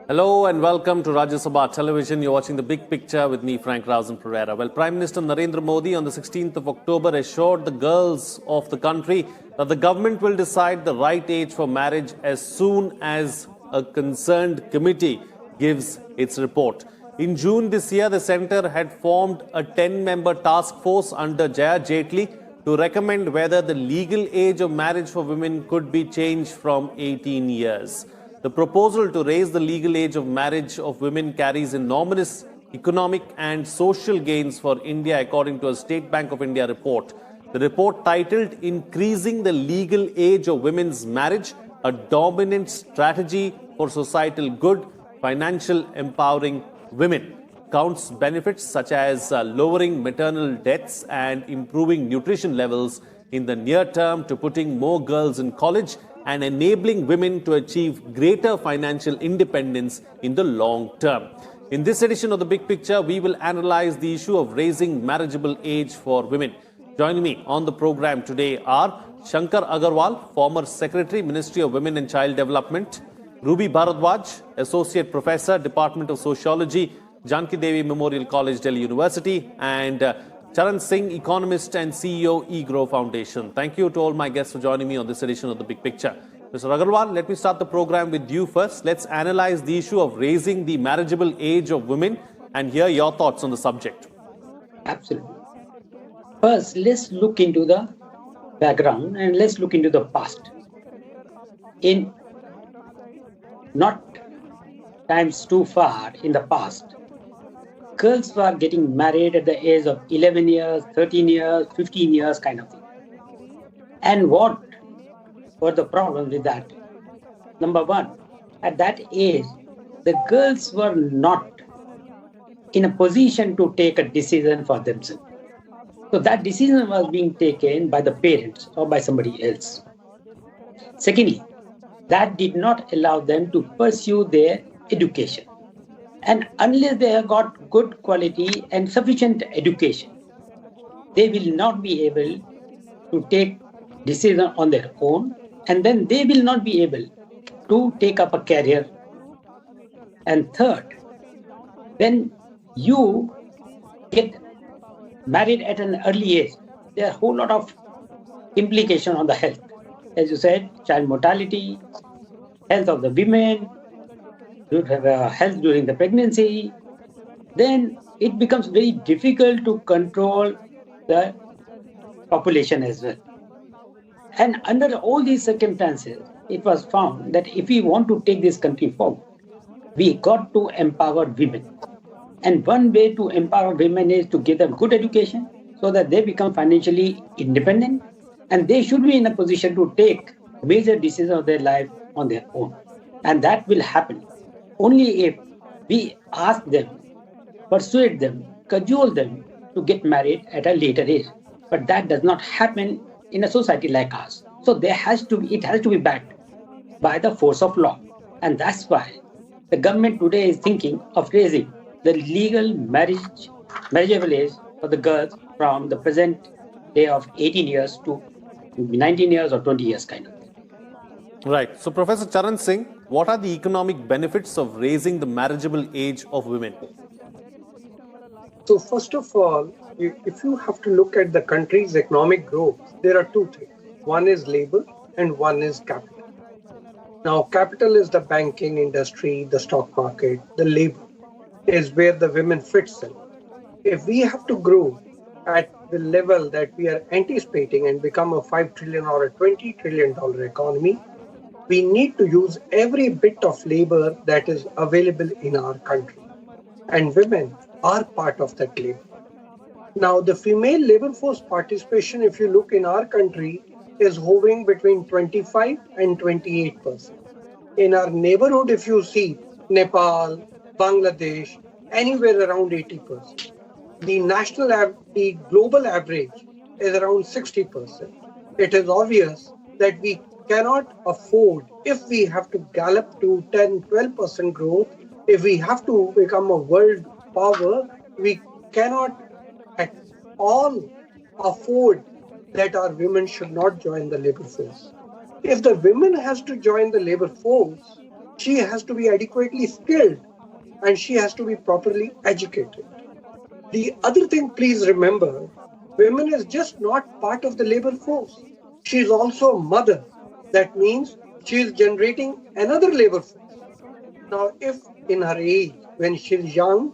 Hello and welcome to Rajya Sabha Television. You're watching The Big Picture with me, Frank Rausen Pereira. Well, Prime Minister Narendra Modi on the 16th of October assured the girls of the country that the government will decide the right age for marriage as soon as a concerned committee gives its report. In June this year, the centre had formed a 10-member task force under Jaya Jaitley to recommend whether the legal age of marriage for women could be changed from 18 years. The proposal to raise the legal age of marriage of women carries enormous economic and social gains for India, according to a State Bank of India report. The report, titled Increasing the Legal Age of Women's Marriage, a Dominant Strategy for Societal Good, Financial Empowering Women, counts benefits such as lowering maternal deaths and improving nutrition levels in the near term to putting more girls in college and enabling women to achieve greater financial independence in the long term. In this edition of The Big Picture, we will analyze the issue of raising marriageable age for women. Joining me on the program today are Shankar Agarwal, former Secretary, Ministry of Women and Child Development; Ruby Bharadwaj, Associate Professor, Department of Sociology, Janki Devi Memorial College, Delhi University; and Charan Singh, economist and CEO, eGrow Foundation. Thank you to all my guests for joining me on this edition of The Big Picture. Mr. Agarwal, let me start the program with you first. Let's analyze the issue of raising the marriageable age of women and hear your thoughts on the subject. Absolutely. First, let's look into the background and let's look into the past. In not times too far in the past, girls were getting married at the age of 11 years, 13 years, 15 years kind of thing. And what were the problems with that? Number one, at that age, the girls were not in a position to take a decision for themselves. So that decision was being taken by the parents or by somebody else. Secondly, that did not allow them to pursue their education. And unless they have got good quality and sufficient education, they will not be able to take decision on their own, and then they will not be able to take up a career. And third, when you get married at an early age, there are a whole lot of implications on the health. As you said, child mortality, health of the women, health during the pregnancy, then it becomes very difficult to control the population as well. And under all these circumstances, it was found that if we want to take this country forward, we got to empower women. And one way to empower women is to give them good education so that they become financially independent and they should be in a position to take major decisions of their life on their own. And that will happen only if we ask them, persuade them, cajole them to get married at a later age. But that does not happen in a society like ours. So it has to be backed by the force of law. And that's why the government today is thinking of raising the legal marriageable age for the girls from the present day of 18 years to 19 years or 20 years kind of thing. Right. So, Professor Charan Singh, what are the economic benefits of raising the marriageable age of women? So, first of all, if you have to look at the country's economic growth, there are two things. One is labor and one is capital. Now, capital is the banking industry, the stock market. The labor is where the women fits in. If we have to grow at the level that we are anticipating and become a $5 trillion or a $20 trillion economy, we need to use every bit of labor that is available in our country. And women are part of that labor. Now, the female labor force participation, if you look in our country, is hovering between 25 and 28%. In our neighborhood, if you see Nepal, Bangladesh, anywhere around 80%. The global average is around 60%. it is obvious that we cannot afford, if we have to gallop to 10-12% growth, if we have to become a world power, we cannot at all afford that our women should not join the labor force. If the women has to join the labor force, she has to be adequately skilled and she has to be properly educated. The other thing, please remember, women is just not part of the labor force. She is also a mother. That means she is generating another labor force. Now, if in her age, when she is young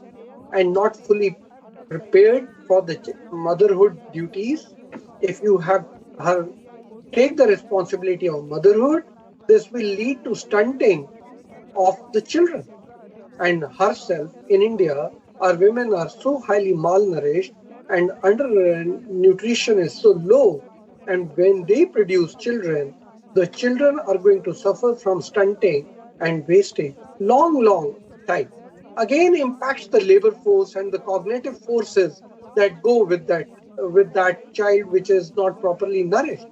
and not fully prepared for the motherhood duties, if you have her take the responsibility of motherhood, this will lead to stunting of the children. And herself in India, our women are so highly malnourished and under nutrition is so low. And when they produce children, the children are going to suffer from stunting and wastage long time. Again, impacts the labor force and the cognitive forces that go with that child which is not properly nourished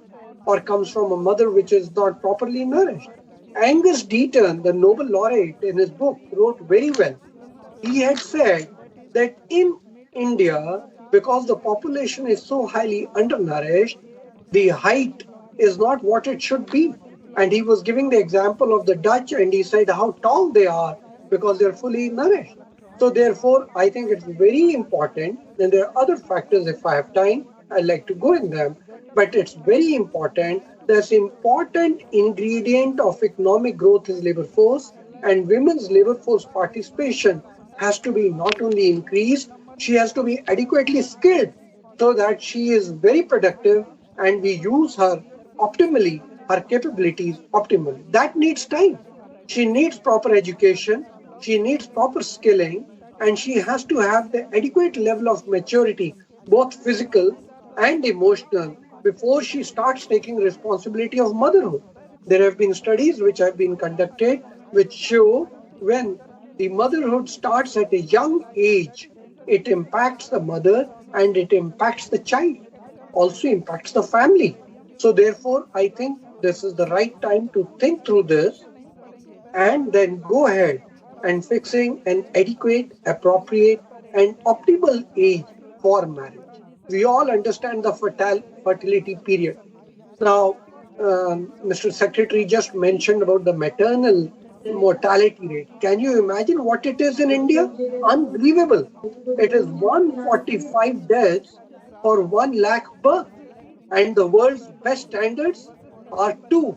or comes from a mother which is not properly nourished. Angus Deaton, the Nobel laureate, in his book wrote very well. He had said that in India, because the population is so highly undernourished, the height is not what it should be. And he was giving the example of the Dutch and he said how tall they are because they're fully nourished. So therefore, I think it's very important. And there are other factors, if I have time, I'd like to go in them. But it's very important. This important ingredient of economic growth is labor force, and women's labor force participation has to be not only increased, she has to be adequately skilled so that she is very productive and we use her optimally, her capabilities optimally. That needs time. She needs proper education, she needs proper skilling, and she has to have the adequate level of maturity, both physical and emotional, before she starts taking responsibility of motherhood. There have been studies which have been conducted which show when the motherhood starts at a young age, it impacts the mother and it impacts the child, also impacts the family. So therefore, I think this is the right time to think through this and then go ahead and fixing an adequate, appropriate, and optimal age for marriage. We all understand the fertility period. Now, Mr. Secretary just mentioned about the maternal mortality rate. Can you imagine what it is in India? Unbelievable. It is 145 deaths for 1 lakh birth. And the world's best standards are 2.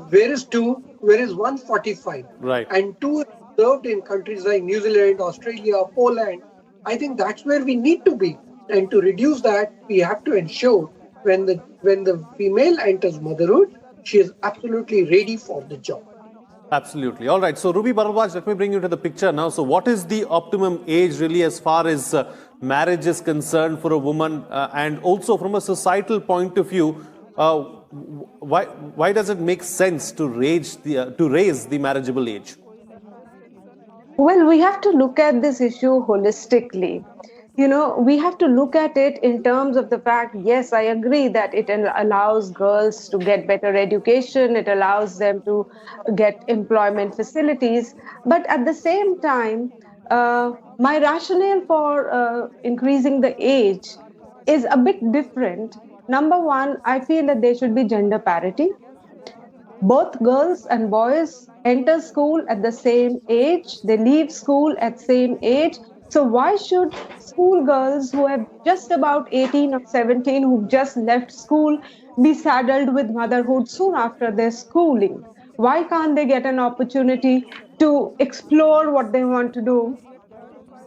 Where is 2? Where is 145? Right. And 2 is observed in countries like New Zealand, Australia, Poland. I think that's where we need to be. And to reduce that, we have to ensure when the female enters motherhood, she is absolutely ready for the job. Absolutely. All right. So, Ruby Bharadwaj, let me bring you to the picture now. So, what is the optimum age really as far as marriage is concerned for a woman? And also from a societal point of view, why does it make sense to raise the marriageable age? Well, we have to look at this issue holistically. We have to look at it in terms of the fact, yes, I agree that it allows girls to get better education, it allows them to get employment facilities. But at the same time, my rationale for increasing the age is a bit different. Number one, I feel that there should be gender parity. Both girls and boys enter school at the same age, they leave school at same age. So why should schoolgirls who have just about 18 or 17 who just left school be saddled with motherhood soon after their schooling? Why can't they get an opportunity to explore what they want to do,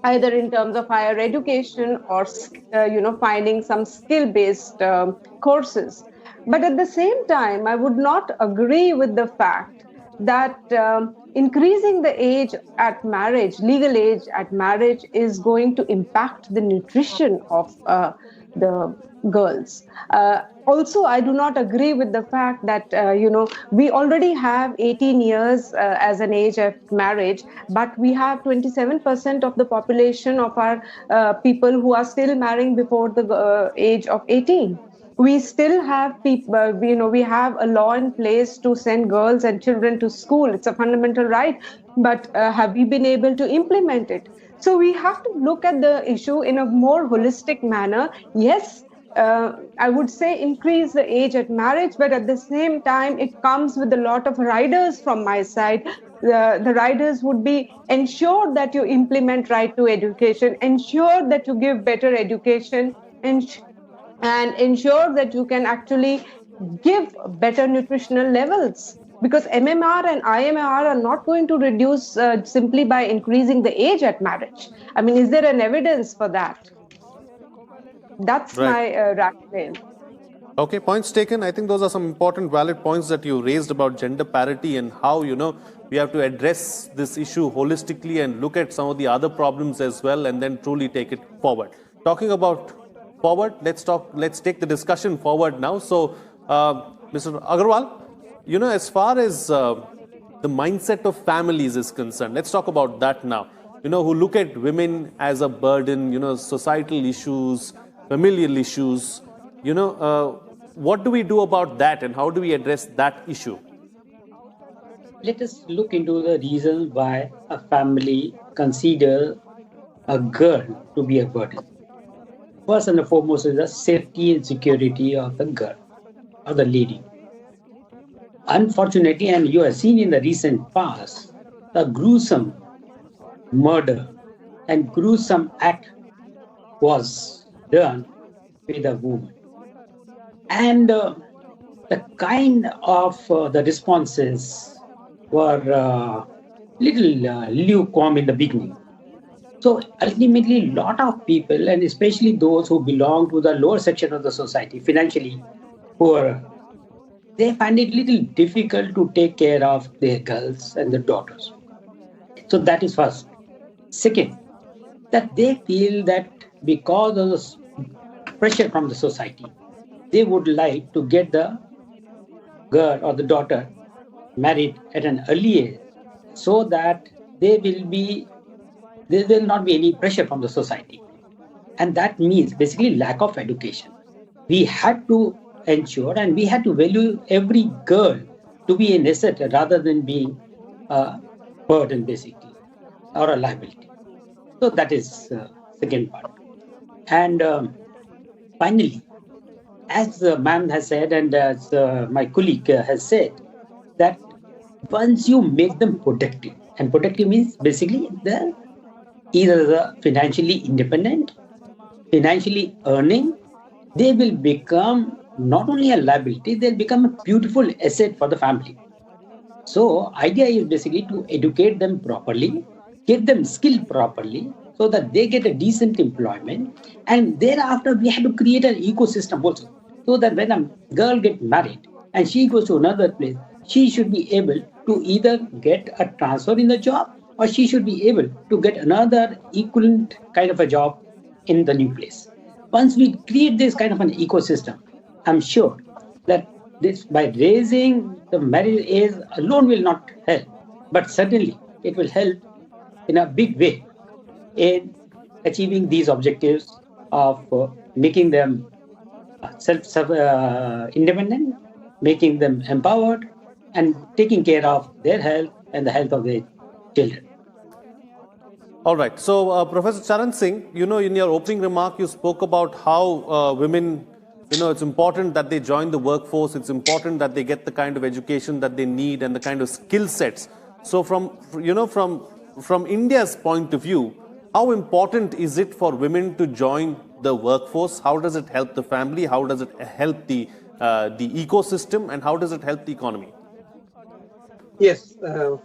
either in terms of higher education or finding some skill-based courses? But at the same time, I would not agree with the fact that increasing the age at marriage, legal age at marriage, is going to impact the nutrition of the girls. Also, I do not agree with the fact that, we already have 18 years as an age of marriage, but we have 27% of the population of our people who are still marrying before the age of 18. We still have people, we have a law in place to send girls and children to school. It's a fundamental right. But have we been able to implement it? So we have to look at the issue in a more holistic manner. Yes, I would say increase the age at marriage, but at the same time, it comes with a lot of riders from my side. The riders would be ensure that you implement right to education, ensure that you give better education, and ensure that you can actually give better nutritional levels, because MMR and IMR are not going to reduce simply by increasing the age at marriage. I mean, is there an evidence for that? That's Right. my rationale. Okay, points taken. I think those are some important, valid points that you raised about gender parity and how, we have to address this issue holistically and look at some of the other problems as well and then truly take it forward. Talking about forward, let's take the discussion forward now. So, Mr. Agarwal, as far as the mindset of families is concerned, let's talk about that now. Who look at women as a burden, societal issues, familial issues, what do we do about that and how do we address that issue? Let us look into the reasons why a family consider a girl to be a burden. First and foremost is the safety and security of the girl or the lady. Unfortunately, and you have seen in the recent past, the gruesome murder and gruesome act was done with a woman. And the kind of the responses were little lukewarm in the beginning. So ultimately, a lot of people, and especially those who belong to the lower section of the society, financially poor, they find it little difficult to take care of their girls and their daughters. So that is first. Second, that they feel that because of the pressure from the society, they would like to get the girl or the daughter married at an early age so that there will not be any pressure from the society. And that means basically lack of education. We had to ensure and we had to value every girl to be an asset rather than being a burden basically or a liability. So that is second part. And finally, as the man has said and as my colleague has said, that once you make them productive, and productive means basically either the financially independent, financially earning, they will become not only a liability, they'll become a beautiful asset for the family. So idea is basically to educate them properly, give them skill properly, so that they get a decent employment. And thereafter, we have to create an ecosystem also, so that when a girl gets married and she goes to another place, she should be able to either get a transfer in the job or she should be able to get another equivalent kind of a job in the new place. Once we create this kind of an ecosystem, I'm sure that this, by raising the marriage age alone, will not help, but certainly it will help in a big way in achieving these objectives of making them self-independent, making them empowered, and taking care of their health and the health of their children. All right. So, Professor Charan Singh, in your opening remark, you spoke about how women, it's important that they join the workforce. It's important that they get the kind of education that they need and the kind of skill sets. So, from India's point of view, how important is it for women to join the workforce? How does it help the family? How does it help the ecosystem? And how does it help the economy? Yes,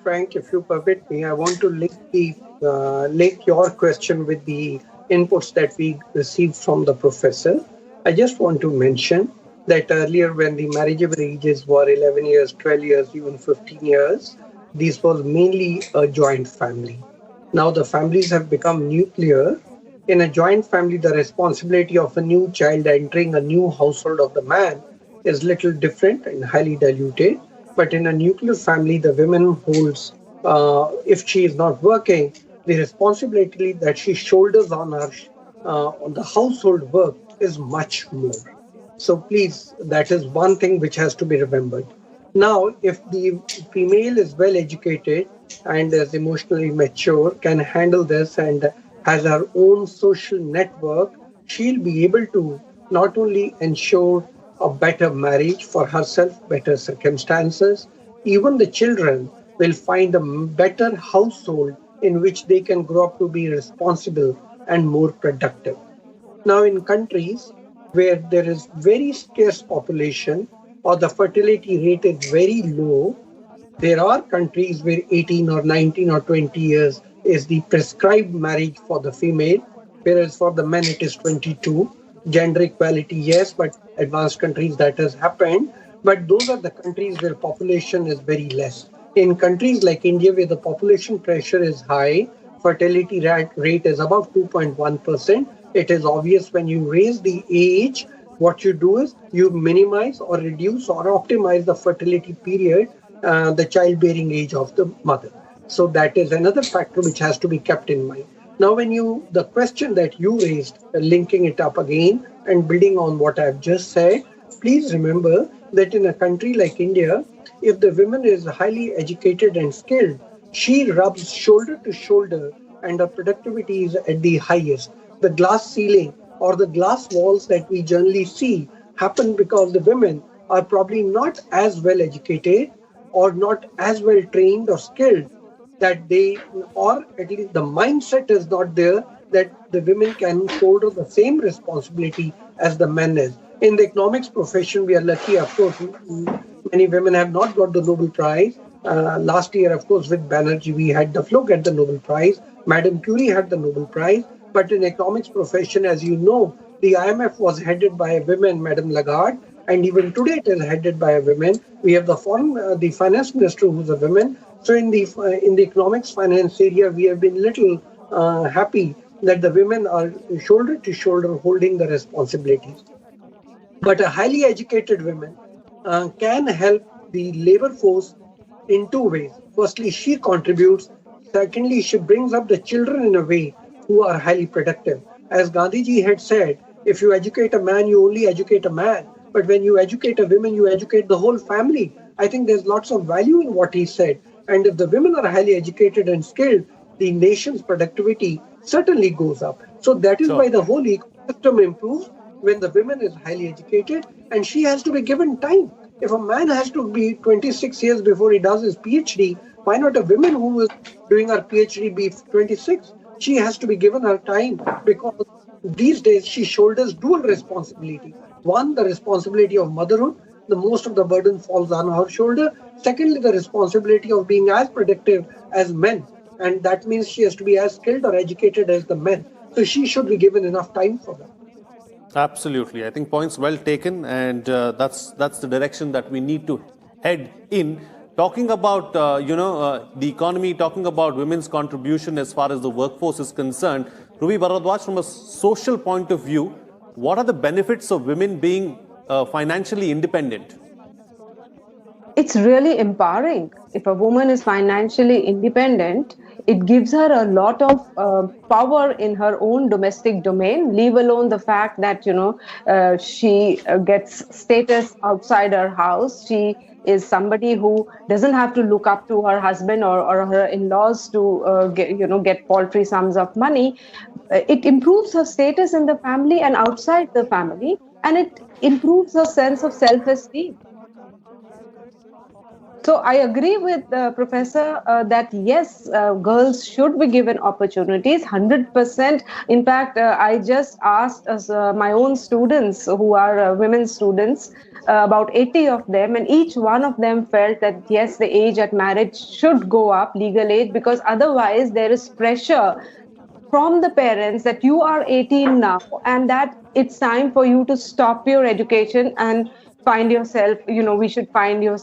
Frank, if you permit me, I want to link your question with the inputs that we received from the professor. I just want to mention that earlier when the marriageable ages were 11 years, 12 years, even 15 years, this was mainly a joint family. Now the families have become nuclear. In a joint family, the responsibility of a new child entering a new household of the man is little different and highly diluted. But in a nuclear family, the woman holds, if she is not working, the responsibility that she shoulders on her on the household work is much more. So please, that is one thing which has to be remembered. Now, if the female is well educated and is emotionally mature, can handle this and has her own social network, she'll be able to not only ensure a better marriage for herself, better circumstances, even the children will find a better household in which they can grow up to be responsible and more productive. Now, in countries where there is very scarce population or the fertility rate is very low, there are countries where 18 or 19 or 20 years is the prescribed marriage for the female, whereas for the men it is 22. Gender equality, yes, but advanced countries that has happened. But those are the countries where population is very less. In countries like India, where the population pressure is high, fertility rate is about 2.1%. It is obvious when you raise the age, what you do is you minimize or reduce or optimize the fertility period, the childbearing age of the mother. So that is another factor which has to be kept in mind. Now, the question that you raised, linking it up again and building on what I've just said, please remember that in a country like India, if the woman is highly educated and skilled, she rubs shoulder to shoulder and her productivity is at the highest. The glass ceiling or the glass walls that we generally see happen because the women are probably not as well educated or not as well trained or skilled that they, or at least the mindset is not there that the women can shoulder the same responsibility as the men is. In the economics profession, we are lucky, of course, many women have not got the Nobel Prize. Last year, of course, with Banerjee, we had the Flo get the Nobel Prize. Madame Curie had the Nobel Prize. But in economics profession, as you know, the IMF was headed by a woman, Madame Lagarde, and even today it is headed by a woman. We have the finance minister who's a woman. So in the economics finance area, we have been little happy that the women are shoulder to shoulder holding the responsibilities. But a highly educated woman can help the labor force in two ways. Firstly, she contributes. Secondly, she brings up the children in a way who are highly productive. As Gandhiji had said, if you educate a man, you only educate a man. But when you educate a woman, you educate the whole family. I think there's lots of value in what he said. And if the women are highly educated and skilled, the nation's productivity certainly goes up. So that is why the whole ecosystem improves when the woman is highly educated and she has to be given time. If a man has to be 26 years before he does his PhD, why not a woman who is doing her PhD be 26? She has to be given her time because these days she shoulders dual responsibility. One, the responsibility of motherhood. The most of the burden falls on her shoulder. Secondly, the responsibility of being as productive as men. And that means she has to be as skilled or educated as the men. So she should be given enough time for that. Absolutely. I think points well taken, and that's the direction that we need to head in. Talking about, the economy, talking about women's contribution as far as the workforce is concerned, Ruby Bharadwaj, from a social point of view, what are the benefits of women being financially independent? It's really empowering. If a woman is financially independent, it gives her a lot of power in her own domestic domain, leave alone the fact that, she gets status outside her house. She is somebody who doesn't have to look up to her husband or her in-laws to get paltry sums of money. It improves her status in the family and outside the family, and it improves her sense of self-esteem. So I agree with Professor that yes, girls should be given opportunities, 100%. In fact, I just asked my own students who are women students, about 80 of them, and each one of them felt that yes, the age at marriage should go up, legal age, because otherwise there is pressure from the parents that you are 18 now and that it's time for you to stop your education and find yourself, we should find you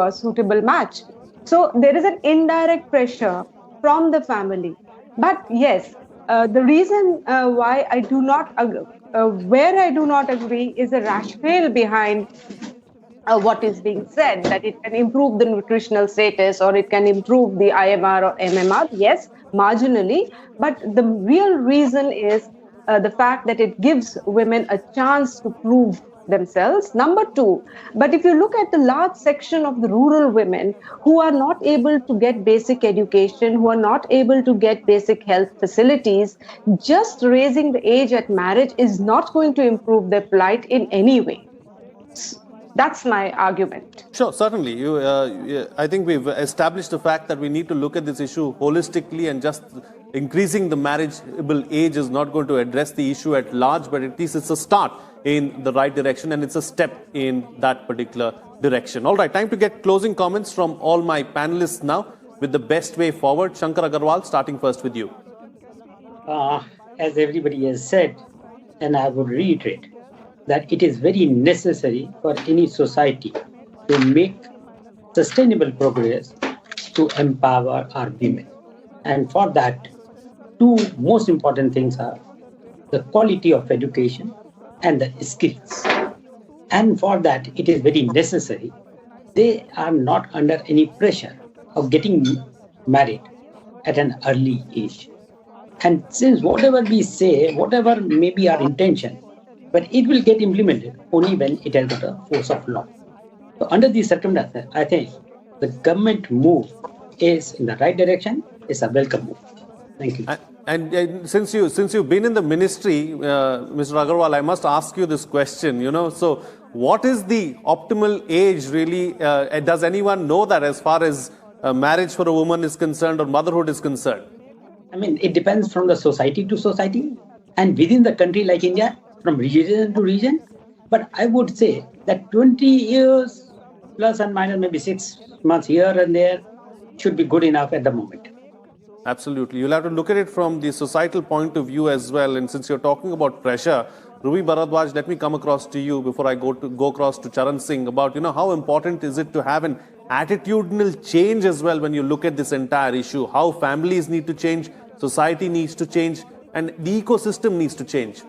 a suitable match. So there is an indirect pressure from the family. But yes, the reason why I do not where I do not agree is the rationale behind what is being said, that it can improve the nutritional status or it can improve the IMR or MMR. Yes, marginally, but the real reason is the fact that it gives women a chance to prove themselves. Number two, but if you look at the large section of the rural women who are not able to get basic education, who are not able to get basic health facilities, just raising the age at marriage is not going to improve their plight in any way. That's my argument. Sure, certainly. I think we've established the fact that we need to look at this issue holistically, and just increasing the marriageable age is not going to address the issue at large, but at least it's a start in the right direction, and it's a step in that particular direction. All right, time to get closing comments from all my panelists now with the best way forward. Shankar Agarwal, starting first with you. As everybody has said, and I would reiterate, that it is very necessary for any society to make sustainable progress to empower our women. And for that, two most important things are the quality of education and the skills. And for that, it is very necessary. They are not under any pressure of getting married at an early age. And since whatever we say, whatever may be our intention, but it will get implemented only when it has got a force of law. So under these circumstances, I think the government move is in the right direction. It's a welcome move. Thank you. And since you've been in the ministry, Mr. Agarwal, I must ask you this question. So what is the optimal age really? Does anyone know that, as far as marriage for a woman is concerned or motherhood is concerned? I mean, it depends from the society to society, and within the country like India, from region to region. But I would say that 20 years plus and minus maybe 6 months here and there should be good enough at the moment. Absolutely. You'll have to look at it from the societal point of view as well. And since you're talking about pressure, Ruby Bharadwaj, let me come across to you before I go across to Charan Singh about, how important is it to have an attitudinal change as well when you look at this entire issue? How families need to change, society needs to change, and the ecosystem needs to change.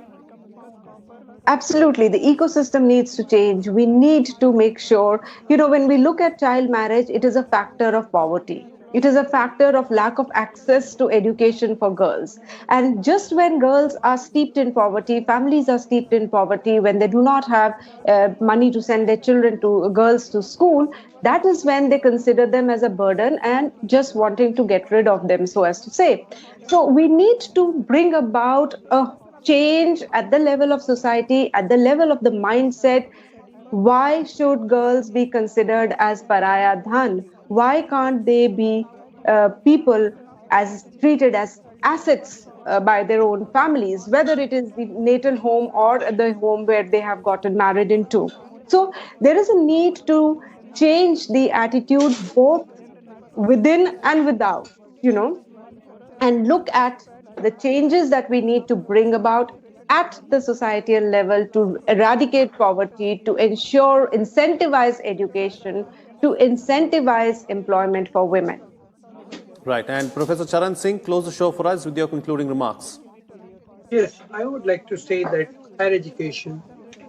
Absolutely. The ecosystem needs to change. We need to make sure, when we look at child marriage, it is a factor of poverty. It is a factor of lack of access to education for girls. And just when girls are steeped in poverty, families are steeped in poverty, when they do not have money to send their girls to school, that is when they consider them as a burden and just wanting to get rid of them, so as to say. So we need to bring about a change at the level of society, at the level of the mindset. Why should girls be considered as pariah dhan? Why can't they be people treated as assets by their own families, whether it is the natal home or the home where they have gotten married into? So there is a need to change the attitude both within and without, and look at the changes that we need to bring about at the societal level to eradicate poverty, to incentivize education, to incentivize employment for women. Right. And Professor Charan Singh, close the show for us with your concluding remarks. Yes, I would like to say that higher education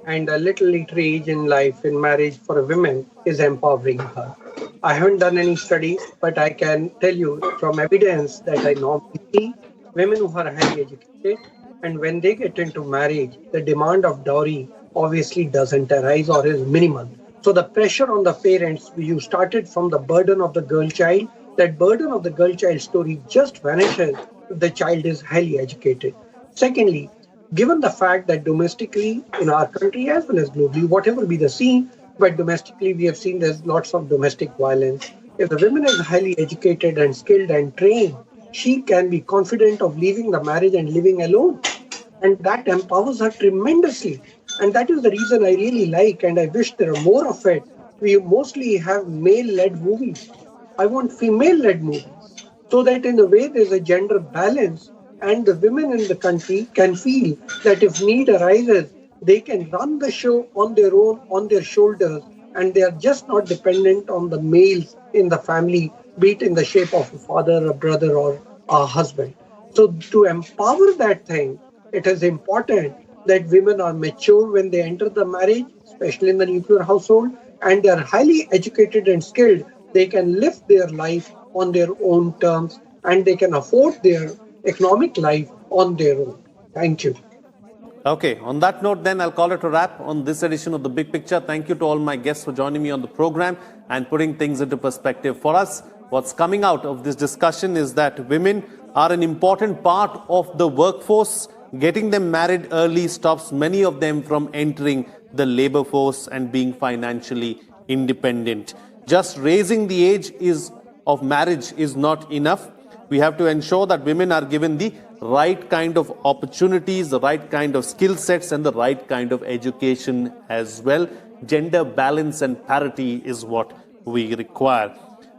and a little later age in life in marriage for a woman is empowering her. I haven't done any studies, but I can tell you from evidence that I normally see women who are highly educated, and when they get into marriage, the demand of dowry obviously doesn't arise or is minimal. So the pressure on the parents, you started from the burden of the girl child, that burden of the girl child story just vanishes if the child is highly educated. Secondly, given the fact that domestically in our country as well as globally, whatever be the scene, but domestically we have seen there's lots of domestic violence. If the woman is highly educated and skilled and trained, she can be confident of leaving the marriage and living alone. And that empowers her tremendously. And that is the reason I really like, and I wish there are more of it. We mostly have male-led movies. I want female-led movies, so that in a way there's a gender balance, and the women in the country can feel that if need arises, they can run the show on their own, on their shoulders, and they are just not dependent on the males in the family, be it in the shape of a father, a brother, or a husband. So to empower that thing, it is important that women are mature when they enter the marriage, especially in the nuclear household, and they are highly educated and skilled. They can live their life on their own terms, and they can afford their economic life on their own. Thank you. Okay, on that note, then I'll call it a wrap on this edition of The Big Picture. Thank you to all my guests for joining me on the program and putting things into perspective for us. What's coming out of this discussion is that women are an important part of the workforce. Getting them married early stops many of them from entering the labor force and being financially independent. Just raising the age of marriage is not enough. We have to ensure that women are given the right kind of opportunities, the right kind of skill sets, and the right kind of education as well. Gender balance and parity is what we require.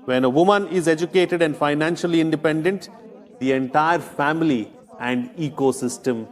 When a woman is educated and financially independent, the entire family and ecosystem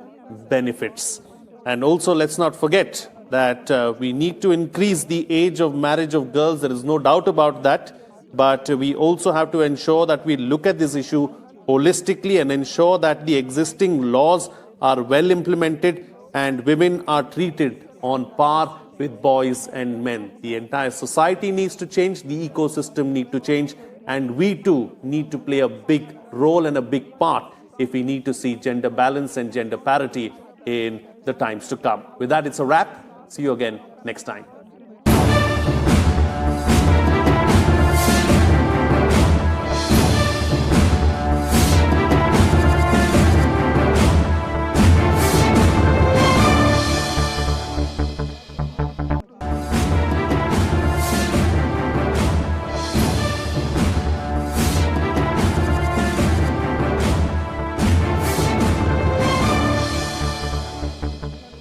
benefits. And also, let's not forget that we need to increase the age of marriage of girls. There is no doubt about that. But we also have to ensure that we look at this issue holistically and ensure that the existing laws are well implemented and women are treated on par with boys and men. The entire society needs to change, the ecosystem needs to change, and we too need to play a big role and a big part if we need to see gender balance and gender parity in the times to come. With that, it's a wrap. See you again next time.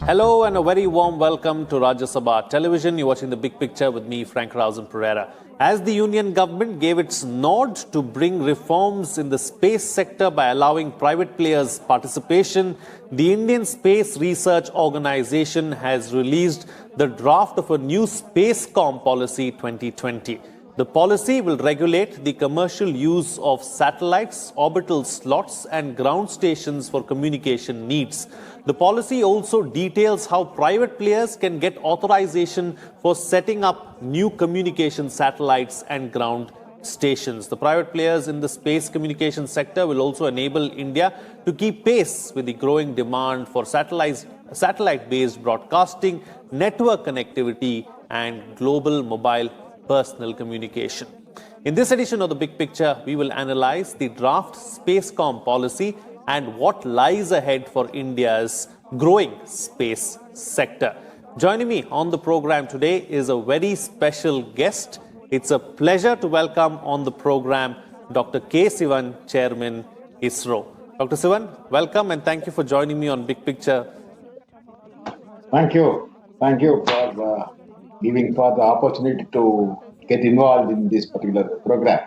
Hello and a very warm welcome to Rajya Sabha Television. You're watching The Big Picture with me, Frank Pereira. As the union government gave its nod to bring reforms in the space sector by allowing private players participation, the Indian Space Research Organization has released the draft of a new Spacecom Policy 2020. The policy will regulate the commercial use of satellites, orbital slots, and ground stations for communication needs. The policy also details how private players can get authorization for setting up new communication satellites and ground stations. The private players in the space communication sector will also enable India to keep pace with the growing demand for satellite-based broadcasting, network connectivity, and global mobile personal communication. In this edition of The Big Picture, we will analyze the draft Spacecom policy and what lies ahead for India's growing space sector. Joining me on the program today is a very special guest. It's a pleasure to welcome on the program Dr. K. Sivan, Chairman, ISRO. Dr. Sivan, welcome and thank you for joining me on Big Picture. Thank you. Thank you for giving for the opportunity to get involved in this particular program.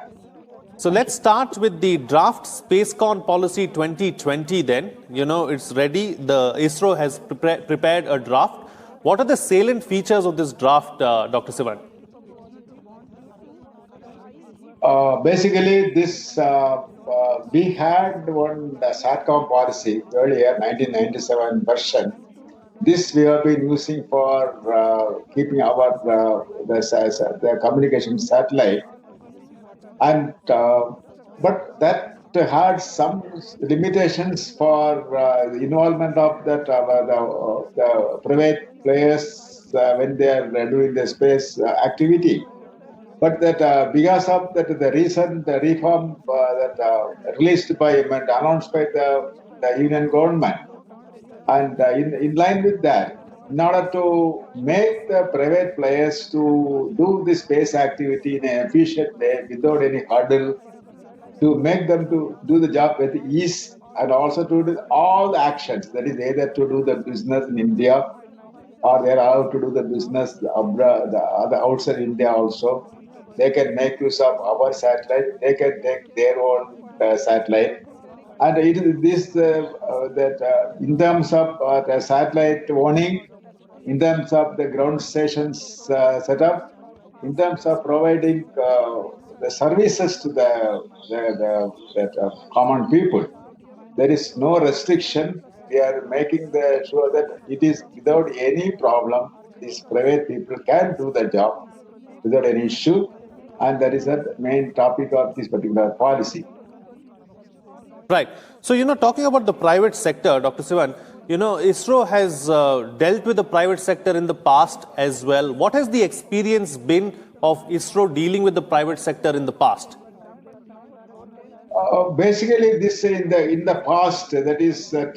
So let's start with the draft Spacecom Policy 2020 then. You know, it's ready. The ISRO has prepared a draft. What are the salient features of this draft, Dr. Sivan? Basically, this we had one SATCOM policy earlier, 1997 version. This we have been using for keeping our the communication satellite, and but that had some limitations for the involvement of that the private players when they are doing the space activity. But that because of that the recent reform that released by announced by the union government. And in line with that, in order to make the private players to do the space activity in an efficient way without any hurdle, to make them to do the job with ease and also to do all the actions, that is either to do the business in India or they are allowed to do the business abroad, outside India also. They can make use of our satellite, they can take their own satellite. And it is this that in terms of the satellite owning, in terms of the ground stations setup, in terms of providing the services to the common people, there is no restriction. We are making sure that it is without any problem. These private people can do the job without any issue, and that is the main topic of this particular policy. Right. So, talking about the private sector, Dr. Sivan, ISRO has dealt with the private sector in the past as well. What has the experience been of ISRO dealing with the private sector in the past? Basically, this in the past, that is that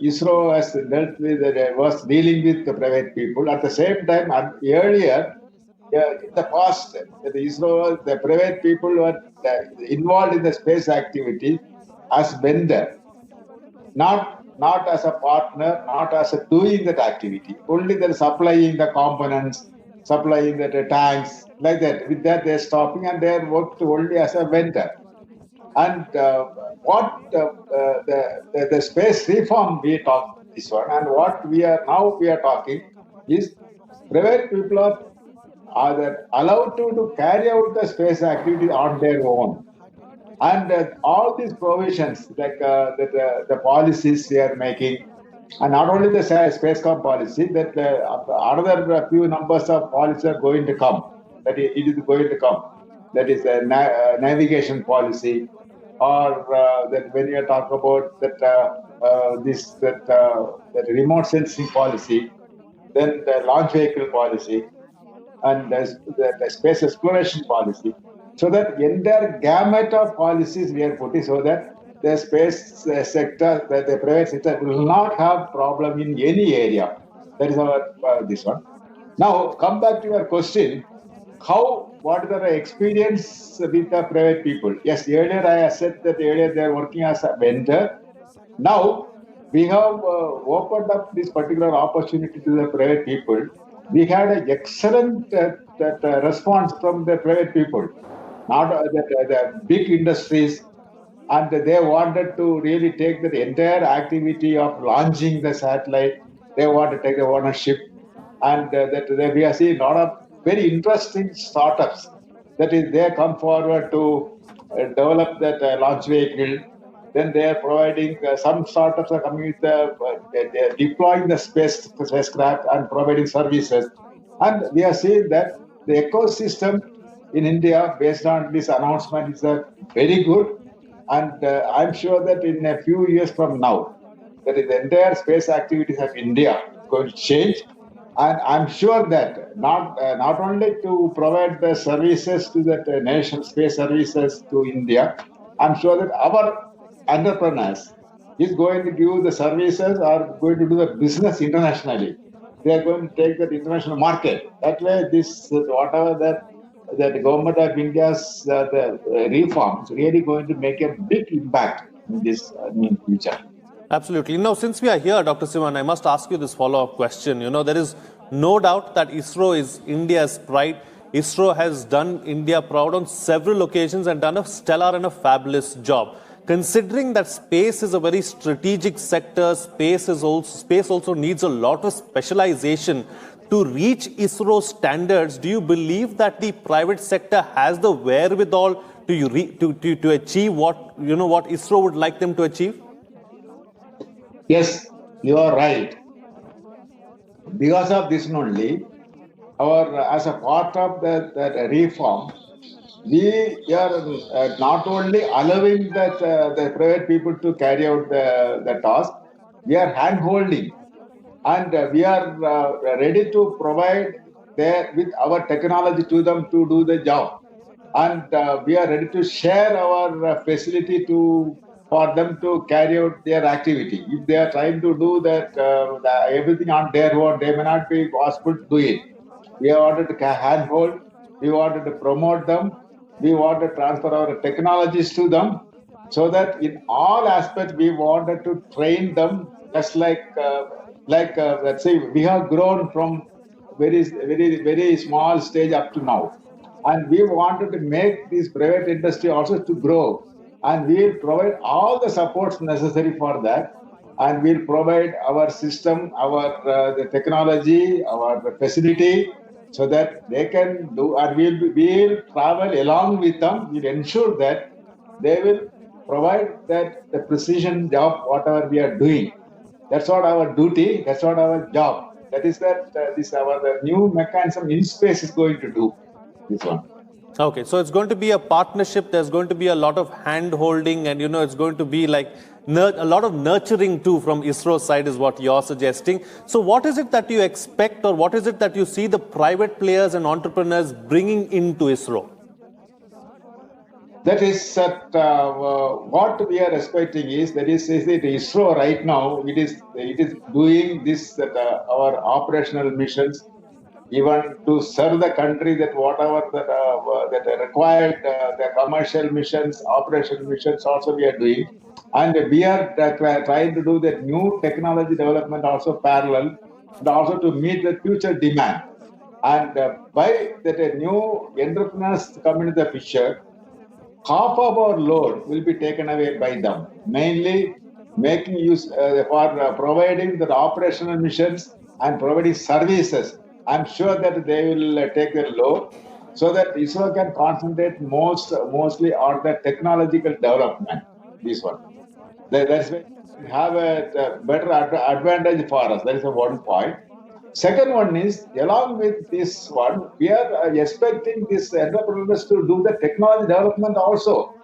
ISRO has dealt with was dealing with the private people. At the same time, earlier, in the past, the ISRO, the private people were involved in the space activity as vendor, not as a partner, not as a doing that activity. Only they're supplying the components, supplying the tanks, like that. With that, they're stopping and they're worked only as a vendor. And what the space reform we talked this one, and what we are talking is private people are allowed to carry out the space activity on their own. And all these provisions, like the policies they are making, and not only the spacecom policy, that another few numbers of policies are going to come. That it is going to come. That is the navigation policy, or that when you talk about that remote sensing policy, then the launch vehicle policy, and the space exploration policy. So that entire gamut of policies we are putting, so that the space sector, the private sector will not have problem in any area. That is our this one. Now come back to your question. What is the experience with the private people? Yes, earlier I said that earlier they are working as a vendor. Now we have opened up this particular opportunity to the private people. We had an excellent response from the private people, not the big industries, and they wanted to really take the entire activity of launching the satellite. They want to take the ownership, and we are seeing a lot of very interesting startups. That is, they come forward to develop that launch vehicle. Then they are providing, some startups are coming with they are deploying the spacecraft and providing services. And we are seeing that the ecosystem in India, based on this announcement, is very good. And I'm sure that in a few years from now, that is the entire space activities of India is going to change. And I'm sure that not only to provide the services to the national space services to India, I'm sure that our entrepreneurs is going to give the services or going to do the business internationally. They are going to take that international market. That way, this whatever that the government of India's the reform is really going to make a big impact in this future. Absolutely. Now, since we are here, Dr. Sivan, I must ask you this follow-up question. There is no doubt that ISRO is India's pride. ISRO has done India proud on several occasions and done a stellar and a fabulous job. Considering that space is a very strategic sector, space also needs a lot of specialization. To reach ISRO standards, do you believe that the private sector has the wherewithal to achieve what ISRO would like them to achieve? Yes, you are right. Because of this only, as a part of that reform, we are not only allowing the private people to carry out the task, we are hand-holding, and we are ready to provide with our technology to them to do the job. And we are ready to share our facility for them to carry out their activity. If they are trying to do that everything on their own, they may not be possible to do it. We wanted to handhold, we wanted to promote them, we want to transfer our technologies to them, so that in all aspects we wanted to train them, just like let's say we have grown from very, very, very small stage up to now. And we wanted to make this private industry also to grow. And we will provide all the supports necessary for that. And we'll provide our system, the technology, our facility, so that they can do, and we'll travel along with them. We'll ensure that they will provide the precision job, whatever we are doing. That's what our duty, that's what our job. That is the new mechanism in space is going to do, this one. Okay, so it's going to be a partnership. There's going to be a lot of hand holding, and it's going to be like a lot of nurturing too from ISRO's side, is what you're suggesting. So, what is it that you expect, or what is it that you see the private players and entrepreneurs bringing into ISRO? That is what we are expecting is that ISRO right now it is doing this our operational missions, even to serve the country, that whatever that are required, the commercial missions, operational missions also we are doing, and we are trying to do that new technology development also parallel, and also to meet the future demand. And by that new entrepreneurs come into the picture, half of our load will be taken away by them, mainly making use for providing the operational missions and providing services. I'm sure that they will take their load, so that ISRO can concentrate mostly on the technological development. This one. That's why we have a better advantage for us. That is one point. Second one is, along with this one, we are expecting these entrepreneurs to do the technology development also.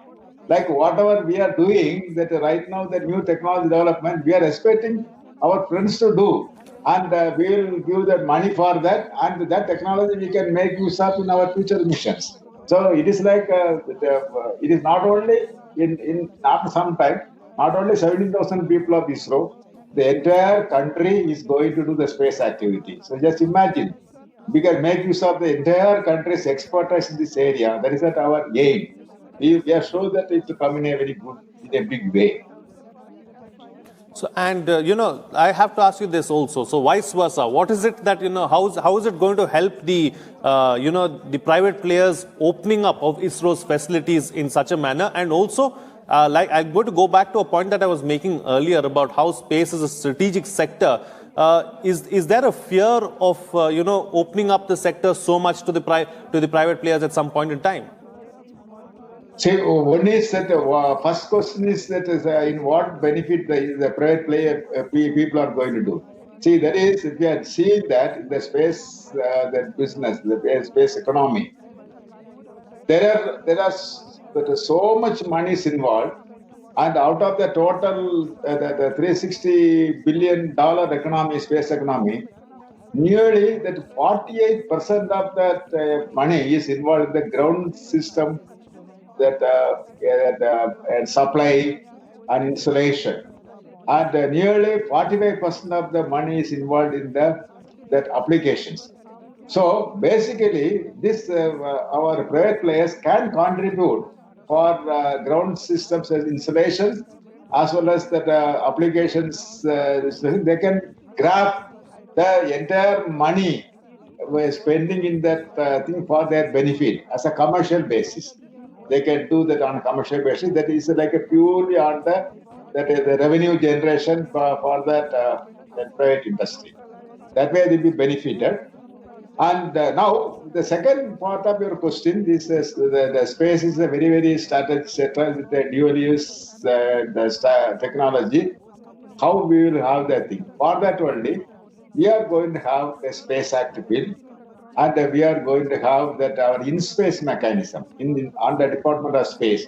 Like whatever we are doing, that right now the new technology development, we are expecting our friends to do. And we will give the money for that, and that technology we can make use of in our future missions. So it is like, it is not only after some time, not only 17,000 people of ISRO, the entire country is going to do the space activity. So just imagine, we can make use of the entire country's expertise in this area. That is at our aim. We are sure that it will come in a very good, in a big way. So, and I have to ask you this also. So, vice versa, what is it that how is it going to help the the private players opening up of ISRO's facilities in such a manner, and also like I'm going to go back to a point that I was making earlier about how space is a strategic sector. Is there a fear of opening up the sector so much to the private players at some point in time? See, one is that first question is that in what benefit the private player people are going to do. See, that is, if you are seeing that in the space that business, the space economy, there are so much money is involved, and out of the total the $360 billion economy, space economy, nearly that 48% of that money is involved in the ground system, and supply and installation, and nearly 45% of the money is involved in that applications. So basically, this our private players can contribute for ground systems as installations, as well as that applications. They can grab the entire money we're spending in that thing for their benefit as a commercial basis. They can do that on a commercial basis. That is like a purely on the revenue generation for that private industry. That way they will be benefited. And now the second part of your question, this is the space is a very, very strategic sector with the dual use technology. How we will have that thing? For that only, we are going to have a space act bill, and we are going to have that our in-space mechanism on the Department of Space.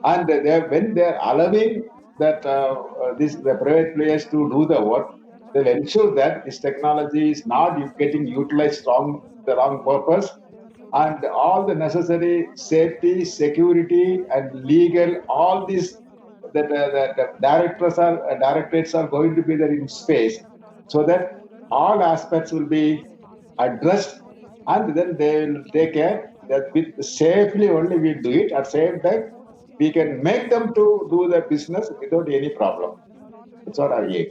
And when they are allowing that the private players to do the work, they'll ensure that this technology is not getting utilized the wrong purpose, and all the necessary safety, security, and legal, all these that the directorates are going to be there in space, so that all aspects will be addressed, and then they will take care that with safely only we do it. At the same time, we can make them to do the business without any problem. That's what I aim.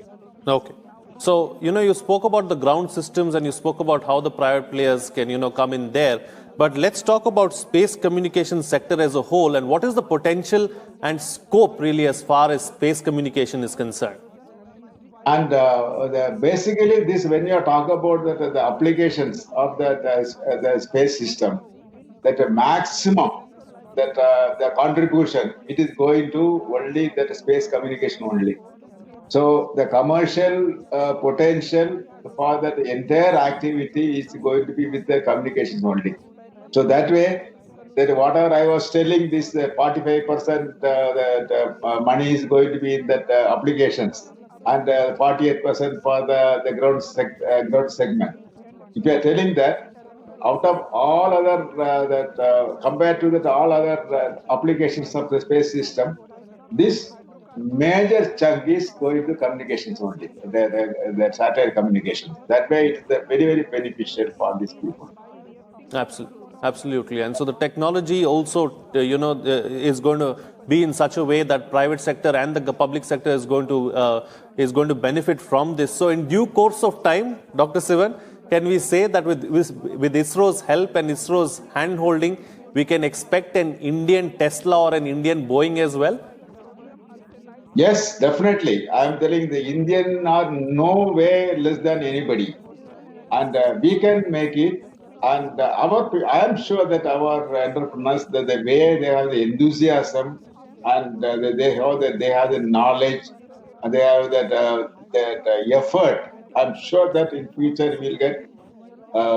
Okay. So, you spoke about the ground systems and you spoke about how the private players can, come in there. But let's talk about space communication sector as a whole, and what is the potential and scope really as far as space communication is concerned? And basically, this when you talk about the applications of the space system, that the maximum that the contribution, it is going to only that space communication only. So the commercial potential for that entire activity is going to be with the communications only. So that way, that whatever I was telling, this 45% money is going to be in that applications, and 48% for the ground segment. If you are telling that, out of all other compared to that all other applications of the space system, this major chunk is going to communications only, the satellite communications. That way, it's very beneficial for these people. Absolutely. And so the technology also, is going to be in such a way that private sector and the public sector is going to benefit from this. So in due course of time, Dr. Sivan, can we say that with ISRO's help and ISRO's hand-holding, we can expect an Indian Tesla or an Indian Boeing as well? Yes, definitely. I'm telling the Indian are no way less than anybody, and we can make it. And I am sure that our entrepreneurs, the way they have the enthusiasm, and they have the knowledge, and they have that effort. I'm sure that in future we'll get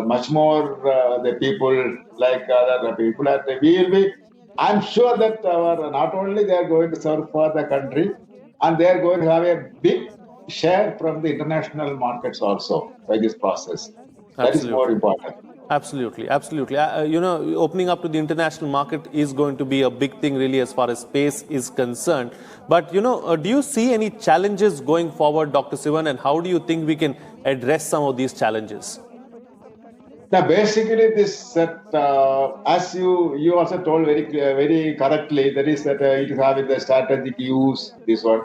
much more the people like other people, and we will be. I'm sure that not only they are going to serve for the country, and they are going to have a big share from the international markets also by this process. That is more important. Absolutely. Opening up to the international market is going to be a big thing really as far as space is concerned. But, do you see any challenges going forward, Dr. Sivan, and how do you think we can address some of these challenges? Now, basically, this as you also told very correctly, that is that it is having the strategic use, this one,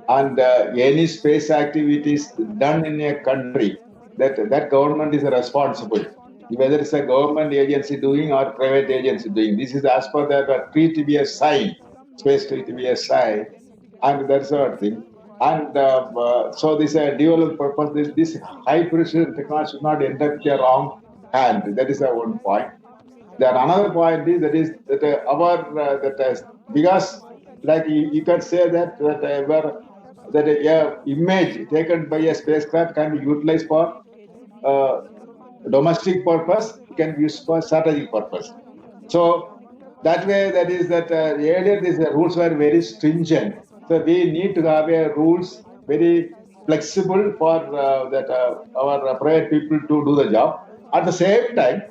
and any space activities done in a country, that government is responsible, whether it's a government agency doing or private agency doing. This is as per the treaty to be a sign, space treaty to be a sign, and that's our thing. And so this dual purpose, this high precision technology should not enter with a wrong hand. That is one point. Then another point is that our because like you can say that image taken by a spacecraft can be utilized for domestic purpose, it can be used for strategic purpose. So that way, earlier these rules were very stringent. So we need to have rules very flexible for our private people to do the job. At the same time,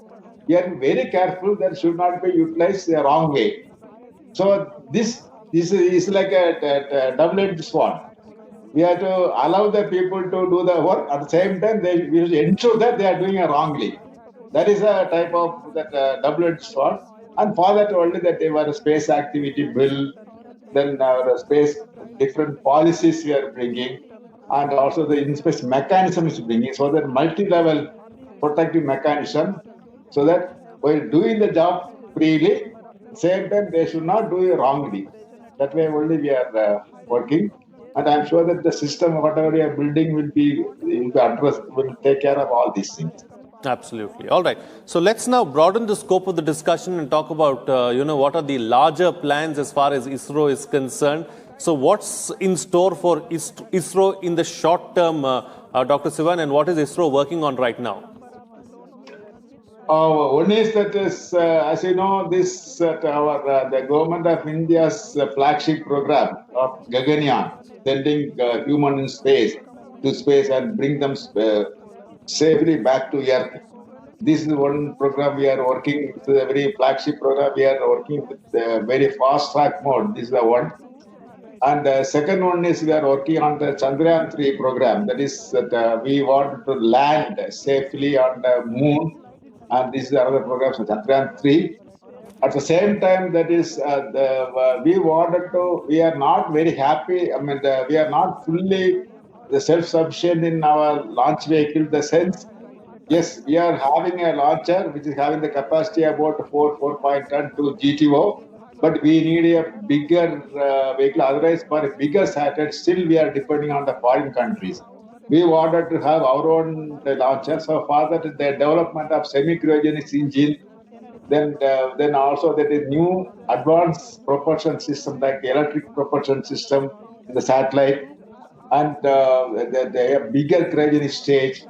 we are very careful that should not be utilized the wrong way. So this is like a double-edged sword. We have to allow the people to do the work. At the same time, we should ensure that they are doing it wrongly. That is a type of that double-edged sword. And for that only that they were a space activity bill, then the space different policies we are bringing, and also the in-space mechanism is bringing, so that multi-level protective mechanism, so that while doing the job freely, same time they should not do it wrongly. That way only we are working, and I'm sure that the system, whatever we are building, will be addressed, will take care of all these things. Absolutely. All right. So let's now broaden the scope of the discussion and talk about, what are the larger plans as far as ISRO is concerned. So what's in store for ISRO in the short term, Dr. Sivan, and what is ISRO working on right now? One is that as you know, this the government of India's flagship program of Gaganyaan, sending human in space and bring them safely back to Earth. This is one program we are working. It's a very flagship program. We are working with very fast track mode. This is the one. And the second one is we are working on the Chandrayaan 3 program. That is that we want to land safely on the moon. And this is another program, so Chandrayaan 3. At the same time, that is, we are not very happy. I mean, we are not fully self-sufficient in our launch vehicle. The sense, yes, we are having a launcher which is having the capacity about 4.2 GTO, but we need a bigger vehicle. Otherwise, for a bigger satellite, still we are depending on the foreign countries. We wanted to have our own launcher. So for that, the development of semi-cryogenic engine, then also that is new advanced propulsion system like electric propulsion system in the satellite, and the bigger cryogenic stage.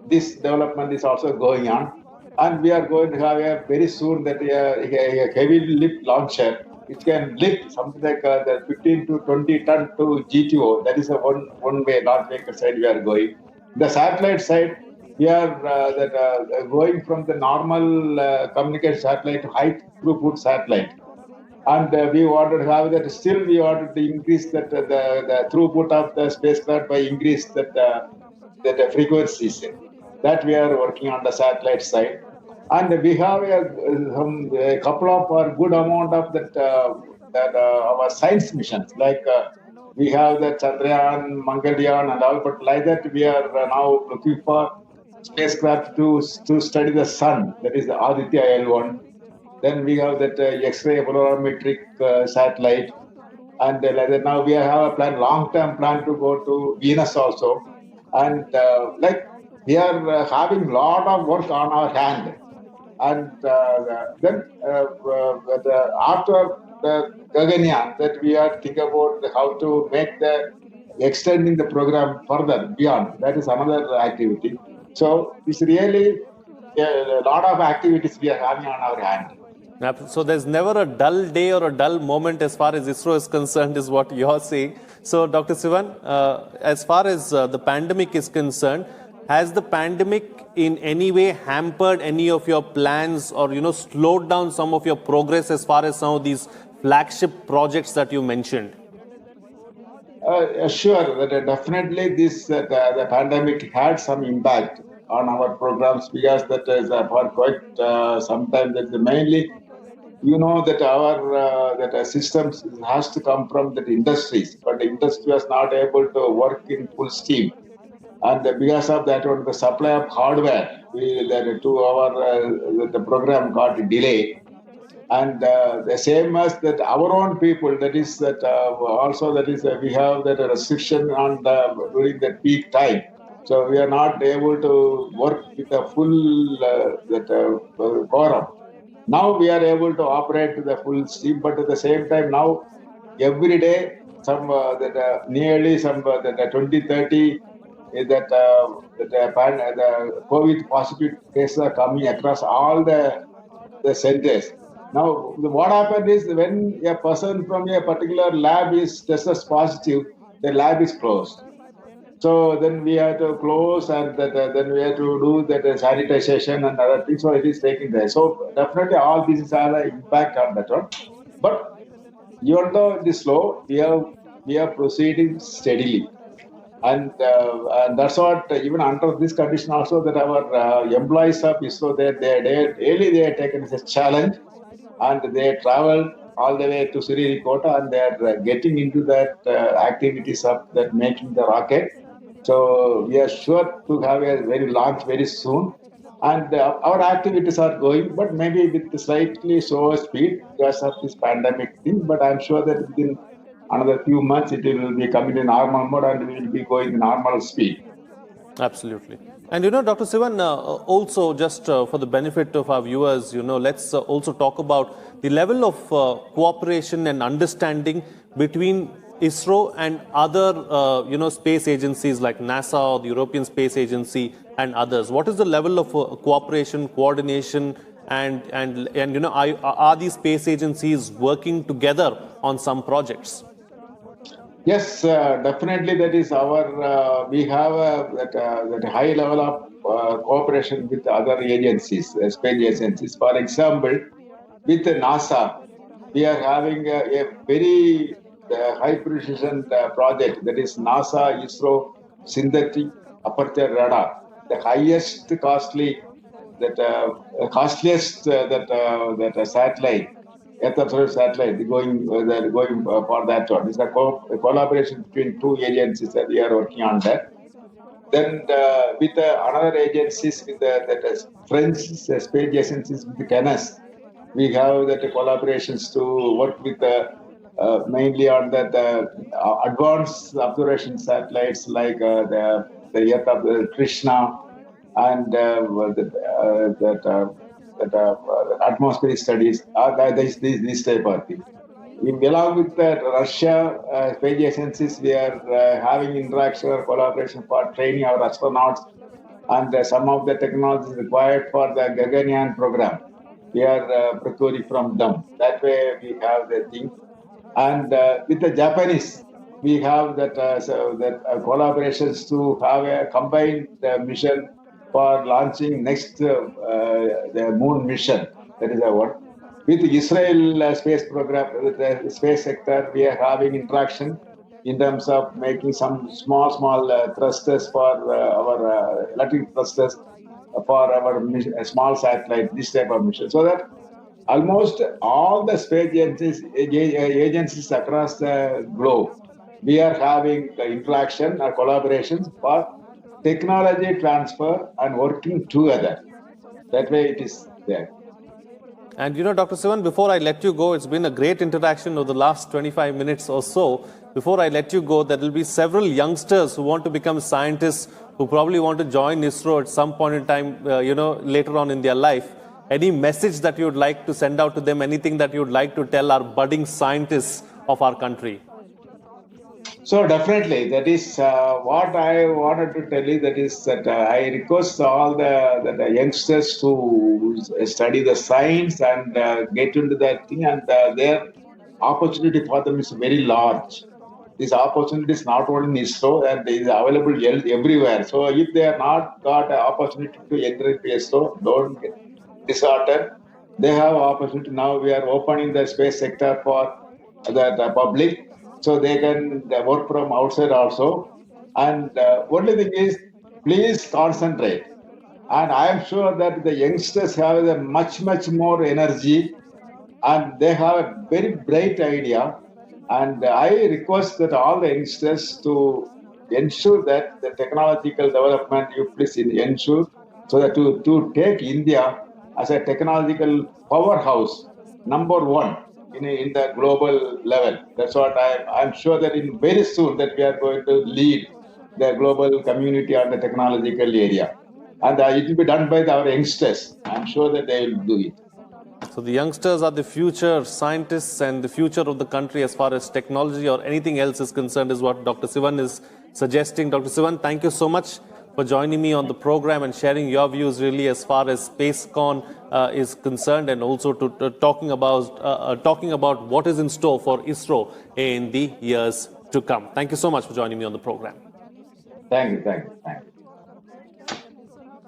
This development is also going on. and we are going to have a very soon that a heavy lift launcher which can lift something like the 15 to 20 ton to GTO. That is a one way launch vehicle side we are going. The satellite side, we are going from the normal communication satellite to high throughput satellite. And we wanted to have that. Still, we wanted to increase the throughput of the spacecraft by increase that frequencies. That we are working on the satellite side, and we have a couple of good amount of our science missions. Like we have the Chandrayaan, Mangalyaan, and all. But like that, we are now looking for spacecraft to study the sun. That is the Aditya L1. Then we have that X-ray polarimetric satellite, and like that now we have a plan, long-term plan to go to Venus also, and like we are having lot of work on our hand, and then after the Gaganyaan, that we are thinking about how to make the extending the program further beyond. That is another activity. So it's really a lot of activities we are having on our hand. So there's never a dull day or a dull moment as far as ISRO is concerned, is what you're saying. So, Dr. Sivan, as far as the pandemic is concerned, has the pandemic in any way hampered any of your plans or, slowed down some of your progress as far as some of these flagship projects that you mentioned? Sure, that definitely this the pandemic had some impact on our programs, because that is for quite some time. That mainly, that our systems has to come from the industries, but the industry was not able to work in full steam, and because of that, on the supply of hardware, the program got delayed. And the same as that our own people, that is that also that is we have that restriction on during the peak time, so we are not able to work with a full quorum. Now we are able to operate to the full steam, but at the same time now every day some nearly some 20-30 the COVID positive cases are coming across all the centers. Now, what happened is when a person from a particular lab is tested positive, the lab is closed. So then we have to close, and then we have to do that sanitization and other things. So it is taking there. So definitely all these have an impact on that one. But even though it is slow, we are proceeding steadily. And that's what even under this condition also, that our employees of ISRO, they have taken as a challenge, and they traveled all the way to Sririkota, and they are getting into that activities of that making the rocket. So we are sure to have a very launch very soon, and our activities are going, but maybe with slightly slower speed because of this pandemic thing. But I'm sure that within another few months it will be coming in normal mode, and we will be going normal speed. Absolutely. And Dr. Sivan, also just for the benefit of our viewers, let's also talk about the level of cooperation and understanding between ISRO and other, space agencies like NASA or the European Space Agency and others. What is the level of cooperation, coordination, and are these space agencies working together on some projects? Yes, definitely. That is our. We have that high level of cooperation with other agencies, space agencies. For example, with NASA, we are having a very high precision project, that is NASA ISRO synthetic aperture radar, the highest costliest that satellite. Earth observation satellite going for that one. It's a collaboration between two agencies that we are working on that. Then with another agencies, with the French space agencies, with the CANAS, we have that collaborations to work with mainly on that advanced observation satellites like the Earth of Krishna, and atmospheric studies, this type of thing. Along with Russia space agencies, we are having interaction or collaboration for training our astronauts and some of the technologies required for the Gaganyaan program, we are procuring from them. That way we have the thing. And with the Japanese, we have that collaborations to have a combined mission for launching next the moon mission. That is our one. With the Israel space program, with the space sector, we are having interaction in terms of making some small thrusters for our electric thrusters for our mission, small satellite, this type of mission. So that almost all the space agencies across the globe, we are having interaction or collaborations for technology transfer and working together. That way it is there. And Dr. Sivan, before I let you go, it's been a great interaction over the last 25 minutes or so. Before I let you go, there will be several youngsters who want to become scientists, who probably want to join ISRO at some point in time, later on in their life. Any message that you would like to send out to them? Anything that you would like to tell our budding scientists of our country? So definitely, that is what I wanted to tell you. That is that I request all the youngsters to study the science and get into that thing, and their opportunity for them is very large. This opportunity is not only in ISRO and is available everywhere. So if they are not got an opportunity to enter into ISRO, don't get disheartened. They have opportunity now. We are opening the space sector for the public, so they can work from outside also. And only thing is, please concentrate. And I am sure that the youngsters have a much more energy, and they have a very bright idea. And I request that all the youngsters to ensure that the technological development you please ensure, so that to take India as a technological powerhouse, number one in the global level. That's what I'm sure that in very soon that we are going to lead the global community on the technological area. And it will be done by our youngsters. I'm sure that they will do it. So the youngsters are the future scientists and the future of the country as far as technology or anything else is concerned, is what Dr. Sivan is suggesting. Dr. Sivan, thank you so much for joining me on the program and sharing your views really as far as SpaceCon is concerned, and also to talking about what is in store for ISRO in the years to come. Thank you so much for joining me on the program. Thank you.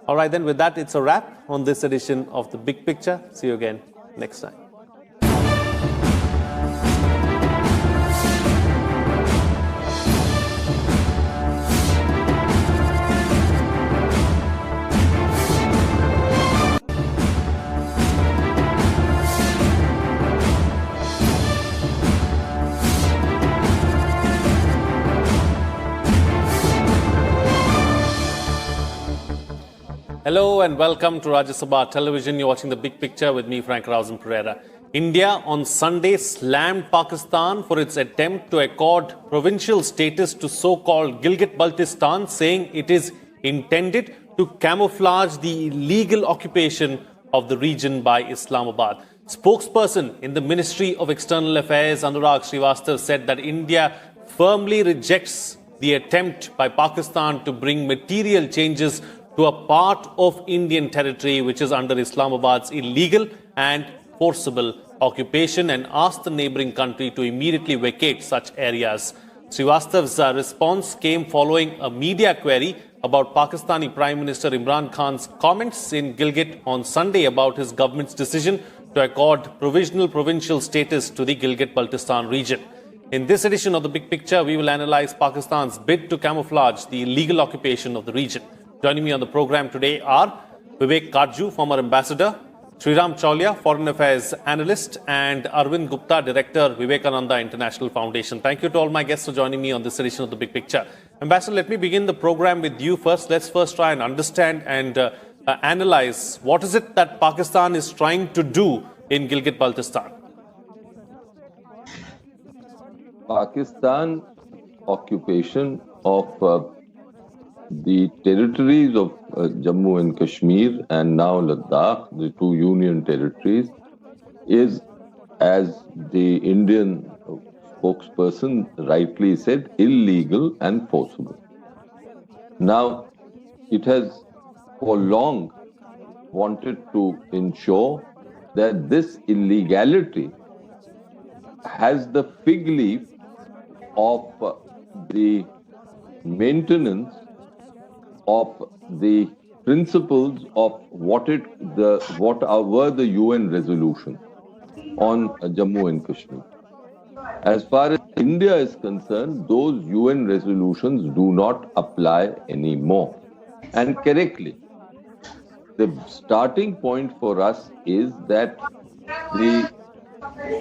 All right, then with that, it's a wrap on this edition of The Big Picture. See you again next time. Hello and welcome to Rajya Sabha Television. You're watching The Big Picture with me, Frank Rausen Pereira. India on Sunday slammed Pakistan for its attempt to accord provincial status to so-called Gilgit-Baltistan, saying it is intended to camouflage the illegal occupation of the region by Islamabad. Spokesperson in the Ministry of External Affairs, Anurag Srivastava, said that India firmly rejects the attempt by Pakistan to bring material changes to a part of Indian territory which is under Islamabad's illegal and forcible occupation, and asked the neighboring country to immediately vacate such areas. Srivastava's response came following a media query about Pakistani Prime Minister Imran Khan's comments in Gilgit on Sunday about his government's decision to accord provisional provincial status to the Gilgit-Baltistan region. In this edition of The Big Picture, we will analyze Pakistan's bid to camouflage the illegal occupation of the region. Joining me on the program today are Vivek Karju, former ambassador, Sriram Chaulia, foreign affairs analyst, and Arvind Gupta, director, Vivekananda International Foundation. Thank you to all my guests for joining me on this edition of The Big Picture. Ambassador, let me begin the program with you first. Let's first try and understand and analyze what is it that Pakistan is trying to do in Gilgit-Baltistan. Pakistan occupation of the territories of Jammu and Kashmir and now Ladakh, the two union territories, is, as the Indian spokesperson rightly said, illegal and forcible. Now, it has for long wanted to ensure that this illegality has the fig leaf of the maintenance of the principles of what were the UN resolutions on Jammu and Kashmir. As far as India is concerned, those UN resolutions do not apply anymore. And correctly, the starting point for us is that the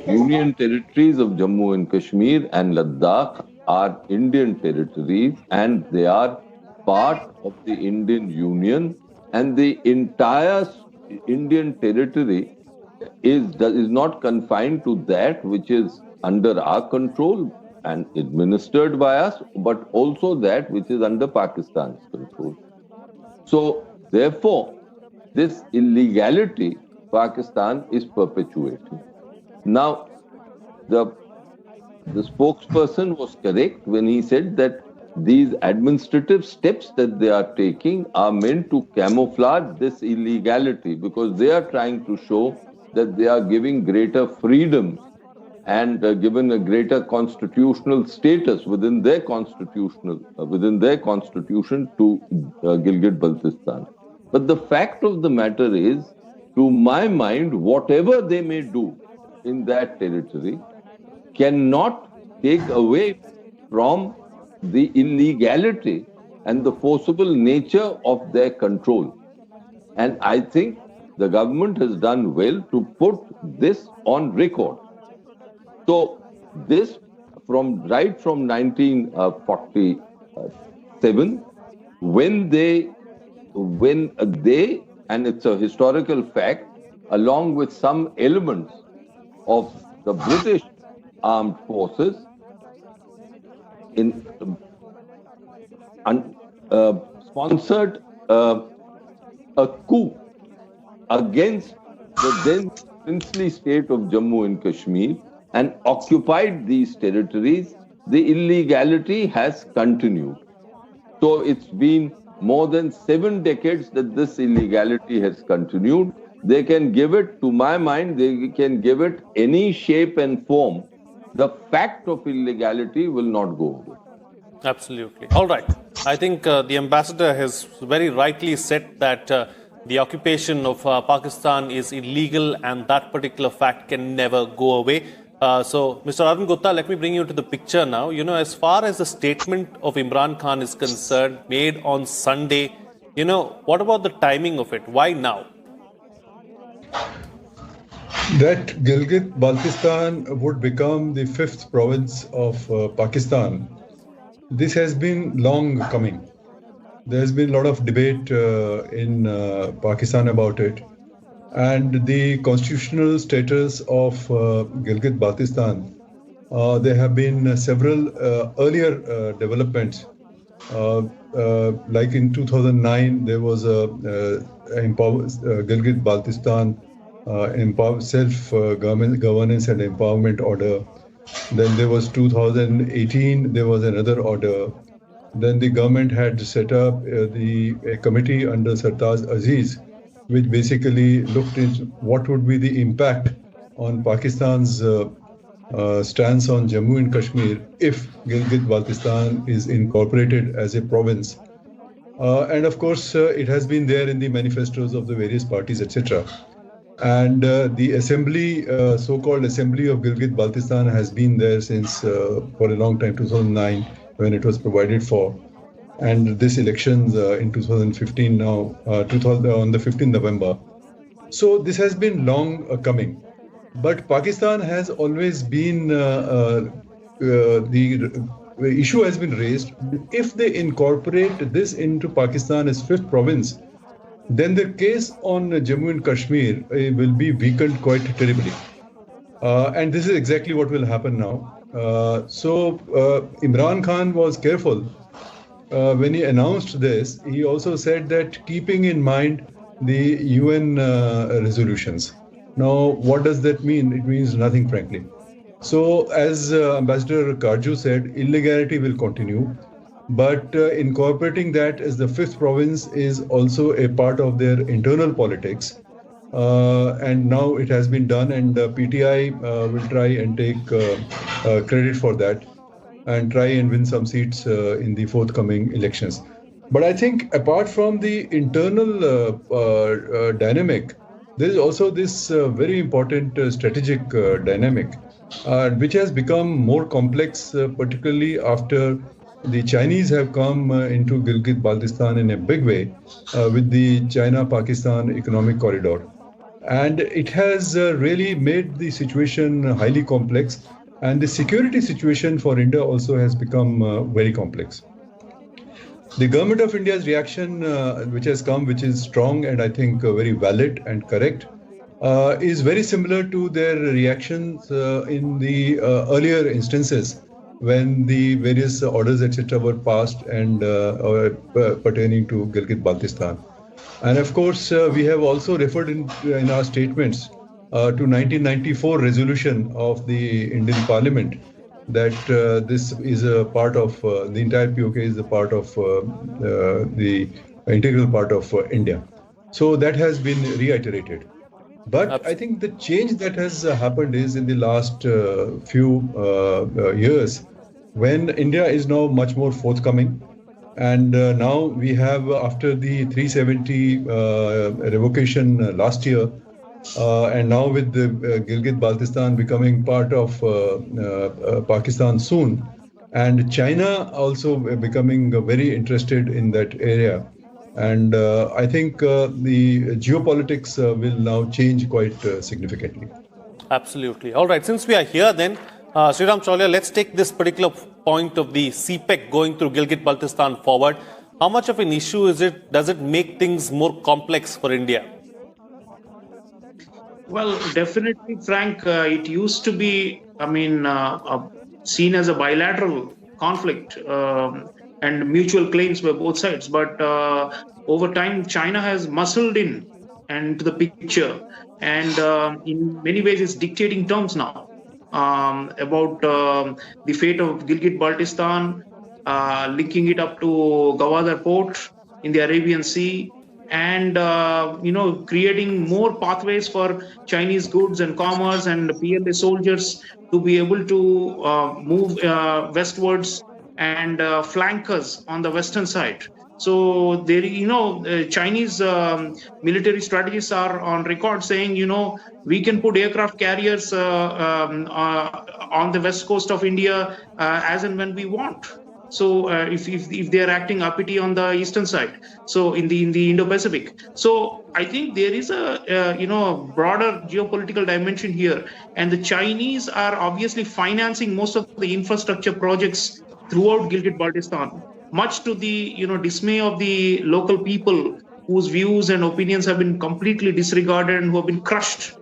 Union territories of Jammu and Kashmir and Ladakh are Indian territories, and they are part of the Indian Union, and the entire Indian territory is not confined to that which is under our control and administered by us, but also that which is under Pakistan's control. So, therefore, this illegality Pakistan is perpetuating. Now, the spokesperson was correct when he said that these administrative steps that they are taking are meant to camouflage this illegality, because they are trying to show that they are giving greater freedoms and given a greater constitutional status within their constitution to Gilgit-Baltistan. But the fact of the matter is, to my mind, whatever they may do in that territory cannot take away from the illegality and the forcible nature of their control. And I think the government has done well to put this on record. So this right from 1947, when they, and it's a historical fact, along with some elements of the British armed forces, sponsored a coup against the then princely state of Jammu and Kashmir and occupied these territories, the illegality has continued. So it's been more than 7 decades that this illegality has continued. They can give it, to my mind, they can give it any shape and form. The fact of illegality will not go away. Absolutely. All right. I think the ambassador has very rightly said that the occupation of Pakistan is illegal, and that particular fact can never go away. So, Mr. Arun Gupta, let me bring you to the picture now. You know, as far as the statement of Imran Khan is concerned, made on Sunday, what about the timing of it? Why now? That Gilgit-Baltistan would become the 5th province of Pakistan, this has been long coming. There has been a lot of debate in Pakistan about it. And the constitutional status of Gilgit-Baltistan, there have been several earlier developments. Like in 2009, there was a Gilgit-Baltistan self-governance and empowerment order. Then there was 2018, there was another order. Then the government had set up a committee under Sartaj Aziz, which basically looked into what would be the impact on Pakistan's stance on Jammu and Kashmir if Gilgit-Baltistan is incorporated as a province. And of course, it has been there in the manifestos of the various parties, etc. And the assembly, so-called assembly of Gilgit-Baltistan has been there since for a long time, 2009, when it was provided for. And this elections in 2015 now, on the 15th November. So this has been long coming. But Pakistan has always been, the issue has been raised. If they incorporate this into Pakistan as 5th province, then the case on Jammu and Kashmir will be weakened quite terribly. And this is exactly what will happen now. So Imran Khan was careful. When he announced this, he also said that keeping in mind the UN resolutions. Now, what does that mean? It means nothing, frankly. So, as Ambassador Karju said, illegality will continue. but incorporating that as the fifth province is also a part of their internal politics. And now it has been done, and PTI will try and take credit for that and try and win some seats in the forthcoming elections. But I think apart from the internal dynamic, there is also this very important strategic dynamic, which has become more complex, particularly after the Chinese have come into Gilgit-Baltistan in a big way with the China-Pakistan economic corridor. And it has really made the situation highly complex, and the security situation for India also has become very complex. The government of India's reaction, which has come, which is strong and I think very valid and correct, is very similar to their reactions in the earlier instances when the various orders, etc., were passed and pertaining to Gilgit-Baltistan. And of course, we have also referred in our statements to 1994 resolution of the Indian Parliament that this is a part of the entire POK is a part of the integral part of India. So that has been reiterated. But I think the change that has happened is in the last few years, when India is now much more forthcoming. And now we have, after the 370 revocation last year, and now with the Gilgit-Baltistan becoming part of Pakistan soon, and China also becoming very interested in that area. And I think the geopolitics will now change quite significantly. Absolutely. All right, since we are here then, Sriram Chaulia, let's take this particular point of the CPEC going through Gilgit-Baltistan forward. How much of an issue is it? Does it make things more complex for India? Well, definitely, Frank, it used to be, seen as a bilateral conflict and mutual claims by both sides. But over time, China has muscled in and to the picture, and in many ways is dictating terms now about the fate of Gilgit-Baltistan, linking it up to Gwadar port in the Arabian Sea, and creating more pathways for Chinese goods and commerce and PLA soldiers to be able to move westwards and flank us on the western side. So there, Chinese military strategists are on record saying, we can put aircraft carriers on the west coast of India as and when we want. So if they are acting uppity on the eastern side, so in the Indo-Pacific. So I think there is a broader geopolitical dimension here, and the Chinese are obviously financing most of the infrastructure projects throughout Gilgit-Baltistan, much to the dismay of the local people whose views and opinions have been completely disregarded and who have been crushed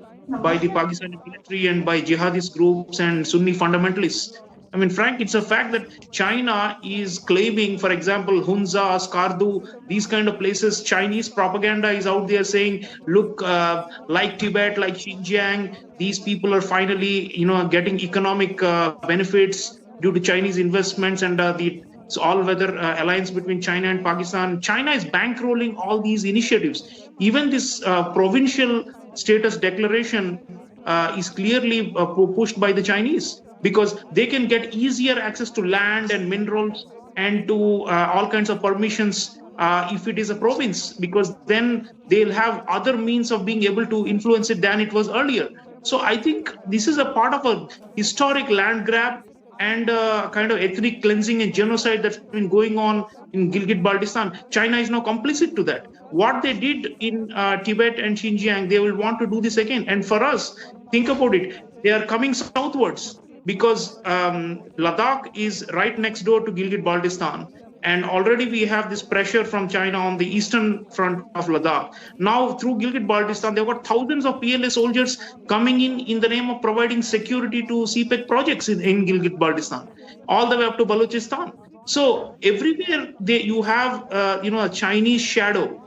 by the Pakistani military and by jihadist groups and Sunni fundamentalists. I mean, Frank, it's a fact that China is claiming, for example, Hunza, Skardu, these kind of places. Chinese propaganda is out there saying, look, like Tibet, like Xinjiang, these people are finally, getting economic benefits due to Chinese investments and the all-weather alliance between China and Pakistan. China is bankrolling all these initiatives. Even this provincial status declaration is clearly pushed by the Chinese, because they can get easier access to land and minerals and to all kinds of permissions if it is a province, because then they'll have other means of being able to influence it than it was earlier. So I think this is a part of a historic land grab and kind of ethnic cleansing and genocide that's been going on in Gilgit-Baltistan. China is now complicit to that. What they did in Tibet and Xinjiang, they will want to do this again. And for us, think about it, they are coming southwards, because Ladakh is right next door to Gilgit-Baltistan. And already we have this pressure from China on the eastern front of Ladakh. Now, through Gilgit-Baltistan, they've got thousands of PLA soldiers coming in the name of providing security to CPEC projects in Gilgit-Baltistan, all the way up to Balochistan. So everywhere you have, a Chinese shadow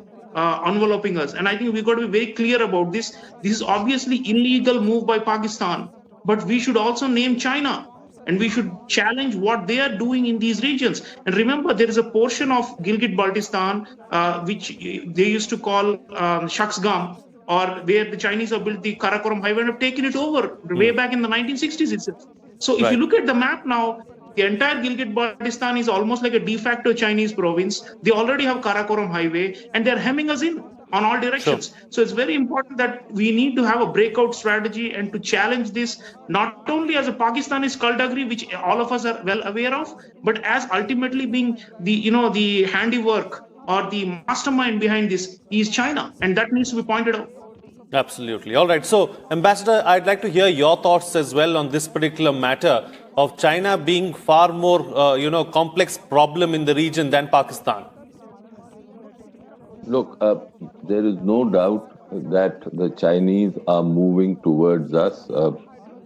enveloping us. And I think we've got to be very clear about this. This is obviously illegal move by Pakistan. But we should also name China. and we should challenge what they are doing in these regions. And remember, there is a portion of Gilgit-Baltistan which they used to call Shaksgam, or where the Chinese have built the Karakoram highway and have taken it over way back in the 1960s itself. So if you look at the map now, the entire Gilgit-Baltistan is almost like a de facto Chinese province. They already have Karakoram highway and they're hemming us in on all directions. Sure. So it's very important that we need to have a breakout strategy and to challenge this, not only as a Pakistani skullduggery, which all of us are well aware of, but as ultimately being the handiwork or the mastermind behind this is China, and that needs to be pointed out. Absolutely. All right. So, Ambassador, I'd like to hear your thoughts as well on this particular matter of China being far more, complex problem in the region than Pakistan. Look, there is no doubt that the Chinese are moving towards us.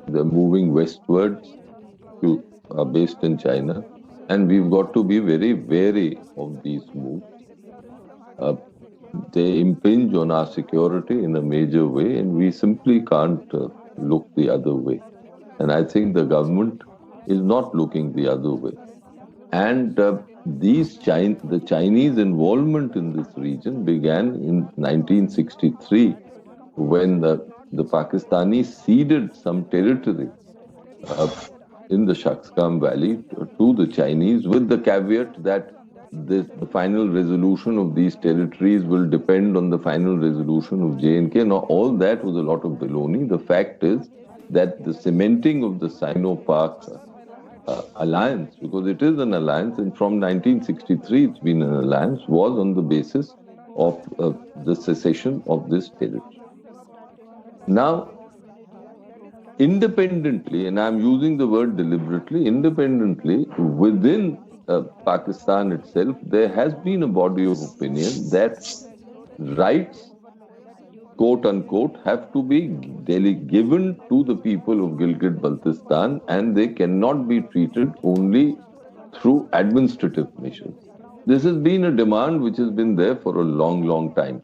They're moving westwards to based in China, and we've got to be very wary of these moves. They impinge on our security in a major way, and we simply can't look the other way. And I think the government is not looking the other way. And the Chinese involvement in this region began in 1963, when the Pakistanis ceded some territory in the Shaksgam Valley to the Chinese, with the caveat that the final resolution of these territories will depend on the final resolution of J&K. Now, all that was a lot of baloney. The fact is that the cementing of the Sino-Pak alliance, because it is an alliance, and from 1963 it's been an alliance, was on the basis of the secession of this territory. Now, independently, and I'm using the word deliberately, independently, within Pakistan itself, there has been a body of opinion that rights, quote unquote, have to be given to the people of Gilgit-Baltistan, and they cannot be treated only through administrative measures. This has been a demand which has been there for a long, long time.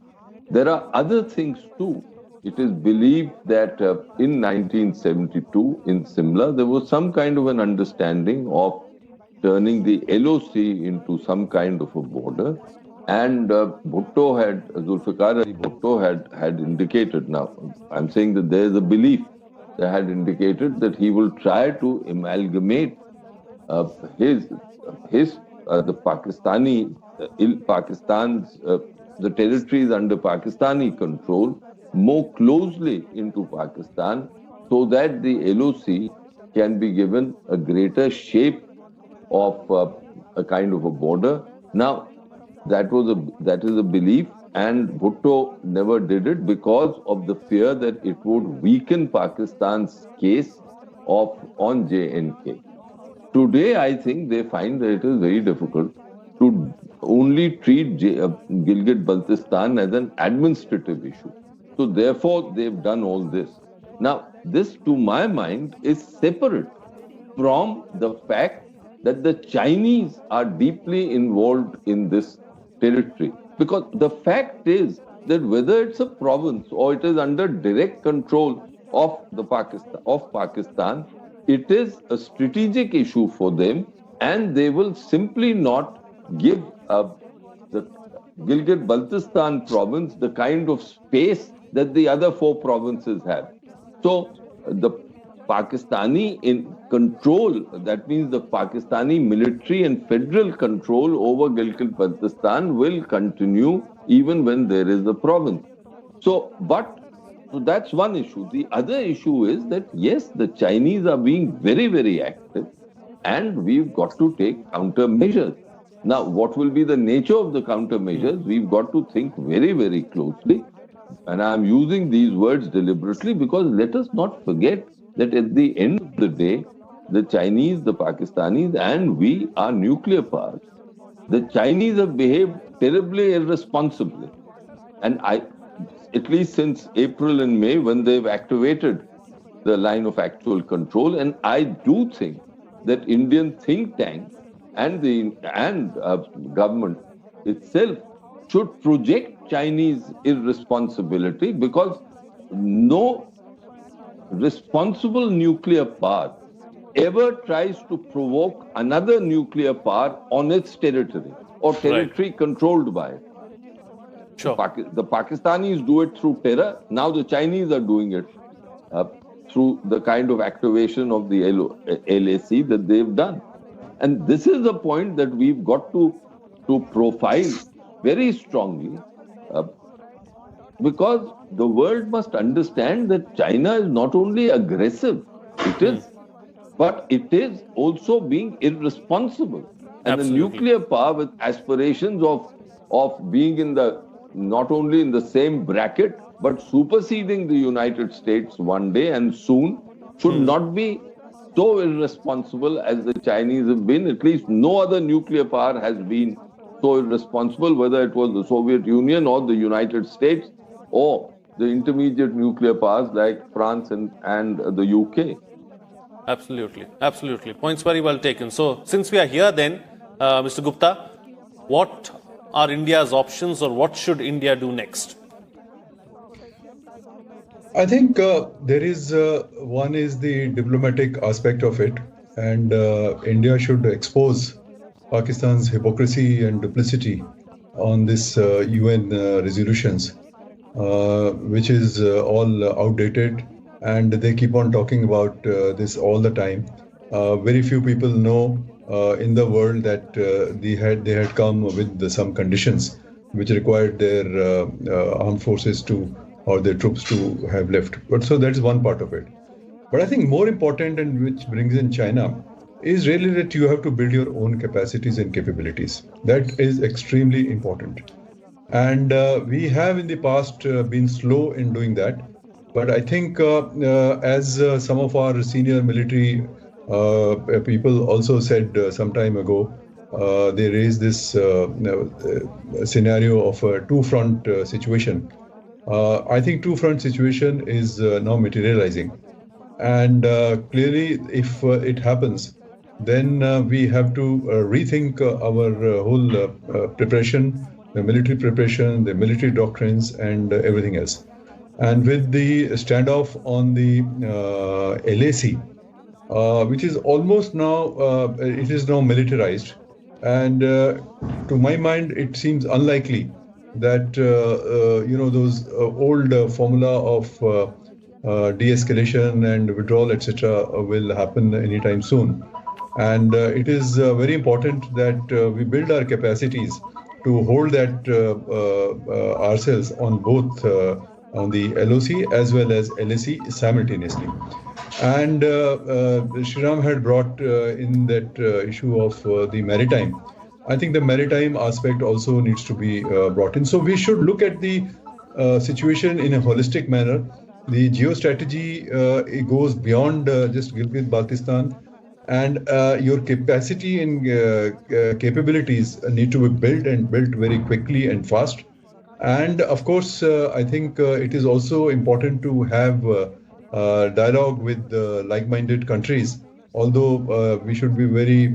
There are other things too. It is believed that in 1972 in Simla, there was some kind of an understanding of turning the LOC into some kind of a border. And Zulfikar Ali Bhutto had indicated, now I'm saying that there is a belief that had indicated that he will try to amalgamate the territories under Pakistani control more closely into Pakistan, so that the LOC can be given a greater shape of a kind of a border. Now, that is a belief, and Bhutto never did it because of the fear that it would weaken Pakistan's case on J&K. Today, I think they find that it is very difficult to only treat Gilgit-Baltistan as an administrative issue. So therefore, they've done all this. Now, this, to my mind, is separate from the fact that the Chinese are deeply involved in this territory. Because the fact is that whether it's a province or it is under direct control of Pakistan, it is a strategic issue for them, and they will simply not give the Gilgit-Baltistan province the kind of space that the other four provinces have. So the Pakistani in control, that means the Pakistani military and federal control over Gilgit-Baltistan will continue even when there is a province. So that's one issue. The other issue is that, yes, the Chinese are being very, very active, and we've got to take countermeasures. Now, what will be the nature of the countermeasures? We've got to think very, very closely. And I'm using these words deliberately because let us not forget that at the end of the day, the Chinese, the Pakistanis, and we are nuclear powers. The Chinese have behaved terribly irresponsibly. And at least since April and May, when they've activated the line of actual control, and I do think that Indian think tanks and government itself should project Chinese irresponsibility, because no responsible nuclear power ever tries to provoke another nuclear power on its territory or territory controlled by it. Sure. The Pakistanis do it through terror. Now the Chinese are doing it through the kind of activation of the LAC that they've done. And this is the point that we've got to profile very strongly, because the world must understand that China is not only aggressive, it is, but it is also being irresponsible. And Absolutely. the nuclear power with aspirations of being in the not only in the same bracket but superseding the United States one day and soon should not be so irresponsible as the Chinese have been. At least no other nuclear power has been so irresponsible, whether it was the Soviet Union or the United States or the intermediate nuclear powers like France and the UK. Absolutely, absolutely. Points very well taken. So, since we are here then, Mr. Gupta, what are India's options, or what should India do next? I think there is one is the diplomatic aspect of it, and India should expose Pakistan's hypocrisy and duplicity on this UN resolutions, which is all outdated, and they keep on talking about this all the time. Very few people know in the world that they had come with some conditions which required their armed forces or their troops to have left. But so that's one part of it. But I think more important, and which brings in China, is really that you have to build your own capacities and capabilities. That is extremely important. And we have in the past been slow in doing that. But I think as some of our senior military people also said some time ago, they raised this scenario of a two-front situation. I think two-front situation is now materializing. And clearly, if it happens, then we have to rethink our whole preparation, the military preparation, the military doctrines, and everything else. And with the standoff on the LAC, which is almost now, it is now militarized. And to my mind, it seems unlikely that, those old formula of de-escalation and withdrawal, etc., will happen anytime soon. And it is very important that we build our capacities to hold that ourselves on both on the LOC as well as LAC simultaneously. And Shriram had brought in that issue of the maritime. I think the maritime aspect also needs to be brought in. So we should look at the situation in a holistic manner. The geostrategy it goes beyond just Gilgit-Baltistan, and your capacity and capabilities need to be built and built very quickly and fast. And of course, I think it is also important to have dialogue with like-minded countries, although we should be very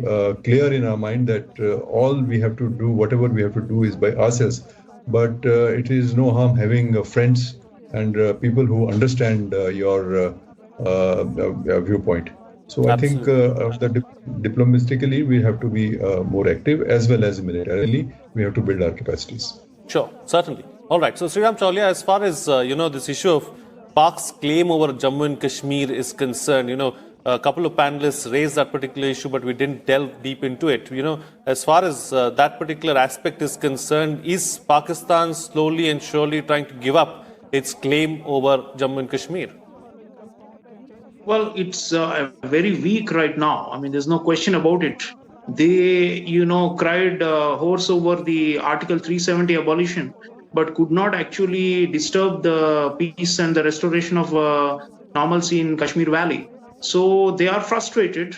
clear in our mind that all we have to do, whatever we have to do, is by ourselves. But it is no harm having friends and people who understand your viewpoint. So Absolutely. I think diplomatically we have to be more active, as well as militarily we have to build our capacities. Sure, certainly. All right. So, Sriram Chaulia, as far as this issue of Pak's claim over Jammu and Kashmir is concerned, a couple of panelists raised that particular issue, but we didn't delve deep into it. As far as that particular aspect is concerned, is Pakistan slowly and surely trying to give up its claim over Jammu and Kashmir? Well, it's very weak right now. I mean, there's no question about it. They, cried hoarse over the Article 370 abolition, but could not actually disturb the peace and the restoration of normalcy in Kashmir Valley. So they are frustrated.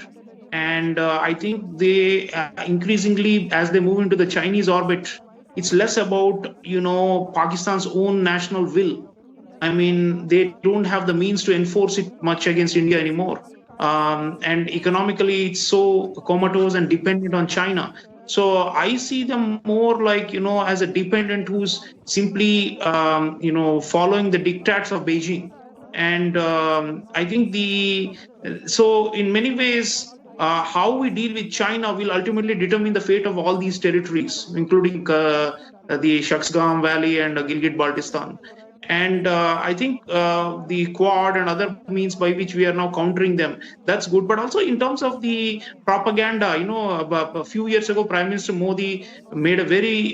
And I think they increasingly, as they move into the Chinese orbit, it's less about, Pakistan's own national will. I mean, they don't have the means to enforce it much against India anymore. And economically, it's so comatose and dependent on China. So I see them more like, as a dependent who's simply, following the diktats of Beijing. And I think the So in many ways, how we deal with China will ultimately determine the fate of all these territories, including the Shaksgam Valley and Gilgit-Baltistan. And I think the Quad and other means by which we are now countering them, that's good. But also in terms of the propaganda, a few years ago, Prime Minister Modi made a very,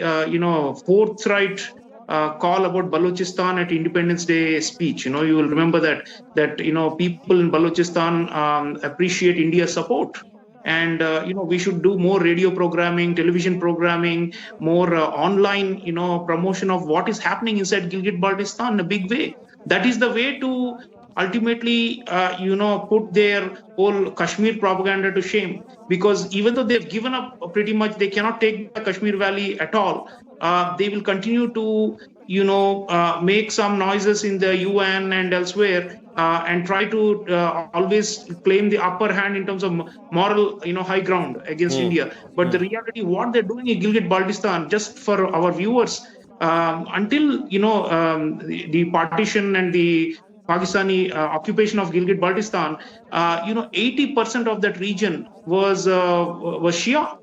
forthright call about Balochistan at Independence Day speech. You will remember that people in Balochistan appreciate India's support. And we should do more radio programming, television programming, more online promotion of what is happening inside Gilgit-Baltistan in a big way. That is the way to ultimately put their whole Kashmir propaganda to shame, because even though they've given up pretty much, they cannot take the Kashmir Valley at all. They will continue to make some noises in the UN and elsewhere, and try to always claim the upper hand in terms of moral high ground against India. But the reality, what they're doing in Gilgit-Baltistan, just for our viewers, until the partition and the Pakistani occupation of Gilgit-Baltistan, 80% of that region was Shia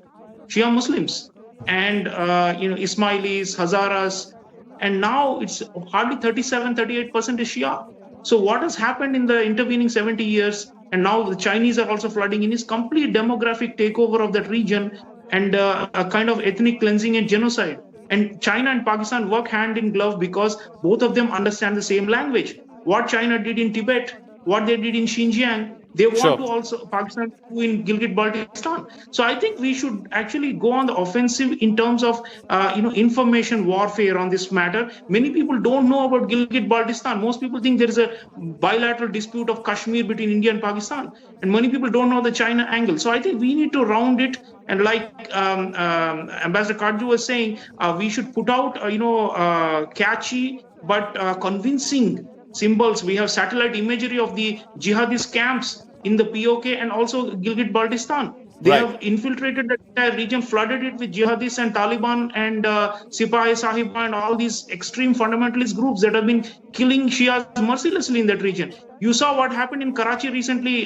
Muslims, and Ismailis, Hazaras, and now it's hardly 37-38% is Shia. So what has happened in the intervening 70 years, and now the Chinese are also flooding in, is complete demographic takeover of that region, and a kind of ethnic cleansing and genocide. And China and Pakistan work hand in glove because both of them understand the same language. What China did in Tibet, what they did in Xinjiang, they want to also Pakistan do in Gilgit-Baltistan. So I think we should actually go on the offensive in terms of information warfare on this matter. Many people don't know about Gilgit-Baltistan. Most people think there is a bilateral dispute of Kashmir between India and Pakistan, and many people don't know the China angle. So I think we need to round it. And like Ambassador Kajju was saying, we should put out catchy but convincing symbols. We have satellite imagery of the jihadist camps in the POK and also Gilgit-Baltistan. They have infiltrated the entire region, flooded it with jihadists and Taliban and Sipahi Sahiba and all these extreme fundamentalist groups that have been killing Shias mercilessly in that region. You saw what happened in Karachi recently,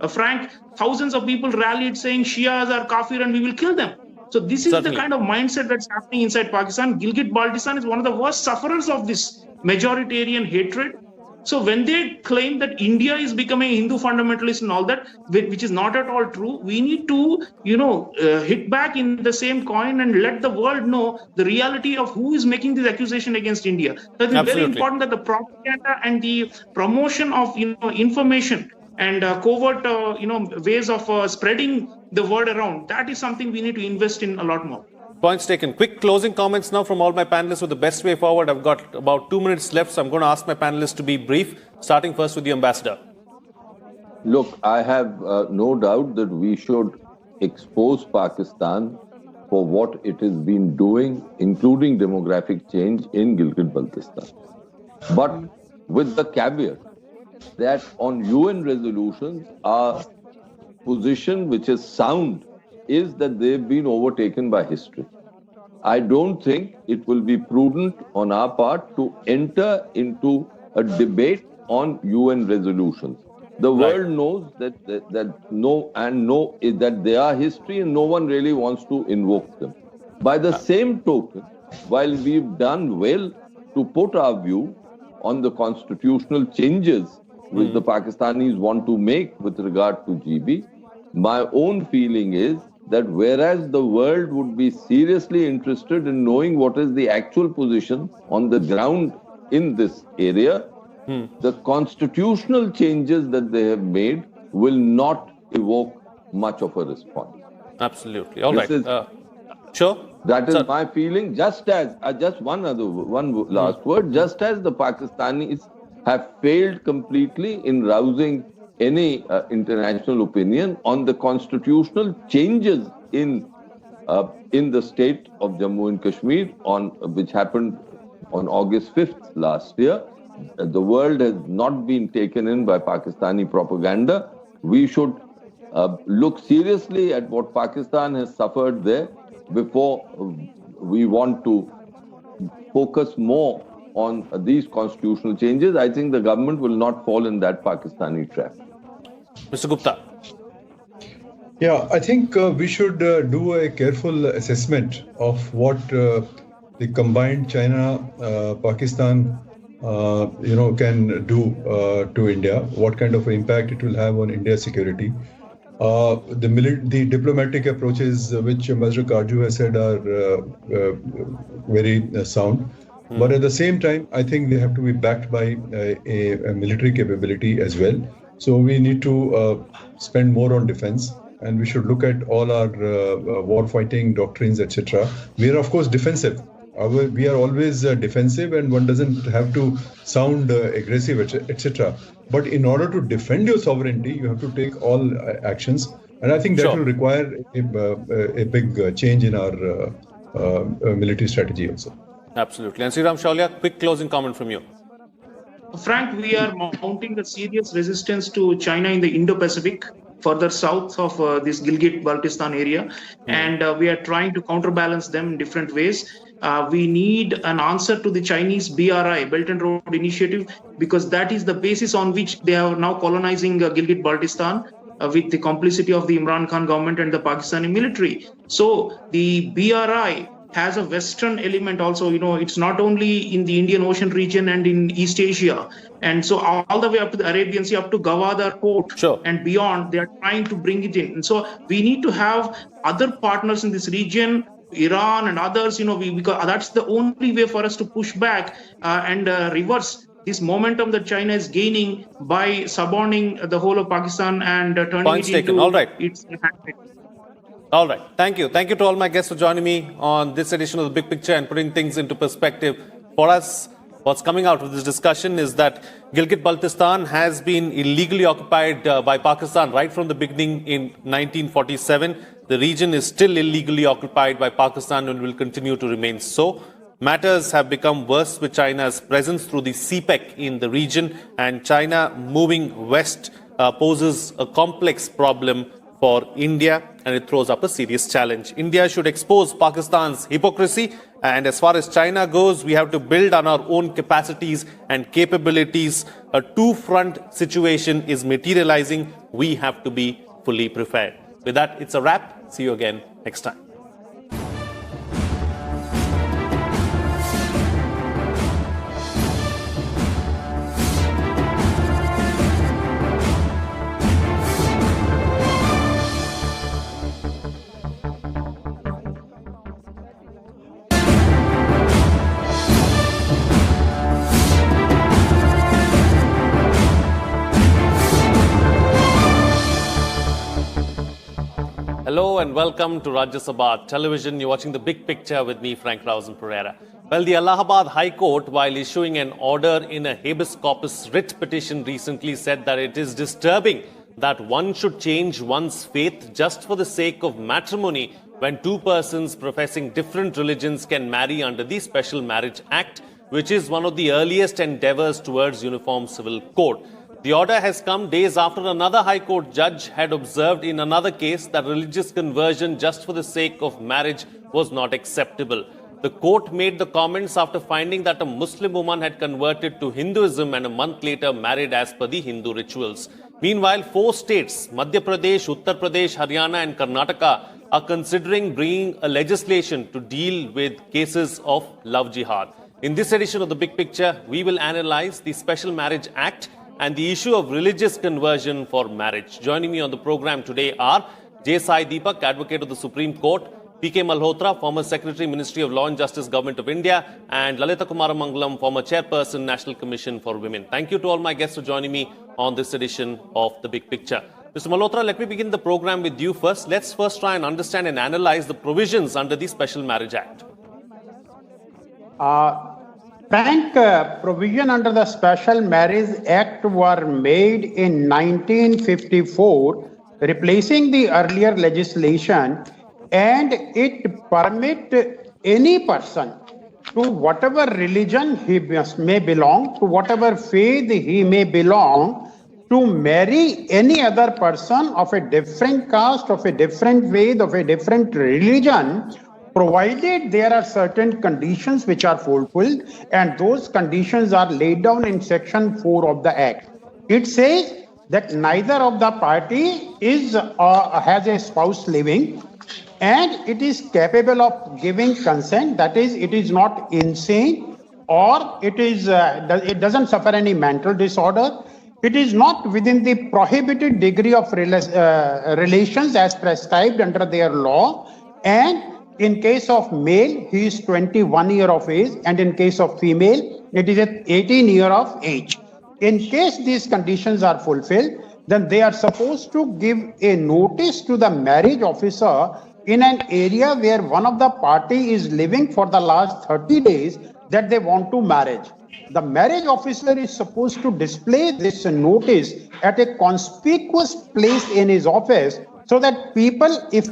Frank. Thousands of people rallied saying Shias are kafir and we will kill them. So this is the kind of mindset that's happening inside Pakistan. Gilgit-Baltistan is one of the worst sufferers of this majoritarian hatred. So when they claim that India is becoming a Hindu fundamentalist and all that, which is not at all true, we need to, hit back in the same coin and let the world know the reality of who is making this accusation against India. So it's very important that the propaganda and the promotion of information and covert ways of spreading the word around, that is something we need to invest in a lot more. Points taken. Quick closing comments now from all my panelists with the best way forward. I've got about 2 minutes left, so I'm going to ask my panelists to be brief, starting first with the Ambassador. Look, I have no doubt that we should expose Pakistan for what it has been doing, including demographic change in Gilgit-Baltistan. But with the caveat that on UN resolutions, our position, which is sound, is that they've been overtaken by history. I don't think it will be prudent on our part to enter into a debate on UN resolutions. The world knows that they are history and no one really wants to invoke them. By the same token, while we've done well to put our view on the constitutional changes which the Pakistanis want to make with regard to GB, my own feeling is that whereas the world would be seriously interested in knowing what is the actual position on the ground in this area, the constitutional changes that they have made will not evoke much of a response. Absolutely. All right. Sure. That is my feeling. Just as, one last word, just as the Pakistanis have failed completely in rousing any international opinion on the constitutional changes in the state of Jammu and Kashmir, which happened on August 5th last year. The world has not been taken in by Pakistani propaganda. We should look seriously at what Pakistan has suffered there before we want to focus more on these constitutional changes. I think the government will not fall in that Pakistani trap. Mr. Gupta. Yeah, I think we should do a careful assessment of what the combined China-Pakistan, can do to India. What kind of impact it will have on India's security. The diplomatic approaches which Mazruk Arju has said are very sound. But at the same time, I think they have to be backed by a military capability as well. So we need to spend more on defense, and we should look at all our war-fighting doctrines, etc. We are, of course, defensive. We are always defensive, and one doesn't have to sound aggressive, etc. But in order to defend your sovereignty, you have to take all actions, and I think that will require a big change in our military strategy also. Absolutely. And Sriram Shaulia, quick closing comment from you. Frank, we are mounting a serious resistance to China in the Indo-Pacific, further south of this Gilgit-Baltistan area, and we are trying to counterbalance them in different ways. We need an answer to the Chinese BRI, Belt and Road Initiative, because that is the basis on which they are now colonizing Gilgit-Baltistan with the complicity of the Imran Khan government and the Pakistani military. So the BRI has a Western element also. It's not only in the Indian Ocean region and in East Asia. And so all the way up to the Arabian Sea, up to Gwadar port and beyond, they are trying to bring it in. And so we need to have other partners in this region, Iran and others, because that's the only way for us to push back and reverse this momentum that China is gaining by suborning the whole of Pakistan and turning Points it taken. into All right. its handpick. All right. Thank you. Thank you to all my guests for joining me on this edition of The Big Picture and putting things into perspective. For us, what's coming out of this discussion is that Gilgit-Baltistan has been illegally occupied by Pakistan right from the beginning in 1947. The region is still illegally occupied by Pakistan and will continue to remain so. Matters have become worse with China's presence through the CPEC in the region, and China moving west poses a complex problem for India, and it throws up a serious challenge. India should expose Pakistan's hypocrisy, and as far as China goes, we have to build on our own capacities and capabilities. A two-front situation is materializing. We have to be fully prepared. With that, it's a wrap. See you again next time. Hello and welcome to Rajya Sabha Television. You're watching The Big Picture with me, Frank Rausen Pereira. Well, the Allahabad High Court, while issuing an order in a habeas corpus writ petition recently, said that it is disturbing that one should change one's faith just for the sake of matrimony when two persons professing different religions can marry under the Special Marriage Act, which is one of the earliest endeavors towards uniform civil code. The order has come days after another High Court judge had observed in another case that religious conversion just for the sake of marriage was not acceptable. The court made the comments after finding that a Muslim woman had converted to Hinduism and a month later married as per the Hindu rituals. Meanwhile, 4 states, Madhya Pradesh, Uttar Pradesh, Haryana and Karnataka, are considering bringing a legislation to deal with cases of love jihad. In this edition of The Big Picture, we will analyze the Special Marriage Act and the issue of religious conversion for marriage. Joining me on the program today are J. Sai Deepak, Advocate of the Supreme Court, P.K. Malhotra, former Secretary, Ministry of Law and Justice, Government of India, and Lalita Kumaramangalam, former Chairperson, National Commission for Women. Thank you to all my guests for joining me on this edition of The Big Picture. Mr. Malhotra, let me begin the program with you first. Let's first try and understand and analyze the provisions under the Special Marriage Act. Frank, provision under the Special Marriage Act were made in 1954, replacing the earlier legislation, and it permit any person to whatever religion he may belong, to whatever faith he may belong, to marry any other person of a different caste, of a different faith, of a different religion, provided there are certain conditions which are fulfilled, and those conditions are laid down in Section 4 of the Act. It says that neither of the party is has a spouse living, and it is capable of giving consent. That is, it is not insane, or it doesn't suffer any mental disorder. It is not within the prohibited degree of relations as prescribed under their law, and in case of male, he is 21 years of age, and in case of female, it is at 18 years of age. In case these conditions are fulfilled, then they are supposed to give a notice to the marriage officer in an area where one of the party is living for the last 30 days that they want to marriage. The marriage officer is supposed to display this notice at a conspicuous place in his office, so that people, if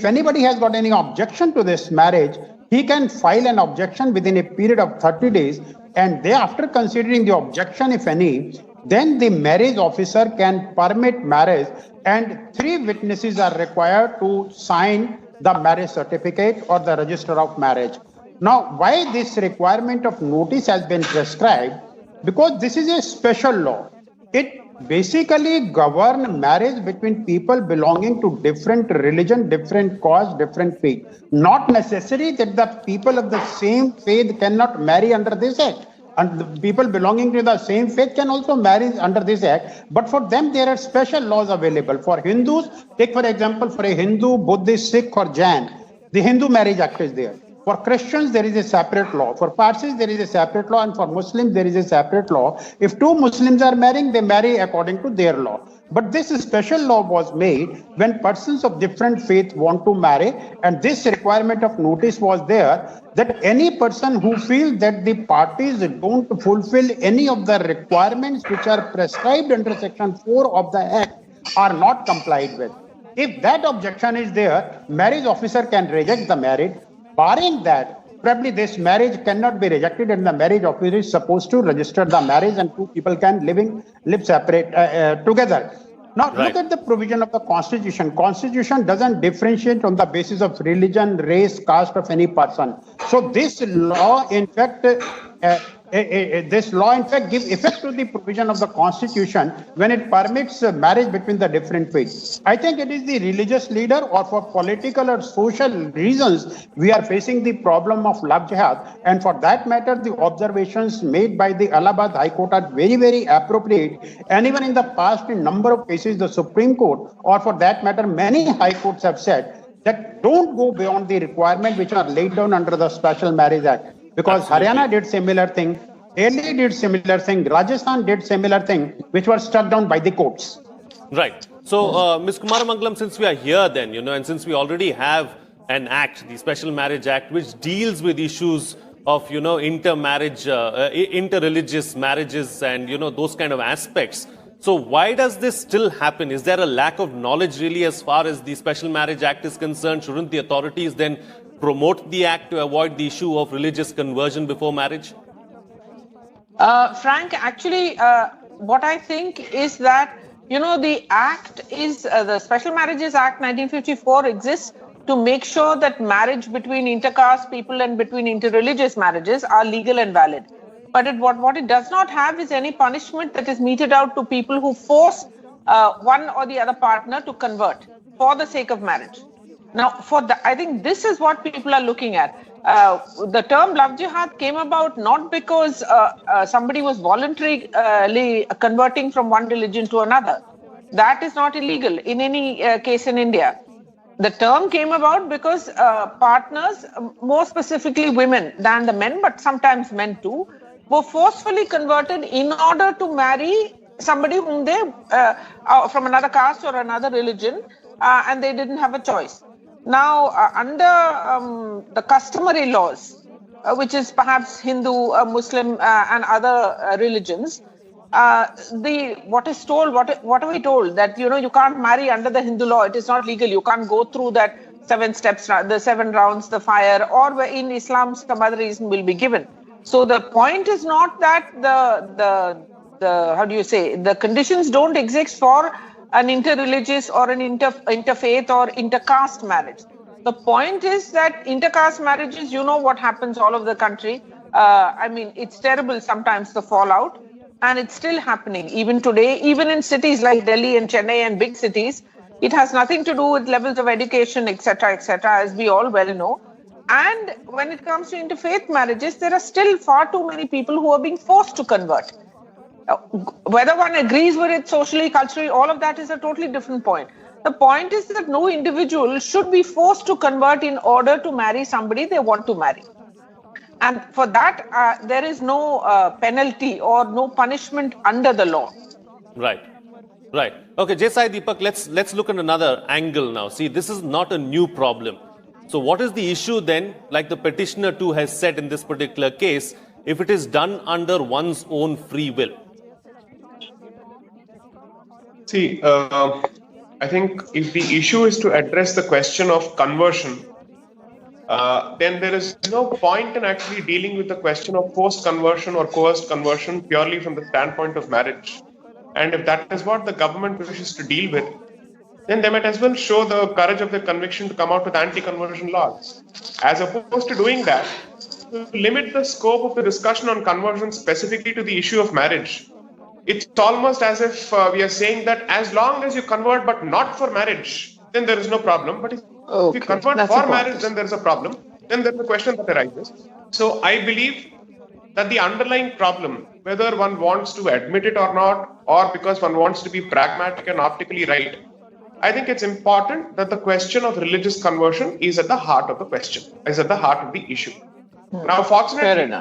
anybody has got any objection to this marriage, he can file an objection within a period of 30 days. And thereafter, considering the objection, if any, then the marriage officer can permit marriage, and 3 witnesses are required to sign the marriage certificate or the register of marriage. Now, why this requirement of notice has been prescribed? Because this is a special law. It basically governs marriage between people belonging to different religion, different cause, different faith. Not necessary that the people of the same faith cannot marry under this act. And the people belonging to the same faith can also marry under this act. But for them, there are special laws available. For Hindus, take for example, for a Hindu, Buddhist, Sikh or Jain, the Hindu Marriage Act is there. For Christians, there is a separate law. For Parsis, there is a separate law. And for Muslims, there is a separate law. If 2 Muslims are marrying, they marry according to their law. But this special law was made when persons of different faith want to marry. And this requirement of notice was there, that any person who feels that the parties don't fulfill any of the requirements which are prescribed under Section 4 of the Act are not complied with. If that objection is there, marriage officer can reject the marriage. Barring that, probably this marriage cannot be rejected, and the marriage officer is supposed to register the marriage, and 2 people can live separate together. Now, Right. Look at the provision of the Constitution. Constitution doesn't differentiate on the basis of religion, race, caste of any person. So this law, in fact, gives effect to the provision of the Constitution when it permits marriage between the different faiths. I think it is the religious leader, or for political or social reasons, we are facing the problem of love jihad. And for that matter, the observations made by the Allahabad High Court are very, very appropriate. And even in the past, in number of cases, the Supreme Court, or for that matter, many high courts have said that don't go beyond the requirement which are laid down under the Special Marriage Act. Because Haryana did similar thing, Delhi did similar thing, Rajasthan did similar thing, which were struck down by the courts. Right. So, Ms. Kumaramangalam, since we are here then, and since we already have an act, the Special Marriage Act, which deals with issues of, intermarriage, interreligious marriages and, those kind of aspects. So why does this still happen? Is there a lack of knowledge really as far as the Special Marriage Act is concerned? Shouldn't the authorities then promote the act to avoid the issue of religious conversion before marriage? Frank, actually, what I think is that, the act is, the Special Marriages Act 1954 exists to make sure that marriage between intercaste people and between interreligious marriages are legal and valid. But what it does not have is any punishment that is meted out to people who force one or the other partner to convert for the sake of marriage. Now, I think this is what people are looking at. The term love jihad came about not because somebody was voluntarily converting from one religion to another. That is not illegal in any case in India. The term came about because partners, more specifically women than the men, but sometimes men too, were forcefully converted in order to marry somebody whom they, from another caste or another religion, and they didn't have a choice. Now, under the customary laws, which is perhaps Hindu, Muslim, and other religions, what are we told? That, you can't marry under the Hindu law. It is not legal. You can't go through that 7 steps, the 7 rounds, the fire, or in Islam, some other reason will be given. So the point is not that the conditions don't exist for an interreligious or an interfaith or intercaste marriage. The point is that intercaste marriages, what happens all over the country. It's terrible sometimes, the fallout. And it's still happening even today, even in cities like Delhi and Chennai and big cities. It has nothing to do with levels of education, etc., as we all well know. And when it comes to interfaith marriages, there are still far too many people who are being forced to convert. Whether one agrees with it socially, culturally, all of that is a totally different point. The point is that no individual should be forced to convert in order to marry somebody they want to marry. And for that, there is no penalty or no punishment under the law. Right. Right. Okay, Jesai Deepak, let's look at another angle now. See, this is not a new problem. So what is the issue then, like the petitioner too has said in this particular case, if it is done under one's own free will? See, I think if the issue is to address the question of conversion, then there is no point in actually dealing with the question of forced conversion or coerced conversion purely from the standpoint of marriage. And if that is what the government wishes to deal with, then they might as well show the courage of their conviction to come out with anti-conversion laws. As opposed to doing that, to limit the scope of the discussion on conversion specifically to the issue of marriage. It's almost as if we are saying that as long as you convert but not for marriage, then there is no problem. But if you convert for marriage, then there is a problem. Then there's a question that arises. So I believe that the underlying problem, whether one wants to admit it or not, or because one wants to be pragmatic and optically right, I think it's important that the question of religious conversion is at the heart of the question, is at the heart of the issue. Now, fortunately,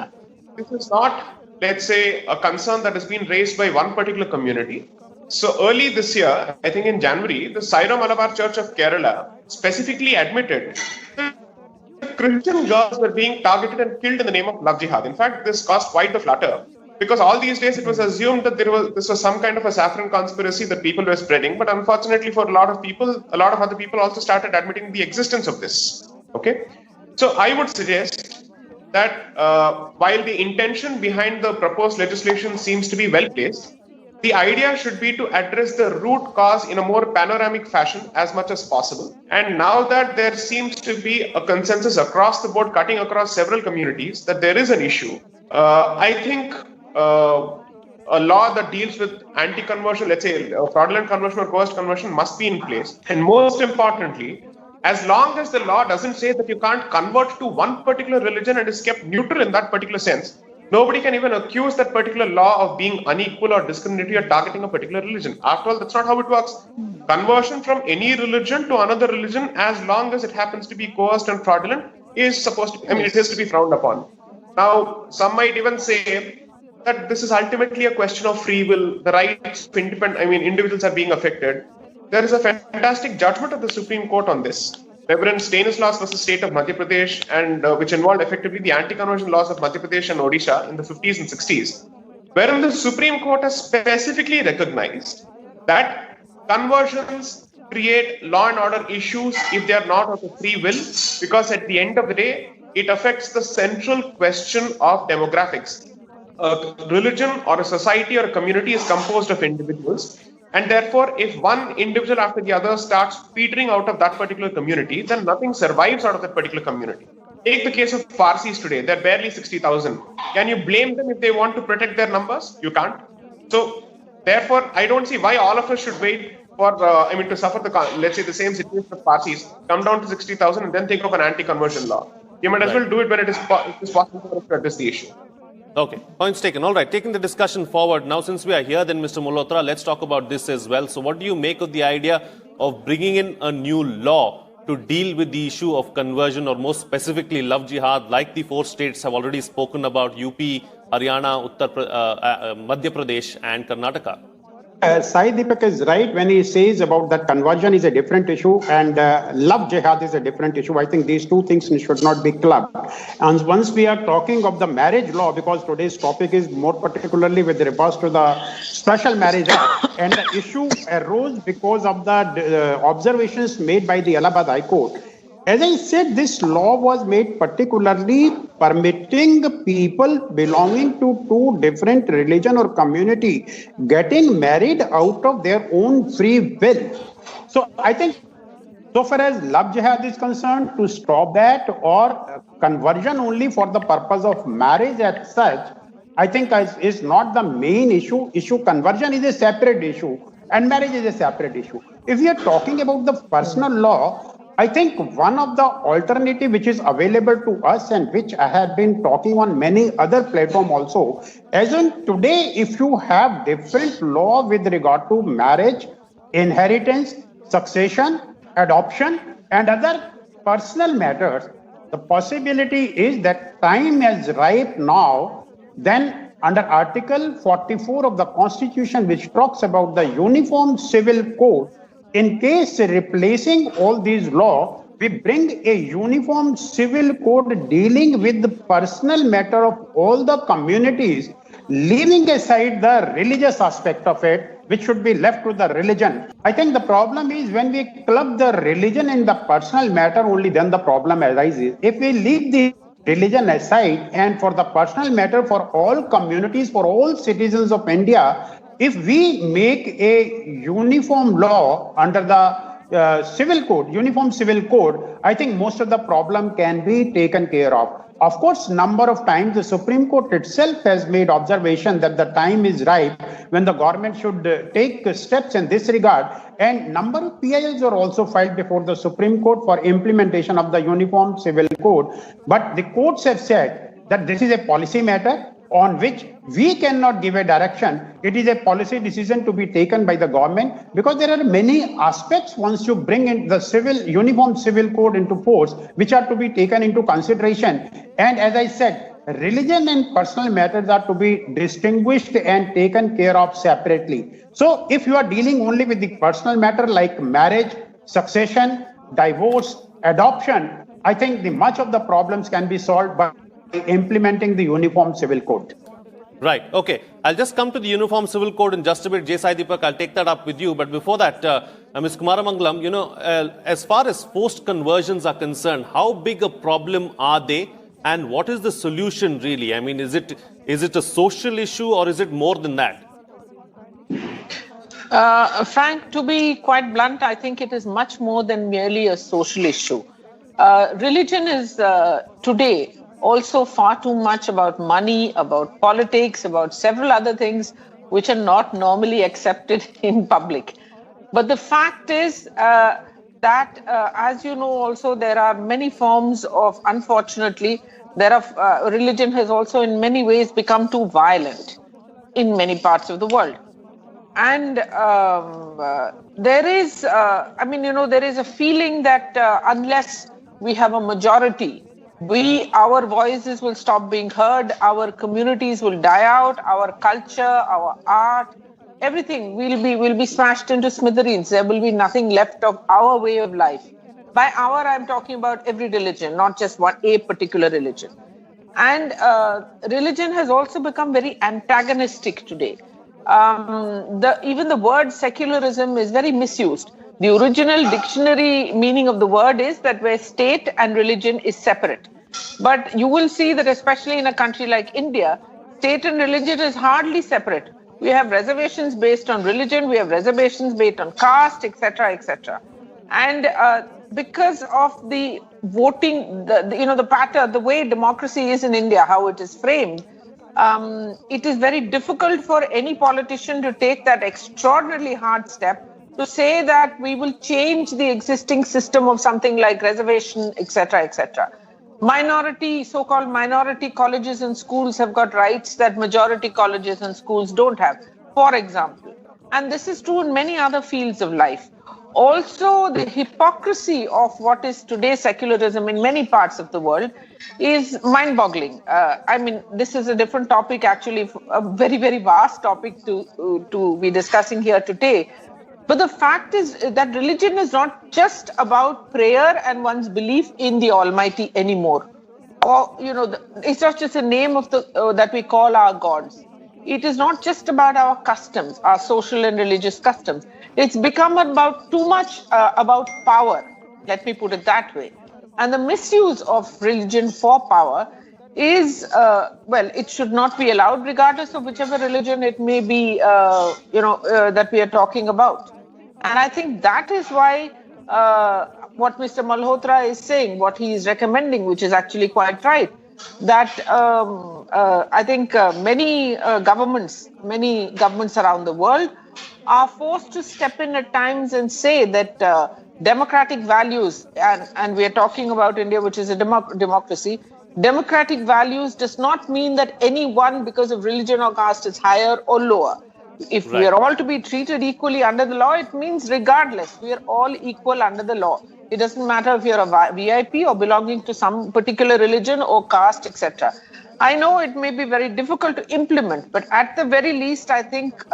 this is not, let's say, a concern that has been raised by one particular community. So early this year, I think in January, the Syro-Malabar Church of Kerala specifically admitted that Christian girls were being targeted and killed in the name of love jihad. In fact, this caused quite the flutter, because all these days it was assumed that this was some kind of a saffron conspiracy that people were spreading. But unfortunately for a lot of people, a lot of other people also started admitting the existence of this. Okay, so I would suggest that while the intention behind the proposed legislation seems to be well placed, the idea should be to address the root cause in a more panoramic fashion as much as possible. And now that there seems to be a consensus across the board, cutting across several communities, that there is an issue, I think a law that deals with anti-conversion, let's say fraudulent conversion or coerced conversion, must be in place. And most importantly, as long as the law doesn't say that you can't convert to one particular religion and is kept neutral in that particular sense, nobody can even accuse that particular law of being unequal or discriminatory or targeting a particular religion. After all, that's not how it works. Conversion from any religion to another religion, as long as it happens to be coerced and fraudulent, is supposed to, it has to be frowned upon. Now, some might even say that this is ultimately a question of free will. The rights of individuals are being affected. There is a fantastic judgment of the Supreme Court on this. Reverend Stanislaus versus State of Madhya Pradesh, and which involved effectively the anti-conversion laws of Madhya Pradesh and Odisha in the 50s and 60s, wherein the Supreme Court has specifically recognized that conversions create law and order issues if they are not of the free will, because at the end of the day, it affects the central question of demographics. A religion or a society or a community is composed of individuals. And therefore, if one individual after the other starts petering out of that particular community, then nothing survives out of that particular community. Take the case of Parsis today. They're barely 60,000. Can you blame them if they want to protect their numbers? You can't. So, therefore, I don't see why all of us should wait for, to suffer let's say the same situation of Parsis, come down to 60,000 and then think of an anti-conversion law. You might as well do it when it is possible to address the issue. Okay, points taken. All right, taking the discussion forward. Now, since we are here, then Mr. Malhotra, let's talk about this as well. So what do you make of the idea of bringing in a new law to deal with the issue of conversion, or more specifically love jihad, like the 4 states have already spoken about: UP, Haryana, Madhya Pradesh and Karnataka? Sai Deepak is right when he says about that conversion is a different issue and love jihad is a different issue. I think these two things should not be clubbed. And once we are talking of the marriage law, because today's topic is more particularly with regards to the Special Marriage Act, and the issue arose because of the observations made by the Allahabad High Court. As I said, this law was made particularly permitting people belonging to 2 different religion or community getting married out of their own free will. So I think, so far as love jihad is concerned, to stop that, or conversion only for the purpose of marriage as such, I think is not the main issue. Conversion is a separate issue and marriage is a separate issue. If we are talking about the personal law, I think one of the alternative which is available to us and which I have been talking on many other platforms also, as in today, if you have different law with regard to marriage, inheritance, succession, adoption, and other personal matters, the possibility is that time is ripe now. Then under Article 44 of the Constitution, which talks about the Uniform Civil Code, in case replacing all these laws, we bring a uniform civil code dealing with the personal matter of all the communities, leaving aside the religious aspect of it, which should be left to the religion. I think the problem is when we club the religion in the personal matter, only then the problem arises. If we leave the religion aside and for the personal matter for all communities, for all citizens of India, if we make a uniform law under the civil code, uniform civil code, I think most of the problem can be taken care of. Of course, number of times the Supreme Court itself has made observation that the time is ripe when the government should take steps in this regard, and number of PILs are also filed before the Supreme Court for implementation of the Uniform Civil Code. But the courts have said that this is a policy matter on which we cannot give a direction. It is a policy decision to be taken by the government, because there are many aspects once you bring in the uniform civil code into force, which are to be taken into consideration. And as I said, religion and personal matters are to be distinguished and taken care of separately. So if you are dealing only with the personal matter like marriage, succession, divorce, adoption, I think much of the problems can be solved by implementing the Uniform Civil Code. Right. Okay. I'll just come to the Uniform Civil Code in just a bit. J. Sai Deepak, I'll take that up with you. But before that, Ms. Kumaramangalam, as far as forced conversions are concerned, how big a problem are they? And what is the solution really? I mean, is it a social issue or is it more than that? Frank, to be quite blunt, I think it is much more than merely a social issue. Religion is today also far too much about money, about politics, about several other things which are not normally accepted in public. But the fact is that, as you know, also there are many forms of, unfortunately, religion has also in many ways become too violent in many parts of the world. And there is, there is a feeling that unless we have a majority, our voices will stop being heard, our communities will die out, our culture, our art, everything will be smashed into smithereens. There will be nothing left of our way of life. By our, I'm talking about every religion, not just a particular religion. And religion has also become very antagonistic today. Even the word secularism is very misused. The original dictionary meaning of the word is that where state and religion is separate. But you will see that especially in a country like India, state and religion is hardly separate. We have reservations based on religion, we have reservations based on caste, etc., etc. And because of the voting, the pattern, the way democracy is in India, how it is framed, it is very difficult for any politician to take that extraordinarily hard step to say that we will change the existing system of something like reservation, etc., etc. So-called minority colleges and schools have got rights that majority colleges and schools don't have, for example. And this is true in many other fields of life. Also, the hypocrisy of what is today secularism in many parts of the world is mind-boggling. This is a different topic, actually, a very, very vast topic to be discussing here today. But the fact is that religion is not just about prayer and one's belief in the Almighty anymore. Or, it's not just a name of that we call our gods. It is not just about our customs, our social and religious customs. It's become about too much about power. Let me put it that way. And the misuse of religion for power is, it should not be allowed, regardless of whichever religion it may be, that we are talking about. And I think that is why what Mr. Malhotra is saying, what he is recommending, which is actually quite right, that I think many governments around the world are forced to step in at times and say that democratic values, and we are talking about India, which is a democracy, democratic values does not mean that anyone, because of religion or caste, is higher or lower. If we are all to be treated equally under the law, it means regardless, we are all equal under the law. It doesn't matter if you're a VIP or belonging to some particular religion or caste, etc. I know it may be very difficult to implement, but at the very least, I think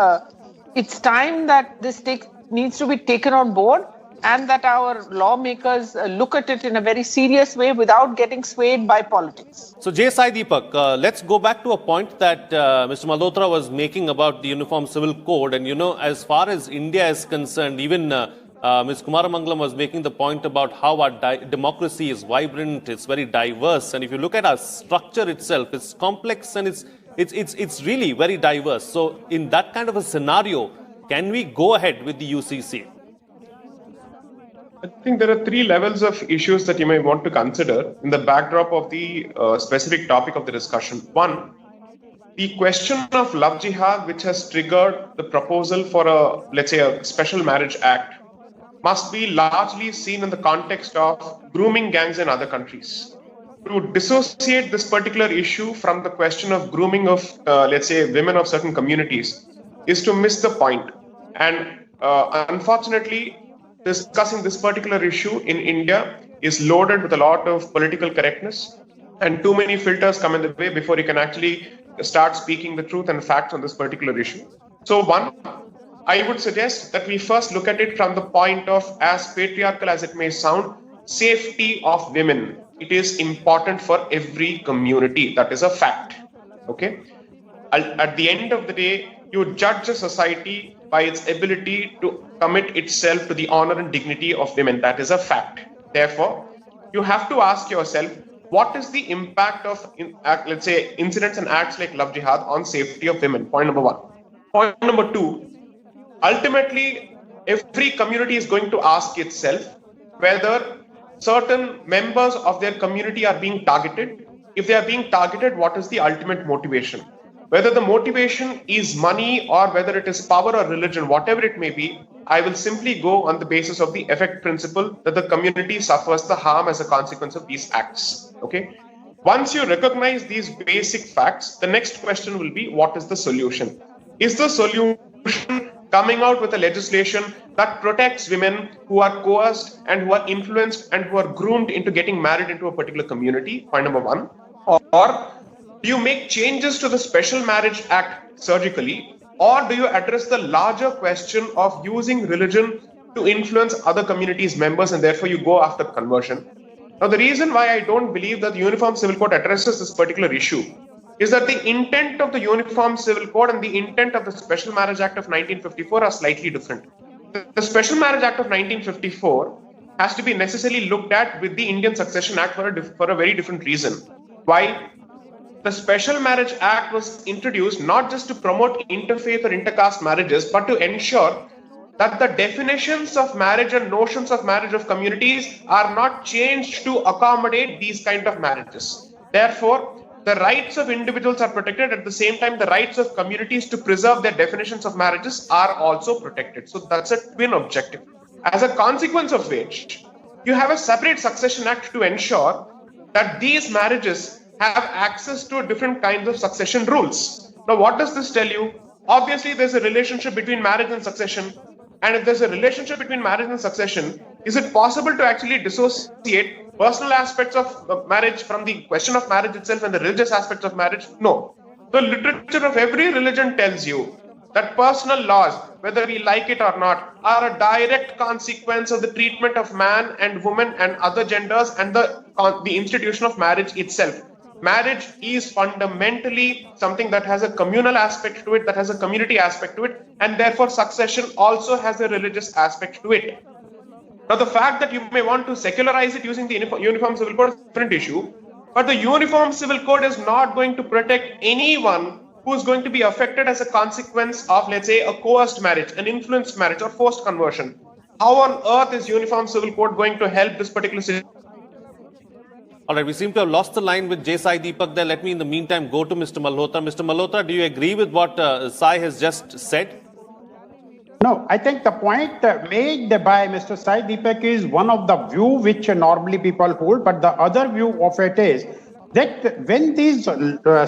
it's time that this needs to be taken on board, and that our lawmakers look at it in a very serious way without getting swayed by politics. So, Jay Sai Deepak, let's go back to a point that Mr. Malhotra was making about the Uniform Civil Code. And, as far as India is concerned, even Ms. Kumaramangalam was making the point about how our democracy is vibrant, it's very diverse. And if you look at our structure itself, it's complex and it's really very diverse. So, in that kind of a scenario, can we go ahead with the UCC? I think there are three levels of issues that you may want to consider in the backdrop of the specific topic of the discussion. One, the question of love jihad, which has triggered the proposal for let's say a special marriage act, must be largely seen in the context of grooming gangs in other countries. To dissociate this particular issue from the question of grooming of, let's say, women of certain communities is to miss the point. And unfortunately, discussing this particular issue in India is loaded with a lot of political correctness, and too many filters come in the way before you can actually start speaking the truth and facts on this particular issue. So one, I would suggest that we first look at it from the point of, as patriarchal as it may sound, safety of women. It is important for every community. That is a fact. Okay. At the end of the day, you judge a society by its ability to commit itself to the honor and dignity of women. That is a fact. Therefore, you have to ask yourself, what is the impact of, let's say, incidents and acts like love jihad on safety of women? Point number one. Point number two, ultimately, every community is going to ask itself whether certain members of their community are being targeted. If they are being targeted, what is the ultimate motivation? Whether the motivation is money or whether it is power or religion, whatever it may be, I will simply go on the basis of the effect principle that the community suffers the harm as a consequence of these acts. Okay. Once you recognize these basic facts, the next question will be, what is the solution? Is the solution coming out with a legislation that protects women who are coerced and who are influenced and who are groomed into getting married into a particular community? Point number one. Or do you make changes to the Special Marriage Act surgically, or do you address the larger question of using religion to influence other communities' members and therefore you go after conversion? Now, the reason why I don't believe that the Uniform Civil Code addresses this particular issue is that the intent of the Uniform Civil Code and the intent of the Special Marriage Act of 1954 are slightly different. The Special Marriage Act of 1954 has to be necessarily looked at with the Indian Succession Act for a very different reason. Why? The Special Marriage Act was introduced not just to promote interfaith or intercaste marriages, but to ensure that the definitions of marriage and notions of marriage of communities are not changed to accommodate these kind of marriages. Therefore, the rights of individuals are protected. At the same time, the rights of communities to preserve their definitions of marriages are also protected. So that's a twin objective. As a consequence of which, you have a separate Succession Act to ensure that these marriages have access to different kinds of succession rules. Now, what does this tell you? Obviously, there's a relationship between marriage and succession. And if there's a relationship between marriage and succession, is it possible to actually dissociate personal aspects of marriage from the question of marriage itself and the religious aspects of marriage? No. The literature of every religion tells you that personal laws, whether we like it or not, are a direct consequence of the treatment of man and woman and other genders and the institution of marriage itself. Marriage is fundamentally something that has a communal aspect to it, that has a community aspect to it, and therefore succession also has a religious aspect to it. Now, the fact that you may want to secularize it using the Uniform Civil Code is a different issue, but the Uniform Civil Code is not going to protect anyone who is going to be affected as a consequence of, let's say, a coerced marriage, an influenced marriage, or forced conversion. How on earth is Uniform Civil Code going to help this particular situation? All right, we seem to have lost the line with J. Sai Deepak there. Let me, in the meantime, go to Mr. Malhotra. Mr. Malhotra, do you agree with what Sai has just said? No, I think the point made by Mr. Sai Deepak is one of the view which normally people hold, but the other view of it is that when this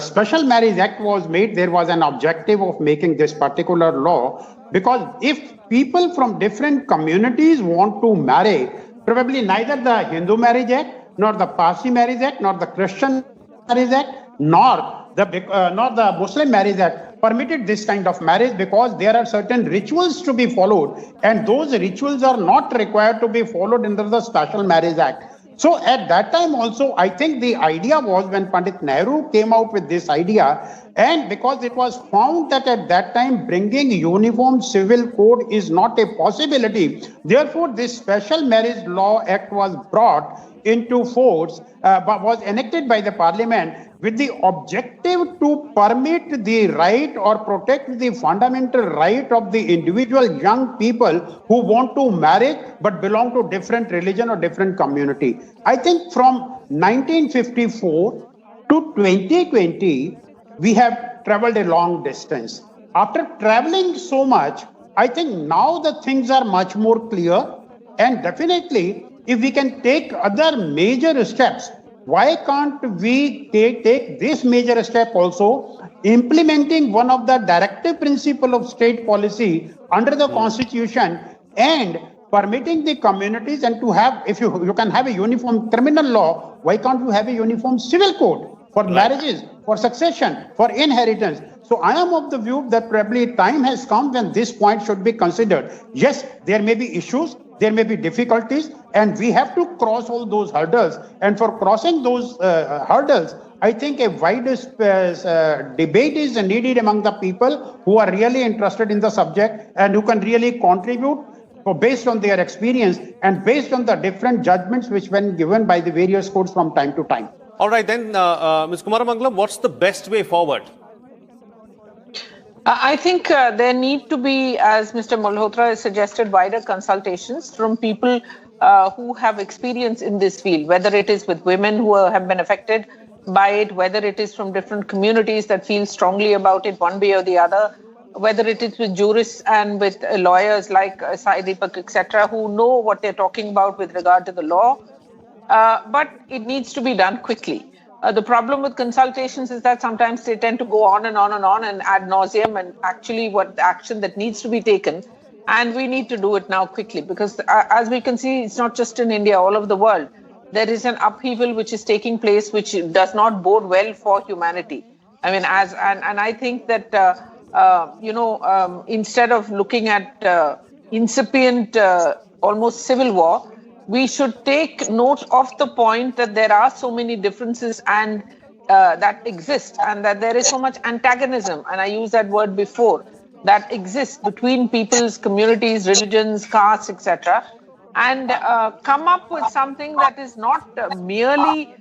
Special Marriage Act was made, there was an objective of making this particular law, because if people from different communities want to marry, probably neither the Hindu Marriage Act, nor the Parsi Marriage Act, nor the Christian Marriage Act, nor the Muslim Marriage Act permitted this kind of marriage, because there are certain rituals to be followed, and those rituals are not required to be followed under the Special Marriage Act. So at that time also, I think the idea was, when Pandit Nehru came out with this idea, and because it was found that at that time bringing uniform civil code is not a possibility, therefore this Special Marriage Law Act was brought into force, but was enacted by the Parliament with the objective to permit the right or protect the fundamental right of the individual young people who want to marry but belong to different religion or different community. I think from 1954 to 2020, we have traveled a long distance. After traveling so much, I think now the things are much more clear, and definitely if we can take other major steps, why can't we take this major step also, implementing one of the directive principle of state policy under the Constitution and permitting the communities, and to have, if you can have a uniform criminal law, why can't you have a uniform civil code for marriages, for succession, for inheritance? So I am of the view that probably time has come when this point should be considered. Yes, there may be issues, there may be difficulties, and we have to cross all those hurdles. And for crossing those hurdles, I think a wide debate is needed among the people who are really interested in the subject and who can really contribute based on their experience and based on the different judgments which were given by the various courts from time to time. All right, then, Ms. Kumaramangalam, what's the best way forward? I think there need to be, as Mr. Malhotra has suggested, wider consultations from people who have experience in this field, whether it is with women who have been affected by it, whether it is from different communities that feel strongly about it one way or the other, whether it is with jurists and with lawyers like Sai Deepak, etc., who know what they're talking about with regard to the law. But it needs to be done quickly. The problem with consultations is that sometimes they tend to go on and on and on and ad nauseum, and actually what the action that needs to be taken, and we need to do it now quickly, because as we can see, it's not just in India, all over the world, there is an upheaval which is taking place which does not bode well for humanity. I mean, and I think that instead of looking at incipient almost civil war, we should take note of the point that there are so many differences and that exist, and that there is so much antagonism, and I used that word before, that exists between people's communities, religions, castes, etc., and come up with something that is not merely,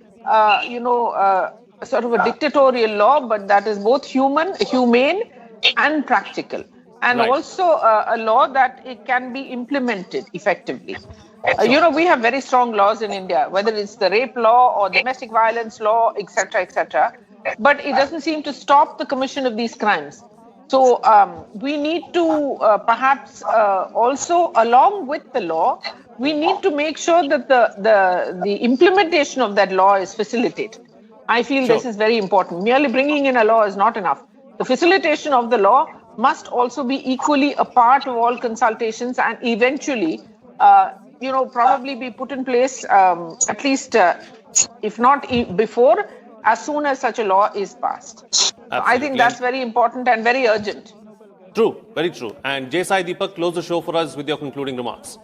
sort of a dictatorial law, but that is both humane and practical, and also a law that it can be implemented effectively. We have very strong laws in India, whether it's the rape law or domestic violence law, etc., etc. But it doesn't seem to stop the commission of these crimes. So we need to perhaps also, along with the law, we need to make sure that the implementation of that law is facilitated. I feel this is very important. Merely bringing in a law is not enough. The facilitation of the law must also be equally a part of all consultations, and eventually probably be put in place at least, if not before, as soon as such a law is passed. I think that's very important and very urgent. True, very true. And J. Sai Deepak, close the show for us with your concluding remarks.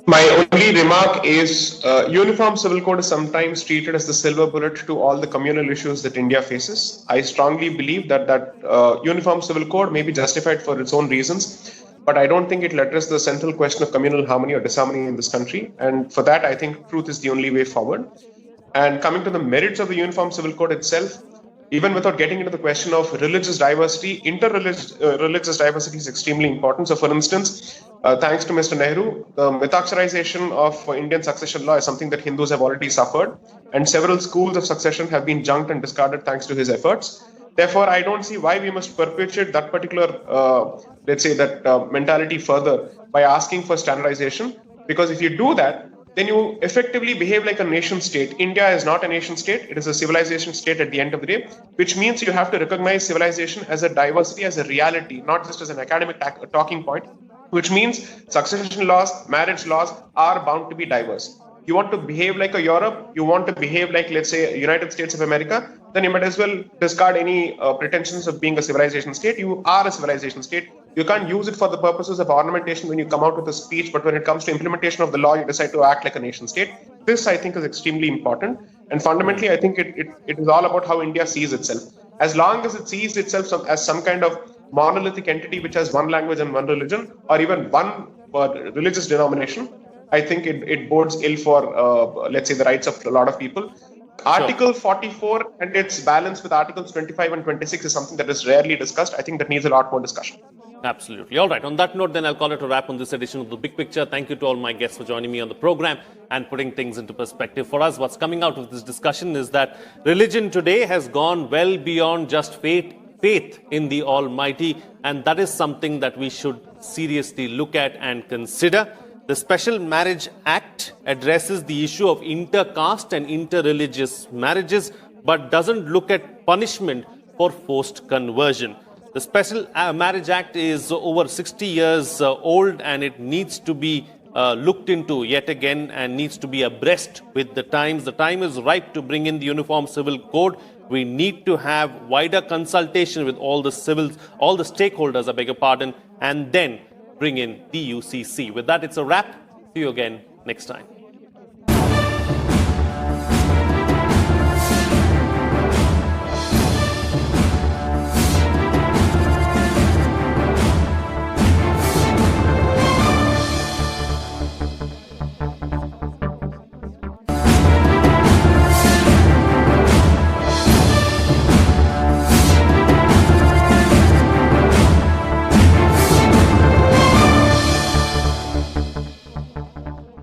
My only remark is uniform civil code is sometimes treated as the silver bullet to all the communal issues that India faces. I strongly believe that uniform civil code may be justified for its own reasons, but I don't think it will address the central question of communal harmony or disharmony in this country. And for that, I think truth is the only way forward. And coming to the merits of the Uniform Civil Code itself, even without getting into the question of religious diversity, religious diversity is extremely important. So, for instance, thanks to Mr. Nehru, the mythaksharization of Indian succession law is something that Hindus have already suffered, and several schools of succession have been junked and discarded thanks to his efforts. Therefore, I don't see why we must perpetuate that particular, let's say, that mentality further by asking for standardization. Because if you do that, then you effectively behave like a nation state. India is not a nation state. It is a civilization state at the end of the day, which means you have to recognize civilization as a diversity, as a reality, not just as an academic talking point, which means succession laws, marriage laws are bound to be diverse. You want to behave like a Europe, you want to behave like, let's say, United States of America, then you might as well discard any pretensions of being a civilization state. You are a civilization state. You can't use it for the purposes of ornamentation when you come out with a speech, but when it comes to implementation of the law, you decide to act like a nation state. This, I think, is extremely important. And fundamentally, I think it is all about how India sees itself. As long as it sees itself as some kind of monolithic entity which has one language and one religion, or even one religious denomination, I think it bodes ill for, let's say, the rights of a lot of people. Article 44 and its balance with Articles 25 and 26 is something that is rarely discussed. I think that needs a lot more discussion. Absolutely. All right. On that note, then I'll call it a wrap on this edition of The Big Picture. Thank you to all my guests for joining me on the program and putting things into perspective for us. What's coming out of this discussion is that religion today has gone well beyond just faith in the Almighty, and that is something that we should seriously look at and consider. The Special Marriage Act addresses the issue of intercaste and interreligious marriages, but doesn't look at punishment for forced conversion. The Special Marriage Act is over 60 years old, and it needs to be looked into yet again and needs to be abreast with the times. The time is ripe to bring in the Uniform Civil Code. We need to have wider consultation with all the stakeholders, I beg your pardon, and then bring in the UCC. With that, it's a wrap. See you again next time.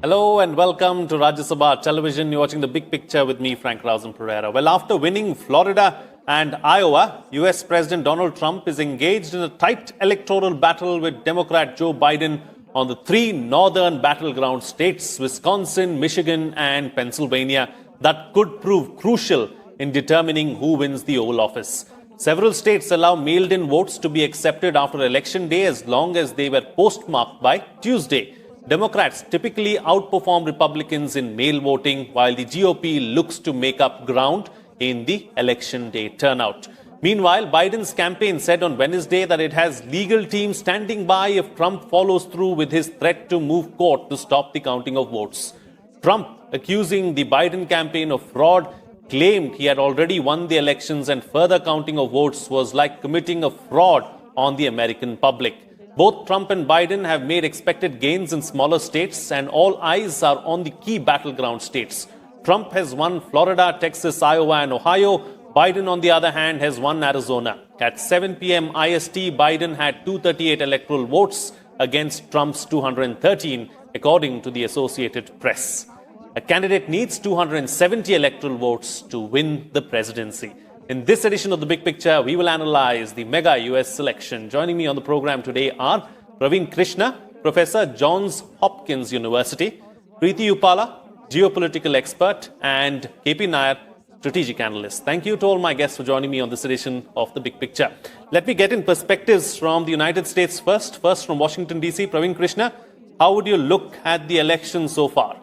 Hello and welcome to Rajya Sabha Television. You're watching The Big Picture with me, Frank Pereira. Well, after winning Florida and Iowa, US President Donald Trump is engaged in a tight electoral battle with Democrat Joe Biden on the three northern battleground states, Wisconsin, Michigan, and Pennsylvania, that could prove crucial in determining who wins the Oval Office. Several states allow mailed-in votes to be accepted after Election Day as long as they were postmarked by Tuesday. Democrats typically outperform Republicans in mail voting, while the GOP looks to make up ground in the Election Day turnout. Meanwhile, Biden's campaign said on Wednesday that it has legal teams standing by if Trump follows through with his threat to move court to stop the counting of votes. Trump, accusing the Biden campaign of fraud, claimed he had already won the elections and further counting of votes was like committing a fraud on the American public. Both Trump and Biden have made expected gains in smaller states, and all eyes are on the key battleground states. Trump has won Florida, Texas, Iowa, and Ohio. Biden, on the other hand, has won Arizona. At 7 p.m. IST, Biden had 238 electoral votes against Trump's 213, according to the Associated Press. A candidate needs 270 electoral votes to win the presidency. In this edition of The Big Picture, we will analyze the mega US election. Joining me on the program today are Praveen Krishna, Professor, Johns Hopkins University, Preeti Upala, geopolitical expert, and KP Nair, strategic analyst. Thank you to all my guests for joining me on this edition of The Big Picture. Let me get in perspectives from the United States first. First from Washington, D.C., Praveen Krishna, how would you look at the election so far?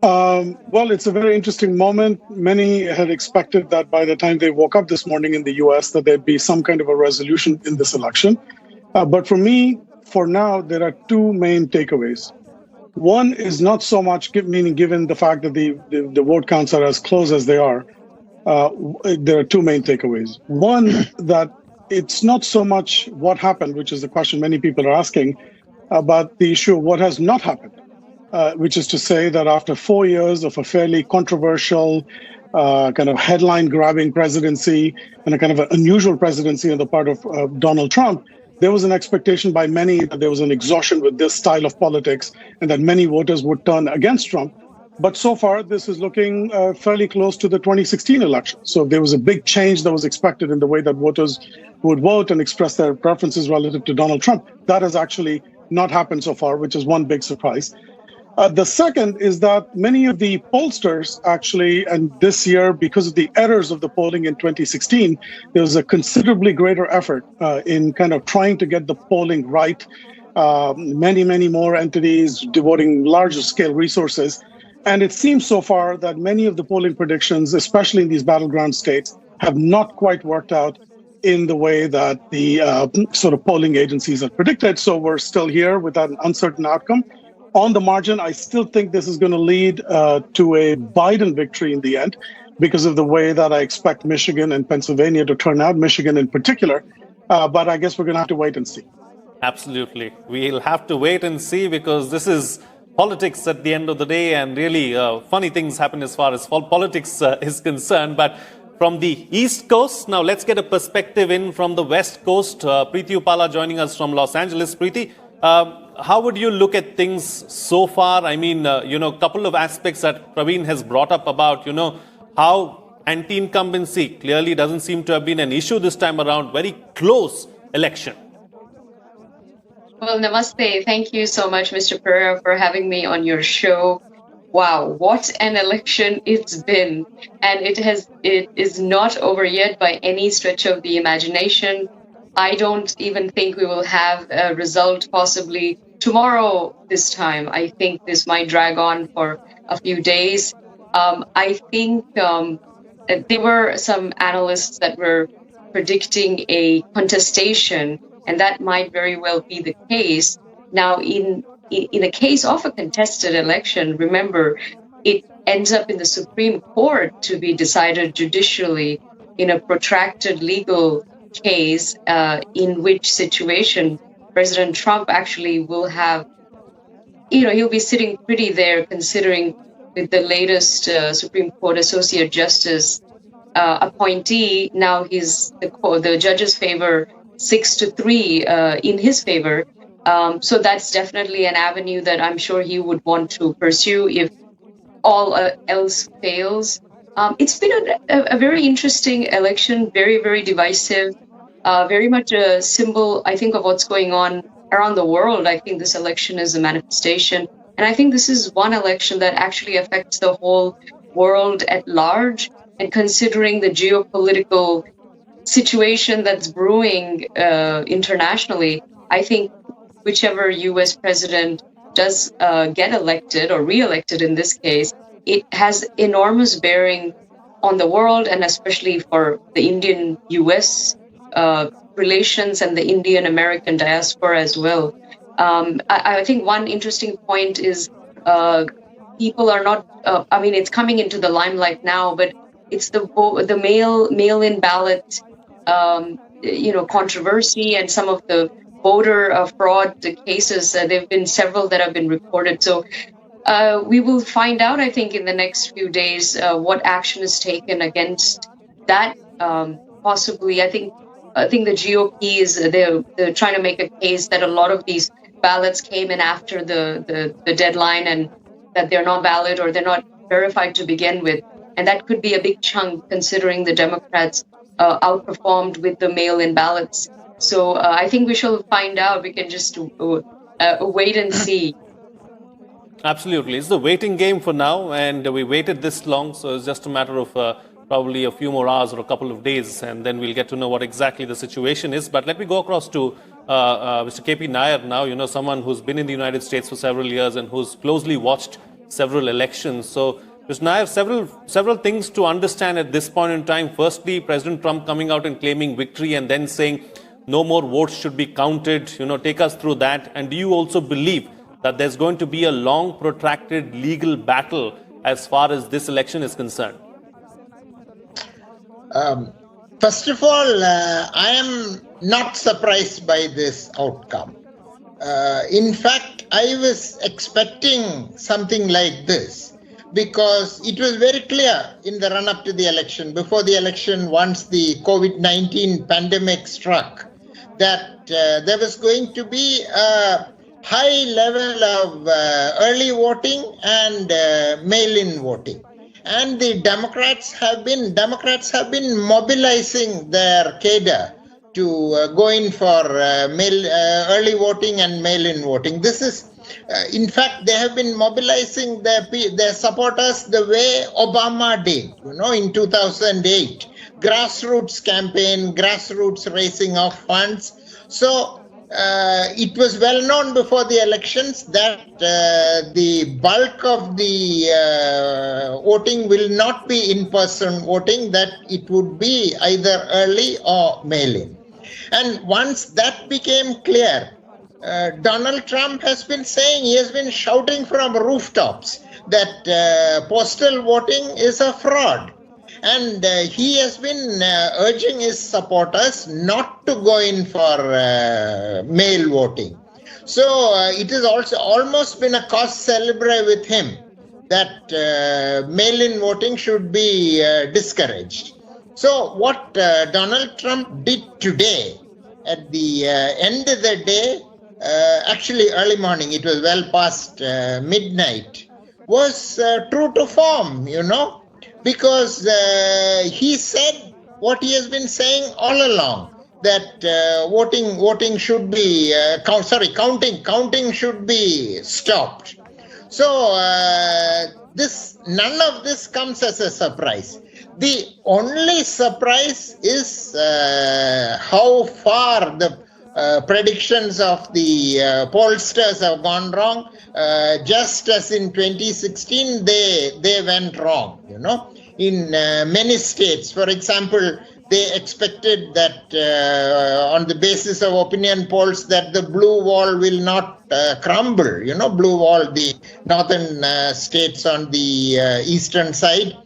Well, it's a very interesting moment. Many had expected that by the time they woke up this morning in the US, that there'd be some kind of a resolution in this election. But for me, for now, there are two main takeaways. One is not so much, meaning given the fact that the vote counts are as close as they are, there are two main takeaways. One, that it's not so much what happened, which is the question many people are asking, but the issue of what has not happened. Which is to say that after 4 years of a fairly controversial kind of headline-grabbing presidency and a kind of an unusual presidency on the part of Donald Trump, there was an expectation by many that there was an exhaustion with this style of politics and that many voters would turn against Trump. But so far, this is looking fairly close to the 2016 election. So there was a big change that was expected in the way that voters would vote and express their preferences relative to Donald Trump. That has actually not happened so far, which is one big surprise. The second is that many of the pollsters actually, and this year, because of the errors of the polling in 2016, there was a considerably greater effort in kind of trying to get the polling right. Many more entities devoting larger scale resources. And it seems so far that many of the polling predictions, especially in these battleground states, have not quite worked out in the way that the sort of polling agencies have predicted. So we're still here with an uncertain outcome. On the margin, I still think this is going to lead to a Biden victory in the end because of the way that I expect Michigan and Pennsylvania to turn out, Michigan in particular. But I guess we're going to have to wait and see. Absolutely. We'll have to wait and see because this is politics at the end of the day, and really funny things happen as far as politics is concerned. But from the East Coast, now let's get a perspective in from the West Coast. Preeti Upala joining us from Los Angeles. Preeti, how would you look at things so far? I mean, a couple of aspects that Praveen has brought up about, how anti-incumbency clearly doesn't seem to have been an issue this time around. Very close election. Well, namaste. Thank you so much, Mr. Pereira, for having me on your show. Wow, what an election it's been. And it is not over yet by any stretch of the imagination. I don't even think we will have a result possibly tomorrow this time. I think this might drag on for a few days. I think there were some analysts that were predicting a contestation, and that might very well be the case. Now, in a case of a contested election, remember, it ends up in the Supreme Court to be decided judicially in a protracted legal case, in which situation President Trump actually will have, he'll be sitting pretty there considering with the latest Supreme Court Associate Justice appointee, now the judges favor 6-3 in his favor. So that's definitely an avenue that I'm sure he would want to pursue if all else fails. It's been a very interesting election, very, very divisive, very much a symbol, I think, of what's going on around the world. I think this election is a manifestation. And I think this is one election that actually affects the whole world at large. And considering the geopolitical situation that's brewing internationally, I think whichever US president does get elected or re-elected in this case, it has enormous bearing on the world, and especially for the Indian-US relations and the Indian-American diaspora as well. I think one interesting point is people are not, it's coming into the limelight now, but it's the mail-in ballot controversy and some of the voter fraud cases. There have been several that have been reported. So we will find out, I think, in the next few days what action is taken against that. Possibly, I think the GOP is they're trying to make a case that a lot of these ballots came in after the deadline and that they're not valid or they're not verified to begin with. And that could be a big chunk considering the Democrats outperformed with the mail-in ballots. So I think we shall find out. We can just wait and see. Absolutely. It's the waiting game for now, and we waited this long, so it's just a matter of probably a few more hours or a couple of days, and then we'll get to know what exactly the situation is. But let me go across to Mr. KP Nair now, someone who's been in the United States for several years and who's closely watched several elections. So, Mr. Nair, several things to understand at this point in time. Firstly, President Trump coming out and claiming victory and then saying no more votes should be counted. Take us through that. And do you also believe that there's going to be a long, protracted legal battle as far as this election is concerned? First of all, I am not surprised by this outcome. In fact, I was expecting something like this. because it was very clear in the run up to the election, before the election, once the COVID-19 pandemic struck, that there was going to be a high level of early voting and mail-in voting. And the Democrats have been mobilizing their cadre to go in for early voting and mail-in voting. This is, in fact, they have been mobilizing their supporters the way Obama did, in 2008. Grassroots campaign, grassroots raising of funds. So it was well known before the elections that the bulk of the voting will not be in-person voting, that it would be either early or mail-in. And once that became clear, Donald Trump has been saying, he has been shouting from rooftops that postal voting is a fraud. And he has been urging his supporters not to go in for mail voting. So it has also almost been a cause célèbre with him that mail-in voting should be discouraged. So what Donald Trump did today, at the end of the day, actually early morning, it was well past midnight, was true to form, because he said what he has been saying all along, that voting should be, counting should be stopped. So none of this comes as a surprise. The only surprise is how far the predictions of the pollsters have gone wrong. Just as in 2016, they went wrong, in many states. For example, they expected that on the basis of opinion polls that the blue wall will not crumble, blue wall, the northern states on the eastern side,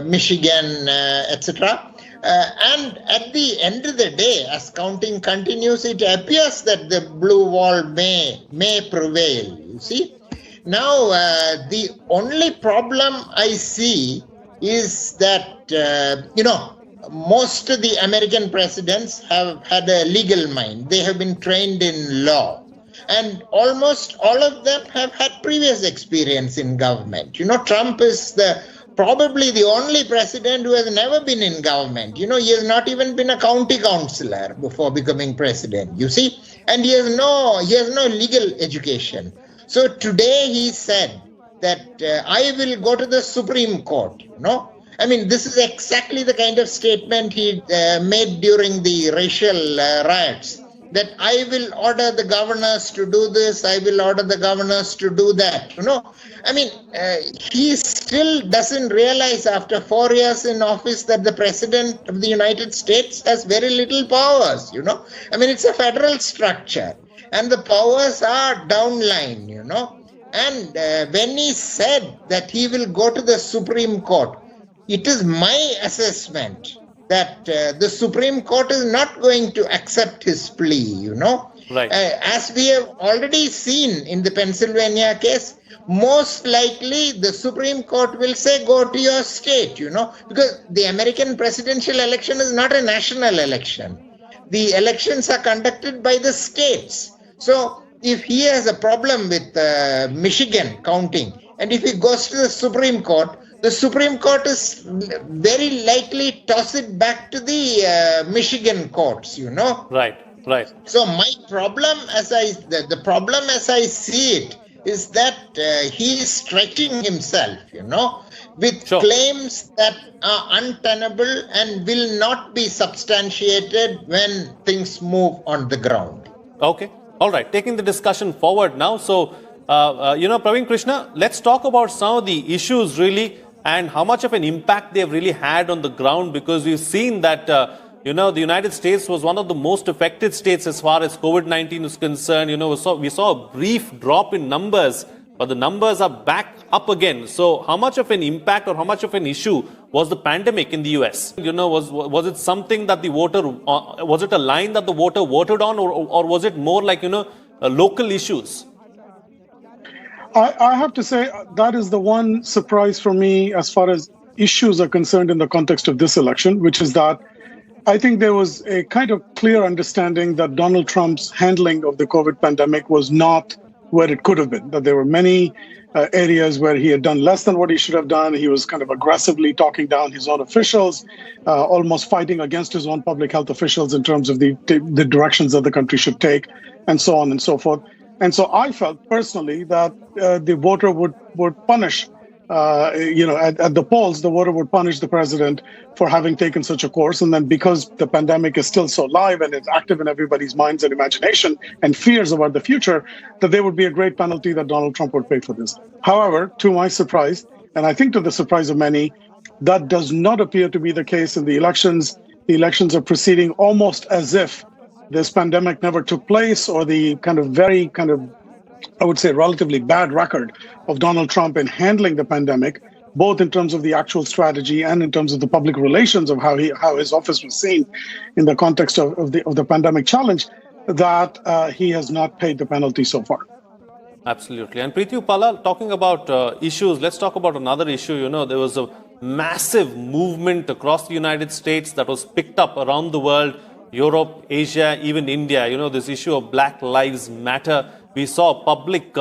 Michigan, etc. And at the end of the day, as counting continues, it appears that the blue wall may prevail, you see. Now, the only problem I see is that, most of the American presidents have had a legal mind. They have been trained in law. And almost all of them have had previous experience in government. Trump is probably the only president who has never been in government. He has not even been a county councillor before becoming president, you see. And he has no legal education. So today he said that I will go to the Supreme Court, this is exactly the kind of statement he made during the racial riots, that I will order the governors to do this, I will order the governors to do that, he still doesn't realize after 4 years in office that the President of the United States has very little powers, it's a federal structure and the powers are downline, And when he said that he will go to the Supreme Court, it is my assessment that the Supreme Court is not going to accept his plea, Right. As we have already seen in the Pennsylvania case, most likely the Supreme Court will say, go to your state, because the American presidential election is not a national election. The elections are conducted by the states. So if he has a problem with Michigan counting, and if he goes to the Supreme Court is very likely toss it back to the Michigan courts, Right. So my problem, the problem as I see it, is that he is stretching himself, with claims that are untenable and will not be substantiated when things move on the ground. Okay. All right. Taking the discussion forward now. So, Praveen Krishna, let's talk about some of the issues really and how much of an impact they've really had on the ground, because we've seen that, the United States was one of the most affected states as far as COVID-19 is concerned. We saw a brief drop in numbers, but the numbers are back up again. So how much of an impact or how much of an issue was the pandemic in the US? Was it something that the voter, was it a line that the voter voted on, or was it more like, local issues? I have to say that is the one surprise for me as far as issues are concerned in the context of this election, which is that I think there was a kind of clear understanding that Donald Trump's handling of the COVID pandemic was not where it could have been, that there were many areas where he had done less than what he should have done. He was kind of aggressively talking down his own officials, almost fighting against his own public health officials in terms of the directions that the country should take, and so on and so forth. And so I felt personally that the voter would punish, at the polls, the voter would punish the president for having taken such a course. And then because the pandemic is still so live and it's active in everybody's minds and imagination and fears about the future, that there would be a great penalty that Donald Trump would pay for this. However, to my surprise, and I think to the surprise of many, that does not appear to be the case in the elections. The elections are proceeding almost as if this pandemic never took place, or the I would say, relatively bad record of Donald Trump in handling the pandemic, both in terms of the actual strategy and in terms of the public relations of how his office was seen in the context of the pandemic challenge, that he has not paid the penalty so far. Absolutely. And Preeti Upala, talking about issues, let's talk about another issue. There was a massive movement across the United States that was picked up around the world, Europe, Asia, even India. This issue of Black Lives Matter. We saw a public,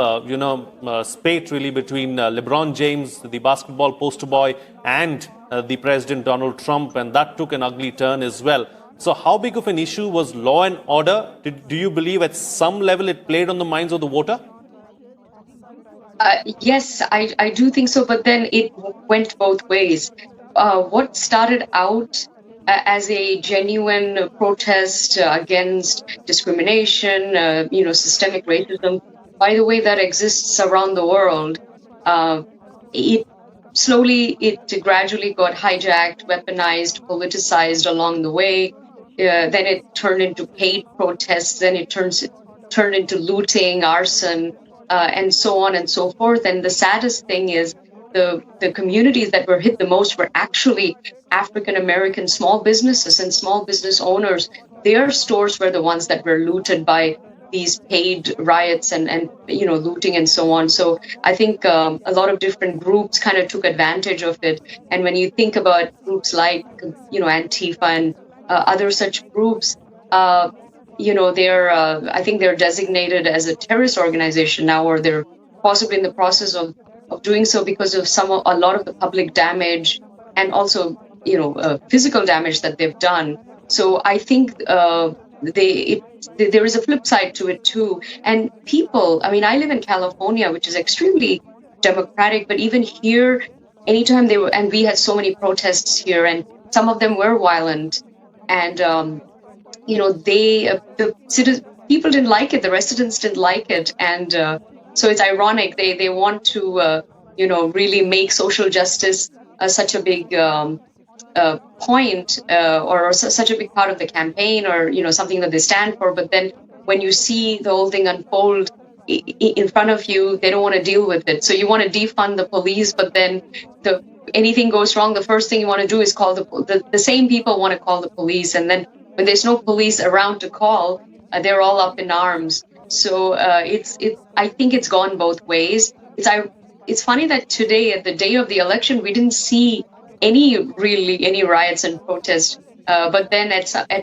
spate really between LeBron James, the basketball poster boy, and the President Donald Trump, and that took an ugly turn as well. So how big of an issue was law and order? Do you believe at some level it played on the minds of the voter? Yes, I do think so, but then it went both ways. What started out as a genuine protest against discrimination, systemic racism, by the way, that exists around the world, it gradually got hijacked, weaponized, politicized along the way. Then it turned into paid protests, then it turned into looting, arson, and so on and so forth. And the saddest thing is the communities that were hit the most were actually African American small businesses and small business owners. Their stores were the ones that were looted by these paid riots and looting and so on. So I think a lot of different groups kind of took advantage of it. And when you think about groups like Antifa and other such groups, I think they're designated as a terrorist organization now, or they're possibly in the process of doing so because of a lot of the public damage and also physical damage that they've done. So I think there is a flip side to it too. And people, I live in California, which is extremely democratic, but even here, anytime and we had so many protests here, and some of them were violent, and people didn't like it, the residents didn't like it, and so it's ironic they want to really make social justice such a big point or such a big part of the campaign, or something that they stand for. But then when you see the whole thing unfold in front of you, they don't want to deal with it. So you want to defund the police, but then anything goes wrong, the first thing you want to do is call the same people want to call the police, and then when there's no police around to call, they're all up in arms. So I think it's gone both ways. It's funny that today, at the day of the election, we didn't see any riots and protests. But then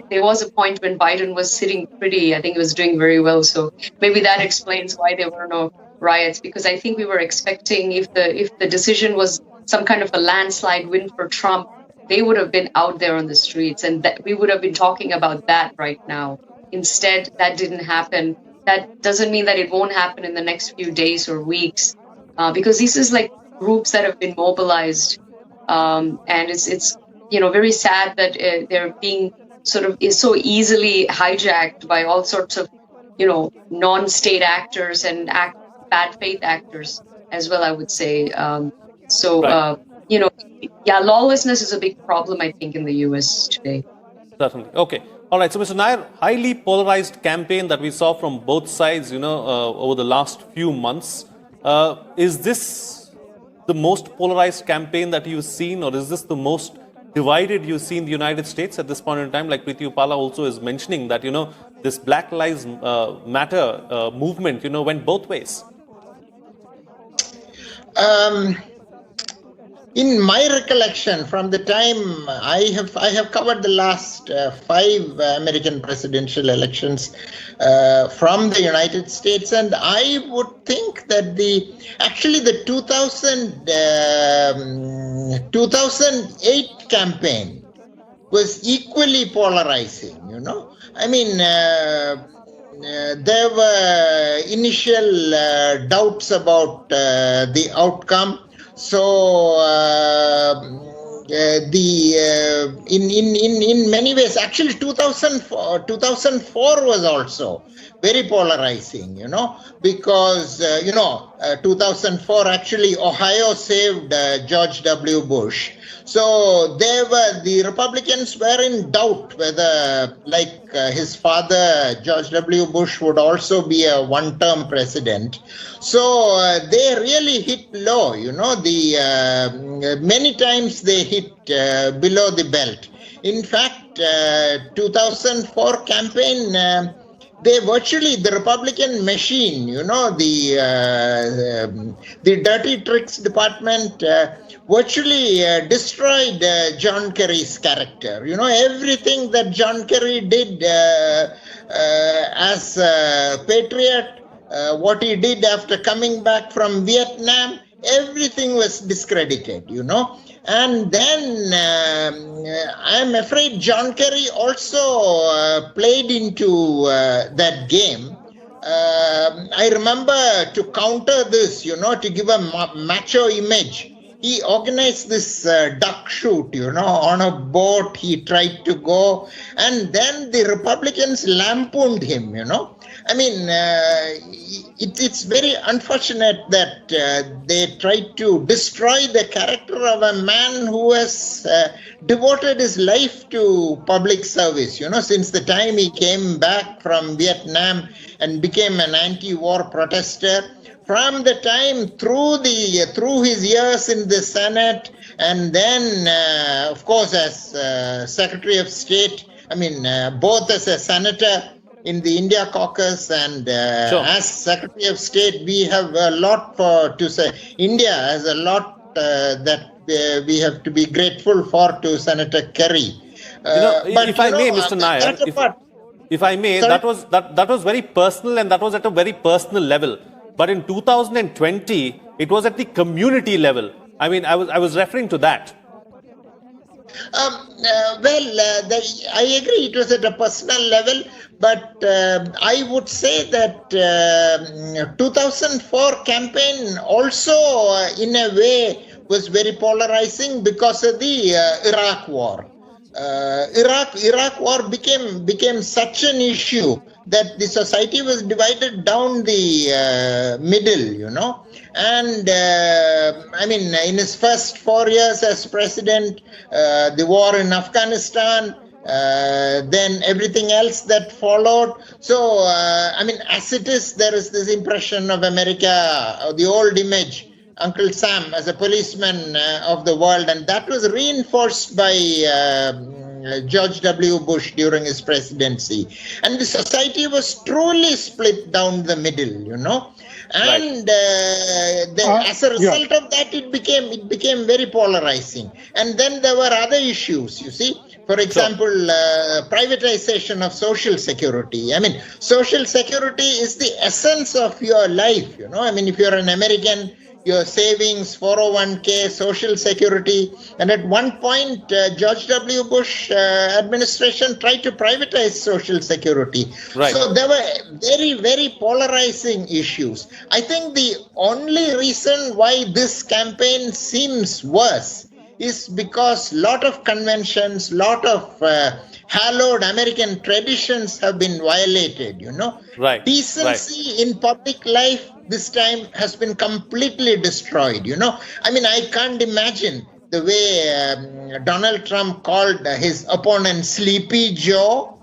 there was a point when Biden was sitting pretty. I think he was doing very well. So maybe that explains why there were no riots, because I think we were expecting, if the decision was some kind of a landslide win for Trump, they would have been out there on the streets, and that we would have been talking about that right now. Instead, that didn't happen. That doesn't mean that it won't happen in the next few days or weeks, because this is like groups that have been mobilized, and it's very sad that they're being is so easily hijacked by all sorts of non-state actors and bad faith actors as well, I would say. Right. Lawlessness is a big problem, I think, in the US today. Certainly. Okay. All right. So, Mr. Nair, highly polarized campaign that we saw from both sides, over the last few months. Is this the most polarized campaign that you've seen, or is this the most divided you've seen in the United States at this point in time? Like Preeti Upala also is mentioning that, this Black Lives Matter movement, went both ways. In my recollection, from the time I have covered the last 5 American presidential elections from the United States, and I would think that the 2008 campaign was equally polarizing. I mean, there were initial doubts about the outcome. So in many ways, actually 2004 was also very polarizing, because 2004 actually Ohio saved George W. Bush. So the Republicans were in doubt whether, like his father, George W. Bush, would also be a one-term president. So they really hit low, many times they hit below the belt. In fact, 2004 campaign, the Republican machine, the dirty tricks department virtually destroyed John Kerry's character. Everything that John Kerry did as a patriot, what he did after coming back from Vietnam, everything was discredited, And then I'm afraid John Kerry also played into that game. I remember, to counter this, to give a macho image, he organized this duck shoot, on a boat. He tried to go, and then the Republicans lampooned him, I mean, it's very unfortunate that they tried to destroy the character of a man who has devoted his life to public service, since the time he came back from Vietnam and became an anti-war protester. From the time through his years in the Senate, and then, of course, as Secretary of State, both as a senator in the India caucus and as Secretary of State, we have a lot to say. India has a lot that we have to be grateful for to Senator Kerry. If I may, Mr. Nair, if I may, that was very personal, and that was at a very personal level. But in 2020, it was at the community level. I was referring to that. I agree it was at a personal level, but I would say that 2004 campaign also, in a way, was very polarizing because of the Iraq War. Iraq War became such an issue that the society was divided down the middle, And in his first 4 years as president, the war in Afghanistan, then everything else that followed. So, as it is, there is this impression of America, the old image, Uncle Sam as a policeman of the world, and that was reinforced by George W. Bush during his presidency. And the society was truly split down the middle, And as a result of that, it became very polarizing. And then there were other issues, you see. For example, privatization of Social Security. Social Security is the essence of your life, if you're an American, your savings, 401k, Social Security. And at one point, George W. Bush administration tried to privatize Social Security. Right. So there were very, very polarizing issues. I think the only reason why this campaign seems worse is because lot of conventions, lot of hallowed American traditions have been violated, Right. Decency in public life this time has been completely destroyed, I can't imagine the way Donald Trump called his opponent Sleepy Joe,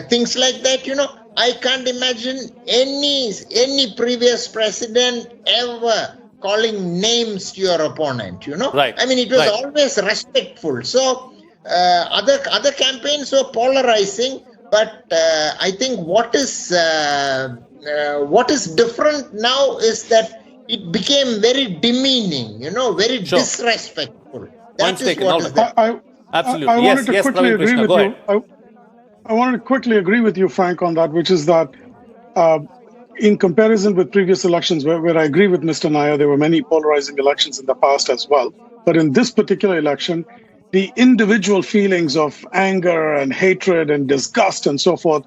things like that, I can't imagine any previous president ever calling names to your opponent, Right. It was always respectful. So other campaigns were polarizing, but I think what is different now is that it became very demeaning, very disrespectful. That is what is that. Absolutely. I wanted to yes, quickly Praveen agree Krishna, with go you. ahead. I wanted to quickly agree with you, Frank, on that, which is that in comparison with previous elections, where I agree with Mr. Nair, there were many polarizing elections in the past as well. But in this particular election, the individual feelings of anger and hatred and disgust and so forth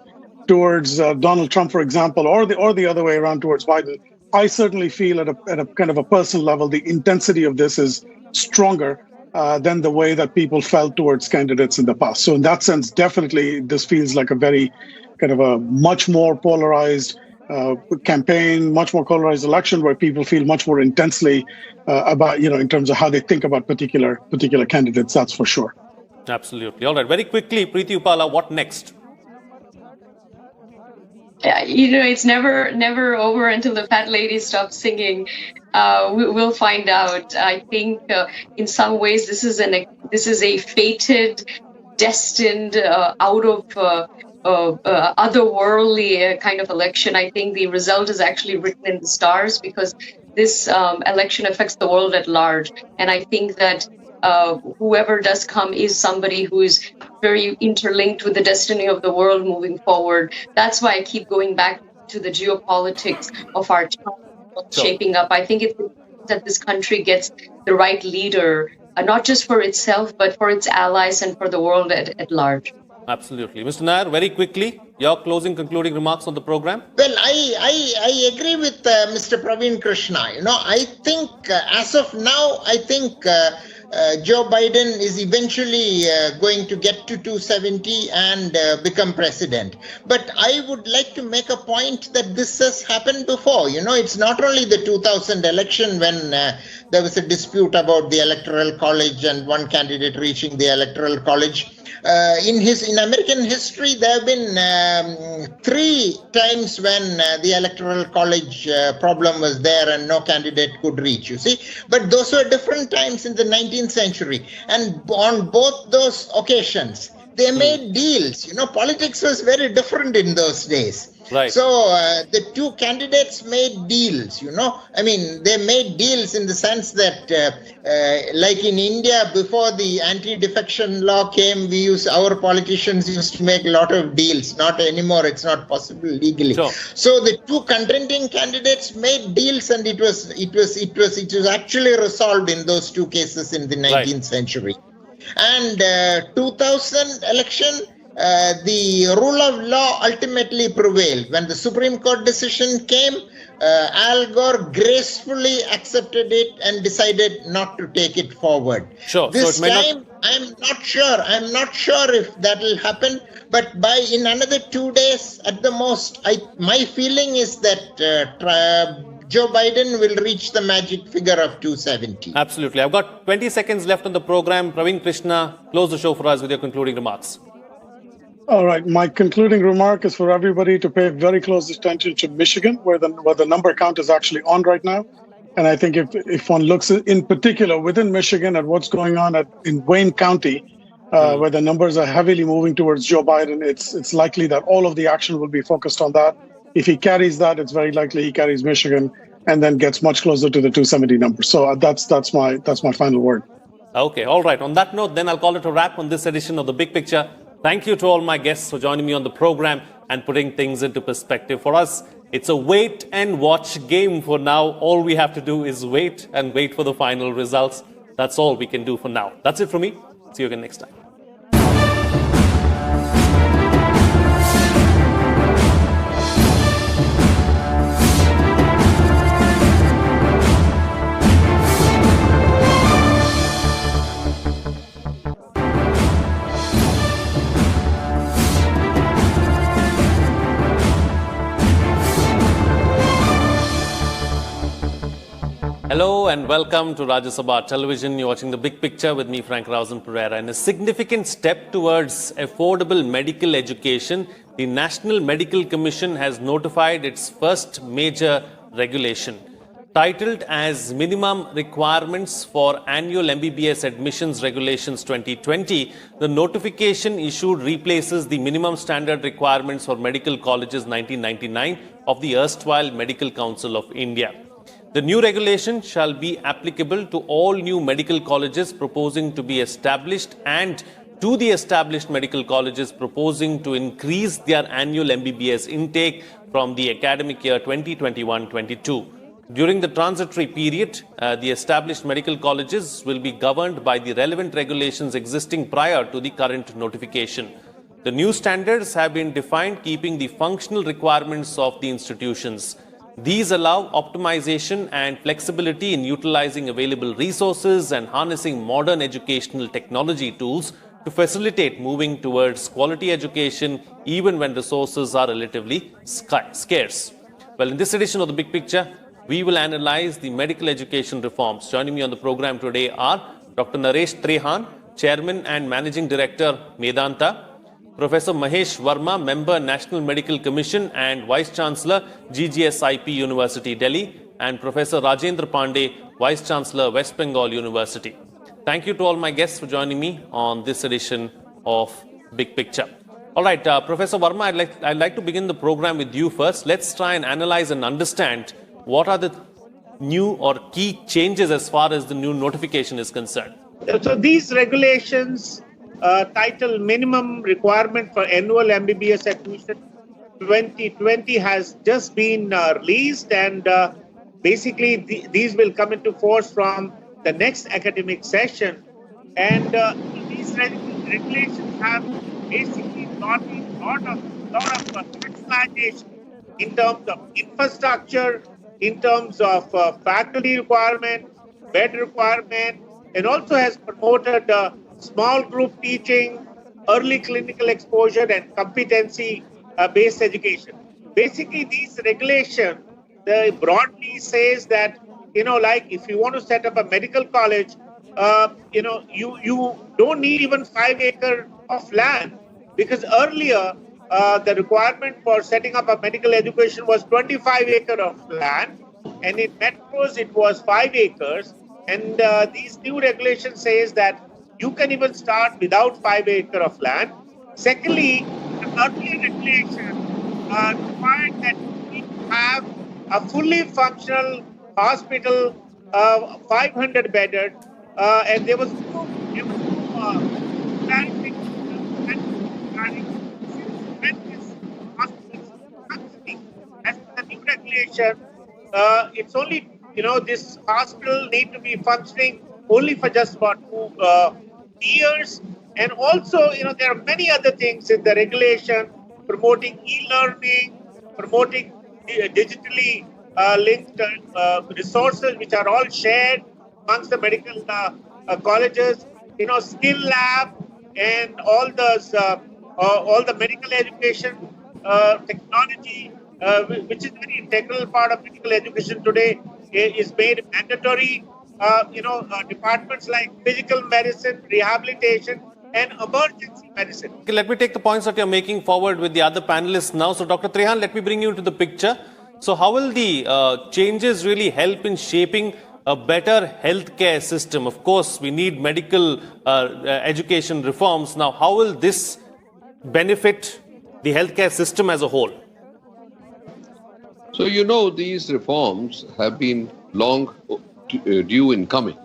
towards Donald Trump, for example, or the other way around towards Biden, I certainly feel at a kind of a personal level, the intensity of this is stronger than the way that people felt towards candidates in the past. So in that sense, definitely this feels like a very kind of a much more polarized campaign, much more polarized election where people feel much more intensely about, in terms of how they think about particular candidates. That's for sure. Absolutely. All right. Very quickly, Preeti Upala, what next? It's never over until the fat lady stops singing. We'll find out. I think in some ways this is a fated, destined, out of otherworldly kind of election. I think the result is actually written in the stars because this election affects the world at large, and I think that whoever does come is somebody who is very interlinked with the destiny of the world moving forward. That's why I keep going back to the geopolitics of our time shaping up. I think it's important that this country gets the right leader, not just for itself, but for its allies and for the world at large. Absolutely. Mr. Nair, very quickly, your concluding remarks on the program? Well, I agree with Mr. Praveen Krishna. I think as of now, I think Joe Biden is eventually going to get to 270 and become president. But I would like to make a point that this has happened before. It's not only the 2000 election when there was a dispute about the Electoral College and one candidate reaching the Electoral College. In American history, there have been 3 times when the Electoral College problem was there and no candidate could reach, you see. But those were different times in the 19th century. And on both those occasions, they made deals. Politics was very different in those days. Right. So the 2 candidates made deals, they made deals in the sense that like in India, before the anti-defection law came, our politicians used to make a lot of deals. Not anymore. It's not possible legally. Sure. So the 2 contending candidates made deals, and it was actually resolved in those 2 cases in the 19th century. And 2000 election, the rule of law ultimately prevailed. When the Supreme Court decision came, Al Gore gracefully accepted it and decided not to take it forward. Sure. This so it may time, I'm not sure if that will happen. But in another 2 days at the most, my feeling is that Joe Biden will reach the magic figure of 270. Absolutely. I've got 20 seconds left on the program. Praveen Krishna, close the show for us with your concluding remarks. All right. My concluding remark is for everybody to pay very close attention to Michigan, where the number count is actually on right now. And I think if one looks in particular within Michigan at what's going on in Wayne County, where the numbers are heavily moving towards Joe Biden, it's likely that all of the action will be focused on that. If he carries that, it's very likely he carries Michigan and then gets much closer to the 270 number. So that's my final word. Okay. All right. On that note, then I'll call it a wrap on this edition of The Big Picture. Thank you to all my guests for joining me on the program and putting things into perspective. For us, it's a wait and watch game for now. All we have to do is wait and wait for the final results. That's all we can do for now. That's it from me. See you again next time. Hello and welcome to Rajya Sabha Television. You're watching The Big Picture with me, Frank Pereira. In a significant step towards affordable medical education, the National Medical Commission has notified its first major regulation. Titled as Minimum Requirements for Annual MBBS Admissions Regulations 2020, the notification issued replaces the minimum standard requirements for medical colleges 1999 of the erstwhile Medical Council of India. The new regulation shall be applicable to all new medical colleges proposing to be established and to the established medical colleges proposing to increase their annual MBBS intake from the academic year 2021-22. During the transitory period, the established medical colleges will be governed by the relevant regulations existing prior to the current notification. The new standards have been defined keeping the functional requirements of the institutions. These allow optimization and flexibility in utilizing available resources and harnessing modern educational technology tools to facilitate moving towards quality education even when resources are relatively scarce. Well, in this edition of The Big Picture, we will analyze the medical education reforms. Joining me on the program today are Dr. Naresh Trehan, Chairman and Managing Director, Medanta; Professor Mahesh Verma, Member, National Medical Commission and Vice Chancellor, GGSIP University, Delhi; and Professor Rajendra Pandey, Vice Chancellor, West Bengal University. Thank you to all my guests for joining me on this edition of Big Picture. All right, Professor Verma, I'd like to begin the program with you first. Let's try and analyze and understand what are the new or key changes as far as the new notification is concerned. So these regulations titled Minimum Requirement for Annual MBBS Admission 2020 has just been released, and basically these will come into force from the next academic session. And these regulations have basically brought in a lot of flexibilization in terms of infrastructure, in terms of faculty requirement, bed requirement, and also has promoted small group teaching, early clinical exposure, and competency-based education. Basically, these regulations broadly says that, like if you want to set up a medical college, you don't need even 5 acres of land, because earlier the requirement for setting up a medical education was 25 acres of land, and in metros it was 5 acres. And these new regulations says that you can even start without 5 acres of land. Secondly, the earlier regulation required that we have a fully functional hospital, 500 bedded, and there was no clarification regarding when this hospital is functioning. As per the new regulation, it's only, this hospital need to be functioning only for just about 2 years. And also, there are many other things in the regulation promoting e-learning, promoting digitally linked resources which are all shared amongst the medical colleges, skill lab, and all the medical education technology, which is very integral part of medical education today, is made mandatory. Departments like physical medicine, rehabilitation, and emergency medicine. Okay, let me take the points that you're making forward with the other panelists now. So, Dr. Trehan, let me bring you into the picture. So, how will the changes really help in shaping a better healthcare system? Of course, we need medical education reforms. Now, how will this benefit the healthcare system as a whole? So, these reforms have been long due in coming,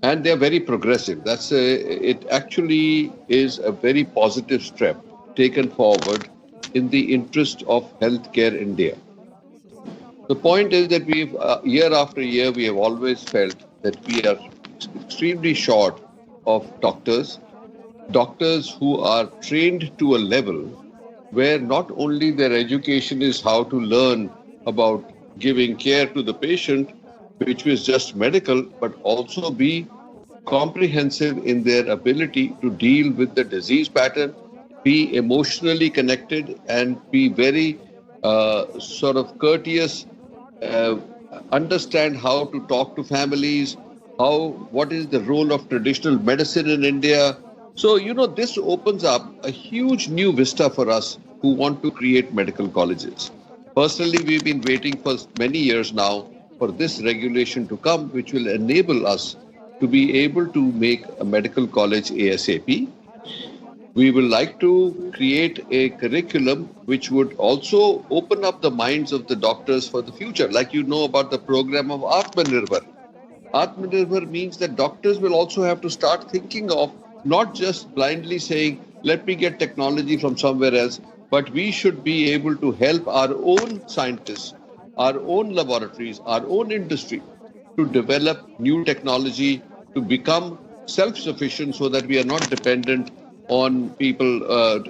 and they're very progressive. It actually is a very positive step taken forward in the interest of healthcare in India. The point is that we've year after year we have always felt that we are extremely short of doctors who are trained to a level where not only their education is how to learn about giving care to the patient, which was just medical, but also be comprehensive in their ability to deal with the disease pattern, be emotionally connected, and be very sort of courteous, understand how to talk to families, what is the role of traditional medicine in India. So, this opens up a huge new vista for us who want to create medical colleges. Personally, we've been waiting for many years now for this regulation to come, which will enable us to be able to make a medical college ASAP. We will like to create a curriculum which would also open up the minds of the doctors for the future. Like you know about the program of Atmanirbhar. Atmanirbhar means that doctors will also have to start thinking of not just blindly saying, let me get technology from somewhere else, but we should be able to help our own scientists, our own laboratories, our own industry to develop new technology, to become self-sufficient so that we are not dependent on people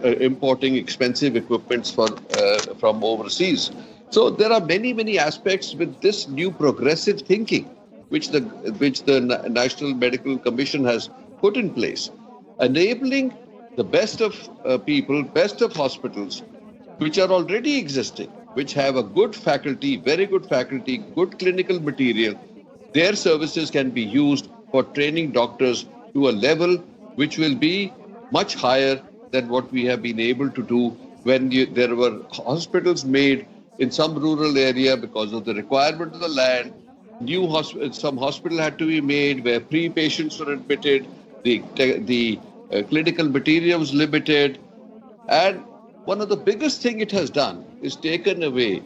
importing expensive equipments from overseas. So there are many aspects with this new progressive thinking which the National Medical Commission has put in place, enabling the best of people, best of hospitals, which are already existing, which have a good faculty, very good faculty, good clinical material. Their services can be used for training doctors to a level which will be much higher than what we have been able to do when there were hospitals made in some rural area because of the requirement of the land. Some hospital had to be made where pre-patients were admitted, the clinical material was limited, and one of the biggest thing it has done is taken away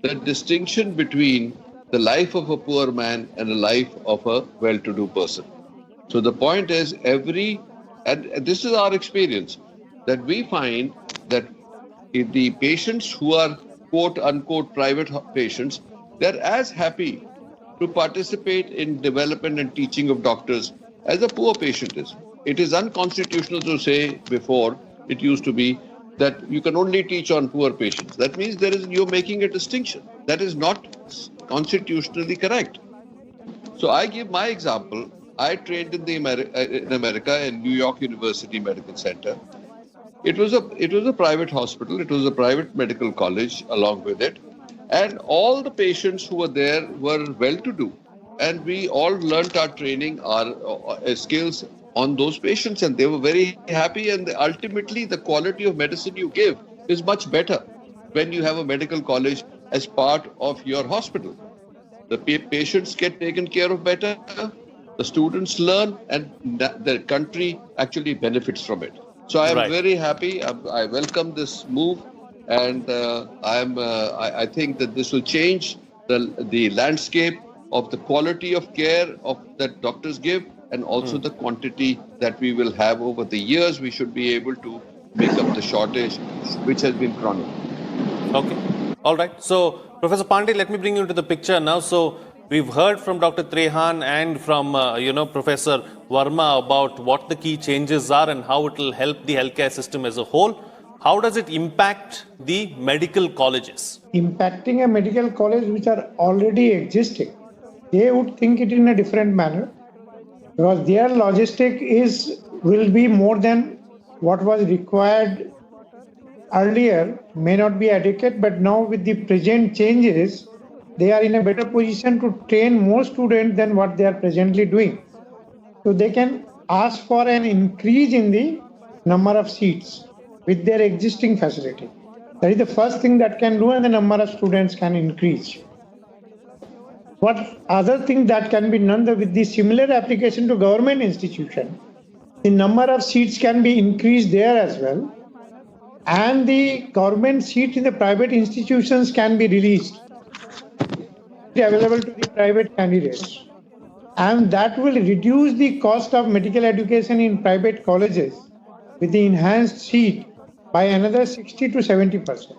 the distinction between the life of a poor man and the life of a well-to-do person. So the point is and this is our experience, that we find that the patients who are quote unquote private patients, they're as happy to participate in development and teaching of doctors as a poor patient is. It is unconstitutional to say before, it used to be that you can only teach on poor patients. That means you're making a distinction. That is not constitutionally correct. So I give my example. I trained in America in New York University Medical Center. It was a private hospital. It was a private medical college along with it. And all the patients who were there were well-to-do. And we all learnt our training, our skills on those patients, and they were very happy. And ultimately, the quality of medicine you give is much better when you have a medical college as part of your hospital. The patients get taken care of better, the students learn, and the country actually benefits from it. So I am very happy. I welcome this move, and I think that this will change the landscape of the quality of care that doctors give, and also the quantity that we will have over the years. We should be able to make up the shortage, which has been chronic. Okay. All right. So, Professor Pandey, let me bring you into the picture now. So, we've heard from Dr. Trehan and from, Professor Verma about what the key changes are and how it will help the healthcare system as a whole. How does it impact the medical colleges? Impacting a medical college which are already existing, they would think it in a different manner, because their logistic will be more than what was required earlier, may not be adequate, but now with the present changes, they are in a better position to train more students than what they are presently doing. So they can ask for an increase in the number of seats with their existing facility. That is the first thing that can do, and the number of students can increase. What other thing that can be done with the similar application to government institution, the number of seats can be increased there as well, and the government seats in the private institutions can be released, available to the private candidates, and that will reduce the cost of medical education in private colleges with the enhanced seat by another 60 to 70%.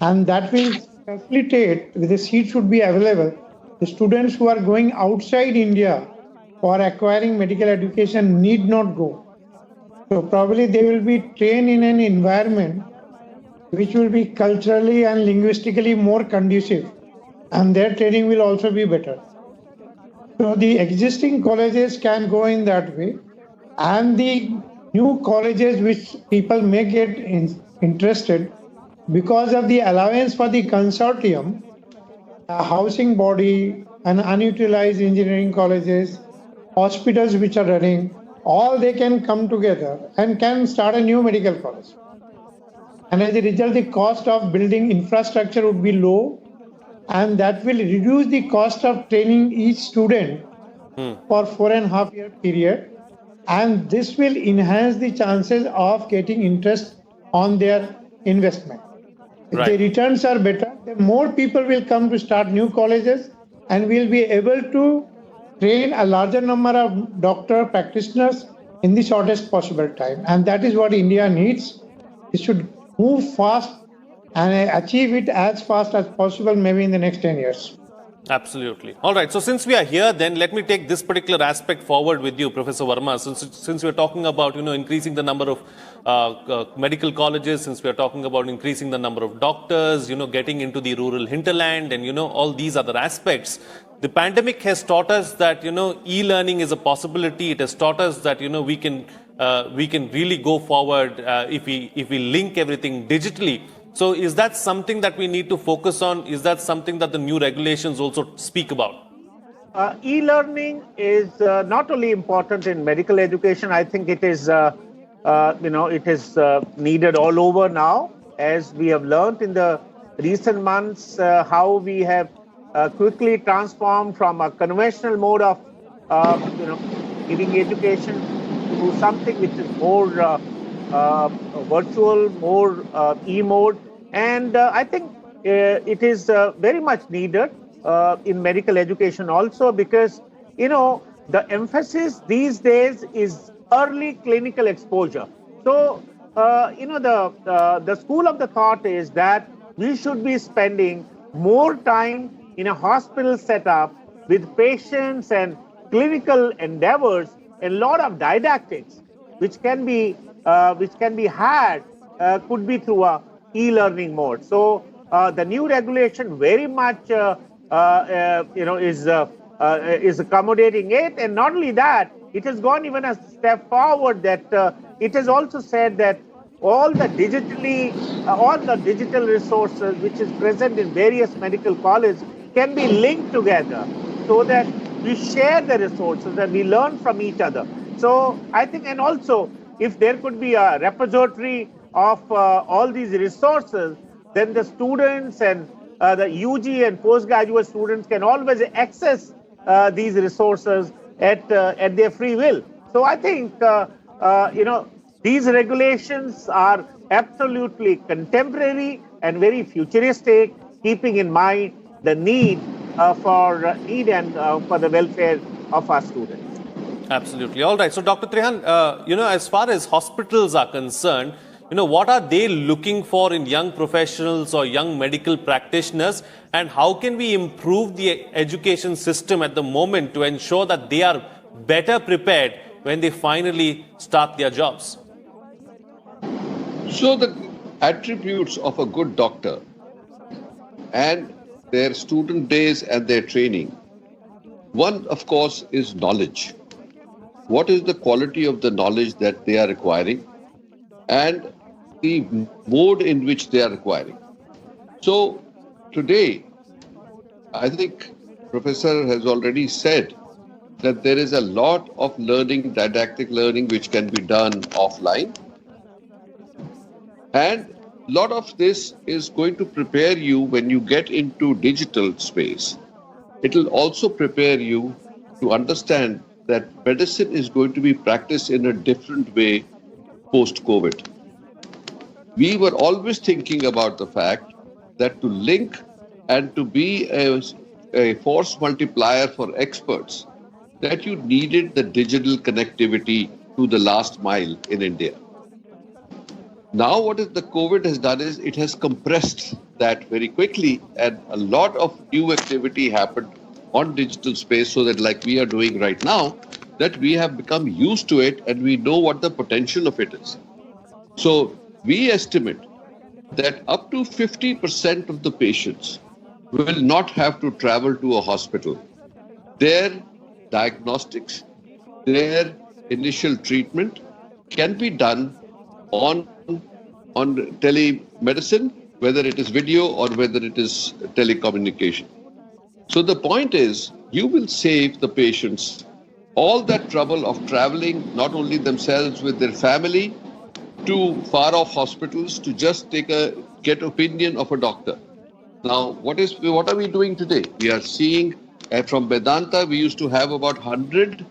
And that will facilitate, the seat should be available, the students who are going outside India for acquiring medical education need not go. So probably they will be trained in an environment which will be culturally and linguistically more conducive, and their training will also be better. So the existing colleges can go in that way, and the new colleges which people may get interested because of the allowance for the consortium, a housing body, and unutilized engineering colleges, hospitals which are running, all they can come together and can start a new medical college. And as a result, the cost of building infrastructure would be low, and that will reduce the cost of training each student for 4.5 year period. and this will enhance the chances of getting interest on their investment. If the returns are better, then more people will come to start new colleges, and we'll be able to train a larger number of doctor practitioners in the shortest possible time. And that is what India needs. It should move fast and achieve it as fast as possible, maybe in the next 10 years. Absolutely. All right. So since we are here, then let me take this particular aspect forward with you, Professor Verma. Since we're talking about, increasing the number of medical colleges, since we're talking about increasing the number of doctors, getting into the rural hinterland and, all these other aspects, the pandemic has taught us that, e-learning is a possibility. It has taught us that, we can really go forward if we link everything digitally. So is that something that we need to focus on? Is that something that the new regulations also speak about? E-learning is not only important in medical education. I think it is, it is needed all over now, as we have learned in the recent months how we have quickly transformed from a conventional mode of, giving education to something which is more virtual, more e-mode. And I think it is very much needed in medical education also, because, the emphasis these days is early clinical exposure. So, the school of the thought is that we should be spending more time in a hospital setup with patients and clinical endeavors, a lot of didactics, which can be had, could be through a e-learning mode. So the new regulation very much is accommodating it, and not only that, it has gone even a step forward that it has also said that all the digital resources which is present in various medical colleges can be linked together, so that we share the resources and we learn from each other. So I think, and also if there could be a repository of all these resources, then the students and the UG and postgraduate students can always access these resources at their free will. So I think, these regulations are absolutely contemporary and very futuristic, keeping in mind the need for the welfare of our students. Absolutely. All right. So, Dr. Trehan, as far as hospitals are concerned, what are they looking for in young professionals or young medical practitioners, and how can we improve the education system at the moment to ensure that they are better prepared when they finally start their jobs? So the attributes of a good doctor and their student days and their training, one, of course, is knowledge. What is the quality of the knowledge that they are acquiring and the mode in which they are acquiring? So today, I think Professor has already said that there is a lot of learning, didactic learning, which can be done offline. And a lot of this is going to prepare you when you get into digital space. It will also prepare you to understand that medicine is going to be practiced in a different way post-COVID. We were always thinking about the fact that to link and to be a force multiplier for experts, that you needed the digital connectivity to the last mile in India. Now what the COVID has done is it has compressed that very quickly, and a lot of new activity happened on digital space, so that like we are doing right now, that we have become used to it and we know what the potential of it is. So we estimate that up to 50% of the patients will not have to travel to a hospital. Their diagnostics, their initial treatment can be done on telemedicine, whether it is video or whether it is telecommunication. So the point is, you will save the patients all that trouble of traveling, not only themselves with their family, to far off hospitals to just get opinion of a doctor. Now, what are we doing today? We are seeing from Vedanta, we used to have about 100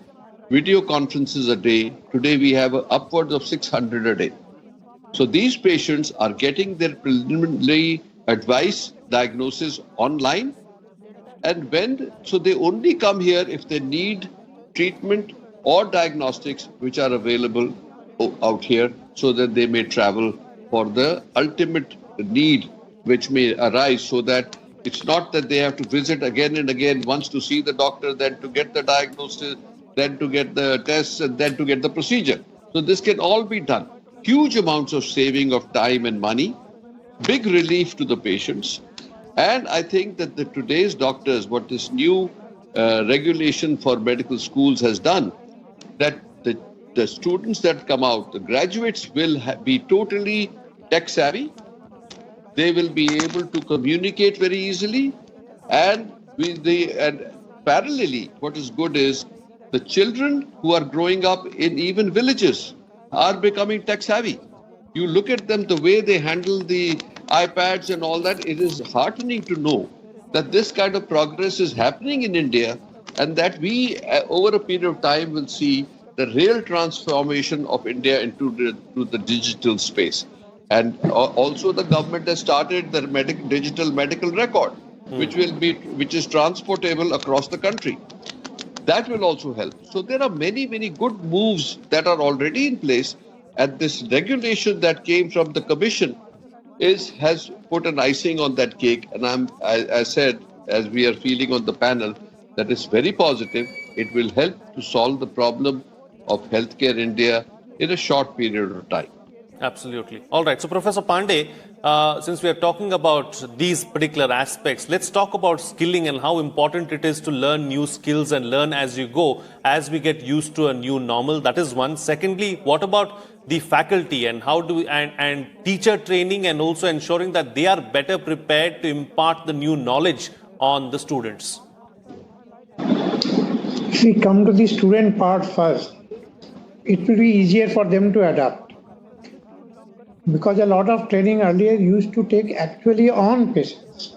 video conferences a day. Today we have upwards of 600 a day. So these patients are getting their preliminary advice, diagnosis online, and so they only come here if they need treatment or diagnostics which are available out here, so that they may travel for the ultimate need which may arise, so that it's not that they have to visit again and again, once to see the doctor, then to get the diagnosis, then to get the tests, and then to get the procedure. So this can all be done. Huge amounts of saving of time and money, big relief to the patients. And I think that today's doctors, what this new regulation for medical schools has done, that the students that come out, the graduates will be totally tech savvy. They will be able to communicate very easily. And parallelly, what is good is the children who are growing up in even villages are becoming tech savvy. You look at them, the way they handle the iPads and all that, it is heartening to know that this kind of progress is happening in India, and that we, over a period of time, will see the real transformation of India into the digital space. And also the government has started the digital medical record, which is transportable across the country. That will also help. So there are many, many good moves that are already in place, and this regulation that came from the Commission has put an icing on that cake. And I said, as we are feeling on the panel, that is very positive. It will help to solve the problem of healthcare in India in a short period of time. Absolutely. All right. So, Professor Pandey, since we are talking about these particular aspects, let's talk about skilling and how important it is to learn new skills and learn as you go, as we get used to a new normal. That is one. Secondly, what about the faculty and how and teacher training, and also ensuring that they are better prepared to impart the new knowledge on the students? If we come to the student part first, it will be easier for them to adapt, because a lot of training earlier used to take actually on patients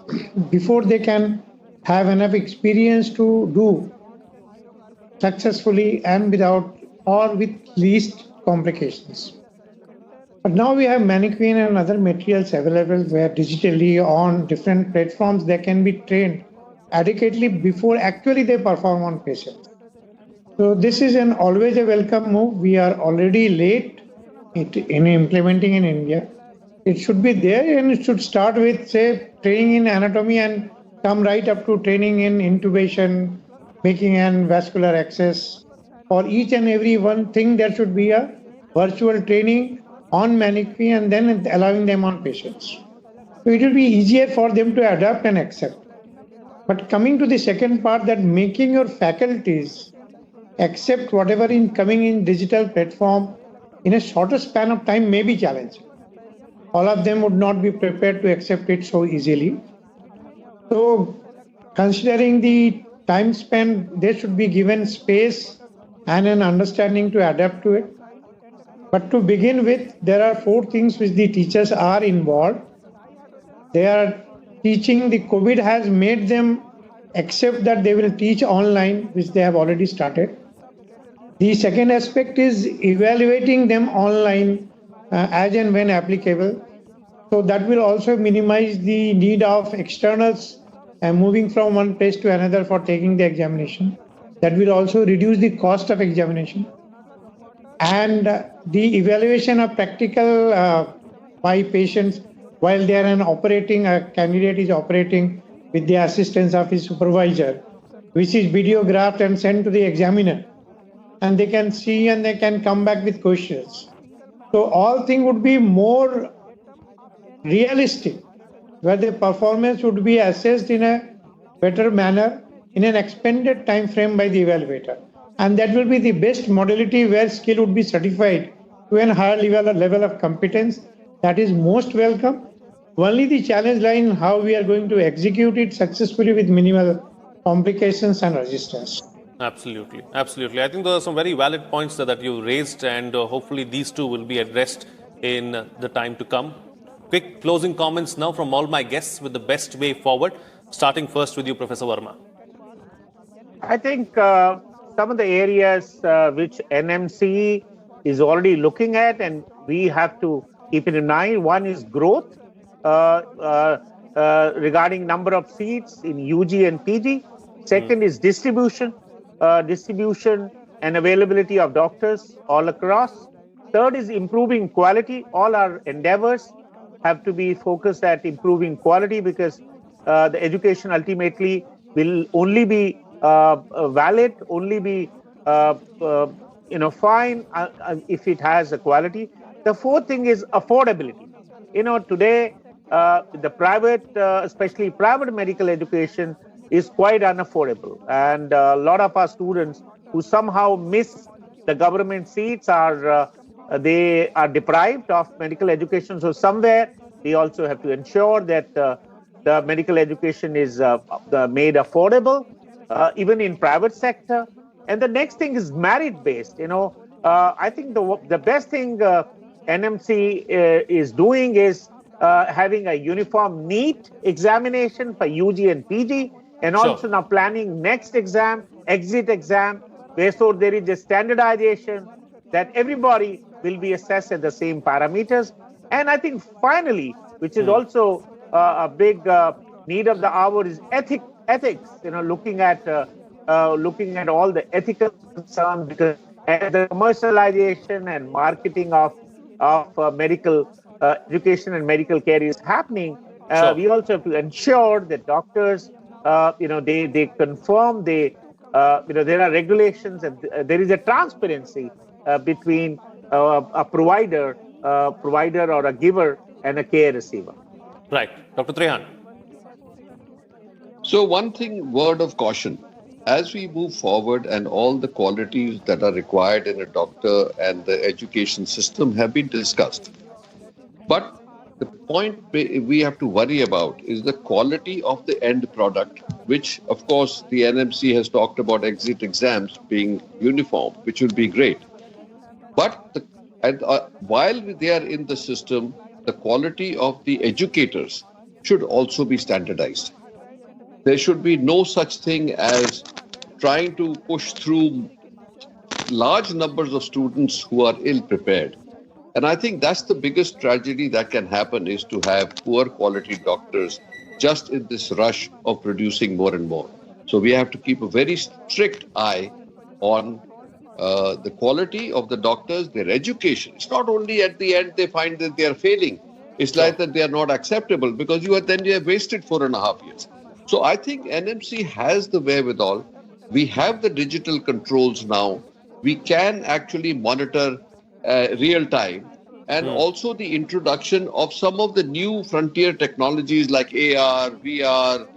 before they can have enough experience to do successfully and without or with least complications. But now we have mannequin and other materials available where digitally on different platforms they can be trained adequately before actually they perform on patients. So this is always a welcome move. We are already late in implementing in India. It should be there, and it should start with, say, training in anatomy and come right up to training in intubation, making and vascular access. For each and every one thing, there should be a virtual training on mannequin and then allowing them on patients. So it will be easier for them to adapt and accept. But coming to the second part, that making your faculties accept whatever is coming in digital platform in a shorter span of time may be challenging. All of them would not be prepared to accept it so easily. So considering the time spent, they should be given space and an understanding to adapt to it. But to begin with, there are 4 things which the teachers are involved. They are teaching. The COVID has made them accept that they will teach online, which they have already started. The second aspect is evaluating them online as and when applicable. So that will also minimize the need of externals moving from one place to another for taking the examination. That will also reduce the cost of examination. And the evaluation of practical by patients while they are a candidate is operating with the assistance of his supervisor, which is videographed and sent to the examiner. And they can see and they can come back with questions. So all things would be more realistic, where the performance would be assessed in a better manner in an expanded time frame by the evaluator. And that will be the best modality where skill would be certified to a higher level of competence. That is most welcome. Only the challenge lies in how we are going to execute it successfully with minimal complications and resistance. Absolutely. Absolutely. I think those are some very valid points that you raised, and hopefully these two will be addressed in the time to come. Quick closing comments now from all my guests with the best way forward, starting first with you, Professor Verma. I think some of the areas which NMC is already looking at, and we have to keep it in mind. One is growth regarding number of seats in UG and PG. Second is distribution and availability of doctors all across. Third is improving quality. All our endeavors have to be focused at improving quality, because the education ultimately will only be valid, only be fine if it has a quality. The fourth thing is affordability. Today the private, especially private medical education, is quite unaffordable, and a lot of our students who somehow miss the government seats they are deprived of medical education. So somewhere we also have to ensure that the medical education is made affordable, even in private sector. And the next thing is merit based. I think the best thing NMC is doing is having a uniform NEET examination for UG and PG, and also now planning next exam, exit exam, where so there is a standardization that everybody will be assessed at the same parameters. And I think finally, which is also a big need of the hour, is ethics. Looking at all the ethical concerns, because as the commercialization and marketing of medical education and medical care is happening, we also have to ensure that doctors, they confirm, there are regulations, and there is a transparency between a provider or a giver and a care receiver. Right. Dr. Trehan. So one thing, word of caution, as we move forward and all the qualities that are required in a doctor and the education system have been discussed. But the point we have to worry about is the quality of the end product, which of course the NMC has talked about exit exams being uniform, which will be great. But while they are in the system, the quality of the educators should also be standardized. There should be no such thing as trying to push through large numbers of students who are ill prepared. And I think that's the biggest tragedy that can happen, is to have poor quality doctors just in this rush of producing more and more. So we have to keep a very strict eye on the quality of the doctors, their education. It's not only at the end they find that they are failing. It's like that they are not acceptable, because you have wasted 4.5 years. So I think NMC has the wherewithal. We have the digital controls now. We can actually monitor real time, and also the introduction of some of the new frontier technologies like AR, VR,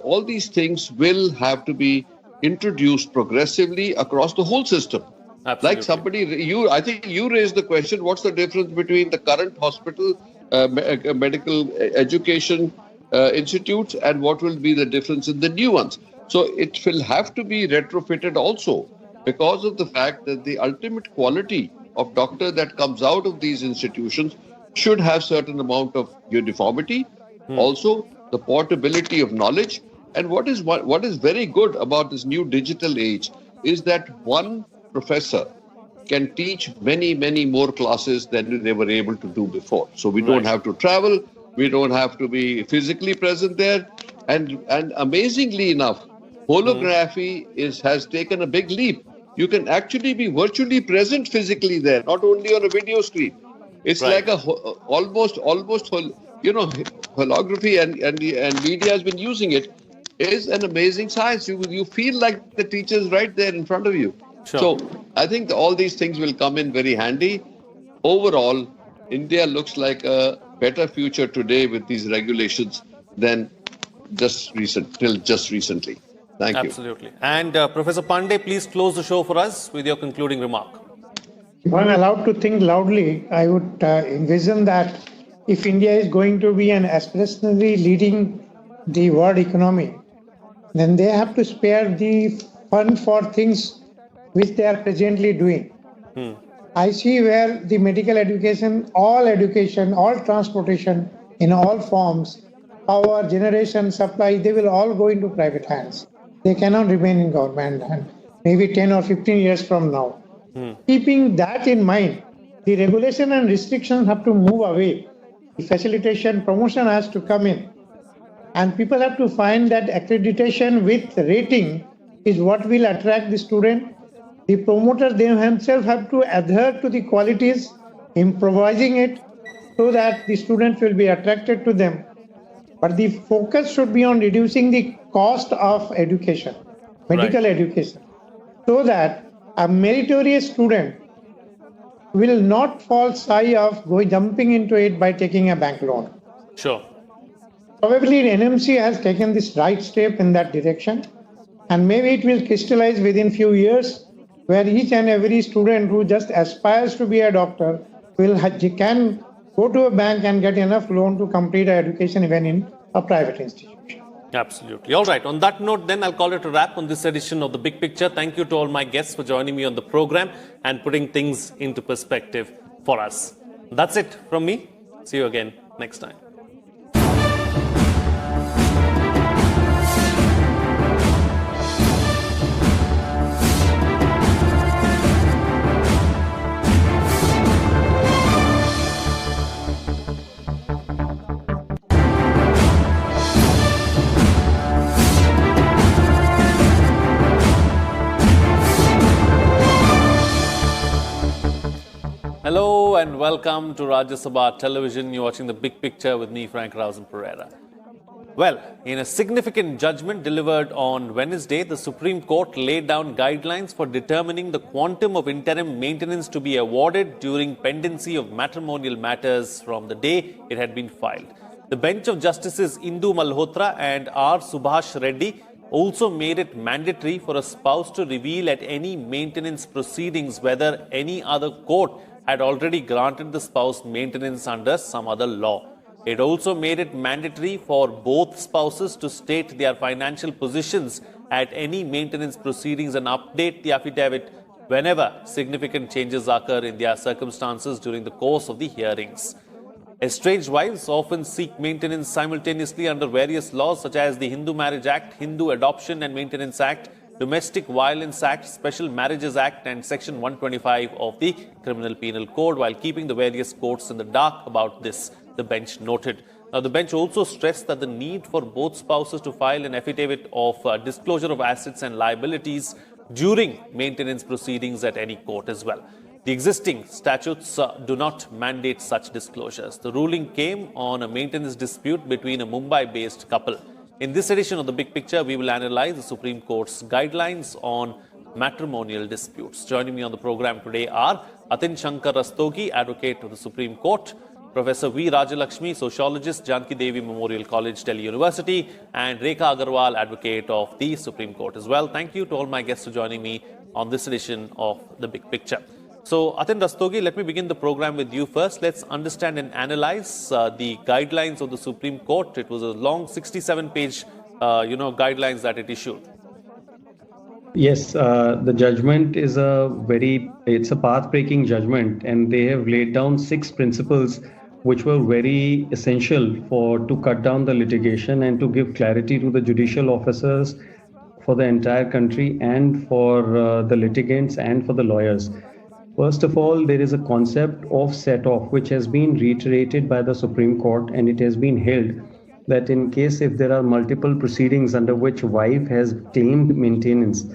all these things will have to be introduced progressively across the whole system. Absolutely. I think you raised the question, what's the difference between the current hospital medical education institutes and what will be the difference in the new ones? So it will have to be retrofitted also, because of the fact that the ultimate quality of doctor that comes out of these institutions should have certain amount of uniformity, also the portability of knowledge. And what is very good about this new digital age is that one professor can teach many, many more classes than they were able to do before. So we don't have to travel, we don't have to be physically present there. And amazingly enough, holography has taken a big leap. You can actually be virtually present physically there, not only on a video screen. It's like almost holography, and media has been using it. Is an amazing science. You feel like the teacher is right there in front of you. So I think all these things will come in very handy. Overall, India looks like a better future today with these regulations than just recently. Thank you. Absolutely. And Professor Pandey, please close the show for us with your concluding remark. If I'm allowed to think loudly, I would envision that if India is going to be an aspirationally leading the world economy, then they have to spare the fund for things which they are presently doing. I see where the medical education, all transportation in all forms, power, generation, supply, they will all go into private hands. they cannot remain in government and maybe 10 or 15 years from now. Keeping that in mind, the regulation and restrictions have to move away. The facilitation, promotion has to come in. And people have to find that accreditation with rating is what will attract the student. The promoters themselves have to adhere to the qualities, improvising it so that the students will be attracted to them. But the focus should be on reducing the cost of education, medical education, so that a meritorious student will not fall shy of jumping into it by taking a bank loan. Sure. Probably NMC has taken this right step in that direction, and maybe it will crystallize within few years, where each and every student who just aspires to be a doctor can go to a bank and get enough loan to complete their education even in a private institution. Absolutely. All right. On that note, then I'll call it a wrap on this edition of The Big Picture. Thank you to all my guests for joining me on the program and putting things into perspective for us. That's it from me. See you again next time. Hello and welcome to Rajya Sabha Television. You're watching The Big Picture with me, Frank Pereira. Well, in a significant judgment delivered on Wednesday, the Supreme Court laid down guidelines for determining the quantum of interim maintenance to be awarded during pendency of matrimonial matters from the day it had been filed. The bench of Justices Indu Malhotra and R. Subhash Reddy also made it mandatory for a spouse to reveal at any maintenance proceedings whether any other court had already granted the spouse maintenance under some other law. It also made it mandatory for both spouses to state their financial positions at any maintenance proceedings and update the affidavit whenever significant changes occur in their circumstances during the course of the hearings. Estranged wives often seek maintenance simultaneously under various laws such as the Hindu Marriage Act, Hindu Adoption and Maintenance Act, Domestic Violence Act, Special Marriages Act and Section 125 of the Criminal Penal Code. While keeping the various courts in the dark about this, the bench noted. Now, the bench also stressed that the need for both spouses to file an affidavit of disclosure of assets and liabilities during maintenance proceedings at any court as well. The existing statutes do not mandate such disclosures. The ruling came on a maintenance dispute between a Mumbai-based couple. In this edition of The Big Picture, we will analyze the Supreme Court's guidelines on matrimonial disputes. Joining me on the program today are Atin Shankar Rastogi, advocate of the Supreme Court, Professor V. Rajalakshmi, sociologist, Janki Devi Memorial College, Delhi University, and Rekha Agarwal, advocate of the Supreme Court as well. Thank you to all my guests for joining me on this edition of The Big Picture. So, Atin Rastogi, let me begin the program with you first. Let's understand and analyze the guidelines of the Supreme Court. It was a long 67-page, guidelines that it issued. Yes, the judgment is it's a path-breaking judgment, and they have laid down 6 principles which were very essential to cut down the litigation and to give clarity to the judicial officers for the entire country and for the litigants and for the lawyers. First of all, there is a concept of set-off which has been reiterated by the Supreme Court, and it has been held that in case if there are multiple proceedings under which wife has claimed maintenance,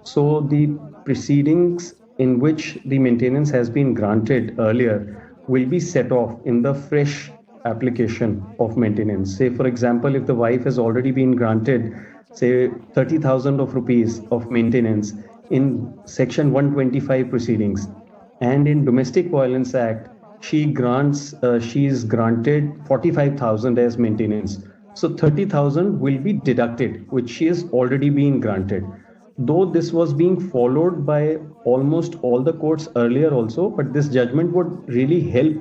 so the proceedings in which the maintenance has been granted earlier will be set off in the fresh application of maintenance. Say, for example, if the wife has already been granted, say, 30,000 of rupees of maintenance in Section 125 proceedings, and in Domestic Violence Act, she is granted 45,000 as maintenance. So 30,000 will be deducted, which she has already been granted. Though this was being followed by almost all the courts earlier also, but this judgment would really help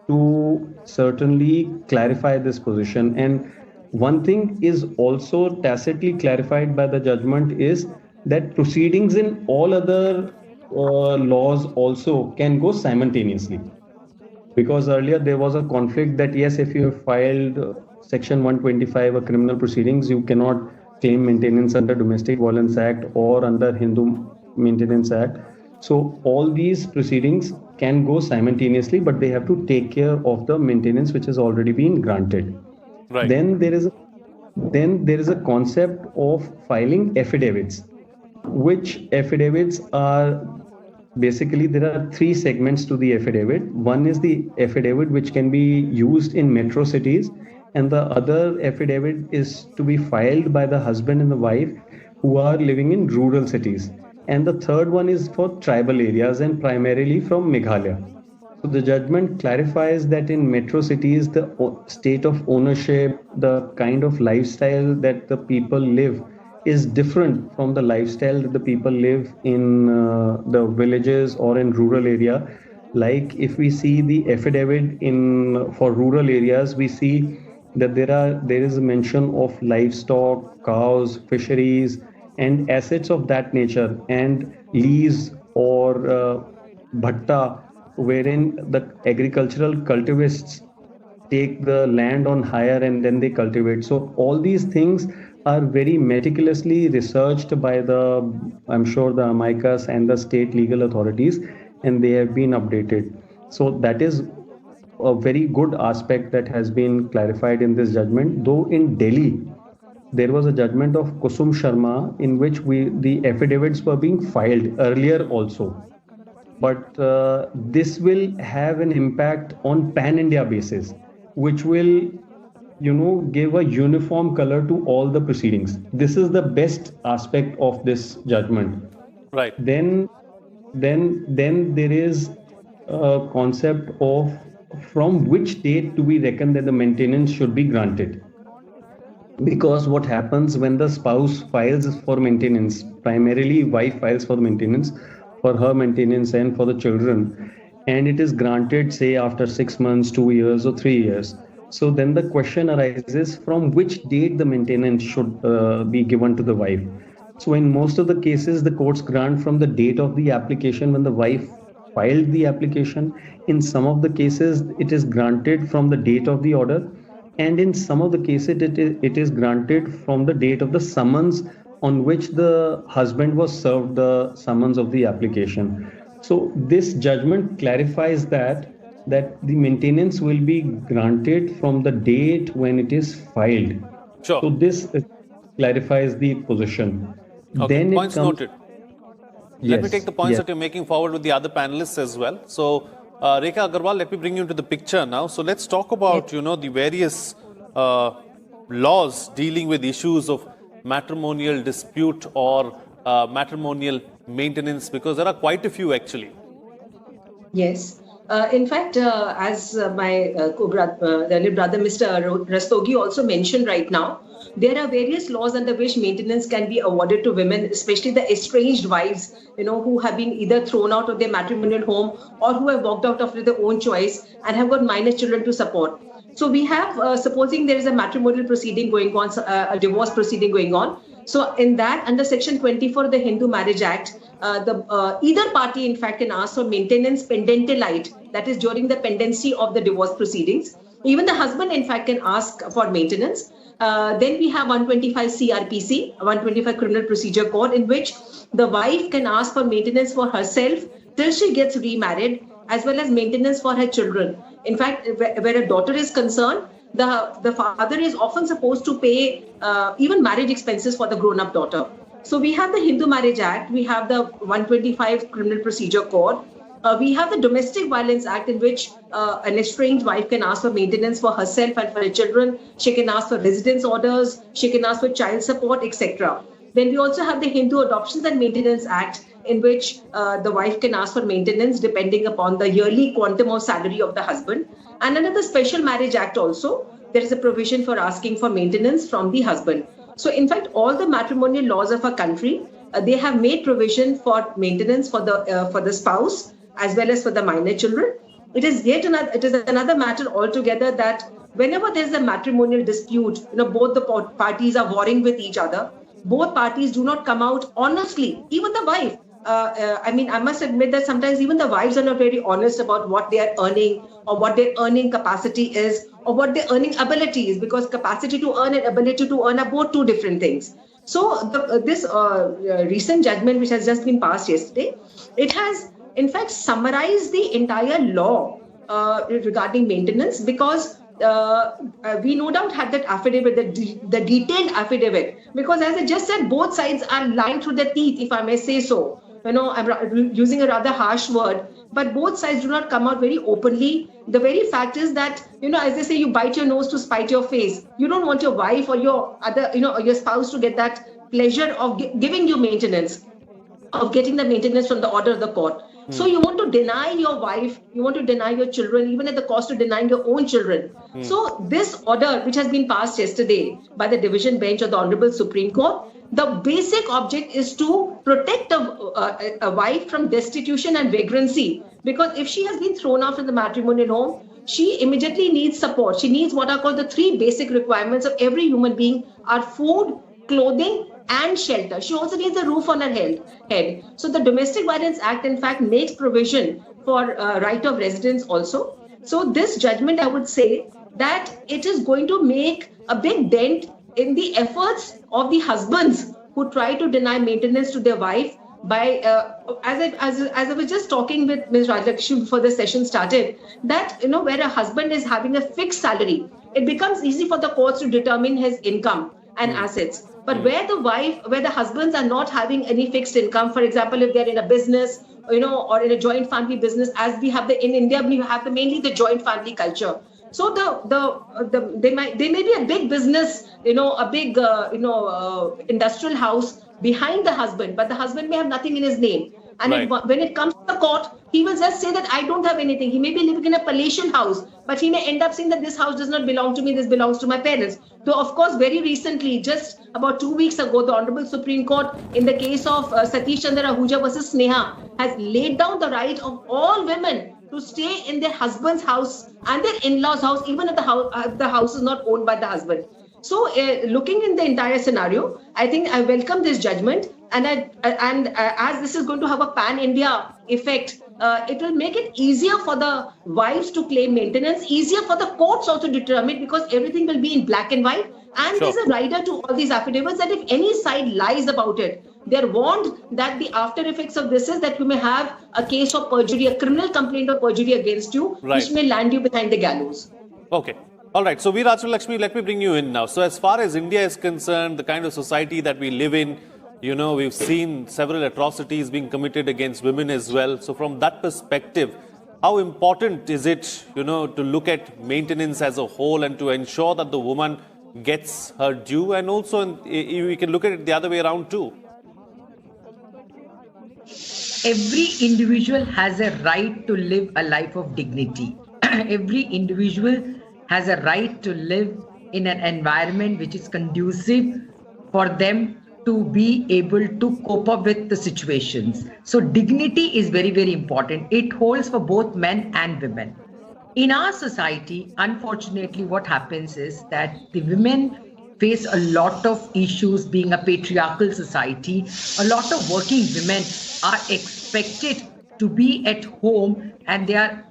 to certainly clarify this position. And one thing is also tacitly clarified by the judgment is that proceedings in all other laws also can go simultaneously, because earlier there was a conflict that yes, if you have filed Section 125 or criminal proceedings, you cannot claim maintenance under Domestic Violence Act or under Hindu Maintenance Act. So all these proceedings can go simultaneously, but they have to take care of the maintenance which has already been granted. Right. Then there is a concept of filing affidavits, which affidavits are basically, there are three segments to the affidavit. One is the affidavit which can be used in metro cities, and the other affidavit is to be filed by the husband and the wife who are living in rural cities. And the third one is for tribal areas and primarily from Meghalaya. So the judgment clarifies that in metro cities, the state of ownership, the kind of lifestyle that the people live is different from the lifestyle that the people live in the villages or in rural area. Like if we see the affidavit for rural areas, we see that there is a mention of livestock, cows, fisheries, and assets of that nature, and lease or bhatta, wherein the agricultural cultivists take the land on hire and then they cultivate. So all these things are very meticulously researched by I'm sure the amicus and the state legal authorities, and they have been updated. So that is a very good aspect that has been clarified in this judgment. Though in Delhi, there was a judgment of Kusum Sharma in which the affidavits were being filed earlier also. But this will have an impact on pan-India basis, which will, give a uniform color to all the proceedings. This is the best aspect of this judgment. Right. Then there is a concept of from which date do we reckon that the maintenance should be granted. Because what happens when the spouse files for maintenance, primarily wife files for the maintenance, for her maintenance and for the children, and it is granted, say, after 6 months, 2 years, or 3 years. So then the question arises, from which date the maintenance should be given to the wife. So in most of the cases, the courts grant from the date of the application when the wife filed the application. In some of the cases, it is granted from the date of the order. And in some of the cases, it is granted from the date of the summons on which the husband was served the summons of the application. So this judgment clarifies that the maintenance will be granted from the date when it is filed. Sure. So this clarifies the position. Okay, Then points noted. Let me take the points yes. that you're making forward with the other panelists as well. So, Rekha Agarwal, let me bring you into the picture now. So let's talk about, the various laws dealing with issues of matrimonial dispute or matrimonial maintenance, because there are quite a few actually. Yes. In fact, as my brother, Mr. Rastogi also mentioned right now, there are various laws under which maintenance can be awarded to women, especially the estranged wives, who have been either thrown out of their matrimonial home or who have walked out of their own choice and have got minor children to support. So we have, supposing there is a matrimonial proceeding going on, a divorce proceeding going on. So in that, under Section 24 of the Hindu Marriage Act, either party, in fact, can ask for maintenance pendente lite, that is during the pendency of the divorce proceedings. Even the husband, in fact, can ask for maintenance. Then we have 125 CRPC, 125 Criminal Procedure Code, in which the wife can ask for maintenance for herself till she gets remarried, as well as maintenance for her children. In fact, where a daughter is concerned, the father is often supposed to pay even marriage expenses for the grown-up daughter. So we have the Hindu Marriage Act, we have the 125 Criminal Procedure Code, we have the Domestic Violence Act, in which an estranged wife can ask for maintenance for herself and for her children. She can ask for residence orders, she can ask for child support, etc. Then we also have the Hindu Adoptions and Maintenance Act, in which the wife can ask for maintenance depending upon the yearly quantum of salary of the husband. And under the Special Marriage Act also, there is a provision for asking for maintenance from the husband. So in fact, all the matrimonial laws of our country, they have made provision for maintenance for the spouse as well as for the minor children. It is another matter altogether that whenever there is a matrimonial dispute, both the parties are warring with each other. Both parties do not come out honestly, even the wife. I must admit that sometimes even the wives are not very honest about what they are earning or what their earning capacity is or what their earning ability is, because capacity to earn and ability to earn are both two different things. So this recent judgment, which has just been passed yesterday, it has in fact summarized the entire law regarding maintenance, because we no doubt had that affidavit, the detailed affidavit, because as I just said, both sides are lying through their teeth, if I may say so. I'm using a rather harsh word, but both sides do not come out very openly. The very fact is that, as they say, you bite your nose to spite your face. You don't want your wife or your other, or your spouse to get that pleasure of giving you maintenance, of getting the maintenance from the order of the court. So you want to deny your wife, you want to deny your children, even at the cost of denying your own children. So this order, which has been passed yesterday by the division bench of the Honorable Supreme Court, the basic object is to protect a wife from destitution and vagrancy. Because if she has been thrown out of the matrimonial home, she immediately needs support. She needs what are called the three basic requirements of every human being are food, clothing, and shelter. She also needs a roof on her head. So the Domestic Violence Act, in fact, makes provision for right of residence also. So this judgment, I would say that it is going to make a big dent in the efforts of the husbands who try to deny maintenance to their wife by, as I was just talking with Ms. Rajlakshmi before the session started, that, where a husband is having a fixed salary, it becomes easy for the courts to determine his income and assets. But where the husbands are not having any fixed income, for example, if they're in a business, or in a joint family business, as we have in India, we have mainly the joint family culture. So they may be a big business, a big industrial house behind the husband, but the husband may have nothing in his name. And when it comes to the court, he will just say that I don't have anything. He may be living in a palatial house, but he may end up saying that this house does not belong to me, this belongs to my parents. So, of course, very recently, just about 2 weeks ago, the Honorable Supreme Court, in the case of Satish Chandra Ahuja versus Sneha, has laid down the right of all women to stay in their husband's house and their in-laws' house, even if the house is not owned by the husband. So, looking in the entire scenario, I think I welcome this judgment, and as this is going to have a pan-India effect, it will make it easier for the wives to claim maintenance, easier for the courts also to determine, because everything will be in black and white. And there's a rider to all these affidavits that if any side lies about it, they're warned that the after effects of this is that you may have a case of perjury, a criminal complaint of perjury against you, which may land you behind the gallows. Okay. All right. So, Rajlakshmi, let me bring you in now. So, as far as India is concerned, the kind of society that we live in, we've seen several atrocities being committed against women as well. So, from that perspective, how important is it, to look at maintenance as a whole and to ensure that the woman gets her due? And also, we can look at it the other way around too. Every individual has a right to live a life of dignity. Every individual has a right to live in an environment which is conducive for them to be able to cope up with the situations. So dignity is very, very important. It holds for both men and women. In our society, unfortunately, what happens is that the women face a lot of issues. Being a patriarchal society, a lot of working women are expected to be at home, and they are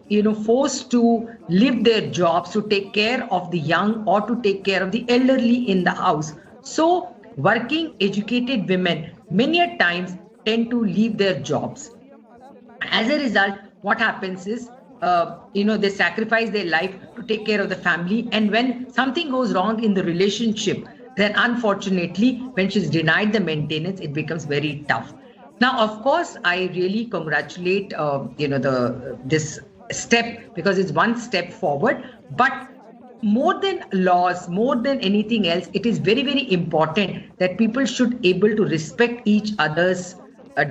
forced to leave their jobs to take care of the young or to take care of the elderly in the house. So working educated women many a times tend to leave their jobs. As a result, what happens is they sacrifice their life to take care of the family, and when something goes wrong in the relationship, then unfortunately when she's denied the maintenance, it becomes very tough. Now, of course, I really congratulate this step, because it's one step forward. But more than laws, more than anything else, it is very, very important that people should able to respect each other's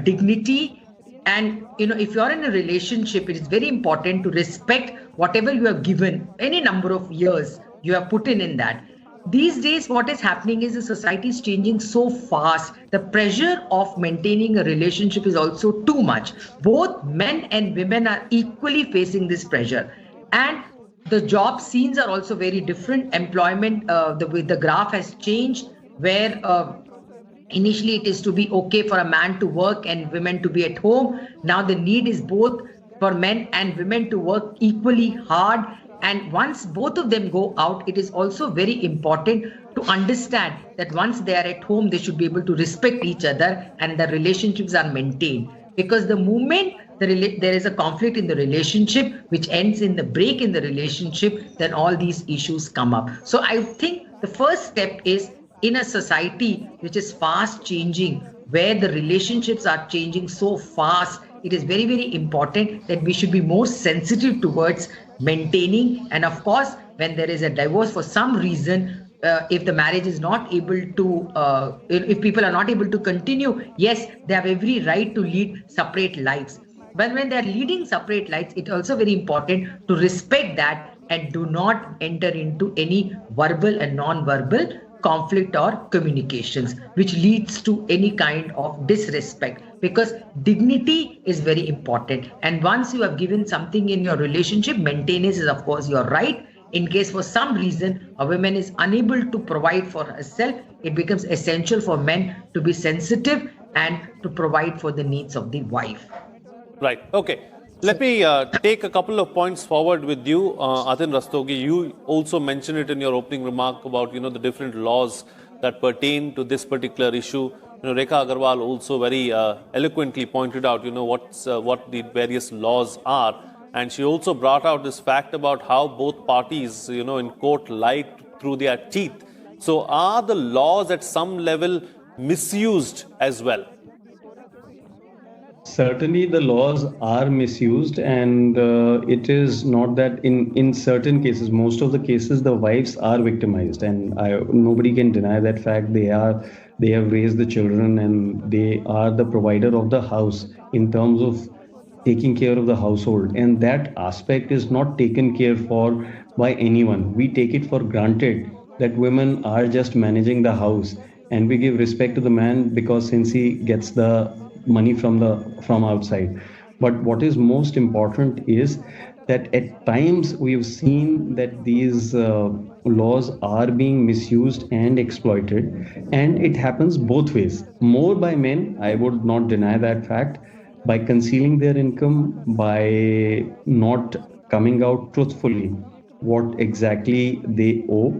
dignity. And if you're in a relationship, it is very important to respect whatever you have given, any number of years you have put in that. These days, what is happening is the society is changing so fast. The pressure of maintaining a relationship is also too much. Both men and women are equally facing this pressure. And the job scenes are also very different. Employment, the graph has changed, where initially it is to be okay for a man to work and women to be at home. Now the need is both for men and women to work equally hard And once both of them go out, it is also very important to understand that once they are at home, they should be able to respect each other and the relationships are maintained. Because the moment there is a conflict in the relationship, which ends in the break in the relationship, then all these issues come up. So I think the first step is, in a society which is fast changing, where the relationships are changing so fast, it is very, very important that we should be more sensitive towards maintaining. And of course, when there is a divorce for some reason, if the marriage is not able to, if people are not able to continue, yes, they have every right to lead separate lives. But when they are leading separate lives, it's also very important to respect that and do not enter into any verbal and non-verbal conflict or communications, which leads to any kind of disrespect, because dignity is very important. And once you have given something in your relationship, maintenance is of course your right. In case for some reason a woman is unable to provide for herself, it becomes essential for men to be sensitive and to provide for the needs of the wife. Right. Okay. Let me take a couple of points forward with you, Atin Rastogi. You also mentioned it in your opening remark about the different laws that pertain to this particular issue. Rekha Agarwal also very eloquently pointed out what the various laws are, and she also brought out this fact about how both parties in court lied through their teeth. So are the laws at some level misused as well? Certainly, the laws are misused, and it is not that in certain cases, most of the cases, the wives are victimized, and nobody can deny that fact. They have raised the children, and they are the provider of the house in terms of taking care of the household, and that aspect is not taken care for by anyone. We take it for granted that women are just managing the house, and we give respect to the man because since he gets the money from outside. But what is most important is that at times we've seen that these laws are being misused and exploited, and it happens both ways. More by men, I would not deny that fact, by concealing their income, by not coming out truthfully what exactly they owe.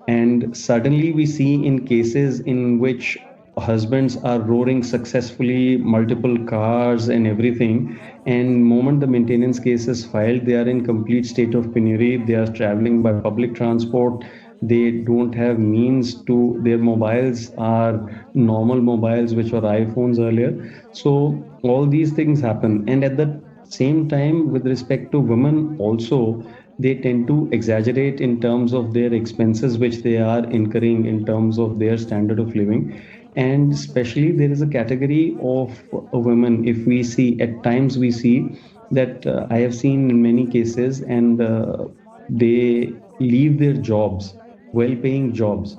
And suddenly we see in cases in which husbands are roaring successfully, multiple cars and everything, and moment the maintenance case is filed, they are in complete state of penury. They are traveling by public transport, they don't have means to, their mobiles are normal mobiles which were iPhones earlier. So all these things happen, and at the same time, with respect to women also, they tend to exaggerate in terms of their expenses which they are incurring in terms of their standard of living. And especially there is a category of women, if we see at times, we see that I have seen in many cases, and they leave their jobs, well-paying jobs.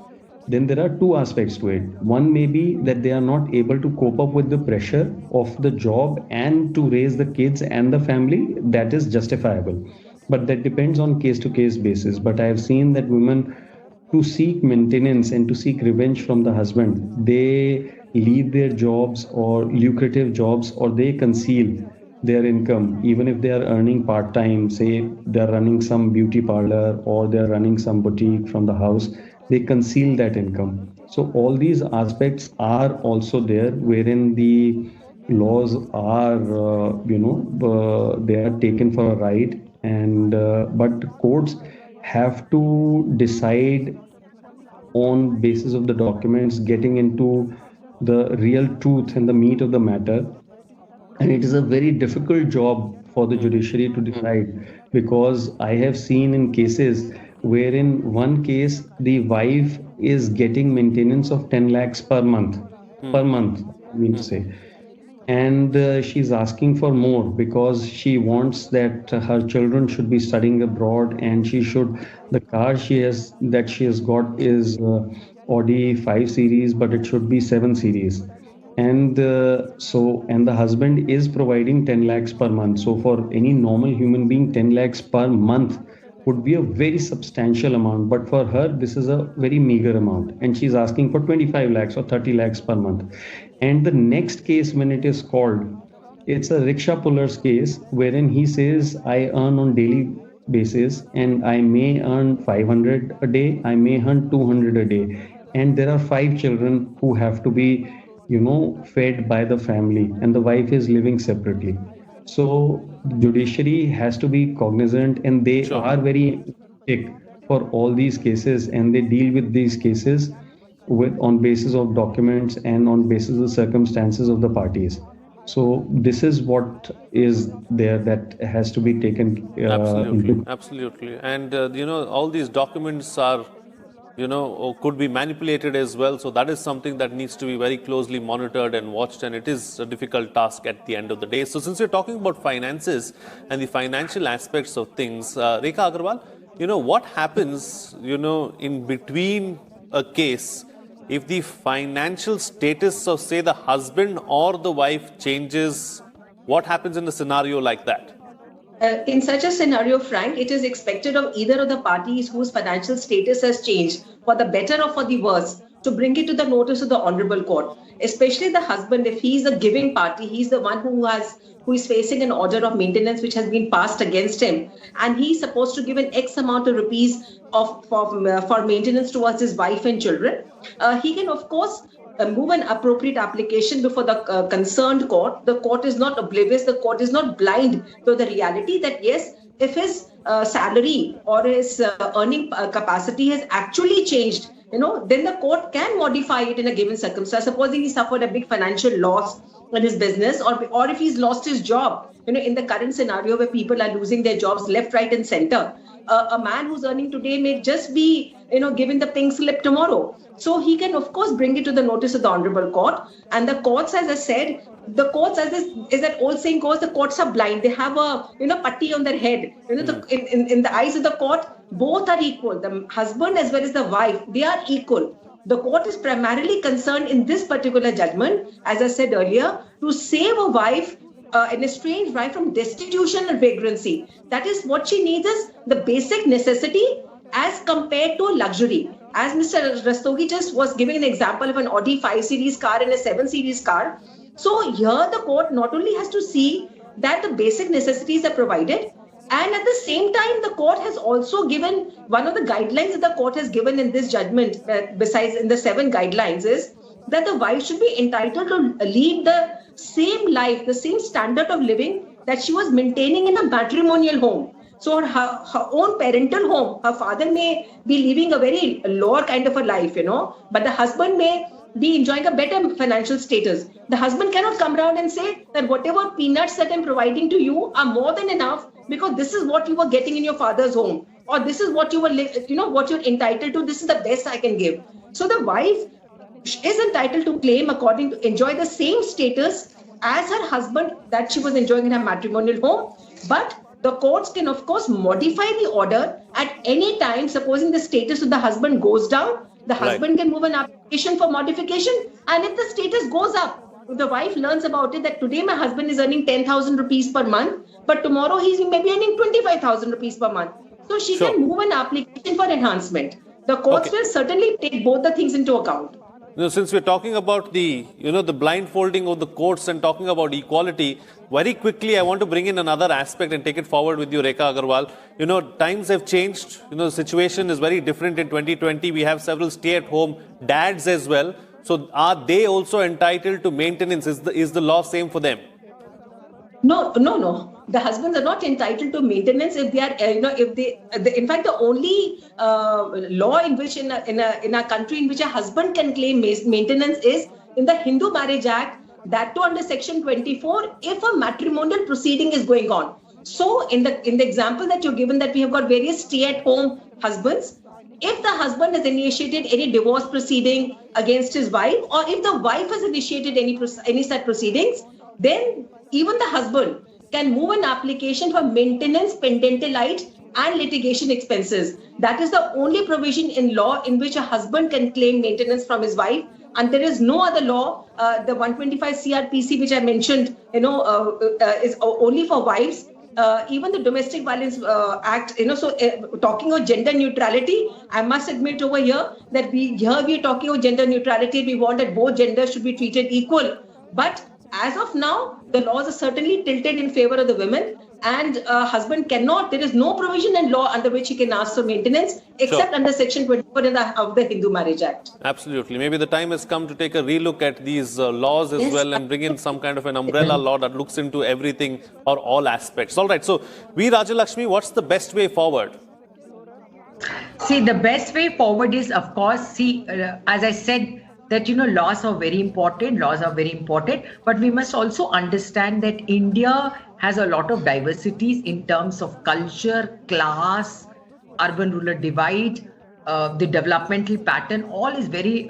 Then there are two aspects to it. One may be that they are not able to cope up with the pressure of the job and to raise the kids and the family. That is justifiable, but that depends on case-to-case basis. But I have seen that women, to seek maintenance and to seek revenge from the husband, they leave their jobs or lucrative jobs, or they conceal their income, even if they are earning part-time. Say they're running some beauty parlor or they're running some boutique from the house, they conceal that income. So all these aspects are also there, wherein the laws are they are taken for a ride, and but courts have to decide on basis of the documents, getting into the real truth and the meat of the matter. And it is a very difficult job for the judiciary to decide, because I have seen in cases wherein one case the wife is getting maintenance of 10 lakhs per month, I mean to say. And she's asking for more because she wants that her children should be studying abroad, and the car she has got is Audi 5 Series, but it should be 7 Series. And and the husband is providing 10 lakhs per month. So for any normal human being, 10 lakhs per month would be a very substantial amount. But for her, this is a very meager amount. And she's asking for 25 lakhs or 30 lakhs per month. And the next case, when it is called, it's a rickshaw puller's case, wherein he says, I earn on daily basis, and I may earn 500 a day, I may earn 200 a day, and there are 5 children who have to be, fed by the family, and the wife is living separately. So judiciary has to be cognizant, and they Sure. are very thick for all these cases, and they deal with these cases with on basis of documents and on basis of circumstances of the parties. So this is what is there that has to be taken Absolutely, into. absolutely. And all these documents are, or could be manipulated as well. So that is something that needs to be very closely monitored and watched. And it is a difficult task at the end of the day. So since we're talking about finances and the financial aspects of things, Rekha Agarwal, what happens, in between a case if the financial status of, say, the husband or the wife changes? What happens in a scenario like that? In such a scenario, Frank, it is expected of either of the parties whose financial status has changed, for the better or for the worse, to bring it to the notice of the Honorable Court. Especially the husband, if he is the giving party, he is the one who is facing an order of maintenance which has been passed against him, and he is supposed to give an X amount of rupees for maintenance towards his wife and children. He can, of course, move an appropriate application before the concerned court. The court is not oblivious. The court is not blind to the reality that, yes, if his salary or his earning capacity has actually changed, then the court can modify it in a given circumstance. Supposing he suffered a big financial loss in his business, or if he's lost his job, in the current scenario where people are losing their jobs left, right, and center. A man who's earning today may just be, given the pink slip tomorrow. So he can, of course, bring it to the notice of the Honorable Court. And the courts, as I said, the courts, as is that old saying goes, the courts are blind. They have a, patti on their head. In the eyes of the court, both are equal. The husband as well as the wife, they are equal. The court is primarily concerned in this particular judgment, as I said earlier, to save a wife, an estranged wife, from destitution and vagrancy. That is what she needs, is the basic necessity as compared to luxury. As Mr. Rastogi just was giving an example of an Audi 5 Series car and a 7 Series car. So here the court not only has to see that the basic necessities are provided, and at the same time, the court has also given, one of the guidelines that the court has given in this judgment, besides in the 7 guidelines, is that the wife should be entitled to lead the same life, the same standard of living that she was maintaining in a matrimonial home. So her own parental home, her father may be living a very lower kind of a life, but the husband may be enjoying a better financial status. The husband cannot come around and say that whatever peanuts that I'm providing to you are more than enough, because this is what you were getting in your father's home, or this is what you were, what you're entitled to. This is the best I can give. So the wife is entitled to claim enjoy the same status as her husband that she was enjoying in her matrimonial home. But the courts can, of course, modify the order at any time. Supposing the status of the husband goes down, the husband can move an application for modification. And if the status goes up, if the wife learns about it, that today my husband is earning 10,000 rupees per month, but tomorrow he's maybe earning 25,000 rupees per month. So she can move an application for enhancement. The courts will certainly take both the things into account. Since we're talking about the, the blindfolding of the courts and talking about equality, very quickly, I want to bring in another aspect and take it forward with you, Rekha Agarwal. Times have changed. The situation is very different in 2020. We have several stay-at-home dads as well. So are they also entitled to maintenance? Is the law same for them? No. The husbands are not entitled to maintenance if they are, in fact, the only law in which in a country in which a husband can claim maintenance is in the Hindu Marriage Act, that too under Section 24, if a matrimonial proceeding is going on. So in the example that you've given, that we have got various stay-at-home husbands, if the husband has initiated any divorce proceeding against his wife, or if the wife has initiated any such proceedings, then even the husband can move an application for maintenance, pendentalite, and litigation expenses. That is the only provision in law in which a husband can claim maintenance from his wife. And there is no other law, the 125 CRPC, which I mentioned, is only for wives. Even the Domestic Violence Act, talking of gender neutrality, I must admit over here that we are talking of gender neutrality. We want that both genders should be treated equal. But as of now, the laws are certainly tilted in favor of the women, and a husband cannot, there is no provision in law under which he can ask for maintenance, except under Section 24 of the Hindu Marriage Act. Absolutely. Maybe the time has come to take a relook at these laws as well and bring in some kind of an umbrella law that looks into everything or all aspects. All right. So, V. Rajalakshmi, what's the best way forward? See, the best way forward is, of course, as I said, that, laws are very important, but we must also understand that India has a lot of diversities in terms of culture, class, urban-rural divide, the developmental pattern, all is very,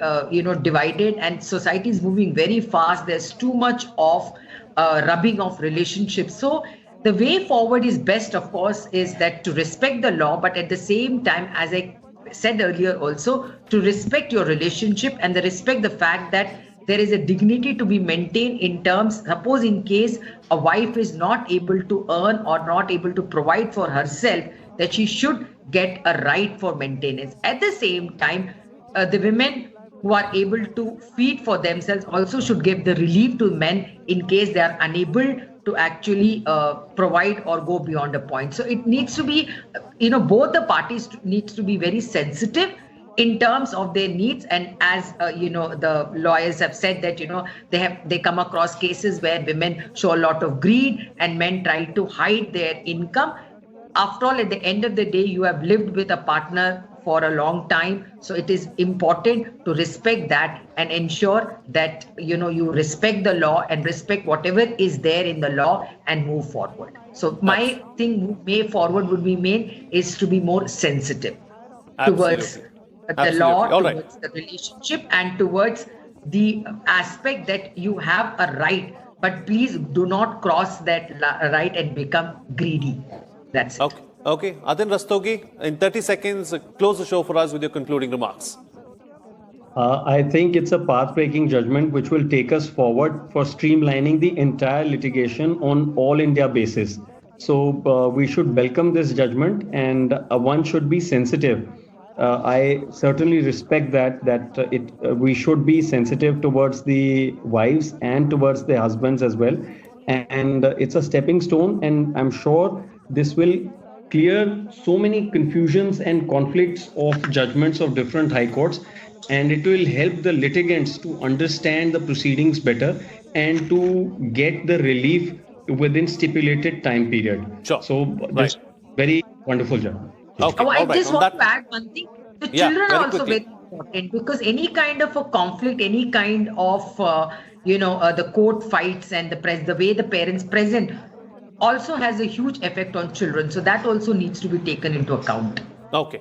divided, and society is moving very fast. There's too much of rubbing of relationships. So the way forward is best, of course, is that to respect the law, but at the same time, as I said earlier also, to respect your relationship and respect the fact that there is a dignity to be maintained in terms, suppose in case a wife is not able to earn or not able to provide for herself, that she should get a right for maintenance. At the same time, the women who are able to feed for themselves also should give the relief to men in case they are unable to actually provide or go beyond a point. So it needs to be, both the parties needs to be very sensitive in terms of their needs. And as the lawyers have said that, they come across cases where women show a lot of greed and men try to hide their income. After all, at the end of the day, you have lived with a partner for a long time. So it is important to respect that and ensure that, you respect the law and respect whatever is there in the law and move forward. So my thing, way forward would be is to be more sensitive towards the law, towards the relationship, and towards the aspect that you have a right, but please do not cross that right and become greedy. That's it. Okay. Adin Rastogi, in 30 seconds, close the show for us with your concluding remarks. I think it's a path-breaking judgment which will take us forward for streamlining the entire litigation on all India basis. So we should welcome this judgment, and one should be sensitive. I certainly respect that we should be sensitive towards the wives and towards the husbands as well. And it's a stepping stone, and I'm sure this will clear so many confusions and conflicts of judgments of different high courts, and it will help the litigants to understand the proceedings better and to get the relief within stipulated time period. Sure. So this very wonderful job. Okay. I just want to add one thing. The children are also very important, because any kind of a conflict, any kind of the court fights and the way the parents present also has a huge effect on children. So that also needs to be taken into account. Okay.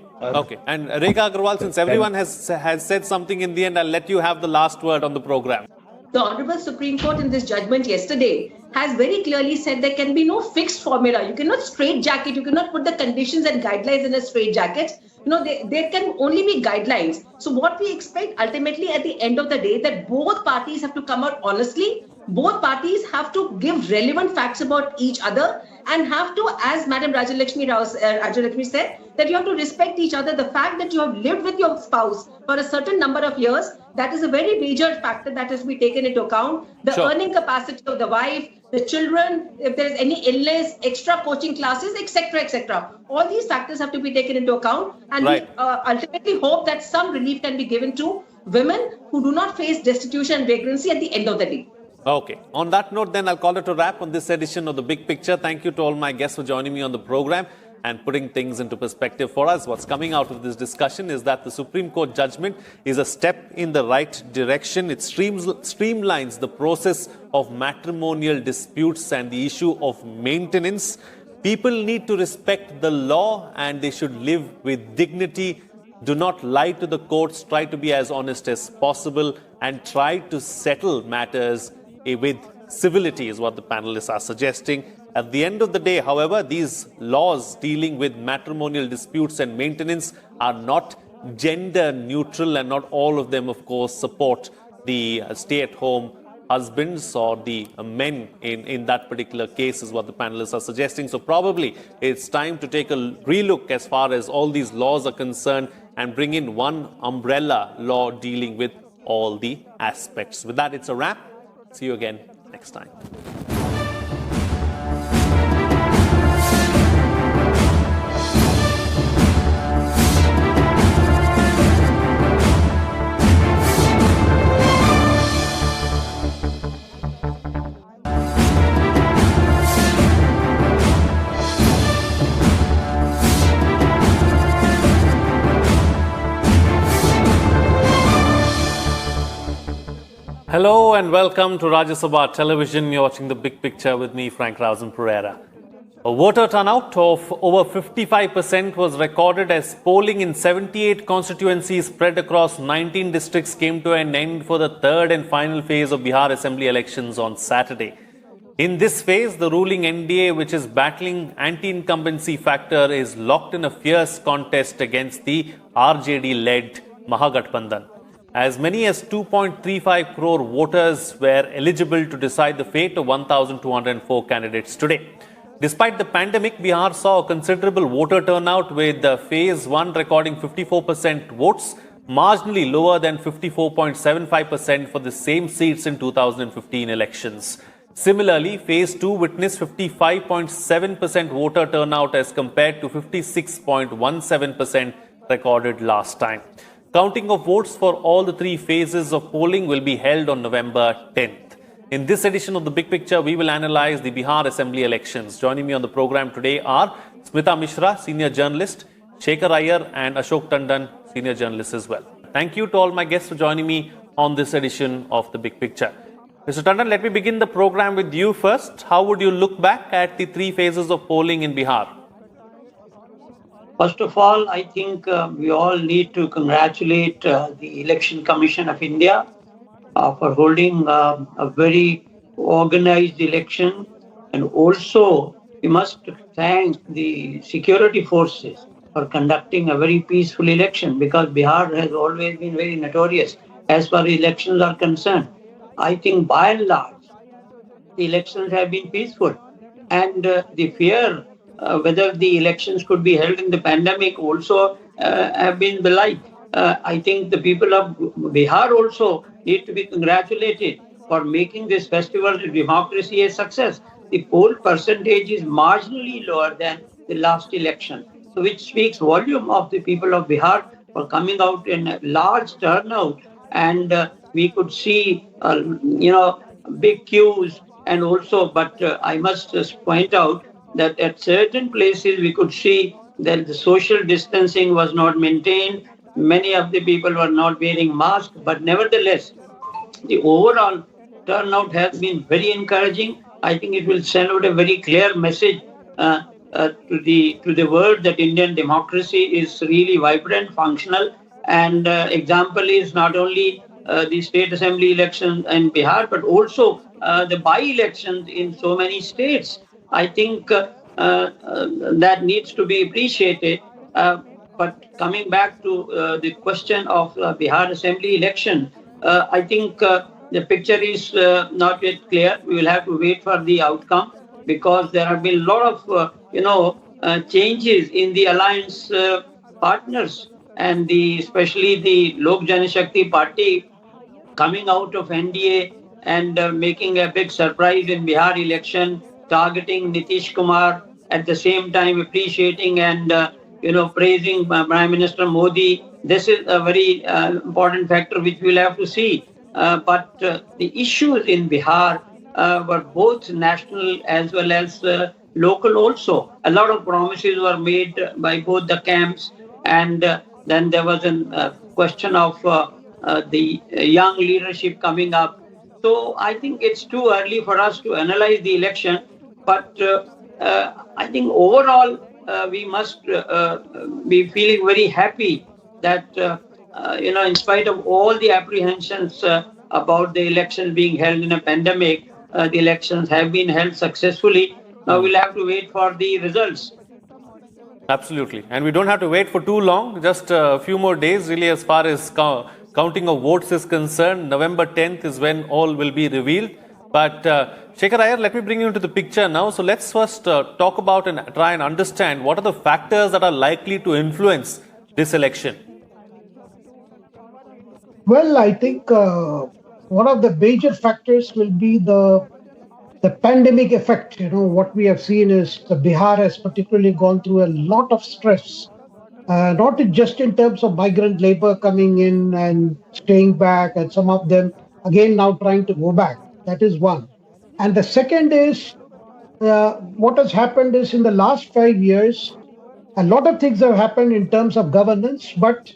And Rekha Agarwal, since everyone has said something in the end, I'll let you have the last word on the program. The Honorable Supreme Court in this judgment yesterday has very clearly said there can be no fixed formula. You cannot straitjacket, you cannot put the conditions and guidelines in a straitjacket. There can only be guidelines. So what we expect ultimately at the end of the day, that both parties have to come out honestly. Both parties have to give relevant facts about each other and have to, as Madam Rajalakshmi said, that you have to respect each other. The fact that you have lived with your spouse for a certain number of years, that is a very major factor that has to be taken into account. The earning capacity of the wife, the children, if there is any illness, extra coaching classes, etc., etc. All these factors have to be taken into account, and we ultimately hope that some relief can be given to women who do not face destitution and vagrancy at the end of the day. Okay. On that note, then, I'll call it a wrap on this edition of The Big Picture. Thank you to all my guests for joining me on the program and putting things into perspective for us. What's coming out of this discussion is that the Supreme Court judgment is a step in the right direction. It streamlines the process of matrimonial disputes and the issue of maintenance. People need to respect the law, and they should live with dignity. Do not lie to the courts. Try to be as honest as possible and try to settle matters with civility, is what the panelists are suggesting. At the end of the day, however, these laws dealing with matrimonial disputes and maintenance are not gender neutral, and not all of them, of course, support the stay-at-home husbands or the men in that particular case, is what the panelists are suggesting. So probably it's time to take a relook as far as all these laws are concerned and bring in one umbrella law dealing with all the aspects. With that, it's a wrap. See you again next time. next time. Hello and welcome to Rajya Sabha Television. You're watching The Big Picture with me, Frank Rausen Pereira. A voter turnout of over 55% was recorded as polling in 78 constituencies spread across 19 districts came to an end for the third and final phase of Bihar Assembly elections on Saturday. In this phase, the ruling NDA, which is battling anti-incumbency factor, is locked in a fierce contest against the RJD-led Mahagathbandhan. As many as 2.35 crore voters were eligible to decide the fate of 1,204 candidates today. Despite the pandemic, Bihar saw a considerable voter turnout, with Phase 1 recording 54% votes, marginally lower than 54.75% for the same seats in 2015 elections. Similarly, Phase 2 witnessed 55.7% voter turnout as compared to 56.17% recorded last time. Counting of votes for all the three phases of polling will be held on November 10th. In this edition of The Big Picture, we will analyze the Bihar Assembly elections. Joining me on the program today are Smita Mishra, senior journalist, Shekhar Iyer and Ashok Tandon, senior journalist as well. Thank you to all my guests for joining me on this edition of The Big Picture. Mr. Tandon, let me begin the program with you first. How would you look back at the three phases of polling in Bihar? First of all, I think we all need to congratulate the Election Commission of India for holding a very organized election. And also, we must thank the security forces for conducting a very peaceful election, because Bihar has always been very notorious as far as elections are concerned. I think by and large, the elections have been peaceful. And the fear whether the elections could be held in the pandemic also have been belied. I think the people of Bihar also need to be congratulated for making this festival of democracy a success. The poll percentage is marginally lower than the last election, so which speaks volume of the people of Bihar for coming out in a large turnout. And we could see, big queues, and also, but I must just point out that at certain places we could see that the social distancing was not maintained. Many of the people were not wearing masks, but nevertheless, the overall turnout has been very encouraging. I think it will send out a very clear message to the world that Indian democracy is really vibrant, functional. And example is not only the state assembly elections in Bihar, but also the by-elections in so many states. I think that needs to be appreciated. But coming back to the question of Bihar Assembly election, I think the picture is not yet clear. We will have to wait for the outcome, because there have been a lot of changes in the alliance partners, and especially the Lok Janashakti Party coming out of NDA and making a big surprise in Bihar election, targeting Nitish Kumar, at the same time appreciating and praising Prime Minister Modi. This is a very important factor which we'll have to see. But the issues in Bihar were both national as well as local also. A lot of promises were made by both the camps, and then there was a question of the young leadership coming up. So I think it's too early for us to analyze the election, but I think overall we must be feeling very happy that in spite of all the apprehensions about the election being held in a pandemic, the elections have been held successfully. Now we'll have to wait for the results. Absolutely. And we don't have to wait for too long, just a few more days really as far as counting of votes is concerned. November 10th is when all will be revealed. But Shekhar Iyer, let me bring you into the picture now. So let's first talk about and try and understand what are the factors that are likely to influence this election. Well, I think one of the major factors will be the the pandemic effect, what we have seen is the Bihar has particularly gone through a lot of stress, not just in terms of migrant labor coming in and staying back, and some of them again now trying to go back. That is one. And the second is what has happened is in the last 5 years, a lot of things have happened in terms of governance, but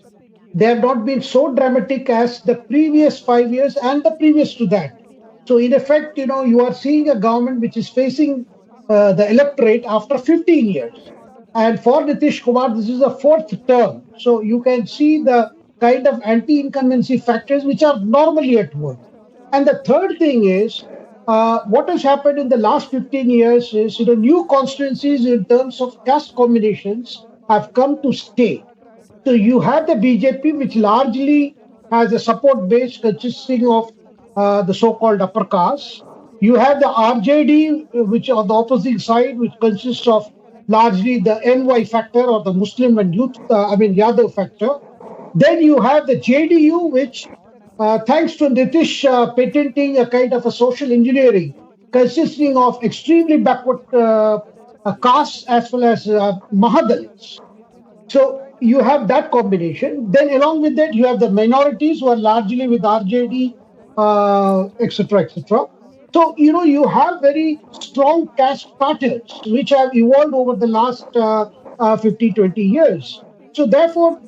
they have not been so dramatic as the previous 5 years and the previous to that. So in effect, you are seeing a government which is facing the electorate after 15 years. And for Nitish Kumar, this is a fourth term. So you can see the kind of anti-incumbency factors which are normally at work. And the third thing is, what has happened in the last 15 years is, new constituencies in terms of caste combinations have come to stay. So you have the BJP, which largely has a support base consisting of the so-called upper caste. You have the RJD, which on the opposite side, which consists of largely the NY factor or the Muslim and youth, Yadav factor. Then you have the JDU, which, thanks to Nitish patenting a kind of a social engineering consisting of extremely backward castes as well as Mahadalits. So you have that combination. Then along with that, you have the minorities who are largely with RJD, etc., etc. So, you have very strong caste patterns which have evolved over the last 50, 20 years. So therefore,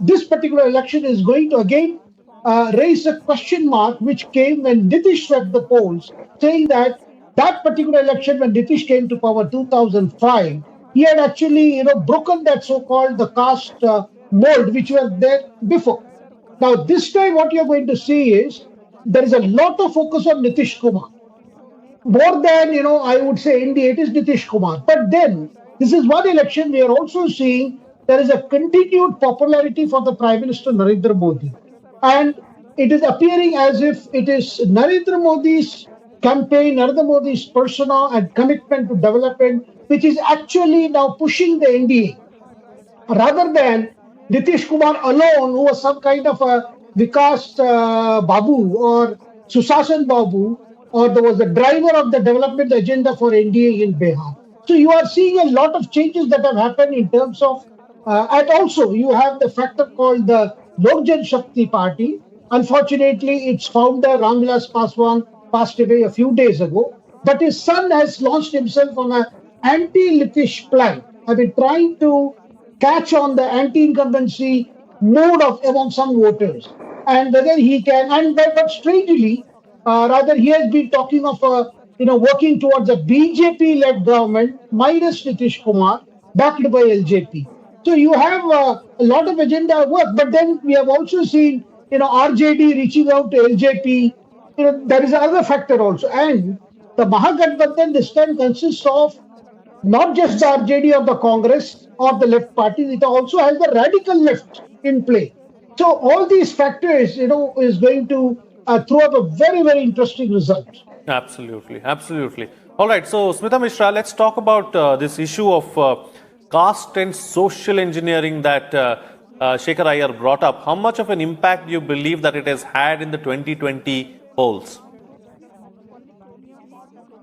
this particular election is going to again raise a question mark which came when Nitish swept the polls, saying that particular election when Nitish came to power 2005, he had actually broken that so-called the caste mold which was there before. Now this time what you're going to see is there is a lot of focus on Nitish Kumar. More than, I would say India, it is Nitish Kumar. But then this is one election we are also seeing there is a continued popularity for the Prime Minister Narendra Modi. And it is appearing as if it is Narendra Modi's campaign, Narendra Modi's persona and commitment to development, which is actually now pushing the NDA, rather than Nitish Kumar alone, who was some kind of a Vikas Babu or Susasan Babu, or there was the driver of the development agenda for NDA in Bihar. So you are seeing a lot of changes that have happened in terms of, and also you have the factor called the Lok Jan Shakti Party. Unfortunately, its founder Ramvilas Paswan passed away a few days ago, but his son has launched himself on an anti-Nitish plan. Trying to catch on the anti-incumbency mood among some voters, and whether he can. But strangely, rather he has been talking of working towards a BJP-led government minus Nitish Kumar, backed by LJP. So you have a lot of agenda work, but then we have also seen RJD reaching out to LJP. There is another factor also, and the Mahagathbandhan this time consists of not just the RJD of the Congress or the left party, it also has the radical left in play. So all these factors, is going to throw up a very, very interesting result. Absolutely, absolutely. All right, so Smita Mishra, let's talk about this issue of caste and social engineering that Shekhar Iyer brought up. How much of an impact do you believe that it has had in the 2020 polls?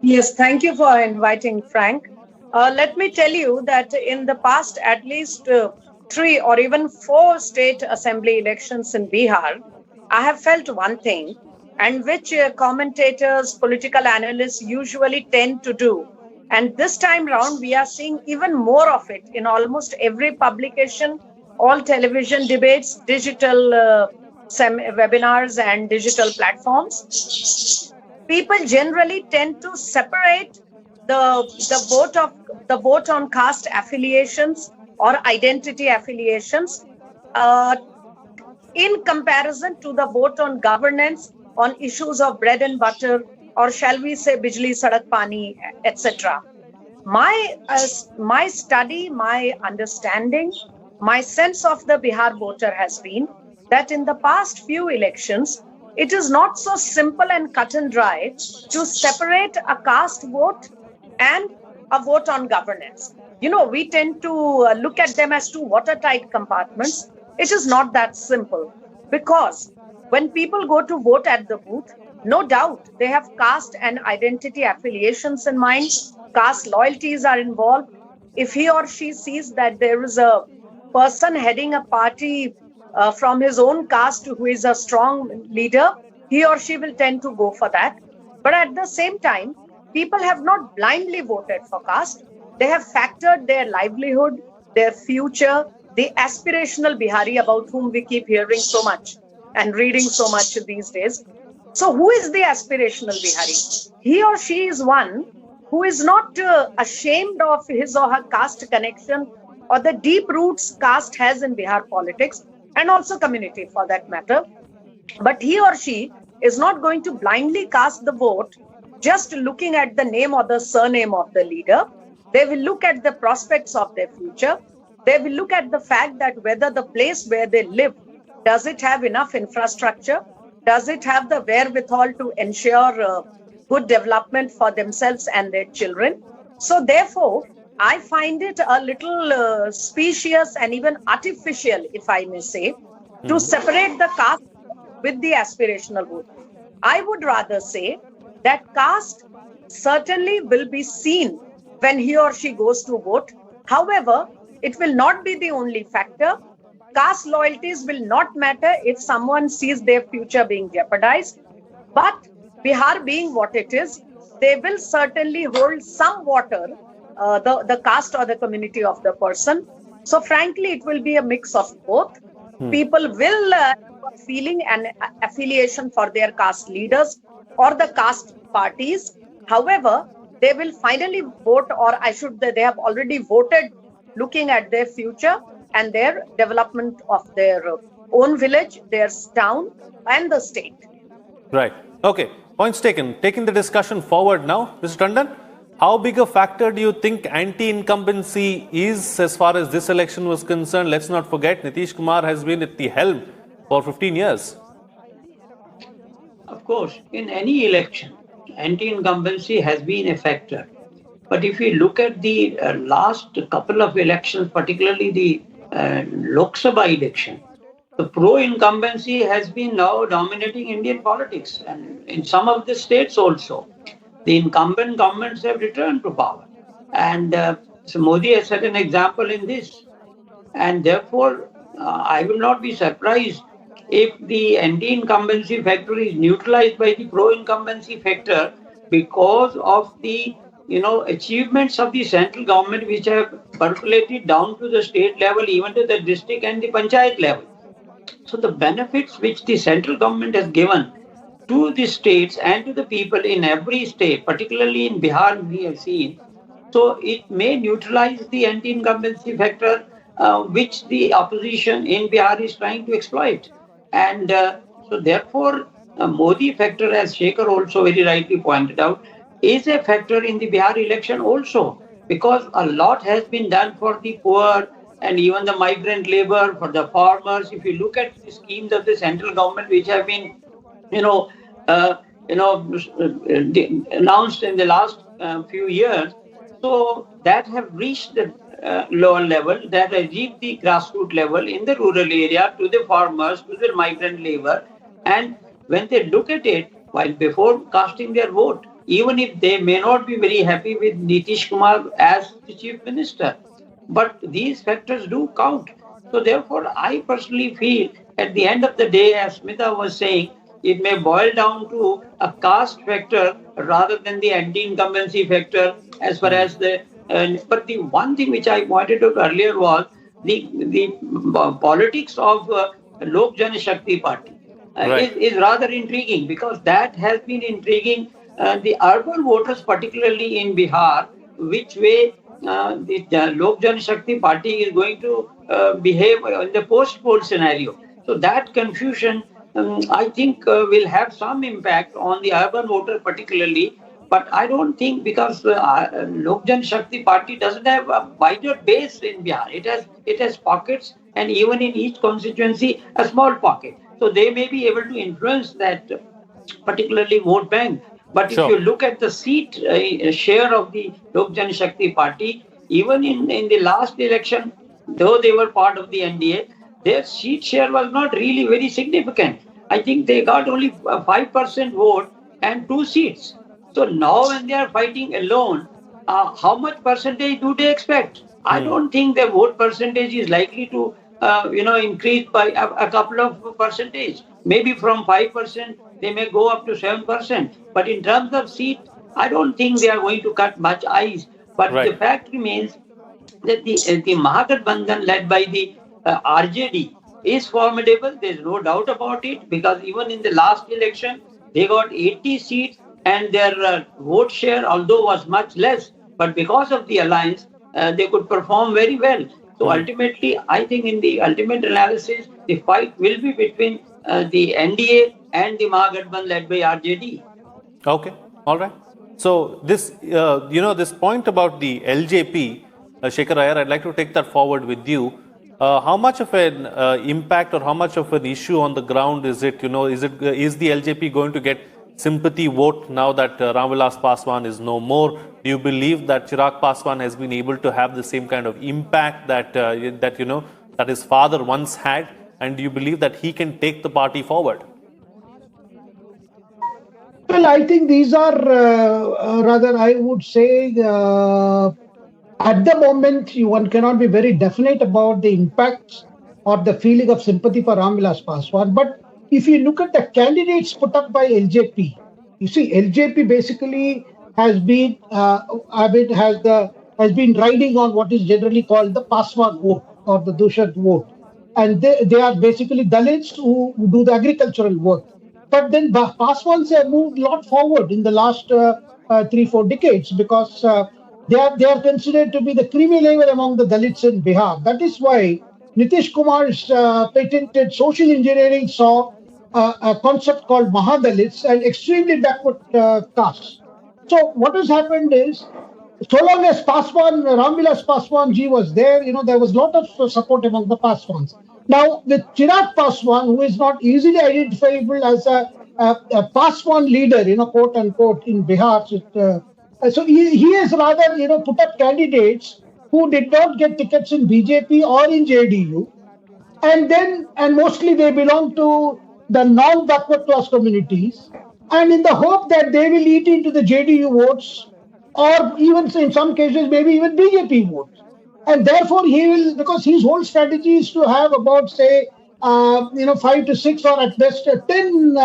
Yes, thank you for inviting Frank. Let me tell you that in the past, at least 3 or even 4 state assembly elections in Bihar, I have felt one thing, and which commentators, political analysts usually tend to do. And this time round, we are seeing even more of it in almost every publication, all television debates, digital webinars and digital platforms. People generally tend to separate the vote on caste affiliations or identity affiliations in comparison to the vote on governance, on issues of bread and butter, or shall we say bijli, sadak, pani, etc. My study, my understanding, my sense of the Bihar voter has been that in the past few elections, it is not so simple and cut and dry to separate a caste vote and a vote on governance. We tend to look at them as two watertight compartments. It is not that simple, because when people go to vote at the booth, No doubt, they have caste and identity affiliations in mind. Caste loyalties are involved. If he or she sees that there is a person heading a party from his own caste who is a strong leader, he or she will tend to go for that. But at the same time, people have not blindly voted for caste. They have factored their livelihood, their future, the aspirational Bihari about whom we keep hearing so much and reading so much these days. So, who is the aspirational Bihari? He or she is one who is not ashamed of his or her caste connection or the deep roots caste has in Bihar politics and also community for that matter. But he or she is not going to blindly cast the vote just looking at the name or the surname of the leader. They will look at the prospects of their future. They will look at the fact that whether the place where they live, does it have enough infrastructure? Does it have the wherewithal to ensure good development for themselves and their children? So therefore, I find it a little specious and even artificial, if I may say, to separate the caste with the aspirational vote. I would rather say that caste certainly will be seen when he or she goes to vote. However, it will not be the only factor. Caste loyalties will not matter if someone sees their future being jeopardized. But Bihar being what it is, they will certainly hold some water, the caste or the community of the person. So frankly, it will be a mix of both. People will have a feeling and affiliation for their caste leaders or the caste parties. However, they will finally vote, or they have already voted looking at their future and their development of their own village, their town, and the state. Right. Okay. Points taken. Taking the discussion forward now, Mr. Tandon, how big a factor do you think anti-incumbency is as far as this election was concerned? Let's not forget, Nitish Kumar has been at the helm for 15 years. Of course, in any election, anti-incumbency has been a factor. But if you look at the last couple of elections, particularly the Lok Sabha election, the pro-incumbency has been now dominating Indian politics, and in some of the states also. The incumbent governments have returned to power. And so Modi has set an example in this. And therefore, I will not be surprised if the anti-incumbency factor is neutralized by the pro-incumbency factor because of the achievements of the central government which have percolated down to the state level, even to the district and the panchayat level. So the benefits which the central government has given to the states and to the people in every state, particularly in Bihar, we have seen. So it may neutralize the anti-incumbency factor which the opposition in Bihar is trying to exploit. And so therefore, Modi factor, as Shekhar also very rightly pointed out, is a factor in the Bihar election also, because a lot has been done for the poor and even the migrant labor, for the farmers. If you look at the schemes of the central government which have been announced in the last few years, so that have reached the lower level, that have reached the grassroots level in the rural area, to the farmers, to the migrant labor. And when they look at it, while before casting their vote, even if they may not be very happy with Nitish Kumar as the chief minister, but these factors do count. So therefore, I personally feel at the end of the day, as Smita was saying, it may boil down to a caste factor rather than the anti-incumbency factor as far as the... but the one thing which I pointed out earlier was the politics of Lok Jan Shakti Party is rather intriguing, because that has been intriguing the urban voters, particularly in Bihar, which way the Lok Jan Shakti Party is going to behave in the post-poll scenario. So that confusion, I think, will have some impact on the urban voter particularly. But I don't think, because Lok Jan Shakti Party doesn't have a wider base in Bihar. It has pockets, and even in each constituency, a small pocket. So they may be able to influence that particularly vote bank. But if you look at the seat share of the Lok Jan Shakti Party, even in the last election, though they were part of the NDA, their seat share was not really very significant. I think they got only 5% vote and 2 seats. So now when they are fighting alone, how much percentage do they expect? I don't think the vote percentage is likely to, increase by a couple of percentage. Maybe from 5%, they may go up to 7%. But in terms of seat, I don't think they are going to cut much ice. But the fact remains that the Mahagathbandhan led by the RJD is formidable. There's no doubt about it, because even in the last election, they got 80 seats and their vote share, although was much less, but because of the alliance, they could perform very well. So ultimately, I think in the ultimate analysis, the fight will be between the NDA and the Mahagathbandhan led by RJD. Okay, all right. So this, this point about the LJP, Shekhar Iyer, I'd like to take that forward with you. How much of an impact or how much of an issue on the ground is it? Is the LJP going to get sympathy vote now that Ramvilas Paswan is no more? Do you believe that Chirag Paswan has been able to have the same kind of impact that his father once had? And do you believe that he can take the party forward? Well, I think these are rather, I would say, at the moment, one cannot be very definite about the impact or the feeling of sympathy for Ramvilas Paswan. But if you look at the candidates put up by LJP, you see, LJP basically has been has been riding on what is generally called the Paswan vote or the Dushat vote, and they are basically Dalits who do the agricultural work. But then Paswans have moved a lot forward in the last 3-4 decades, because they are considered to be the creamy layer among the Dalits in Bihar. That is why Nitish Kumar's patented social engineering saw a concept called Mahadalits and extremely backward castes. So what has happened is, so long as Ramvilas Paswan ji was there, there was a lot of support among the Paswans. Now, with Chirag Paswan, who is not easily identifiable as a Paswan leader, quote unquote, in Bihar, so he has rather, put up candidates who did not get tickets in BJP or in JDU, and mostly they belong to the non-backward class communities, and in the hope that they will eat into the JDU votes, or even in some cases maybe even BJP votes. And therefore he will, because his whole strategy is to have about, say, 5 to 6 or at best 10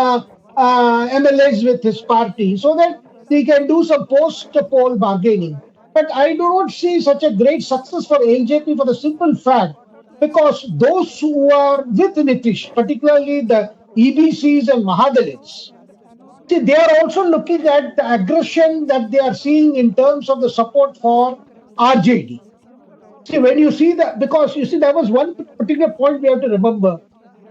MLAs with his party, so that he can do some post-poll bargaining. But I do not see such a great success for LJP for the simple fact, because those who are with Nitish, particularly the EBCs and Mahadalits, see, they are also looking at the aggression that they are seeing in terms of the support for RJD. See, when you see that, because you see, there was one particular point we have to remember.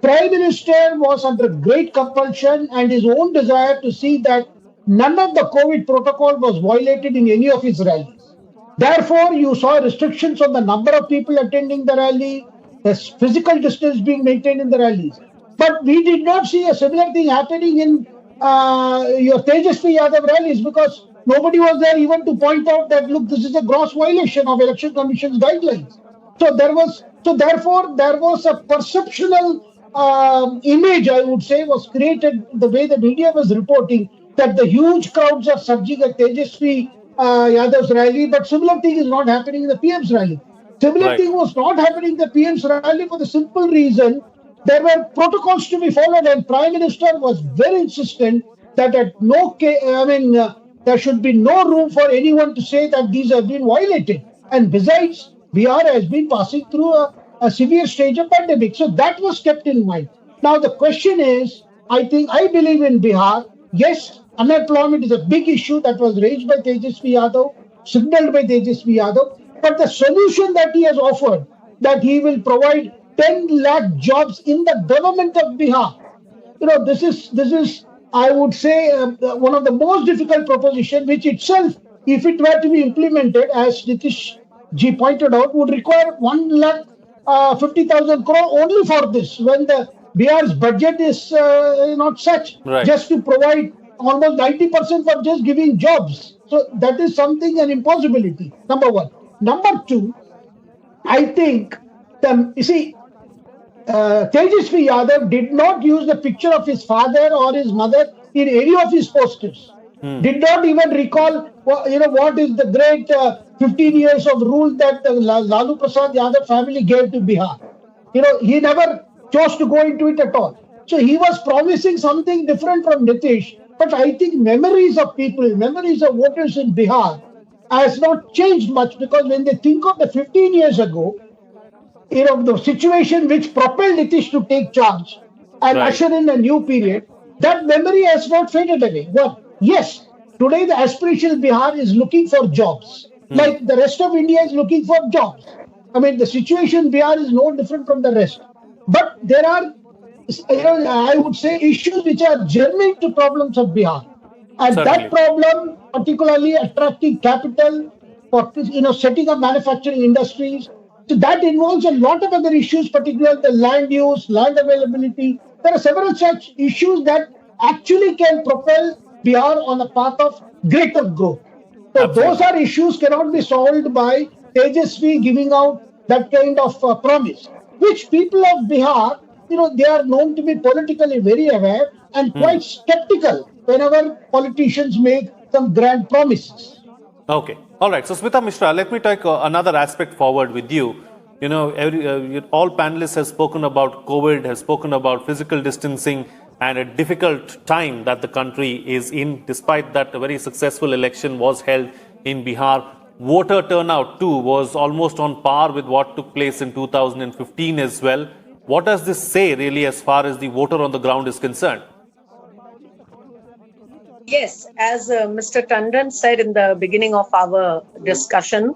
Prime Minister was under great compulsion and his own desire to see that none of the COVID protocol was violated in any of his rallies. Therefore, you saw restrictions on the number of people attending the rally, the physical distance being maintained in the rallies. But we did not see a similar thing happening in your Tejasvi Yadav rallies, because nobody was there even to point out that, look, this is a gross violation of Election Commission's guidelines. So therefore there was a perceptual image, I would say, was created the way the media was reporting, that the huge crowds are surging at Tejasvi Yadav's rally, but similar thing is not happening in the PM's rally. Similar thing was not happening in the PM's rally for the simple reason there were protocols to be followed, and Prime Minister was very insistent that at there should be no room for anyone to say that these have been violated. And besides, Bihar has been passing through a severe stage of pandemic. So that was kept in mind. Now the question is, I believe in Bihar, yes, unemployment is a big issue that was raised by Tejasvi Yadav, signaled by Tejasvi Yadav, but the solution that he has offered, that he will provide 10 lakh jobs in the government of Bihar. This is, I would say, one of the most difficult propositions, which itself, if it were to be implemented, as Nitish ji pointed out, would require 1,50,000 crore only for this, when the Bihar's budget is not such, just to provide almost 90% for just giving jobs. So that is something, an impossibility, number one. Number two, I think, you see, Tejasvi Yadav did not use the picture of his father or his mother in any of his posters. Did not even recall, what is the great 15 years of rule that the Lalu Prasad Yadav family gave to Bihar. He never chose to go into it at all. So he was promising something different from Nitish. But I think memories of people, memories of voters in Bihar has not changed much, because when they think of the 15 years ago, the situation which propelled Nitish to take charge and usher in a new period, that memory has not faded away. But yes, today the aspirational Bihar is looking for jobs, like the rest of India is looking for jobs. I mean, the situation in Bihar is no different from the rest. But there are, I would say, issues which are germane to problems of Bihar. And that problem, particularly attracting capital for setting up manufacturing industries, so that involves a lot of other issues, particularly the land use, land availability. There are several such issues that actually can propel Bihar on a path of greater growth. So those are issues cannot be solved by Tejasvi giving out that kind of promise, which people of Bihar, they are known to be politically very aware and quite skeptical whenever politicians make some grand promises. Okay. All right. So, Smita Mishra, let me take another aspect forward with you. All panelists have spoken about COVID, have spoken about physical distancing and a difficult time that the country is in. Despite that, a very successful election was held in Bihar. Voter turnout, too, was almost on par with what took place in 2015 as well. What does this say, really, as far as the voter on the ground is concerned? Yes, as Mr. Tandon said in the beginning of our discussion,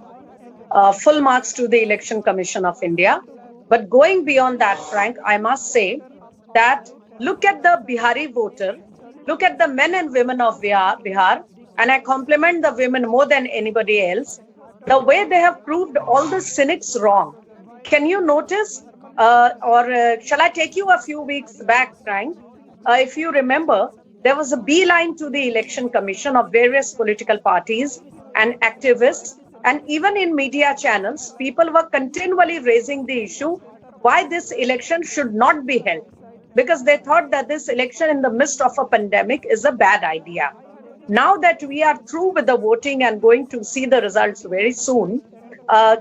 full marks to the Election Commission of India. But going beyond that, Frank, I must say that look at the Bihari voter, look at the men and women of Bihar, and I compliment the women more than anybody else, the way they have proved all the cynics wrong. Can you notice, shall I take you a few weeks back, Frank? If you remember, there was a beeline to the Election Commission of various political parties and activists, and even in media channels, people were continually raising the issue why this election should not be held, because they thought that this election in the midst of a pandemic is a bad idea. Now that we are through with the voting and going to see the results very soon,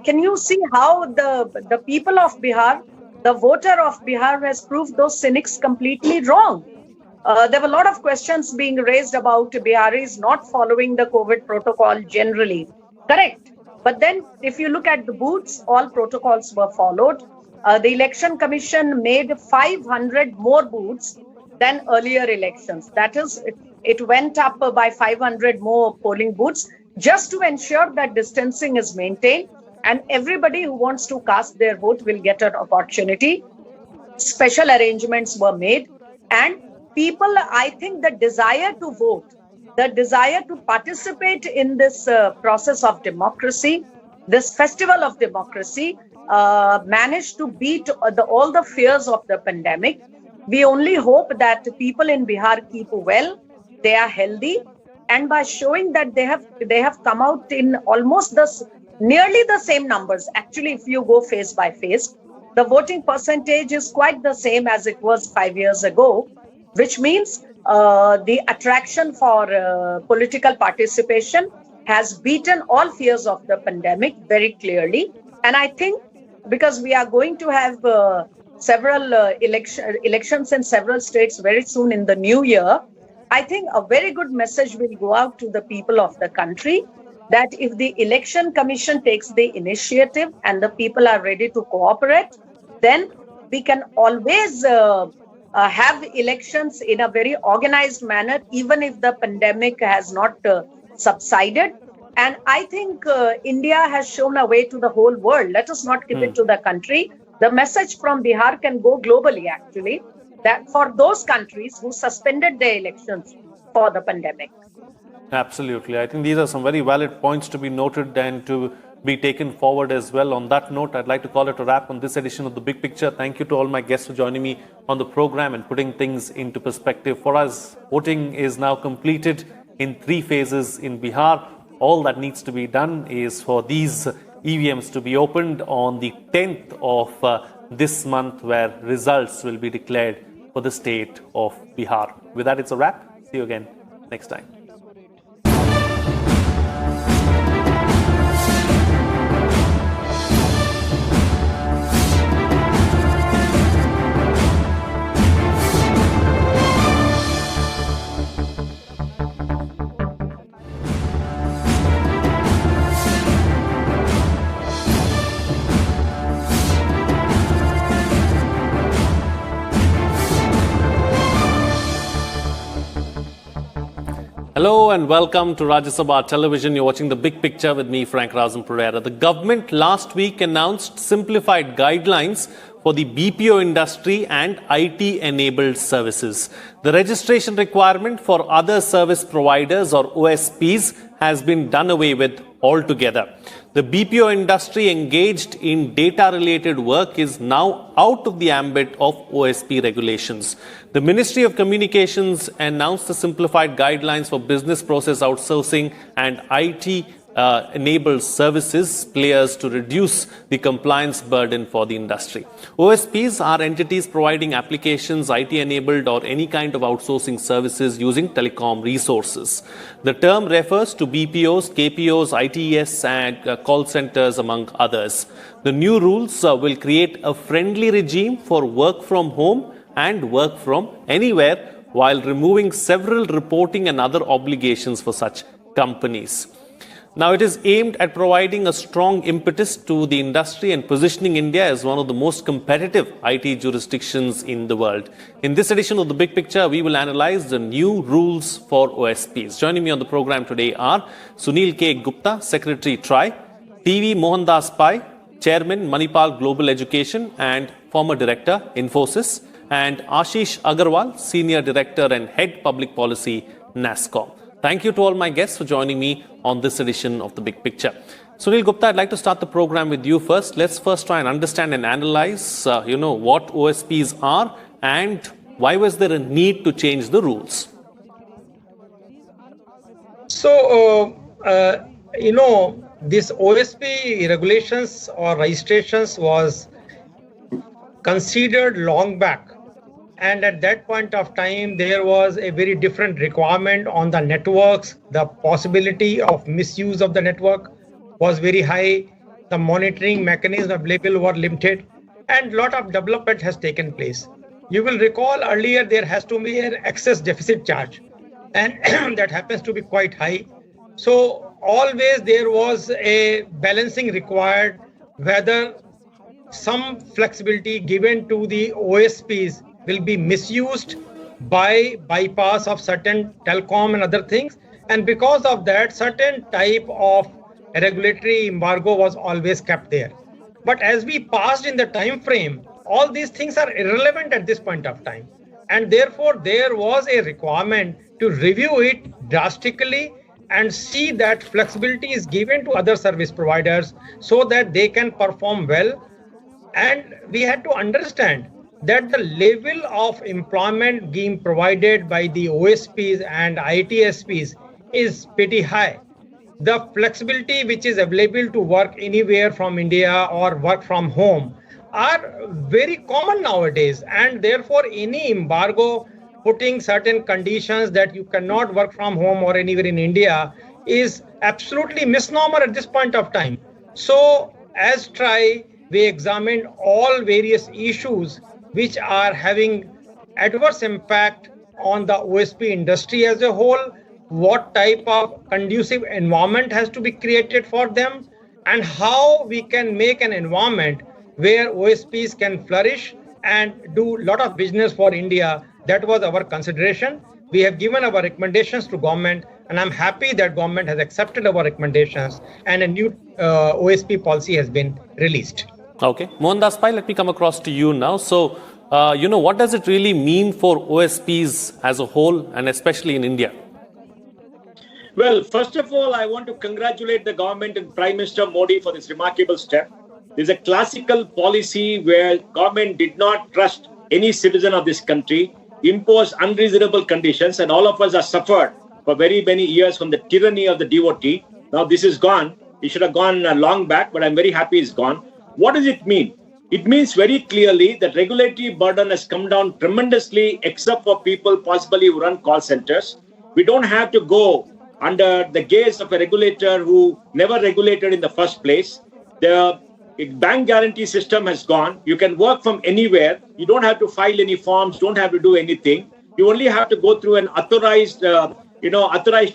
can you see how the people of Bihar, the voter of Bihar has proved those cynics completely wrong? There were a lot of questions being raised about Biharis not following the COVID protocol generally. Correct. But then if you look at the booths, all protocols were followed. The Election Commission made 500 more booths than earlier elections. That is, it went up by 500 more polling booths just to ensure that distancing is maintained and everybody who wants to cast their vote will get an opportunity. Special arrangements were made, and people, I think the desire to vote, the desire to participate in this process of democracy, this festival of democracy, managed to beat all the fears of the pandemic. We only hope that people in Bihar keep well, they are healthy, and by showing that they have come out in almost nearly the same numbers. Actually, if you go face by face, the voting percentage is quite the same as it was 5 years ago, which means the attraction for political participation has beaten all fears of the pandemic very clearly. And I think because we are going to have several elections in several states very soon in the new year, I think a very good message will go out to the people of the country that if the Election Commission takes the initiative and the people are ready to cooperate, then we can always have elections in a very organized manner, even if the pandemic has not subsided. And I think India has shown a way to the whole world. Let us not keep it to the country. The message from Bihar can go globally, actually, that for those countries who suspended their elections for the pandemic. Absolutely. I think these are some very valid points to be noted and to be taken forward as well. On that note, I'd like to call it a wrap on this edition of The Big Picture. Thank you to all my guests for joining me on the program and putting things into perspective. For us, voting is now completed in 3 phases in Bihar. All that needs to be done is for these EVMs to be opened on the 10th of this month, where results will be declared for the state of Bihar. With that, it's a wrap. See you again next time. Hello and welcome to Rajya Sabha Television. You're watching The Big Picture with me, Frank Razan Pereira. The government last week announced simplified guidelines for the BPO industry and IT-enabled services. The registration requirement for other service providers or OSPs has been done away with altogether. The BPO industry engaged in data-related work is now out of the ambit of OSP regulations. The Ministry of Communications announced the simplified guidelines for business process outsourcing and IT-enabled services players to reduce the compliance burden for the industry. OSPs are entities providing applications, IT-enabled or any kind of outsourcing services using telecom resources. The term refers to BPOs, KPOs, ITES and call centers among others. The new rules will create a friendly regime for work from home and work from anywhere while removing several reporting and other obligations for such companies. Now, it is aimed at providing a strong impetus to the industry and positioning India as one of the most competitive IT jurisdictions in the world. In this edition of The Big Picture, we will analyze the new rules for OSPs. Joining me on the program today are Sunil K. Gupta, Secretary TRI, TV Mohandas Pai, Chairman Manipal Global Education and former Director Infosys, and Ashish Agarwal, Senior Director and Head Public Policy, NASSCOM. Thank you to all my guests for joining me on this edition of The Big Picture. Sunil Gupta, I'd like to start the program with you first. Let's first try and understand and analyze, what OSPs are and why was there a need to change the rules? So, this OSP regulations or registrations was considered long back. And at that point of time, there was a very different requirement on the networks. The possibility of misuse of the network was very high. The monitoring mechanisms available were limited, and a lot of development has taken place. You will recall earlier there has to be an excess deficit charge, and that happens to be quite high. So always there was a balancing required, whether some flexibility given to the OSPs will be misused by bypass of certain telecom and other things. And because of that, certain type of regulatory embargo was always kept there. But as we passed in the time frame, all these things are irrelevant at this point of time. And therefore, there was a requirement to review it drastically and see that flexibility is given to other service providers so that they can perform well. And we had to understand that the level of employment being provided by the OSPs and ITSPs is pretty high. The flexibility which is available to work anywhere from India or work from home are very common nowadays, and therefore any embargo putting certain conditions that you cannot work from home or anywhere in India is absolutely misnomer at this point of time. So as TRI, we examined all various issues which are having adverse impact on the OSP industry as a whole, what type of conducive environment has to be created for them, and how we can make an environment where OSPs can flourish and do a lot of business for India. That was our consideration. We have given our recommendations to government, and I'm happy that government has accepted our recommendations and a new OSP policy has been released. Okay. Mohandas Pai, let me come across to you now. So, what does it really mean for OSPs as a whole and especially in India? Well, first of all, I want to congratulate the government and Prime Minister Modi for this remarkable step. This is a classical policy where government did not trust any citizen of this country, imposed unreasonable conditions, and all of us have suffered for very many years from the tyranny of the devotee. Now this is gone. It should have gone long back, but I'm very happy it's gone. What does it mean? It means very clearly that regulatory burden has come down tremendously, except for people possibly who run call centers. We don't have to go under the gaze of a regulator who never regulated in the first place. The bank guarantee system has gone. You can work from anywhere. You don't have to file any forms, don't have to do anything. You only have to go through an authorized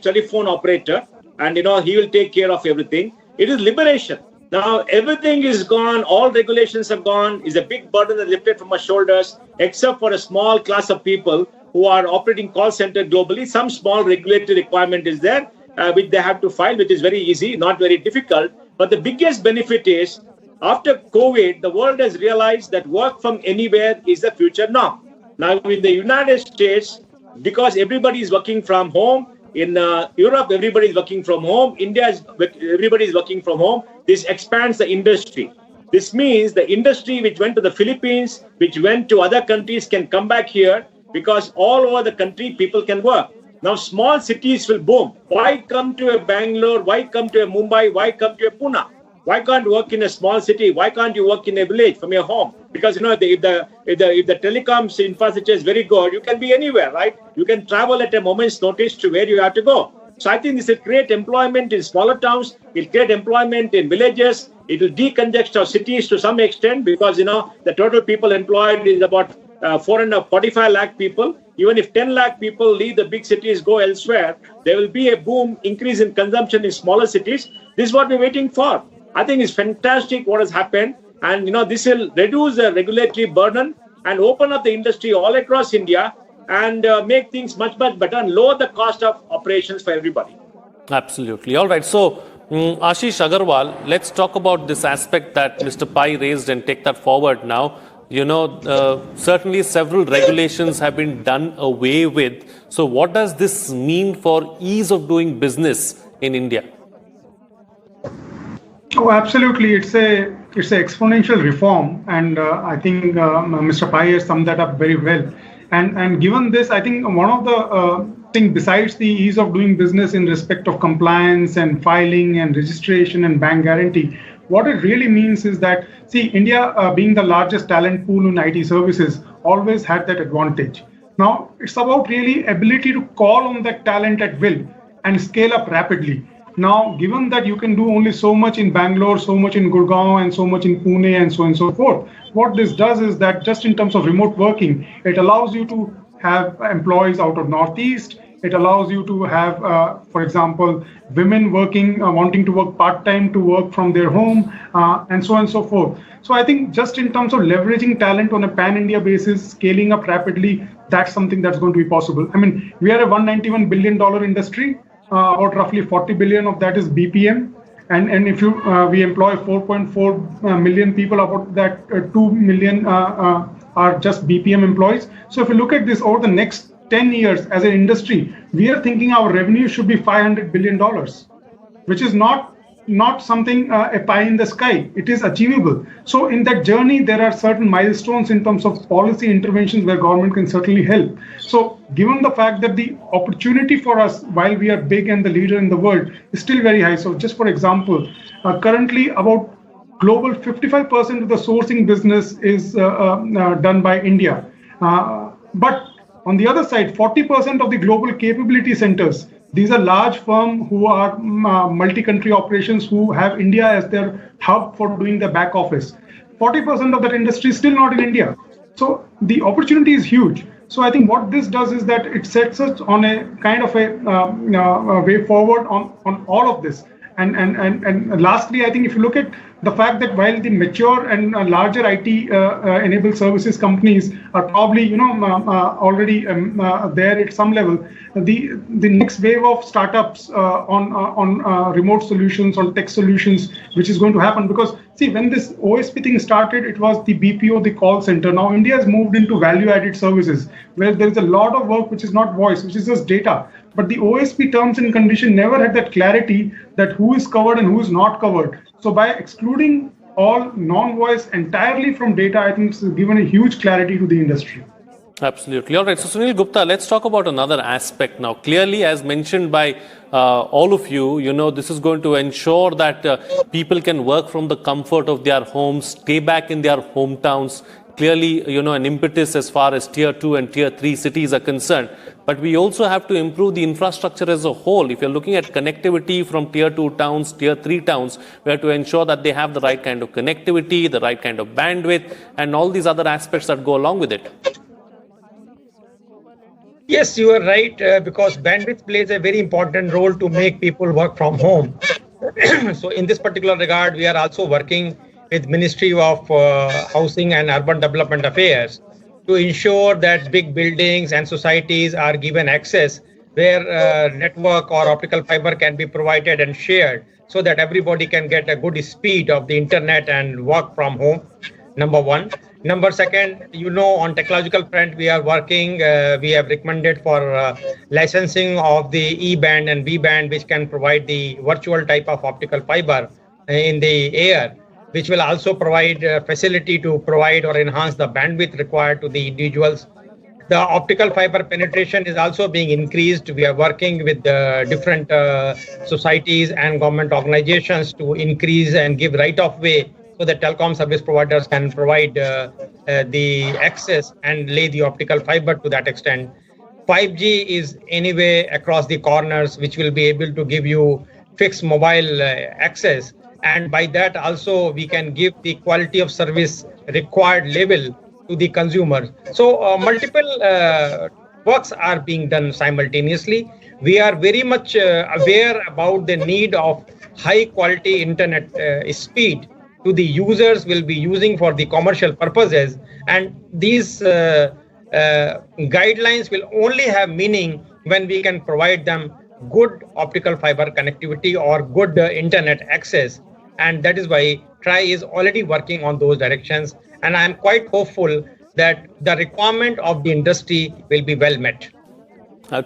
telephone operator, and he will take care of everything. It is liberation. Now everything is gone, all regulations are gone, is a big burden that is lifted from our shoulders, except for a small class of people who are operating call center globally. Some small regulatory requirement is there, which they have to file, which is very easy, not very difficult. But the biggest benefit is, after COVID, the world has realized that work from anywhere is the future norm. Now in the United States, because everybody is working from home, in Europe, everybody is working from home. India, everybody is working from home. This expands the industry. This means the industry which went to the Philippines, which went to other countries, can come back here, because all over the country, people can work. Now, small cities will boom. Why come to a Bangalore? Why come to a Mumbai? Why come to a Pune? Why can't you work in a small city? Why can't you work in a village from your home? Because if the telecoms infrastructure is very good, you can be anywhere, right? You can travel at a moment's notice to where you have to go. So I think this will create employment in smaller towns. It will create employment in villages. It will decongest our cities to some extent, because the total people employed is about 445 lakh people. Even if 10 lakh people leave the big cities, go elsewhere, there will be a boom increase in consumption in smaller cities. This is what we're waiting for. I think it's fantastic what has happened, and this will reduce the regulatory burden and open up the industry all across India, and make things much better and lower the cost of operations for everybody. Absolutely. All right. So, Ashish Agarwal, let's talk about this aspect that Mr. Pai raised and take that forward now. Certainly several regulations have been done away with. So what does this mean for ease of doing business in India? Oh, absolutely. It's a exponential reform, and I think Mr. Pai has summed that up very well. And given this, I think one of the things besides the ease of doing business in respect of compliance and filing and registration and bank guarantee, what it really means is that, see, India being the largest talent pool in IT services always had that advantage. Now, it's about really ability to call on that talent at will and scale up rapidly. Now, given that you can do only so much in Bangalore, so much in Gurgaon, and so much in Pune, and so on and so forth, what this does is that just in terms of remote working, it allows you to have employees out of Northeast. It allows you to have, for example, women working, wanting to work part-time to work from their home, and so on and so forth. So I think just in terms of leveraging talent on a pan-India basis, scaling up rapidly, that's something that's going to be possible. I mean, we are a $191 billion industry. About roughly 40 billion of that is BPM, and if we employ 4.4 million people, about that 2 million are just BPM employees. So if you look at this over the next 10 years as an industry, we are thinking our revenue should be $500 billion, which is not something a pie in the sky. It is achievable. So in that journey, there are certain milestones in terms of policy interventions where government can certainly help. So given the fact that the opportunity for us, while we are big and the leader in the world, is still very high. So just for example, currently about global 55% of the sourcing business is done by India. But on the other side, 40% of the global capability centers, these are large firms who are multi-country operations who have India as their hub for doing the back office. 40% of that industry is still not in India. So the opportunity is huge. So I think what this does is that it sets us on a kind of a way forward on all of this. And lastly, I think if you look at the fact that while the mature and larger IT enabled services companies are probably already there at some level, the next wave of startups on remote solutions, on tech solutions, which is going to happen, because see, when this OSP thing started, it was the BPO, the call center. Now India has moved into value-added services, where there is a lot of work which is not voice, which is just data. But the OSP terms and condition never had that clarity that who is covered and who is not covered. So by excluding all non-voice entirely from data, I think it's given a huge clarity to the industry. Absolutely. All right. So, Sunil Gupta, let's talk about another aspect now. Clearly, as mentioned by all of you, this is going to ensure that people can work from the comfort of their homes, stay back in their hometowns. Clearly, an impetus as far as tier 2 and tier 3 cities are concerned. But we also have to improve the infrastructure as a whole. If you're looking at connectivity from tier 2 towns, tier 3 towns, we have to ensure that they have the right kind of connectivity, the right kind of bandwidth, and all these other aspects that go along with it. Yes, you are right, because bandwidth plays a very important role to make people work from home. So in this particular regard, we are also working with Ministry of Housing and Urban Development Affairs to ensure that big buildings and societies are given access where network or optical fiber can be provided and shared so that everybody can get a good speed of the internet and work from home, number one. Number second, on technological front, we are working, we have recommended for licensing of the E-band and V-band, which can provide the virtual type of optical fiber in the air, which will also provide facility to provide or enhance the bandwidth required to the individuals. The optical fiber penetration is also being increased. We are working with different societies and government organizations to increase and give right of way so that telecom service providers can provide the access and lay the optical fiber to that extent. 5G is anyway across the corners, which will be able to give you fixed mobile access. And by that also we can give the quality of service required level to the consumer. So multiple works are being done simultaneously. We are very much aware about the need of high quality internet speed to the users will be using for the commercial purposes, and these guidelines will only have meaning when we can provide them good optical fiber connectivity or good internet access, and that is why TRAI is already working on those directions, and I am quite hopeful that the requirement of the industry will be well met.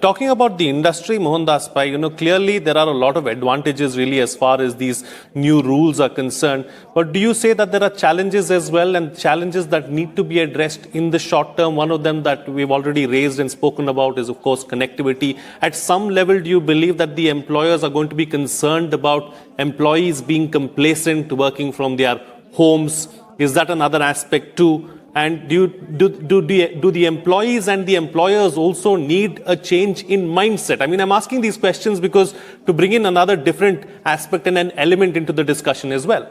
Talking about the industry, Mohandas Pai, clearly there are a lot of advantages really as far as these new rules are concerned. But do you say that there are challenges as well, and challenges that need to be addressed in the short term? One of them that we've already raised and spoken about is, of course, connectivity. At some level, do you believe that the employers are going to be concerned about employees being complacent working from their homes? Is that another aspect too? And do the employees and the employers also need a change in mindset? I mean, I'm asking these questions because to bring in another different aspect and an element into the discussion as well.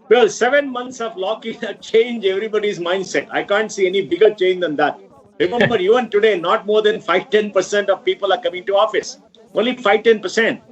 Well, 7 months of lock-in change everybody's mindset. I can't see any bigger change than that. Remember, even today, not more than 5-10% of people are coming to office. Only 5-10%.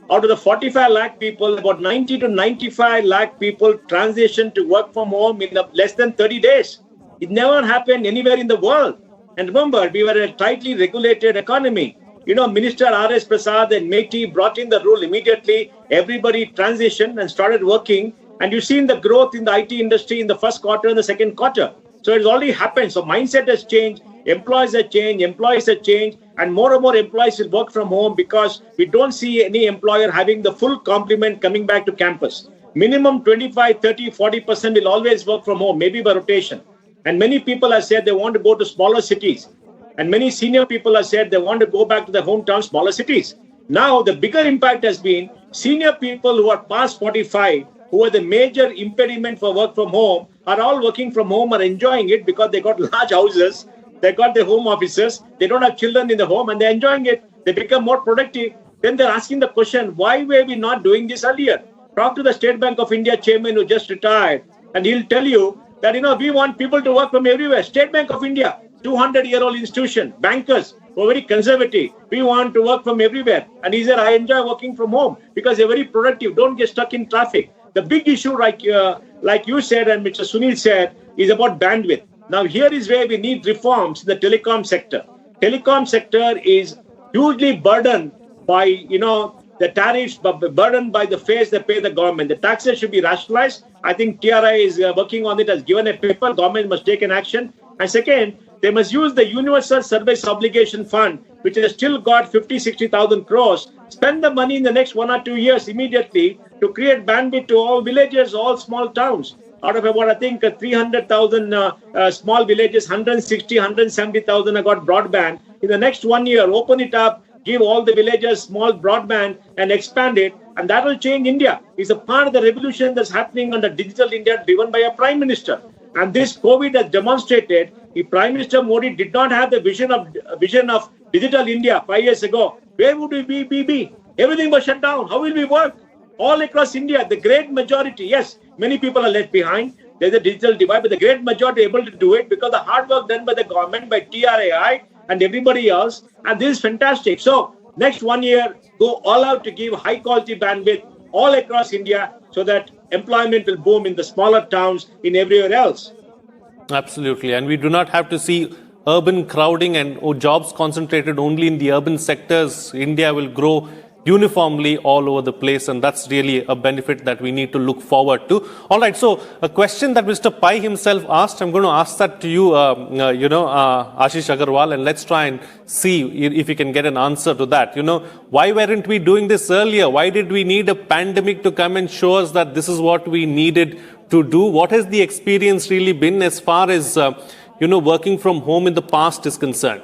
Out of the 45 lakh people, about 90 to 95 lakh people transitioned to work from home in less than 30 days. It never happened anywhere in the world. And remember, we were a tightly regulated economy. Minister R.S. Prasad and MeitY brought in the rule immediately. Everybody transitioned and started working. And you've seen the growth in the IT industry in the first quarter and the second quarter. So it's already happened. So mindset has changed. Employees have changed, and more employees will work from home because we don't see any employer having the full complement coming back to campus. Minimum 25, 30, 40% will always work from home, maybe by rotation. And many people have said they want to go to smaller cities. And many senior people have said they want to go back to their hometown, smaller cities. Now, the bigger impact has been senior people who are past 45, who are the major impediment for work from home, are all working from home, are enjoying it because they got large houses. They got their home offices. They don't have children in the home and they're enjoying it. They become more productive. Then they're asking the question, why were we not doing this earlier? Talk to the State Bank of India chairman who just retired, and he'll tell you that, we want people to work from everywhere. State Bank of India, 200-year-old institution, bankers who are very conservative. We want to work from everywhere. And he said, I enjoy working from home because they're very productive. Don't get stuck in traffic. The big issue, like you said and Mr. Sunil said, is about bandwidth. Now, here is where we need reforms in the telecom sector. Telecom sector is hugely burdened by, the tariffs, but burdened by the fares they pay the government. The taxes should be rationalized. I think TRI is working on it, has given a paper. Government must take an action. And second, they must use the Universal Service Obligation Fund, which has still got 50-60,000 crores. Spend the money in the next 1 or 2 years immediately to create bandwidth to all villages, all small towns. out of about, I think, 300,000 small villages, 160, 170,000 have got broadband. In the next 1 year, open it up, give all the villages small broadband and expand it. And that will change India. It's a part of the revolution that's happening on the digital India driven by a prime minister. And this COVID has demonstrated if Prime Minister Modi did not have the vision of digital India 5 years ago, where would we be? Everything was shut down. How will we work? All across India, the great majority, yes, many people are left behind. There's a digital divide, but the great majority are able to do it because the hard work done by the government, by TRAI and everybody else. And this is fantastic. So next 1 year, go all out to give high quality bandwidth all across India so that employment will boom in the smaller towns in everywhere else. Absolutely. And we do not have to see urban crowding and jobs concentrated only in the urban sectors. India will grow uniformly all over the place, and that's really a benefit that we need to look forward to. All right, so a question that Mr. Pai himself asked, I'm going to ask that to you, Ashish Agarwal, and let's try and see if we can get an answer to that. Why weren't we doing this earlier? Why did we need a pandemic to come and show us that this is what we needed to do? What has the experience really been as far as, working from home in the past is concerned?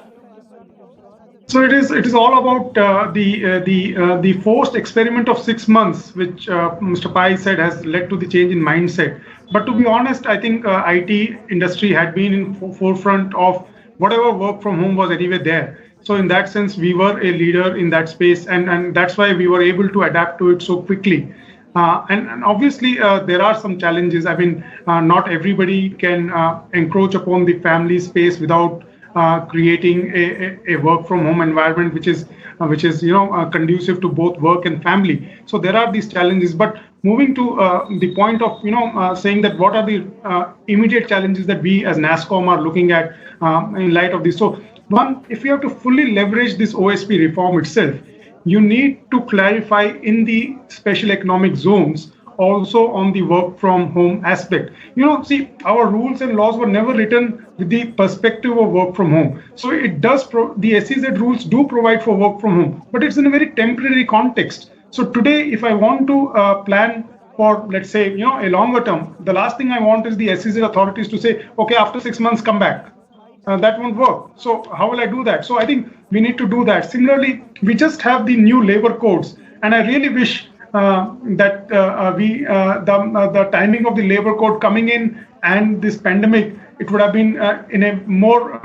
So it is all about the forced experiment of 6 months, which Mr. Pai said has led to the change in mindset. But to be honest, I think IT industry had been in forefront of whatever work from home was anyway there. So in that sense, we were a leader in that space, and that's why we were able to adapt to it so quickly. And obviously, there are some challenges. I mean, not everybody can encroach upon the family space without creating a work from home environment which is conducive to both work and family. So there are these challenges. But moving to the point of saying that what are the immediate challenges that we as NASSCOM are looking at in light of this. So one, if you have to fully leverage this OSP reform itself, you need to clarify in the special economic zones also on the work from home aspect. See, our rules and laws were never written with the perspective of work from home. So it does, the SEZ rules do provide for work from home, but it's in a very temporary context. So today, if I want to plan for, let's say, a longer term, the last thing I want is the SEZ authorities to say, okay, after 6 months, come back. That won't work. So how will I do that? So I think we need to do that. Similarly, we just have the new labor codes, and I really wish that the timing of the labor code coming in and this pandemic, it would have been in a more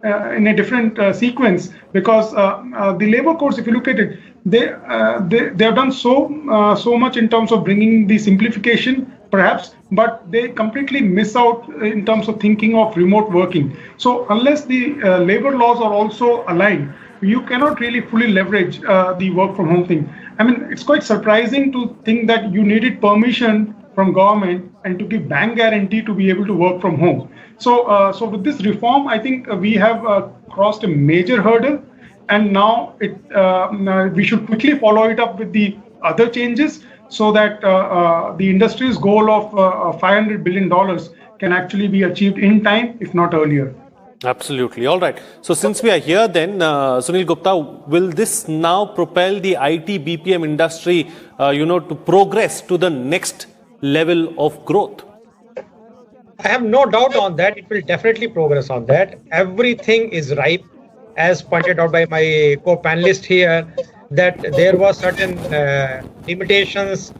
in a different sequence, because the labor codes, if you look at it, they have done so much in terms of bringing the simplification, perhaps, but they completely miss out in terms of thinking of remote working. So unless the labor laws are also aligned, you cannot really fully leverage the work from home thing. I mean, it's quite surprising to think that you needed permission from government and to give bank guarantee to be able to work from home. So with this reform, I think we have crossed a major hurdle, and now we should quickly follow it up with the other changes so that the industry's goal of $500 billion can actually be achieved in time, if not earlier. Absolutely. All right. So since we are here then, Sunil Gupta, will this now propel the IT BPM industry, to progress to the next level of growth? I have no doubt on that. It will definitely progress on that. Everything is ripe, as pointed out by my co-panelist here, that there was certain limitations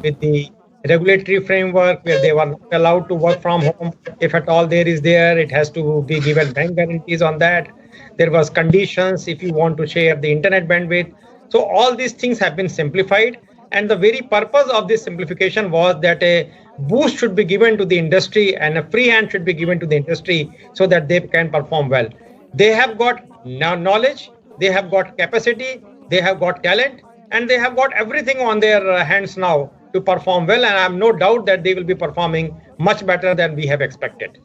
with the regulatory framework where they were not allowed to work from home. If at all there, it has to be given bank guarantees on that. There was conditions if you want to share the internet bandwidth. So all these things have been simplified, and the very purpose of this simplification was that a boost should be given to the industry and a free hand should be given to the industry so that they can perform well. They have got knowledge, they have got capacity, they have got talent, and they have got everything on their hands now to perform well, and I have no doubt that they will be performing much better than we have expected.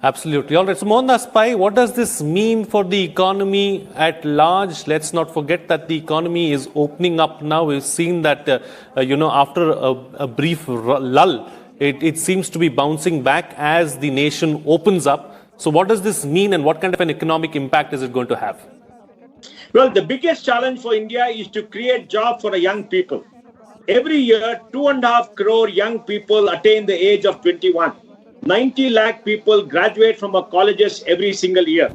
Absolutely. All right. So, Mohandas Pai, what does this mean for the economy at large? Let's not forget that the economy is opening up now. We've seen that, after a brief lull, it seems to be bouncing back as the nation opens up. So, what does this mean, and what kind of an economic impact is it going to have? Well, the biggest challenge for India is to create jobs for the young people. every year 2.5 crore young people attain the age of 21. 90 lakh people graduate from our colleges every single year.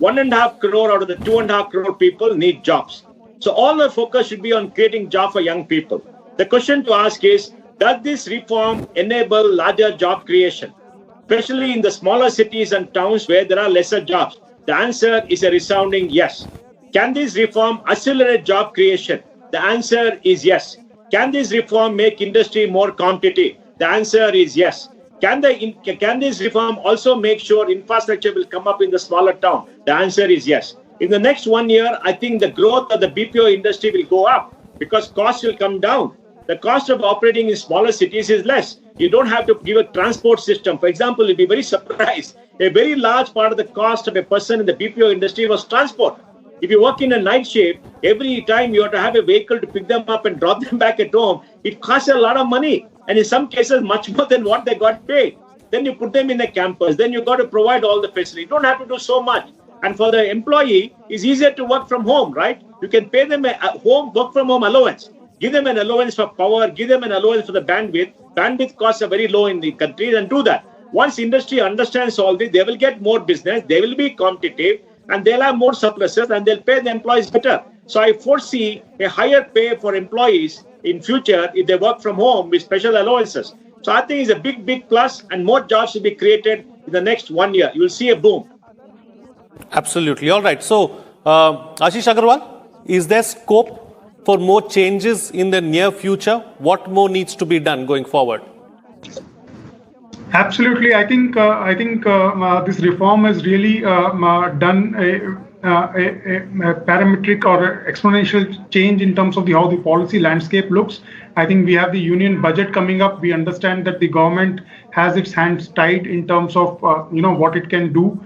1.5 crore out of the 2.5 crore people need jobs. So all the focus should be on creating jobs for young people. The question to ask is, does this reform enable larger job creation, especially in the smaller cities and towns where there are lesser jobs? The answer is a resounding yes. Can this reform accelerate job creation? The answer is yes. Can this reform make industry more competitive? The answer is yes. Can this reform also make sure infrastructure will come up in the smaller town? The answer is yes. In the next 1 year, I think the growth of the BPO industry will go up because costs will come down. The cost of operating in smaller cities is less. You don't have to give a transport system. For example, you'll be very surprised. A very large part of the cost of a person in the BPO industry was transport. If you work in a night shift, every time you have to have a vehicle to pick them up and drop them back at home, it costs a lot of money. And in some cases, much more than what they got paid. Then you put them in a campus. Then you got to provide all the facilities. You don't have to do so much. And for the employee, it's easier to work from home, right? You can pay them a home work from home allowance. Give them an allowance for power. Give them an allowance for the bandwidth. Bandwidth costs are very low in the country, and do that. Once industry understands all this, they will get more business. They will be competitive, and they'll have more surpluses, and they'll pay the employees better. So I foresee a higher pay for employees in future if they work from home with special allowances. So I think it's a big, big plus, and more jobs will be created in the next 1 year. You will see a boom. Absolutely. All right. So, Ashish Agarwal, is there scope for more changes in the near future? What more needs to be done going forward? Absolutely. I think this reform has really done a parametric or exponential change in terms of how the policy landscape looks. I think we have the union budget coming up. We understand that the government has its hands tied in terms of what it can do.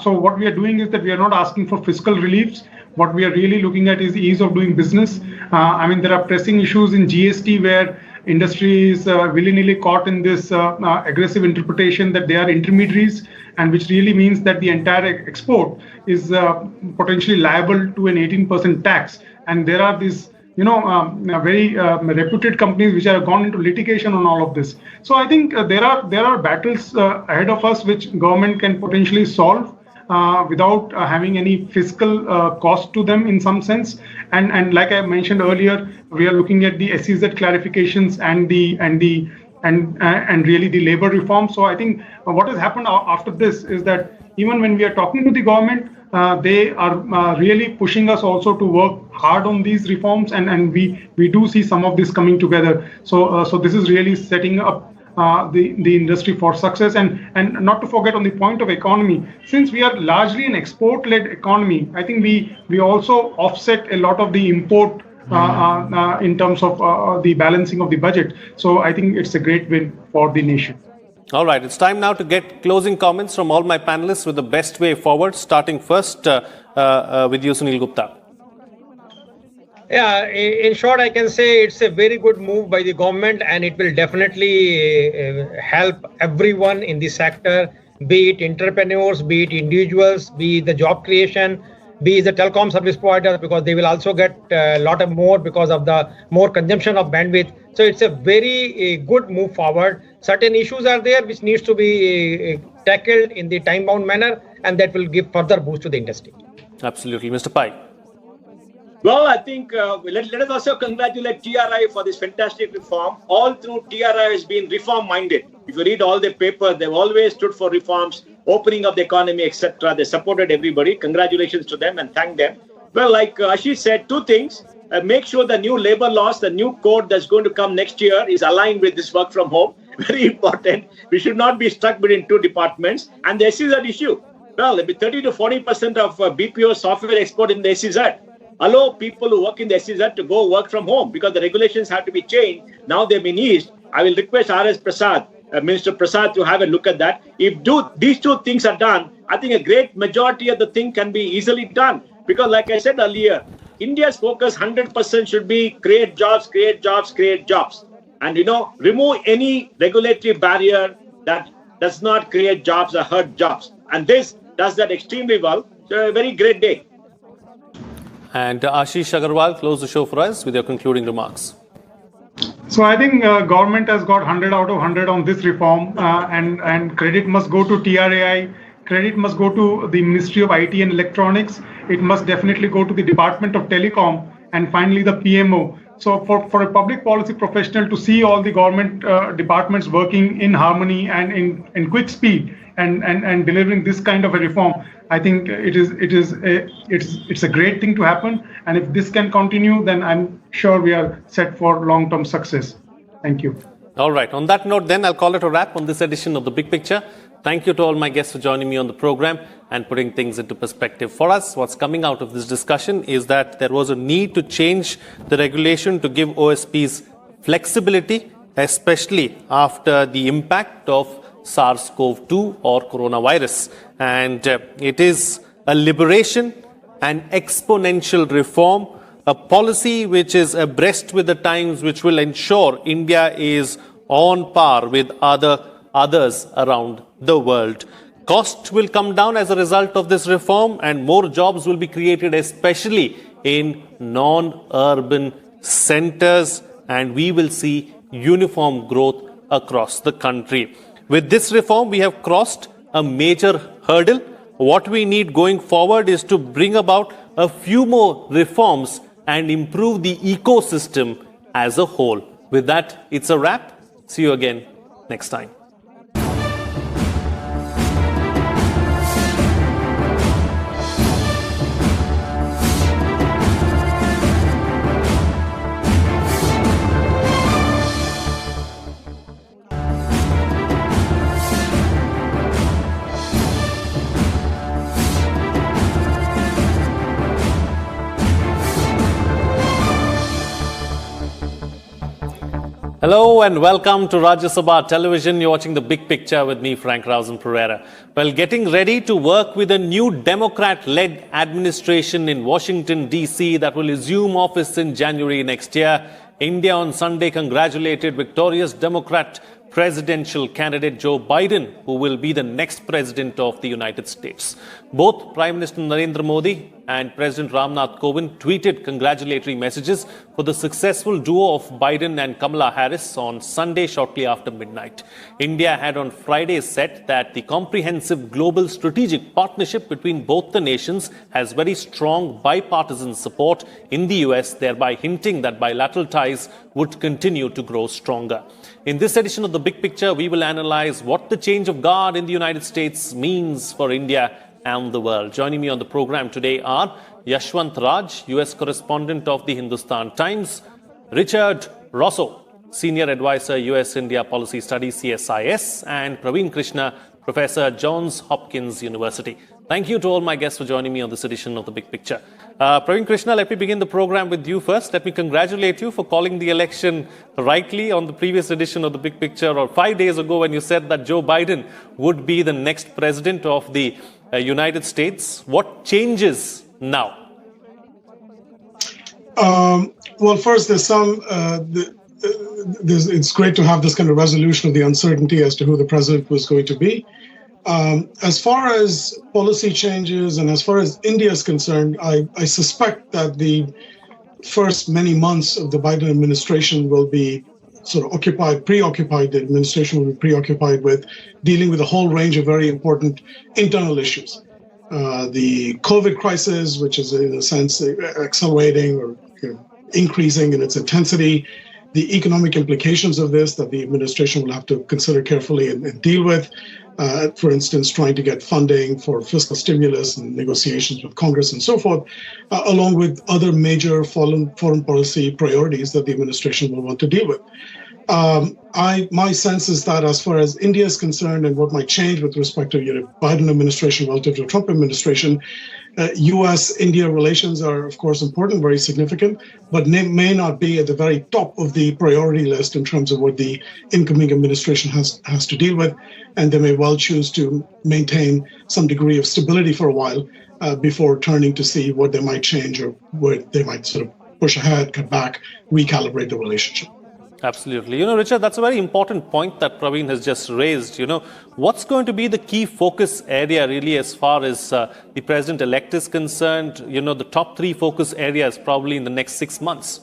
So what we are doing is that we are not asking for fiscal reliefs. What we are really looking at is the ease of doing business. I mean, there are pressing issues in GST where industry is willy-nilly caught in this aggressive interpretation that they are intermediaries, and which really means that the entire export is potentially liable to an 18% tax. And there are these very reputed companies which have gone into litigation on all of this. So I think there are battles ahead of us which government can potentially solve without having any fiscal cost to them in some sense. And like I mentioned earlier, we are looking at the SEZ clarifications and really the labor reform. So I think what has happened after this is that even when we are talking to the government, they are really pushing us also to work hard on these reforms, and we do see some of this coming together. So this is really setting up the industry for success. And not to forget on the point of economy, since we are largely an export-led economy, I think we also offset a lot of the import in terms of the balancing of the budget. So I think it's a great win for the nation. All right, it's time now to get closing comments from all my panelists with the best way forward, starting first with you, Sunil Gupta. Yeah, in short, I can say it's a very good move by the government, and it will definitely help everyone in the sector, be it entrepreneurs, be it individuals, be it the job creation, be it the telecom service providers, because they will also get a lot of more because of the more consumption of bandwidth. So it's a very good move forward. Certain issues are there which needs to be tackled in the time-bound manner, and that will give further boost to the industry. Absolutely. Mr. Pai. Well, I think let us also congratulate TRI for this fantastic reform. All through, TRI has been reform-minded. If you read all the papers, they've always stood for reforms, opening of the economy, etc. They supported everybody. Congratulations to them and thank them. Well, like Ashish said, two things. Make sure the new labor laws, the new code that's going to come next year is aligned with this work from home. Very important. We should not be stuck between two departments. And the SEZ issue. Well, 30 to 40% of BPO software export in the SEZ. Allow people who work in the SEZ to go work from home because the regulations have to be changed. Now they've been eased. I will request R.S. Prasad, Minister Prasad, to have a look at that. If these two things are done, I think a great majority of the thing can be easily done. Because like I said earlier, India's focus 100% should be create jobs, create jobs, create jobs. And, remove any regulatory barrier that does not create jobs or hurt jobs. And this does that extremely well. So a very great day. And Ashish Agarwal, close the show for us with your concluding remarks. So I think government has got 100 out of 100 on this reform, and credit must go to TRAI. Credit must go to the Ministry of IT and Electronics. It must definitely go to the Department of Telecom, and finally the PMO. So for a public policy professional to see all the government departments working in harmony and in quick speed and delivering this kind of a reform, I think it's a great thing to happen. And if this can continue, then I'm sure we are set for long-term success. Thank you. All right. On that note, then, I'll call it a wrap on this edition of The Big Picture. Thank you to all my guests for joining me on the program and putting things into perspective for us. What's coming out of this discussion is that there was a need to change the regulation to give OSPs flexibility, especially after the impact of SARS-CoV-2 or coronavirus. And it is a liberation and exponential reform, a policy which is abreast with the times, which will ensure India is on par with others around the world. Costs will come down as a result of this reform, and more jobs will be created, especially in non-urban centers, and we will see uniform growth across the country. With this reform, we have crossed a major hurdle. What we need going forward is to bring about a few more reforms and improve the ecosystem as a whole. With that, it's a wrap. See you again next time. Hello and welcome to Rajya Sabha Television. You're watching The Big Picture with me, Frank Pereira. Well, getting ready to work with a new Democrat-led administration in Washington, D.C. that will assume office in January next year. India on Sunday congratulated victorious Democrat presidential candidate Joe Biden, who will be the next president of the United States. Both Prime Minister Narendra Modi and President Ramnath Kovind tweeted congratulatory messages for the successful duo of Biden and Kamala Harris on Sunday shortly after midnight. India had on Friday said that the comprehensive global strategic partnership between both the nations has very strong bipartisan support in the US, thereby hinting that bilateral ties would continue to grow stronger. In this edition of The Big Picture, we will analyze what the change of guard in the United States means for India and the world. Joining me on the program today are Yashwant Raj, US correspondent of the Hindustan Times, Richard Rosso, senior advisor, US India Policy Studies, CSIS, and Praveen Krishna, professor at Johns Hopkins University. Thank you to all my guests for joining me on this edition of The Big Picture. Praveen Krishna, let me begin the program with you first. Let me congratulate you for calling the election rightly on the previous edition of The Big Picture, or 5 days ago when you said that Joe Biden would be the next president of the United States. What changes now? Well, first, there's some. It's great to have this kind of resolution of the uncertainty as to who the president was going to be. As far as policy changes and as far as India is concerned, I suspect that the first many months of the Biden administration will be sort of preoccupied, the administration will be preoccupied with dealing with a whole range of very important internal issues. The COVID crisis, which is in a sense accelerating or increasing in its intensity, the economic implications of this that the administration will have to consider carefully and deal with. For instance, trying to get funding for fiscal stimulus and negotiations with Congress and so forth, along with other major foreign policy priorities that the administration will want to deal with. My sense is that as far as India is concerned and what might change with respect to the Biden administration relative to the Trump administration, U.S.-India relations are, of course, important, very significant, but may not be at the very top of the priority list in terms of what the incoming administration has to deal with. And they may well choose to maintain some degree of stability for a while before turning to see what they might change or where they might sort of push ahead, cut back, recalibrate the relationship. Absolutely. Richard, that's a very important point that Praveen has just raised. What's going to be the key focus area really as far as the president-elect is concerned? The top three focus areas probably in the next 6 months.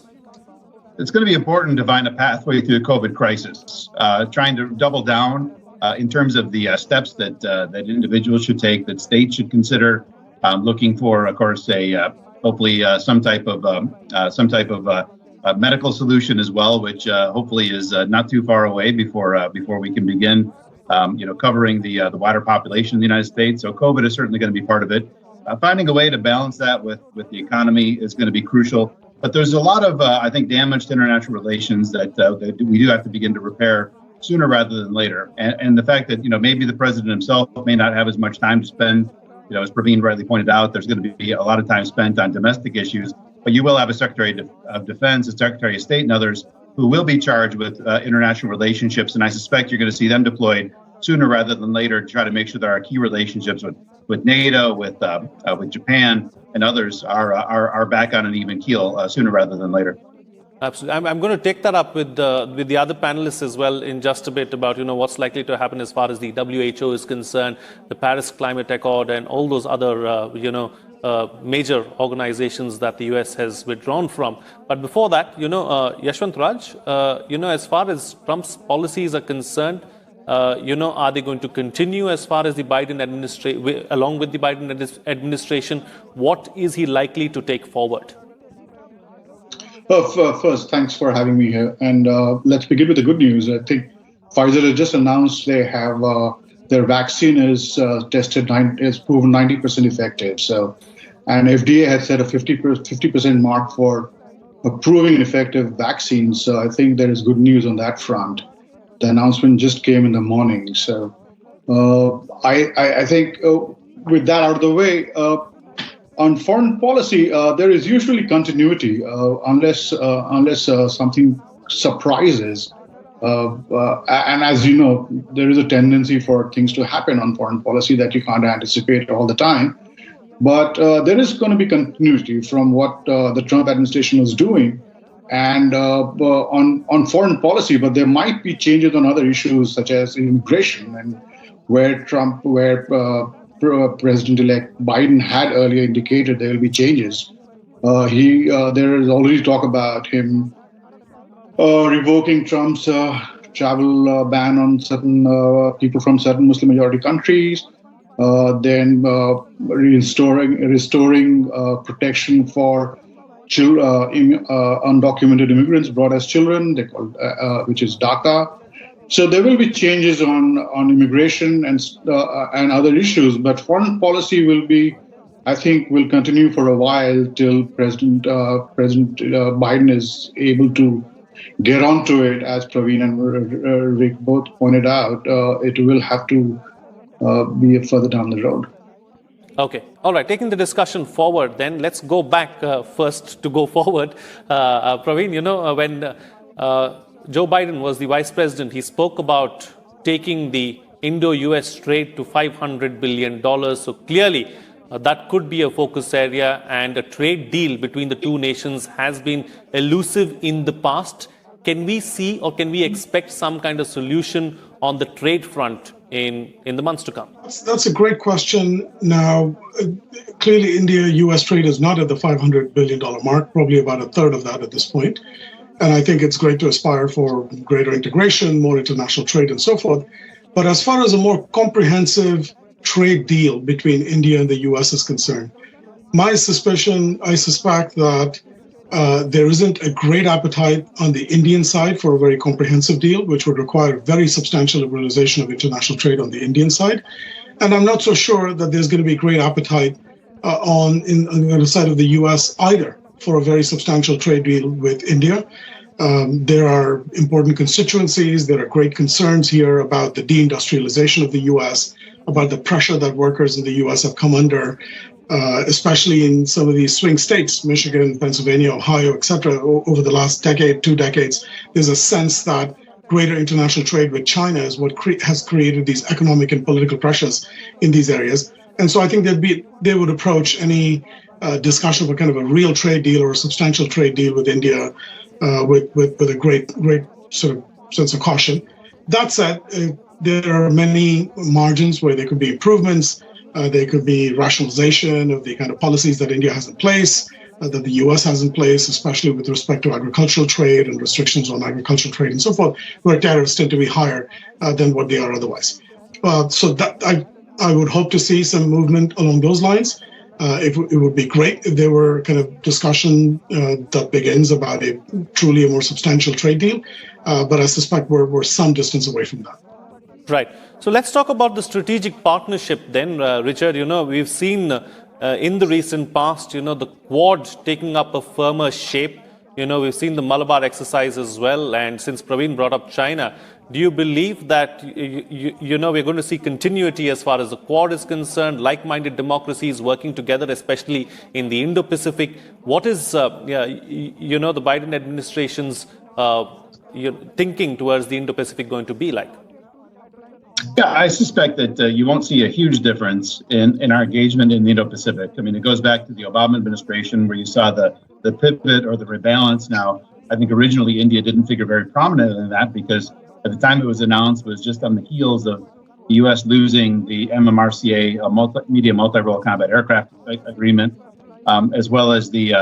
it's going to be important to find a pathway through the COVID crisis, trying to double down in terms of the steps that individuals should take, that states should consider, looking for, of course, hopefully some type of medical solution as well, which hopefully is not too far away before we can begin, covering the wider population of the United States. So COVID is certainly going to be part of it. Finding a way to balance that with the economy is going to be crucial. But there's a lot of, I think, damaged international relations that we do have to begin to repair sooner rather than later. And the fact that, maybe the president himself may not have as much time to spend, as Praveen rightly pointed out, there's going to be a lot of time spent on domestic issues. But you will have a Secretary of Defense, a Secretary of State, and others who will be charged with international relationships. And I suspect you're going to see them deployed sooner rather than later to try to make sure that our key relationships with NATO, with Japan, and others are back on an even keel sooner rather than later. Absolutely. I'm going to take that up with the other panelists as well in just a bit about what's likely to happen as far as the WHO is concerned, the Paris Climate Accord, and all those other major organizations that the US has withdrawn from. But before that, Yashwant Raj, as far as Trump's policies are concerned, are they going to continue as far as the Biden administration, along with the Biden administration? What is he likely to take forward? First, thanks for having me here. And let's begin with the good news. I think Pfizer has just announced they have their vaccine is tested, is proven 90% effective. So, and FDA had set a 50% mark for approving an effective vaccine. So I think there is good news on that front. The announcement just came in the morning. So I think with that out of the way, on foreign policy, there is usually continuity unless something surprises. And as you know, there is a tendency for things to happen on foreign policy that you can't anticipate all the time. But there is going to be continuity from what the Trump administration was doing and on foreign policy, but there might be changes on other issues such as immigration, and where President-elect Biden had earlier indicated there will be changes. There is already talk about him revoking Trump's travel ban on certain people from certain Muslim majority countries, then restoring protection for undocumented immigrants brought as children, they called, which is DACA. So there will be changes on immigration and other issues, but foreign policy will continue for a while till President Biden is able to get onto it. As Praveen and Rick both pointed out, it will have to be further down the road. Okay. All right. Taking the discussion forward, then let's go back first to go forward. Praveen, when Joe Biden was the vice president, he spoke about taking the Indo-US trade to $500 billion. So clearly, that could be a focus area, and a trade deal between the two nations has been elusive in the past. Can we see or can we expect some kind of solution on the trade front in the months to come? That's a great question. Now, clearly, India-US trade is not at the $500 billion mark, probably about a third of that at this point. And I think it's great to aspire for greater integration, more international trade, and so forth. But as far as a more comprehensive trade deal between India and the US is concerned, I suspect that there isn't a great appetite on the Indian side for a very comprehensive deal, which would require very substantial liberalization of international trade on the Indian side. And I'm not so sure that there's going to be great appetite on the side of the US either for a very substantial trade deal with India. There are important constituencies. There are great concerns here about the deindustrialization of the US, about the pressure that workers in the US have come under, especially in some of these swing states, Michigan, Pennsylvania, Ohio, etc. Over the last decade, 2 decades, there's a sense that greater international trade with China is what has created these economic and political pressures in these areas. And so I think they would approach any discussion of a kind of a real trade deal or a substantial trade deal with India with a great sort of sense of caution. That said, there are many margins where there could be improvements. There could be rationalization of the kind of policies that India has in place. that the US has in place, especially with respect to agricultural trade and restrictions on agricultural trade and so forth, where tariffs tend to be higher than what they are otherwise. So that I would hope to see some movement along those lines. It would be great if there were kind of discussion that begins about truly a more substantial trade deal, but I suspect we're some distance away from that. Right. So let's talk about the strategic partnership then, Richard. We've seen in the recent past, the Quad taking up a firmer shape. We've seen the Malabar exercise as well. And since Praveen brought up China, do you believe that, we're going to see continuity as far as the Quad is concerned, like-minded democracies working together, especially in the Indo-Pacific? What is, the Biden administration's thinking towards the Indo-Pacific going to be like? Yeah, I suspect that you won't see a huge difference in our engagement in the Indo-Pacific. I mean, it goes back to the Obama administration where you saw the pivot or the rebalance. Now, I think originally India didn't figure very prominently in that because at the time it was announced, it was just on the heels of the U.S. losing the MMRCA medium multi-role combat aircraft agreement, as well as the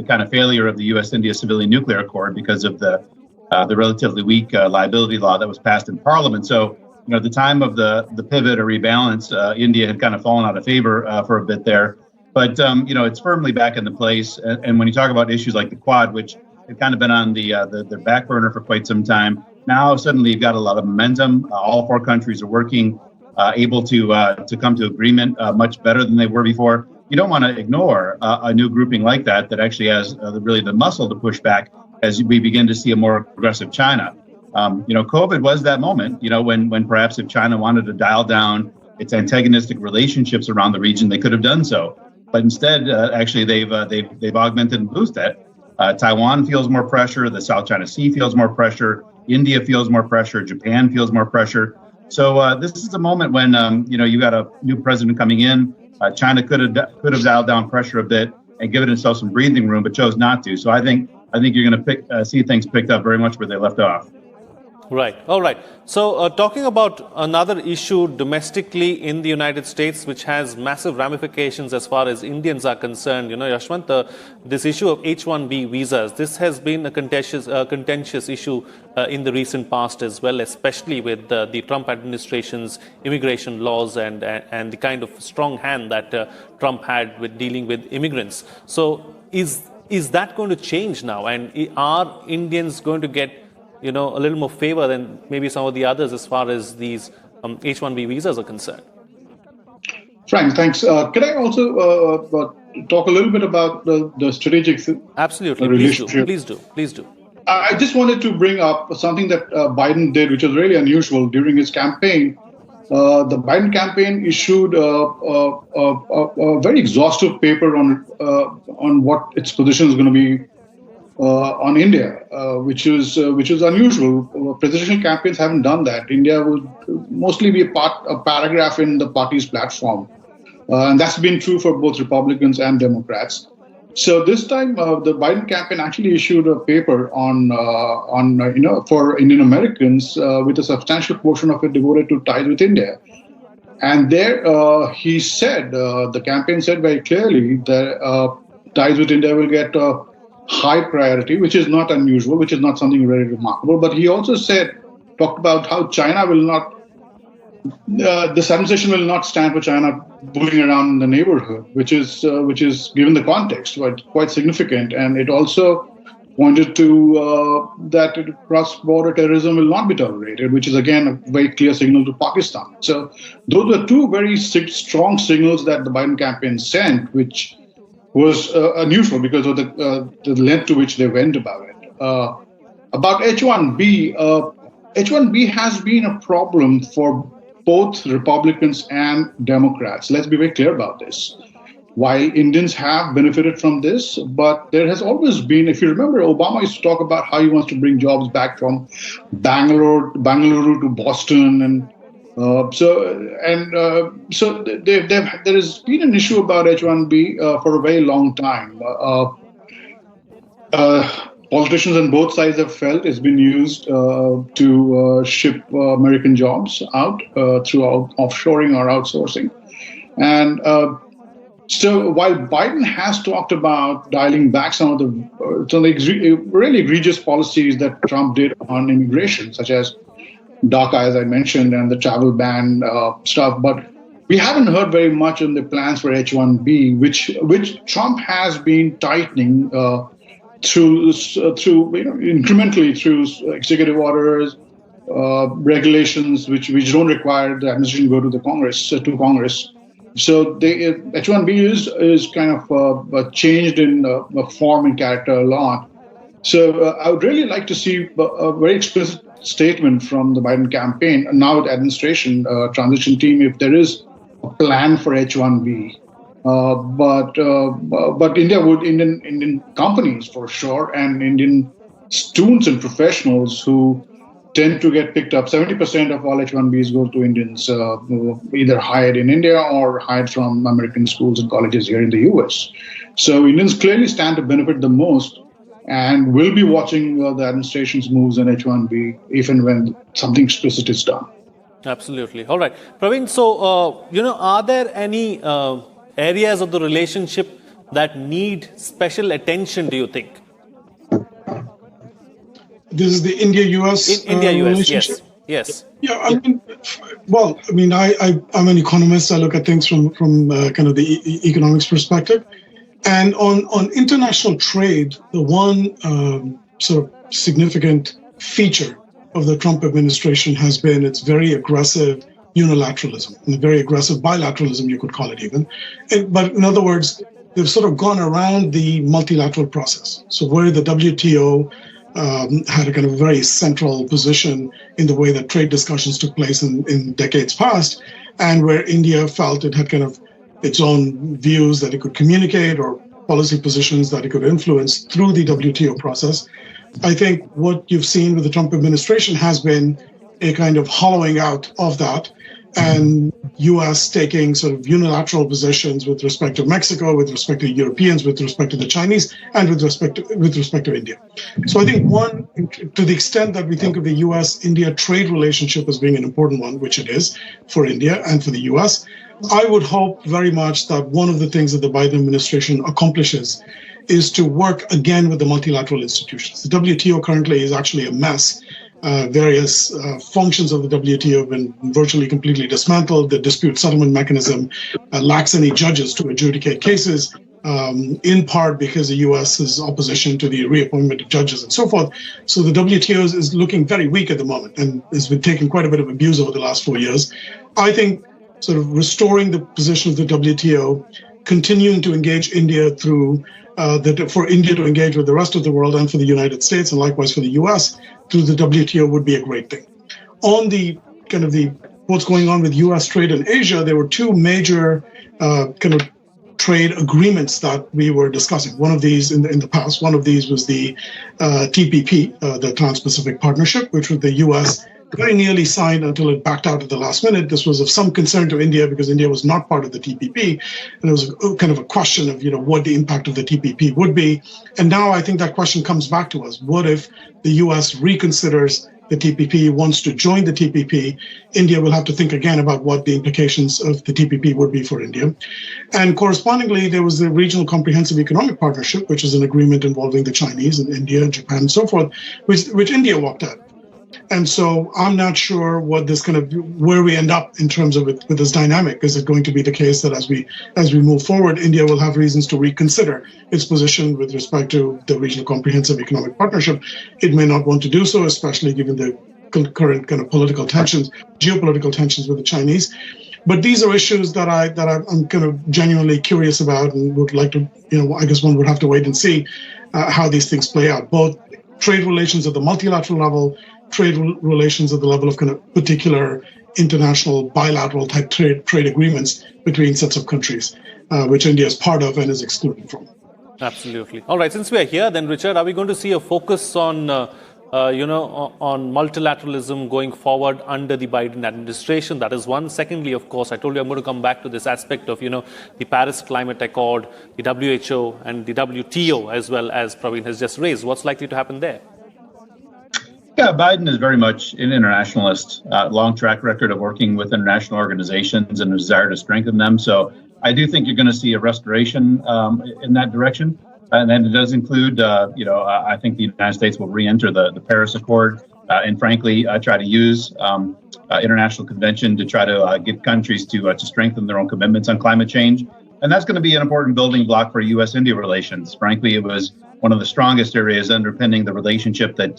kind of failure of the U.S.-India civilian nuclear accord because of the relatively weak liability law that was passed in Parliament. So, at the time of the pivot or rebalance, India had kind of fallen out of favor for a bit there. But, it's firmly back into place. And when you talk about issues like the Quad, which had kind of been on the back burner for quite some time, now suddenly you've got a lot of momentum. All four countries are working, able to come to agreement much better than they were before. You don't want to ignore a new grouping like that actually has really the muscle to push back as we begin to see a more aggressive China. COVID was that moment, when perhaps if China wanted to dial down its antagonistic relationships around the region, they could have done so. But instead, actually, they've augmented and boosted that. Taiwan feels more pressure. The South China Sea feels more pressure. India feels more pressure. Japan feels more pressure. So this is a moment when you got a new president coming in. China could have dialed down pressure a bit and given itself some breathing room, but chose not to. So I think you're going to see things picked up very much where they left off. Right. All right. So talking about another issue domestically in the United States, which has massive ramifications as far as Indians are concerned, Yashwant, this issue of H-1B visas, this has been a contentious issue in the recent past as well, especially with the Trump administration's immigration laws and the kind of strong hand that Trump had with dealing with immigrants. So is that going to change now? And are Indians going to get a little more favor than maybe some of the others as far as these H-1B visas are concerned? Frank, thanks. Can I also talk a little bit about the strategic Absolutely. relationship? Please do. I just wanted to bring up something that Biden did, which was really unusual during his campaign. The Biden campaign issued a very exhaustive paper on what its position is going to be on India, which is unusual. Presidential campaigns haven't done that. India would mostly be a paragraph in the party's platform, and that's been true for both Republicans and Democrats. So this time, the Biden campaign actually issued a paper on for Indian Americans, with a substantial portion of it devoted to ties with India. And there, he said, the campaign said very clearly that ties with India will get high priority, which is not unusual, which is not something very remarkable. But he also talked about how China will not, this administration will not stand for China bullying around in the neighborhood, which is given the context, quite significant. And it also pointed to that cross-border terrorism will not be tolerated, which is again a very clear signal to Pakistan. So those were two very strong signals that the Biden campaign sent, which was unusual because of the length to which they went about it. About H-1B, H-1B has been a problem for both Republicans and Democrats. Let's be very clear about this. While Indians have benefited from this, but there has always been, if you remember, Obama used to talk about how he wants to bring jobs back from Bangalore to Boston, and so there has been an issue about H-1B for a very long time. Politicians on both sides have felt it's been used to ship American jobs out through offshoring or outsourcing. And So while Biden has talked about dialing back some of the really egregious policies that Trump did on immigration, such as DACA, as I mentioned, and the travel ban stuff, but we haven't heard very much on the plans for H-1B, which Trump has been tightening through incrementally through executive orders, regulations, which don't require the administration to go to the Congress. So the H-1B is kind of changed in form and character a lot. So I would really like to see a very explicit statement from the Biden campaign, and now the administration transition team, if there is a plan for H-1B. But Indian companies for sure, and Indian students and professionals who tend to get picked up. 70% of all H-1Bs go to Indians, either hired in India or hired from American schools and colleges here in the US. So Indians clearly stand to benefit the most, and will be watching the administration's moves on H-1B if and when something explicit is done. Absolutely. All right. Praveen, so, are there any areas of the relationship that need special attention, do you think? This is the India-US India-US, yes. Yeah, I'm an economist. I look at things from kind of the economics perspective. And on international trade, the one sort of significant feature of the Trump administration has been its very aggressive unilateralism, and very aggressive bilateralism, you could call it even. But in other words, they've sort of gone around the multilateral process. So where the WTO had a kind of very central position in the way that trade discussions took place in decades past, and where India felt it had kind of its own views that it could communicate or policy positions that it could influence through the WTO process. I think what you've seen with the Trump administration has been a kind of hollowing out of that, and U.S. taking sort of unilateral positions with respect to Mexico, with respect to Europeans, with respect to the Chinese, and with respect to India. So I think one, to the extent that we think of the U.S.-India trade relationship as being an important one, which it is for India and for the U.S., I would hope very much that one of the things that the Biden administration accomplishes is to work again with the multilateral institutions. The WTO currently is actually a mess. Various functions of the WTO have been virtually completely dismantled. The dispute settlement mechanism lacks any judges to adjudicate cases, in part because the U.S.'s opposition to the reappointment of judges and so forth. So the WTO is looking very weak at the moment and has been taking quite a bit of abuse over the last 4 years. I think sort of restoring the position of the WTO, continuing to engage India through for India to engage with the rest of the world and for the United States and likewise for the US through the WTO would be a great thing. On the kind of what's going on with US trade in Asia, there were two major kind of trade agreements that we were discussing. One of these in the past, one of these was the TPP, the Trans-Pacific Partnership, which was the US very nearly signed until it backed out at the last minute. This was of some concern to India because India was not part of the TPP. And it was kind of a question of, what the impact of the TPP would be. And now I think that question comes back to us. What if the US reconsiders the TPP, wants to join the TPP? India will have to think again about what the implications of the TPP would be for India. And correspondingly, there was the Regional Comprehensive Economic Partnership, which is an agreement involving the Chinese and India, Japan, and so forth, which India walked out. And so I'm not sure where we end up in terms of with this dynamic. Is it going to be the case that as we move forward, India will have reasons to reconsider its position with respect to the Regional Comprehensive Economic Partnership? It may not want to do so, especially given the current kind of geopolitical tensions with the Chinese. But these are issues that I'm kind of genuinely curious about and would like to, I guess one would have to wait and see how these things play out. Both trade relations at the multilateral level, trade relations at the level of kind of particular international bilateral type trade agreements between sets of countries, which India is part of and is excluded from. Absolutely. All right. Since we are here, then Richard, are we going to see a focus on, on multilateralism going forward under the Biden administration? That is one. Secondly, of course, I told you I'm going to come back to this aspect of, the Paris Climate Accord, the WHO and the WTO, as well as Praveen has just raised. What's likely to happen there? Yeah, Biden is very much an internationalist, long track record of working with international organizations and a desire to strengthen them. So I do think you're going to see a restoration in that direction. And then it does include, I think the United States will re-enter the Paris Accord and frankly, try to use international convention to try to get countries to strengthen their own commitments on climate change. And that's going to be an important building block for U.S.-India relations. Frankly, it was one of the strongest areas underpinning the relationship that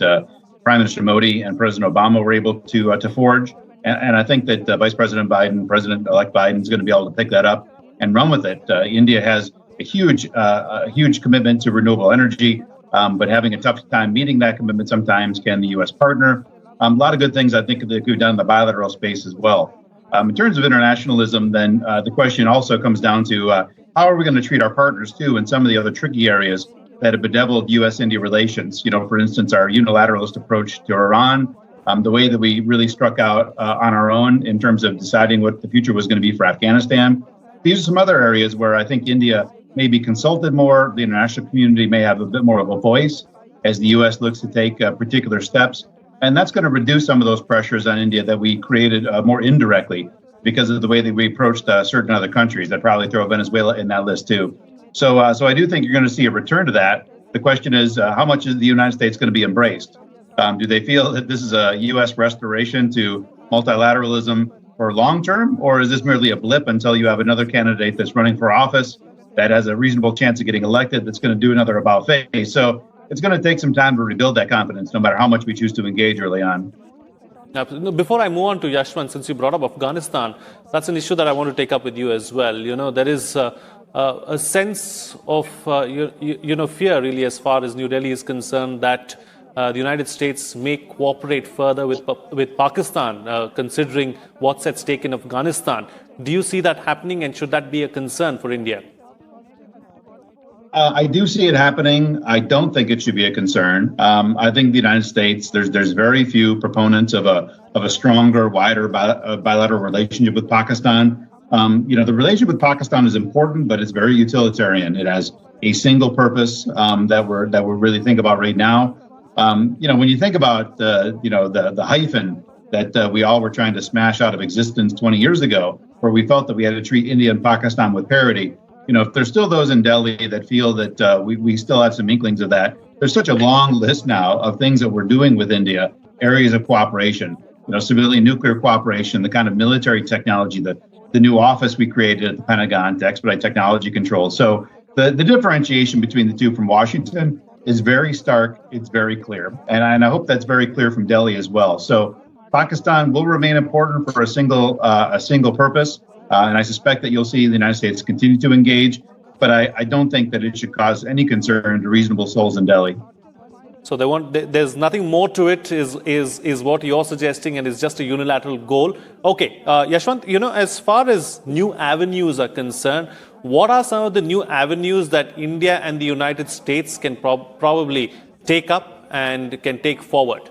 Prime Minister Modi and President Obama were able to forge. And I think that Vice President Biden, President-elect Biden, is going to be able to pick that up and run with it. India has a huge commitment to renewable energy, but having a tough time meeting that commitment sometimes. Can the U.S. partner? A lot of good things I think that could be done in the bilateral space as well. In terms of internationalism, then the question also comes down to how are we going to treat our partners too in some of the other tricky areas that have bedeviled U.S.-India relations. For instance, our unilateralist approach to Iran, the way that we really struck out on our own in terms of deciding what the future was going to be for Afghanistan. These are some other areas where I think India may be consulted more. The international community may have a bit more of a voice as the U.S. looks to take particular steps. And that's going to reduce some of those pressures on India that we created more indirectly because of the way that we approached certain other countries. I'd probably throw Venezuela in that list too. So I do think you're going to see a return to that. The question is, how much is the United States going to be embraced? Do they feel that this is a U.S. restoration to multilateralism for long term, or is this merely a blip until you have another candidate that's running for office that has a reasonable chance of getting elected that's going to do another about-face? So it's going to take some time to rebuild that confidence, no matter how much we choose to engage early on. Before I move on to Yashwant, since you brought up Afghanistan, that's an issue that I want to take up with you as well. There is a sense of fear, really, as far as New Delhi is concerned, that the United States may cooperate further with Pakistan, considering what's at stake in Afghanistan. Do you see that happening, and should that be a concern for India? I do see it happening. I don't think it should be a concern. I think the United States, there's very few proponents of a stronger, wider bilateral relationship with Pakistan. The relationship with Pakistan is important, but it's very utilitarian. It has a single purpose that we're really think about right now. When you think about the hyphen that we all were trying to smash out of existence 20 years ago, where we felt that we had to treat India and Pakistan with parity. If there's still those in Delhi that feel that we still have some inklings of that, there's such a long list now of things that we're doing with India, areas of cooperation, civilian nuclear cooperation, the kind of military technology, the new office we created at the Pentagon to expedite technology control. So the differentiation between the two from Washington is very stark. It's very clear. And I hope that's very clear from Delhi as well. So Pakistan will remain important for a single purpose. And I suspect that you'll see the United States continue to engage, but I don't think that it should cause any concern to reasonable souls in Delhi. So there's nothing more to it, is what you're suggesting, and it's just a unilateral goal. Okay, Yashwant, as far as new avenues are concerned, what are some of the new avenues that India and the United States can probably take up and can take forward?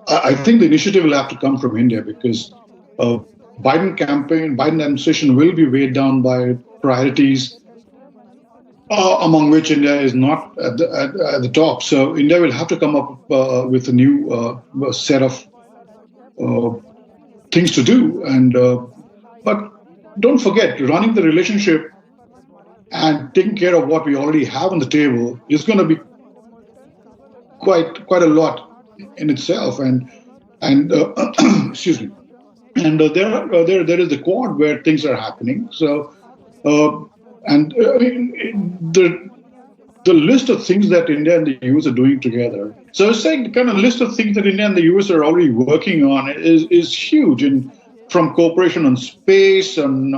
I think the initiative will have to come from India because Biden administration will be weighed down by priorities, among which India is not at the top. So India will have to come up with a new set of things to do. And but don't forget, running the relationship and taking care of what we already have on the table is going to be quite a lot in itself. And excuse me. And there is the Quad where things are happening. So, the list of things that India and the US are doing together. So I was saying the kind of list of things that India and the US are already working on is huge. And from cooperation on space, on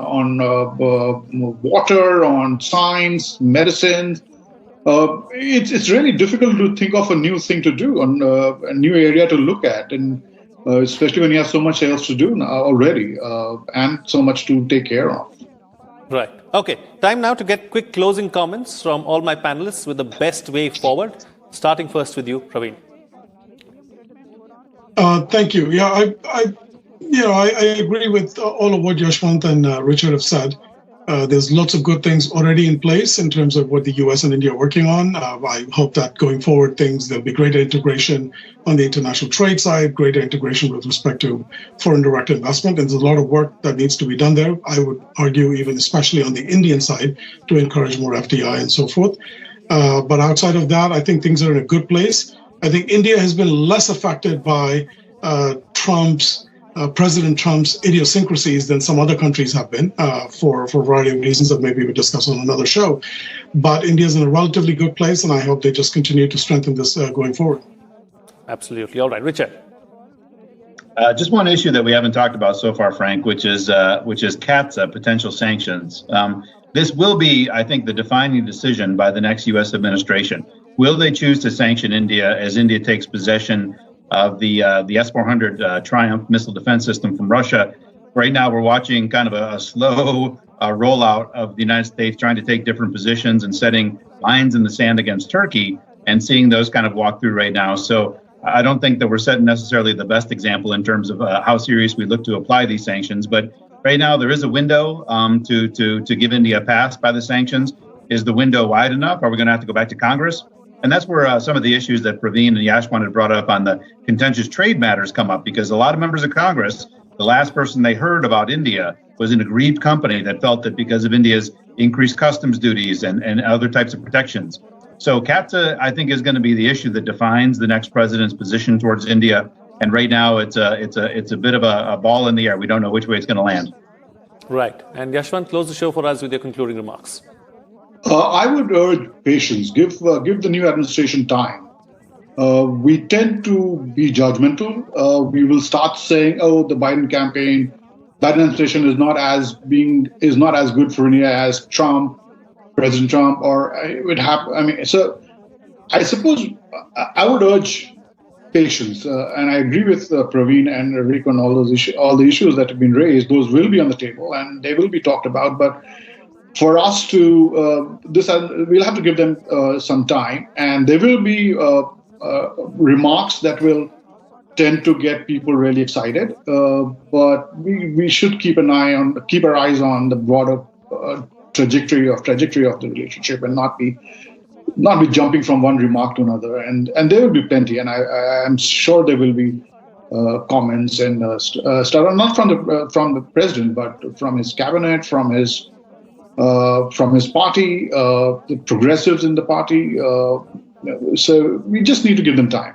water, on science, medicine. It's really difficult to think of a new thing to do, on a new area to look at. And especially when you have so much else to do now already and so much to take care of. Right. Okay. Time now to get quick closing comments from all my panelists with the best way forward. Starting first with you, Praveen. Thank you. Yeah, I agree with all of what Yashwant and Richard have said. There's lots of good things already in place in terms of what the US and India are working on. I hope that going forward, there'll be greater integration on the international trade side, greater integration with respect to foreign direct investment. And there's a lot of work that needs to be done there. I would argue, even especially on the Indian side, to encourage more FDI and so forth. But outside of that, I think things are in a good place. I think India has been less affected by President Trump's idiosyncrasies than some other countries have been for a variety of reasons that maybe we'll discuss on another show. But India's in a relatively good place, and I hope they just continue to strengthen this going forward. Absolutely. All right, Richard. Just one issue that we haven't talked about so far, Frank, which is CAATSA, potential sanctions. This will be, I think, the defining decision by the next U.S. administration. Will they choose to sanction India as India takes possession of the S-400 Triumph missile defense system from Russia? Right now, we're watching kind of a slow rollout of the United States trying to take different positions and setting lines in the sand against Turkey and seeing those kind of walk through right now. So I don't think that we're setting necessarily the best example in terms of how serious we look to apply these sanctions. But right now, there is a window to give India a pass by the sanctions. Is the window wide enough? Are we going to have to go back to Congress? And that's where some of the issues that Praveen and Yashwan had brought up on the contentious trade matters come up, because a lot of members of Congress, the last person they heard about India was an aggrieved company that felt that because of India's increased customs duties and other types of protections. So CAATSA, I think, is going to be the issue that defines the next president's position towards India. And right now, it's a bit of a ball in the air. We don't know which way it's going to land. Right. And Yashwan, close the show for us with your concluding remarks. I would urge patience. Give the new administration time. We tend to be judgmental. We will start saying, "Oh, the Biden administration is not as good for India as President Trump, or it would happen." I mean, so I suppose I would urge patience, and I agree with Praveen and Rick on all the issues that have been raised. Those will be on the table and they will be talked about, but for us to we'll have to give them some time, and there will be remarks that will tend to get people really excited. But we should keep our eyes on the broader trajectory of the relationship, and not be jumping from one remark to another. And there will be plenty, and I'm sure there will be comments and not from the president, but from his cabinet, from his party, the progressives in the party. So we just need to give them time.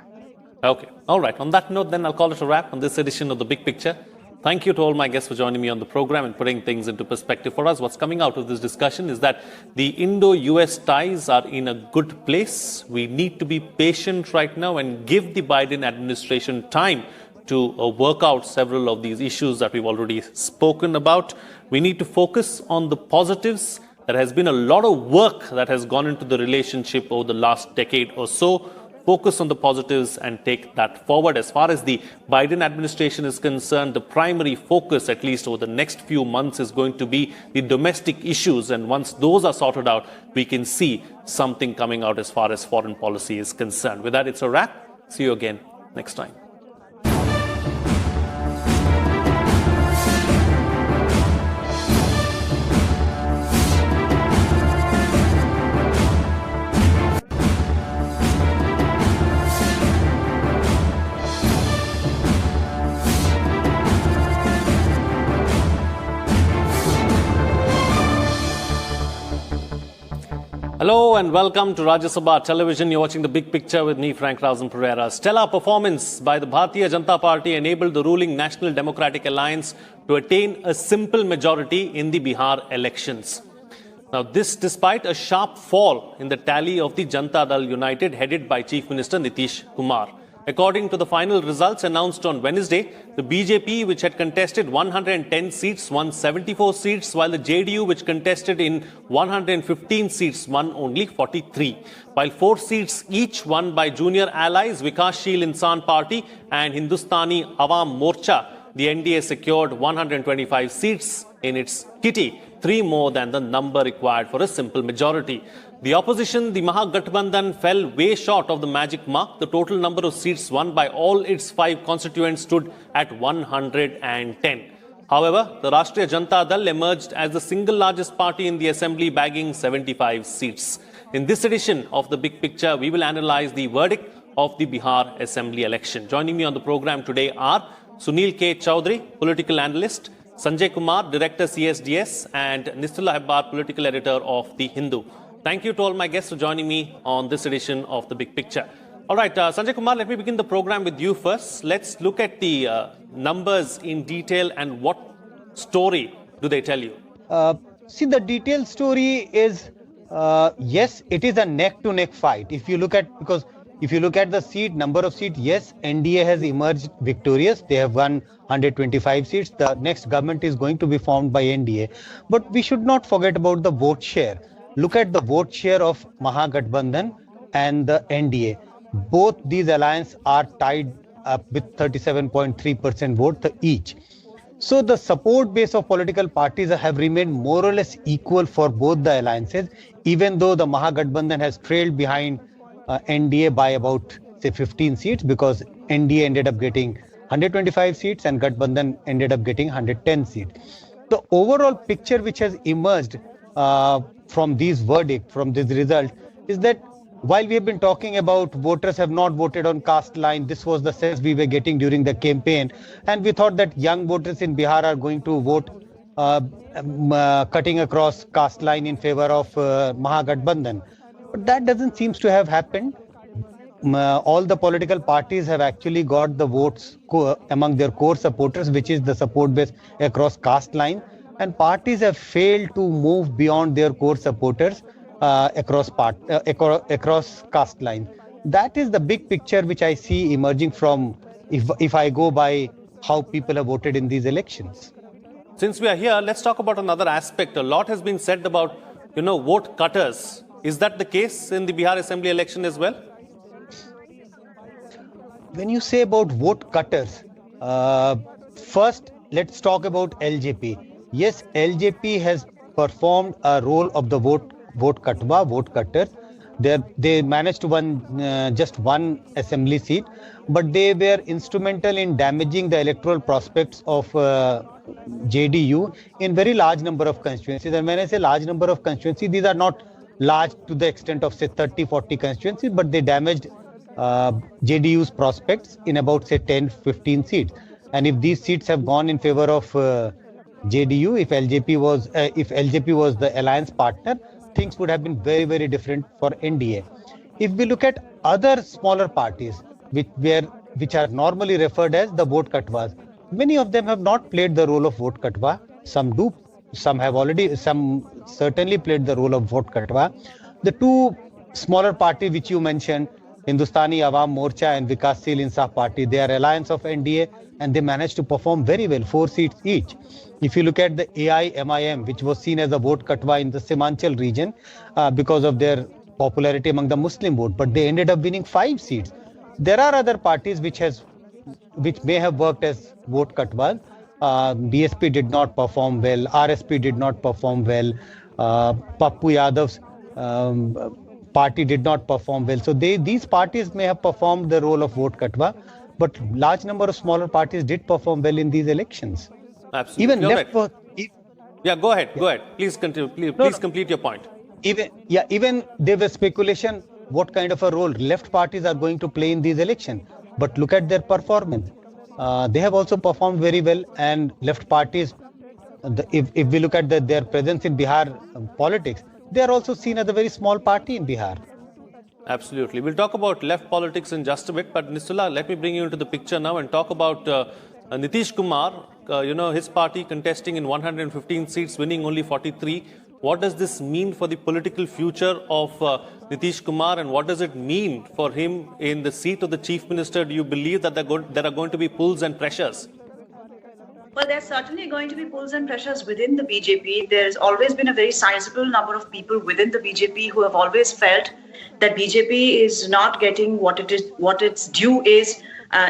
Okay. All right. On that note, then I'll call it a wrap on this edition of The Big Picture. Thank you to all my guests for joining me on the program and putting things into perspective for us. What's coming out of this discussion is that the Indo-US ties are in a good place. We need to be patient right now and give the Biden administration time to work out several of these issues that we've already spoken about. We need to focus on the positives. There has been a lot of work that has gone into the relationship over the last decade or so. Focus on the positives and take that forward. As far as the Biden administration is concerned, the primary focus, at least over the next few months, is going to be the domestic issues. And once those are sorted out, we can see something coming out as far as foreign policy is concerned. With that, it's a wrap. See you again next time. Hello and welcome to Rajya Sabha Television. You're watching The Big Picture with me, Frank Rausen Pereira. Stellar performance by the Bharatiya Janata Party enabled the ruling National Democratic Alliance to attain a simple majority in the Bihar elections. Now, this despite a sharp fall in the tally of the Janata Dal United, headed by Chief Minister Nitish Kumar. According to the final results announced on Wednesday, the BJP, which had contested 110 seats, won 74 seats, while the JDU, which contested in 115 seats, won only 43. While 4 seats each won by junior allies Vikashsheel Insan Party and Hindustani Awam Morcha, the NDA secured 125 seats in its kitty, 3 more than the number required for a simple majority. The opposition, the Mahagathbandhan, fell way short of the magic mark. The total number of seats won by all its 5 constituents stood at 110. However, the Rashtriya Janata Dal emerged as the single largest party in the assembly, bagging 75 seats. In this edition of The Big Picture, we will analyze the verdict of the Bihar Assembly election. Joining me on the program today are Sunil K. Chowdhury, political analyst, Sanjay Kumar, director CSDS, and Nistula Hebbar, political editor of The Hindu. Thank you to all my guests for joining me on this edition of The Big Picture. All right, Sanjay Kumar, let me begin the program with you first. Let's look at the numbers in detail and what story do they tell you? See, the detailed story is, yes, it is a neck-to-neck fight. If you look at the number of seats, yes, NDA has emerged victorious. They have won 125 seats. The next government is going to be formed by NDA. But we should not forget about the vote share. Look at the vote share of Mahagathbandhan and the NDA. Both these alliances are tied up with 37.3% vote each. So the support base of political parties have remained more or less equal for both the alliances, even though the Mahagathbandhan has trailed behind NDA by about, say, 15 seats, because NDA ended up getting 125 seats and Gathbandhan ended up getting 110 seats. The overall picture which has emerged from these verdicts, from this result, is that while we have been talking about voters have not voted on caste line, this was the sense we were getting during the campaign, and we thought that young voters in Bihar are going to vote cutting across caste line in favor of Mahagathbandhan. But that doesn't seem to have happened. All the political parties have actually got the votes among their core supporters, which is the support base across caste line, and parties have failed to move beyond their core supporters across caste line. That is the big picture which I see emerging from, if I go by how people have voted in these elections. Since we are here, let's talk about another aspect. A lot has been said about, vote cutters. Is that the case in the Bihar Assembly election as well? When you say about vote cutters, first let's talk about LJP. Yes, LJP has performed a role of the vote cutter. They managed to win just one assembly seat, but they were instrumental in damaging the electoral prospects of JDU in very large number of constituencies. And when I say large number of constituencies, these are not large to the extent of, say, 30-40 constituencies, but they damaged JDU's prospects in about, say, 10-15 seats. And if these seats have gone in favor of JDU, if LJP was the alliance partner, things would have been very, very different for NDA. If we look at other smaller parties, which are normally referred as the vote katwas, many of them have not played the role of vote katwa. Some do. Some certainly played the role of vote katwa. The two smaller parties which you mentioned, Hindustani Awam Morcha and Vikasil Insaf Party, they are alliance of NDA and they managed to perform very well, 4 seats each. If you look at the AIMIM, which was seen as a vote katwa in the Simanchal region because of their popularity among the Muslim vote, but they ended up winning 5 seats. There are other parties which may have worked as vote katwas. BSP did not perform well, RSP did not perform well, Pappu Yadav's party did not perform well. So these parties may have performed the role of vote katwa, but large number of smaller parties did perform well in these elections. Absolutely. Even go ahead. Please continue. Please complete your point. Even there was speculation what kind of a role left parties are going to play in these elections. But look at their performance. They have also performed very well, and left parties, if we look at their presence in Bihar politics, they are also seen as a very small party in Bihar. Absolutely. We'll talk about left politics in just a bit, but Nistula, let me bring you into the picture now and talk about Nitish Kumar. His party contesting in 115 seats, winning only 43. What does this mean for the political future of Nitish Kumar, and what does it mean for him in the seat of the chief minister? Do you believe that there are going to be pulls and pressures? Well, there's certainly going to be pulls and pressures within the BJP. There's always been a very sizable number of people within the BJP who have always felt that BJP is not getting what its due is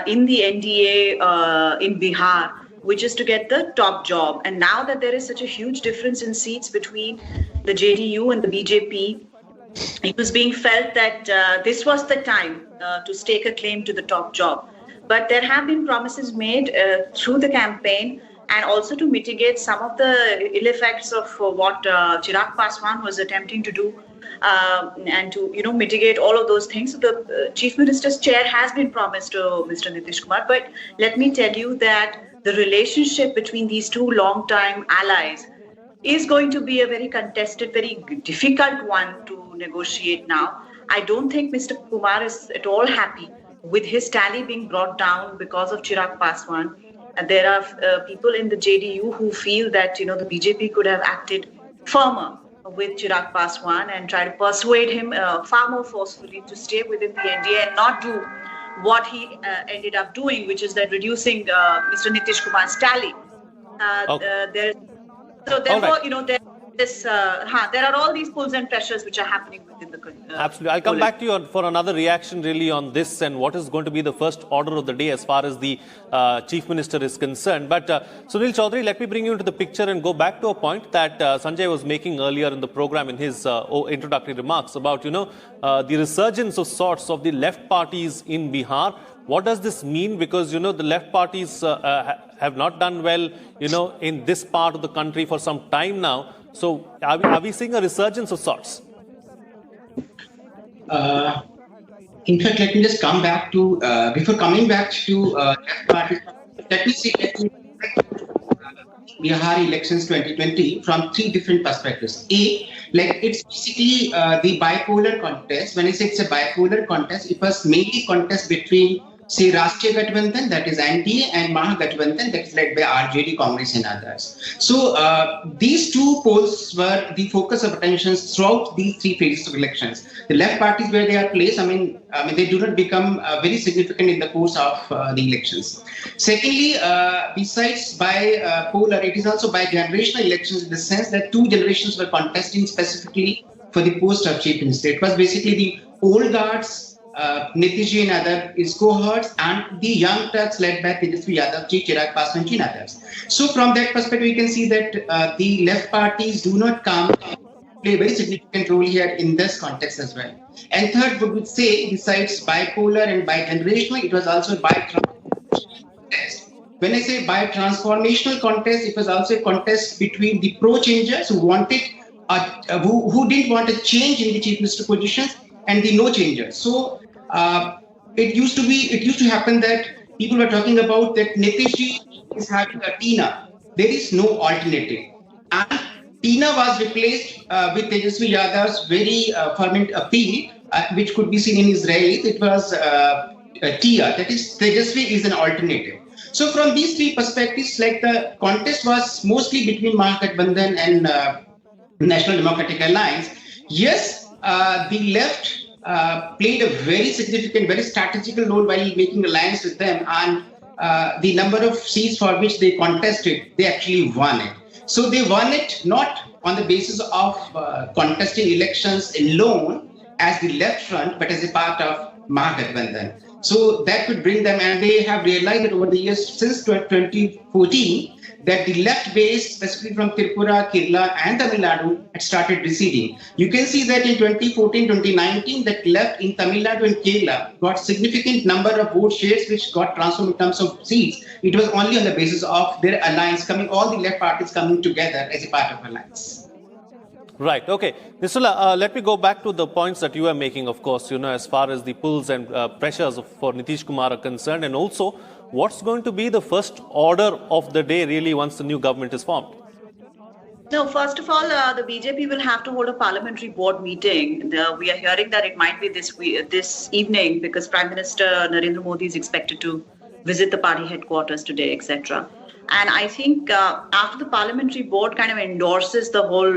in the NDA in Bihar, which is to get the top job. And now that there is such a huge difference in seats between the JDU and the BJP, it was being felt that this was the time to stake a claim to the top job. But there have been promises made through the campaign and also to mitigate some of the ill effects of what Chirag Paswan was attempting to do, and to mitigate all of those things. The Chief Minister's chair has been promised to Mr. Nitish Kumar, but let me tell you that the relationship between these two long-time allies is going to be a very contested, very difficult one to negotiate now. I don't think Mr. Kumar is at all happy with his tally being brought down because of Chirag Paswan. And there are people in the JDU who feel that the BJP could have acted firmer with Chirag Paswan and try to persuade him far more forcefully to stay within the NDA and not do what he ended up doing, which is that reducing Mr. Nitish Kumar's tally. So therefore, there are all these pulls and pressures which are happening within the Absolutely. I'll come back to you for another reaction really on this and what is going to be the first order of the day as far as the Chief Minister is concerned. But Sunil Chaudhary, let me bring you into the picture and go back to a point that Sanjay was making earlier in the program in his introductory remarks about, the resurgence of sorts of the left parties in Bihar. What does this mean? Because, the left parties have not done well, in this part of the country for some time now. So are we seeing a resurgence of sorts? In fact, let me just come back to, before coming back to left parties, let me Bihar elections 2020 from three different perspectives. It's basically the bipolar contest. When I say it's a bipolar contest, it was mainly contest between, say, Rashtriya Gathbandhan, that is NDA, and Mahagathbandhan, that is led by RJD, Congress, and others. So these two polls were the focus of attention throughout these three phases of elections. The left parties where they are placed, they do not become very significant in the course of the elections. Secondly, besides bipolar, it is also bi-generational elections in the sense that two generations were contesting specifically for the post of Chief Minister. It was basically the old guards, Nitishji and other his cohorts, and the young Turks led by Tejasvi Yadav, Chirag Paswan and others. So from that perspective, we can see that the left parties do not play a very significant role here in this context as well. And third, we would say, besides bipolar and bi-generational, it was also a bi-transformational contest. When I say bi-transformational contest, it was also a contest between the pro-changers who wanted, who didn't want a change in the Chief Minister positions, and the no-changers. So it used to happen that people were talking about that Nitishji is having a Tina. There is no alternative. And Tina was replaced with Tejasvi Yadav's very fervent appeal, which could be seen in his rallies. It was Tia, that is, Tejasvi is an alternative. So from these three perspectives, the contest was mostly between Mahagathbandhan and National Democratic Alliance. Yes, the left played a very significant, very strategical role while making alliance with them, and the number of seats for which they contested, they actually won it. So they won it not on the basis of contesting elections alone as the left front, but as a part of Mahagathbandhan. So that could bring them, and they have realized that over the years since 2014, that the left base, specifically from Tripura, Kerala, and Tamil Nadu, had started receding. You can see that in 2014-2019, that left in Tamil Nadu and Kerala got significant number of vote shares, which got transformed in terms of seats. It was only on the basis of their alliance all the left parties coming together as a part of alliance. Right. Okay. Nisula, let me go back to the points that you are making, of course, as far as the pulls and pressures for Nitish Kumar are concerned, and also what's going to be the first order of the day really once the new government is formed? No, first of all, the BJP will have to hold a parliamentary board meeting. We are hearing that it might be this evening because Prime Minister Narendra Modi is expected to visit the party headquarters today, etc. And I think after the parliamentary board kind of endorses the whole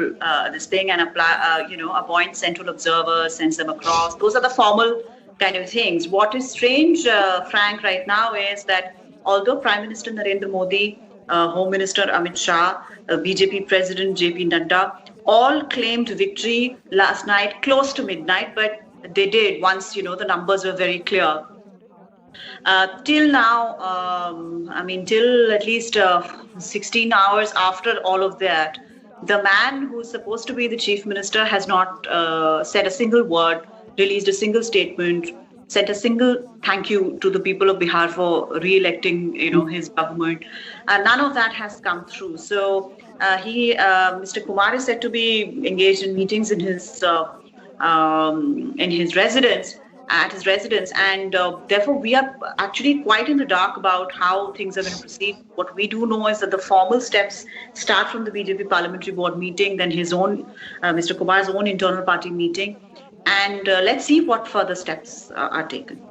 this thing and appoints central observers, sends them across, those are the formal kind of things. What is strange, Frank, right now is that although Prime Minister Narendra Modi, Home Minister Amit Shah, BJP President JP Nadda, all claimed victory last night close to midnight, but they did once, the numbers were very clear. Till now, till at least 16 hours after all of that, the man who's supposed to be the chief minister has not said a single word, released a single statement, sent a single thank you to the people of Bihar for re-electing, his government. None of that has come through. So Mr. Kumar is said to be engaged in meetings in his residence, and therefore we are actually quite in the dark about how things are going to proceed. What we do know is that the formal steps start from the BJP Parliamentary Board meeting, then his own, Mr. Kumar's own internal party meeting, and let's see what further steps are taken.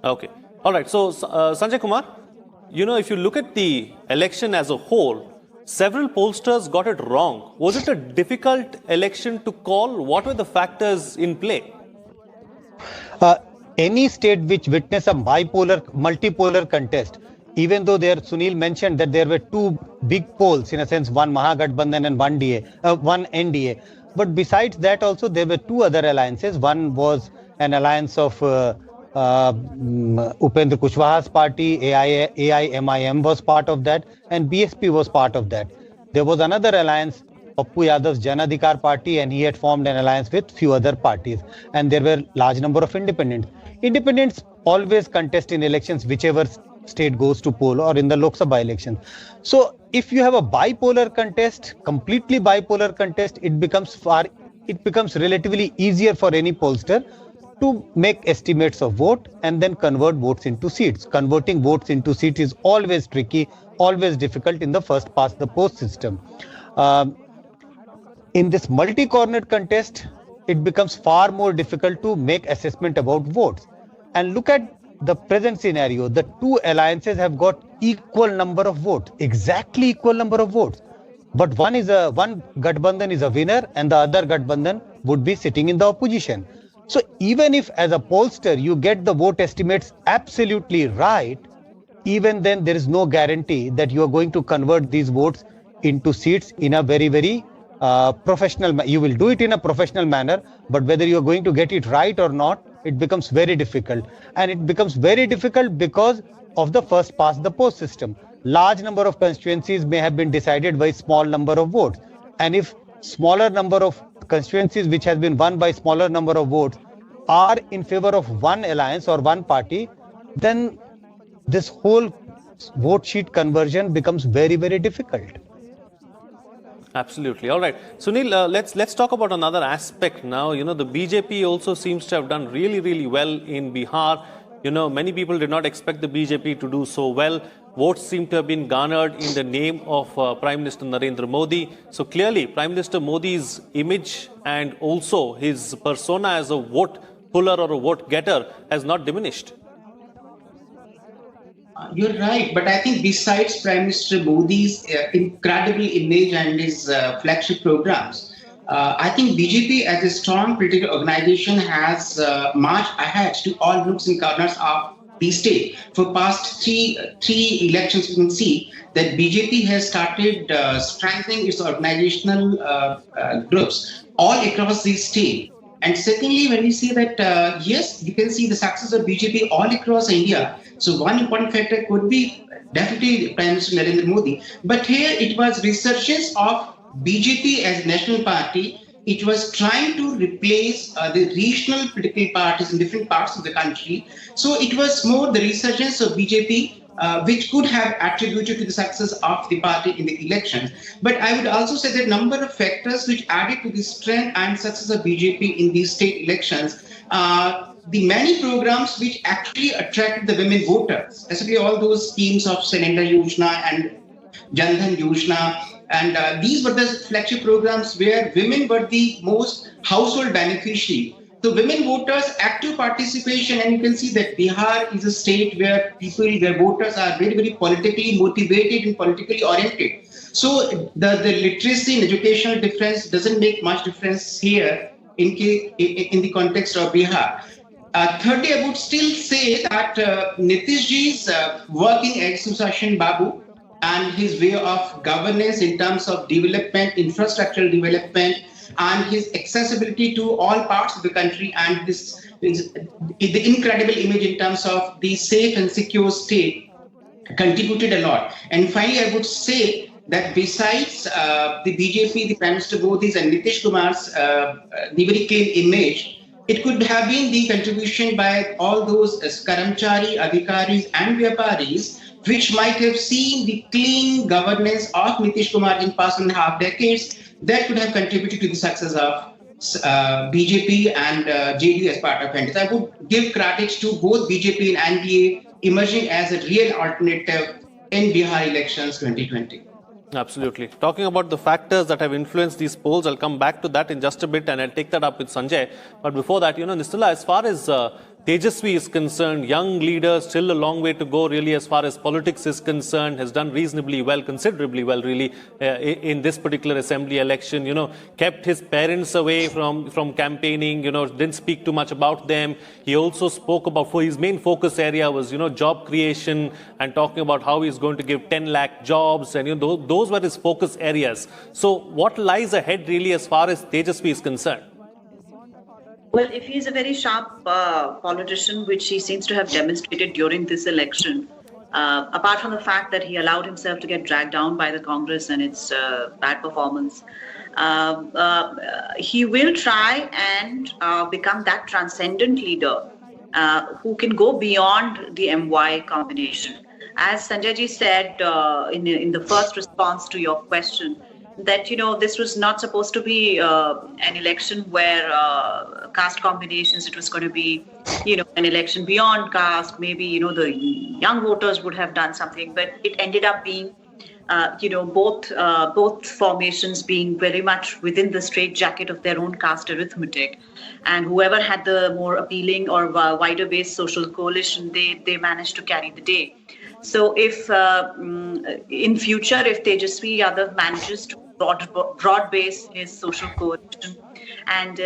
Okay. All right. So, Sanjay Kumar, if you look at the election as a whole, several pollsters got it wrong. Was it a difficult election to call? What were the factors in play? Any state which witnessed a multipolar contest, even though Sunil mentioned that there were two big polls, in a sense, one Mahagathbandhan and one NDA. But besides that also, there were two other alliances. One was an alliance of Upendra Kushwaha's party, AIMIM was part of that, and BSP was part of that. There was another alliance, Pappu Yadav's Jan Adhikar party, and he had formed an alliance with few other parties. And there were large number of independents. Independents always contest in elections, whichever state goes to poll, or in the Lok Sabha elections. So if you have a bipolar contest, completely bipolar contest, it becomes relatively easier for any pollster to make estimates of vote and then convert votes into seats. Converting votes into seats is always tricky, always difficult in the first past the post system. In this multi-cornered contest, it becomes far more difficult to make assessment about votes. And look at the present scenario. The two alliances have got equal number of votes, exactly equal number of votes. But one Gathbandhan is a winner and the other Gathbandhan would be sitting in the opposition. So even if as a pollster you get the vote estimates absolutely right, even then there is no guarantee that you are going to convert these votes into seats in a very, very professional manner. You will do it in a professional manner, but whether you are going to get it right or not, it becomes very difficult. And it becomes very difficult because of the first past the post system. Large number of constituencies may have been decided by small number of votes. And if smaller number of constituencies which has been won by smaller number of votes are in favor of one alliance or one party, then this whole vote sheet conversion becomes very, very difficult. Absolutely. All right. Sunil, let's talk about another aspect now. The BJP also seems to have done really, really well in Bihar. Many people did not expect the BJP to do so well. Votes seem to have been garnered in the name of Prime Minister Narendra Modi. So clearly, Prime Minister Modi's image and also his persona as a vote puller or a vote getter has not diminished. You're right, but I think besides Prime Minister Modi's incredible image and his flagship programs, I think BJP as a strong political organization has marched ahead to all nooks and corners of the state. For past three elections, you can see that BJP has started strengthening its organizational groups all across the state. And secondly, when we see that, yes, you can see the success of BJP all across India. So one important factor could be definitely Prime Minister Narendra Modi. But here it was resurgence of BJP as a national party. It was trying to replace the regional political parties in different parts of the country. So it was more the resurgence of BJP which could have attributed to the success of the party in the elections. But I would also say that a number of factors which added to the strength and success of BJP in these state elections, the many programs which actually attracted the women voters, especially all those schemes of Surrender Yojana and Jan Dhan Yojana. And these were the flagship programs where women were the most household beneficiary. So women voters, active participation, and you can see that Bihar is a state where their voters are very, very politically motivated and politically oriented. So the literacy and educational difference doesn't make much difference here in the context of Bihar. Thirdly, I would still say that Nitish Ji's working at Susashin Babu and his way of governance in terms of development, infrastructural development, and his accessibility to all parts of the country, and the incredible image in terms of the safe and secure state contributed a lot. And finally, I would say that besides the BJP, the Prime Minister Modi's and Nitish Kumar's the very clean image, it could have been the contribution by all those karamchari, adhikaris, and vyaparis, which might have seen the clean governance of Nitish Kumar in past 1.5 decades, that could have contributed to the success of BJP and JDU as part of NDA. I would give credit to both BJP and NDA emerging as a real alternative in Bihar elections 2020. Absolutely. Talking about the factors that have influenced these polls, I'll come back to that in just a bit and I'll take that up with Sanjay. But before that, Nistala, as far as Tejasvi is concerned, young leader, still a long way to go really as far as politics is concerned, has done reasonably well, considerably well really in this particular assembly election, kept his parents away from campaigning, didn't speak too much about them. He also spoke about, for his main focus area was, job creation and talking about how he's going to give 10 lakh jobs and those were his focus areas. So what lies ahead really as far as Tejasvi is concerned? Well, if he's a very sharp politician, which he seems to have demonstrated during this election, apart from the fact that he allowed himself to get dragged down by the Congress and its bad performance, he will try and become that transcendent leader who can go beyond the MY combination. As Sanjay ji said in the first response to your question, that this was not supposed to be an election where caste combinations. It was going to be an election beyond caste. Maybe the young voters would have done something, but it ended up being both formations being very much within the straitjacket of their own caste arithmetic, and whoever had the more appealing or wider based social coalition, they managed to carry the day. So if in future, if Tejasvi Yadav manages to broad base his social coalition and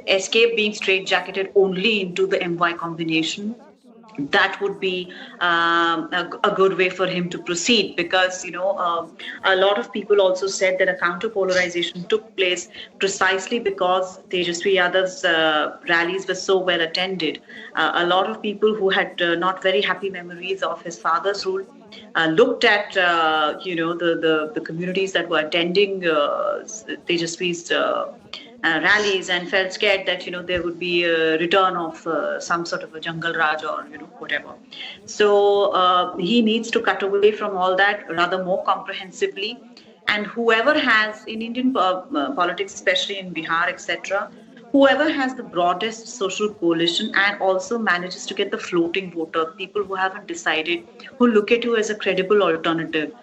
escape being straitjacketed only into the MY combination, that would be a good way for him to proceed, because a lot of people also said that a counter polarization took place precisely because Tejasvi Yadav's rallies were so well attended. A lot of people who had not very happy memories of his father's rule looked at the communities that were attending Tejasvi's rallies and felt scared that there would be a return of some sort of a jungle raj or whatever. So he needs to cut away from all that rather more comprehensively, and whoever has in Indian politics, especially in Bihar, etc., whoever has the broadest social coalition and also manages to get the floating voter, people who haven't decided, who look at you as a credible alternative,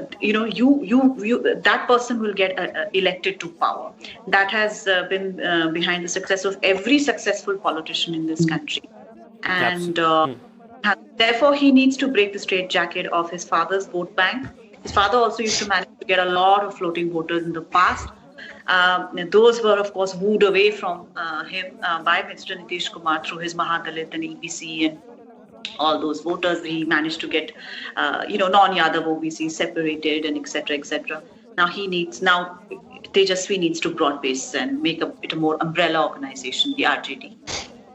that person will get elected to power. That has been behind the success of every successful politician in this country. And therefore, he needs to break the straitjacket of his father's vote bank. His father also used to manage to get a lot of floating voters in the past. Those were, of course, wooed away from him by Mr. Nitish Kumar through his Mahadalit and EBC and all those voters. He managed to get, non-Yadav OBC separated and etc. etc. Now Tejasvi needs to broad base and make it a more umbrella organization, the RJD.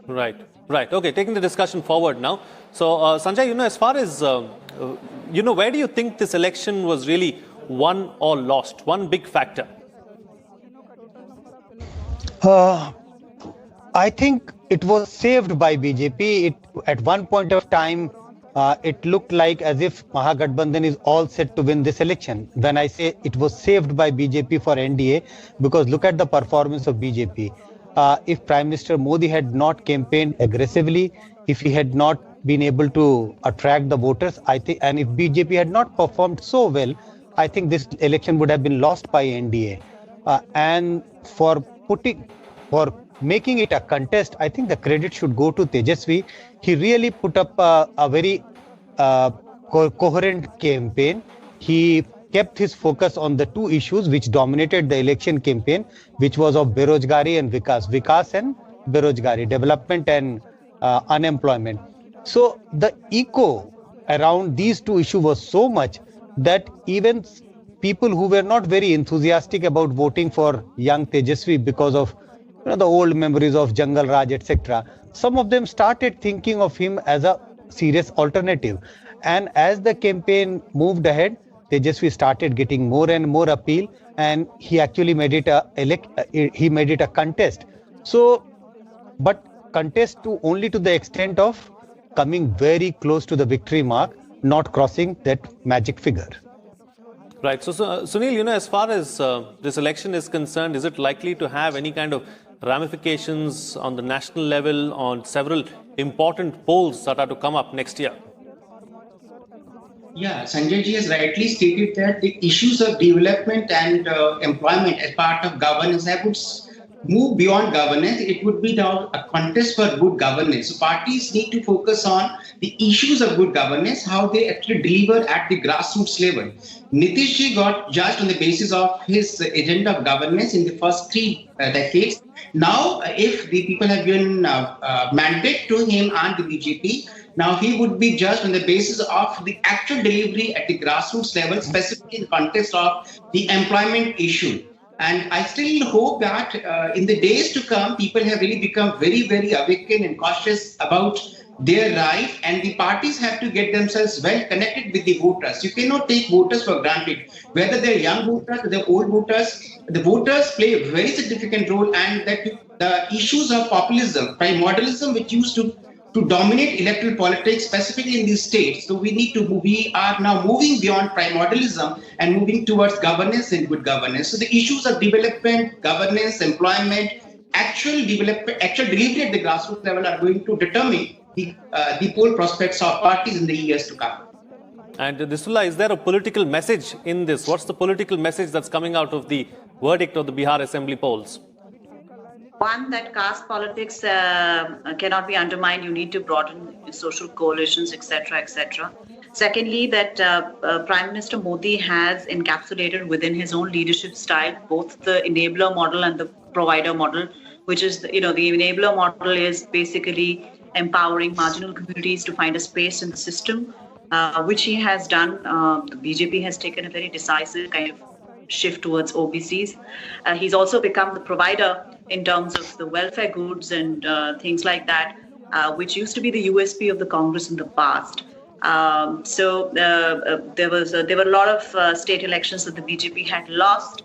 Right. Okay, taking the discussion forward now. So, Sanjay, as far as, where do you think this election was really won or lost? One big factor. I think it was saved by BJP. At one point of time, it looked like as if Mahagathbandhan is all set to win this election. When I say it was saved by BJP for NDA, because look at the performance of BJP. If Prime Minister Modi had not campaigned aggressively, if he had not been able to attract the voters, I think, and if BJP had not performed so well, I think this election would have been lost by NDA. And for making it a contest, I think the credit should go to Tejasvi. He really put up a very coherent campaign. He kept his focus on the two issues which dominated the election campaign, which was of Berojgari and Vikas and Berojgari, development and unemployment. So the echo around these two issues was so much that even people who were not very enthusiastic about voting for young Tejasvi because of the old memories of Jungle Raj, etc., some of them started thinking of him as a serious alternative. And as the campaign moved ahead, Tejasvi started getting more and more appeal, and he actually made it a contest. So, but contest only to the extent of coming very close to the victory mark, not crossing that magic figure. Right. So, Sunil, as far as this election is concerned, is it likely to have any kind of ramifications on the national level on several important polls that are to come up next year? Yeah, Sanjay ji has rightly stated that the issues of development and employment as part of governance, I would move beyond governance. It would be now a contest for good governance. So parties need to focus on the issues of good governance, how they actually deliver at the grassroots level. Nitish ji got judged on the basis of his agenda of governance in the first 3 decades. Now, if the people have given mandate to him and the BJP, now he would be judged on the basis of the actual delivery at the grassroots level, specifically in the context of the employment issue. And I still hope that in the days to come, people have really become very, very awakened and cautious about their right, and the parties have to get themselves well connected with the voters. You cannot take voters for granted, whether they're young voters or they're old voters. The voters play a very significant role, and that the issues of populism, primordialism, which used to dominate electoral politics, specifically in these states. So we are now moving beyond primordialism and moving towards governance and good governance. So the issues of development, governance, employment, actual delivery at the grassroots level are going to determine the poll prospects of parties in the years to come. And Disula, is there a political message in this? What's the political message that's coming out of the verdict of the Bihar Assembly polls? One, that caste politics cannot be undermined. You need to broaden social coalitions, etc., etc. Secondly, that Prime Minister Modi has encapsulated within his own leadership style both the enabler model and the provider model, which is, the enabler model is basically empowering marginal communities to find a space in the system, which he has done. The BJP has taken a very decisive kind of shift towards OBCs. He's also become the provider in terms of the welfare goods and things like that, which used to be the USP of the Congress in the past. So there were a lot of state elections that the BJP had lost.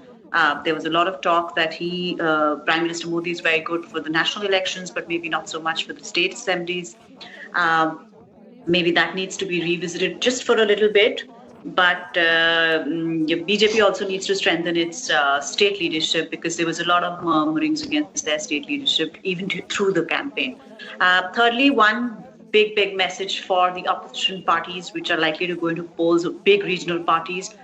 There was a lot of talk that Prime Minister Modi is very good for the national elections, but maybe not so much for the state assemblies. Maybe that needs to be revisited just for a little bit. But BJP also needs to strengthen its state leadership, because there was a lot of murmurings against their state leadership even through the campaign. Thirdly, one big message for the opposition parties, which are likely to go into polls, big regional parties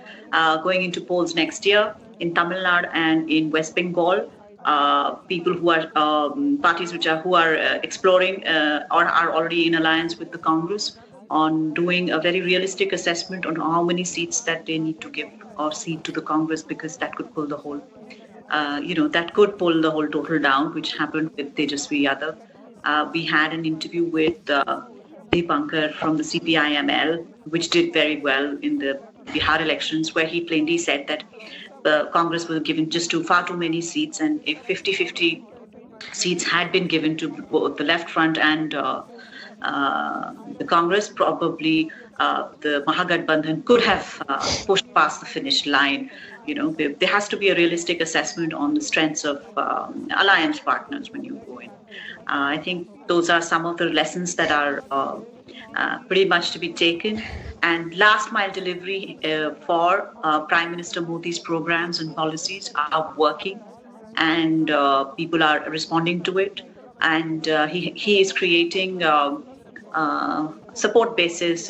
going into polls next year in Tamil Nadu and in West Bengal. People who are parties who are exploring or are already in alliance with the Congress, on doing a very realistic assessment on how many seats that they need to give or cede to the Congress, because that could pull the whole, total down, which happened with Tejasvi Yadav. We had an interview with Deepankar from the CPIML, which did very well in the Bihar elections, where he plainly said that the Congress was given just far too many seats, and if 50-50 seats had been given to both the left front and the Congress, probably the Mahagathbandhan could have pushed past the finish line. There has to be a realistic assessment on the strengths of alliance partners when you go in. I think those are some of the lessons that are pretty much to be taken. And last mile delivery for Prime Minister Modi's programs and policies are working, and people are responding to it. And he is creating support bases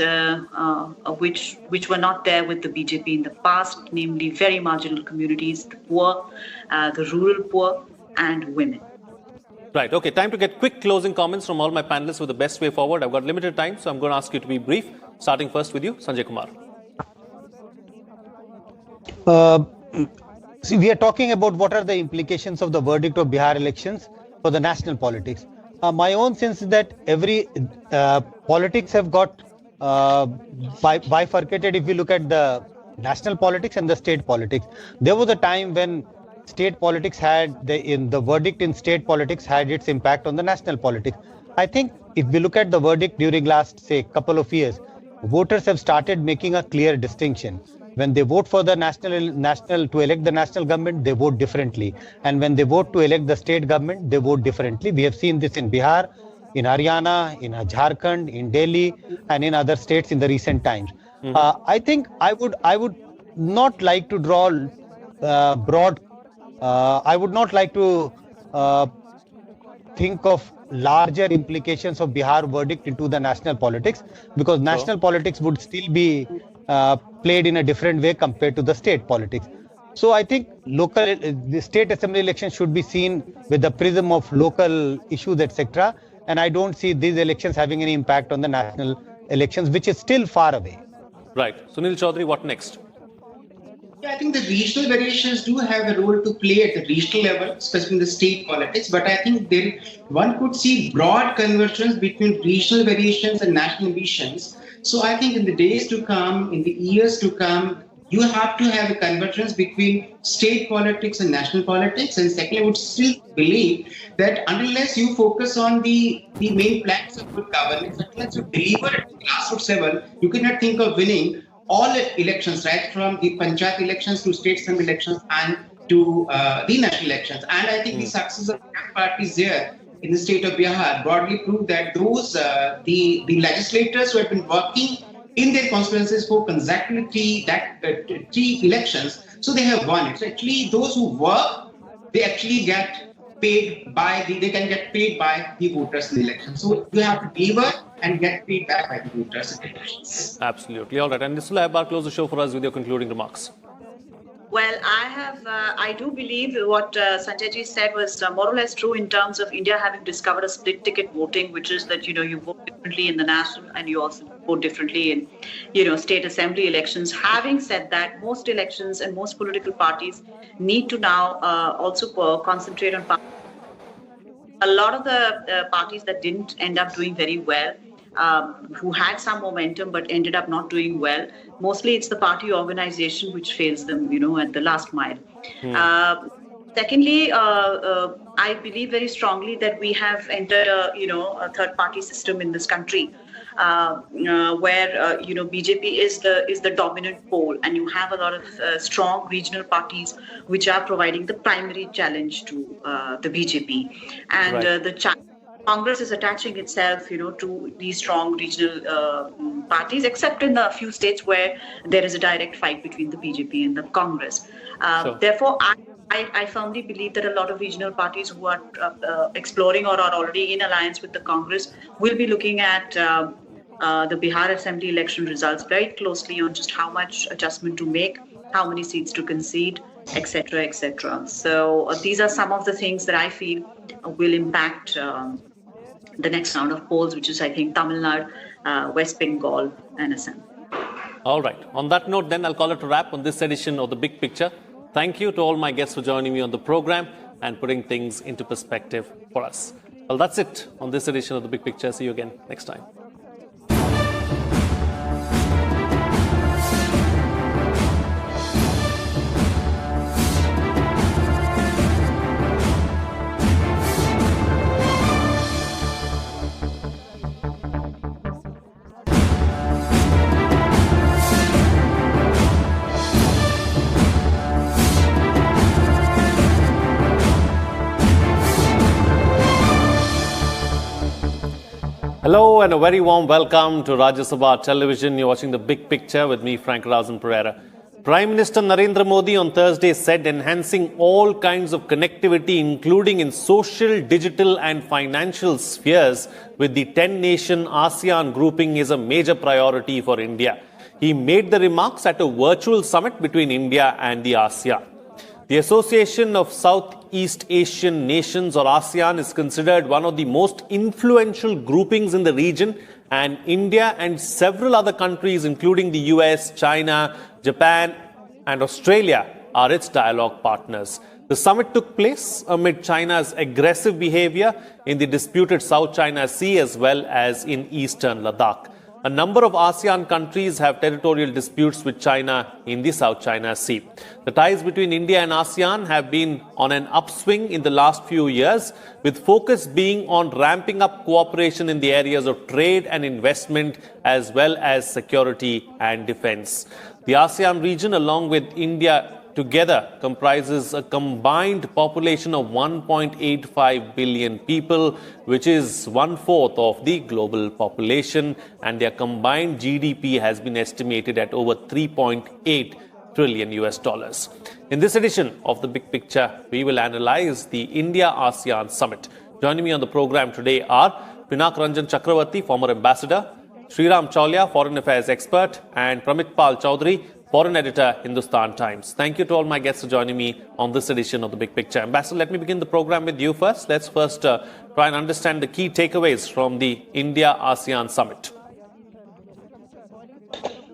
which were not there with the BJP in the past, namely very marginal communities, the poor, the rural poor, and women. Right. Okay. Time to get quick closing comments from all my panelists with the best way forward. I've got limited time, so I'm going to ask you to be brief. Starting first with you, Sanjay Kumar. See, we are talking about what are the implications of the verdict of Bihar elections for the national politics. My own sense is that every politics have got bifurcated. If you look at the national politics and the state politics, there was a time when state politics had the verdict in state politics had its impact on the national politics. I think if we look at the verdict during last, say, couple of years, voters have started making a clear distinction. When they vote for the national to elect the national government, they vote differently. And when they vote to elect the state government, they vote differently. We have seen this in Bihar, in Haryana, in Jharkhand, in Delhi, and in other states in the recent times. I think I would not like to draw broad. I would not like to think of larger implications of Bihar verdict into the national politics, because national politics would still be played in a different way compared to the state politics. So I think the state assembly elections should be seen with the prism of local issues, etc. And I don't see these elections having any impact on the national elections, which is still far away. Right. Sunil Chaudhary, what next? Yeah, I think the regional variations do have a role to play at the regional level, especially in the state politics. But I think one could see broad convergence between regional variations and national ambitions. So I think in the days to come, in the years to come, you have to have a convergence between state politics and national politics. And secondly, I would still believe that unless you focus on the main planks of good governance, unless you deliver at the grassroots level, you cannot think of winning all elections, right from the Panchayat elections to state assembly elections and to the national elections. And I think the success of the parties there in the state of Bihar broadly prove that those the legislators who have been working in their constituencies for consecutively three elections, so they have won it. So actually, those who work, they actually get paid by they can get paid by the voters in the election. So you have to deliver and get paid back by the voters in the elections. Absolutely. All right. And Nisula Hebbar, close the show for us with your concluding remarks. Well, I do believe what Sanjay ji said was more or less true in terms of India having discovered a split ticket voting, which is that, you vote differently in the national and you also vote differently in, state assembly elections. Having said that, most elections and most political parties need to now also concentrate on a lot of the parties that didn't end up doing very well, who had some momentum but ended up not doing well. Mostly it's the party organization which fails them, at the last mile. Secondly, I believe very strongly that we have entered a third party system in this country, where BJP is the dominant pole, and you have a lot of strong regional parties which are providing the primary challenge to the BJP, and the Congress is attaching itself, to these strong regional parties, except in the few states where there is a direct fight between the BJP and the Congress. Therefore, I firmly believe that a lot of regional parties who are exploring or are already in alliance with the Congress will be looking at the Bihar Assembly election results very closely on just how much adjustment to make, how many seats to concede, etc., etc. So these are some of the things that I feel will impact the next round of polls, which is, I think, Tamil Nadu, West Bengal, and Assam. All right. On that note, then, I'll call it a wrap on this edition of The Big Picture. Thank you to all my guests for joining me on the program and putting things into perspective for us. Well, that's it on this edition of The Big Picture. See you again next time. Hello and a very warm welcome to Rajya Sabha Television. You're watching The Big Picture with me, Frank Pereira. Prime Minister Narendra Modi on Thursday said enhancing all kinds of connectivity, including in social, digital and financial spheres with the 10-nation ASEAN grouping is a major priority for India. He made the remarks at a virtual summit between India and the ASEAN. The Association of Southeast Asian Nations, or ASEAN, is considered one of the most influential groupings in the region, and India and several other countries, including the US, China, Japan, and Australia, are its dialogue partners. The summit took place amid China's aggressive behavior in the disputed South China Sea as well as in eastern Ladakh. A number of ASEAN countries have territorial disputes with China in the South China Sea. The ties between India and ASEAN have been on an upswing in the last few years, with focus being on ramping up cooperation in the areas of trade and investment, as well as security and defense. The ASEAN region, along with India together, comprises a combined population of 1.85 billion people, which is 1/4 of the global population, and their combined GDP has been estimated at over $3.8 trillion US. In this edition of The Big Picture, we will analyze the India-ASEAN Summit. Joining me on the program today are Pinak Ranjan Chakravarti, former ambassador, Sriram Chawlia, foreign affairs expert, and Pramit Pal Chaudhary, foreign editor, Hindustan Times. Thank you to all my guests for joining me on this edition of The Big Picture. Ambassador, let me begin the program with you first. Let's first try and understand the key takeaways from the India-ASEAN Summit.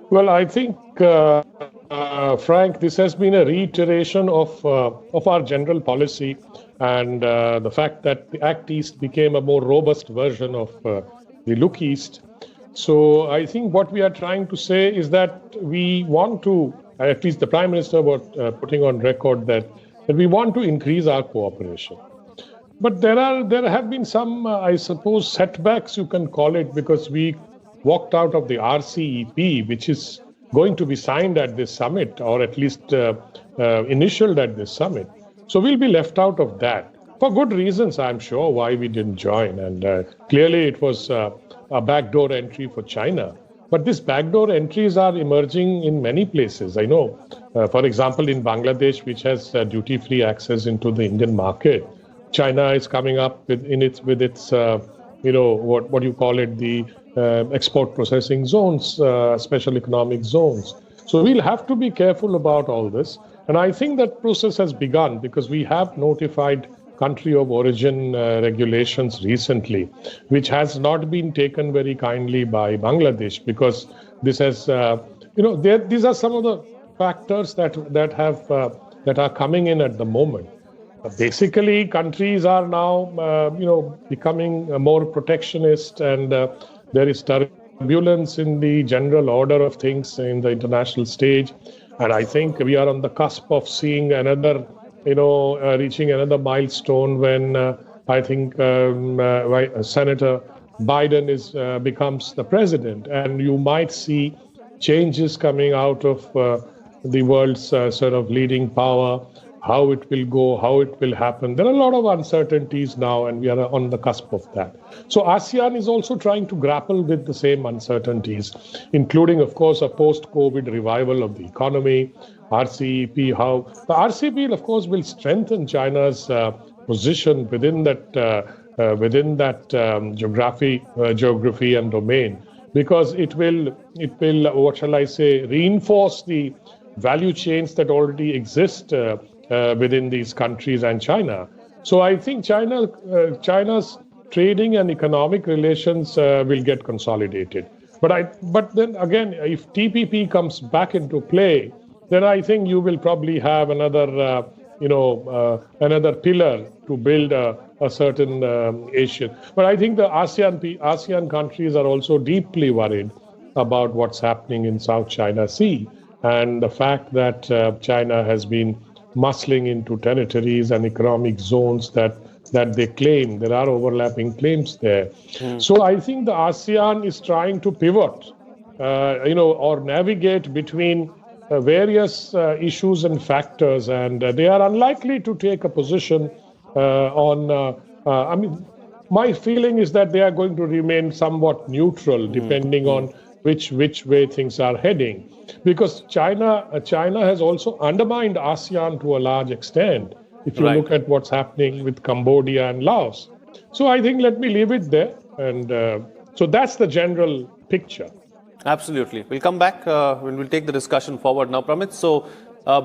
Well, I think, Frank, this has been a reiteration of our general policy and the fact that the Act East became a more robust version of the Look East. So I think what we are trying to say is that we want to, at least the Prime Minister was putting on record that we want to increase our cooperation. But there have been some, I suppose, setbacks, you can call it, because we walked out of the RCEP, which is going to be signed at this summit, or at least initialed at this summit. So we'll be left out of that. For good reasons, I'm sure, why we didn't join. And clearly it was a backdoor entry for China. But these backdoor entries are emerging in many places. I know, for example, in Bangladesh, which has duty-free access into the Indian market, China is coming up with its what you call it, the export processing zones, special economic zones. So we'll have to be careful about all this. And I think that process has begun because we have notified country of origin regulations recently, which has not been taken very kindly by Bangladesh, because this has, these are some of the factors that are coming in at the moment. Basically, countries are now, becoming more protectionist, and there is turbulence in the general order of things in the international stage. And I think we are on the cusp of seeing another reaching another milestone when I think Senator Biden becomes the president, and you might see changes coming out of the world's sort of leading power, how it will go, how it will happen. There are a lot of uncertainties now, and we are on the cusp of that. So ASEAN is also trying to grapple with the same uncertainties, including, of course, a post-COVID revival of the economy, RCEP, how the RCEP, of course, will strengthen China's position within that geography and domain, because it will what shall I say, reinforce the value chains that already exist within these countries and China. So I think China's trading and economic relations will get consolidated. But then again, if TPP comes back into play, then I think you will probably have another pillar to build a certain Asian. But I think the ASEAN countries are also deeply worried about what's happening in South China Sea, and the fact that China has been muscling into territories and economic zones that they claim. There are overlapping claims there. So I think the ASEAN is trying to pivot, or navigate between various issues and factors, and they are unlikely to take a position my feeling is that they are going to remain somewhat neutral, depending on which way things are heading, because China has also undermined ASEAN to a large extent. If you look at what's happening with Cambodia and Laos. So I think let me leave it there, and so that's the general picture. Absolutely. We'll come back when we'll take the discussion forward now, Pramit. So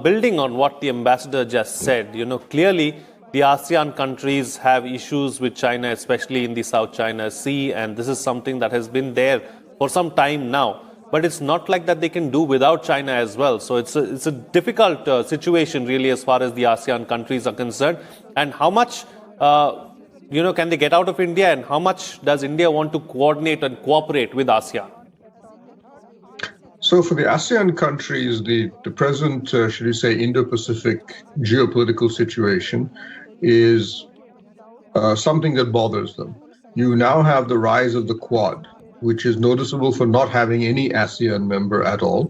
building on what the ambassador just said, clearly the ASEAN countries have issues with China, especially in the South China Sea, and this is something that has been there for some time now. But it's not like that they can do without China as well. So it's a difficult situation, really, as far as the ASEAN countries are concerned. And how much, can they get out of India, and how much does India want to coordinate and cooperate with ASEAN? So for the ASEAN countries, the present, should we say, Indo-Pacific geopolitical situation is something that bothers them. You now have the rise of the Quad, which is noticeable for not having any ASEAN member at all,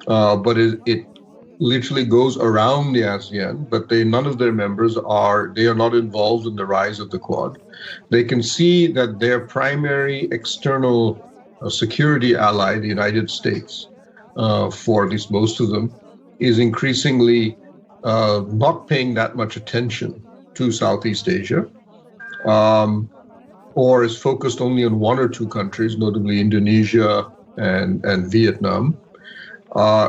but it literally goes around the ASEAN, but none of their members are not involved in the rise of the Quad. They can see that their primary external security ally, the United States, for at least most of them, is increasingly not paying that much attention to Southeast Asia, or is focused only on one or two countries, notably Indonesia and Vietnam.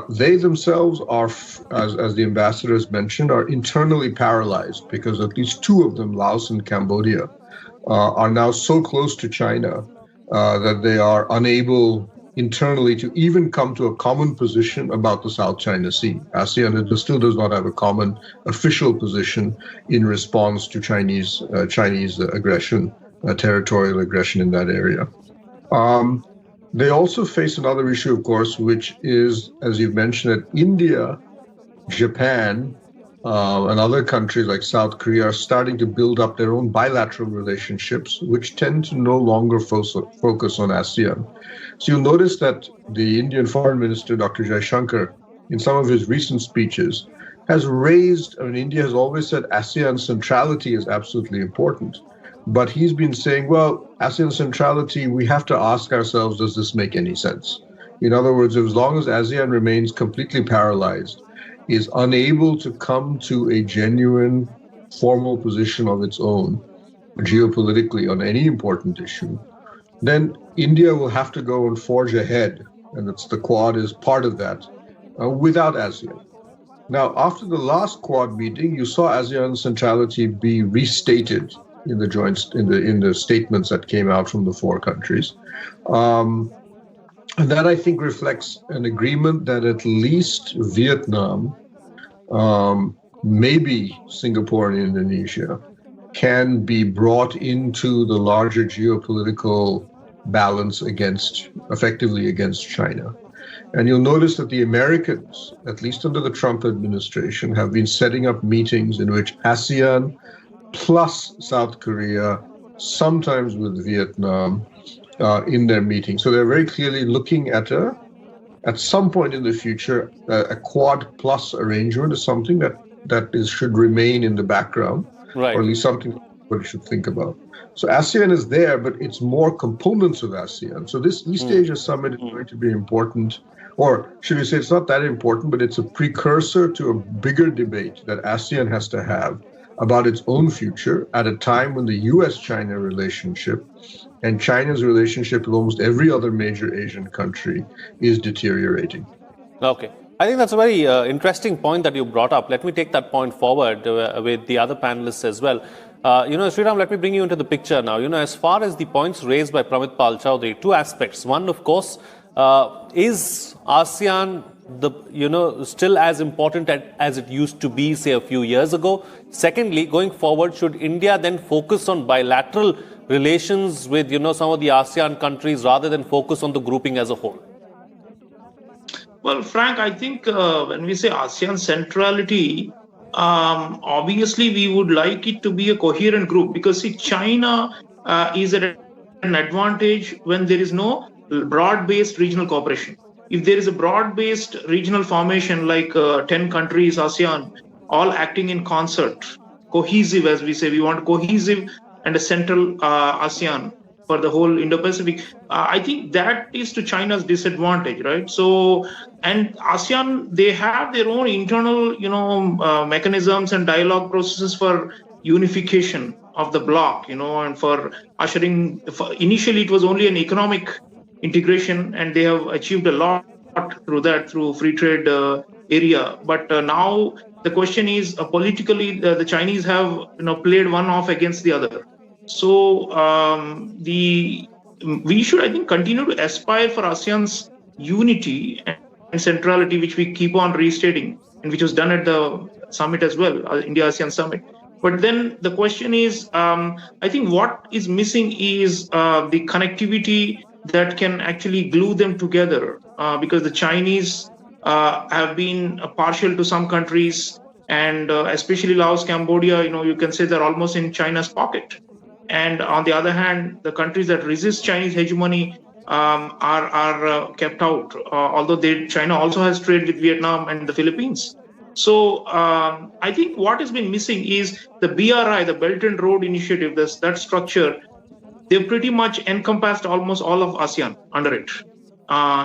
They themselves are, as the ambassador has mentioned, are internally paralyzed because at least two of them, Laos and Cambodia, are now so close to China that they are unable internally to even come to a common position about the South China Sea. ASEAN still does not have a common official position in response to Chinese aggression, territorial aggression in that area. They also face another issue, of course, which is, as you've mentioned, that India, Japan, and other countries like South Korea are starting to build up their own bilateral relationships, which tend to no longer focus on ASEAN. So you'll notice that the Indian Foreign Minister, Dr. Jaishankar, in some of his recent speeches, has raised, India has always said ASEAN centrality is absolutely important. But he's been saying, well, ASEAN centrality, we have to ask ourselves, does this make any sense? In other words, as long as ASEAN remains completely paralyzed, is unable to come to a genuine formal position of its own geopolitically on any important issue, then India will have to go and forge ahead, and the Quad is part of that, without ASEAN. Now, after the last Quad meeting, you saw ASEAN centrality be restated in the statements that came out from the four countries. And that, I think, reflects an agreement that at least Vietnam, maybe Singapore and Indonesia, can be brought into the larger geopolitical balance effectively against China. And you'll notice that the Americans, at least under the Trump administration, have been setting up meetings in which ASEAN plus South Korea, sometimes with Vietnam, in their meeting. So they're very clearly looking at some point in the future, a Quad plus arrangement is something that should remain in the background, right, or at least something we should think about. So ASEAN is there, but it's more components of ASEAN. So this East Asia Summit is going to be important, or should we say it's not that important, but it's a precursor to a bigger debate that ASEAN has to have about its own future at a time when the US-China relationship and China's relationship with almost every other major Asian country is deteriorating. Okay. I think that's a very interesting point that you brought up. Let me take that point forward with the other panelists as well. Sriram, let me bring you into the picture now. As far as the points raised by Pramit Pal Chowdhury, two aspects. One, of course, is ASEAN still as important as it used to be, say, a few years ago? Secondly, going forward, should India then focus on bilateral relations with, some of the ASEAN countries rather than focus on the grouping as a whole? Well, Frank, I think when we say ASEAN centrality, obviously we would like it to be a coherent group because, see, China is at an advantage when there is no broad-based regional cooperation. If there is a broad-based regional formation like 10 countries, ASEAN, all acting in concert, cohesive, as we say, we want cohesive and a central ASEAN for the whole Indo-Pacific. I think that is to China's disadvantage, right? So, and ASEAN, they have their own internal, mechanisms and dialogue processes for unification of the bloc, and for ushering. Initially, it was only an economic integration, and they have achieved a lot through free trade area. But now the question is, politically, the Chinese have played one off against the other. So we should, I think, continue to aspire for ASEAN's unity and centrality, which we keep on restating, and which was done at the summit as well, India-ASEAN summit. But then the question is, I think what is missing is the connectivity that can actually glue them together, because the Chinese have been partial to some countries, and especially Laos, Cambodia, you can say they're almost in China's pocket. And on the other hand, the countries that resist Chinese hegemony are kept out, although China also has trade with Vietnam and the Philippines. So I think what has been missing is the BRI, the Belt and Road Initiative, that structure. They've pretty much encompassed almost all of ASEAN under it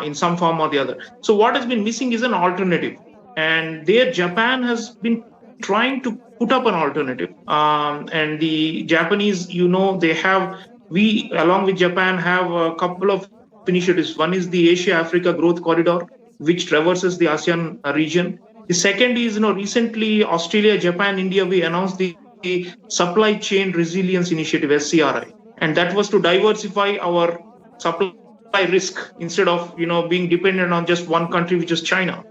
in some form or the other. So what has been missing is an alternative. And there Japan has been trying to put up an alternative. And the Japanese, we along with Japan have a couple of initiatives. One is the Asia-Africa Growth Corridor, which traverses the ASEAN region. The second is, recently Australia, Japan, India, we announced the Supply Chain Resilience Initiative, SCRI. And that was to diversify our supply risk instead of, being dependent on just one country, which is China.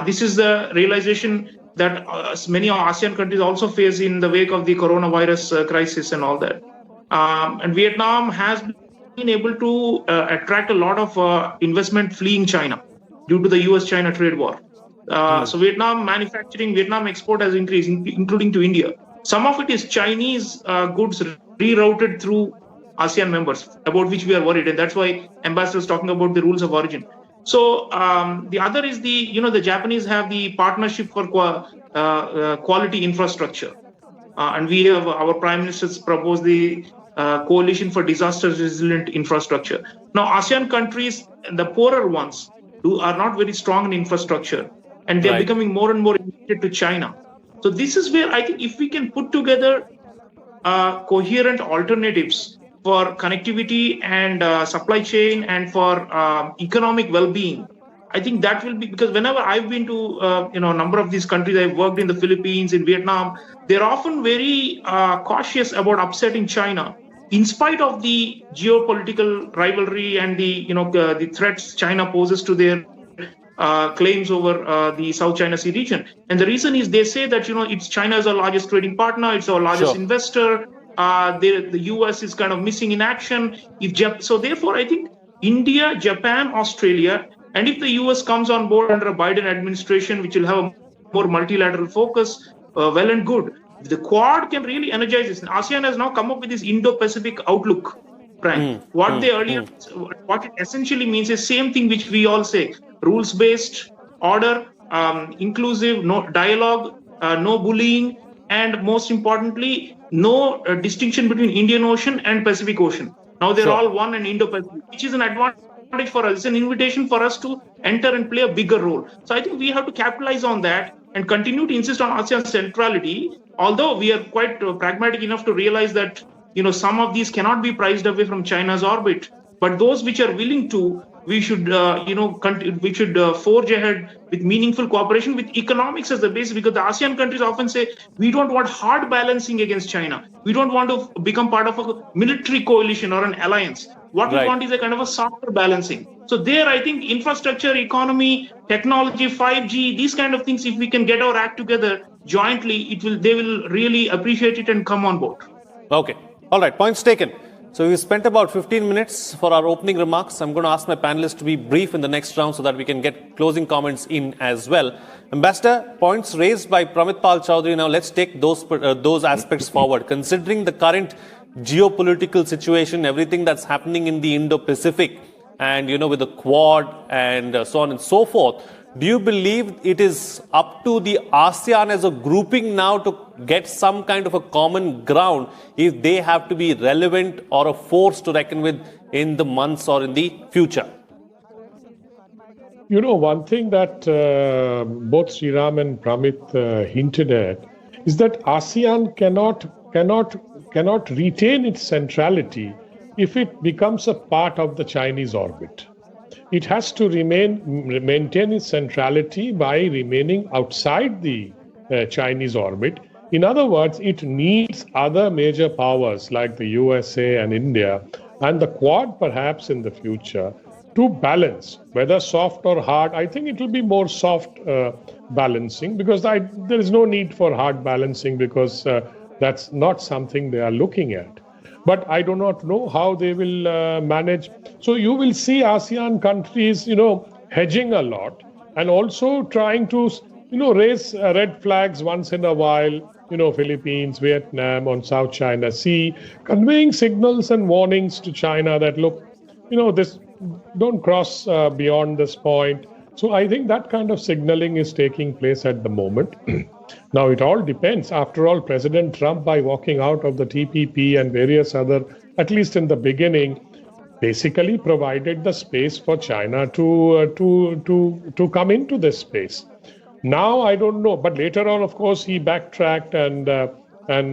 This is the realization that many ASEAN countries also face in the wake of the coronavirus crisis and all that. And Vietnam has been able to attract a lot of investment fleeing China due to the US-China trade war. So Vietnam manufacturing, Vietnam export has increased, including to India. Some of it is Chinese goods rerouted through ASEAN members, about which we are worried. And that's why Ambassador is talking about the rules of origin. So the other is the Japanese have the Partnership for Quality Infrastructure. And we have, our Prime Minister's proposed the Coalition for Disaster Resilient Infrastructure. Now, ASEAN countries, the poorer ones, are not very strong in infrastructure. And they're becoming more and more indebted to China. So this is where I think if we can put together coherent alternatives for connectivity and supply chain and for economic well-being, I think that will be, because whenever I've been to a number of these countries, I've worked in the Philippines, in Vietnam, they're often very cautious about upsetting China, in spite of the geopolitical rivalry and the threats China poses to their claims over the South China Sea region. And the reason is they say that it's China is our largest trading partner, it's our largest investor. The US is kind of missing in action. So therefore, I think India, Japan, Australia, and if the US comes on board under a Biden administration, which will have a more multilateral focus, well and good. The Quad can really energize this. ASEAN has now come up with this Indo-Pacific outlook, Frank. What it essentially means is same thing which we all say: rules-based, order, inclusive, no dialogue, no bullying, and most importantly, no distinction between Indian Ocean and Pacific Ocean. Now they're all one and Indo-Pacific, which is an advantage for us. It's an invitation for us to enter and play a bigger role. So I think we have to capitalize on that and continue to insist on ASEAN centrality, although we are quite pragmatic enough to realize that some of these cannot be prized away from China's orbit. But those which are willing to, we should forge ahead with meaningful cooperation with economics as the basis, because the ASEAN countries often say we don't want hard balancing against China. We don't want to become part of a military coalition or an alliance. What we want is a kind of a softer balancing. So there, I think infrastructure, economy, technology, 5G, these kind of things, if we can get our act together jointly, they will really appreciate it and come on board. Okay. All right. Points taken. So we spent about 15 minutes for our opening remarks. I'm going to ask my panelists to be brief in the next round so that we can get closing comments in as well. Ambassador, points raised by Pramit Pal Chowdhury. Now let's take those aspects forward. Considering the current geopolitical situation, everything that's happening in the Indo-Pacific, and with the Quad and so on and so forth, do you believe it is up to the ASEAN as a grouping now to get some kind of a common ground if they have to be relevant or a force to reckon with in the months or in the future? One thing that both Sriram and Pramit hinted at is that ASEAN cannot retain its centrality if it becomes a part of the Chinese orbit. It has to maintain its centrality by remaining outside the Chinese orbit. In other words, it needs other major powers like the USA and India and the Quad perhaps in the future to balance, whether soft or hard. I think it will be more soft balancing, because there is no need for hard balancing, because that's not something they are looking at. but I do not know how they will manage. So you will see ASEAN countries, hedging a lot and also trying to, raise red flags once in a while, Philippines, Vietnam, on South China Sea, conveying signals and warnings to China that, look, this don't cross beyond this point. So I think that kind of signaling is taking place at the moment. Now, it all depends. After all, President Trump, by walking out of the TPP and various other, at least in the beginning, basically provided the space for China to come into this space. Now, I don't know, but later on, of course, he backtracked and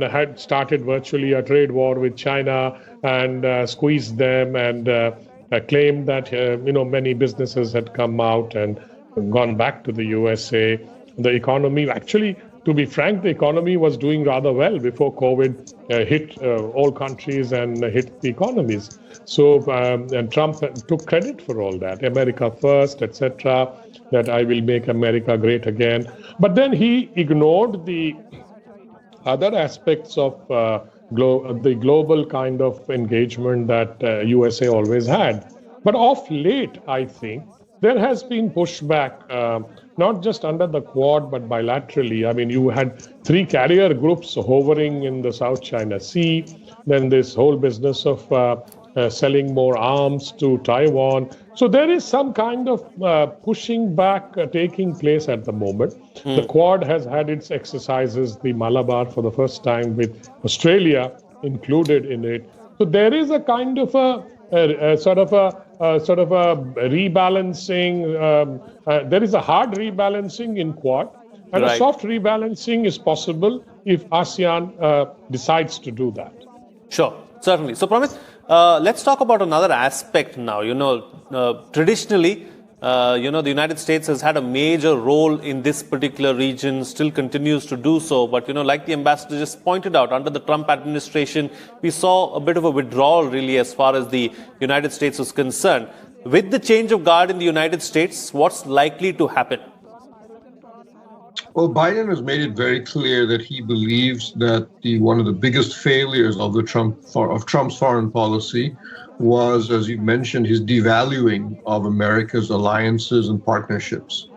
had started virtually a trade war with China and squeezed them and claimed that many businesses had come out and gone back to the USA. The economy, actually, to be frank, the economy was doing rather well before COVID hit all countries and hit the economies. So, and Trump took credit for all that, America first, etc., that I will make America great again. But then he ignored the other aspects of the global kind of engagement that USA always had. But of late, I think, there has been pushback, not just under the Quad, but bilaterally. I mean, you had 3 carrier groups hovering in the South China Sea, then this whole business of selling more arms to Taiwan. So there is some kind of pushing back taking place at the moment. The Quad has had its exercises, the Malabar, for the first time with Australia included in it. So there is a kind of a sort of a rebalancing. There is a hard rebalancing in Quad, and a soft rebalancing is possible if ASEAN decides to do that. Sure, certainly. So, Pramit, let's talk about another aspect now. Traditionally, the United States has had a major role in this particular region, still continues to do so. But, like the ambassador just pointed out, under the Trump administration, we saw a bit of a withdrawal, really, as far as the United States was concerned. With the change of guard in the United States, what's likely to happen? Well, Biden has made it very clear that he believes that one of the biggest failures of Trump's foreign policy was, as you mentioned, his devaluing of America's alliances and partnerships.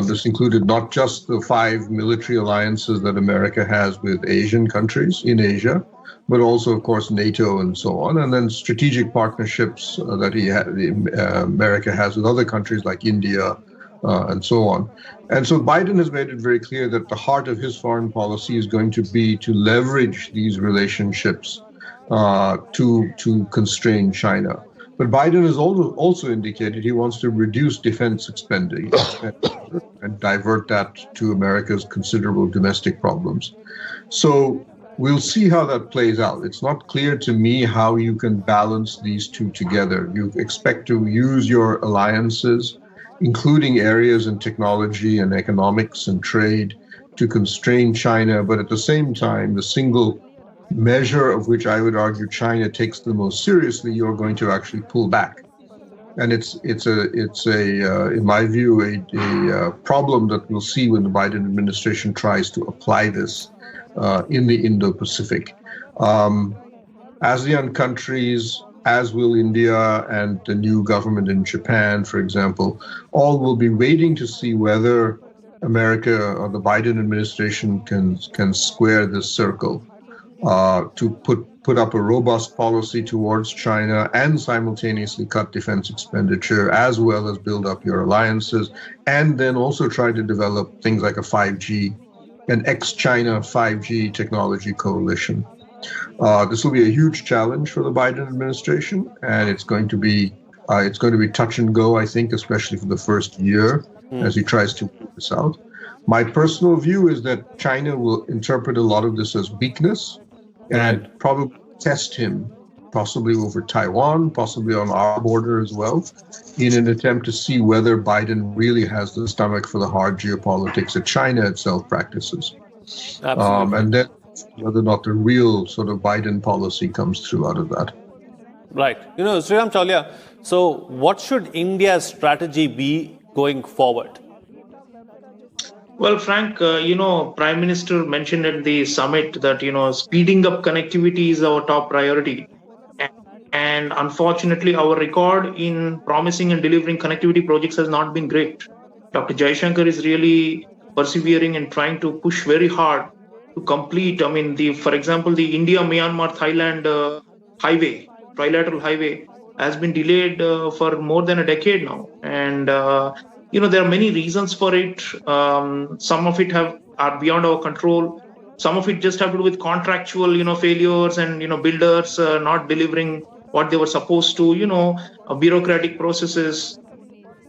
This included not just the 5 military alliances that America has with Asian countries in Asia, but also, of course, NATO and so on, and then strategic partnerships that America has with other countries like India and so on. And so Biden has made it very clear that the heart of his foreign policy is going to be to leverage these relationships to constrain China. But Biden has also indicated he wants to reduce defense expenditure and divert that to America's considerable domestic problems. So we'll see how that plays out. It's not clear to me how you can balance these two together. You expect to use your alliances, including areas in technology and economics and trade, to constrain China, but at the same time, the single measure of which I would argue China takes the most seriously, you're going to actually pull back. And it's in my view, a problem that we'll see when the Biden administration tries to apply this in the Indo-Pacific. ASEAN countries, as will India and the new government in Japan, for example, all will be waiting to see whether America or the Biden administration can square this circle to put up a robust policy towards China and simultaneously cut defense expenditure, as well as build up your alliances, and then also try to develop things like a 5G, an ex-China 5G technology coalition. This will be a huge challenge for the Biden administration, and it's going to be touch and go, I think, especially for the first year as he tries to work this out. My personal view is that China will interpret a lot of this as weakness and probably test him, possibly over Taiwan, possibly on our border as well, in an attempt to see whether Biden really has the stomach for the hard geopolitics that China itself practices. And then whether or not the real sort of Biden policy comes through out of that. Right. Sriram Chawlia, so what should India's strategy be going forward? Well, Frank, Prime Minister mentioned at the summit that, speeding up connectivity is our top priority. And unfortunately, our record in promising and delivering connectivity projects has not been great. Dr. Jaishankar is really persevering and trying to push very hard to complete. For example, the India-Myanmar-Thailand highway, trilateral highway, has been delayed for more than a decade now. And, there are many reasons for it. Some of it are beyond our control. Some of it just have to do with contractual, failures and, builders not delivering what they were supposed to, bureaucratic processes.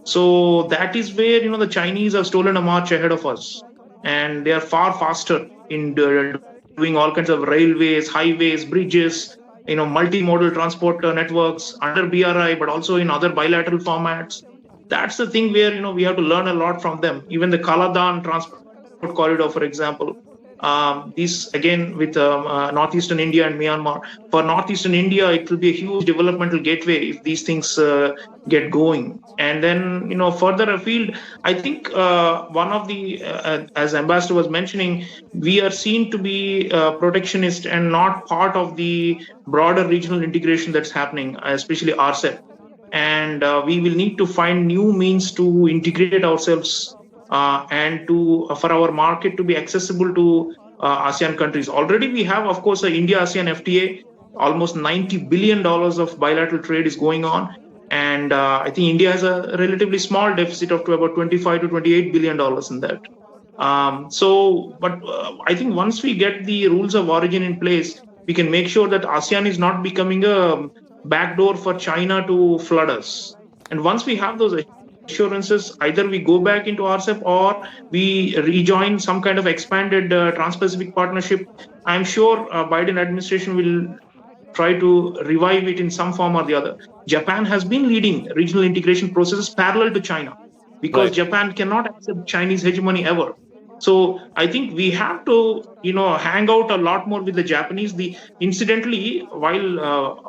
So that is where, the Chinese have stolen a march ahead of us. And they are far faster in doing all kinds of railways, highways, bridges, multimodal transport networks under BRI, but also in other bilateral formats. That's the thing where, we have to learn a lot from them. Even the Kaladan transport corridor, for example. This again with northeastern India and Myanmar. For northeastern India, it will be a huge developmental gateway if these things get going. And then, further afield, I think one of the, as Ambassador was mentioning, we are seen to be protectionist and not part of the broader regional integration that's happening, especially RCEP. And we will need to find new means to integrate ourselves and for our market to be accessible to ASEAN countries. Already we have, of course, the India-ASEAN FTA. Almost $90 billion of bilateral trade is going on. And I think India has a relatively small deficit of about $25 to $28 billion in that. But I think once we get the rules of origin in place, we can make sure that ASEAN is not becoming a backdoor for China to flood us. And once we have those assurances, either we go back into RCEP or we rejoin some kind of expanded Trans-Pacific partnership. I'm sure Biden administration will try to revive it in some form or the other. Japan has been leading regional integration processes parallel to China because Right. Japan cannot accept Chinese hegemony ever. So I think we have to, hang out a lot more with the Japanese. Incidentally, while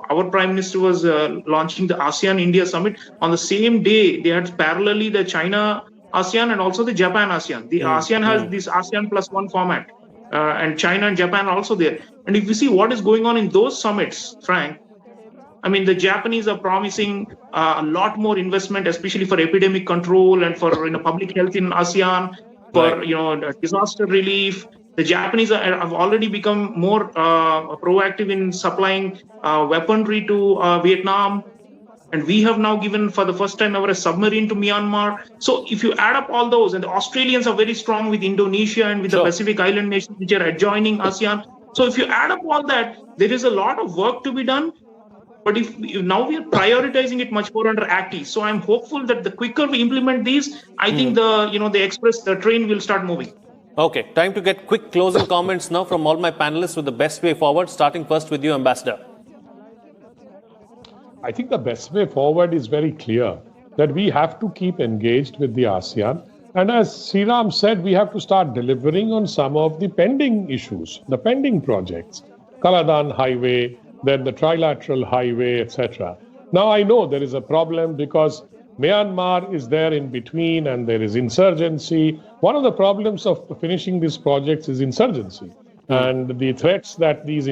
our Prime Minister was launching the ASEAN-India summit, on the same day, they had parallelly the China-ASEAN and also the Japan-ASEAN. The ASEAN has this ASEAN +1 format, and China and Japan are also there. And if you see what is going on in those summits, Frank, the Japanese are promising a lot more investment, especially for epidemic control and for public health in ASEAN. For disaster relief, the Japanese have already become more proactive in supplying weaponry to Vietnam, and we have now given for the first time ever a submarine to Myanmar. So if you add up all those, and the Australians are very strong with Indonesia and with the Pacific Island nations which are adjoining ASEAN. So if you add up all that, there is a lot of work to be done. But if now we are prioritizing it much more under Act East. So I'm hopeful that the quicker we implement these, I think the train will start moving. Okay, time to get quick closing comments now from all my panelists with the best way forward, starting first with you, Ambassador. I think the best way forward is very clear, that we have to keep engaged with the ASEAN. And as Sriram said, we have to start delivering on some of the pending issues, the pending projects, Kaladan Highway, then the trilateral highway, etc. Now, I know there is a problem because Myanmar is there in between and there is insurgency. One of the problems of finishing these projects is insurgency and the threats that these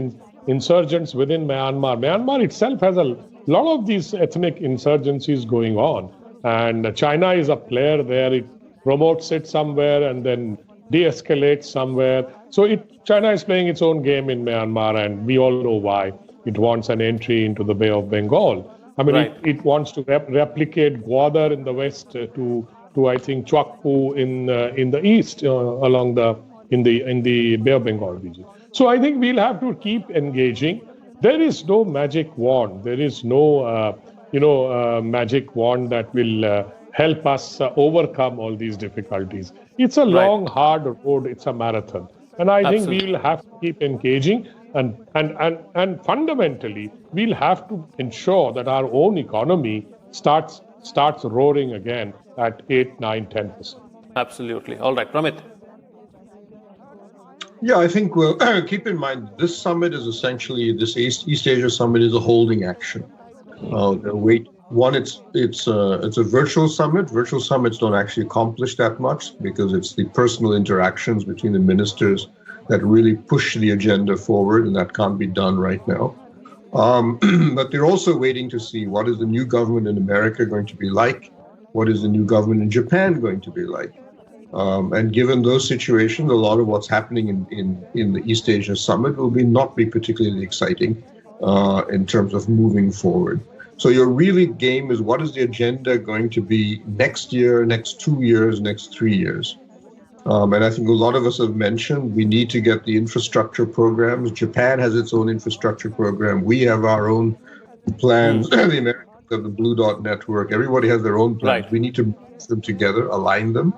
insurgents within Myanmar itself has a lot of these ethnic insurgencies going on. And China is a player there. It promotes it somewhere and then de-escalates somewhere. So China is playing its own game in Myanmar, and we all know why. It wants an entry into the Bay of Bengal. Right. It wants to replicate Gwadar in the west to I think Chuakpu in the east along in the Bay of Bengal region. So I think we'll have to keep engaging. There is no magic wand. There is no magic wand that will help us overcome all these difficulties. It's a long, hard road. It's a marathon, and I think we'll have to keep engaging. And fundamentally, we'll have to ensure that our own economy starts roaring again at 8, 9, 10%. Absolutely. All right, Pramit. Yeah, I think we'll keep in mind this summit is essentially, this East Asia summit is a holding action. They're waiting One, it's a virtual summit. Virtual summits don't actually accomplish that much because it's the personal interactions between the ministers that really push the agenda forward, and that can't be done right now. But they're also waiting to see what is the new government in America going to be like, what is the new government in Japan going to be like. And given those situations, a lot of what's happening in the East Asia Summit will not be particularly exciting in terms of moving forward. So your really game is what is the agenda going to be next year, next 2 years, next 3 years. And I think a lot of us have mentioned we need to get the infrastructure programs. Japan has its own infrastructure program. We have our own plans. The Americans have the Blue Dot Network. Everybody has their own plans. Right. We need to put them together, align them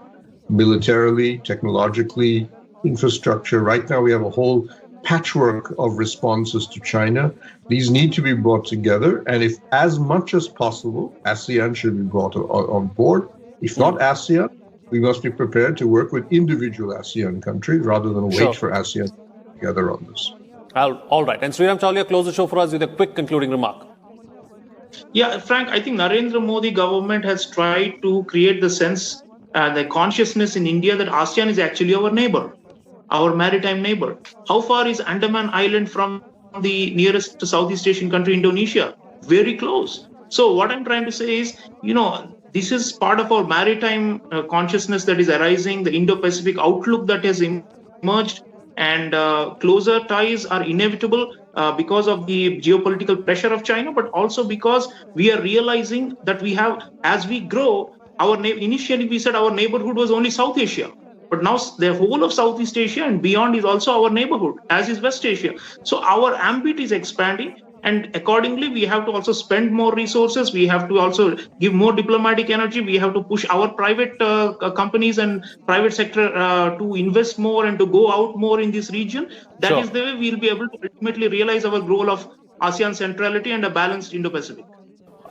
militarily, technologically, infrastructure. Right now we have a whole patchwork of responses to China. These need to be brought together. And if as much as possible, ASEAN should be brought on board. If not ASEAN, we must be prepared to work with individual ASEAN countries rather than wait for ASEAN together on this. All right. And Sriram Chawla, close the show for us with a quick concluding remark. Yeah, Frank, I think Narendra Modi government has tried to create the sense, the consciousness in India that ASEAN is actually our neighbor, our maritime neighbor. How far is Andaman Island from the nearest Southeast Asian country, Indonesia? Very close. So what I'm trying to say is, this is part of our maritime consciousness that is arising, the Indo-Pacific outlook that has emerged, and closer ties are inevitable because of the geopolitical pressure of China, but also because we are realizing that we have, as we grow, initially we said our neighborhood was only South Asia. But now the whole of Southeast Asia and beyond is also our neighborhood, as is West Asia. So our ambit is expanding. And accordingly, we have to also spend more resources. We have to also give more diplomatic energy. We have to push our private companies and private sector to invest more and to go out more in this region. That is the way we'll be able to ultimately realize our goal of ASEAN centrality and a balanced Indo-Pacific.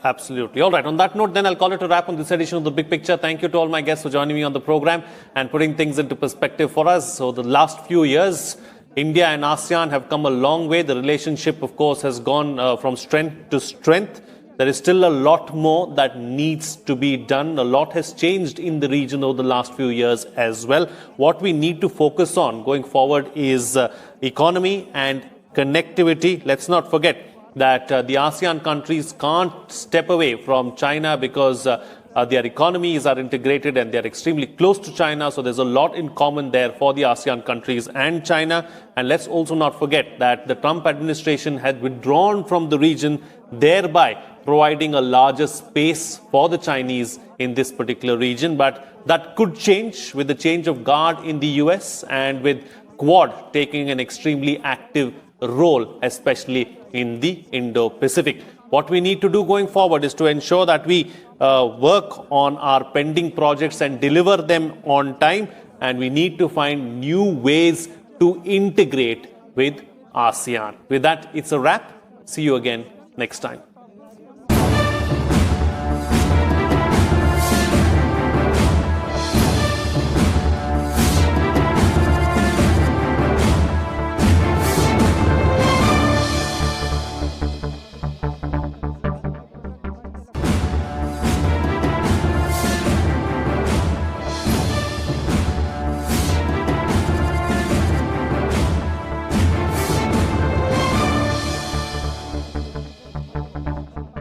Absolutely. All right. On that note, then I'll call it a wrap on this edition of The Big Picture. Thank you to all my guests for joining me on the program and putting things into perspective for us. So the last few years, India and ASEAN have come a long way. The relationship, of course, has gone from strength to strength. There is still a lot more that needs to be done. A lot has changed in the region over the last few years as well. What we need to focus on going forward is economy and connectivity. Let's not forget that the ASEAN countries can't step away from China because their economies are integrated and they're extremely close to China. So there's a lot in common there for the ASEAN countries and China. And let's also not forget that the Trump administration had withdrawn from the region, thereby providing a larger space for the Chinese in this particular region. But that could change with the change of guard in the US and with Quad taking an extremely active role, especially in the Indo-Pacific. What we need to do going forward is to ensure that we work on our pending projects and deliver them on time. And we need to find new ways to integrate with ASEAN. With that, it's a wrap. See you again next time.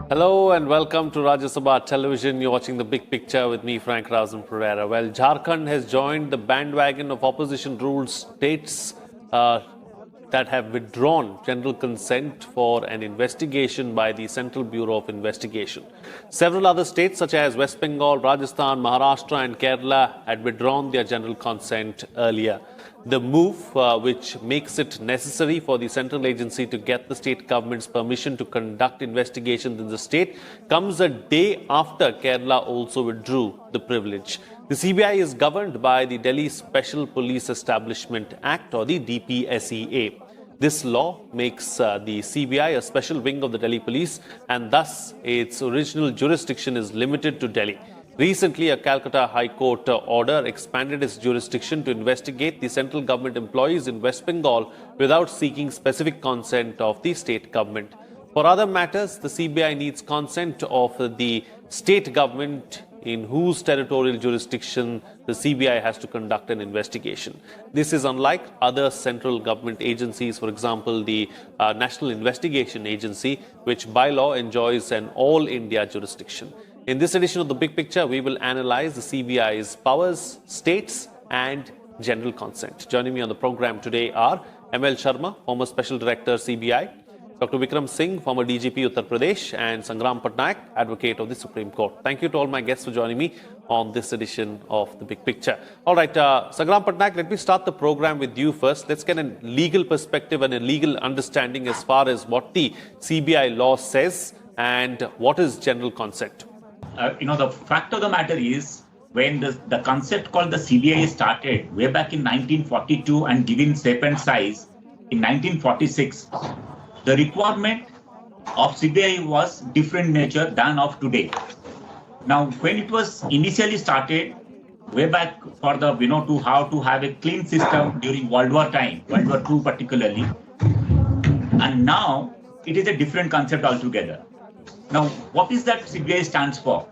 Hello and welcome to Rajya Sabha Television. You're watching The Big Picture with me, Frank Razan Pereira. Well, Jharkhand has joined the bandwagon of opposition-ruled states that have withdrawn general consent for an investigation by the Central Bureau of Investigation. Several other states such as West Bengal, Rajasthan, Maharashtra and Kerala had withdrawn their general consent earlier. The move, which makes it necessary for the central agency to get the state government's permission to conduct investigations in the state, comes a day after Kerala also withdrew the privilege. The CBI is governed by the Delhi Special Police Establishment Act, or the DPSEA. This law makes the CBI a special wing of the Delhi Police, and thus its original jurisdiction is limited to Delhi. Recently, a Calcutta High Court order expanded its jurisdiction to investigate the central government employees in West Bengal without seeking specific consent of the state government. For other matters, the CBI needs consent of the state government in whose territorial jurisdiction the CBI has to conduct an investigation. This is unlike other central government agencies, for example, the National Investigation Agency, which by law enjoys an all India jurisdiction. In this edition of The Big Picture, we will analyze the CBI's powers, states, and general consent. Joining me on the program today are ML Sharma, former Special Director, CBI, Dr. Vikram Singh, former DGP, Uttar Pradesh, and Sangram Patnaik, Advocate of the Supreme Court. Thank you to all my guests for joining me on this edition of The Big Picture. All right, Sangram Patnaik, let me start the program with you first. Let's get a legal perspective and a legal understanding as far as what the CBI law says and what is general consent. The fact of the matter is, when the concept called the CBI started way back in 1942 and given shape and size in 1946, the requirement of CBI was different nature than of today. Now, when it was initially started, way back for the, to how to have a clean system during World War time, World War II particularly, and now it is a different concept altogether. Now, what is that CBI stands for?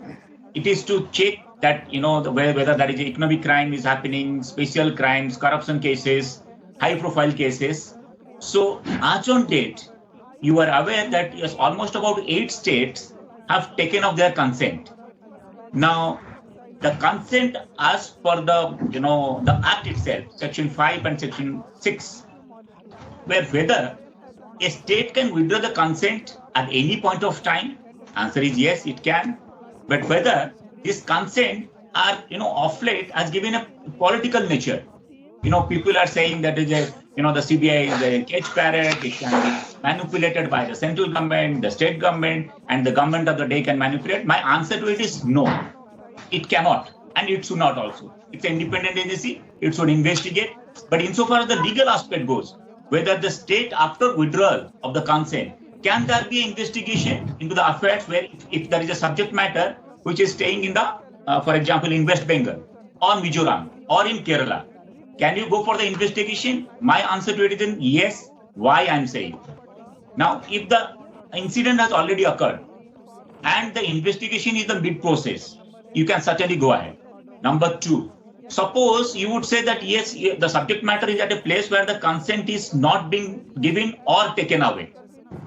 It is to check that, whether that is economic crime is happening, special crimes, corruption cases, high profile cases. So, as on date, you are aware that yes, almost about 8 states have taken off their consent. Now, the consent as per the Act itself, Section 5 and Section 6, where whether a state can withdraw the consent at any point of time, answer is yes, it can. But whether this consent are, of late has given a political nature. People are saying that is the CBI is a cage parrot, it can be manipulated by the central government, the state government, and the government of the day can manipulate. My answer to it is no, it cannot, and it should not also. It's an independent agency, it should investigate. But insofar as the legal aspect goes, whether the state after withdrawal of the consent, can there be an investigation into the affairs where if there is a subject matter which is staying in the, for example, in West Bengal or Mizoram or in Kerala, can you go for the investigation? My answer to it is yes. Why I'm saying? Now, if the incident has already occurred and the investigation is the mid-process, you can certainly go ahead. Number 2, suppose you would say that yes, the subject matter is at a place where the consent is not being given or taken away.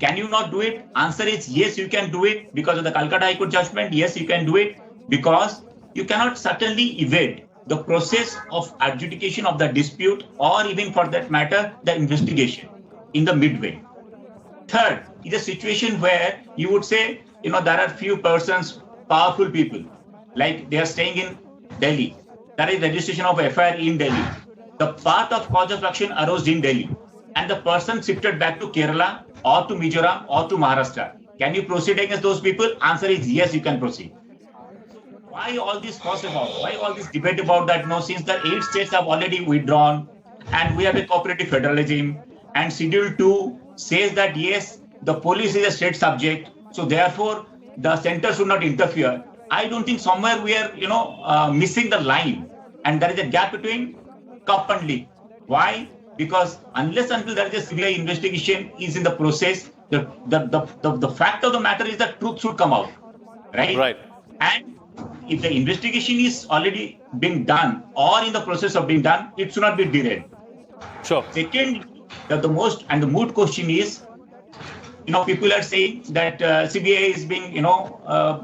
Can you not do it? Answer is yes, you can do it because of the Calcutta High Court judgment. Yes, you can do it because you cannot certainly evade the process of adjudication of the dispute or even for that matter, the investigation in the midway. Third is a situation where you would say, there are few persons, powerful people, like they are staying in Delhi. There is registration of FIR in Delhi. The path of cause of action arose in Delhi and the person shifted back to Kerala or to Mizoram or to Maharashtra. Can you proceed against those people? Answer is yes, you can proceed. Why all this fuss about? Why all this debate about that? No, since the 8 states have already withdrawn and we have a cooperative federalism and Schedule 2 says that yes, the police is a state subject, so therefore the center should not interfere. I don't think somewhere we are, missing the line and there is a gap between cup and lip. Why? Because unless until there is a CBI investigation is in the process, the fact of the matter is that truth should come out, right? Right. And if the investigation is already being done or in the process of being done, it should not be derailed. Sure. Second, the most and the moot question is, people are saying that CBI is being,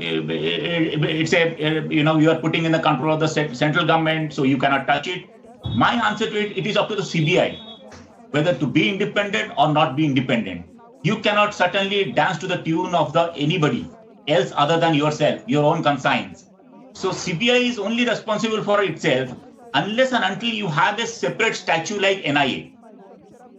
it's a, you are putting in the control of the central government, so you cannot touch it. My answer to it is up to the CBI, whether to be independent or not be independent. You cannot certainly dance to the tune of anybody else other than yourself, your own conscience. So CBI is only responsible for itself unless and until you have a separate statute like NIA.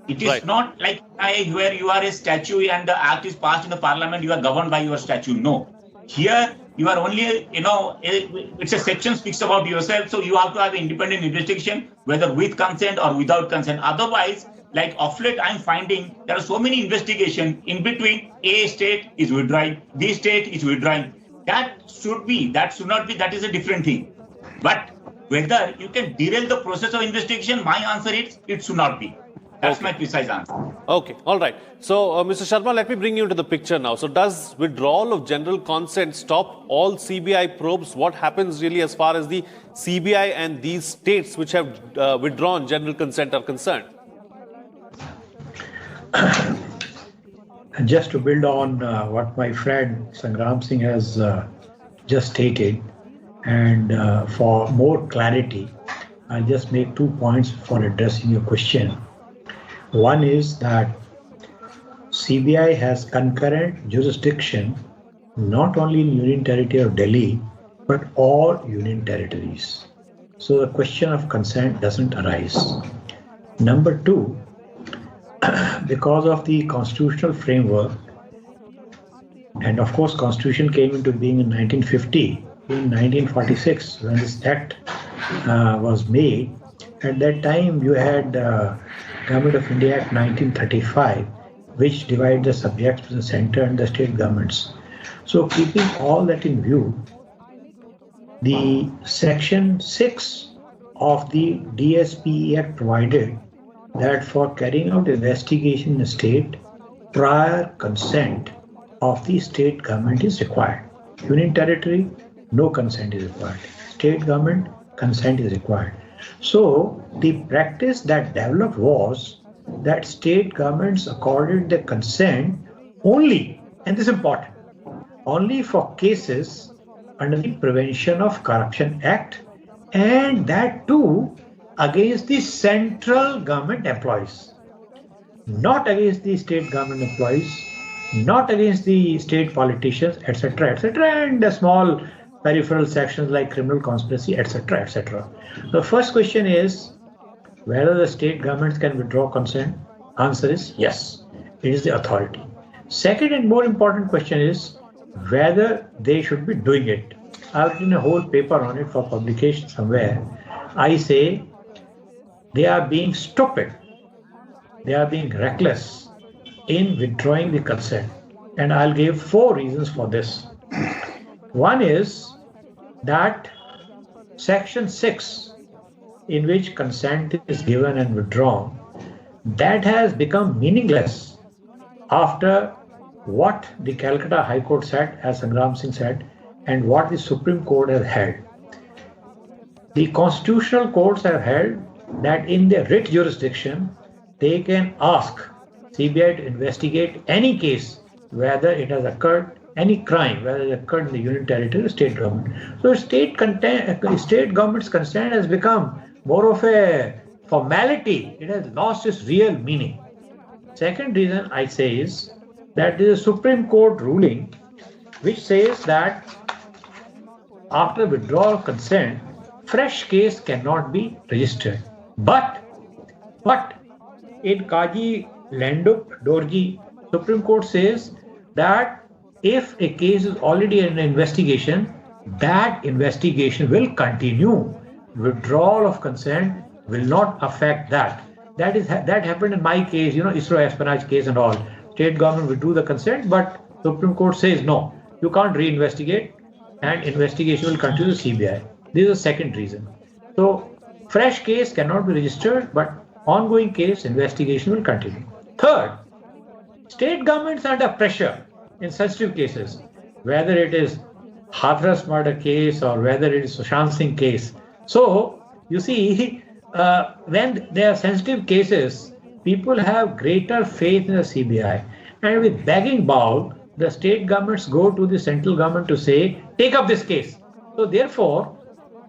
It is not like NIA where you are a statute and the act is passed in the parliament, you are governed by your statute. No. Here, you are only, it's a section speaks about yourself, so you have to have an independent investigation, whether with consent or without consent. Otherwise, like of late, I'm finding there are so many investigations in between. A state is withdrawing, B state is withdrawing. That should not be, that is a different thing. But whether you can derail the process of investigation, my answer is it should not be. That's my precise answer. Okay, all right. So, Mr. Sharma, let me bring you into the picture now. So, does withdrawal of general consent stop all CBI probes? What happens really as far as the CBI and these states which have withdrawn general consent are concerned? Just to build on what my friend Sangram Singh has just stated, and for more clarity, I'll just make 2 points for addressing your question. One is that CBI has concurrent jurisdiction not only in Union Territory of Delhi, but all Union Territories. So the question of consent doesn't arise. Number two, because of the constitutional framework, and of course Constitution came into being in 1950, in 1946 when this act was made. At that time you had Government of India Act 1935, which divided the subjects to the center and the state governments. So keeping all that in view, the section 6 of the DSPE Act provided that for carrying out investigation in a state, prior consent of the state government is required. Union Territory, no consent is required. State government, consent is required. So the practice that developed was that state governments accorded the consent only, and this is important, only for cases under the Prevention of Corruption Act, and that too against the central government employees, not against the state government employees, not against the state politicians, etc., and the small peripheral sections like criminal conspiracy, etc., etc. The first question is whether the state governments can withdraw consent. Answer is yes, it is the authority. Second and more important question is whether they should be doing it. I've written a whole paper on it for publication somewhere. I say they are being stupid, they are being reckless in withdrawing the consent. And I'll give 4 reasons for this. One is that section 6, in which consent is given and withdrawn, that has become meaningless after what the Calcutta High Court said, as Sangram Singh said, and what the Supreme Court has held. The constitutional courts have held that in their writ jurisdiction, they can ask CBI to investigate any case, whether it has occurred, any crime, whether it occurred in the Union Territory or state government. So state government's consent has become more of a formality. It has lost its real meaning. Second reason I say is that there is a Supreme Court ruling which says that after withdrawal of consent, fresh case cannot be registered. But in Kaji Landup Dorji, Supreme Court says that if a case is already in an investigation, that investigation will continue. Withdrawal of consent will not affect that. That happened in my case, ISRO espionage case and all. State government withdrew the consent, but Supreme Court says no, you can't reinvestigate, and investigation will continue to CBI. This is the second reason. So fresh case cannot be registered, but ongoing case investigation will continue. Third, state governments are under pressure in sensitive cases, whether it is Hathras murder case or whether it is Sushant Singh case. So you see, when there are sensitive cases, people have greater faith in the CBI, and with begging bowl, the state governments go to the central government to say, take up this case. So therefore,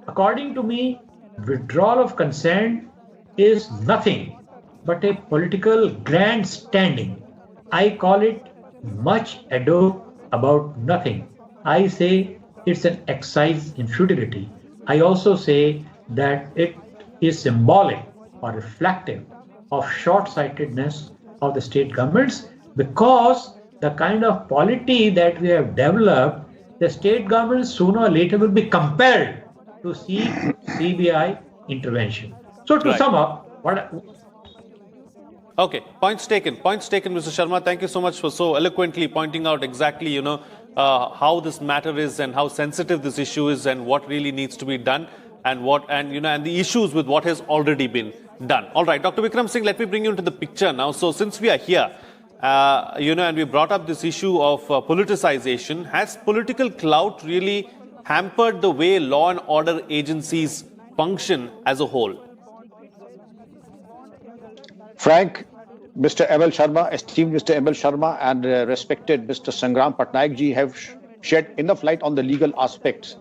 according to me, withdrawal of consent is nothing but a political grandstanding. I call it much ado about nothing. I say it's an exercise in futility. I also say that it is symbolic or reflective of short-sightedness of the state governments, because the kind of polity that we have developed, the state governments sooner or later will be compelled to seek CBI intervention. So to sum up, Okay, points taken, Mr. Sharma. Thank you so much for so eloquently pointing out exactly, how this matter is and how sensitive this issue is and what really needs to be done and the issues with what has already been Done. All right, Dr. Vikram Singh, let me bring you into the picture now. So since we are here, and we brought up this issue of politicization, has political clout really hampered the way law and order agencies function as a whole? Frank, Mr. M.L. Sharma, esteemed Mr. M.L. Sharma and respected Mr. Sangram Patnaik ji have shed enough light on the legal aspects.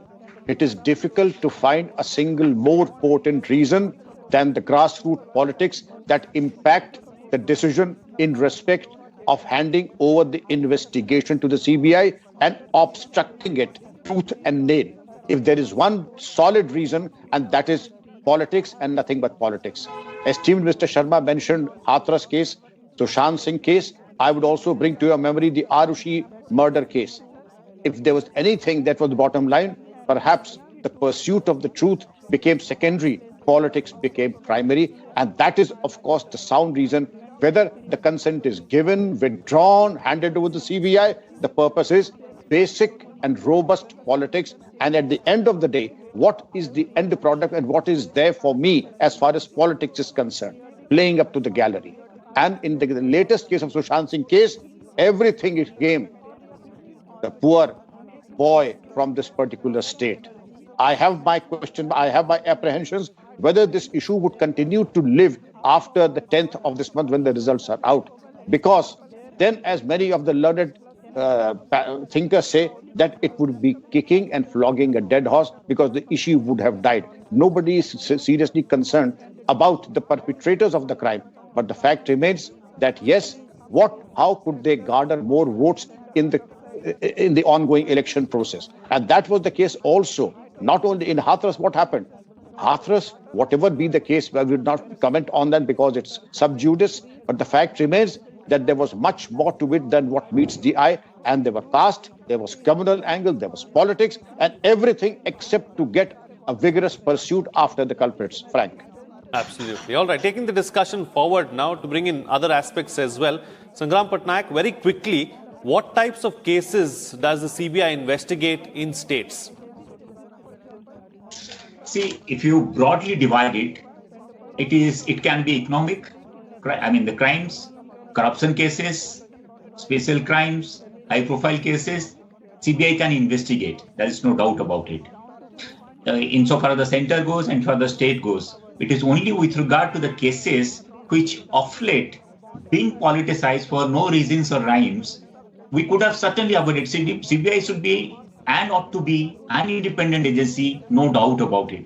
It is difficult to find a single more potent reason than the grassroots politics that impact the decision in respect of handing over the investigation to the CBI and obstructing it tooth and nail. If there is one solid reason, and that is politics and nothing but politics. Esteemed Mr. Sharma mentioned Hathras case, Sushant Singh case. I would also bring to your memory the Arushi murder case. If there was anything that was the bottom line, perhaps the pursuit of the truth became secondary, politics became primary, and that is, of course, the sound reason. Whether the consent is given, withdrawn, handed over to the CBI, the purpose is basic and robust politics. And at the end of the day, what is the end product and what is there for me as far as politics is concerned? Playing up to the gallery. And in the latest case of Sushant Singh case, everything is game. The poor boy from this particular state. I have my question, I have my apprehensions whether this issue would continue to live after the 10th of this month when the results are out. Because then, as many of the learned thinkers say, that it would be kicking and flogging a dead horse because the issue would have died. Nobody is seriously concerned about the perpetrators of the crime. But the fact remains that yes, how could they garner more votes in the ongoing election process? And that was the case also. Not only in Hathras, what happened? Hathras, whatever be the case, I will not comment on that because it's sub judice. But the fact remains that there was much more to it than what meets the eye. And there were caste, there was communal angle, there was politics, and everything except to get a vigorous pursuit after the culprits, Frank. Absolutely. All right, taking the discussion forward now to bring in other aspects as well. Sangram Patnaik, very quickly, what types of cases does the CBI investigate in states? See, if you broadly divide it, it can be economic, the crimes, corruption cases, special crimes, high-profile cases. CBI can investigate. There is no doubt about it. Insofar as the center goes and for the state goes, it is only with regard to the cases which of late being politicized for no reasons or rhymes, we could have certainly avoided. CBI should be and ought to be an independent agency, no doubt about it.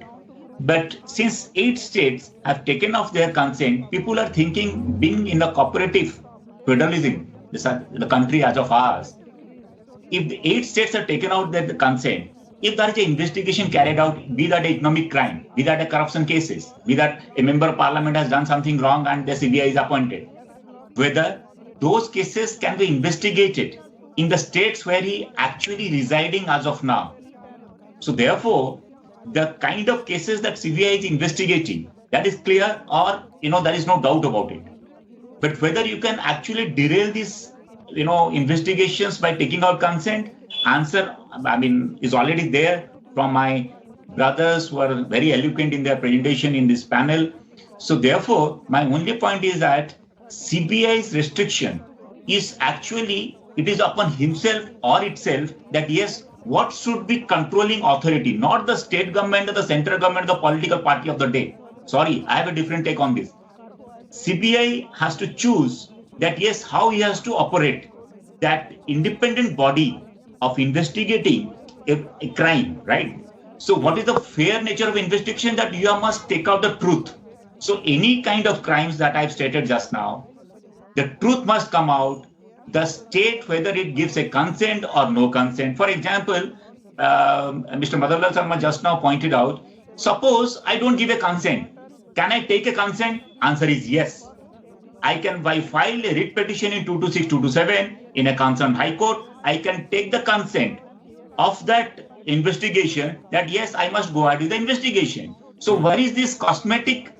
But since 8 states have taken off their consent, people are thinking, being in a cooperative federalism, the country as of ours, if the 8 states have taken out their consent, if there is an investigation carried out, be that an economic crime, be that a corruption cases, be that a member of parliament has done something wrong and the CBI is appointed, whether those cases can be investigated in the states where he actually residing as of now. So therefore, the kind of cases that CBI is investigating, that is clear, or there is no doubt about it. But whether you can actually derail these investigations by taking out consent, answer is already there from my brothers who are very eloquent in their presentation in this panel. So therefore, my only point is that CBI's restriction is actually, it is upon himself or itself that yes, what should be controlling authority, not the state government or the central government, the political party of the day. Sorry, I have a different take on this. CBI has to choose that yes, how he has to operate that independent body of investigating a crime, right? So what is the fair nature of investigation? That you must take out the truth. So any kind of crimes that I've stated just now, the truth must come out. The state, whether it gives a consent or no consent. For example, Mr. Madhavlal Sharma just now pointed out, suppose I don't give a consent. Can I take a consent? Answer is yes. I can, by file a writ petition in 226, 227 in a concerned high court, I can take the consent of that investigation that yes, I must go ahead with the investigation. So where is this cosmetic,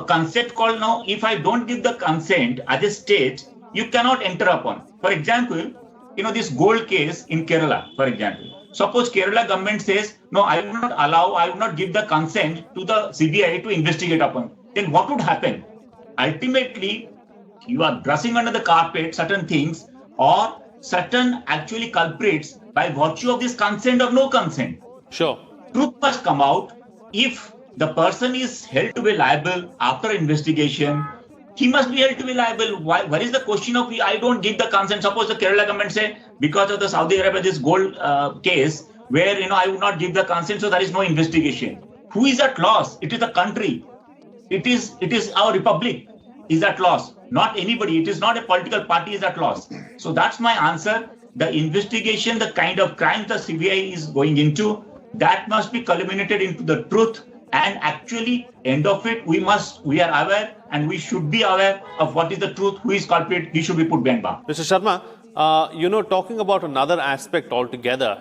concept called now, if I don't give the consent as a state, you cannot enter upon. For example, this gold case in Kerala, for example. Suppose Kerala government says, no, I will not give the consent to the CBI to investigate upon. then what would happen? Ultimately, you are brushing under the carpet certain things or certain actually culprits by virtue of this consent or no consent. Sure. Truth must come out. If the person is held to be liable after investigation, he must be held to be liable. What is the question of I don't give the consent? Suppose the Kerala government say because of the Saudi Arabia this gold case where I would not give the consent, so there is no investigation. Who is at loss? It is the country. It is our republic is at loss. Not anybody. It is not a political party is at loss. So that's my answer. The investigation, the kind of crimes the CBI is going into, that must be culminated into the truth. And actually, end of it, we are aware and we should be aware of what is the truth, who is culprit, he should be put behind bar. Mr. Sharma, talking about another aspect altogether,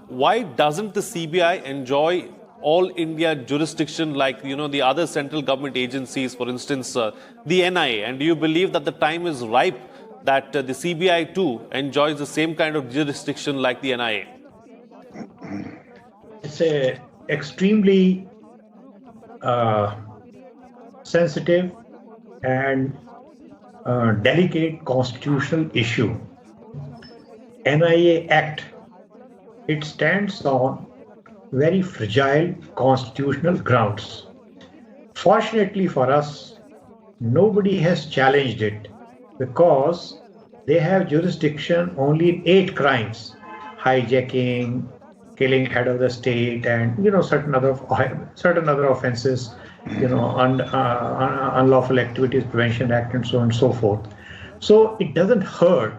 why doesn't the CBI enjoy all India jurisdiction like, the other central government agencies, for instance, the NIA? And do you believe that the time is ripe that the CBI too enjoys the same kind of jurisdiction like the NIA? It's a extremely sensitive and delicate constitutional issue. NIA Act, it stands on very fragile constitutional grounds. Fortunately for us, nobody has challenged it because they have jurisdiction only in 8 crimes: hijacking, killing head of the state, and certain other offences, unlawful activities prevention act and so on and so forth. So it doesn't hurt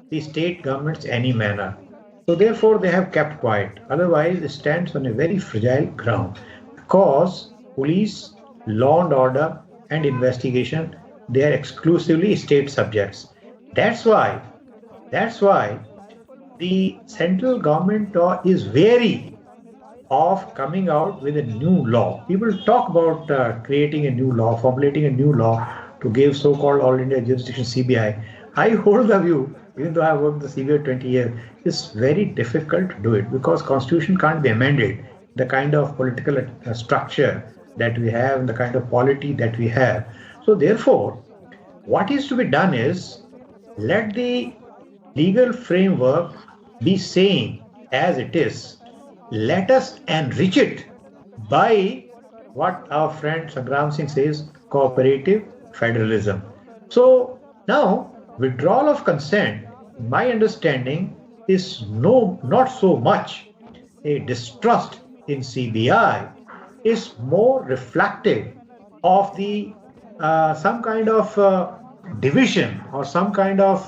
the state governments any manner. So therefore they have kept quiet. Otherwise it stands on a very fragile ground because police, law and order and investigation, they are exclusively state subjects. That's why the central government is wary of coming out with a new law. People talk about creating a new law, formulating a new law to give so-called All India jurisdiction CBI. I hold the view, even though I have worked with the CBI 20 years, it's very difficult to do it because Constitution can't be amended. The kind of political structure that we have and the kind of polity that we have. So therefore, what is to be done is let the legal framework be same as it is. Let us enrich it by what our friend Sangram Singh says, cooperative federalism. So now, withdrawal of consent, my understanding is not so much a distrust in CBI, is more reflective of the some kind of division or some kind of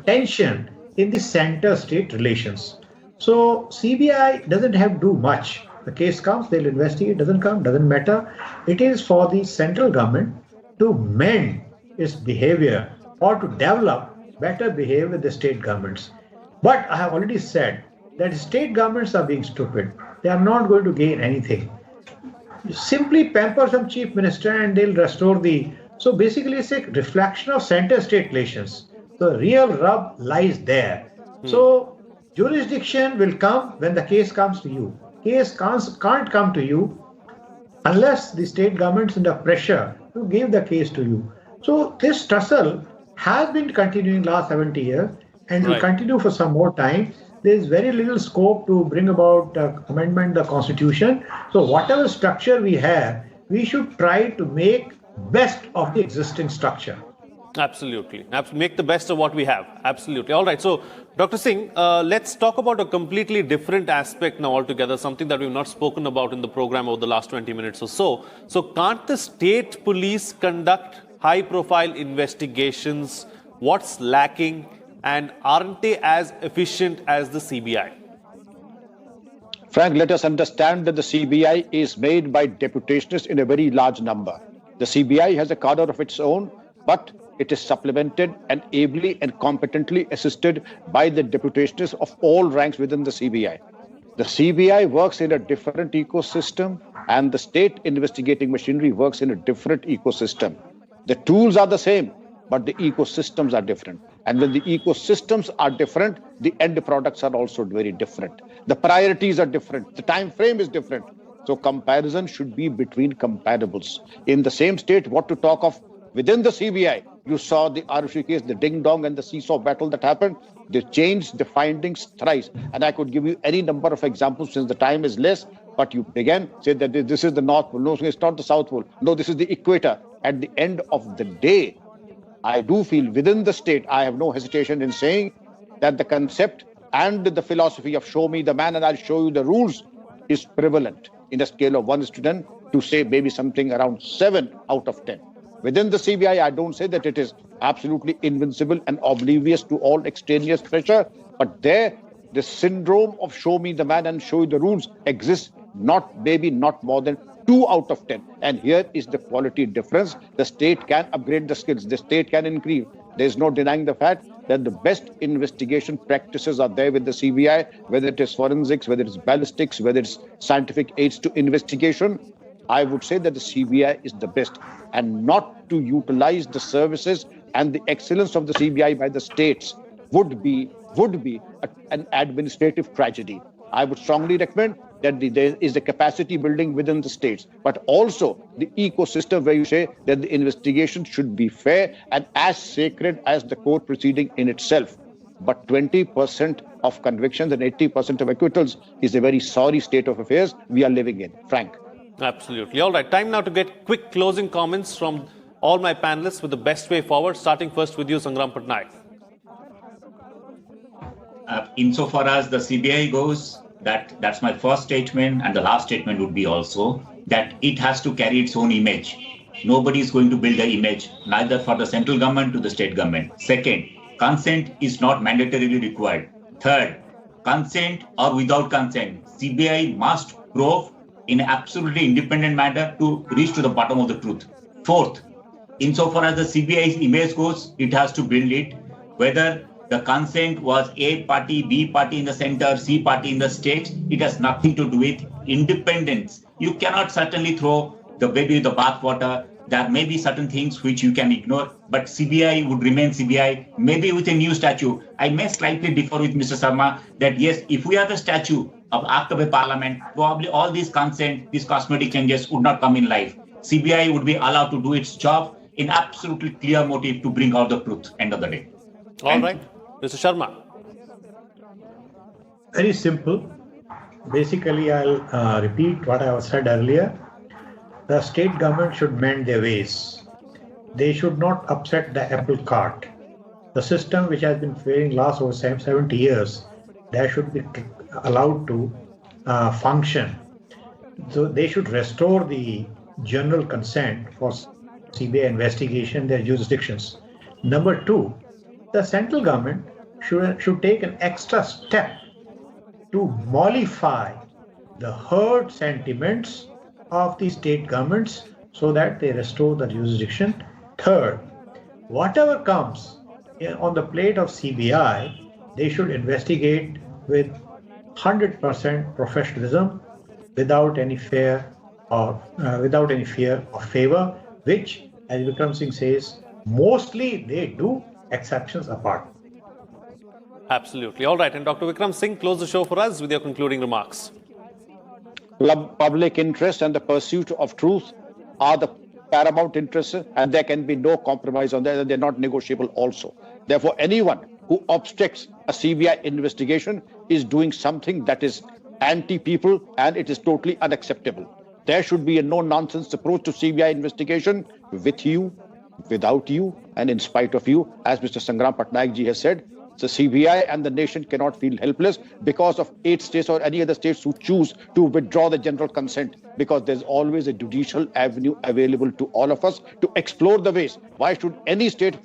tension in the center-state relations. So CBI doesn't have to do much. The case comes, they'll investigate. Doesn't come, doesn't matter. It is for the central government to mend its behavior or to develop better behavior with the state governments. But I have already said that state governments are being stupid. They are not going to gain anything. You simply pamper some chief minister and they'll restore the... So basically it's a reflection of center-state relations. The real rub lies there. So jurisdiction will come when the case comes to you. Case can't come to you unless the state government's under pressure to give the case to you. So this tussle has been continuing last 70 years and will continue for some more time. There is very little scope to bring about amendment the constitution. So whatever structure we have, we should try to make best of the existing structure. Absolutely. Make the best of what we have. Absolutely. All right. So, Dr. Singh, let's talk about a completely different aspect now altogether, something that we've not spoken about in the program over the last 20 minutes or so. So, can't the state police conduct high-profile investigations? What's lacking? And aren't they as efficient as the CBI? Frank, let us understand that the CBI is made by deputationists in a very large number. The CBI has a cadre of its own, but it is supplemented and ably and competently assisted by the deputationists of all ranks within the CBI. The CBI works in a different ecosystem and the state investigating machinery works in a different ecosystem. The tools are the same, but the ecosystems are different. And when the ecosystems are different, the end products are also very different. The priorities are different. The time frame is different. So comparison should be between comparables. In the same state, what to talk of within the CBI? You saw the Arushi case, the ding-dong and the seesaw battle that happened. They changed the findings thrice. And I could give you any number of examples since the time is less. But you again say that this is the North Pole. No, it's not the South Pole. No, this is the equator. At the end of the day, I do feel within the state, I have no hesitation in saying that the concept and the philosophy of show me the man and I'll show you the rules is prevalent in a scale of 1:10 to say maybe something around 7 out of 10. Within the CBI, I don't say that it is absolutely invincible and oblivious to all extraneous pressure, but there, the syndrome of show me the man and show you the rules exists maybe not more than 2 out of 10. And here is the quality difference. The state can upgrade the skills. The state can increase. There is no denying the fact that the best investigation practices are there with the CBI, whether it is forensics, whether it's ballistics, whether it's scientific aids to investigation. I would say that the CBI is the best, and not to utilize the services and the excellence of the CBI by the states would be an administrative tragedy. I would strongly recommend that there is a capacity building within the states, but also the ecosystem where you say that the investigation should be fair and as sacred as the court proceeding in itself. But 20% of convictions and 80% of acquittals is a very sorry state of affairs we are living in, Frank. Absolutely. All right, time now to get quick closing comments from all my panelists with the best way forward, starting first with you, Sangram Patnaik. Insofar as the CBI goes, that's my first statement, and the last statement would be also that it has to carry its own image. Nobody is going to build an image, neither for the central government to the state government. Second, consent is not mandatorily required. Third, consent or without consent, CBI must probe in an absolutely independent manner to reach to the bottom of the truth. Fourth, insofar as the CBI's image goes, it has to build it, whether the consent was A party, B party in the center, C party in the state. It has nothing to do with independence. You cannot certainly throw the baby with the bathwater. There may be certain things which you can ignore, but CBI would remain CBI, maybe with a new statute. I may slightly differ with Mr. Sharma that yes, if we have the statute of Act of a Parliament, probably all these consent, these cosmetic changes would not come in life. CBI would be allowed to do its job in absolutely clear motive to bring out the truth, end of the day. All right. Mr. Sharma. Very simple. Basically, I'll repeat what I said earlier. The state government should mend their ways. They should not upset the apple cart. The system which has been failing last over 70 years, they should be allowed to function. So they should restore the general consent for CBI investigation in their jurisdictions. Number two, the central government should take an extra step to mollify the herd sentiments of the state governments so that they restore the jurisdiction. Third, whatever comes on the plate of CBI, they should investigate with 100% professionalism without any fear of favor, which, as Vikram Singh says, mostly they do, exceptions apart. Absolutely. All right. And Dr. Vikram Singh, close the show for us with your concluding remarks. Public interest and the pursuit of truth are the paramount interests, and there can be no compromise on that, and they're not negotiable also. Therefore, anyone who obstructs a CBI investigation is doing something that is anti-people, and it is totally unacceptable. There should be a no-nonsense approach to CBI investigation with you, without you, and in spite of you. As Mr. Sangram Patnaik ji has said, the CBI and the nation cannot feel helpless because of 8 states or any other states who choose to withdraw the general consent, because there's always a judicial avenue available to all of us to explore the ways. Why should any state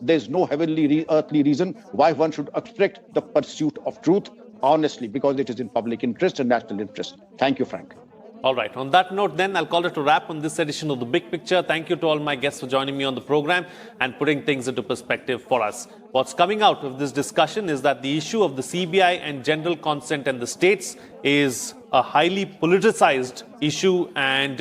there's no heavenly earthly reason why one should obstruct the pursuit of truth honestly, because it is in public interest and national interest. Thank you, Frank. All right. On that note, then, I'll call it a wrap on this edition of The Big Picture. Thank you to all my guests for joining me on the program and putting things into perspective for us. What's coming out of this discussion is that the issue of the CBI and general consent and the states is a highly politicized issue, and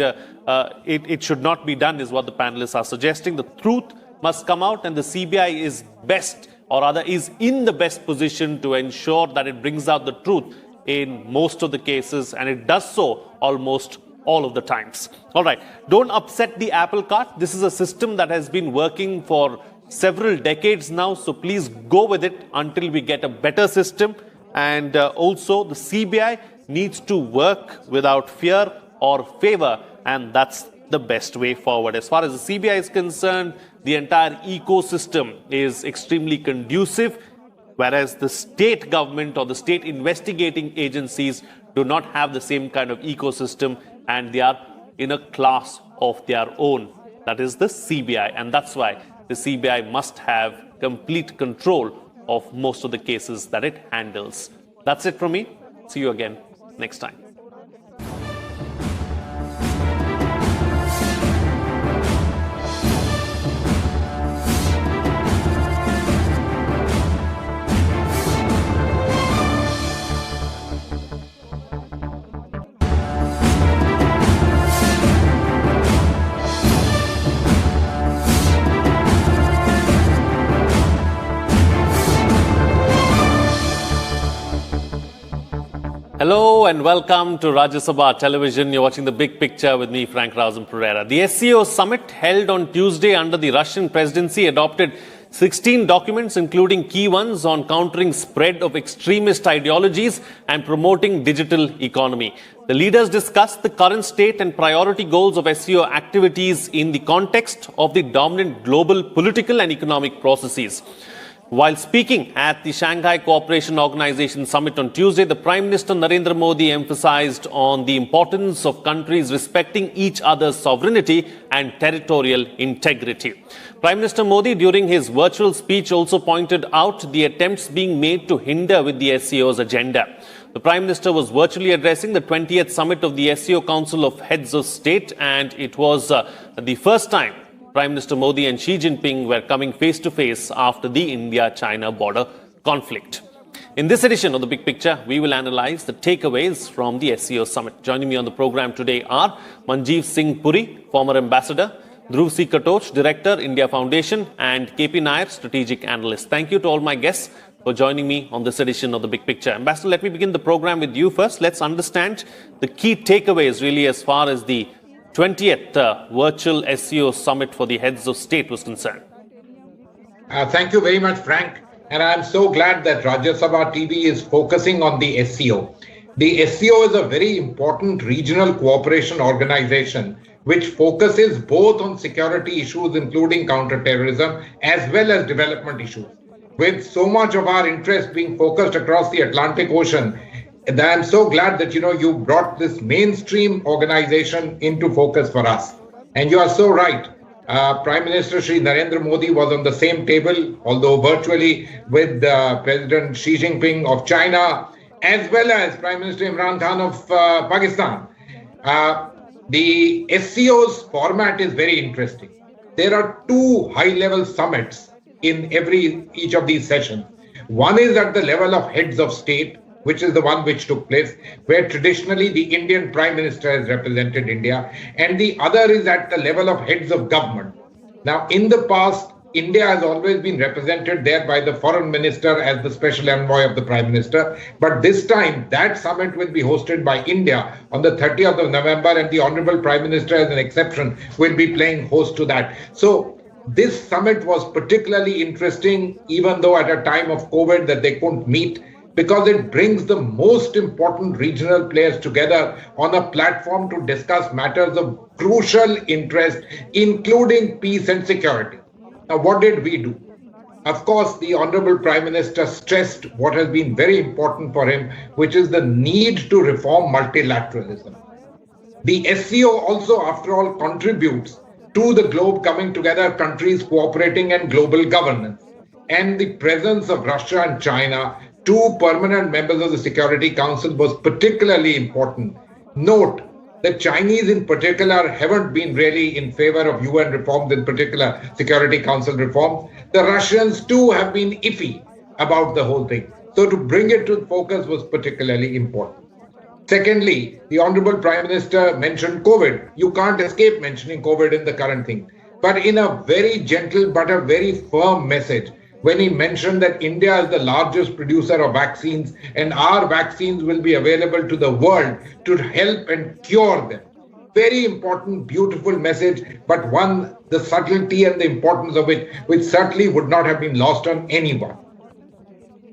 it should not be done, is what the panelists are suggesting. The truth must come out, and the CBI is best, or rather is in the best position to ensure that it brings out the truth in most of the cases, and it does so almost all of the times. All right, don't upset the apple cart. This is a system that has been working for several decades now, so please go with it until we get a better system. And also, the CBI needs to work without fear or favor, and that's the best way forward. As far as the CBI is concerned, the entire ecosystem is extremely conducive, whereas the state government or the state investigating agencies do not have the same kind of ecosystem, and they are in a class of their own. That is the CBI, and that's why the CBI must have complete control of most of the cases that it handles. That's it from me. See you again next time. Hello and welcome to Rajya Sabha Television. You're watching The Big Picture with me, Frank Pereira. The SCO summit held on Tuesday under the Russian presidency adopted 16 documents, including key ones on countering spread of extremist ideologies and promoting digital economy. The leaders discussed the current state and priority goals of SCO activities in the context of the dominant global political and economic processes. While speaking at the Shanghai Cooperation Organization Summit on Tuesday, the Prime Minister Narendra Modi emphasized on the importance of countries respecting each other's sovereignty and territorial integrity. Prime Minister Modi, during his virtual speech, also pointed out the attempts being made to hinder with the SCO's agenda. The Prime Minister was virtually addressing the 20th summit of the SCO Council of Heads of State, and it was the first time Prime Minister Modi and Xi Jinping were coming face-to-face after the India-China border conflict. In this edition of The Big Picture, we will analyze the takeaways from the SCO summit. Joining me on the program today are Manjeev Singh Puri, former ambassador, Dhruv C. Katoch, Director, India Foundation, and KP Nair, Strategic Analyst. Thank you to all my guests for joining me on this edition of The Big Picture. Ambassador, let me begin the program with you first. Let's understand the key takeaways really as far as the 20th virtual SCO summit for the heads of state was concerned. Thank you very much, Frank. And I'm so glad that Rajya Sabha TV is focusing on the SCO. The SCO is a very important regional cooperation organization which focuses both on security issues, including counterterrorism, as well as development issues. With so much of our interest being focused across the Atlantic Ocean, I'm so glad that you brought this mainstream organization into focus for us. And you are so right. Prime Minister Shri Narendra Modi was on the same table, although virtually, with President Xi Jinping of China, as well as Prime Minister Imran Khan of Pakistan. The SCO's format is very interesting. There are two high-level summits in each of these sessions. One is at the level of heads of state, which is the one which took place, where traditionally the Indian Prime Minister has represented India, and the other is at the level of heads of government. Now, in the past, India has always been represented there by the Foreign Minister as the special envoy of the Prime Minister, but this time that summit will be hosted by India on the 30th of November, and the Honorable Prime Minister, as an exception, will be playing host to that. So, this summit was particularly interesting, even though at a time of COVID that they couldn't meet, because it brings the most important regional players together on a platform to discuss matters of crucial interest, including peace and security. Now, what did we do? Of course, the Honorable Prime Minister stressed what has been very important for him, which is the need to reform multilateralism. The SCO also, after all, contributes to the globe coming together, countries cooperating, and global governance. And the presence of Russia and China, two permanent members of the Security Council, was particularly important. Note, the Chinese in particular haven't been really in favor of UN reforms, in particular Security Council reforms. The Russians too have been iffy about the whole thing. So to bring it to focus was particularly important. Secondly, the Honorable Prime Minister mentioned COVID. You can't escape mentioning COVID in the current thing. But in a very gentle but a very firm message, when he mentioned that India is the largest producer of vaccines and our vaccines will be available to the world to help and cure them. Very important, beautiful message, but one, the subtlety and the importance of it, which certainly would not have been lost on anyone.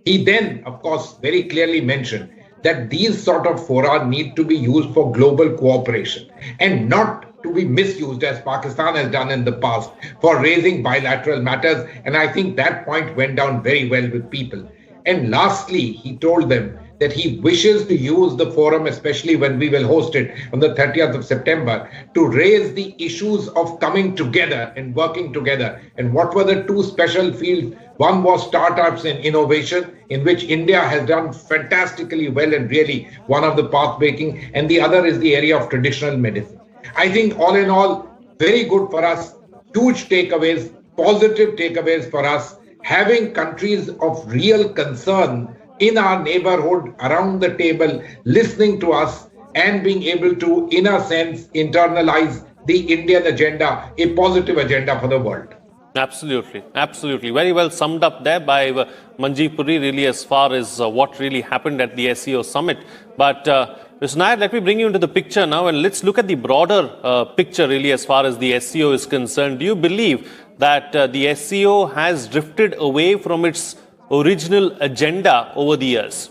He then, of course, very clearly mentioned that these sort of fora need to be used for global cooperation and not to be misused as Pakistan has done in the past for raising bilateral matters. And I think that point went down very well with people. And lastly, he told them that he wishes to use the forum, especially when we will host it on the 30th of September, to raise the issues of coming together and working together. And what were the two special fields? One was startups and innovation, in which India has done fantastically well and really one of the path-breaking. And the other is the area of traditional medicine. I think all in all, very good for us, huge takeaways, positive takeaways for us, having countries of real concern in our neighborhood around the table, listening to us and being able to, in a sense, internalize the Indian agenda, a positive agenda for the world. Absolutely, absolutely. Very well summed up there by Manjeet Puri, really, as far as what really happened at the SCO summit. But Mr. Nair, let me bring you into the picture now, and let's look at the broader picture, really, as far as the SCO is concerned. Do you believe that the SCO has drifted away from its original agenda over the years?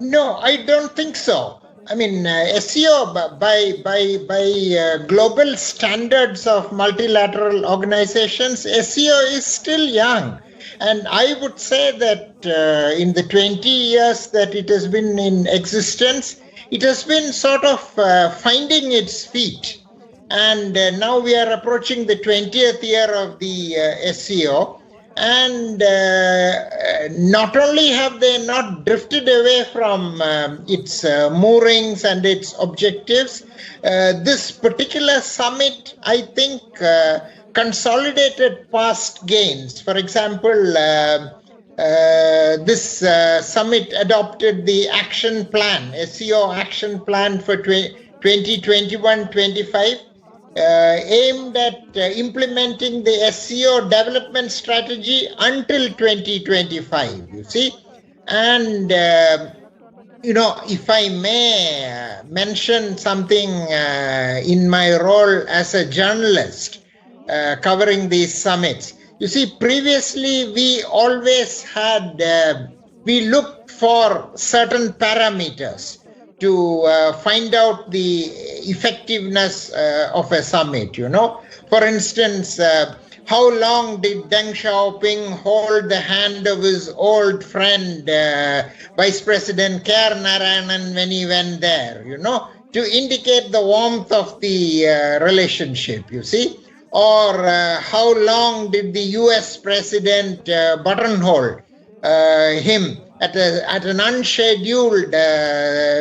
No, I don't think so. I mean, SCO by global standards of multilateral organizations, SCO is still young. And I would say that in the 20 years that it has been in existence, it has been sort of finding its feet. And now we are approaching the 20th year of the SCO. And not only have they not drifted away from its moorings and its objectives, this particular summit, I think, consolidated past gains. For example, this summit adopted the action plan, SCO action plan for 2021-25, aimed at implementing the SCO development strategy until 2025, you see. And, if I may mention something in my role as a journalist covering these summits. You see, previously we always had, we looked for certain parameters to find out the effectiveness of a summit, For instance, how long did Deng Xiaoping hold the hand of his old friend, Vice President K.R. Narayanan, when he went there, to indicate the warmth of the relationship, you see? Or how long did the US President buttonhole him at an unscheduled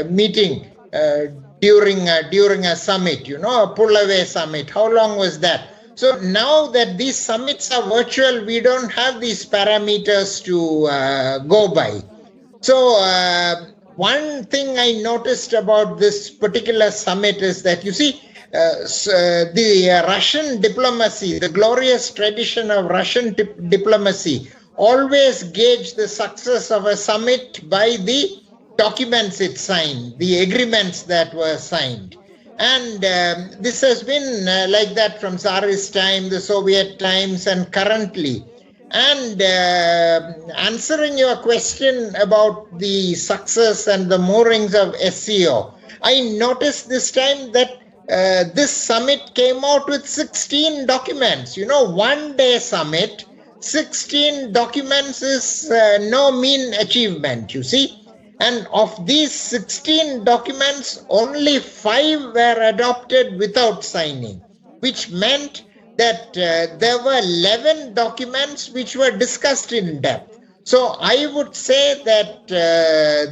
meeting during a summit, a pull-away summit? How long was that? So now that these summits are virtual, we don't have these parameters to go by. So one thing I noticed about this particular summit is that, you see, the Russian diplomacy, the glorious tradition of Russian diplomacy, always gauge the success of a summit by the documents it signed, the agreements that were signed. And this has been like that from Tsarist time, the Soviet times, and currently. And answering your question about the success and the moorings of SCO, I noticed this time that this summit came out with 16 documents. 1 day summit, 16 documents is no mean achievement, you see. And of these 16 documents, only 5 were adopted without signing, which meant that there were 11 documents which were discussed in depth. So I would say that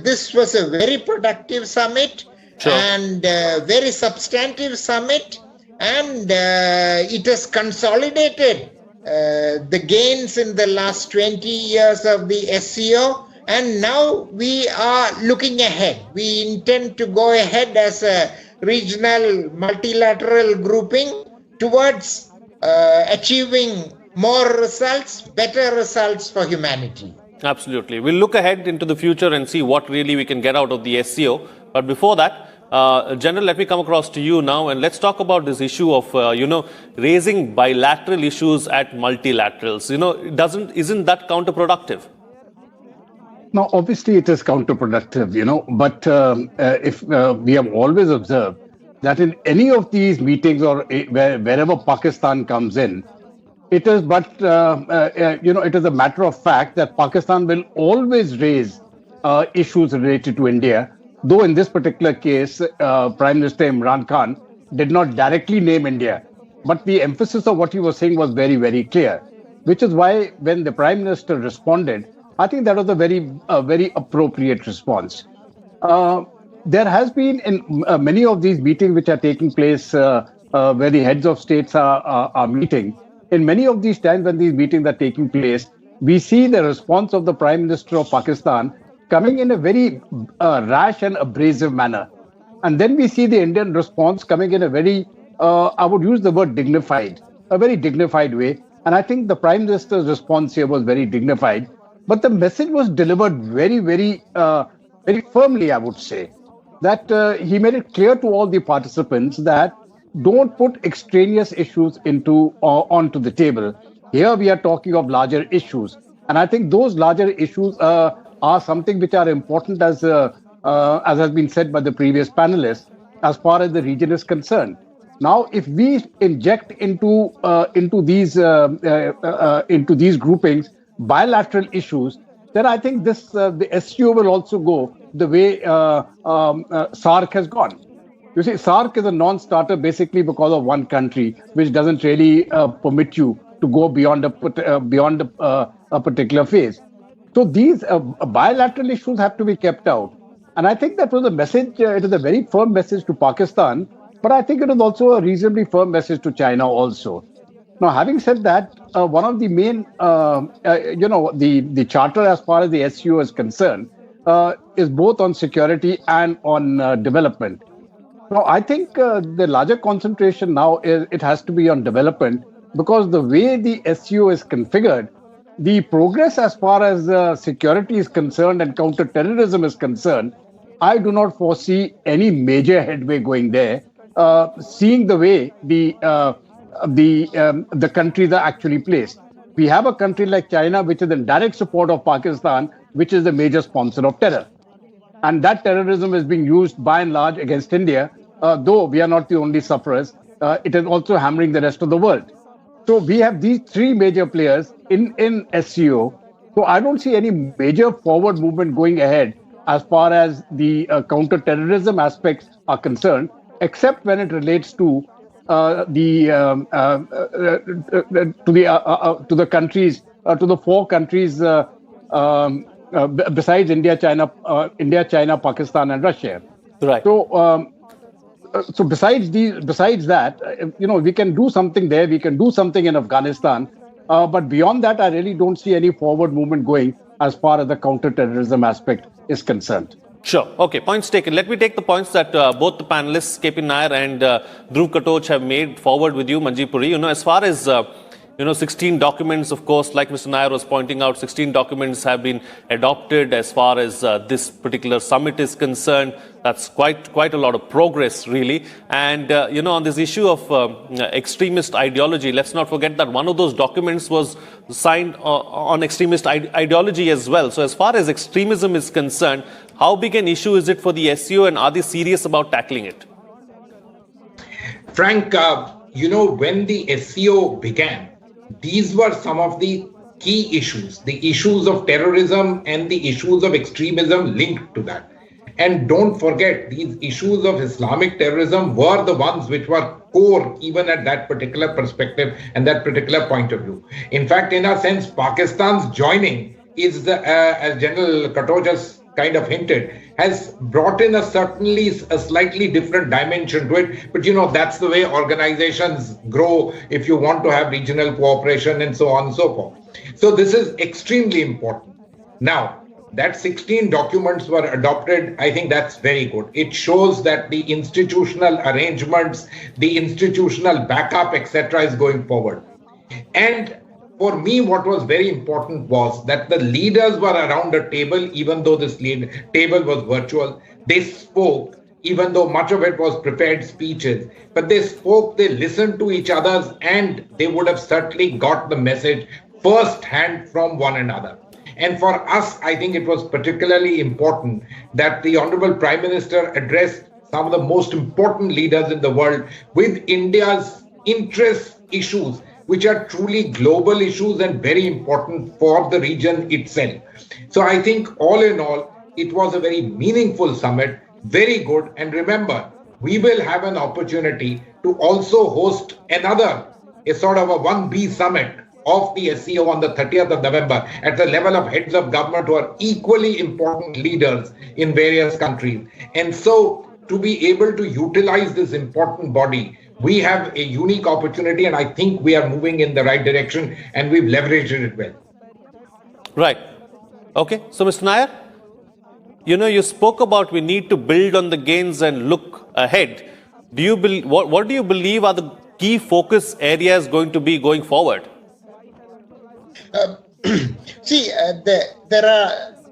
this was a very productive summit. Sure. And very substantive summit, and it has consolidated the gains in the last 20 years of the SCO, and now we are looking ahead. We intend to go ahead as a regional multilateral grouping towards achieving more results, better results for humanity. Absolutely. We'll look ahead into the future and see what really we can get out of the SCO. But before that, General, let me come across to you now and let's talk about this issue of, raising bilateral issues at multilaterals. Isn't that counterproductive? Now, obviously, it is counterproductive, but if we have always observed that in any of these meetings or wherever Pakistan comes in, it is it is a matter of fact that Pakistan will always raise issues related to India, though in this particular case, Prime Minister Imran Khan did not directly name India. But the emphasis of what he was saying was very, very clear, which is why when the Prime Minister responded, I think that was a very appropriate response. There has been in many of these meetings which are taking place where the heads of states are meeting. In many of these times when these meetings are taking place, we see the response of the Prime Minister of Pakistan coming in a very rash and abrasive manner. And then we see the Indian response coming in a very, I would use the word dignified, a very dignified way. And I think the Prime Minister's response here was very dignified. But the message was delivered very, very, very firmly, I would say, that he made it clear to all the participants that don't put extraneous issues onto the table. Here we are talking of larger issues. And I think those larger issues are something which are important as has been said by the previous panelists, as far as the region is concerned. Now, if we inject into these groupings bilateral issues, then I think the SCO will also go the way SARC has gone. You see, SARC is a non-starter basically because of one country, which doesn't really permit you to go beyond a particular phase. So these bilateral issues have to be kept out. And I think that was a message, it is a very firm message to Pakistan, but I think it is also a reasonably firm message to China also. Now, having said that, one of the main, the charter as far as the SCO is concerned is both on security and on development. Now, I think the larger concentration now it has to be on development, because the way the SCO is configured, the progress as far as security is concerned and counter-terrorism is concerned, I do not foresee any major headway going there, seeing the way the countries are actually placed. We have a country like China, which is in direct support of Pakistan, which is the major sponsor of terror. And that terrorism is being used by and large against India, though we are not the only sufferers. It is also hammering the rest of the world. So we have these three major players in SCO. So I don't see any major forward movement going ahead as far as the counter-terrorism aspects are concerned, except when it relates to the countries, to the four countries besides India, China, Pakistan, and Russia. Right. So besides that, we can do something there. We can do something in Afghanistan, but beyond that, I really don't see any forward movement going as far as the counter-terrorism aspect is concerned. Sure. Okay, points taken. Let me take the points that both the panelists, KP Nair and Dhruv Katoch, have made forward with you, Manjeet Puri. As far as 16 documents, of course, like Mr. Nair was pointing out, 16 documents have been adopted as far as this particular summit is concerned. That's quite a lot of progress, really. And, on this issue of extremist ideology, let's not forget that one of those documents was signed on extremist ideology as well. So as far as extremism is concerned, how big an issue is it for the SCO, and are they serious about tackling it? Frank, when the SCO began, these were some of the key issues, the issues of terrorism and the issues of extremism linked to that. And don't forget, these issues of Islamic terrorism were the ones which were core even at that particular perspective and that particular point of view. In fact, in a sense, Pakistan's joining is, as General Katoch has kind of hinted, has brought in a slightly different dimension to it. But that's the way organizations grow if you want to have regional cooperation and so on and so forth. So this is extremely important. Now, that 16 documents were adopted. I think that's very good. It shows that the institutional arrangements, the institutional backup, etc., is going forward. And for me, what was very important was that the leaders were around a table, even though this table was virtual. They spoke, even though much of it was prepared speeches. But they spoke, they listened to each other, and they would have certainly got the message firsthand from one another. And for us, I think it was particularly important that the Honorable Prime Minister addressed some of the most important leaders in the world with India's interest issues, which are truly global issues and very important for the region itself. So I think all in all, it was a very meaningful summit, very good. And remember, we will have an opportunity to also host another, a sort of a 1B summit of the SCO on the 30th of November at the level of heads of government who are equally important leaders in various countries. And so to be able to utilize this important body, we have a unique opportunity, and I think we are moving in the right direction and we've leveraged it well. Right. Okay. So, Mr. Nair, you spoke about we need to build on the gains and look ahead. What do you believe are the key focus areas going to be going forward? See, there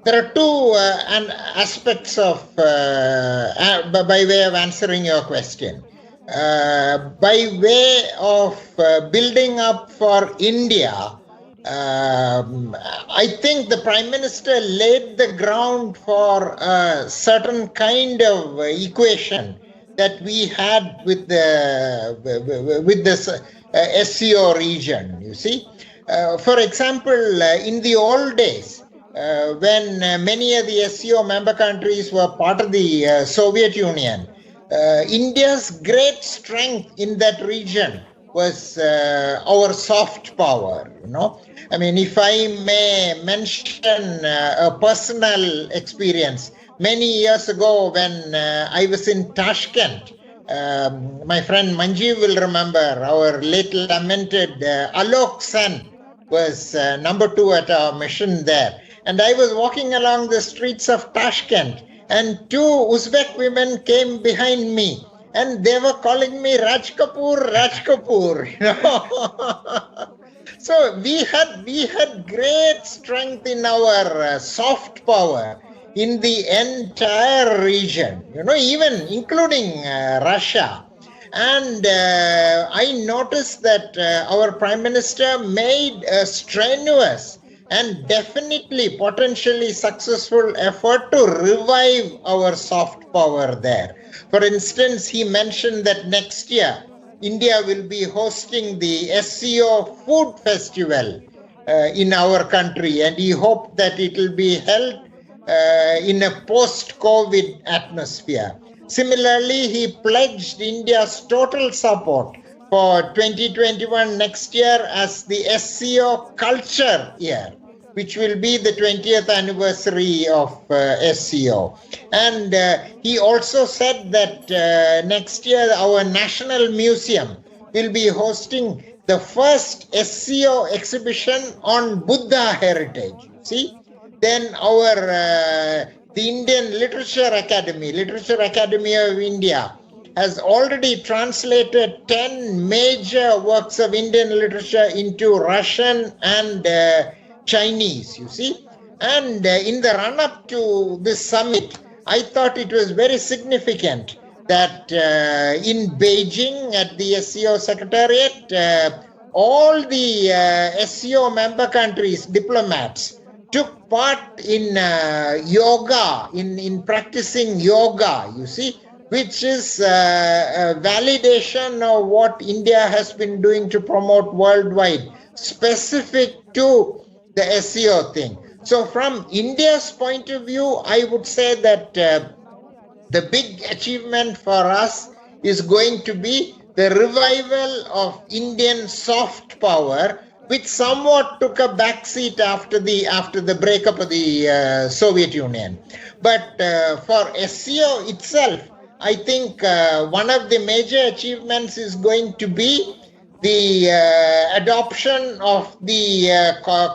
are two aspects of by way of answering your question. By way of building up for India, I think the Prime Minister laid the ground for a certain kind of equation that we had with the SCO region, you see. For example, in the old days, when many of the SCO member countries were part of the Soviet Union, India's great strength in that region was our soft power, I mean, if I may mention a personal experience, many years ago when I was in Tashkent, my friend Manjeev will remember, our late lamented Alok Sen was number 2 at our mission there. And I was walking along the streets of Tashkent, and 2 Uzbek women came behind me, and they were calling me Raj Kapoor, Raj Kapoor, So we had great strength in our soft power in the entire region, even including Russia. And I noticed that our Prime Minister made a strenuous and definitely potentially successful effort to revive our soft power there. For instance, he mentioned that next year, India will be hosting the SCO Food Festival in our country, and he hoped that it will be held in a post-COVID atmosphere. Similarly, he pledged India's total support for 2021 next year as the SCO Culture Year, which will be the 20th anniversary of SCO. And he also said that next year our National Museum will be hosting the first SCO exhibition on Buddha heritage. See, then the Indian Literature Academy of India, has already translated 10 major works of Indian literature into Russian and Chinese, you see. And in the run-up to this summit, I thought it was very significant that in Beijing at the SCO Secretariat, all the SCO member countries, diplomats, took part in yoga, in practicing yoga, you see, which is a validation of what India has been doing to promote worldwide, specific to the SCO thing. So from India's point of view, I would say that the big achievement for us is going to be the revival of Indian soft power, which somewhat took a backseat after the breakup of the Soviet Union. But for SCO itself, I think one of the major achievements is going to be the adoption of the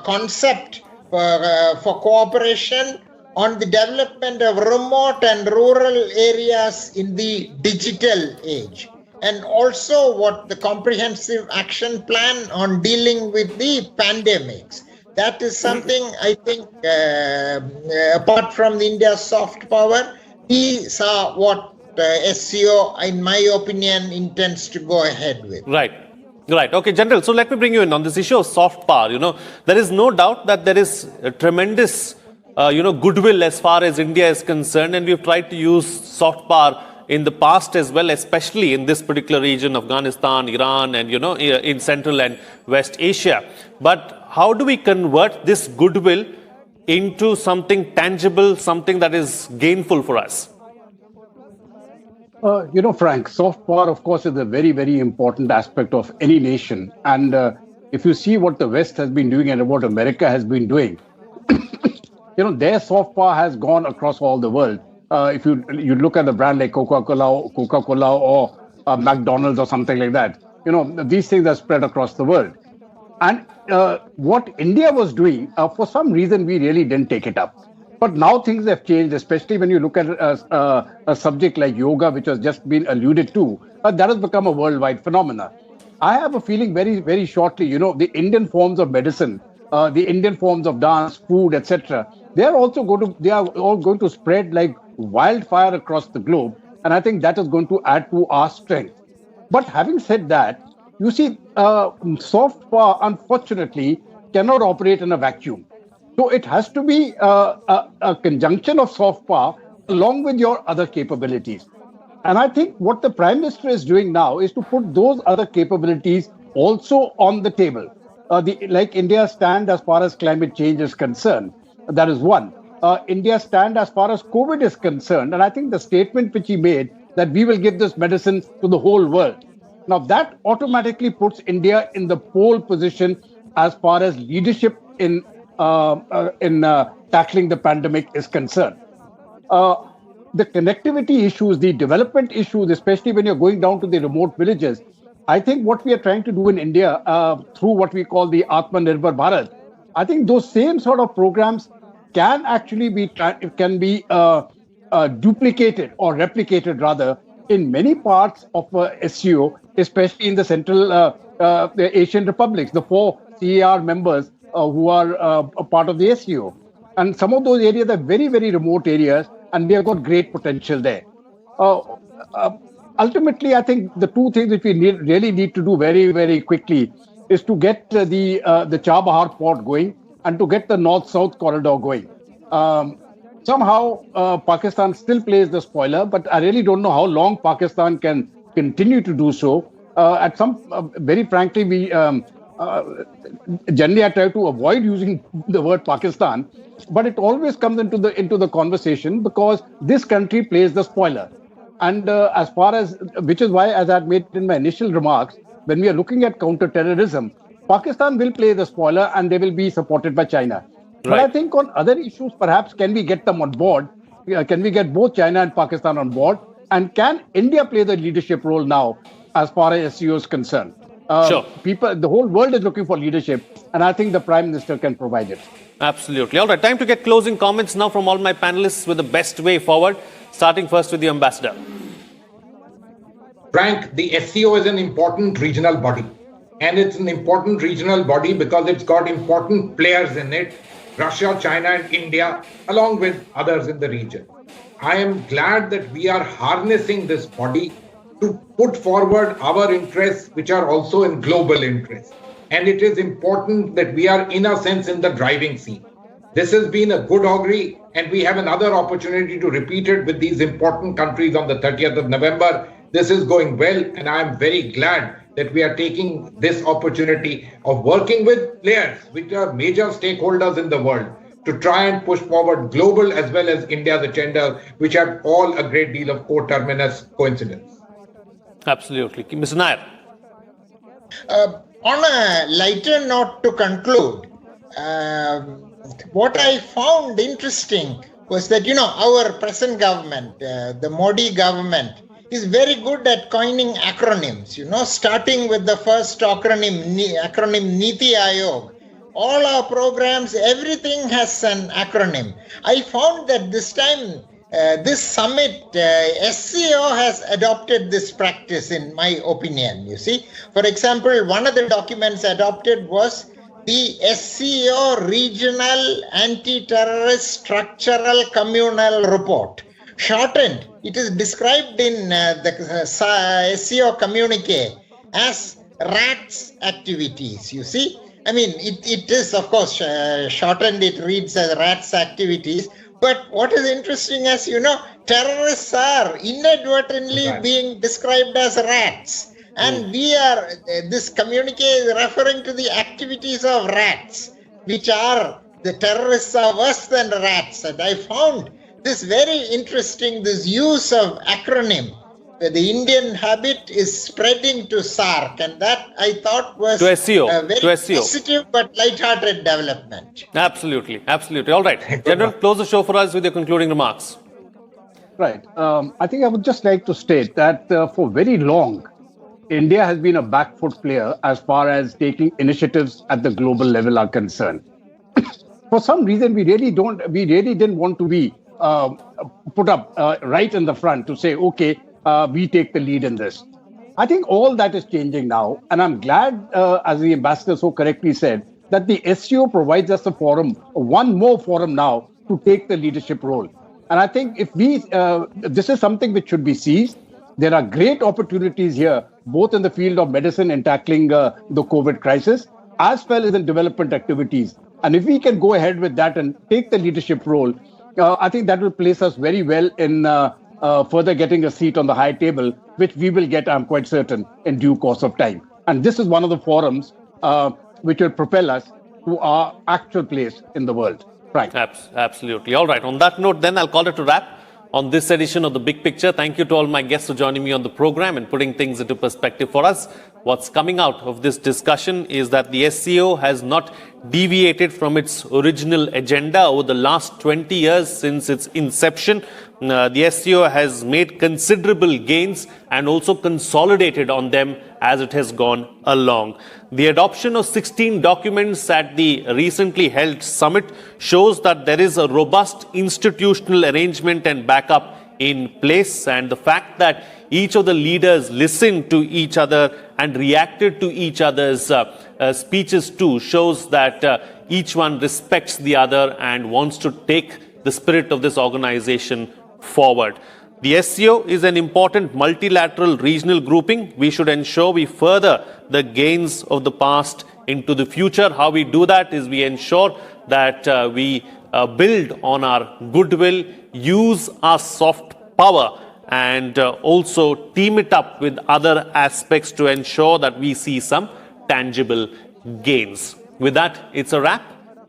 concept for cooperation on the development of remote and rural areas in the digital age. and also what the comprehensive action plan on dealing with the pandemics. That is something I think, apart from the India's soft power, these are what SCO, in my opinion, intends to go ahead with. Right. Right. Okay, General. So let me bring you in on this issue of soft power. There is no doubt that there is a tremendous, goodwill as far as India is concerned, and we've tried to use soft power in the past as well, especially in this particular region, Afghanistan, Iran, and, in Central and West Asia. But how do we convert this goodwill into something tangible, something that is gainful for us? Frank, soft power, of course, is a very, very important aspect of any nation. And if you see what the West has been doing and what America has been doing, their soft power has gone across all the world. If you look at the brand like Coca-Cola or McDonald's or something like that, these things are spread across the world. And what India was doing, for some reason, we really didn't take it up. But now things have changed, especially when you look at a subject like yoga, which has just been alluded to. That has become a worldwide phenomenon. I have a feeling very, very shortly, the Indian forms of medicine, the Indian forms of dance, food, etc. They are all going to spread like wildfire across the globe. And I think that is going to add to our strength. But having said that, you see, soft power, unfortunately, cannot operate in a vacuum. So it has to be a conjunction of soft power along with your other capabilities. And I think what the Prime Minister is doing now is to put those other capabilities also on the table. Like India's stand as far as climate change is concerned, that is one. India's stand as far as COVID is concerned, and I think the statement which he made that we will give this medicine to the whole world. Now that automatically puts India in the pole position as far as leadership in tackling the pandemic is concerned. The connectivity issues, the development issues, especially when you're going down to the remote villages, I think what we are trying to do in India through what we call the Atmanirbhar Bharat, I think those same sort of programs can actually be duplicated or replicated rather in many parts of SCO, especially in the Central the Asian republics, the 4 CAR members who are a part of the SCO. And some of those areas are very, very remote areas, and we have got great potential there. Ultimately, I think the two things which we really need to do very, very quickly is to get the Chabahar port going and to get the north-south corridor going. Somehow, Pakistan still plays the spoiler, but I really don't know how long Pakistan can continue to do so. Very frankly, we generally I try to avoid using the word Pakistan, but it always comes into the conversation because this country plays the spoiler. And which is why, as I made in my initial remarks, when we are looking at counter-terrorism, Pakistan will play the spoiler and they will be supported by China. Right. But I think on other issues, perhaps, can we get them on board? Can we get both China and Pakistan on board? And can India play the leadership role now as far as SCO is concerned? Sure. The whole world is looking for leadership, and I think the Prime Minister can provide it. Absolutely. All right, time to get closing comments now from all my panelists with the best way forward, starting first with the Ambassador. Frank, the SCO is an important regional body. And it's an important regional body because it's got important players in it, Russia, China, and India, along with others in the region. I am glad that we are harnessing this body to put forward our interests, which are also in global interests. And it is important that we are, in a sense, in the driving seat. This has been a good augury, and we have another opportunity to repeat it with these important countries on the 30th of November. This is going well, and I am very glad that we are taking this opportunity of working with players, which are major stakeholders in the world, to try and push forward global as well as India's agenda, which have all a great deal of coterminous coincidence. Absolutely. Mr. Nair. On a lighter note to conclude, what I found interesting was that, our present government, the Modi government, is very good at coining acronyms, starting with the first acronym Niti Aayog. All our programs, everything has an acronym. I found that this time this summit, SCO has adopted this practice, in my opinion. You see, for example, one of the documents adopted was the SCO Regional Anti-Terrorist Structural Communal Report. Shortened, it is described in the SCO communique as RATS activities, you see. I mean, it is, of course, shortened, it reads as RATS activities. But what is interesting, as you know, terrorists are inadvertently being described as rats. And this communique is referring to the activities of rats, which are, the terrorists are worse than rats. And I found this very interesting, this use of acronym. The Indian habit is spreading to SARC, and that I thought was to SCO. a very positive but light-hearted development. Absolutely, absolutely. All right. General, close the show for us with your concluding remarks. Right. I think I would just like to state that for very long, India has been a back foot player as far as taking initiatives at the global level are concerned. For some reason, we really didn't want to be put up right in the front to say, okay, we take the lead in this. I think all that is changing now. And I'm glad, as the ambassador so correctly said, that the SCO provides us a forum, one more forum now to take the leadership role. And I think if this is something which should be seized. There are great opportunities here, both in the field of medicine and tackling the COVID crisis, as well as in development activities. And if we can go ahead with that and take the leadership role, I think that will place us very well in further getting a seat on the high table, which we will get, I'm quite certain, in due course of time. And this is one of the forums which will propel us to our actual place in the world. Right. Absolutely. All right. On that note, then I'll call it a wrap on this edition of The Big Picture. Thank you to all my guests for joining me on the program and putting things into perspective for us. What's coming out of this discussion is that the SCO has not deviated from its original agenda over the last 20 years since its inception. The SCO has made considerable gains and also consolidated on them as it has gone along. The adoption of 16 documents at the recently held summit shows that there is a robust institutional arrangement and backup in place, and the fact that each of the leaders listened to each other and reacted to each other's speeches too shows that each one respects the other and wants to take the spirit of this organization forward. The SCO is an important multilateral regional grouping. We should ensure we further the gains of the past into the future. How we do that is we ensure that we build on our goodwill, use our soft power, and also team it up with other aspects to ensure that we see some tangible gains. With that, it's a wrap.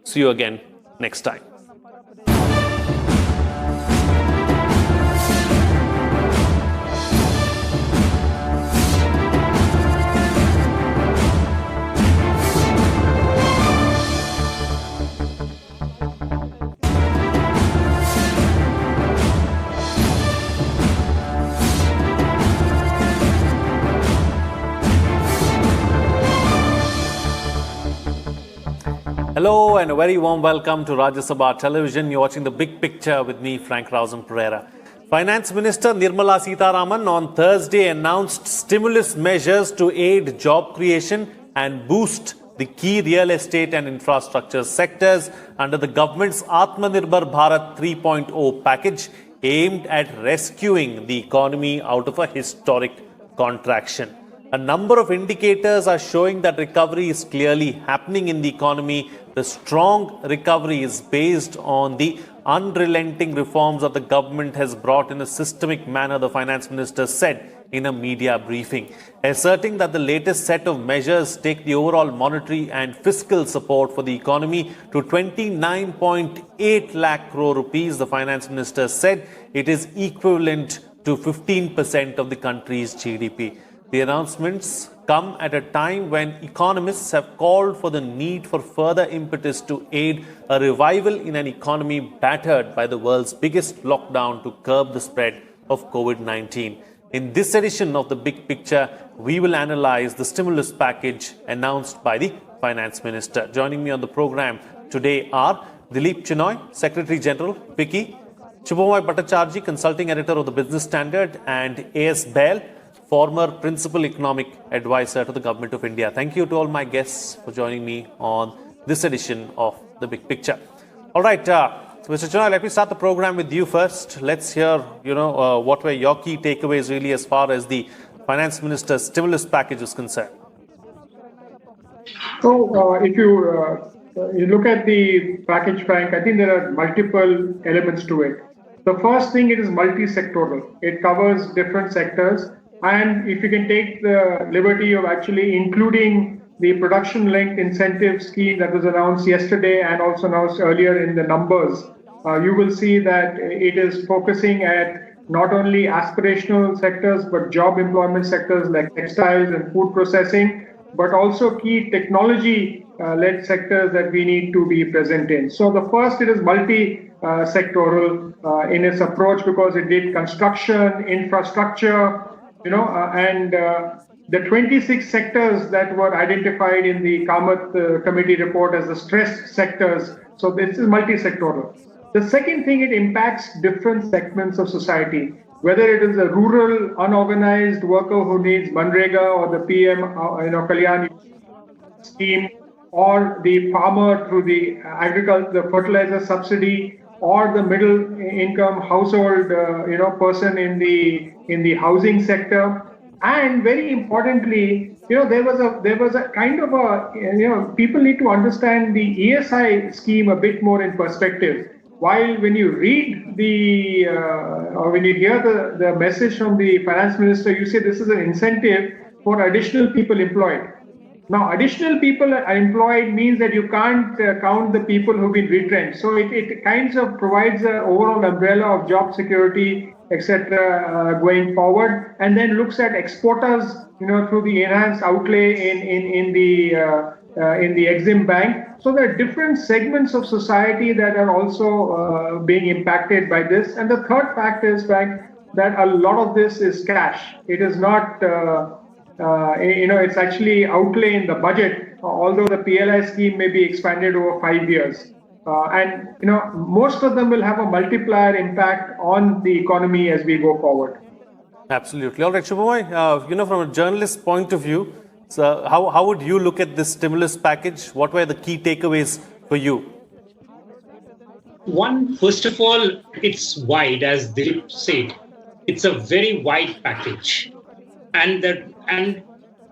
See you again next time. Hello and a very warm welcome to Rajya Sabha Television. You're watching The Big Picture with me, Frank Pereira. Finance Minister Nirmala Sitharaman on Thursday announced stimulus measures to aid job creation and boost the key real estate and infrastructure sectors under the government's Atmanirbhar Bharat 3.0 package aimed at rescuing the economy out of a historic contraction. A number of indicators are showing that recovery is clearly happening in the economy. The strong recovery is based on the unrelenting reforms that the government has brought in a systemic manner, the finance minister said in a media briefing, asserting that the latest set of measures take the overall monetary and fiscal support for the economy to 29.8 lakh crore rupees. The finance minister said it is equivalent to 15% of the country's GDP. The announcements come at a time when economists have called for the need for further impetus to aid a revival in an economy battered by the world's biggest lockdown to curb the spread of COVID-19. In this edition of The Big Picture, we will analyze the stimulus package announced by the Finance Minister. Joining me on the program today are Dilip Chinoy, Secretary General, FICCI, Shubhamay Bhattacharjee, consulting editor of the Business Standard, and A.S. Bail, former principal economic advisor to the Government of India. Thank you to all my guests for joining me on this edition of The Big Picture. All right, Mr. Chennai, let me start the program with you first. Let's hear, what were your key takeaways really as far as the Finance Minister's stimulus package is concerned. So, if you look at the package, Frank, I think there are multiple elements to it. The first thing, it is multi-sectoral. It covers different sectors. And if you can take the liberty of actually including the production-linked incentive scheme that was announced yesterday and also announced earlier in the numbers, you will see that it is focusing at not only aspirational sectors, but job employment sectors like textiles and food processing, but also key technology-led sectors that we need to be present in. So the first, it is multi-sectoral in its approach because it did construction, infrastructure, and the 26 sectors that were identified in the Kamath committee report as the stressed sectors. So this is multi-sectoral. The second thing, it impacts different segments of society, whether it is a rural, unorganized worker who needs Manrega or the PM, Kalyan scheme, or the farmer through the agriculture, the fertilizer subsidy, or the middle income household, person in the housing sector. And very importantly, there was a kind of a, people need to understand the ESI scheme a bit more in perspective. While when you read or when you hear the message from the finance minister, you say this is an incentive for additional people employed. Now, additional people are employed means that you can't count the people who've been retrenched. So it kind of provides an overall umbrella of job security, etc., going forward, and then looks at exporters, through the enhanced outlay in the Exim Bank. So there are different segments of society that are also being impacted by this. And the third fact is, Frank, that a lot of this is cash. It is not, it's actually outlay in the budget, although the PLI scheme may be expanded over 5 years. And most of them will have a multiplier impact on the economy as we go forward. Absolutely. All right, Shubhamay, from a journalist's point of view, so how would you look at this stimulus package? What were the key takeaways for you? One, first of all, it's wide, as Dilip said. It's a very wide package. And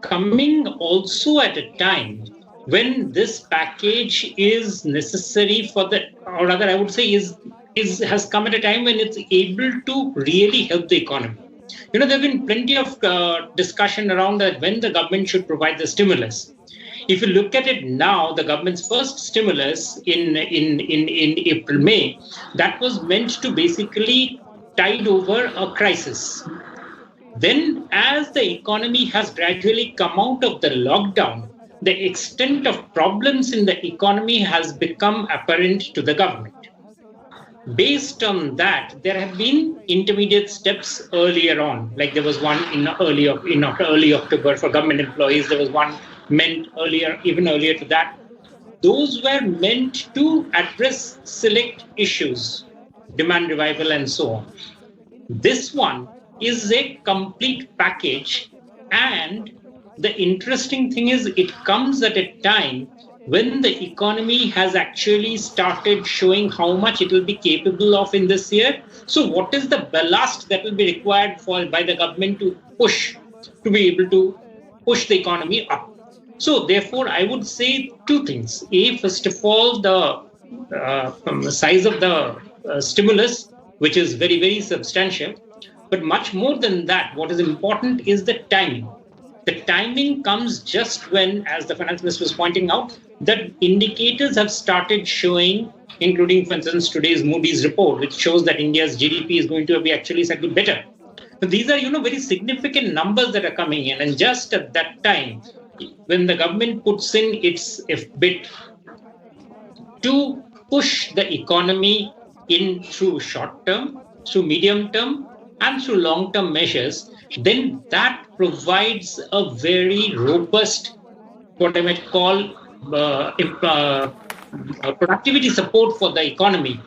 coming also at a time when this package is necessary or rather I would say has come at a time when it's able to really help the economy. There have been plenty of discussion around that when the government should provide the stimulus. If you look at it now, the government's first stimulus in April, May, that was meant to basically tide over a crisis. Then as the economy has gradually come out of the lockdown, the extent of problems in the economy has become apparent to the government. Based on that, there have been intermediate steps earlier on, like there was one in early October for government employees. There was one meant even earlier to that. Those were meant to address select issues, demand revival and so on. This one is a complete package, and the interesting thing is it comes at a time when the economy has actually started showing how much it will be capable of in this year. So what is the ballast that will be required by the government to be able to push the economy up? So therefore, I would say two things. First of all, the size of the stimulus, which is very, very substantial. But much more than that, what is important is the timing. The timing comes just when, as the finance minister was pointing out, that indicators have started showing, including, for instance, today's Moody's report, which shows that India's GDP is going to be actually slightly better. So these are, very significant numbers that are coming in. And just at that time, when the government puts in its bit to push the economy in through short term, through medium term, and through long-term measures, then that provides a very robust, what I might call productivity support for the economy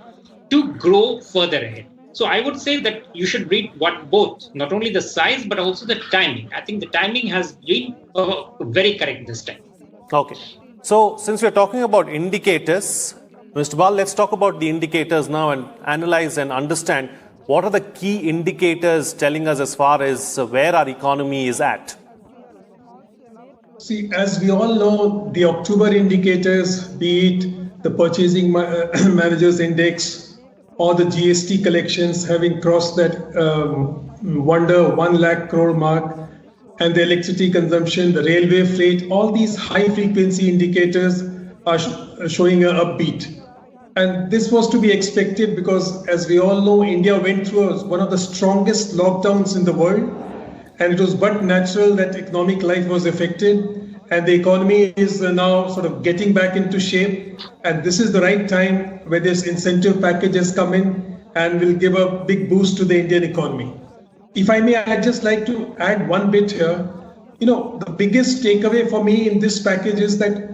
to grow further ahead. So I would say that you should read both, not only the size, but also the timing. I think the timing has been very correct this time. Okay. So since we're talking about indicators, Mr. Bal, let's talk about the indicators now and analyze and understand what are the key indicators telling us as far as where our economy is at. See, as we all know, the October indicators, be it the Purchasing Managers Index or the GST collections having crossed that wonder 1 lakh crore mark, and the electricity consumption, the railway freight, all these high frequency indicators are showing an upbeat. And this was to be expected because, as we all know, India went through one of the strongest lockdowns in the world. And it was but natural that economic life was affected, and the economy is now sort of getting back into shape. And this is the right time where this incentive package has come in and will give a big boost to the Indian economy. If I may, I'd just like to add one bit here. The biggest takeaway for me in this package is that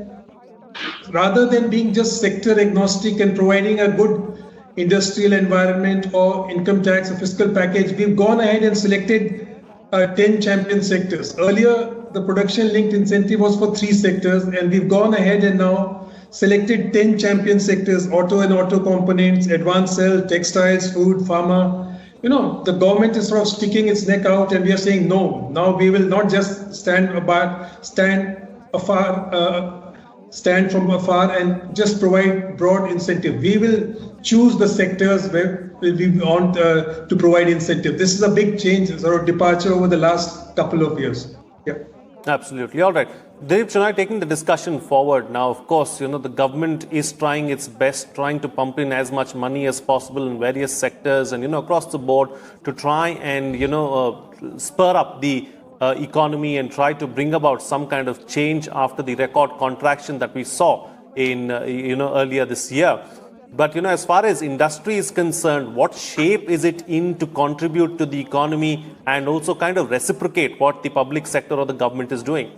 rather than being just sector agnostic and providing a good industrial environment or income tax or fiscal package, we've gone ahead and selected 10 champion sectors. Earlier, the production linked incentive was for 3 sectors, and we've gone ahead and now selected 10 champion sectors: auto and auto components, advanced cell, textiles, food, pharma. The government is sort of sticking its neck out, and we are saying no. Now we will not just stand from afar and just provide broad incentive. We will choose the sectors where we want to provide incentive. This is a big change, sort of departure over the last couple of years. Yeah. Absolutely. All right. Dilip Chunai, taking the discussion forward now, of course, the government is trying its best, trying to pump in as much money as possible in various sectors and, across the board to try and, spur up the economy and try to bring about some kind of change after the record contraction that we saw in, earlier this year. But, as far as industry is concerned, what shape is it in to contribute to the economy and also kind of reciprocate what the public sector or the government is doing?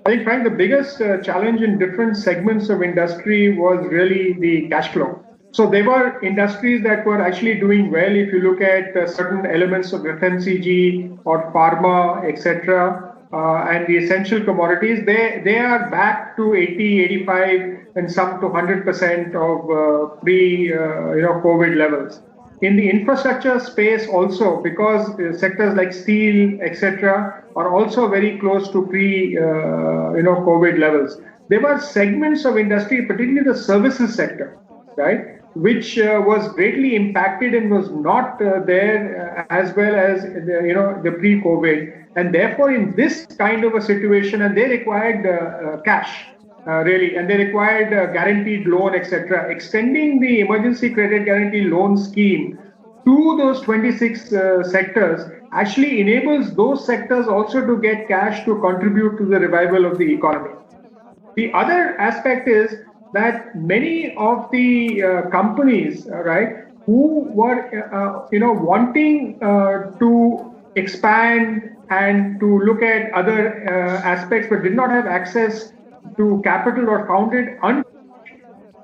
I think, Frank, the biggest challenge in different segments of industry was really the cash flow. So there were industries that were actually doing well. If you look at certain elements of FMCG or pharma, etc., and the essential commodities, they are back to 80, 85, and some to 100% of pre-COVID levels. In the infrastructure space also, because sectors like steel, etc., are also very close to pre-COVID levels. There were segments of industry, particularly the services sector, right, which was greatly impacted and was not there as well as the pre-COVID, and therefore in this kind of a situation, and they required cash. Really, and they required a guaranteed loan, etc. Extending the emergency credit guarantee loan scheme to those 26 sectors actually enables those sectors also to get cash to contribute to the revival of the economy. The other aspect is that many of the companies, right, who were wanting to expand and to look at other aspects but did not have access to capital or found it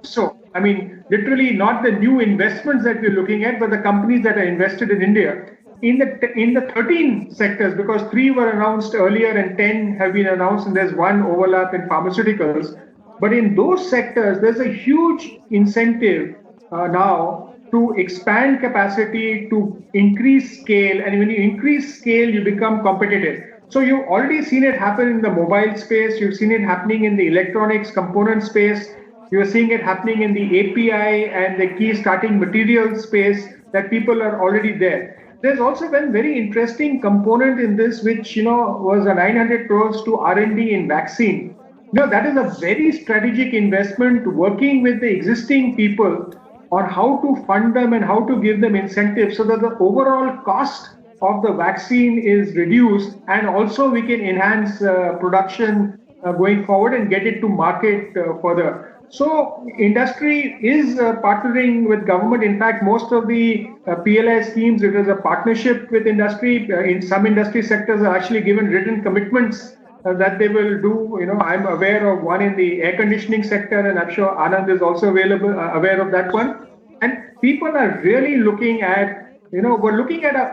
so, I mean, literally not the new investments that we're looking at, but the companies that are invested in India. In the 13 sectors, because 3 were announced earlier and 10 have been announced, and there's one overlap in pharmaceuticals. But in those sectors, there's a huge incentive now to expand capacity, to increase scale. And when you increase scale, you become competitive. So you've already seen it happen in the mobile space. You've seen it happening in the electronics component space. You're seeing it happening in the API and the key starting materials space, that people are already there. There's also one very interesting component in this, which was a 900 crores to R&D in vaccine. That is a very strategic investment, working with the existing people on how to fund them and how to give them incentives so that the overall cost of the vaccine is reduced, and also we can enhance production going forward and get it to market further. So industry is partnering with government. In fact, most of the PLI schemes, it is a partnership with industry. In some industry sectors are actually given written commitments that they will do. I'm aware of one in the air conditioning sector, and I'm sure Anand is also aware of that one. And people are really looking at we're looking at a,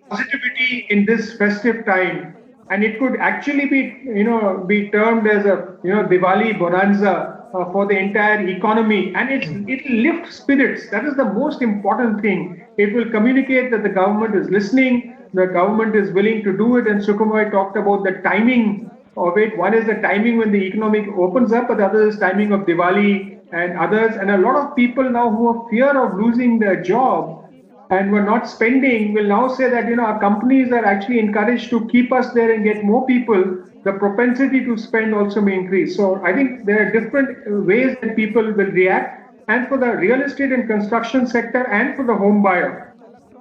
positivity in this festive time, and it could actually be termed as a, Diwali bonanza for the entire economy, and it'll lift spirits. That is the most important thing. It will communicate that the government is listening, the government is willing to do it, and Sukumar talked about the timing of it. One is the timing when the economy opens up, but the other is timing of Diwali and others. And a lot of people now who have fear of losing their job and were not spending will now say that, our companies are actually encouraged to keep us there and get more people. The propensity to spend also may increase. So I think there are different ways that people will react. And for the real estate and construction sector and for the home buyer,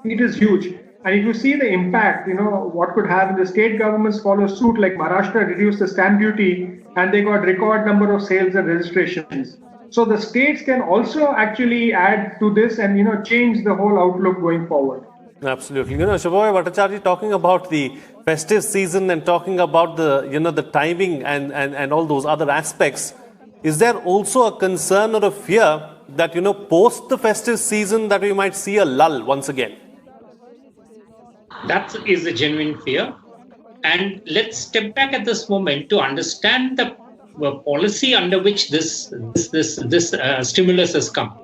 it is huge. And if you see the impact, what could happen, the state governments follow suit, like Maharashtra reduced the stamp duty and they got record number of sales and registrations. So the states can also actually add to this and, change the whole outlook going forward. Absolutely. Shubhoy Bhattacharya talking about the festive season and talking about the, the timing and all those other aspects. Is there also a concern or a fear that, post the festive season that we might see a lull once again? That is a genuine fear. And let's step back at this moment to understand the policy under which this stimulus has come.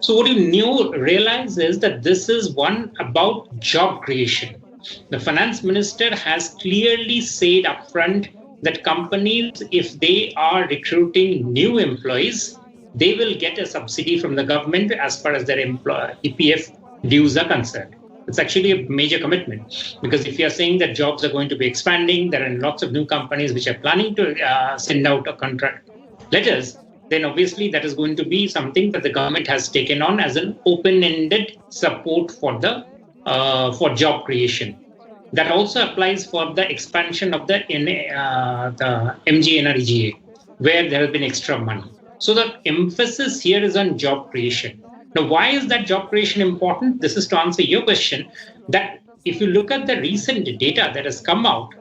So what you realize is that this is one about job creation. The finance minister has clearly said upfront that companies, if they are recruiting new employees, they will get a subsidy from the government as far as their EPF dues are concerned. It's actually a major commitment, because if you are saying that jobs are going to be expanding, there are lots of new companies which are planning to send out a contract letters, then obviously that is going to be something that the government has taken on as an open-ended support for the for job creation. That also applies for the expansion of the MGNREGA, where there has been extra money. So the emphasis here is on job creation. Now, why is that job creation important? This is to answer your question, that if you look at the recent data that has come out,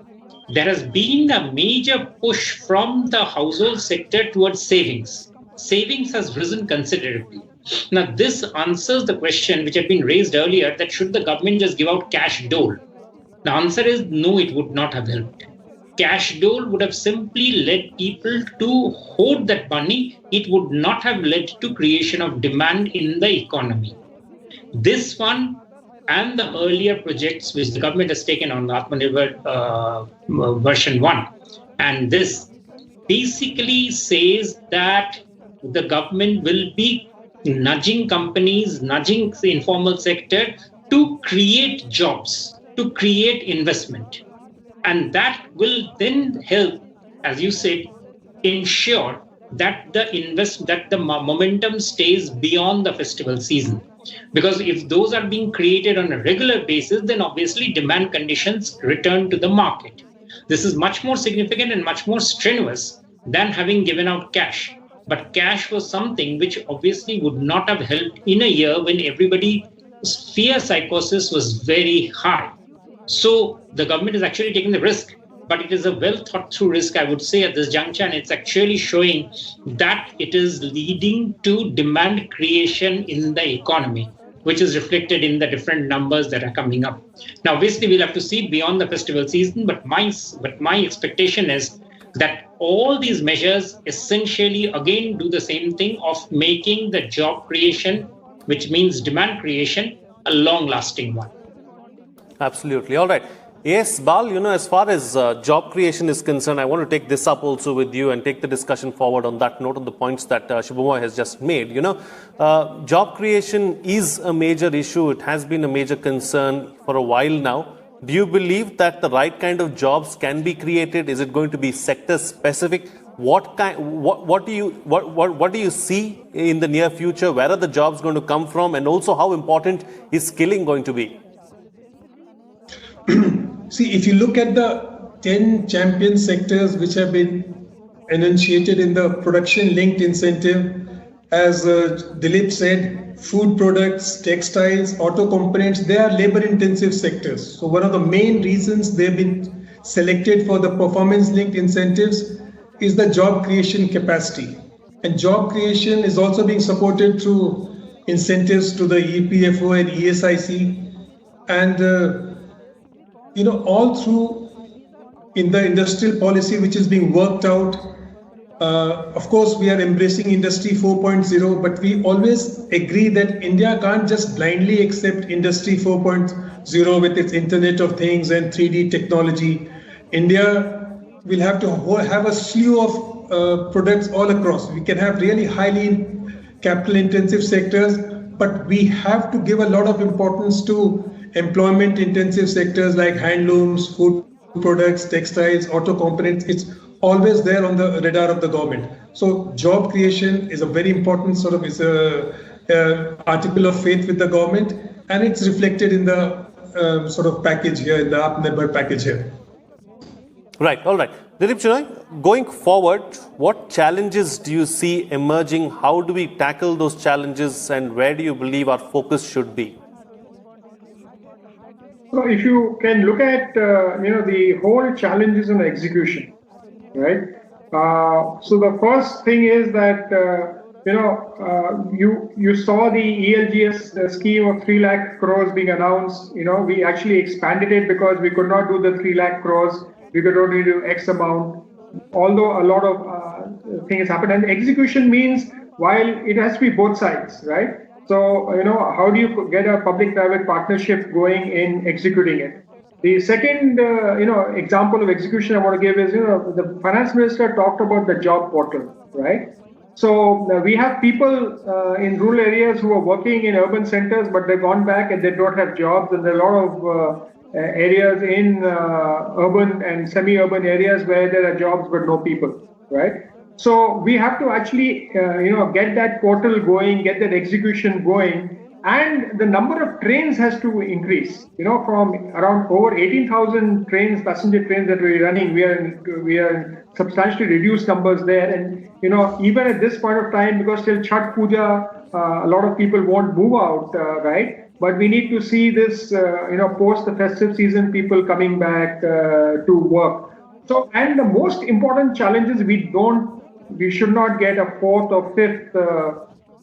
there has been a major push from the household sector towards savings. Savings has risen considerably. Now, this answers the question which had been raised earlier, that should the government just give out cash dole? The answer is no, it would not have helped. Cash dole would have simply led people to hoard that money. It would not have led to creation of demand in the economy. This one and the earlier projects which the government has taken on, Atmanirbhar version 1, and this basically says that the government will be nudging companies, nudging the informal sector to create jobs, to create investment. And that will then help, as you said, ensure that the momentum stays beyond the festival season. Because if those are being created on a regular basis, then obviously demand conditions return to the market. This is much more significant and much more strenuous than having given out cash. But cash was something which obviously would not have helped in a year when everybody's fear psychosis was very high. So the government is actually taking the risk, but it is a well thought through risk, I would say, at this juncture, and it's actually showing that it is leading to demand creation in the economy, which is reflected in the different numbers that are coming up. Now, obviously, we'll have to see beyond the festival season, but my expectation is that all these measures essentially again do the same thing of making the job creation, which means demand creation, a long-lasting one. Absolutely. All right. Yes, Bal, as far as job creation is concerned, I want to take this up also with you and take the discussion forward on that note, on the points that Shubhamoy has just made. Job creation is a major issue. It has been a major concern for a while now. Do you believe that the right kind of jobs can be created? Is it going to be sector specific? What do you see in the near future? Where are the jobs going to come from? And also, how important is skilling going to be? See, if you look at the 10 champion sectors which have been enunciated in the production-linked incentive, as Dilip said, food products, textiles, auto components, they are labor-intensive sectors. So one of the main reasons they've been selected for the performance-linked incentives is the job creation capacity. And job creation is also being supported through incentives to the EPFO and ESIC. and all through in the industrial policy which is being worked out. Of course, we are embracing Industry 4.0, but we always agree that India can't just blindly accept Industry 4.0 with its Internet of Things and 3D technology. India will have to have a slew of products all across. We can have really highly capital-intensive sectors, but we have to give a lot of importance to employment-intensive sectors like handlooms, food products, textiles, auto components. It's always there on the radar of the government. So job creation is a very important sort of article of faith with the government, and it's reflected in the sort of package here, in the Atmanirbhar package here. Right, all right. Dilip Shenoy, going forward, what challenges do you see emerging? How do we tackle those challenges, and where do you believe our focus should be? So if you can look at the whole challenges in execution, right? So the first thing is that you saw the ELGS scheme of 3 lakh crores being announced. We actually expanded it because we could not do the 3 lakh crores. We could only do X amount. Although a lot of things happened, and execution means while it has to be both sides, right? So, how do you get a public-private partnership going in executing it? The second, example of execution I want to give is, the finance minister talked about the job portal, right? So we have people in rural areas who are working in urban centers, but they've gone back and they don't have jobs. And there are a lot of areas in urban and semi-urban areas where there are jobs but no people, right? So we have to actually, get that portal going, get that execution going, and the number of trains has to increase. From around over 18,000 trains, passenger trains that we're running, we are in substantially reduced numbers there. And even at this point of time, because till Chhath Puja, a lot of people won't move out, right? But we need to see this, post the festive season, people coming back to work. So, and the most important challenge is we should not get a fourth or fifth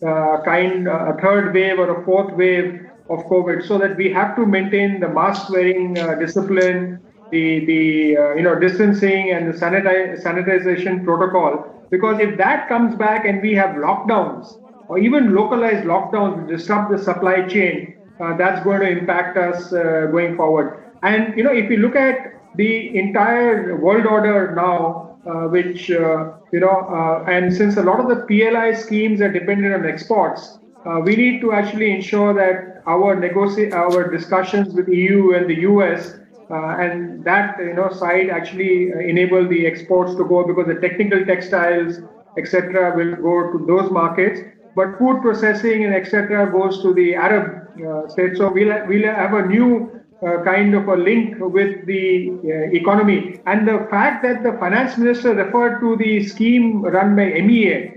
a third wave or a fourth wave of COVID, so that we have to maintain the mask wearing discipline, the distancing and the sanitization protocol. Because if that comes back and we have lockdowns or even localized lockdowns which disrupt the supply chain, that's going to impact us going forward. And if you look at the entire world order now, which and since a lot of the PLI schemes are dependent on exports, we need to actually ensure that our discussions with EU and the US and that side actually enable the exports to go, because the technical textiles, etc., will go to those markets, but food processing and etc. goes to the Arab states. So we'll have a new kind of a link with the economy. And the fact that the finance minister referred to the scheme run by MEA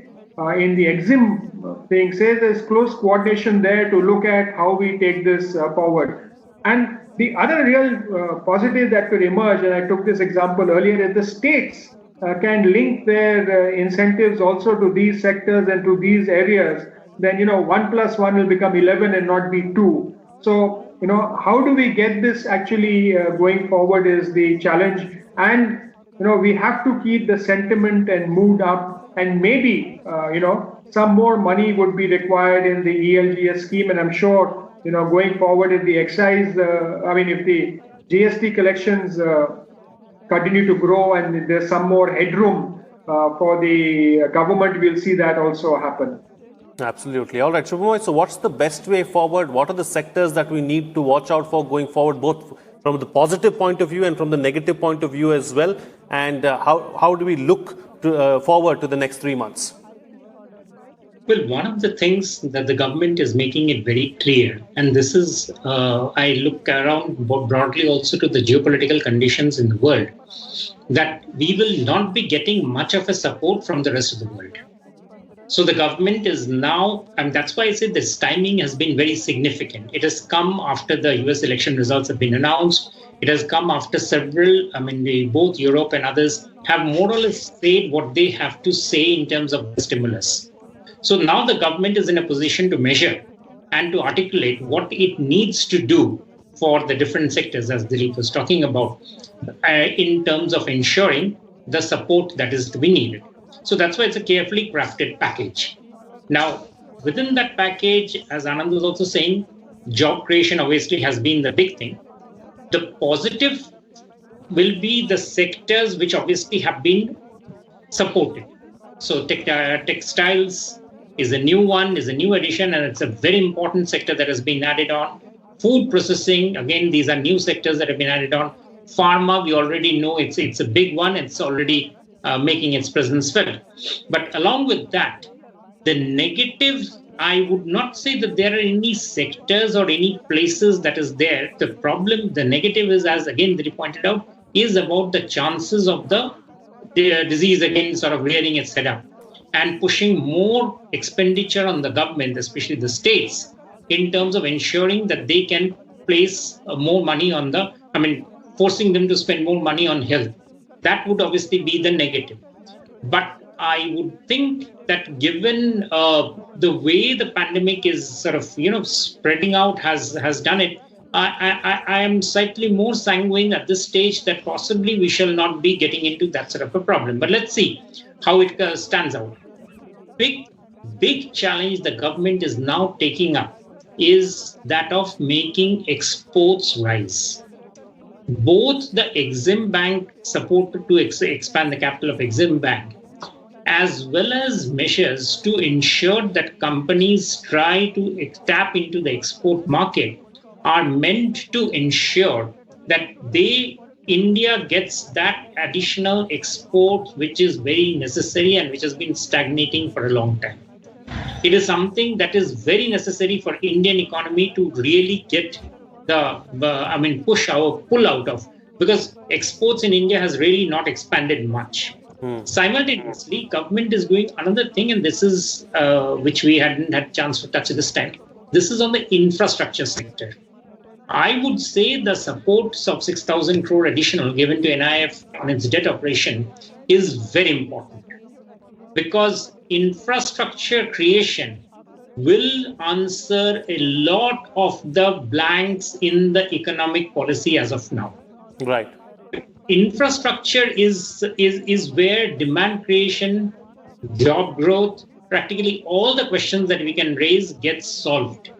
in the EXIM thing says there's close coordination there to look at how we take this forward. And the other real positive that could emerge, and I took this example earlier, is the states can link their incentives also to these sectors and to these areas. Then 1 + 1 will become 11 and not be 2. So how do we get this actually going forward is the challenge. And we have to keep the sentiment and mood up, and maybe some more money would be required in the ELGS scheme. And I'm sure going forward, if the excise, if the GST collections continue to grow and there's some more headroom for the government, we'll see that also happen. Absolutely. All right, Shubhamoy, so what's the best way forward? What are the sectors that we need to watch out for going forward, both from the positive point of view and from the negative point of view as well? And how do we look forward to the next 3 months? Well, one of the things that the government is making it very clear, and this is, I look around broadly also to the geopolitical conditions in the world, that we will not be getting much of a support from the rest of the world. So the government is now, and that's why I said this timing has been very significant. It has come after the US election results have been announced. It has come after several, both Europe and others have more or less said what they have to say in terms of the stimulus. So now the government is in a position to measure and to articulate what it needs to do for the different sectors, as Dilip was talking about, in terms of ensuring the support that is to be needed. So that's why it's a carefully crafted package. Now, within that package, as Anand was also saying, job creation obviously has been the big thing. The positive will be the sectors which obviously have been supported. So textiles is a new one, is a new addition, and it's a very important sector that has been added on. Food processing, again, these are new sectors that have been added on. Pharma, we already know it's a big one. It's already making its presence felt. But along with that, the negatives, I would not say that there are any sectors or any places that is there. The problem, the negative is, as again Dilip pointed out, is about the chances of the disease again sort of rearing its head up and pushing more expenditure on the government, especially the states, in terms of ensuring that they can place more money on forcing them to spend more money on health. That would obviously be the negative. But I would think that given the way the pandemic is sort of, spreading out has done it, I am slightly more sanguine at this stage that possibly we shall not be getting into that sort of a problem. But let's see how it stands out. Big challenge the government is now taking up is that of making exports rise. Both the Exim Bank support to expand the capital of Exim Bank, as well as measures to ensure that companies try to tap into the export market, are meant to ensure that India gets that additional export which is very necessary and which has been stagnating for a long time. It is something that is very necessary for Indian economy to really get pull out of, because exports in India has really not expanded much. Simultaneously, government is doing another thing, and this is which we hadn't had chance to touch this time. This is on the infrastructure sector. I would say the support of 6,000 crore additional given to NIF on its debt operation is very important, because infrastructure creation will answer a lot of the blanks in the economic policy as of now. Right. Infrastructure is where demand creation, job growth, practically all the questions that we can raise gets solved.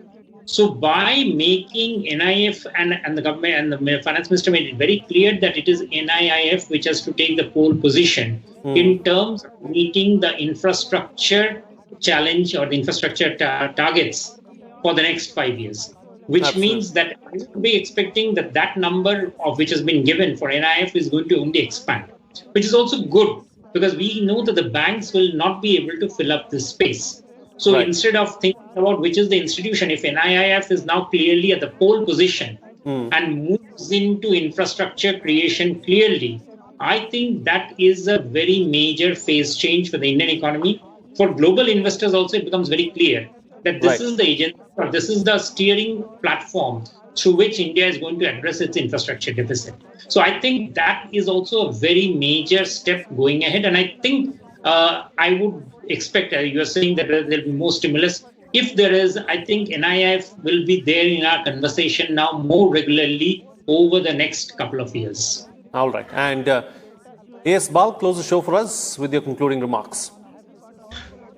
So by making NIF and the government and the finance minister made it very clear that it is NIIF which has to take the pole position in terms of meeting the infrastructure challenge or the infrastructure targets for the next 5 years, which means that I would be expecting that number of which has been given for NIF is going to only expand, which is also good because we know that the banks will not be able to fill up this space. So instead of thinking about which is the institution, if NIIF is now clearly at the pole position and moves into infrastructure creation clearly, I think that is a very major phase change for the Indian economy. For global investors also, it becomes very clear that this is the agency, or this is the steering platform through which India is going to address its infrastructure deficit. So I think that is also a very major step going ahead. And I think I would expect, you are saying that there will be more stimulus. If there is, I think NIIF will be there in our conversation now more regularly over the next couple of years. All right. And A.S. Bal, close the show for us with your concluding remarks.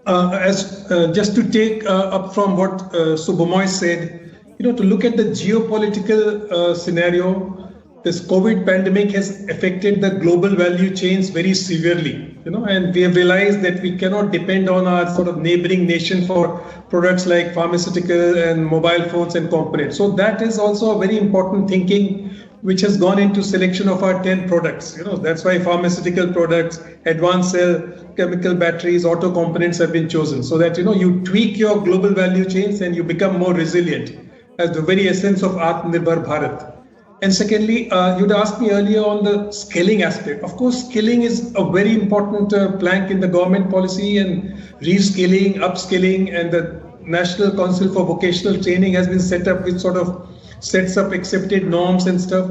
Just to take up from what Subhamoy said, to look at the geopolitical scenario, this COVID pandemic has affected the global value chains very severely, and we have realized that we cannot depend on our sort of neighboring nation for products like pharmaceutical and mobile phones and components. So that is also a very important thinking which has gone into selection of our 10 products. That's why pharmaceutical products, advanced cell, chemical batteries, auto components have been chosen, so that you tweak your global value chains and you become more resilient, as the very essence of Atmanirbhar Bharat. And secondly, you'd asked me earlier on the skilling aspect. Of course, skilling is a very important plank in the government policy, and reskilling, upskilling, and the National Council for Vocational Training has been set up, which sort of sets up accepted norms and stuff.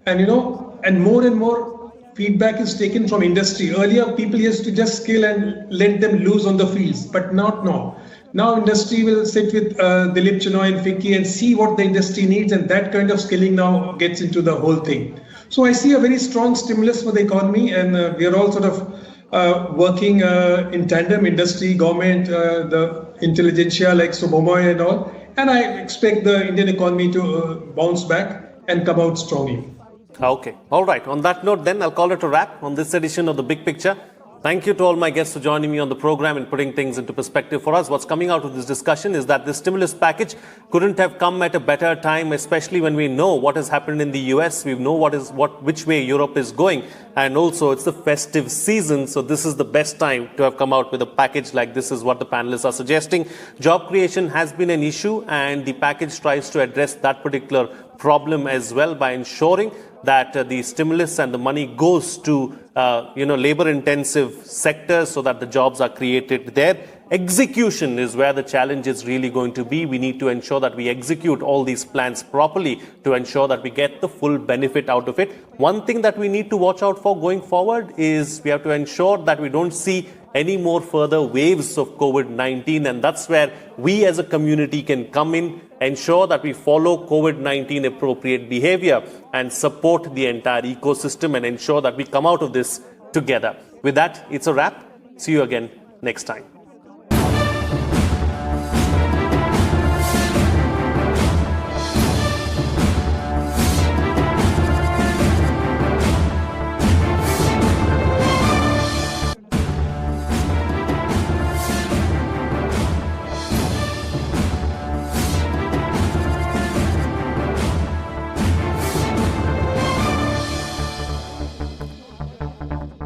And and more feedback is taken from industry. Earlier, people used to just skill and let them loose on the fields, but not now. Now industry will sit with Dilip Chinoy and FICCI and see what the industry needs, and that kind of skilling now gets into the whole thing. So I see a very strong stimulus for the economy, and we are all sort of working in tandem, industry, government, the intelligentsia like Subomoy and all. And I expect the Indian economy to bounce back and come out strongly. Okay. All right. On that note, then, I'll call it a wrap on this edition of The Big Picture. Thank you to all my guests for joining me on the program and putting things into perspective for us. What's coming out of this discussion is that the stimulus package couldn't have come at a better time, especially when we know what has happened in the US. We know which way Europe is going. And also, it's the festive season. So this is the best time to have come out with a package like this, is what the panelists are suggesting. Job creation has been an issue, and the package tries to address that particular problem as well by ensuring that the stimulus and the money goes to labor-intensive sectors so that the jobs are created there. Execution is where the challenge is really going to be. We need to ensure that we execute all these plans properly to ensure that we get the full benefit out of it. One thing that we need to watch out for going forward is we have to ensure that we don't see any more further waves of COVID-19, and that's where we as a community can come in, ensure that we follow COVID-19 appropriate behavior and support the entire ecosystem and ensure that we come out of this together. With that, it's a wrap. See you again next time.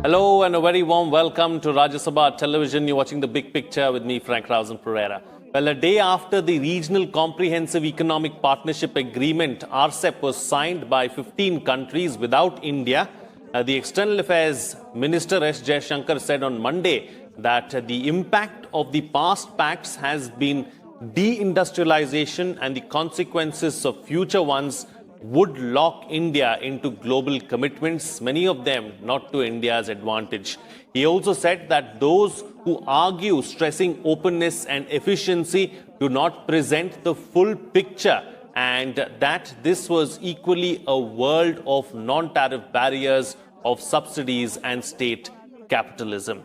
Hello and a very warm welcome to Rajya Sabha Television. You're watching The Big Picture with me, Frank Pereira. Well, a day after the Regional Comprehensive Economic Partnership Agreement, RCEP, was signed by 15 countries without India, the External Affairs Minister S. Jaishankar said on Monday that the impact of the past pacts has been deindustrialization, and the consequences of future ones would lock India into global commitments, many of them not to India's advantage. He also said that those who argue stressing openness and efficiency do not present the full picture, and that this was equally a world of non-tariff barriers, of subsidies and state capitalism.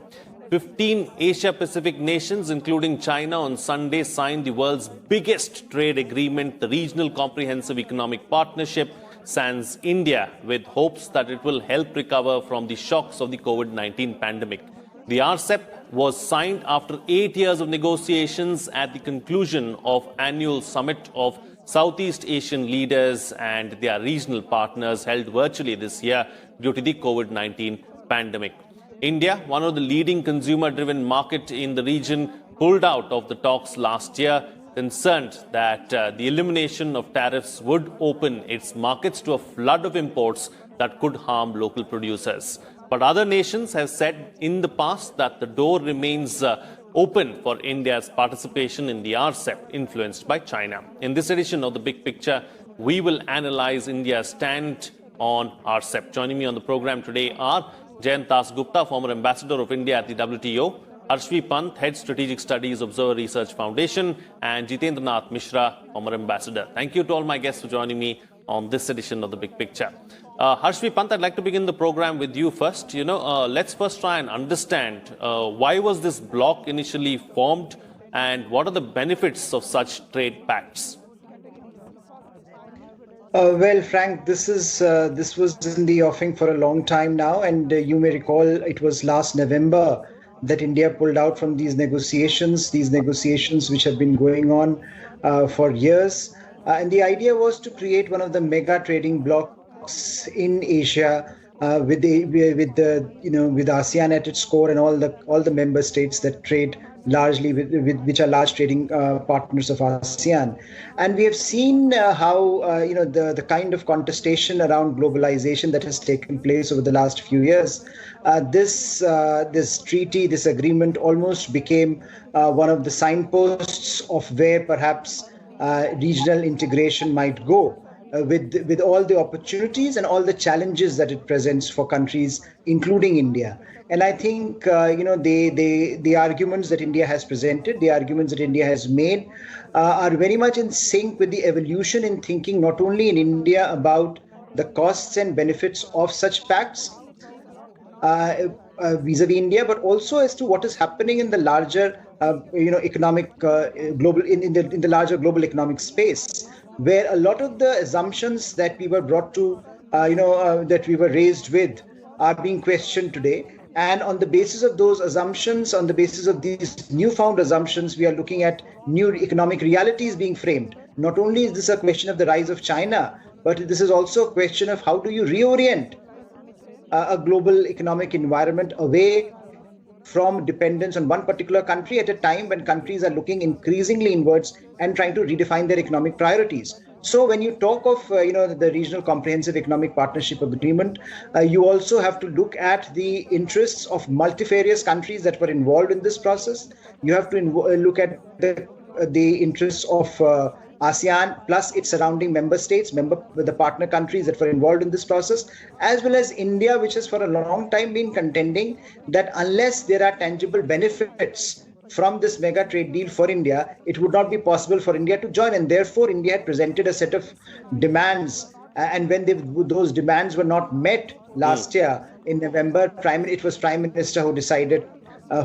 15 Asia-Pacific nations, including China, on Sunday signed the world's biggest trade agreement, the Regional Comprehensive Economic Partnership, sans India, with hopes that it will help recover from the shocks of the COVID-19 pandemic. The RCEP was signed after 8 years of negotiations at the conclusion of annual summit of Southeast Asian leaders and their regional partners held virtually this year due to the COVID-19 pandemic. India, one of the leading consumer-driven markets in the region, pulled out of the talks last year, concerned that the elimination of tariffs would open its markets to a flood of imports that could harm local producers. But other nations have said in the past that the door remains open for India's participation in the RCEP, influenced by China. In this edition of The Big Picture, we will analyze India's stand on RCEP. Joining me on the program today are Jayant Das Gupta, former ambassador of India at the WTO, Harshvi Pant, head strategic studies, Observer Research Foundation, and Jitendra Nath Mishra, former ambassador. Thank you to all my guests for joining me on this edition of The Big Picture. Harshvi Pant, I'd like to begin the program with you first. Let's first try and understand why was this bloc initially formed, and what are the benefits of such trade pacts? Well, Frank, this was in the offing for a long time now, and you may recall it was last November that India pulled out from these negotiations which have been going on for years. And the idea was to create one of the mega trading blocs in Asia with ASEAN at its core and all the member states that trade largely which are large trading partners of ASEAN. And we have seen how the kind of contestation around globalization that has taken place over the last few years. This treaty, this agreement almost became one of the signposts of where perhaps regional integration might go. with all the opportunities and all the challenges that it presents for countries, including India. And I think the arguments that India has presented, the arguments that India has made, are very much in sync with the evolution in thinking, not only in India about the costs and benefits of such pacts vis-a-vis India, but also as to what is happening in the larger, economic global in the larger global economic space, where a lot of the assumptions that we were brought to, that we were raised with, are being questioned today. And on the basis of those assumptions, on the basis of these newfound assumptions, we are looking at new economic realities being framed. Not only is this a question of the rise of China, but this is also a question of how do you reorient a global economic environment away from dependence on one particular country at a time when countries are looking increasingly inwards and trying to redefine their economic priorities. So when you talk of the Regional Comprehensive Economic Partnership Agreement, you also have to look at the interests of multifarious countries that were involved in this process. You have to look at the interests of ASEAN plus its surrounding member states, the partner countries that were involved in this process, as well as India, which has for a long time been contending that unless there are tangible benefits from this mega trade deal for India, it would not be possible for India to join. And therefore, India had presented a set of demands. And when those demands were not met last year in November, it was Prime Minister who decided,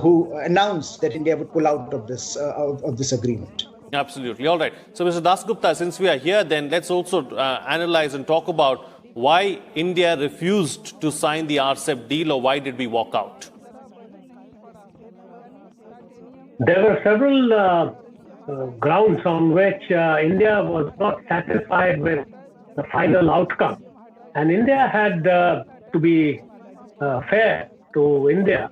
who announced that India would pull out of this agreement. Absolutely. All right. So, Mr. Dasgupta, since we are here, then let's also analyze and talk about why India refused to sign the RCEP deal, or why did we walk out? There were several grounds on which India was not satisfied with the final outcome. And India had, to be fair to India,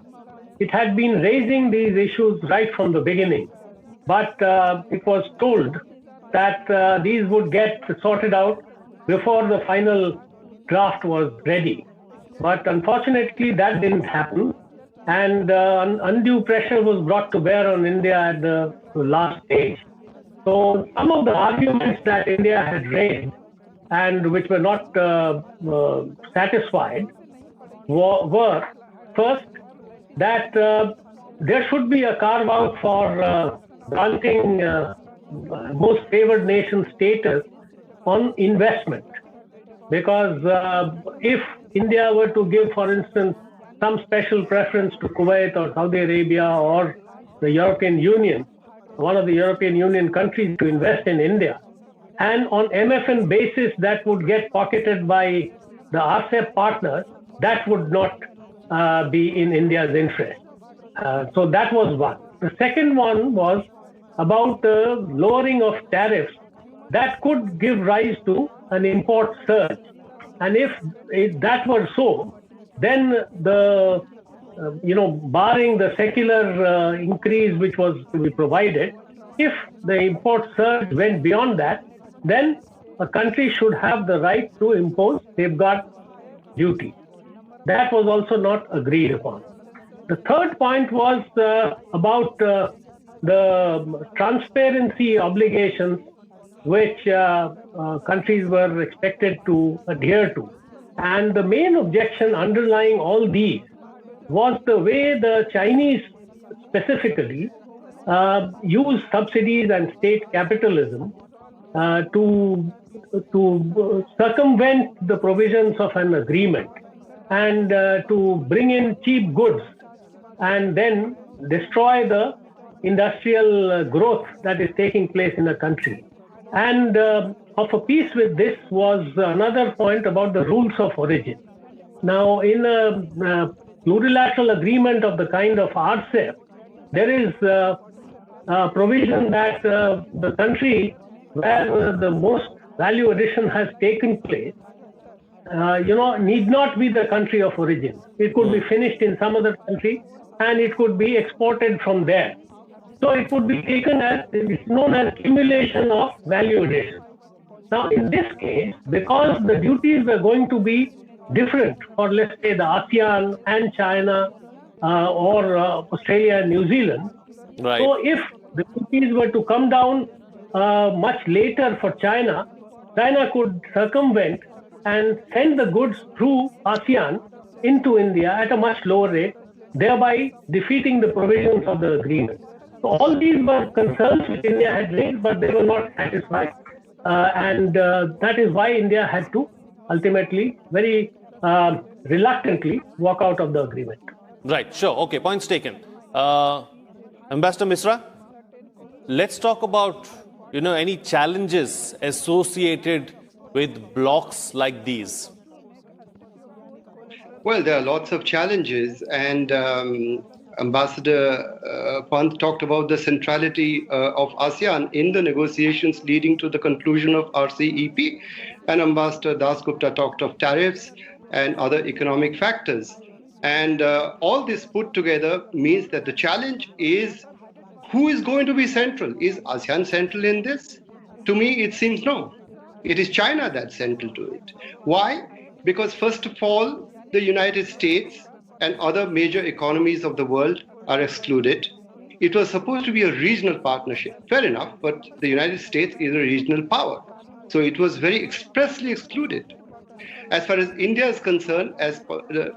it had been raising these issues right from the beginning. But it was told that these would get sorted out before the final draft was ready. But unfortunately, that didn't happen. And undue pressure was brought to bear on India at the last stage. So some of the arguments that India had raised and which were not satisfied were first, that there should be a carve out for granting most favored nation status on investment. Because if India were to give, for instance, some special preference to Kuwait or Saudi Arabia or the European Union, one of the European Union countries, to invest in India, and on MFN basis that would get pocketed by the RCEP partners, that would not be in India's interest. So that was one. The second one was about the lowering of tariffs that could give rise to an import surge. And if that were so, then the, barring the secular increase which was to be provided, if the import surge went beyond that, then a country should have the right to impose safeguard duty. That was also not agreed upon. The third point was about the transparency obligations which countries were expected to adhere to. And the main objection underlying all these was the way the Chinese specifically use subsidies and state capitalism to circumvent the provisions of an agreement and to bring in cheap goods and then destroy the industrial growth that is taking place in a country. And of a piece with this was another point about the rules of origin. Now, in a plurilateral agreement of the kind of RCEP, there is a provision that the country where the most value addition has taken place, need not be the country of origin. It could be finished in some other country and it could be exported from there. So it would be taken as, it's known as accumulation of value addition. Now, in this case, because the duties were going to be different for, let's say, the ASEAN and China or Australia and New Zealand, so if the duties were to come down much later for China, China could circumvent and send the goods through ASEAN into India at a much lower rate, thereby defeating the provisions of the agreement. So all these were concerns which India had raised, but they were not satisfied. And that is why India had to ultimately, very reluctantly, walk out of the agreement. Right, sure. Okay, points taken. Ambassador Misra, let's talk about, any challenges associated with blocks like these. Well, there are lots of challenges, and Ambassador Pant talked about the centrality of ASEAN in the negotiations leading to the conclusion of RCEP, and Ambassador Dasgupta talked of tariffs and other economic factors. And all this put together means that the challenge is, who is going to be central? Is ASEAN central in this? To me, it seems no. It is China that's central to it. Why? Because first of all, the United States and other major economies of the world are excluded. It was supposed to be a regional partnership. Fair enough, but the United States is a regional power. So it was very expressly excluded. As far as India is concerned, as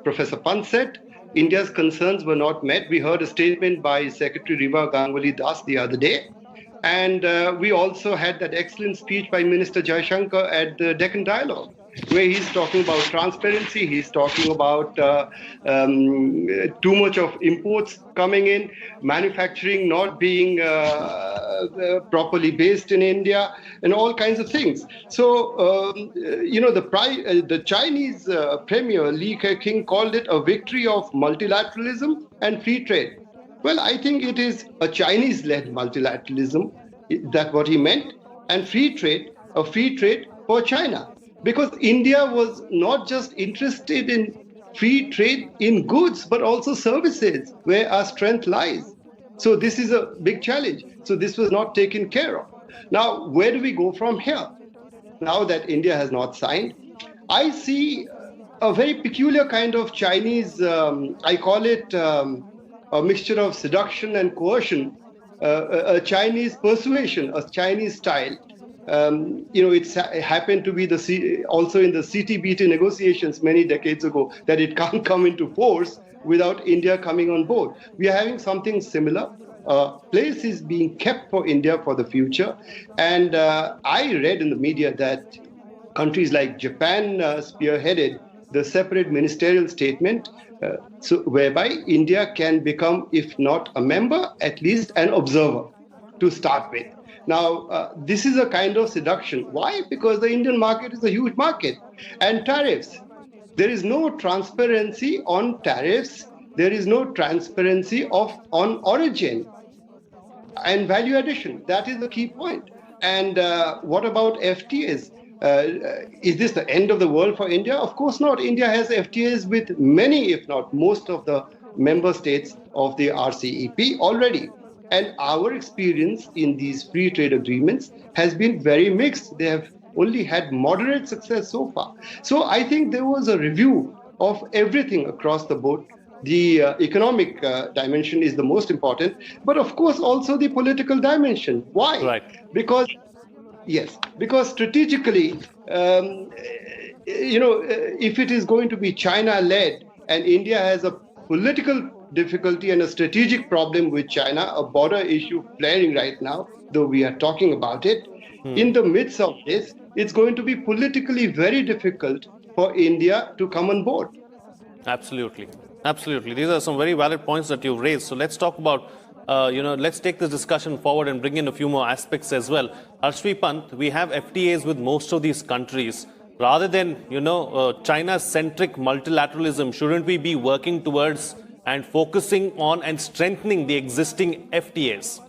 Professor Pant said, India's concerns were not met. We heard a statement by Secretary Riva Ganguly Das the other day. And we also had that excellent speech by Minister Jaishankar at the Deccan Dialogue, where he's talking about transparency, he's talking about too much of imports coming in, manufacturing not being properly based in India, and all kinds of things. So, the Chinese Premier Li Keqiang called it a victory of multilateralism and free trade. Well, I think it is a Chinese-led multilateralism, that's what he meant, and free trade, a free trade for China. Because India was not just interested in free trade in goods, but also services, where our strength lies. So this is a big challenge. So this was not taken care of. Now, where do we go from here? Now that India has not signed, I see a very peculiar kind of Chinese, I call it a mixture of seduction and coercion, a Chinese persuasion, a Chinese style. It happened to be also in the CTBT negotiations many decades ago, that it can't come into force without India coming on board. We are having something similar. Place is being kept for India for the future. And I read in the media that countries like Japan spearheaded the separate ministerial statement, whereby India can become, if not a member, at least an observer to start with. Now, this is a kind of seduction. Why? Because the Indian market is a huge market. And tariffs. There is no transparency on tariffs. There is no transparency on origin and value addition. That is the key point. And what about FTAs? Is this the end of the world for India? Of course not. India has FTAs with many, if not most, of the member states of the RCEP already. And our experience in these free trade agreements has been very mixed. They have only had moderate success so far. So I think there was a review of everything across the board. The economic dimension is the most important, but of course also the political dimension. Why? Right. Because strategically, if it is going to be China-led and India has a political difficulty and a strategic problem with China, a border issue flaring right now, though we are talking about it, in the midst of this, it's going to be politically very difficult for India to come on board. Absolutely. Absolutely. These are some very valid points that you've raised. So let's talk about, let's take this discussion forward and bring in a few more aspects as well. Harshvi Pant, we have FTAs with most of these countries. Rather than, China-centric multilateralism, shouldn't we be working towards and focusing on and strengthening the existing FTAs?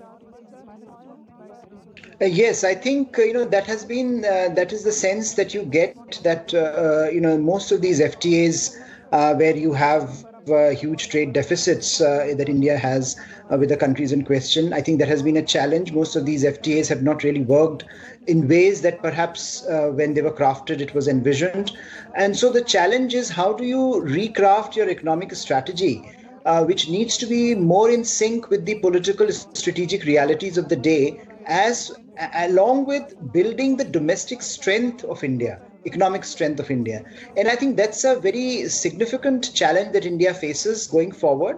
Yes, I think that has been that is the sense that you get, that most of these FTAs where you have huge trade deficits that India has with the countries in question. I think that has been a challenge. Most of these FTAs have not really worked in ways that perhaps when they were crafted, it was envisioned. And so the challenge is, how do you recraft your economic strategy, which needs to be more in sync with the political strategic realities of the day, as along with building the domestic strength of India, economic strength of India. And I think that's a very significant challenge that India faces going forward.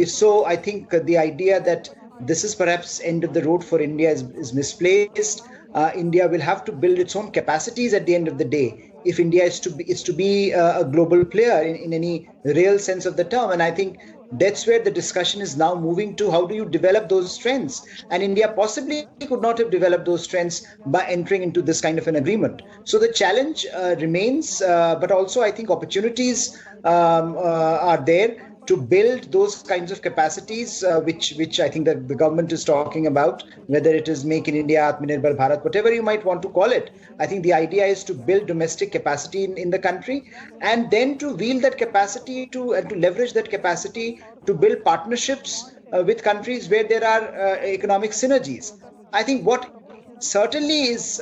So I think the idea that this is perhaps end of the road for India is misplaced. India will have to build its own capacities at the end of the day if India is to be a global player in any real sense of the term. And I think that's where the discussion is now moving to. How do you develop those strengths? And India possibly could not have developed those strengths by entering into this kind of an agreement. So the challenge remains, but also I think opportunities are there to build those kinds of capacities, which I think that the government is talking about, whether it is Make in India, Atmanirbhar Bharat, whatever you might want to call it. I think the idea is to build domestic capacity in the country, and then to wield that capacity and to leverage that capacity to build partnerships with countries where there are economic synergies. I think what certainly is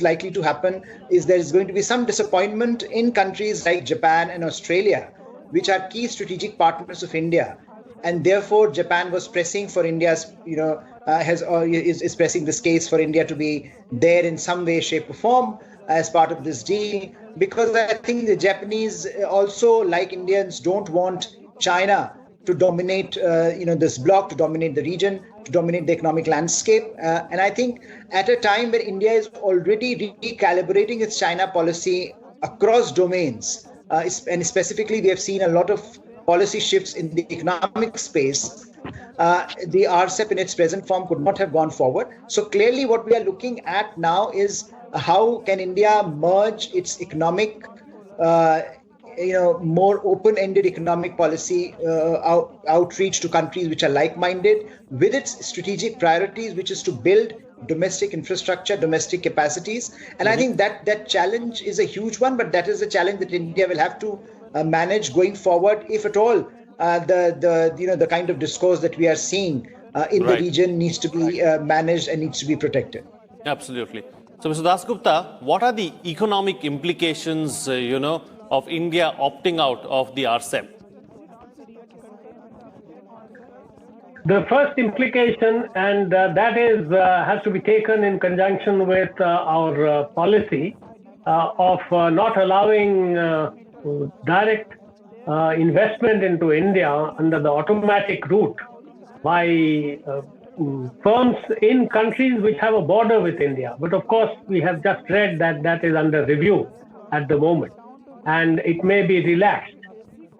likely to happen is there is going to be some disappointment in countries like Japan and Australia, which are key strategic partners of India, and therefore Japan was pressing for India's, is pressing this case for India to be there in some way, shape, or form as part of this deal, because I think the Japanese also, like Indians, don't want China to dominate, this bloc, to dominate the region, to dominate the economic landscape. And I think at a time where India is already recalibrating its China policy across domains, and specifically we have seen a lot of policy shifts in the economic space, the RCEP in its present form could not have gone forward. So clearly what we are looking at now is how can India merge its economic, more open-ended economic policy outreach to countries which are like-minded with its strategic priorities, which is to build domestic infrastructure, domestic capacities. And I think that challenge is a huge one, but that is a challenge that India will have to manage going forward, if at all the kind of discourse that we are seeing in the region needs to be managed and needs to be protected. Absolutely. So, Mr. Dasgupta, what are the economic implications, of India opting out of the RCEP? The first implication, and that is has to be taken in conjunction with our policy of not allowing direct investment into India under the automatic route by firms in countries which have a border with India. But of course, we have just read that that is under review at the moment, and it may be relaxed.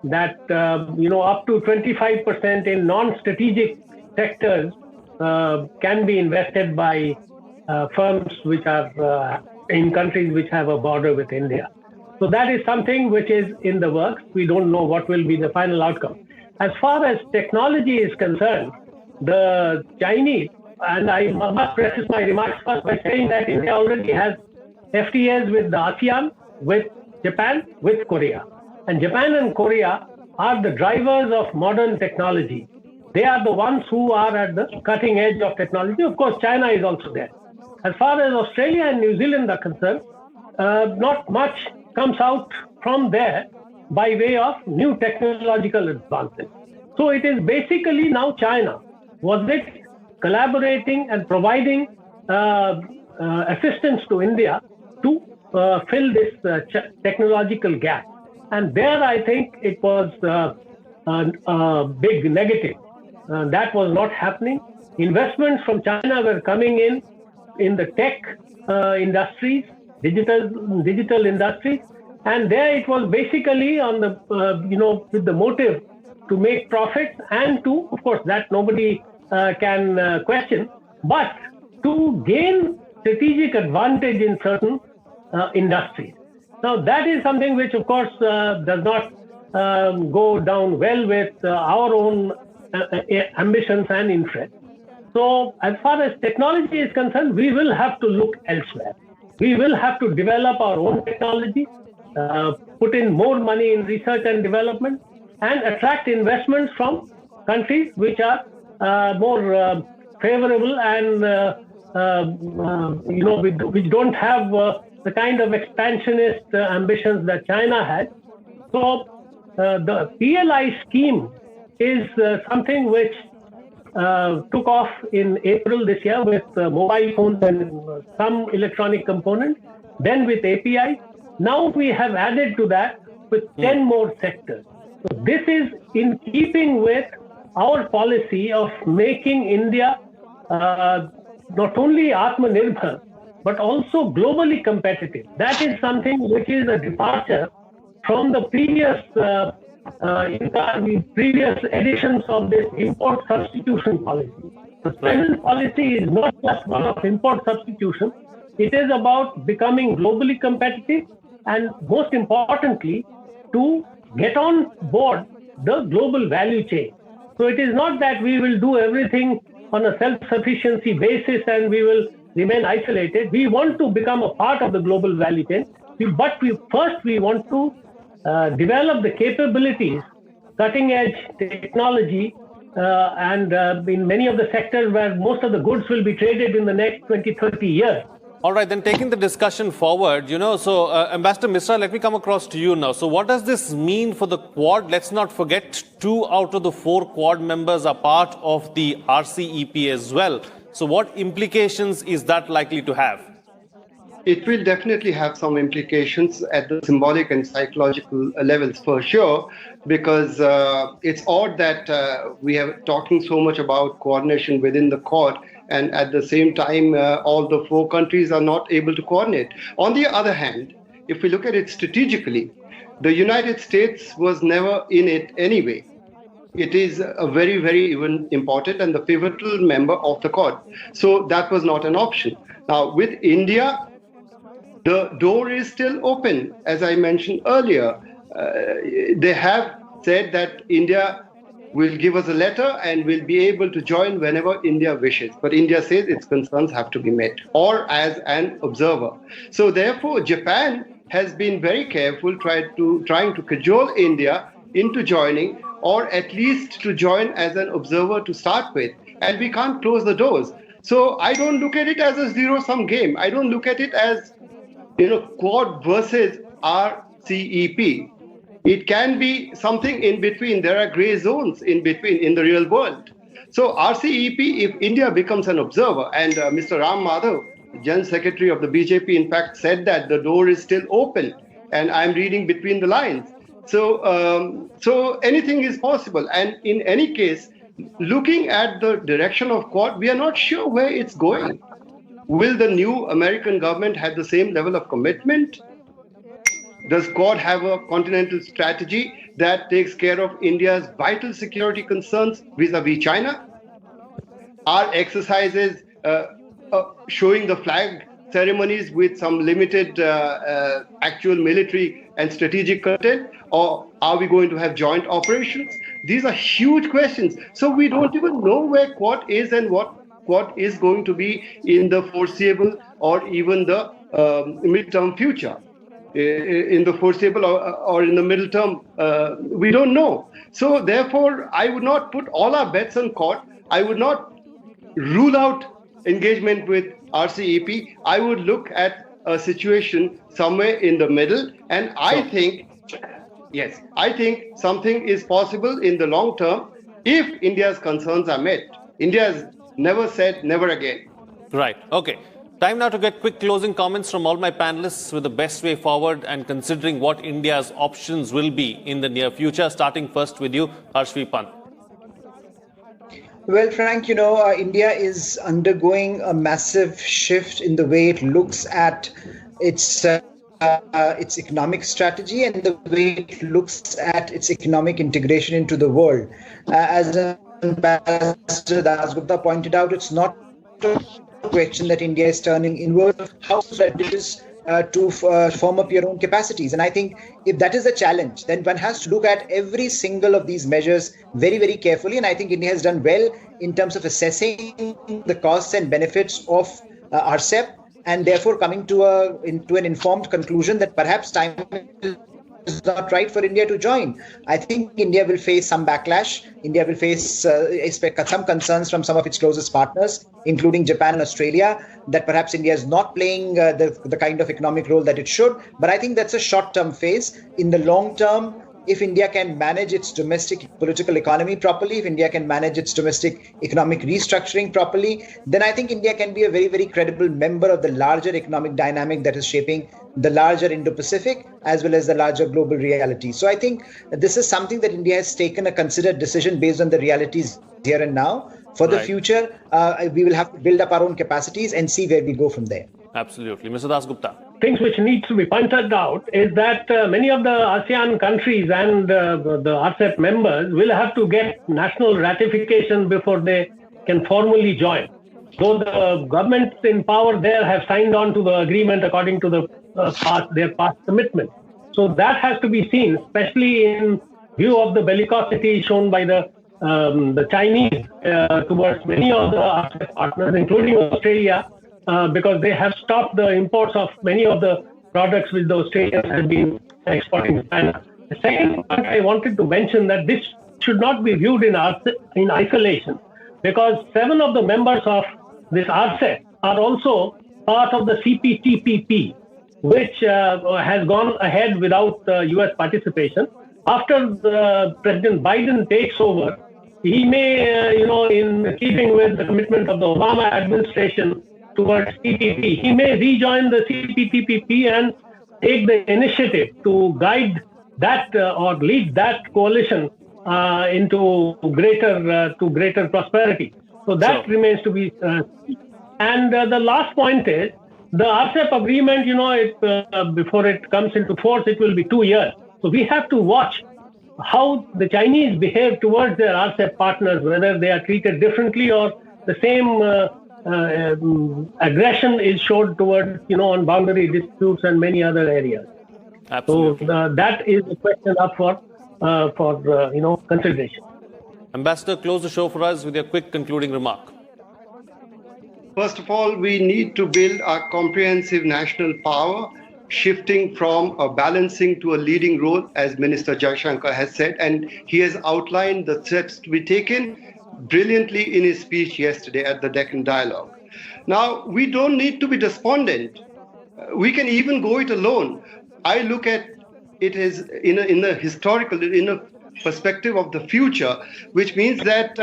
That up to 25% in non-strategic sectors can be invested by firms which are in countries which have a border with India. So that is something which is in the works. We don't know what will be the final outcome. As far as technology is concerned, the Chinese, and I must preface my remarks first by saying that India already has FTAs with the ASEAN, with Japan, with Korea. And Japan and Korea are the drivers of modern technology. They are the ones who are at the cutting edge of technology. Of course, China is also there. As far as Australia and New Zealand are concerned, not much comes out from there by way of new technological advances. So it is basically now China. Was it collaborating and providing assistance to India to fill this technological gap? And there I think it was a big negative. That was not happening. Investments from China were coming in the tech industries, digital industries, and there it was basically on the with the motive to make profits and to, of course, that nobody can question, but to gain strategic advantage in certain industries. Now that is something which, of course, does not go down well with our own ambitions and interests. So as far as technology is concerned, we will have to look elsewhere. We will have to develop our own technology, put in more money in research and development, and attract investments from countries which are more favorable and which don't have the kind of expansionist ambitions that China had. So the PLI scheme is something which took off in April this year with mobile phones and some electronic components, then with API. Now we have added to that with 10 more sectors. So this is in keeping with our policy of making India not only Atmanirbhar, but also globally competitive. That is something which is a departure from the previous editions of this import substitution policy. The present policy is not just one of import substitution. It is about becoming globally competitive and, most importantly, to get on board the global value chain. So it is not that we will do everything on a self-sufficiency basis and we will remain isolated. We want to become a part of the global value chain, but first we want to develop the capabilities, cutting-edge technology, and in many of the sectors where most of the goods will be traded in the next 20, 30 years. All right, then taking the discussion forward, so Ambassador Misra, let me come across to you now. So what does this mean for the Quad? Let's not forget 2 out of the 4 Quad members are part of the RCEP as well. So what implications is that likely to have? It will definitely have some implications at the symbolic and psychological levels for sure, because it's odd that we are talking so much about coordination within the Quad, and at the same time, all the 4 countries are not able to coordinate. On the other hand, if we look at it strategically, the United States was never in it anyway. It is a very, very even important and the pivotal member of the Quad. So that was not an option. Now, with India, the door is still open. As I mentioned earlier, they have said that India will give us a letter and will be able to join whenever India wishes. But India says its concerns have to be met, or as an observer. So therefore, Japan has been very careful trying to cajole India into joining, or at least to join as an observer to start with. And we can't close the doors. So I don't look at it as a zero-sum game. I don't look at it as, Quad versus RCEP. It can be something in between. There are gray zones in between in the real world. So RCEP, if India becomes an observer, and Mr. Ram Madhav, General Secretary of the BJP, in fact, said that the door is still open, and I'm reading between the lines. So anything is possible. And in any case, looking at the direction of Quad, we are not sure where it's going. Will the new American government have the same level of commitment? Does Quad have a continental strategy that takes care of India's vital security concerns vis-a-vis China? Are exercises showing the flag ceremonies with some limited actual military and strategic content? Or are we going to have joint operations? These are huge questions. So we don't even know where Quad is and what Quad is going to be in the foreseeable or even the mid-term future. In the foreseeable or in the middle term, we don't know. So therefore, I would not put all our bets on Quad. I would not rule out engagement with RCEP. I would look at a situation somewhere in the middle. And I think something is possible in the long term if India's concerns are met. India has never said never again. Right. Okay. Time now to get quick closing comments from all my panelists with the best way forward and considering what India's options will be in the near future. Starting first with you, Harshvi Pant. Well, Frank, India is undergoing a massive shift in the way it looks at its economic strategy and the way it looks at its economic integration into the world. As Ambassador Dasgupta pointed out, it's not a question that India is turning inward. How that is to firm up your own capacities. And I think if that is a challenge, then one has to look at every single of these measures very, very carefully. And I think India has done well in terms of assessing the costs and benefits of RCEP, and therefore coming to an informed conclusion that perhaps time is not right for India to join. I think India will face some backlash. India will face some concerns from some of its closest partners, including Japan and Australia, that perhaps India is not playing the kind of economic role that it should. But I think that's a short-term phase. In the long term, if India can manage its domestic political economy properly, if India can manage its domestic economic restructuring properly, then I think India can be a very, very credible member of the larger economic dynamic that is shaping the larger Indo-Pacific as well as the larger global reality. So I think this is something that India has taken a considered decision based on the realities here and now. For the future, we will have to build up our own capacities and see where we go from there. Absolutely. Mr. Das Gupta. Things which need to be pointed out is that many of the ASEAN countries and the RCEP members will have to get national ratification before they can formally join. Though the governments in power there have signed on to the agreement according to their past commitment. So that has to be seen, especially in view of the bellicosity shown by the Chinese towards many of the RCEP partners, including Australia, because they have stopped the imports of many of the products which the Australians have been exporting to China. The second point I wanted to mention that this should not be viewed in isolation, because 7 of the members of this RCEP are also part of the CPTPP, which has gone ahead without US participation. After President Biden takes over, he may, in keeping with the commitment of the Obama administration towards TPP, he may rejoin the CPTPP and take the initiative to guide that or lead that coalition into greater prosperity. So that remains to be. And the last point is the RCEP agreement. Before it comes into force, it will be 2 years. So we have to watch how the Chinese behave towards their RCEP partners, whether they are treated differently or the same aggression is showed towards, on boundary disputes and many other areas. Absolutely. So that is a question up for consideration. Ambassador, close the show for us with your quick concluding remark. First of all, we need to build a comprehensive national power, shifting from a balancing to a leading role, as Minister Jaishankar has said, and he has outlined the steps to be taken brilliantly in his speech yesterday at the Deccan Dialogue. Now, we don't need to be despondent. We can even go it alone. I look at it as in a perspective of the future, which means that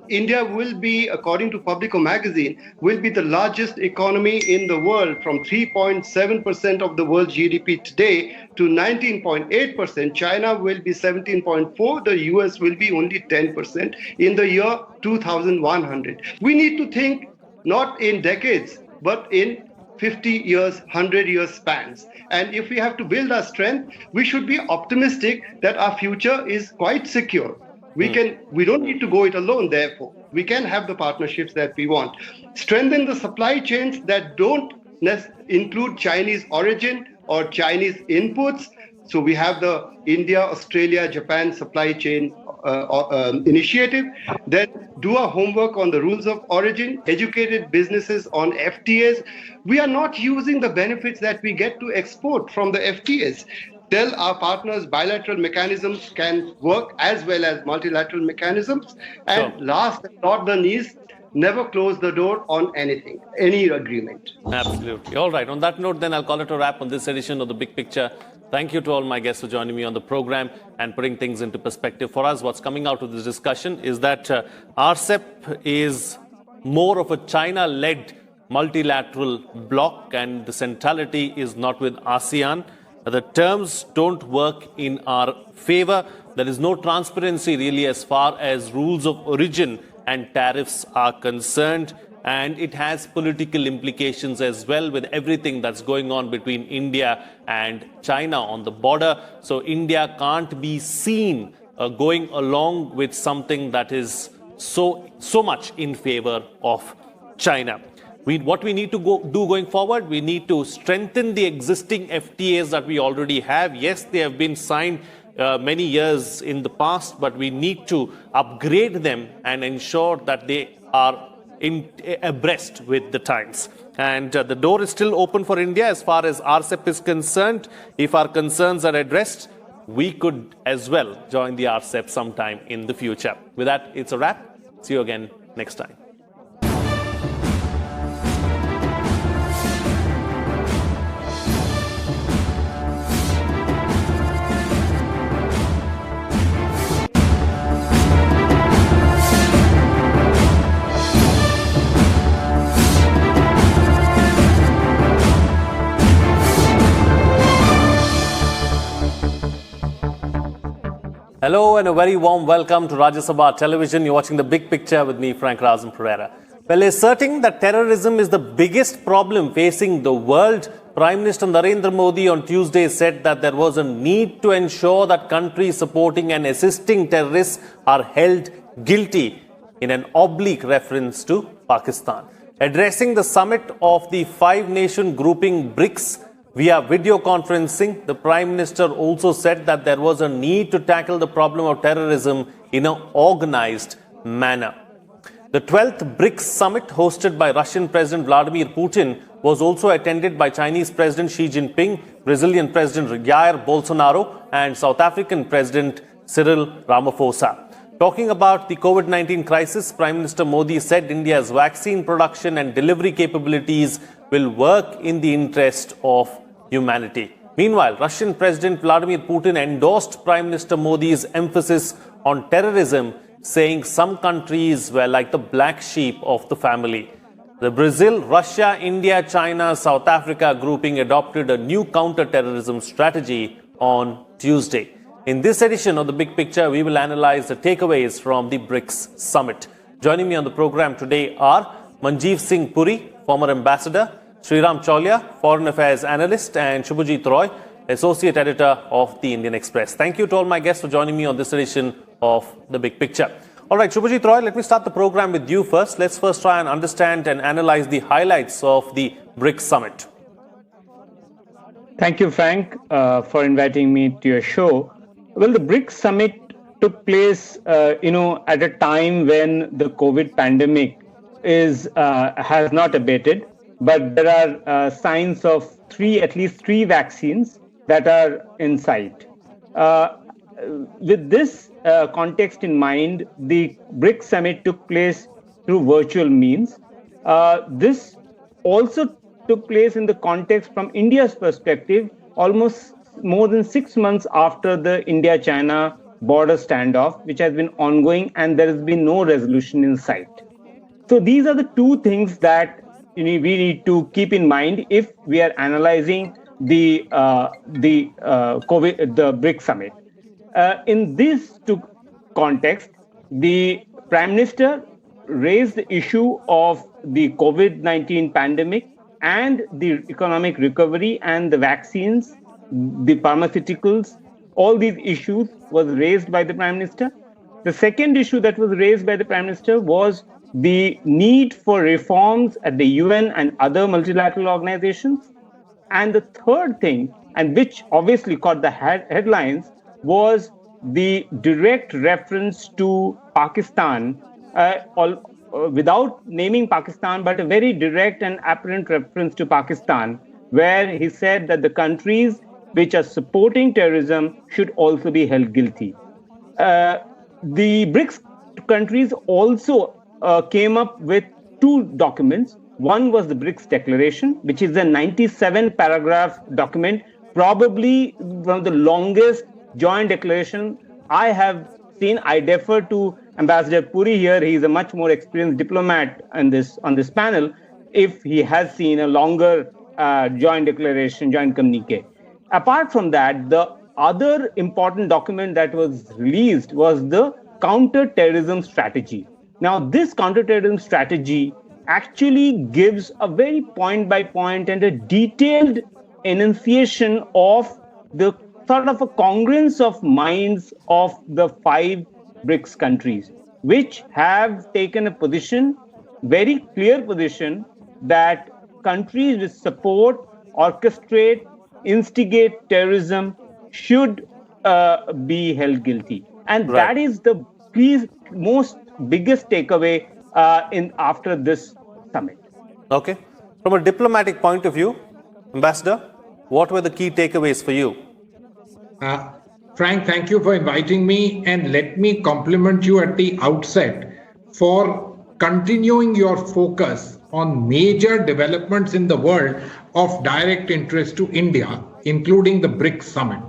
India will be, according to Publico magazine, will be the largest economy in the world, from 3.7% of the world's GDP today to 19.8%. China will be 17.4%. The US will be only 10% in the year 2100. We need to think not in decades, but in 50 years, 100 years spans. And if we have to build our strength, we should be optimistic that our future is quite secure. We don't need to go it alone, therefore. We can have the partnerships that we want. Strengthen the supply chains that don't include Chinese origin or Chinese inputs. So we have the India, Australia, Japan supply chain initiative. Then do our homework on the rules of origin, educated businesses on FTAs. We are not using the benefits that we get to export from the FTAs. Tell our partners bilateral mechanisms can work as well as multilateral mechanisms. And last but not the least, never close the door on anything, any agreement. Absolutely. All right. On that note, then I'll call it a wrap on this edition of The Big Picture. Thank you to all my guests for joining me on the program and putting things into perspective for us. What's coming out of this discussion is that RCEP is more of a China-led multilateral bloc, and the centrality is not with ASEAN. The terms don't work in our favor. There is no transparency really as far as rules of origin and tariffs are concerned. And it has political implications as well, with everything that's going on between India and China on the border. So India can't be seen going along with something that is so much in favor of China. What we need to do going forward, we need to strengthen the existing FTAs that we already have. Yes, they have been signed many years in the past, but we need to upgrade them and ensure that they are abreast with the times. And the door is still open for India as far as RCEP is concerned. If our concerns are addressed, we could as well join the RCEP sometime in the future. With that, it's a wrap. See you again next time. Hello and a very warm welcome to Rajya Sabha Television. You're watching The Big Picture with me, Frank Razan Pereira. Well, asserting that terrorism is the biggest problem facing the world, Prime Minister Narendra Modi on Tuesday said that there was a need to ensure that countries supporting and assisting terrorists are held guilty in an oblique reference to Pakistan. Addressing the summit of the five-nation grouping BRICS via video conferencing, the Prime Minister also said that there was a need to tackle the problem of terrorism in an organized manner. The 12th BRICS summit, hosted by Russian President Vladimir Putin, was also attended by Chinese President Xi Jinping, Brazilian President Jair Bolsonaro, and South African President Cyril Ramaphosa. Talking about the COVID-19 crisis, Prime Minister Modi said India's vaccine production and delivery capabilities will work in the interest of humanity. Meanwhile, Russian President Vladimir Putin endorsed Prime Minister Modi's emphasis on terrorism, saying some countries were like the black sheep of the family. The Brazil, Russia, India, China, South Africa grouping adopted a new counter-terrorism strategy on Tuesday. In this edition of The Big Picture, we will analyze the takeaways from the BRICS summit. Joining me on the program today are Manjeev Singh Puri, former ambassador, Sriram Chaulia, foreign affairs analyst, and Shubhajit Roy, associate editor of the Indian Express. Thank you to all my guests for joining me on this edition of The Big Picture. All right, Shubhajit Roy, let me start the program with you first. Let's first try and understand and analyze the highlights of the BRICS summit. Thank you, Frank, for inviting me to your show. Well, the BRICS summit took place, at a time when the COVID pandemic has not abated, but there are signs of at least three vaccines that are in sight. With this context in mind, the BRICS summit took place through virtual means. This also took place in the context from India's perspective, almost more than 6 months after the India-China border standoff, which has been ongoing, and there has been no resolution in sight. So these are the two things that we need to keep in mind if we are analyzing the BRICS summit. In this context, the Prime Minister raised the issue of the COVID-19 pandemic and the economic recovery and the vaccines, the pharmaceuticals. All these issues was raised by the Prime Minister. The second issue that was raised by the Prime Minister was the need for reforms at the UN and other multilateral organizations. And the third thing, and which obviously caught the headlines, was the direct reference to Pakistan, without naming Pakistan, but a very direct and apparent reference to Pakistan, where he said that the countries which are supporting terrorism should also be held guilty. The BRICS countries also came up with two documents. One was the BRICS Declaration, which is a 97-paragraph document, probably one of the longest joint declaration I have seen. I defer to Ambassador Puri here. He is a much more experienced diplomat on this panel, if he has seen a longer joint declaration, joint communique. Apart from that, the other important document that was released was the counter-terrorism strategy. Now, this counter-terrorism strategy actually gives a very point-by-point and a detailed enunciation of the sort of a congruence of minds of the five BRICS countries, which have taken a position, very clear position, that countries which support, orchestrate, instigate terrorism should be held guilty. And that is the most biggest takeaway after this summit. Okay. From a diplomatic point of view, Ambassador, what were the key takeaways for you? Frank, thank you for inviting me, and let me compliment you at the outset for continuing your focus on major developments in the world of direct interest to India, including the BRICS summit.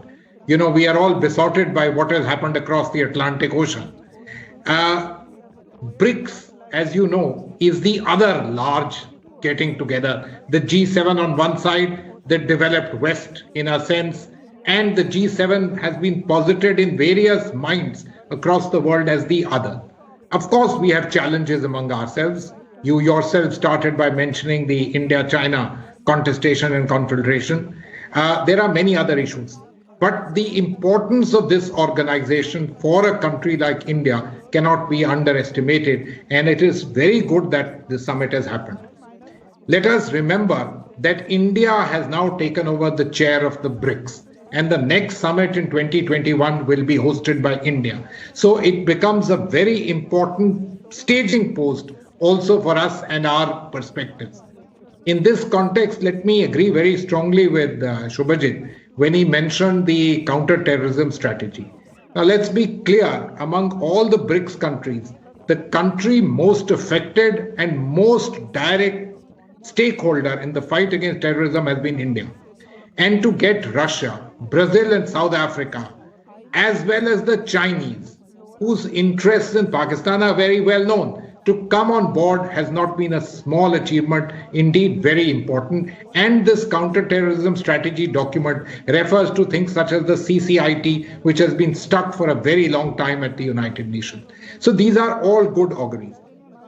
You know, we are all besotted by what has happened across the Atlantic Ocean. BRICS, as you know, is the other large getting together. The G7 on one side, the developed West in a sense, and the G7 has been posited in various minds across the world as the other. Of course, we have challenges among ourselves. You yourself started by mentioning the India-China contestation and confederation. There are many other issues. But the importance of this organization for a country like India cannot be underestimated. And it is very good that the summit has happened. Let us remember that India has now taken over the chair of the BRICS. And the next summit in 2021 will be hosted by India. So it becomes a very important staging post also for us and our perspectives. In this context, let me agree very strongly with Shubhajit when he mentioned the counter-terrorism strategy. Now, let's be clear, among all the BRICS countries, the country most affected and most direct stakeholder in the fight against terrorism has been India. And to get Russia, Brazil and South Africa, as well as the Chinese, whose interests in Pakistan are very well known, to come on board has not been a small achievement, indeed very important. And this counter-terrorism strategy document refers to things such as the CCIT, which has been stuck for a very long time at the United Nations. So these are all good auguries.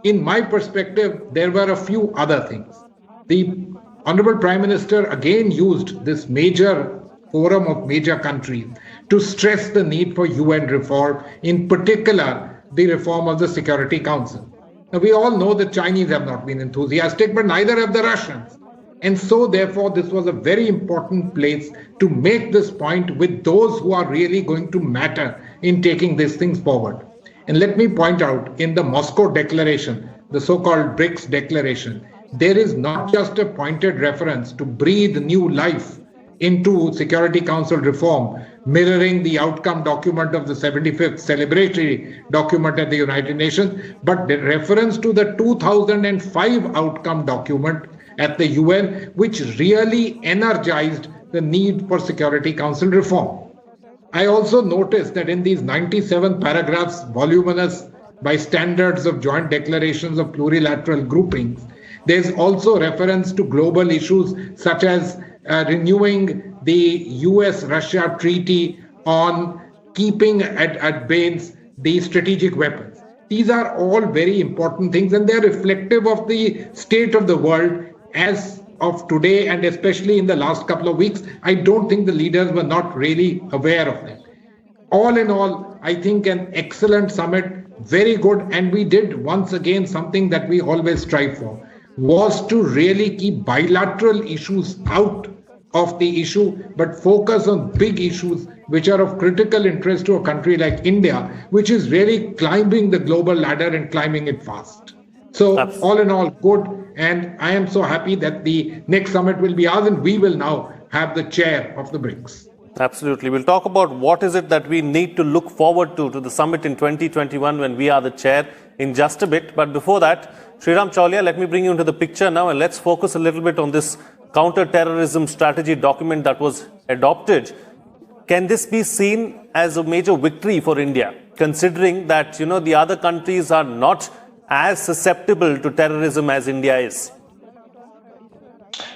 In my perspective, there were a few other things. The Honorable Prime Minister again used this major forum of major countries to stress the need for UN reform, in particular the reform of the Security Council. Now, we all know the Chinese have not been enthusiastic, but neither have the Russians. And so, therefore, this was a very important place to make this point with those who are really going to matter in taking these things forward. And let me point out, in the Moscow Declaration, the so-called BRICS Declaration, there is not just a pointed reference to breathe new life into Security Council reform, mirroring the outcome document of the 75th celebratory document at the United Nations, but the reference to the 2005 outcome document at the UN, which really energized the need for Security Council reform. I also noticed that in these 97 paragraphs, voluminous by standards of joint declarations of plurilateral groupings, there's also reference to global issues such as renewing the US-Russia treaty on keeping at bay the strategic weapons. These are all very important things, and they're reflective of the state of the world as of today, and especially in the last couple of weeks. I don't think the leaders were not really aware of that. All in all, I think an excellent summit, very good, and we did once again something that we always strive for, was to really keep bilateral issues out of the issue, but focus on big issues which are of critical interest to a country like India, which is really climbing the global ladder and climbing it fast. So all in all, good. And I am so happy that the next summit will be ours and we will now have the chair of the BRICS. Absolutely. We'll talk about what is it that we need to look forward to the summit in 2021 when we are the chair in just a bit. But before that, Sriram Chaulia, let me bring you into the picture now and let's focus a little bit on this counter-terrorism strategy document that was adopted. Can this be seen as a major victory for India, considering that, the other countries are not as susceptible to terrorism as India is?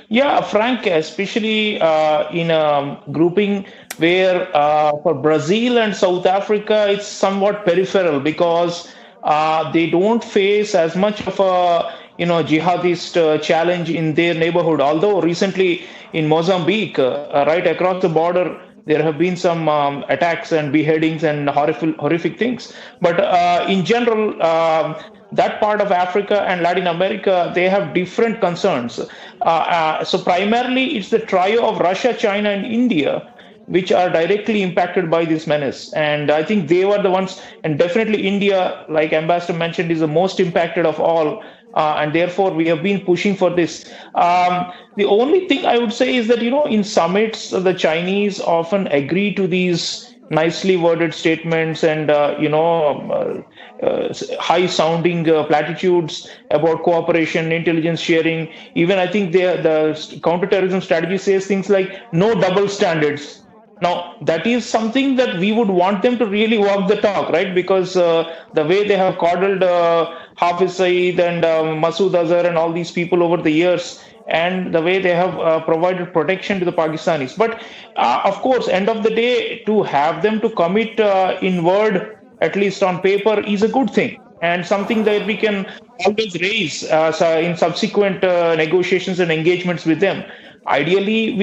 Yeah, Frank, especially in a grouping where for Brazil and South Africa, it's somewhat peripheral because they don't face as much of a jihadist challenge in their neighborhood. Although recently in Mozambique, right across the border, there have been some attacks and beheadings and horrific things. But in general, that part of Africa and Latin America, they have different concerns. So primarily, it's the trio of Russia, China, and India which are directly impacted by this menace. And I think they were the ones, and definitely India, like Ambassador mentioned, is the most impacted of all. And therefore, we have been pushing for this. The only thing I would say is that, in summits, the Chinese often agree to these nicely worded statements and, high-sounding platitudes about cooperation, intelligence sharing. Even I think the counterterrorism strategy says things like no double standards. Now, that is something that we would want them to really walk the talk, right? Because the way they have coddled Hafiz Saeed and Masood Azhar and all these people over the years, and the way they have provided protection to the Pakistanis. But of course, end of the day, to have them to commit in word, at least on paper, is a good thing, and something that we can always raise in subsequent negotiations and engagements with them. Ideally,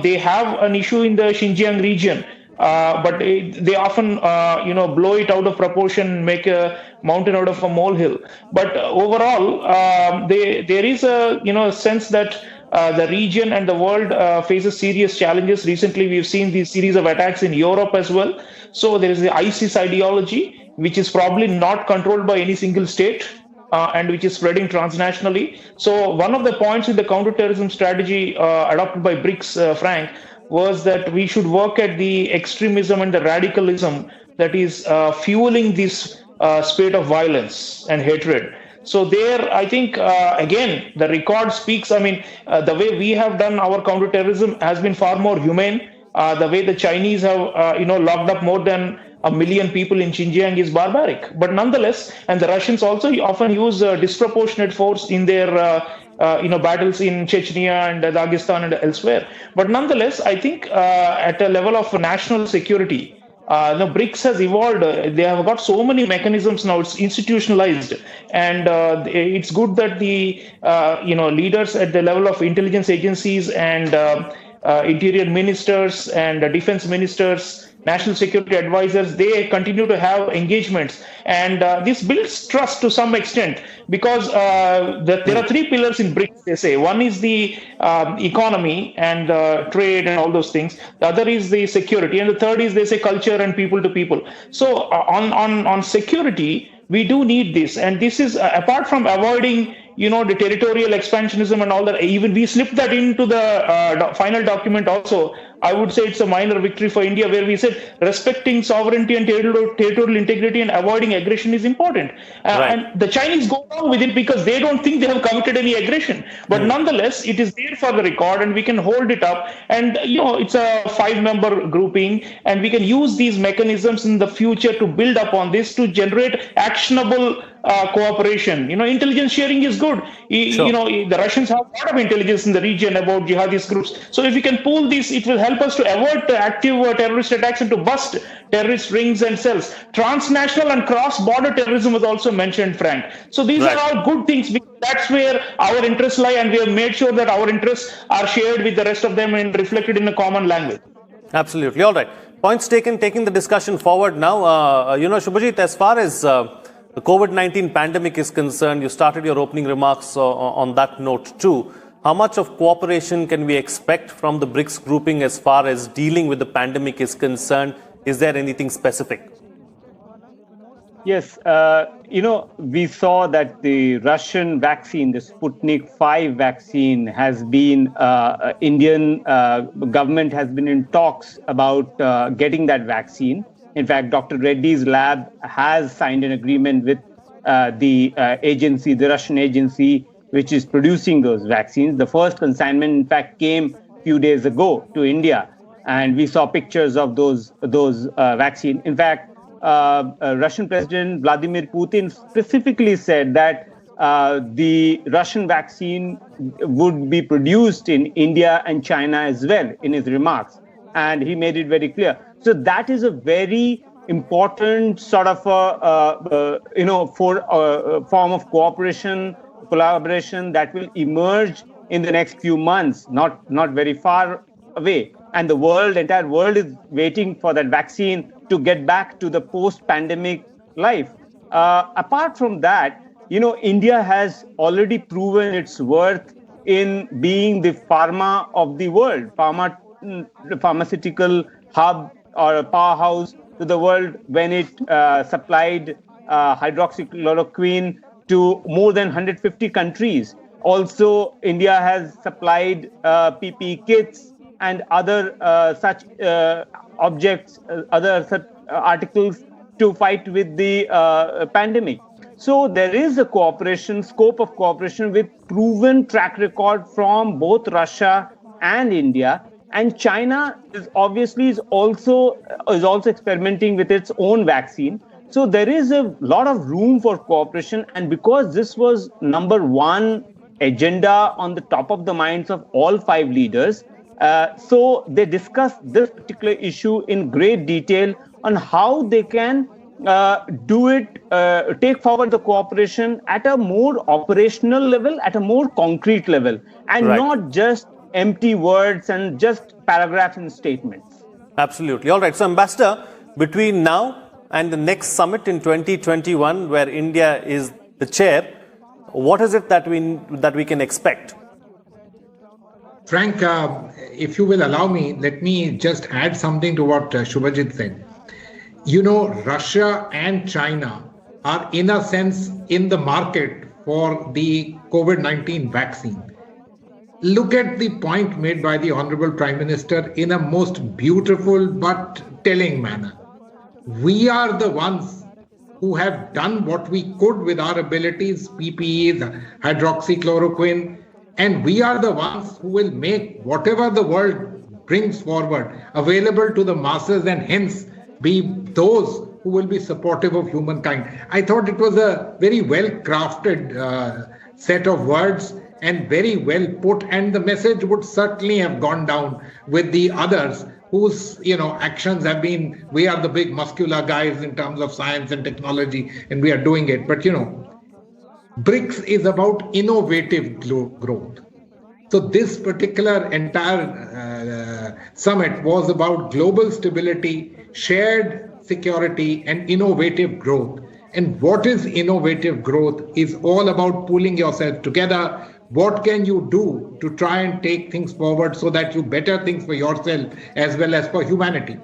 they have an issue in the Xinjiang region, but they often, blow it out of proportion, make a mountain out of a molehill. But overall, there is a sense that the region and the world faces serious challenges. Recently, we've seen these series of attacks in Europe as well. So there is the ISIS ideology, which is probably not controlled by any single state. And which is spreading transnationally. So one of the points in the counterterrorism strategy adopted by BRICS, Frank, was that we should work at the extremism and the radicalism that is fueling this spate of violence and hatred. So there, I think, again, the record speaks. I mean, the way we have done our counterterrorism has been far more humane. The way the Chinese have, locked up more than 1 million people in Xinjiang is barbaric. But nonetheless, and the Russians also often use disproportionate force in their, battles in Chechnya and Dagestan and elsewhere. But nonetheless, I think at a level of national security, BRICS has evolved. They have got so many mechanisms now. It's institutionalized, and it's good that the leaders at the level of intelligence agencies and interior ministers and defense ministers, national security advisors, they continue to have engagements, and this builds trust to some extent, because there are three pillars in BRICS, they say. One is the economy and trade and all those things. The other is the security, and the third is, they say, culture and people to people. So on security, we do need this, and this is apart from avoiding the territorial expansionism and all that. Even we slipped that into the final document also. I would say it's a minor victory for India, where we said respecting sovereignty and territorial integrity and avoiding aggression is important. Right. And the Chinese go along with it because they don't think they have committed any aggression. But nonetheless, it is there for the record, and we can hold it up. And, it's a 5-member grouping, and we can use these mechanisms in the future to build upon this, to generate actionable cooperation. Intelligence sharing is good. Sure. The Russians have a lot of intelligence in the region about jihadist groups. So if we can pool this, it will help us to avert active terrorist attacks and to bust terrorist rings and cells. Transnational and cross-border terrorism was also mentioned, Frank. So these are all good things. That's where our interests lie, and we have made sure that our interests are shared with the rest of them and reflected in a common language. Absolutely. All right. Points taken, taking the discussion forward now. Shubhajit, as far as the COVID-19 pandemic is concerned, you started your opening remarks on that note too. How much of cooperation can we expect from the BRICS grouping as far as dealing with the pandemic is concerned? Is there anything specific? Yes, we saw that the Russian vaccine, the Sputnik 5 vaccine, has been, Indian government has been in talks about getting that vaccine. In fact, Dr. Reddy's lab has signed an agreement with the agency, the Russian agency, which is producing those vaccines. The first consignment, in fact, came a few days ago to India, and we saw pictures of those vaccines. In fact, Russian President Vladimir Putin specifically said that the Russian vaccine would be produced in India and China as well in his remarks, and he made it very clear. So that is a very important sort of form of cooperation, collaboration that will emerge in the next few months, not very far away. And the entire world is waiting for that vaccine to get back to the post-pandemic life. Apart from that, India has already proven its worth in being the pharma of the world, pharmaceutical hub or a powerhouse to the world when it supplied hydroxychloroquine to more than 150 countries. Also, India has supplied PPE kits and other such objects, other such articles to fight with the pandemic. So there is a scope of cooperation with proven track record from both Russia and India. And China is also experimenting with its own vaccine. So there is a lot of room for cooperation. And because this was number one agenda on the top of the minds of all 5 leaders. So they discussed this particular issue in great detail on how they can take forward the cooperation at a more operational level, at a more concrete level, and not just empty words and just paragraphs and statements. Absolutely. All right. So, Ambassador, between now and the next summit in 2021, where India is the chair, what is it that we can expect? Frank, if you will allow me, let me just add something to what Shubhajit said. You know, Russia and China are in a sense in the market for the COVID-19 vaccine. Look at the point made by the Honorable Prime Minister in a most beautiful but telling manner. We are the ones who have done what we could with our abilities, PPEs, hydroxychloroquine, and we are the ones who will make whatever the world brings forward available to the masses and hence be those who will be supportive of humankind. I thought it was a very well-crafted set of words and very well put, and the message would certainly have gone down with the others whose actions have been, we are the big muscular guys in terms of science and technology and we are doing it. But BRICS is about innovative growth. So this particular entire summit was about global stability, shared security, and innovative growth. And what is innovative growth is all about pulling yourself together. What can you do to try and take things forward so that you better things for yourself as well as for humanity?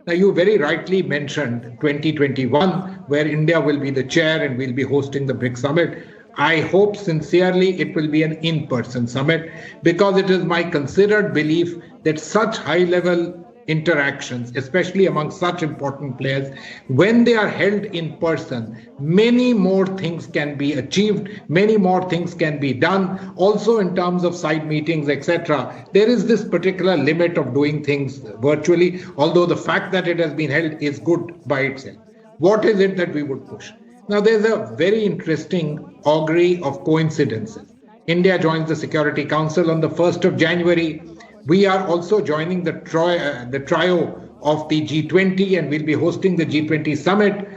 Now, you very rightly mentioned 2021, where India will be the chair and we'll be hosting the BRICS summit. I hope sincerely it will be an in-person summit, because it is my considered belief that such high-level interactions, especially among such important players, when they are held in person, many more things can be achieved, many more things can be done. Also in terms of side meetings, etc., there is this particular limit of doing things virtually, although the fact that it has been held is good by itself. What is it that we would push? Now, there's a very interesting augury of coincidences. India joins the Security Council on the 1st of January. We are also joining the trio of the G20, and we'll be hosting the G20 summit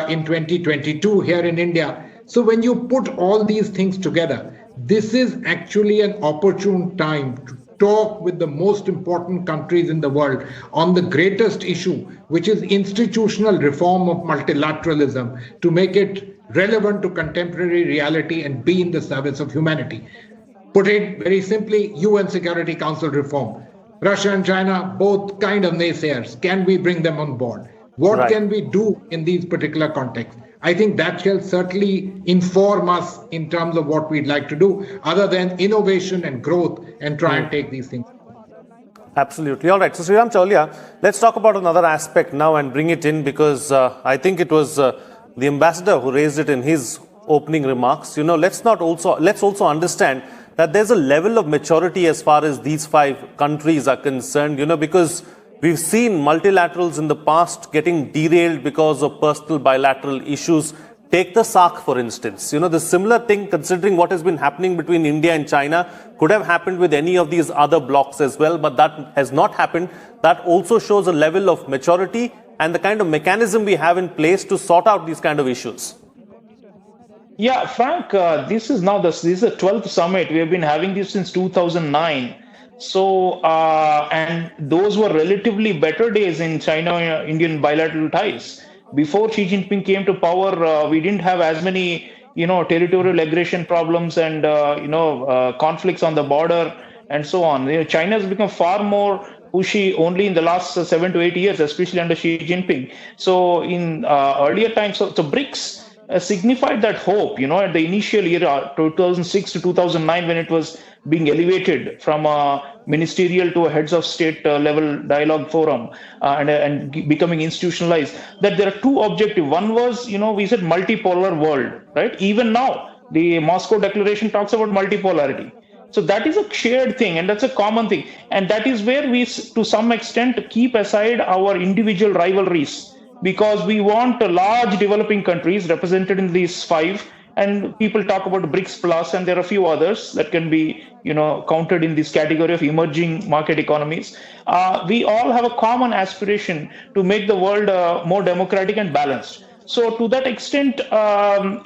in 2022 here in India. So when you put all these things together, this is actually an opportune time to talk with the most important countries in the world on the greatest issue, which is institutional reform of multilateralism, to make it relevant to contemporary reality and be in the service of humanity. Put it very simply, UN Security Council reform. Russia and China, both kind of naysayers. Can we bring them on board? What can we do in these particular contexts? I think that shall certainly inform us in terms of what we'd like to do, other than innovation and growth, and try and take these things. Absolutely. All right. So, Sriram Chaulia, let's talk about another aspect now and bring it in, because I think it was the ambassador who raised it in his opening remarks. Let's also understand that there's a level of maturity as far as these 5 countries are concerned, because we've seen multilaterals in the past getting derailed because of personal bilateral issues. Take the SAARC, for instance. The similar thing, considering what has been happening between India and China, could have happened with any of these other blocs as well, but that has not happened. That also shows a level of maturity and the kind of mechanism we have in place to sort out these kind of issues. Yeah, Frank, this is the 12th summit. We have been having this since 2009. So, and those were relatively better days in China-Indian bilateral ties. Before Xi Jinping came to power, we didn't have as many, territorial aggression problems and, conflicts on the border and so on. China has become far more pushy only in the last 7 to 8 years, especially under Xi Jinping. So in earlier times, so BRICS signified that hope, at the initial year, 2006 to 2009, when it was being elevated from a ministerial to a heads of state level dialogue forum and becoming institutionalized, that there are 2 objectives. One was, we said multipolar world, right? Even now, the Moscow Declaration talks about multipolarity. So that is a shared thing, and that's a common thing. And that is where we, to some extent, keep aside our individual rivalries, because we want large developing countries represented in these 5 and people talk about BRICS Plus, and there are a few others that can be, counted in this category of emerging market economies. We all have a common aspiration to make the world more democratic and balanced. So to that extent,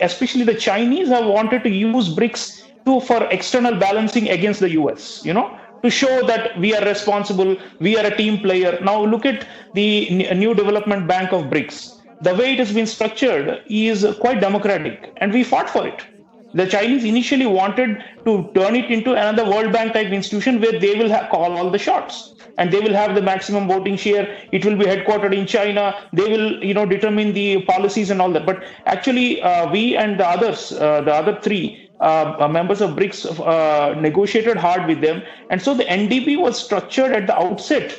especially the Chinese have wanted to use BRICS for external balancing against the US, to show that we are responsible, we are a team player. Now look at the new development bank of BRICS. The way it has been structured is quite democratic, and we fought for it. The Chinese initially wanted to turn it into another World Bank type institution where they will call all the shots, and they will have the maximum voting share. It will be headquartered in China. They will, determine the policies and all that. But actually, we and the others, the other three members of BRICS, negotiated hard with them, and so the NDB was structured at the outset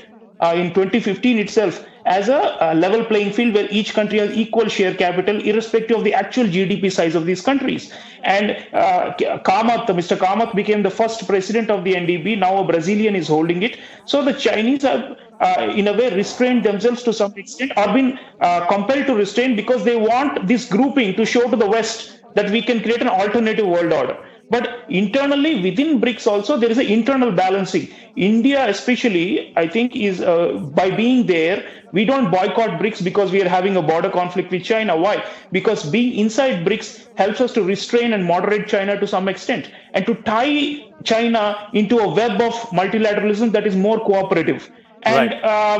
in 2015 itself as a level playing field where each country has equal share capital irrespective of the actual GDP size of these countries. And Mr. Kamath became the first president of the NDB. Now a Brazilian is holding it. So the Chinese have in a way restrained themselves to some extent, or been compelled to restrain, because they want this grouping to show to the West that we can create an alternative world order. But internally, within BRICS also, there is an internal balancing. India especially, I think, is by being there, we don't boycott BRICS because we are having a border conflict with China. Why? Because being inside BRICS helps us to restrain and moderate China to some extent, and to tie China into a web of multilateralism that is more cooperative. And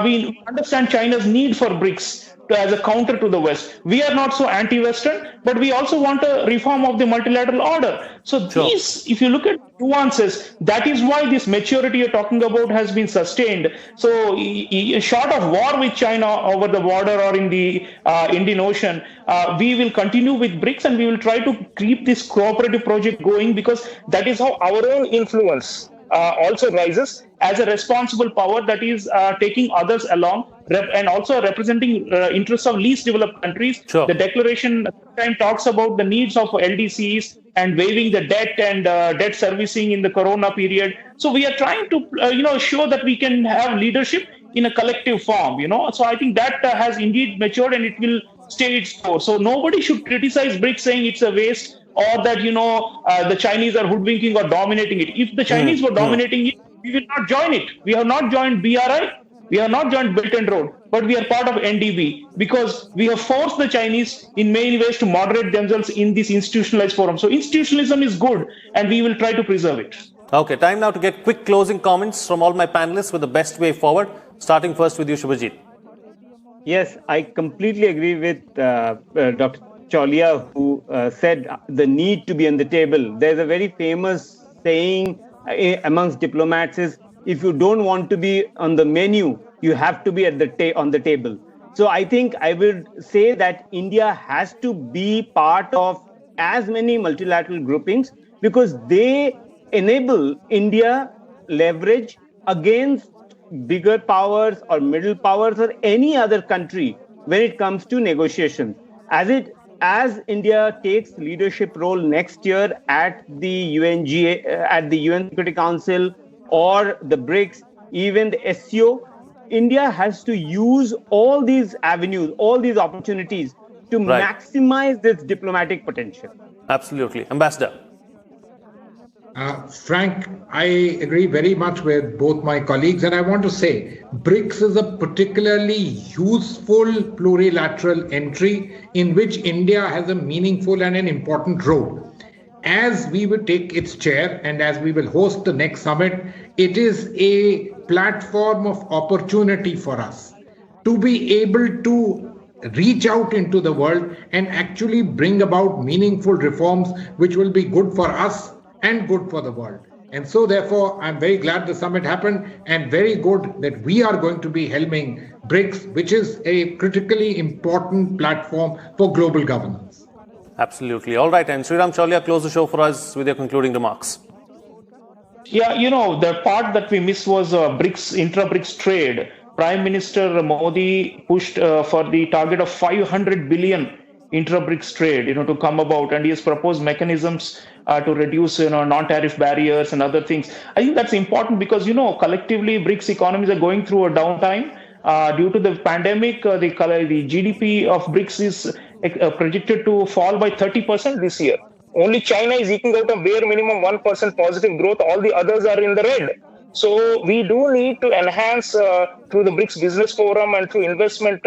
we understand China's need for BRICS as a counter to the West. We are not so anti-Western, but we also want a reform of the multilateral order. So these, if you look at nuances, that is why this maturity you're talking about has been sustained. So short of war with China over the border or in the Indian Ocean, we will continue with BRICS, and we will try to keep this cooperative project going, because that is how our own influence also rises as a responsible power that is taking others along and also representing interests of least developed countries. Sure. The declaration time talks about the needs of LDCs and waiving the debt and debt servicing in the corona period. So we are trying to show that we can have leadership in a collective form. So I think that has indeed matured, and it will stay its course. So nobody should criticize BRICS saying it's a waste, or that the Chinese are hoodwinking or dominating it. If the Chinese were dominating it, we will not join it. We have not joined BRI, we have not joined Belt and Road, but we are part of NDB because we have forced the Chinese in many ways to moderate themselves in this institutionalized forum. So institutionalism is good, and we will try to preserve it. Okay, time now to get quick closing comments from all my panelists with the best way forward. Starting first with you, Shubhajit. Yes, I completely agree with Dr. Cholia, who said the need to be on the table. There's a very famous saying amongst diplomats is, if you don't want to be on the menu, you have to be at on the table. So I think I would say that India has to be part of as many multilateral groupings, because they enable India leverage against bigger powers or middle powers or any other country when it comes to negotiations. As India takes leadership role next year at the UNGA, at the UN Security Council, or the BRICS, even the SCO, India has to use all these avenues, all these opportunities to maximize this diplomatic potential. Absolutely. Ambassador. Frank, I agree very much with both my colleagues, and I want to say BRICS is a particularly useful plurilateral entry in which India has a meaningful and an important role. As we will take its chair and as we will host the next summit, it is a platform of opportunity for us to be able to reach out into the world and actually bring about meaningful reforms which will be good for us and good for the world. And so therefore, I'm very glad the summit happened, and very good that we are going to be helming BRICS, which is a critically important platform for global governance. Absolutely. All right. And Sriram Cholia, close the show for us with your concluding remarks. Yeah, the part that we missed was BRICS, intra-BRICS trade. Prime Minister Modi pushed for the target of 500 billion intra-BRICS trade, to come about, and he has proposed mechanisms to reduce, non-tariff barriers and other things. I think that's important because, collectively BRICS economies are going through a downtime due to the pandemic. The GDP of BRICS is projected to fall by 30% this year. Only China is eking out a bare minimum 1% positive growth. All the others are in the red. So we do need to enhance through the BRICS Business Forum and through investment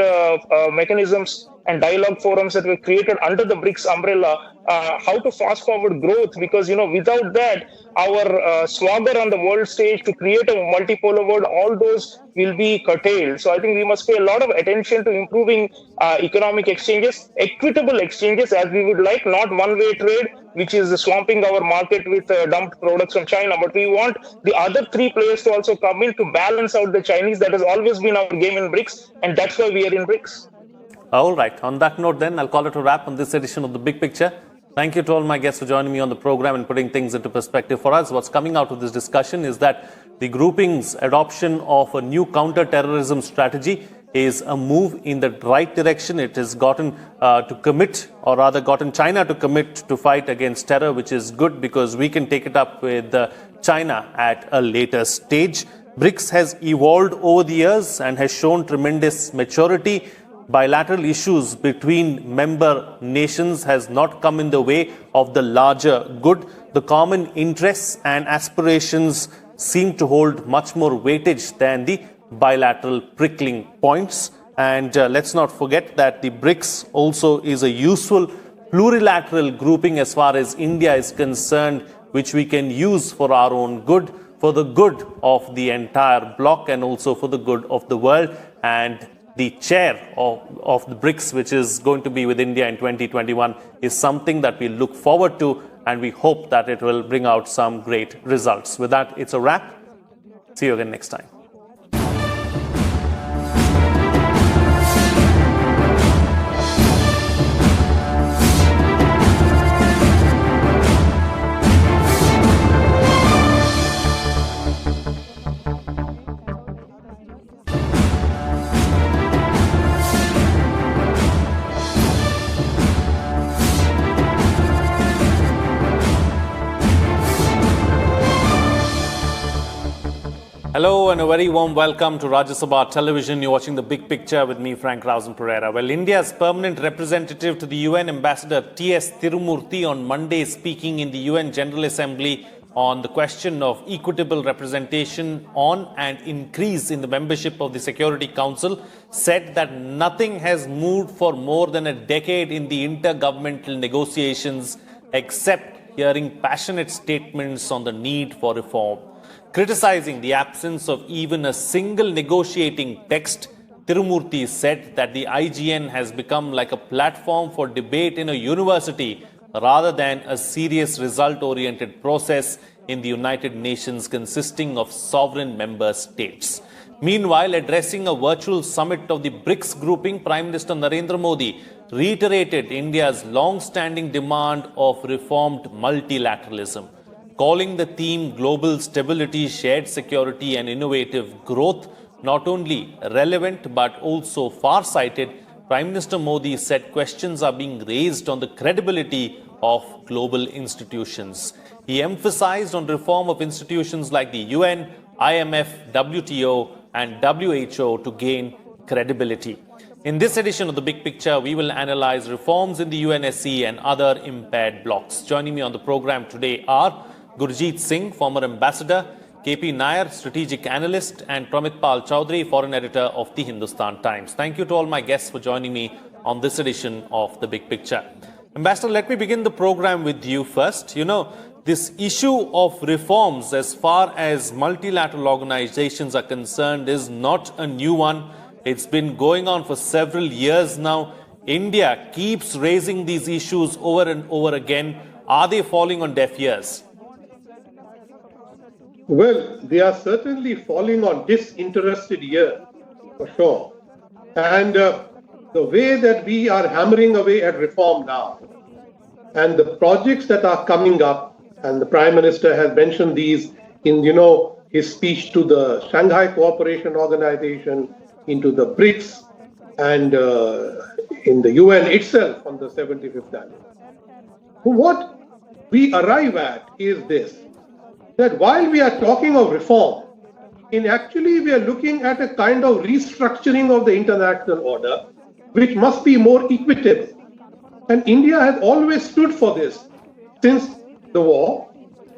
mechanisms and dialogue forums that were created under the BRICS umbrella, how to fast forward growth, because without that, our swagger on the world stage to create a multipolar world, all those will be curtailed. So I think we must pay a lot of attention to improving economic exchanges, equitable exchanges as we would like, not one-way trade, which is swamping our market with dumped products from China. But we want the other three players to also come in to balance out the Chinese. That has always been our game in BRICS, and that's why we are in BRICS. All right. On that note, then, I'll call it a wrap on this edition of The Big Picture. Thank you to all my guests for joining me on the program and putting things into perspective for us. What's coming out of this discussion is that the grouping's adoption of a new counter-terrorism strategy is a move in the right direction. It has gotten gotten China to commit to fight against terror, which is good because we can take it up with China at a later stage. BRICS has evolved over the years and has shown tremendous maturity. Bilateral issues between member nations has not come in the way of the larger good. The common interests and aspirations seem to hold much more weightage than the bilateral prickling points. And let's not forget that the BRICS also is a useful plurilateral grouping as far as India is concerned, which we can use for our own good, for the good of the entire bloc and also for the good of the world. And the chair of the BRICS, which is going to be with India in 2021, is something that we look forward to, and we hope that it will bring out some great results. With that, it's a wrap. See you again next time. Hello and a very warm welcome to Rajya Sabha Television. You're watching The Big Picture with me, Frank Pereira. Well, India's permanent representative to the UN, Ambassador T.S. Tirumurthy, on Monday speaking in the UN General Assembly on the question of equitable representation on and increase in the membership of the Security Council, said that nothing has moved for more than a decade in the intergovernmental negotiations except hearing passionate statements on the need for reform. Criticizing the absence of even a single negotiating text, Tirumurthy said that the IGN has become like a platform for debate in a university rather than a serious result-oriented process in the United Nations consisting of sovereign member states. Meanwhile, addressing a virtual summit of the BRICS grouping, Prime Minister Narendra Modi reiterated India's long-standing demand of reformed multilateralism. Calling the theme Global Stability, Shared Security and Innovative Growth not only relevant but also far-sighted, Prime Minister Modi said questions are being raised on the credibility of global institutions. He emphasized on reform of institutions like the UN, IMF, WTO and WHO to gain credibility. In this edition of The Big Picture, we will analyze reforms in the UNSC and other impaired blocs. Joining me on the program today are Gurjeet Singh, former ambassador, KP Nair, strategic analyst, and Pramitpal Chowdhury, foreign editor of the Hindustan Times. Thank you to all my guests for joining me on this edition of The Big Picture. Ambassador, let me begin the program with you first. This issue of reforms as far as multilateral organizations are concerned is not a new one. It's been going on for several years now. India keeps raising these issues over and over again. Are they falling on deaf ears? Well, they are certainly falling on disinterested ears, for sure. And the way that we are hammering away at reform now, and the projects that are coming up, and the Prime Minister has mentioned these in, his speech to the Shanghai Cooperation Organization, into the BRICS, and in the UN itself on the 75th anniversary. What we arrive at is this, that while we are talking of reform, actually we are looking at a kind of restructuring of the international order, which must be more equitable. And India has always stood for this since the war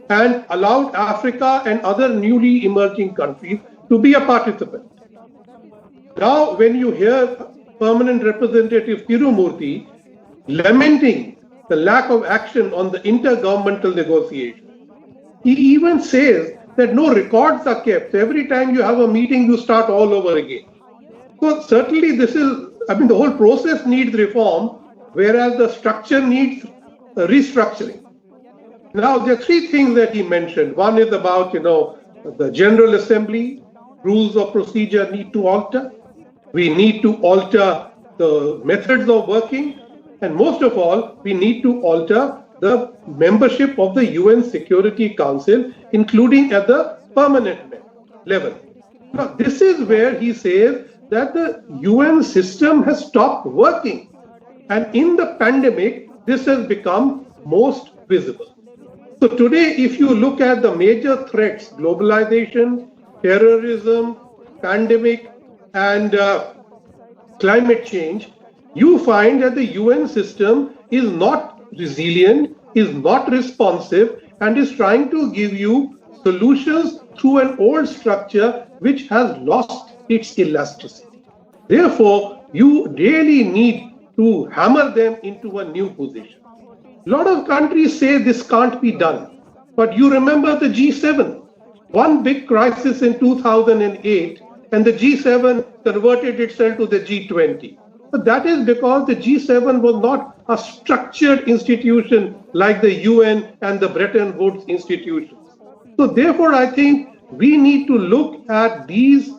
and allowed Africa and other newly emerging countries to be a participant. Now, when you hear Permanent Representative Tirumurthy lamenting the lack of action on the intergovernmental negotiations, he even says that no records are kept. Every time you have a meeting, you start all over again. So certainly the whole process needs reform, whereas the structure needs restructuring. Now, there are three things that he mentioned. One is about, the General Assembly, rules of procedure need to alter. We need to alter the methods of working. And most of all, we need to alter the membership of the UN Security Council, including at the permanent level. Now, this is where he says that the UN system has stopped working. And in the pandemic, this has become most visible. So today, if you look at the major threats, globalization, terrorism, pandemic, and climate change, you find that the UN system is not resilient, is not responsive, and is trying to give you solutions through an old structure which has lost its elasticity. Therefore, you really need to hammer them into a new position. A lot of countries say this can't be done, but you remember the G7, one big crisis in 2008, and the G7 converted itself to the G20. But that is because the G7 was not a structured institution like the UN and the Bretton Woods institutions. So therefore, I think we need to look at these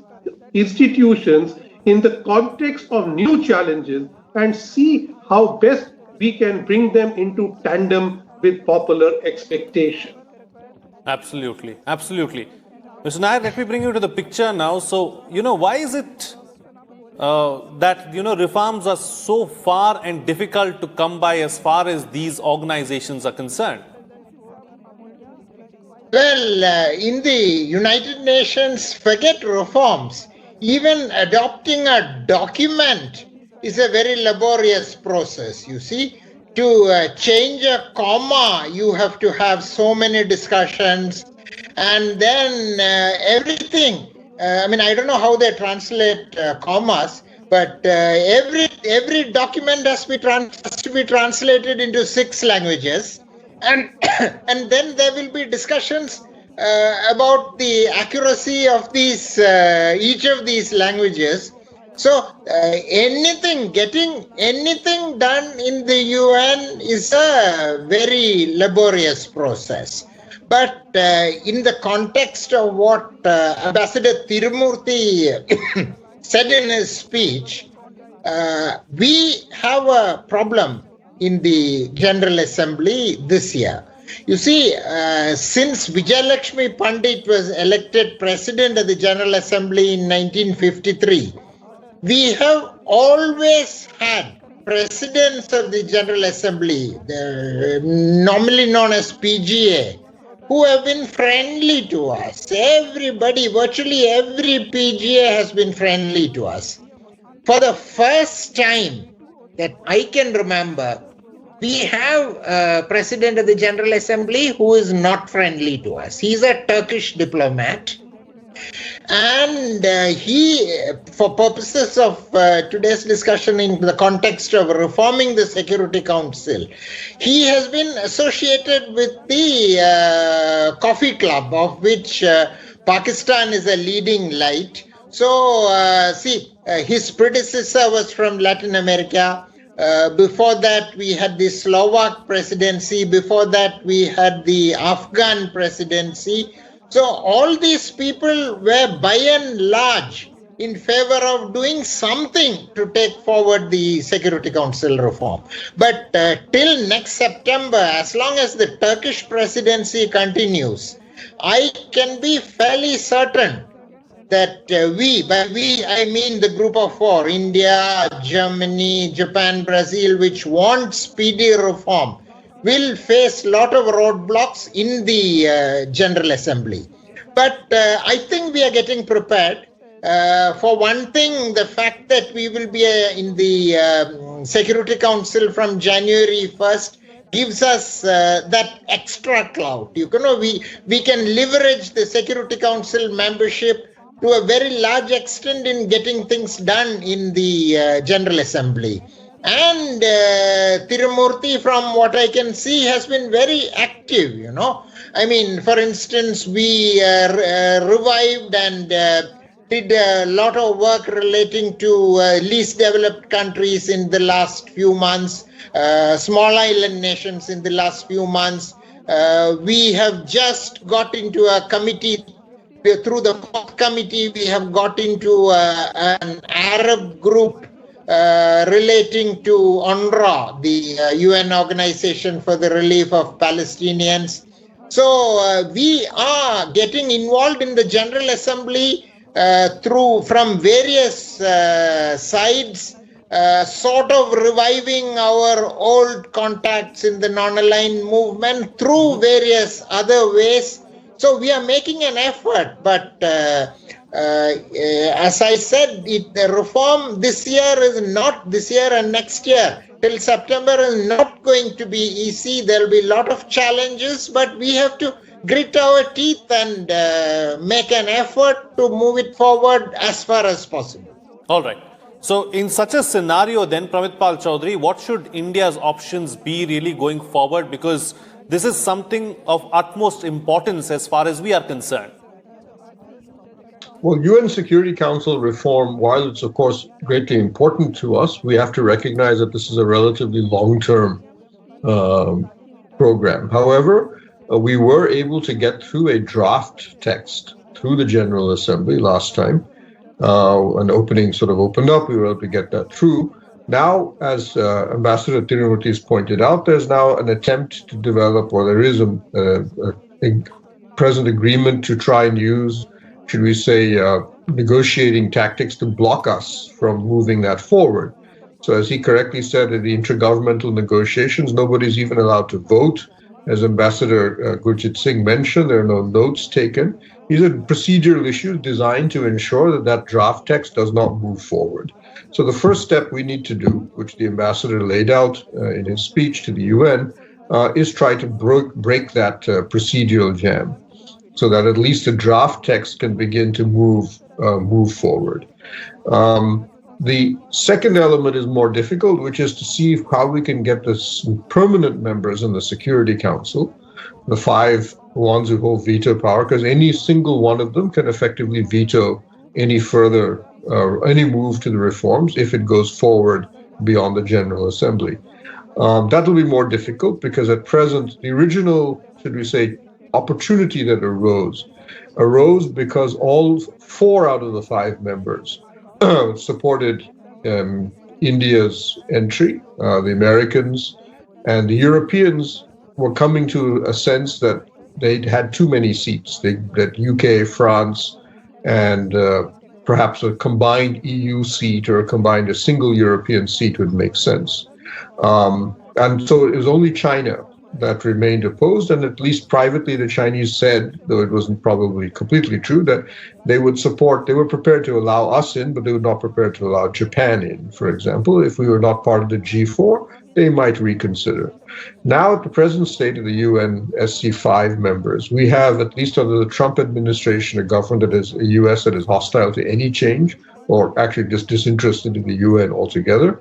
institutions in the context of new challenges and see how best we can bring them into tandem with popular expectation. Absolutely, absolutely. Mr. Nair, let me bring you to the picture now. So, why is it that, reforms are so far and difficult to come by as far as these organizations are concerned? Well, in the United Nations, forget reforms. Even adopting a document is a very laborious process, you see. To change a comma, you have to have so many discussions, and then everything. I don't know how they translate commas, but every document has to be translated into 6 languages, and and then there will be discussions about the accuracy of these each of these languages. So getting anything done in the UN is a very laborious process. But in the context of what Ambassador Tirumurthy said in his speech, we have a problem in the General Assembly this year. You see, since Vijayalakshmi Pandit was elected president of the General Assembly in 1953, we have always had presidents of the General Assembly, nominally known as PGA, who have been friendly to us. Everybody, virtually every PGA has been friendly to us. For the first time that I can remember, we have a president of the General Assembly who is not friendly to us. He's a Turkish diplomat. And he, for purposes of today's discussion in the context of reforming the Security Council, he has been associated with the Coffee Club, of which Pakistan is a leading light. So, his predecessor was from Latin America. Before that, we had the Slovak presidency. Before that, we had the Afghan presidency. So all these people were by and large in favor of doing something to take forward the Security Council reform. But till next September, as long as the Turkish presidency continues, I can be fairly certain that by we, I mean the group of 4, India, Germany, Japan, Brazil, which want speedy reform, will face a lot of roadblocks in the General Assembly. But I think we are getting prepared. For one thing, the fact that we will be in the Security Council from January 1st gives us that extra clout. You know, we can leverage the Security Council membership to a very large extent in getting things done in the General Assembly. And Tirumurthy, from what I can see, has been very active, you know. I mean, for instance, we revived and did a lot of work relating to least developed countries in the last few months, small island nations in the last few months. We have just got into a committee, through the fourth committee, we have got into an Arab group relating to UNRWA, the UN Organization for the Relief of Palestinians. So we are getting involved in the General Assembly from various sides, sort of reviving our old contacts in the non-aligned movement through various other ways. So we are making an effort, but as I said, the reform this year and next year till September is not going to be easy. There will be a lot of challenges, but we have to grit our teeth and make an effort to move it forward as far as possible. All right. So in such a scenario then, Pramitpal Chaudhary, what should India's options be really going forward? Because this is something of utmost importance as far as we are concerned. Well, UN Security Council reform, while it's of course greatly important to us, we have to recognize that this is a relatively long-term program. However, we were able to get through a draft text through the General Assembly last time. An opening sort of opened up, we were able to get that through. Now, as Ambassador Tirumurthy has pointed out, there's now an attempt to develop, or there is a present agreement to try and use, should we say, negotiating tactics to block us from moving that forward. So as he correctly said, in the intergovernmental negotiations, nobody's even allowed to vote. As Ambassador Gurjit Singh mentioned, there are no notes taken. These are procedural issues designed to ensure that that draft text does not move forward. So the first step we need to do, which the ambassador laid out in his speech to the UN, is try to break that procedural jam, so that at least a draft text can begin to move forward. The second element is more difficult, which is to see how we can get the permanent members in the Security Council, the 5 ones who hold veto power, because any single one of them can effectively veto any further any move to the reforms if it goes forward beyond the General Assembly. That will be more difficult because at present, the original, should we say, opportunity that arose because all 4 out of the 5 members supported India's entry. The Americans and the Europeans were coming to a sense that they'd had too many seats, that UK, France, and perhaps a combined EU seat or a single European seat would make sense. And so it was only China that remained opposed, and at least privately the Chinese said, though it wasn't probably completely true, that they were prepared to allow us in, but they were not prepared to allow Japan in, for example. If we were not part of the G4, they might reconsider. Now, at the present state of the UN SC5 members, we have, at least under the Trump administration, a government that is a US that is hostile to any change, or actually just disinterested in the UN altogether.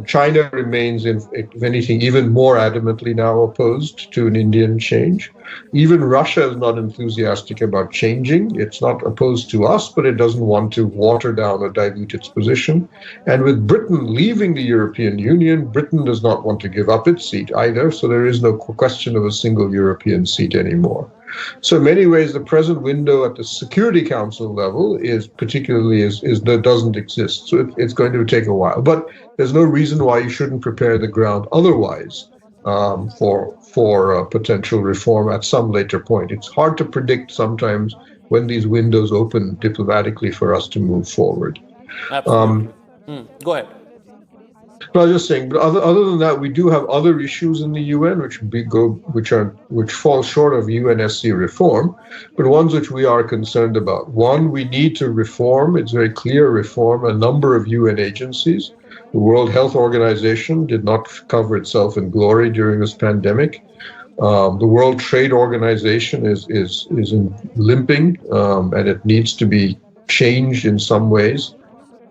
China remains, if anything, even more adamantly now opposed to an Indian change. Even Russia is not enthusiastic about changing. It's not opposed to us, but it doesn't want to water down or dilute its position. And with Britain leaving the European Union, Britain does not want to give up its seat either, so there is no question of a single European seat anymore. So in many ways, the present window at the Security Council level doesn't exist. So it's going to take a while. But there's no reason why you shouldn't prepare the ground otherwise for potential reform at some later point. It's hard to predict sometimes when these windows open diplomatically for us to move forward. Absolutely. Go ahead. No, I was just saying, but other than that, we do have other issues in the UN which fall short of UNSC reform, but ones which we are concerned about. One, we need to reform, it's very clear reform, a number of UN agencies. The World Health Organization did not cover itself in glory during this pandemic. The World Trade Organization is limping, and it needs to be changed in some ways.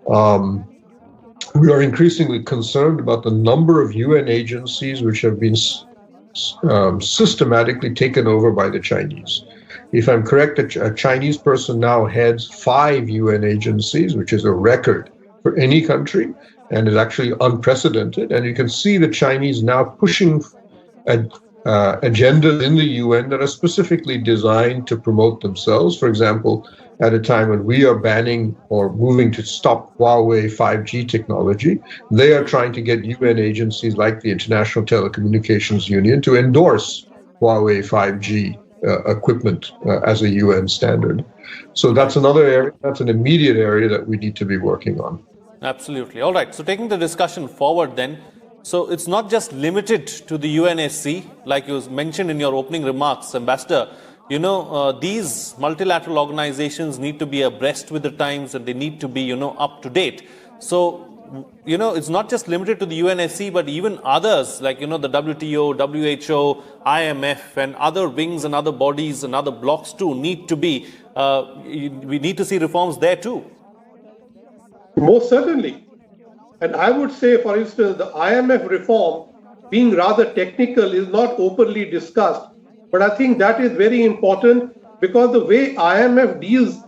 We are increasingly concerned about the number of UN agencies which have been systematically taken over by the Chinese. If I'm correct, a Chinese person now heads 5 UN agencies, which is a record for any country, and is actually unprecedented. And you can see the Chinese now pushing agendas in the UN that are specifically designed to promote themselves. For example, at a time when we are banning or moving to stop Huawei 5G technology, they are trying to get UN agencies like the International Telecommunications Union to endorse Huawei 5G equipment as a UN standard. So that's another area, that's an immediate area that we need to be working on. Absolutely. All right. So taking the discussion forward then, so it's not just limited to the UNSC, like you mentioned in your opening remarks, Ambassador. These multilateral organizations need to be abreast with the times, and they need to be, up to date. So, it's not just limited to the UNSC, but even others like, the WTO, WHO, IMF, and other wings and other bodies and other blocks too need to be, we need to see reforms there too. Most certainly. And I would say, for instance, the IMF reform, being rather technical, is not openly discussed. But I think that is very important, because the way IMF deals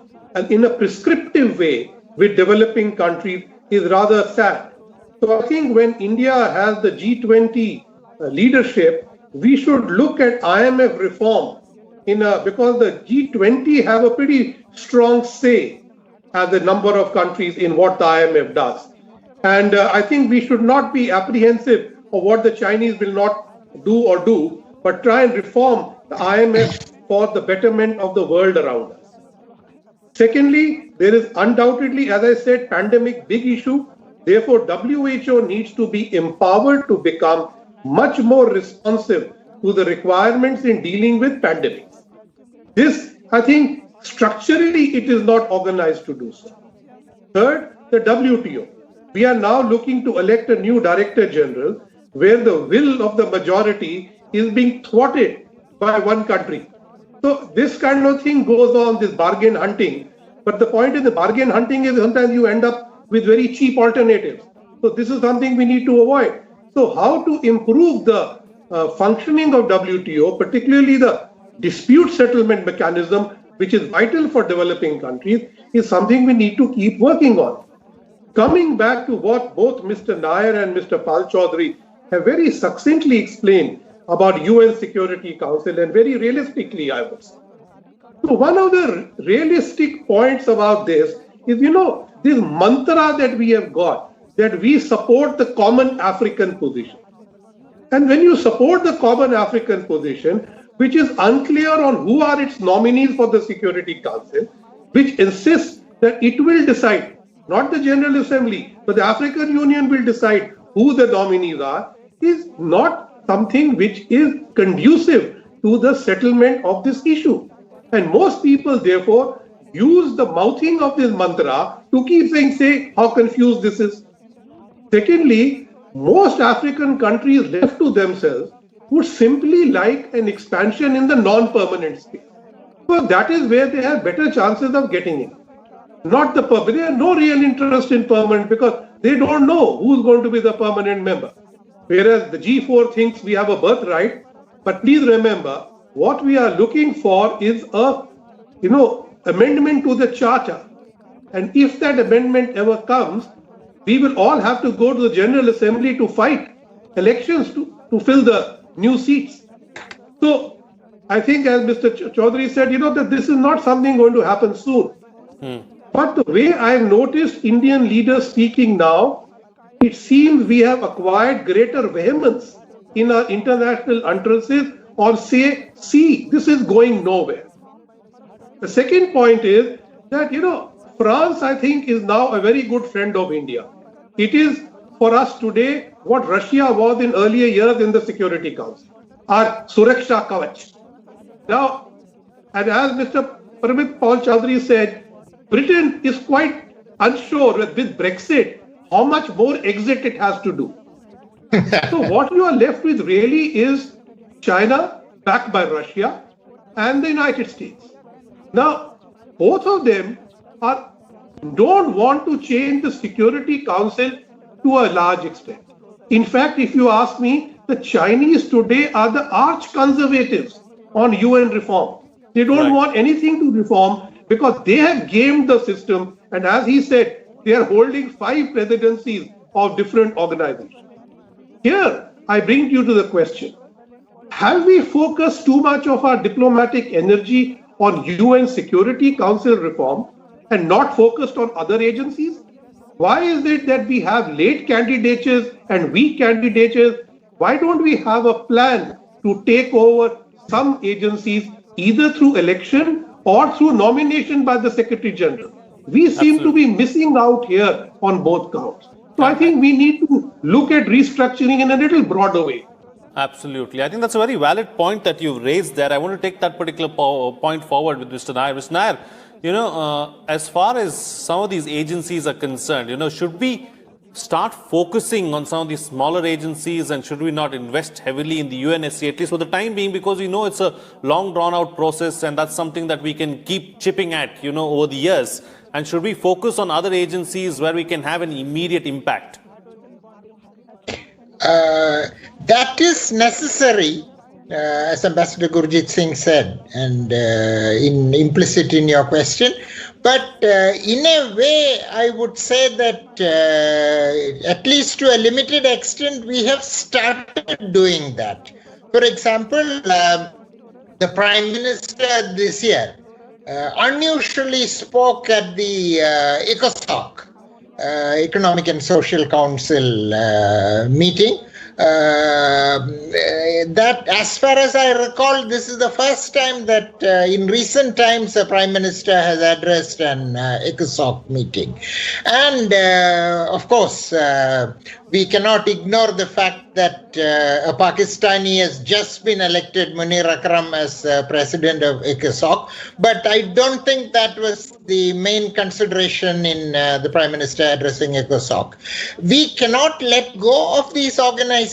in a prescriptive way with developing countries is rather sad. So I think when India has the G20 leadership, we should look at IMF reform because the G20 have a pretty strong say as a number of countries in what the IMF does. And I think we should not be apprehensive of what the Chinese will not do, but try and reform the IMF for the betterment of the world around us. Secondly, there is undoubtedly, as I said, pandemic big issue. Therefore, WHO needs to be empowered to become much more responsive to the requirements in dealing with pandemics. This, I think, structurally, it is not organized to do so. Third, the WTO. We are now looking to elect a new Director General where the will of the majority is being thwarted by one country. So this kind of thing goes on, this bargain hunting. But the point in the bargain hunting is sometimes you end up with very cheap alternatives. So this is something we need to avoid. So how to improve the functioning of WTO, particularly the dispute settlement mechanism, which is vital for developing countries, is something we need to keep working on. Coming back to what both Mr. Nair and Mr. Pal Chaudhary have very succinctly explained about UN Security Council, and very realistically, I would say. So one of the realistic points about this is, this mantra that we have got, that we support the common African position. And when you support the common African position, which is unclear on who are its nominees for the Security Council, which insists that it will decide, not the General Assembly, but the African Union will decide who the nominees are, is not something which is conducive to the settlement of this issue. And most people, therefore, use the mouthing of this mantra to keep saying, how confused this is. Secondly, most African countries left to themselves would simply like an expansion in the non-permanent space. So that is where they have better chances of getting in. Not the permanent. They have no real interest in permanent because they don't know who's going to be the permanent member. Whereas the G4 thinks we have a birthright. But please remember, what we are looking for is a, amendment to the charter. And if that amendment ever comes, we will all have to go to the General Assembly to fight elections to fill the new seats. So I think, as Mr. Chaudhary said, that this is not something going to happen soon. But the way I've noticed Indian leaders speaking now, it seems we have acquired greater vehemence in our international utterances, or say, see, this is going nowhere. The second point is that, France, I think, is now a very good friend of India. It is for us today what Russia was in earlier years in the Security Council, our Suraksha Kavach. Now, and as Mr. Paramit Paul Chaudhary said, Britain is quite unsure with Brexit how much more exit it has to do. So what you are left with really is China backed by Russia and the United States. Now, both of them don't want to change the Security Council to a large extent. In fact, if you ask me, the Chinese today are the arch conservatives on UN reform. They don't want anything to reform because they have gamed the system. And as he said, they are holding 5 presidencies of different organizations. Here, I bring you to the question. Have we focused too much of our diplomatic energy on UN Security Council reform and not focused on other agencies? Why is it that we have late candidatures and weak candidatures? Why don't we have a plan to take over some agencies either through election or through nomination by the Secretary General? We seem to be missing out here on both counts. So I think we need to look at restructuring in a little broader way. Absolutely. I think that's a very valid point that you've raised there. I want to take that particular point forward with Mr. Nair. Mr. Nair, as far as some of these agencies are concerned, should we start focusing on some of these smaller agencies and should we not invest heavily in the UNSC, at least for the time being, because we know it's a long drawn out process and that's something that we can keep chipping at, over the years. And should we focus on other agencies where we can have an immediate impact? That is necessary, as Ambassador Gurjit Singh said, and implicit in your question. But in a way, I would say that at least to a limited extent, we have started doing that. For example, the Prime Minister this year unusually spoke at the ECOSOC, Economic and Social Council meeting. That, as far as I recall, this is the first time that in recent times a Prime Minister has addressed an ECOSOC meeting. And of course, we cannot ignore the fact that a Pakistani has just been elected, Munir Akram, as president of ECOSOC. But I don't think that was the main consideration in the Prime Minister addressing ECOSOC. We cannot let go of these organizations.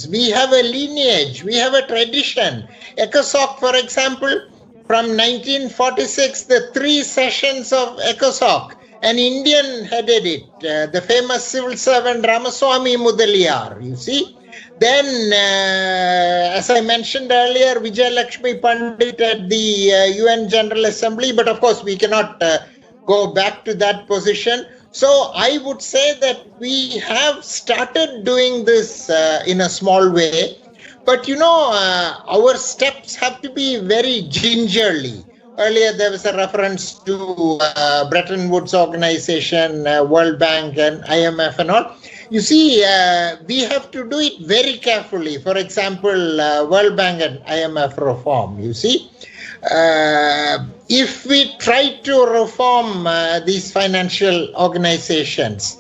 We have a lineage, we have a tradition. ECOSOC, for example, from 1946, the 3 sessions of ECOSOC, an Indian headed it, the famous civil servant Ramaswamy Mudaliar, you see. Then, as I mentioned earlier, Vijay Lakshmi Pandit at the UN General Assembly, but of course we cannot go back to that position. So I would say that we have started doing this in a small way, but our steps have to be very gingerly. Earlier, there was a reference to Bretton Woods Organization, World Bank and IMF and all. You see, we have to do it very carefully. For example, World Bank and IMF reform, you see. If we try to reform these financial organizations,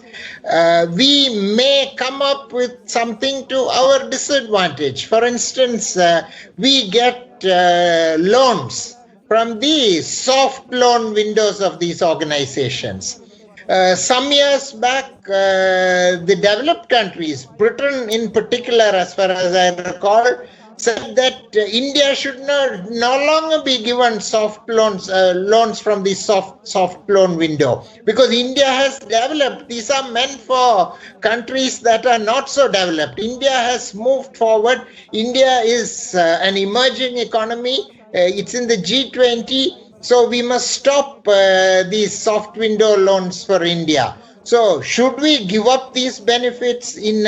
we may come up with something to our disadvantage. For instance, we get loans from the soft loan windows of these organizations. Some years back, the developed countries, Britain in particular, as far as I recall, said that India should no longer be given soft loans, loans from the soft loan window, because India has developed. These are meant for countries that are not so developed. India has moved forward. India is an emerging economy. It's in the G20. So we must stop these soft window loans for India. So should we give up these benefits in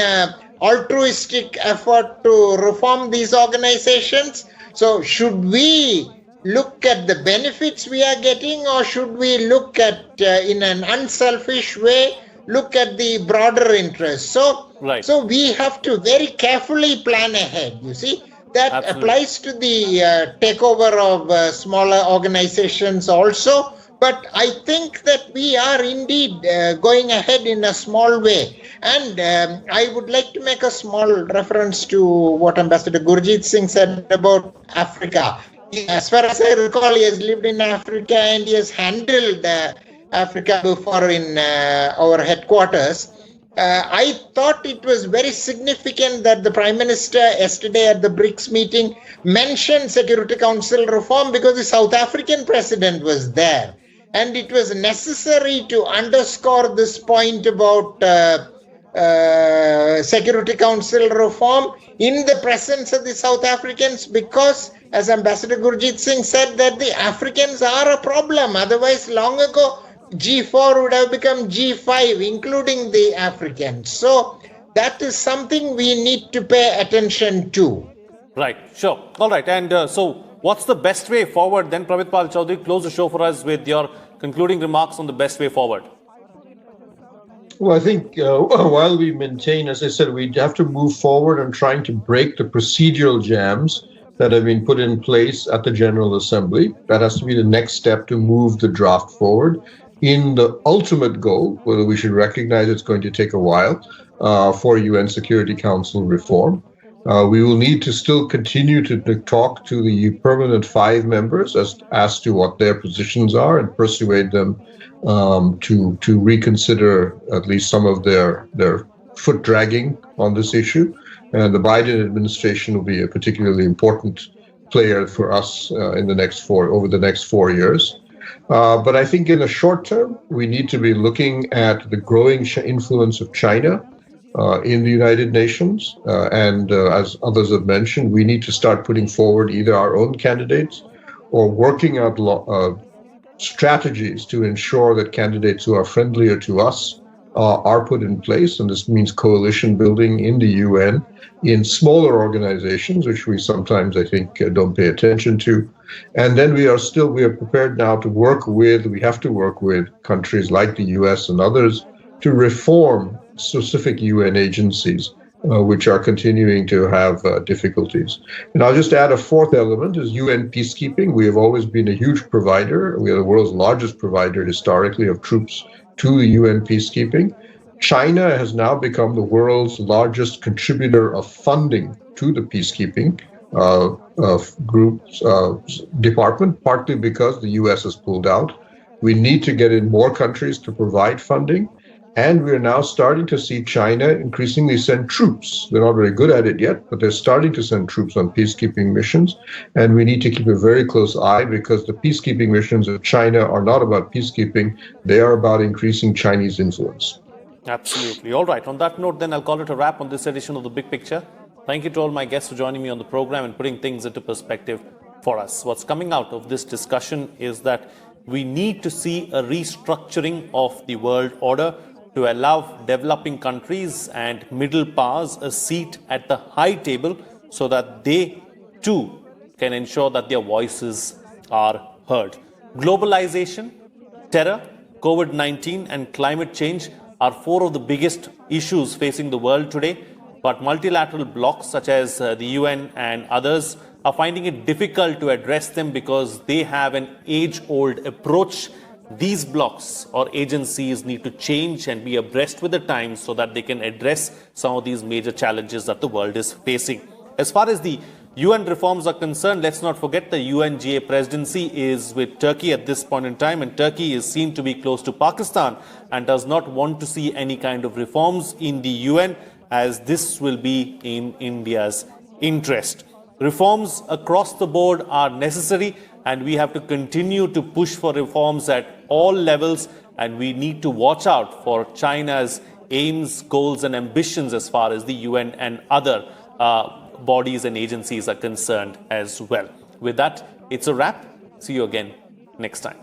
altruistic effort to reform these organizations? So should we look at the benefits we are getting, or should we look at, in an unselfish way, look at the broader interest? So we have to very carefully plan ahead, you see. That applies to the takeover of smaller organizations also. But I think that we are indeed going ahead in a small way. And I would like to make a small reference to what Ambassador Gurjit Singh said about Africa. As far as I recall, he has lived in Africa and he has handled Africa before in our headquarters. I thought it was very significant that the Prime Minister yesterday at the BRICS meeting mentioned Security Council reform because the South African president was there. And it was necessary to underscore this point about Security Council reform in the presence of the South Africans because, as Ambassador Gurjit Singh said, that the Africans are a problem. Otherwise, long ago, G4 would have become G5, including the Africans. So that is something we need to pay attention to. Right, sure. All right. And so what's the best way forward then, Pravit Pal Chaudhary? Close the show for us with your concluding remarks on the best way forward. Well, I think while we maintain, as I said, we have to move forward on trying to break the procedural jams that have been put in place at the General Assembly. That has to be the next step to move the draft forward. In the ultimate goal, whether we should recognize it's going to take a while for UN Security Council reform. We will need to still continue to talk to the permanent 5 members as to what their positions are and persuade them to reconsider at least some of their foot dragging on this issue. And the Biden administration will be a particularly important player for us over the next 4 years. But I think in the short term, we need to be looking at the growing influence of China in the United Nations. And as others have mentioned, we need to start putting forward either our own candidates or working out strategies to ensure that candidates who are friendlier to us are put in place. And this means coalition building in the UN in smaller organizations, which we sometimes, I think, don't pay attention to. And then we are prepared now to we have to work with countries like the US and others to reform specific UN agencies, which are continuing to have difficulties. And I'll just add a fourth element is UN peacekeeping. We have always been a huge provider. We are the world's largest provider historically of troops to the UN peacekeeping. China has now become the world's largest contributor of funding to the peacekeeping department, partly because the US has pulled out. We need to get in more countries to provide funding. And we're now starting to see China increasingly send troops. They're not very good at it yet, but they're starting to send troops on peacekeeping missions. And we need to keep a very close eye because the peacekeeping missions of China are not about peacekeeping. They are about increasing Chinese influence. Absolutely. All right. On that note, then I'll call it a wrap on this edition of The Big Picture. Thank you to all my guests for joining me on the program and putting things into perspective for us. What's coming out of this discussion is that we need to see a restructuring of the world order to allow developing countries and middle powers a seat at the high table so that they too can ensure that their voices are heard. Globalization, terror, COVID-19 and climate change are 4 of the biggest issues facing the world today, but multilateral blocs such as the UN and others are finding it difficult to address them because they have an age-old approach. These blocs or agencies need to change and be abreast with the times so that they can address some of these major challenges that the world is facing. As far as the UN reforms are concerned, let's not forget the UNGA presidency is with Turkey at this point in time, and Turkey is seen to be close to Pakistan and does not want to see any kind of reforms in the UN, as this will be in India's interest. Reforms across the board are necessary, and we have to continue to push for reforms at all levels, and we need to watch out for China's aims, goals and ambitions as far as the UN and other bodies and agencies are concerned as well. With that, it's a wrap. See you again next time.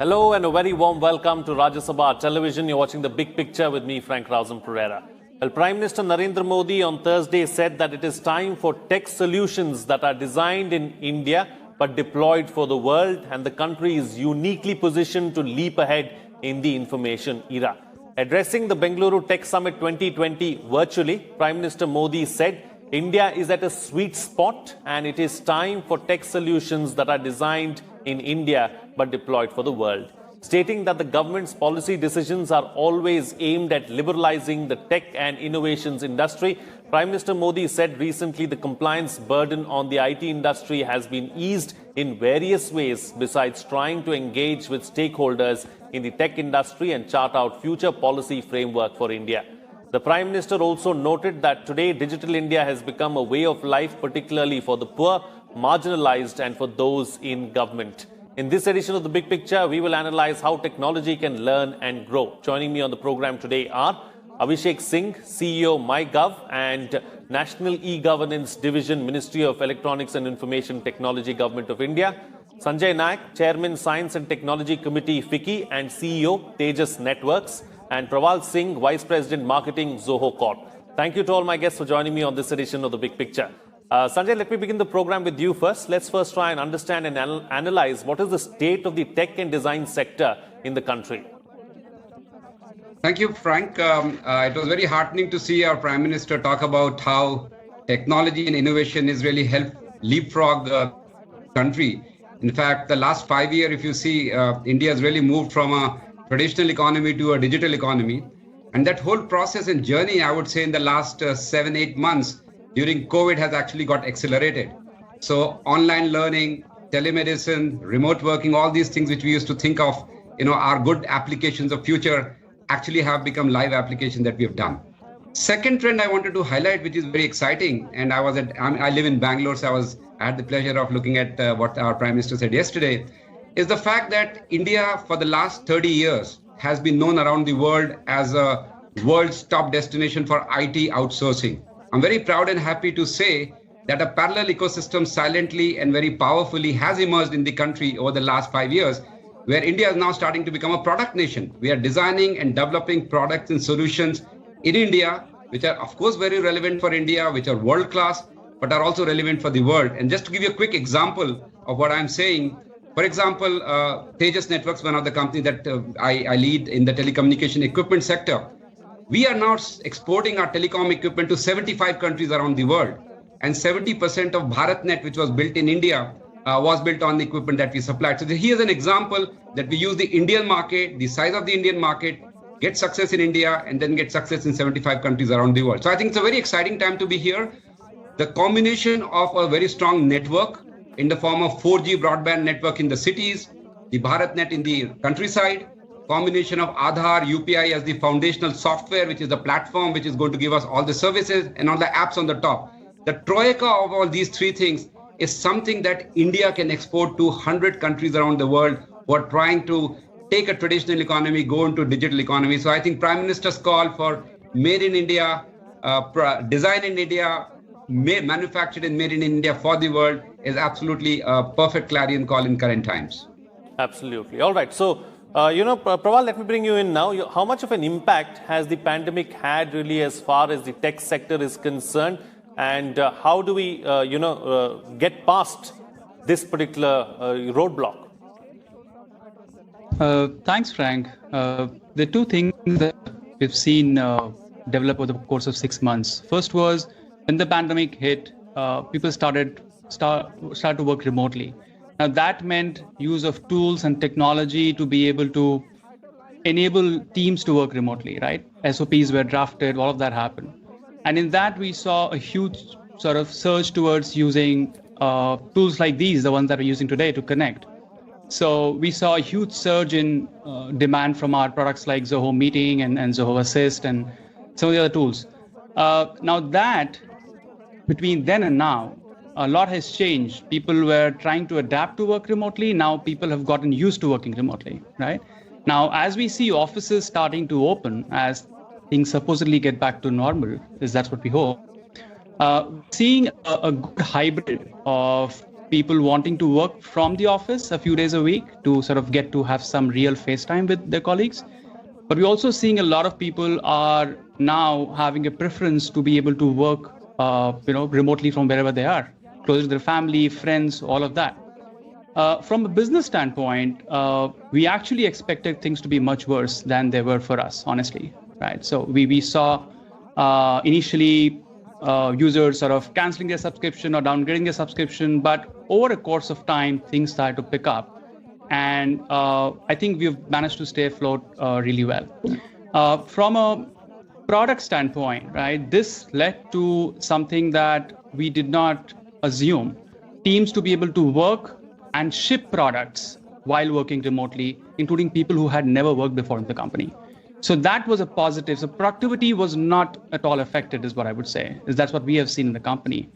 Hello and a very warm welcome to Rajya Sabha Television. You're watching The Big Picture with me, Frank Rausen Pereira. Well, Prime Minister Narendra Modi on Thursday said that it is time for tech solutions that are designed in India but deployed for the world, and the country is uniquely positioned to leap ahead in the information era. Addressing the Bengaluru Tech Summit 2020 virtually, Prime Minister Modi said, India is at a sweet spot and it is time for tech solutions that are designed in India but deployed for the world. Stating that the government's policy decisions are always aimed at liberalizing the tech and innovations industry, Prime Minister Modi said recently the compliance burden on the IT industry has been eased in various ways besides trying to engage with stakeholders in the tech industry and chart out future policy framework for India. The Prime Minister also noted that today Digital India has become a way of life, particularly for the poor, marginalized and for those in government. In this edition of The Big Picture, we will analyze how technology can learn and grow. Joining me on the program today are Abhishek Singh, CEO MyGov and National E-Governance Division, Ministry of Electronics and Information Technology, Government of India; Sanjay Naik, Chairman, Science and Technology Committee, FICCI and CEO, Tejas Networks; and Prawal Singh, Vice President, Marketing, Zoho Corp. Thank you to all my guests for joining me on this edition of The Big Picture. Sanjay, let me begin the program with you first. Let's first try and understand and analyze what is the state of the tech and design sector in the country. Thank you, Frank. It was very heartening to see our Prime Minister talk about how technology and innovation is really helped leapfrog the country. In fact, the last 5 years, if you see, India has really moved from a traditional economy to a digital economy. And that whole process and journey, I would say, in the last 7-8 months during COVID has actually got accelerated. So online learning, telemedicine, remote working, all these things which we used to think of, are good applications of future, actually have become live applications that we have done. Second trend I wanted to highlight, which is very exciting, and I live in Bangalore, so I had the pleasure of looking at what our Prime Minister said yesterday, is the fact that India for the last 30 years has been known around the world as a world's top destination for IT outsourcing. I'm very proud and happy to say that a parallel ecosystem silently and very powerfully has emerged in the country over the last 5 years, where India is now starting to become a product nation. We are designing and developing products and solutions in India, which are of course very relevant for India, which are world-class, but are also relevant for the world. And just to give you a quick example of what I'm saying, for example, Tejas Networks, one of the companies that I lead in the telecommunication equipment sector, we are now exporting our telecom equipment to 75 countries around the world. And 70% of BharatNet, which was built in India, was built on the equipment that we supplied. So here's an example that we use the Indian market, the size of the Indian market, get success in India, and then get success in 75 countries around the world. So I think it's a very exciting time to be here. The combination of a very strong network in the form of 4G broadband network in the cities, the BharatNet in the countryside, combination of Aadhaar, UPI as the foundational software, which is the platform which is going to give us all the services and all the apps on the top. The troika of all these three things is something that India can export to 100 countries around the world who are trying to take a traditional economy, go into digital economy. So I think Prime Minister's call for made in India, design in India, manufactured and made in India for the world is absolutely a perfect clarion call in current times. Absolutely. All right. So, Prawal, let me bring you in now. How much of an impact has the pandemic had really as far as the tech sector is concerned? And how do we, get past this particular roadblock? Thanks, Frank. There are two things that we've seen develop over the course of 6 months. First was when the pandemic hit, people started to work remotely. Now that meant use of tools and technology to be able to enable teams to work remotely, right? SOPs were drafted, all of that happened. And in that, we saw a huge sort of surge towards using tools like these, the ones that we're using today, to connect. So we saw a huge surge in demand from our products like Zoho Meeting and Zoho Assist and some of the other tools. Now that, between then and now, a lot has changed. People were trying to adapt to work remotely. Now people have gotten used to working remotely, right? Now, as we see offices starting to open, as things supposedly get back to normal, that's what we hope, seeing a good hybrid of people wanting to work from the office a few days a week to sort of get to have some real face time with their colleagues. But we're also seeing a lot of people are now having a preference to be able to work remotely from wherever they are, closer to their family, friends, all of that. From a business standpoint, we actually expected things to be much worse than they were for us, honestly, right? So we saw initially users sort of canceling their subscription or downgrading their subscription, but over a course of time, things started to pick up. And I think we've managed to stay afloat really well. From a product standpoint, right, this led to something that we did not assume. Teams to be able to work and ship products while working remotely, including people who had never worked before in the company. So that was a positive. So productivity was not at all affected, is what I would say. That's what we have seen in the company.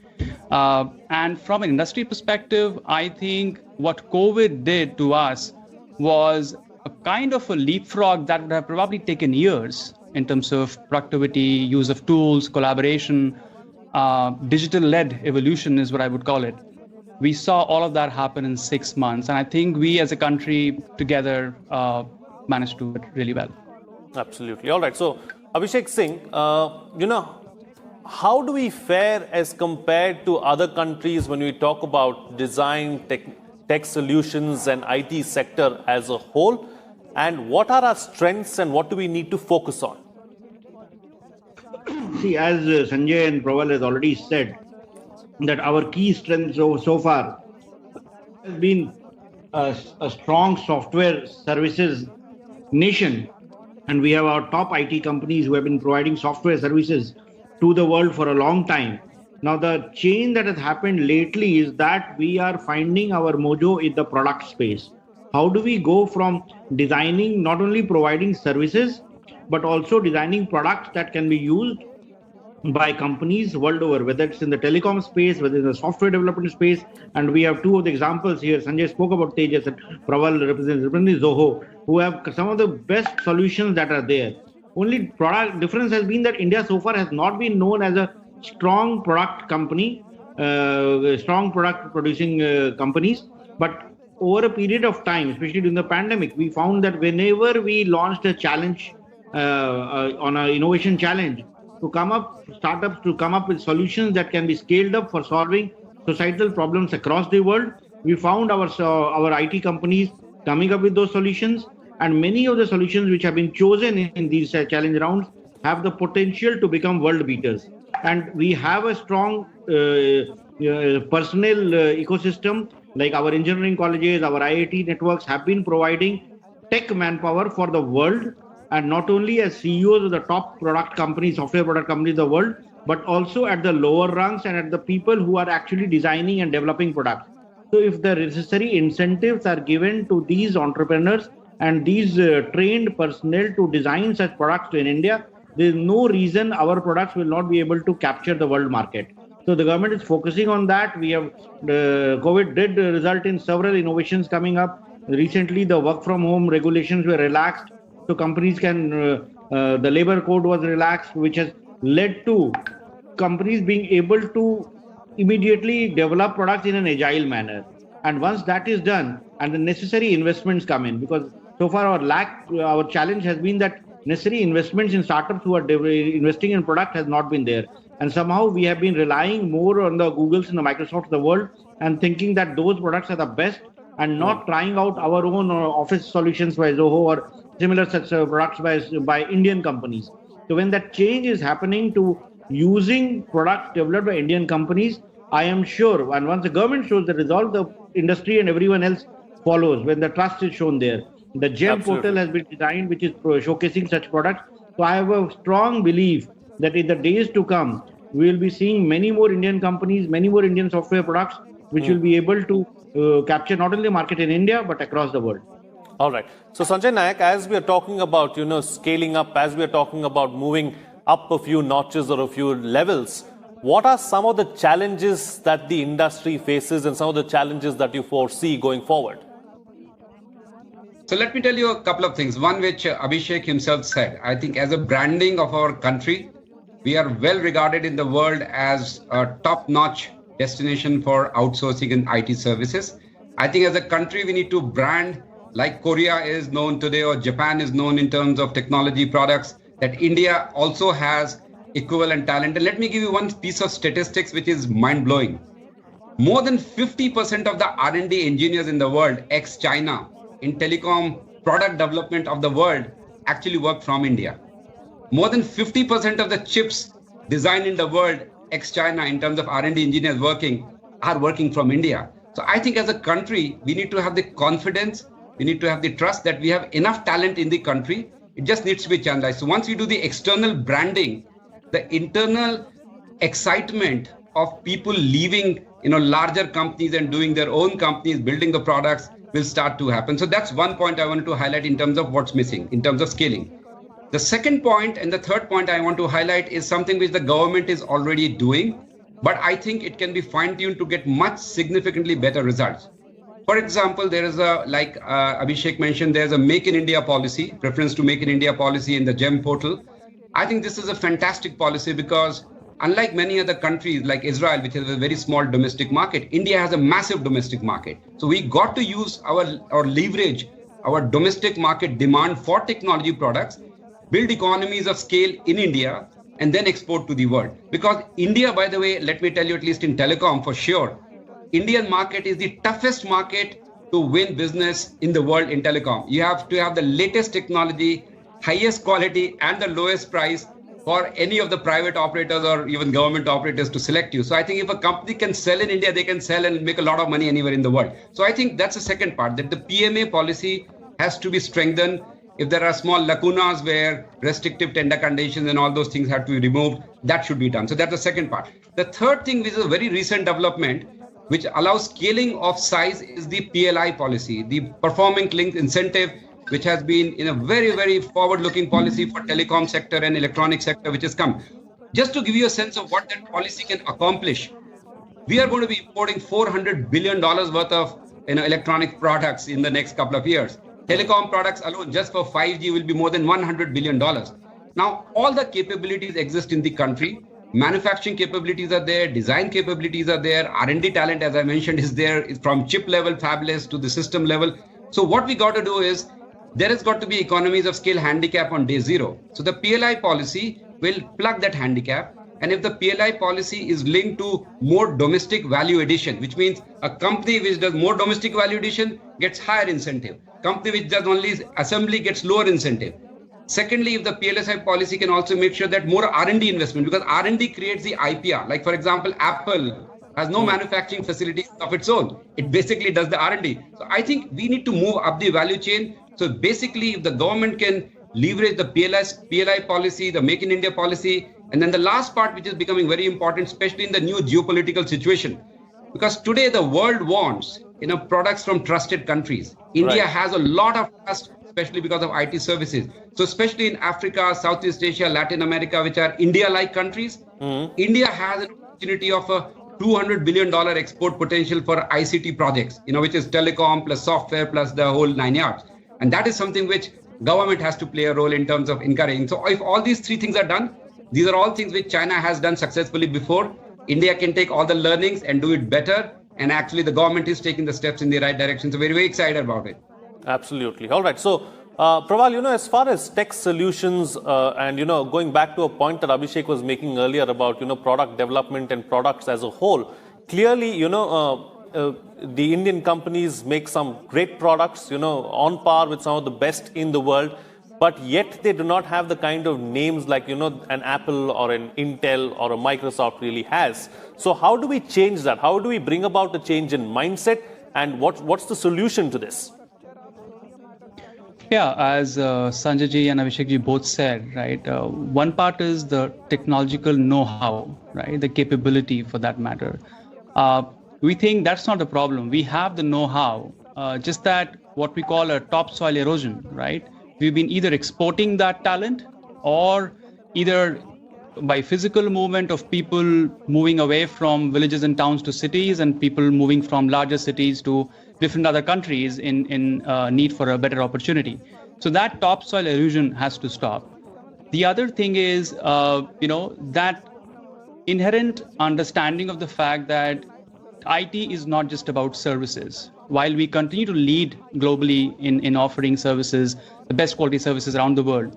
And from an industry perspective, I think what COVID did to us was a kind of a leapfrog that would have probably taken years in terms of productivity, use of tools, collaboration, digital-led evolution is what I would call it. We saw all of that happen in 6 months. And I think we as a country together managed to do it really well. Absolutely. All right. So, Abhishek Singh, how do we fare as compared to other countries when we talk about design, tech solutions and IT sector as a whole? And what are our strengths and what do we need to focus on? See, as Sanjay and Praval has already said, that our key strength so far has been a strong software services nation. And we have our top IT companies who have been providing software services to the world for a long time. Now, the change that has happened lately is that we are finding our mojo in the product space. How do we go from designing, not only providing services, but also designing products that can be used by companies world over, whether it's in the telecom space, whether in the software development space. And we have two of the examples here. Sanjay spoke about Tejas and Praval represents Zoho, who have some of the best solutions that are there. Only product difference has been that India so far has not been known as a strong product company, strong product producing companies. But over a period of time, especially during the pandemic, we found that whenever we launched a challenge on an innovation challenge, startups to come up with solutions that can be scaled up for solving societal problems across the world. We found our IT companies coming up with those solutions, and many of the solutions which have been chosen in these challenge rounds have the potential to become world beaters. And we have a strong personnel ecosystem, like our engineering colleges, our IIT networks have been providing tech manpower for the world. And not only as CEOs of the top product companies, software product companies of the world, but also at the lower ranks and at the people who are actually designing and developing products. So if the necessary incentives are given to these entrepreneurs and these trained personnel to design such products in India, there is no reason our products will not be able to capture the world market. So the government is focusing on that. We have COVID did result in several innovations coming up. Recently, the work from home regulations were relaxed. So companies can, the labor code was relaxed, which has led to companies being able to immediately develop products in an agile manner. And once that is done, and the necessary investments come in, because so far our challenge has been that necessary investments in startups who are investing in product has not been there. And somehow we have been relying more on the Googles and the Microsofts of the world and thinking that those products are the best and not trying out our own office solutions by Zoho or similar such products by Indian companies. So when that change is happening to using products developed by Indian companies, I am sure, and once the government shows the result, the industry and everyone else follows when the trust is shown there. The GEM portal has been designed, which is showcasing such products. So I have a strong belief that in the days to come, we will be seeing many more Indian companies, many more Indian software products, which will be able to capture not only the market in India, but across the world. All right. So Sanjay Nayak, as we are talking about, scaling up, as we are talking about moving up a few notches or a few levels, what are some of the challenges that the industry faces and some of the challenges that you foresee going forward? So let me tell you a couple of things. One which Abhishek himself said, I think as a branding of our country, we are well regarded in the world as a top-notch destination for outsourcing and IT services. I think as a country, we need to brand like Korea is known today or Japan is known in terms of technology products, that India also has equivalent talent. And let me give you one piece of statistics which is mind-blowing. More than 50% of the R&D engineers in the world, ex-China, in telecom product development of the world, actually work from India. More than 50% of the chips designed in the world, ex-China, in terms of R&D engineers are working from India. So I think as a country, we need to have the confidence, we need to have the trust that we have enough talent in the country. It just needs to be channelized. So once we do the external branding, the internal excitement of people leaving, larger companies and doing their own companies, building the products will start to happen. So that's one point I wanted to highlight in terms of what's missing, in terms of scaling. The second point and the third point I want to highlight is something which the government is already doing, but I think it can be fine-tuned to get much significantly better results. For example, there is like Abhishek mentioned, there's a Make in India policy, reference to Make in India policy in the GEM portal. I think this is a fantastic policy because unlike many other countries like Israel, which has a very small domestic market, India has a massive domestic market. So we got to use or leverage our domestic market demand for technology products, build economies of scale in India, and then export to the world. Because India, by the way, let me tell you, at least in telecom for sure, Indian market is the toughest market to win business in the world in telecom. You have to have the latest technology, highest quality, and the lowest price for any of the private operators or even government operators to select you. So I think if a company can sell in India, they can sell and make a lot of money anywhere in the world. So I think that's the second part, that the PMA policy has to be strengthened. If there are small lacunas where restrictive tender conditions and all those things have to be removed, that should be done. So that's the second part. The third thing, which is a very recent development, which allows scaling of size, is the PLI policy, the performance linked incentive, which has been in a very, very forward-looking policy for telecom sector and electronic sector, which has come. Just to give you a sense of what that policy can accomplish, we are going to be importing $400 billion worth of electronic products in the next couple of years. Telecom products alone, just for 5G, will be more than $100 billion. Now, all the capabilities exist in the country. Manufacturing capabilities are there, design capabilities are there, R&D talent, as I mentioned, is there, from chip level, fabless to the system level. So what we got to do is, there has got to be economies of scale handicap on day zero. So the PLI policy will plug that handicap. And if the PLI policy is linked to more domestic value addition, which means a company which does more domestic value addition gets higher incentive. Company which does only assembly gets lower incentive. Secondly, if the PLSI policy can also make sure that more R&D investment, because R&D creates the IPR. Like for example, Apple has no manufacturing facilities of its own. It basically does the R&D. So I think we need to move up the value chain. So basically, if the government can leverage the PLI policy, the Make in India policy, and then the last part, which is becoming very important, especially in the new geopolitical situation, because today the world wants products from trusted countries. India has a lot of trust, especially because of IT services. So especially in Africa, Southeast Asia, Latin America, which are India-like countries, India has an opportunity of a $200 billion export potential for ICT projects, which is telecom plus software plus the whole 9 yards. And that is something which government has to play a role in terms of encouraging. So if all these three things are done, these are all things which China has done successfully before. India can take all the learnings and do it better. And actually the government is taking the steps in the right direction. So very, very excited about it. Absolutely. All right. So, Praval, as far as tech solutions and, going back to a point that Abhishek was making earlier about, product development and products as a whole, clearly, the Indian companies make some great products, on par with some of the best in the world, but yet they do not have the kind of names like, an Apple or an Intel or a Microsoft really has. So how do we change that? How do we bring about a change in mindset? And what's the solution to this? Yeah, as Sanjay ji and Abhishek ji both said, right, one part is the technological know-how, right, the capability for that matter. We think that's not the problem. We have the know-how, just that what we call a topsoil erosion, right? We've been either exporting that talent or either by physical movement of people moving away from villages and towns to cities and people moving from larger cities to different other countries in need for a better opportunity. So that topsoil erosion has to stop. The other thing is, that inherent understanding of the fact that IT is not just about services. While we continue to lead globally in offering services, the best quality services around the world,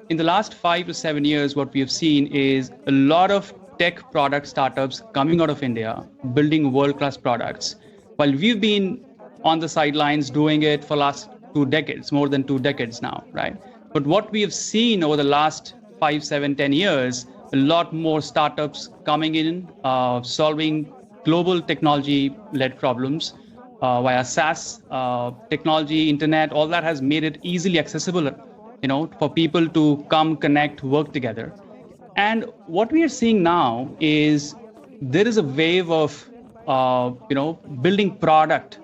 in the last 5 to 7 years, what we have seen is a lot of tech product startups coming out of India, building world-class products, while we've been on the sidelines doing it for last 2 decades, more than 2 decades now, right? But what we have seen over the last 5, 7, 10 years, a lot more startups coming in, solving global technology-led problems via SaaS, technology, internet, all that has made it easily accessible, for people to come, connect, work together. And what we are seeing now is there is a wave of, building product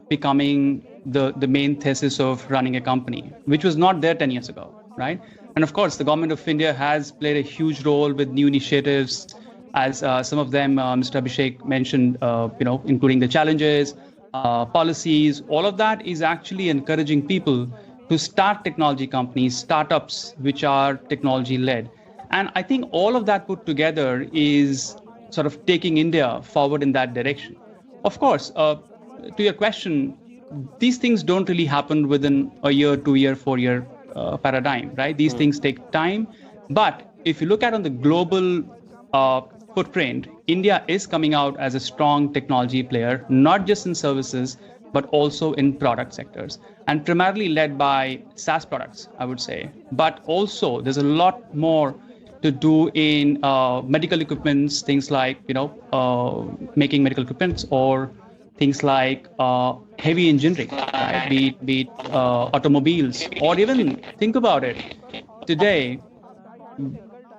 becoming the main thesis of running a company, which was not there 10 years ago, right? And of course, the government of India has played a huge role with new initiatives, as some of them Mr. Abhishek mentioned, including the challenges, policies. All of that is actually encouraging people to start technology companies, startups, which are technology-led. And I think all of that put together is sort of taking India forward in that direction. Of course, to your question, these things don't really happen within a year, 2 year, 4 year paradigm, right? These things take time. But if you look at on the global footprint, India is coming out as a strong technology player, not just in services, but also in product sectors, and primarily led by SaaS products, I would say. But also there's a lot more to do in medical equipments, things like, making medical equipments, or things like heavy engineering, right? Be it automobiles, or even think about it. Today,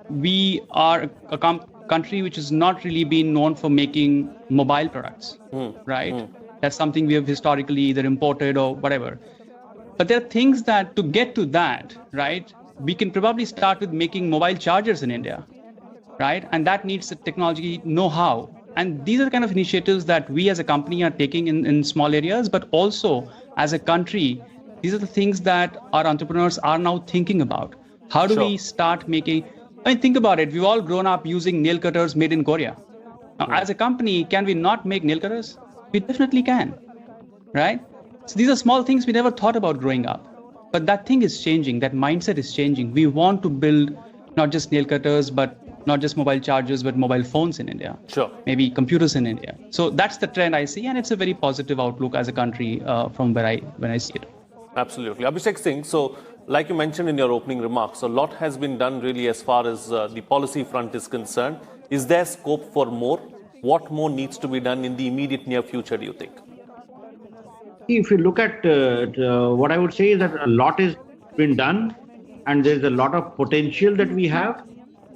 we are a country which has not really been known for making mobile products, right? That's something we have historically either imported or whatever. But there are things that to get to that, right? We can probably start with making mobile chargers in India, right? And that needs the technology know-how. And these are the kind of initiatives that we as a company are taking in small areas, but also as a country, these are the things that our entrepreneurs are now thinking about. How do we start making, think about it. We've all grown up using nail cutters made in Korea. Now, as a company, can we not make nail cutters? We definitely can, right? So these are small things we never thought about growing up. But that thing is changing. That mindset is changing. We want to build not just nail cutters, but not just mobile chargers, but mobile phones in India. Sure. Maybe computers in India. So that's the trend I see, and it's a very positive outlook as a country from when I see it. Absolutely. Abhishek Singh, so like you mentioned in your opening remarks, a lot has been done really as far as the policy front is concerned. Is there scope for more? What more needs to be done in the immediate near future, do you think? If you look at what I would say is that a lot has been done, and there's a lot of potential that we have,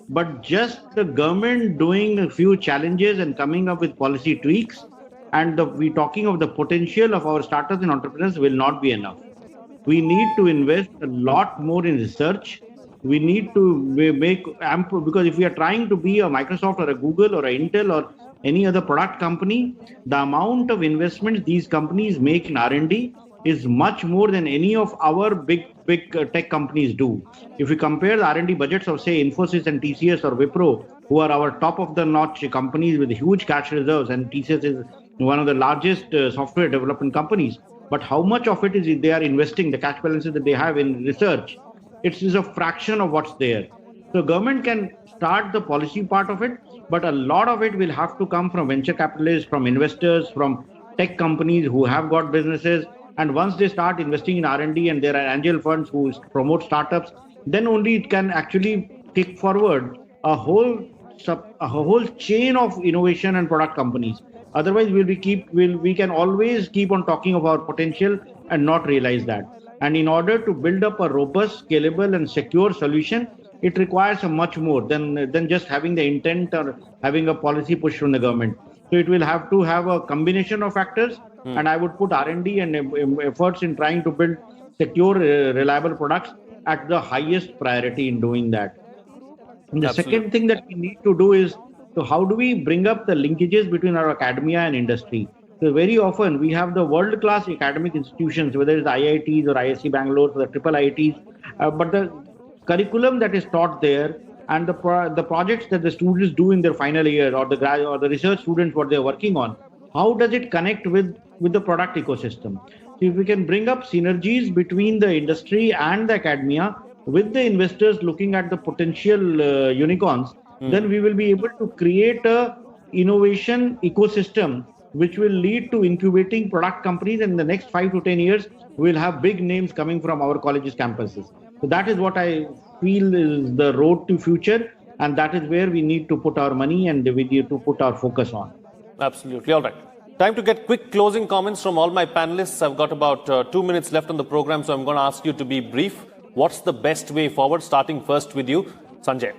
but just the government doing a few challenges and coming up with policy tweaks, and we talking of the potential of our startups and entrepreneurs will not be enough. We need to invest a lot more in research. We need to make ample, because if we are trying to be a Microsoft or a Google or a Intel or any other product company, the amount of investments these companies make in R&D is much more than any of our big tech companies do. If we compare the R&D budgets of, say, Infosys and TCS or Wipro, who are our top of the notch companies with huge cash reserves, and TCS is one of the largest software development companies, but how much of it is they are investing, the cash balances that they have in research, it is a fraction of what's there. So government can start the policy part of it, but a lot of it will have to come from venture capitalists, from investors, from tech companies who have got businesses. And once they start investing in R&D and there are angel funds who promote startups, then only it can actually kick forward a whole chain of innovation and product companies. Otherwise, we can always keep on talking of our potential and not realize that. And in order to build up a robust, scalable and secure solution, it requires a much more than just having the intent or having a policy push from the government. So it will have to have a combination of factors, and I would put R&D and efforts in trying to build secure, reliable products at the highest priority in doing that. And the second thing that we need to do is, so how do we bring up the linkages between our academia and industry? So very often we have the world-class academic institutions, whether it's IITs or ISC Bangalore or the triple IITs, but the curriculum that is taught there and the projects that the students do in their final year, or the research students what they're working on, how does it connect with the product ecosystem? So if we can bring up synergies between the industry and the academia with the investors looking at the potential unicorns, then we will be able to create a innovation ecosystem which will lead to incubating product companies. And in the next 5 to 10 years, we'll have big names coming from our colleges campuses. So that is what I feel is the road to future. And that is where we need to put our money and we need to put our focus on. Absolutely. All right. Time to get quick closing comments from all my panelists. I've got about 2 minutes left on the program, so I'm going to ask you to be brief. What's the best way forward? Starting first with you, Sanjay.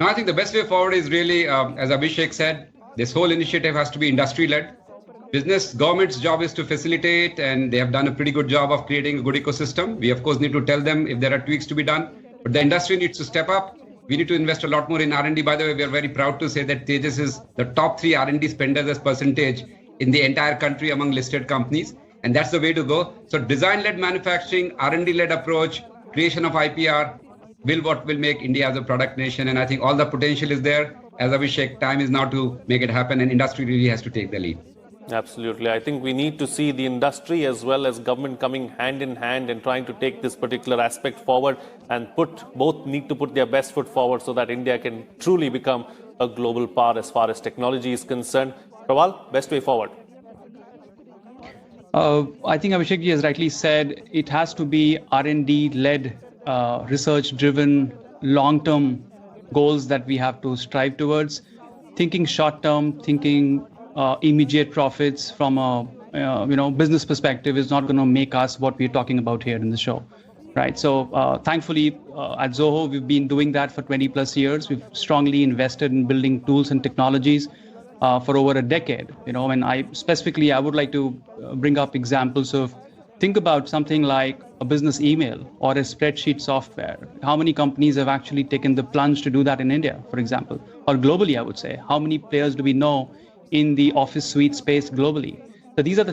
No, I think the best way forward is really, as Abhishek said, this whole initiative has to be industry-led. Government's job is to facilitate, and they have done a pretty good job of creating a good ecosystem. We, of course, need to tell them if there are tweaks to be done, but the industry needs to step up. We need to invest a lot more in R&D. By the way, we are very proud to say that Tejas is the top 3 R&D spenders as percentage in the entire country among listed companies. And that's the way to go. So design-led manufacturing, R&D-led approach, creation of IPR what will make India as a product nation. And I think all the potential is there. As Abhishek, time is now to make it happen, and industry really has to take the lead. Absolutely. I think we need to see the industry as well as government coming hand in hand and trying to take this particular aspect forward, and both need to put their best foot forward so that India can truly become a global power as far as technology is concerned. Prawal, best way forward? I think Abhishek ji has rightly said, it has to be R&D-led, research-driven, long-term goals that we have to strive towards. Thinking short-term, thinking immediate profits from a business perspective is not going to make us what we're talking about here in the show, right? So thankfully at Zoho, we've been doing that for 20 plus years. We've strongly invested in building tools and technologies for over a decade, and I would like to bring up examples of, think about something like a business email or a spreadsheet software. How many companies have actually taken the plunge to do that in India, for example, or globally, I would say? How many players do we know in the office suite space globally? So these are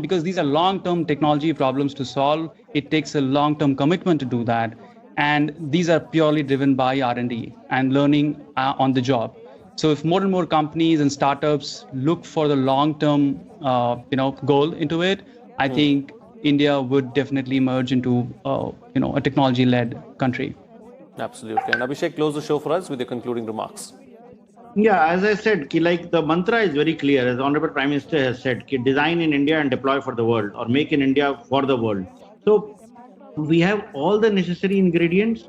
because these are long-term technology problems to solve. It takes a long-term commitment to do that. And these are purely driven by R&D and learning on the job. So if more and more companies and startups look for the long-term, goal into it, I think India would definitely emerge into, a technology-led country. Absolutely. And Abhishek, close the show for us with your concluding remarks. Yeah, as I said, the mantra is very clear. As the Honorable Prime Minister has said, design in India and deploy for the world, or make in India for the world. So we have all the necessary ingredients.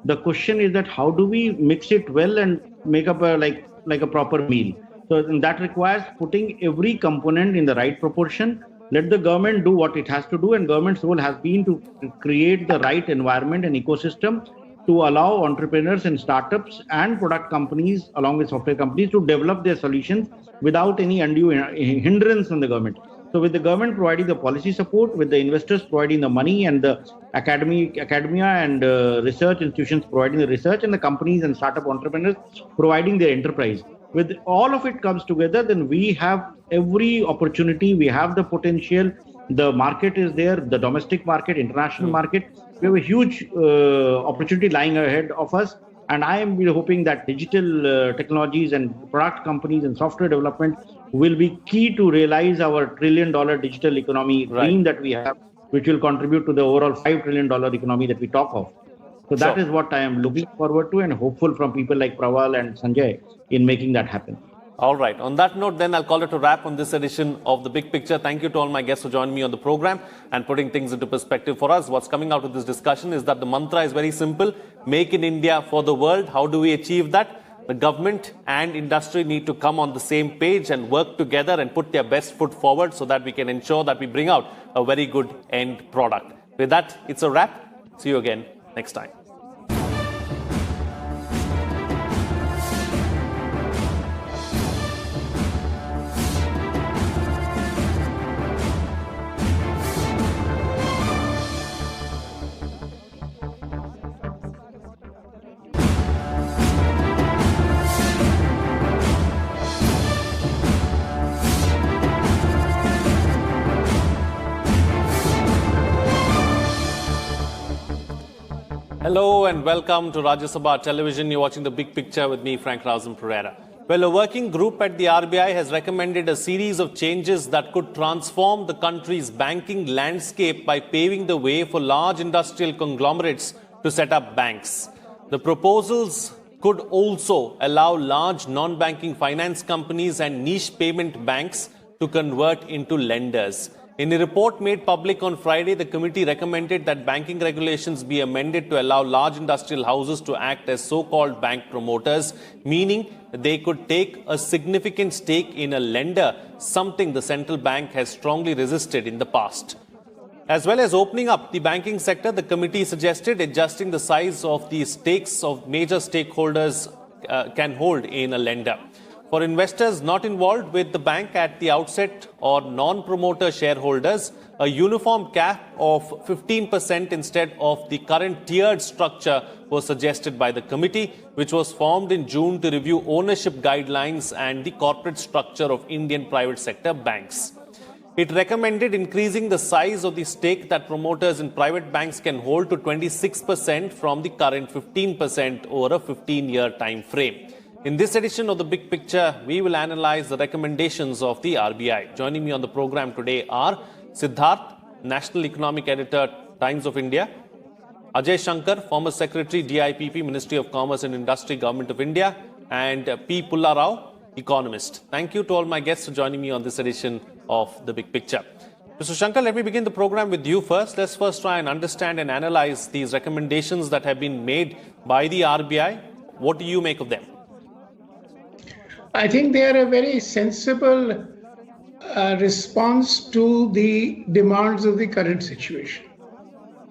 The question is that how do we mix it well and make up like a proper meal? So that requires putting every component in the right proportion. Let the government do what it has to do, and government's role has been to create the right environment and ecosystem to allow entrepreneurs and startups and product companies along with software companies to develop their solutions without any undue hindrance on the government. So with the government providing the policy support, with the investors providing the money, and the academia and research institutions providing the research, and the companies and startup entrepreneurs providing their enterprise. With all of it comes together, then we have every opportunity, we have the potential, the market is there, the domestic market, international market. We have a huge opportunity lying ahead of us. And I am hoping that digital technologies and product companies and software development will be key to realize our $1 trillion digital economy dream that we have, which will contribute to the overall $5 trillion economy that we talk of. So that is what I am looking forward to and hopeful from people like Prawal and Sanjay in making that happen. All right. On that note, then, I'll call it a wrap on this edition of The Big Picture. Thank you to all my guests for joining me on the program and putting things into perspective for us. What's coming out of this discussion is that the mantra is very simple. Make in India for the world. How do we achieve that? The government and industry need to come on the same page and work together and put their best foot forward so that we can ensure that we bring out a very good end product. With that, it's a wrap. See you again next time. Hello and welcome to Rajya Sabha Television. You're watching The Big Picture with me, Frank Pereira. Well, a working group at the RBI has recommended a series of changes that could transform the country's banking landscape by paving the way for large industrial conglomerates to set up banks. The proposals could also allow large non-banking finance companies and niche payment banks to convert into lenders. In a report made public on Friday, the committee recommended that banking regulations be amended to allow large industrial houses to act as so-called bank promoters, meaning they could take a significant stake in a lender, something the central bank has strongly resisted in the past. As well as opening up the banking sector, the committee suggested adjusting the size of the stakes of major stakeholders can hold in a lender. For investors not involved with the bank at the outset or non-promoter shareholders, a uniform cap of 15% instead of the current tiered structure was suggested by the committee, which was formed in June to review ownership guidelines and the corporate structure of Indian private sector banks. It recommended increasing the size of the stake that promoters in private banks can hold to 26% from the current 15% over a 15-year time frame. In this edition of The Big Picture, we will analyze the recommendations of the RBI. Joining me on the program today are Siddharth, National Economic Editor, Times of India; Ajay Shankar, former Secretary, DIPP, Ministry of Commerce and Industry, Government of India; and P. Pulla Rao, economist. Thank you to all my guests for joining me on this edition of The Big Picture. Mr. Shankar, let me begin the program with you first. Let's first try and understand and analyze these recommendations that have been made by the RBI. What do you make of them? I think they are a very sensible response to the demands of the current situation.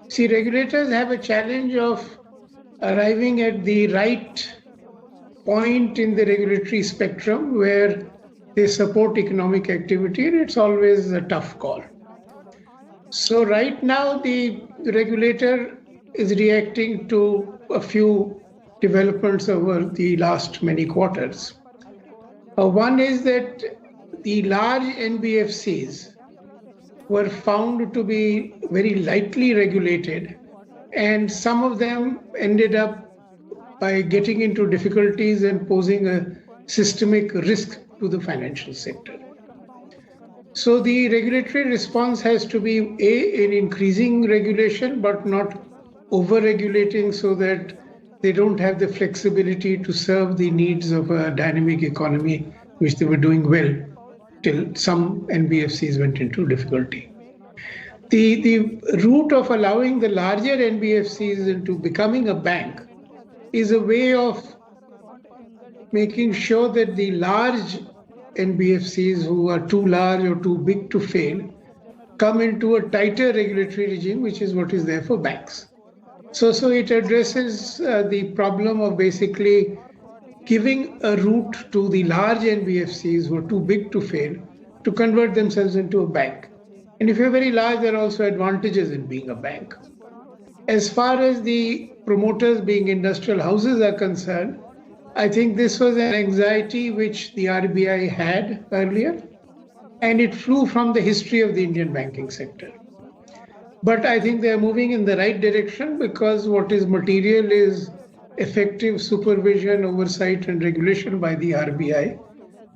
See, regulators have a challenge of arriving at the right point in the regulatory spectrum where they support economic activity, and it's always a tough call. So right now, the regulator is reacting to a few developments over the last many quarters. One is that the large NBFCs were found to be very lightly regulated, and some of them ended up by getting into difficulties and posing a systemic risk to the financial sector. So the regulatory response has to be in increasing regulation, but not over-regulating so that they don't have the flexibility to serve the needs of a dynamic economy, which they were doing well till some NBFCs went into difficulty. The route of allowing the larger NBFCs into becoming a bank is a way of making sure that the large NBFCs who are too large or too big to fail come into a tighter regulatory regime, which is what is there for banks. So it addresses the problem of basically giving a route to the large NBFCs who are too big to fail to convert themselves into a bank. And if you're very large, there are also advantages in being a bank. As far as the promoters being industrial houses are concerned, I think this was an anxiety which the RBI had earlier, and it flew from the history of the Indian banking sector. But I think they are moving in the right direction because what is material is effective supervision, oversight, and regulation by the RBI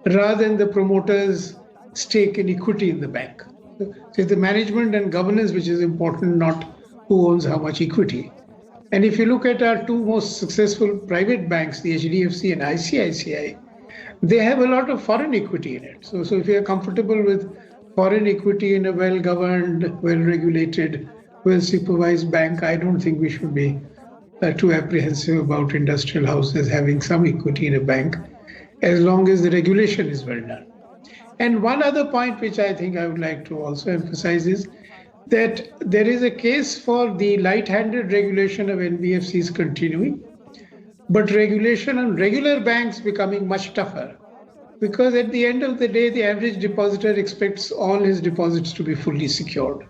rather than the promoter's stake in equity in the bank. So it's the management and governance which is important, not who owns how much equity. And if you look at our two most successful private banks, the HDFC and ICICI, they have a lot of foreign equity in it. So if you are comfortable with foreign equity in a well-governed, well-regulated, well-supervised bank, I don't think we should be too apprehensive about industrial houses having some equity in a bank, as long as the regulation is well done. And one other point which I think I would like to also emphasize is that there is a case for the light-handed regulation of NBFCs continuing, but regulation on regular banks becoming much tougher. Because at the end of the day, the average depositor expects all his deposits to be fully secured.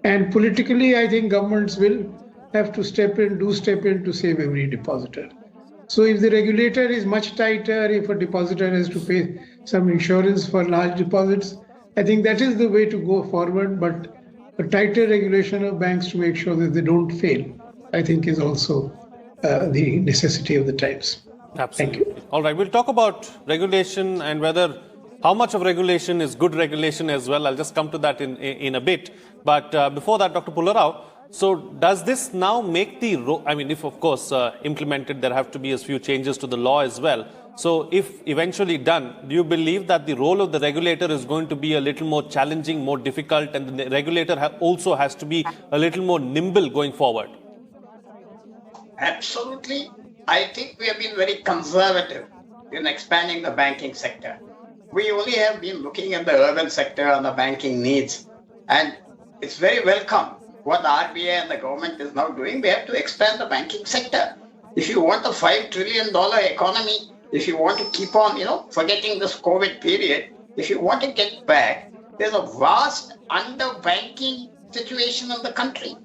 And politically, I think governments will have to step in to save every depositor. So if the regulator is much tighter, if a depositor has to pay some insurance for large deposits, I think that is the way to go forward. But a tighter regulation of banks to make sure that they don't fail, I think is also the necessity of the times. Absolutely. Thank you. All right, we'll talk about regulation and how much of regulation is good regulation as well. I'll just come to that in a bit. But before that, Dr. Pulla Rao, So does this now make if of course implemented, there have to be a few changes to the law as well. So if eventually done, do you believe that the role of the regulator is going to be a little more challenging, more difficult, and the regulator also has to be a little more nimble going forward? Absolutely. I think we have been very conservative in expanding the banking sector. We only have been looking at the urban sector and the banking needs. And it's very welcome what the RBI and the government is now doing. We have to expand the banking sector. If you want a $5 trillion economy, if you want to keep on, forgetting this COVID period, if you want to get back, there's a vast underbanking situation in the country.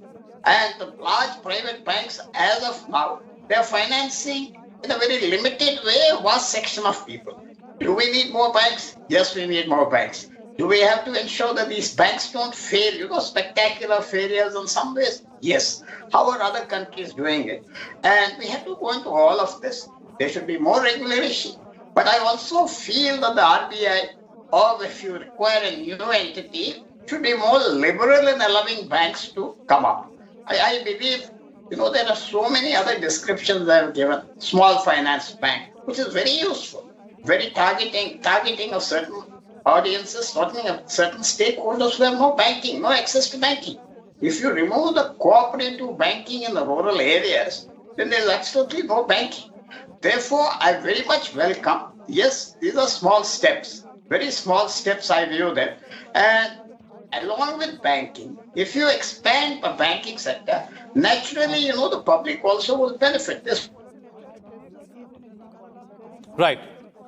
And the large private banks, as of now, they're financing in a very limited way a vast section of people. Do we need more banks? Yes, we need more banks. Do we have to ensure that these banks don't fail, spectacular failures in some ways? Yes. How are other countries doing it? And we have to go into all of this. There should be more regulation. But I also feel that the RBI, or if you require a new entity, should be more liberal in allowing banks to come up. I believe, there are so many other descriptions I have given. Small finance bank, which is very useful, very targeting of certain audiences, targeting of certain stakeholders who have no access to banking. If you remove the cooperative banking in the rural areas, then there's absolutely no banking. Therefore, I very much welcome, yes, these are small steps, very small steps I view them. And along with banking, if you expand the banking sector, naturally, the public also will benefit. Right.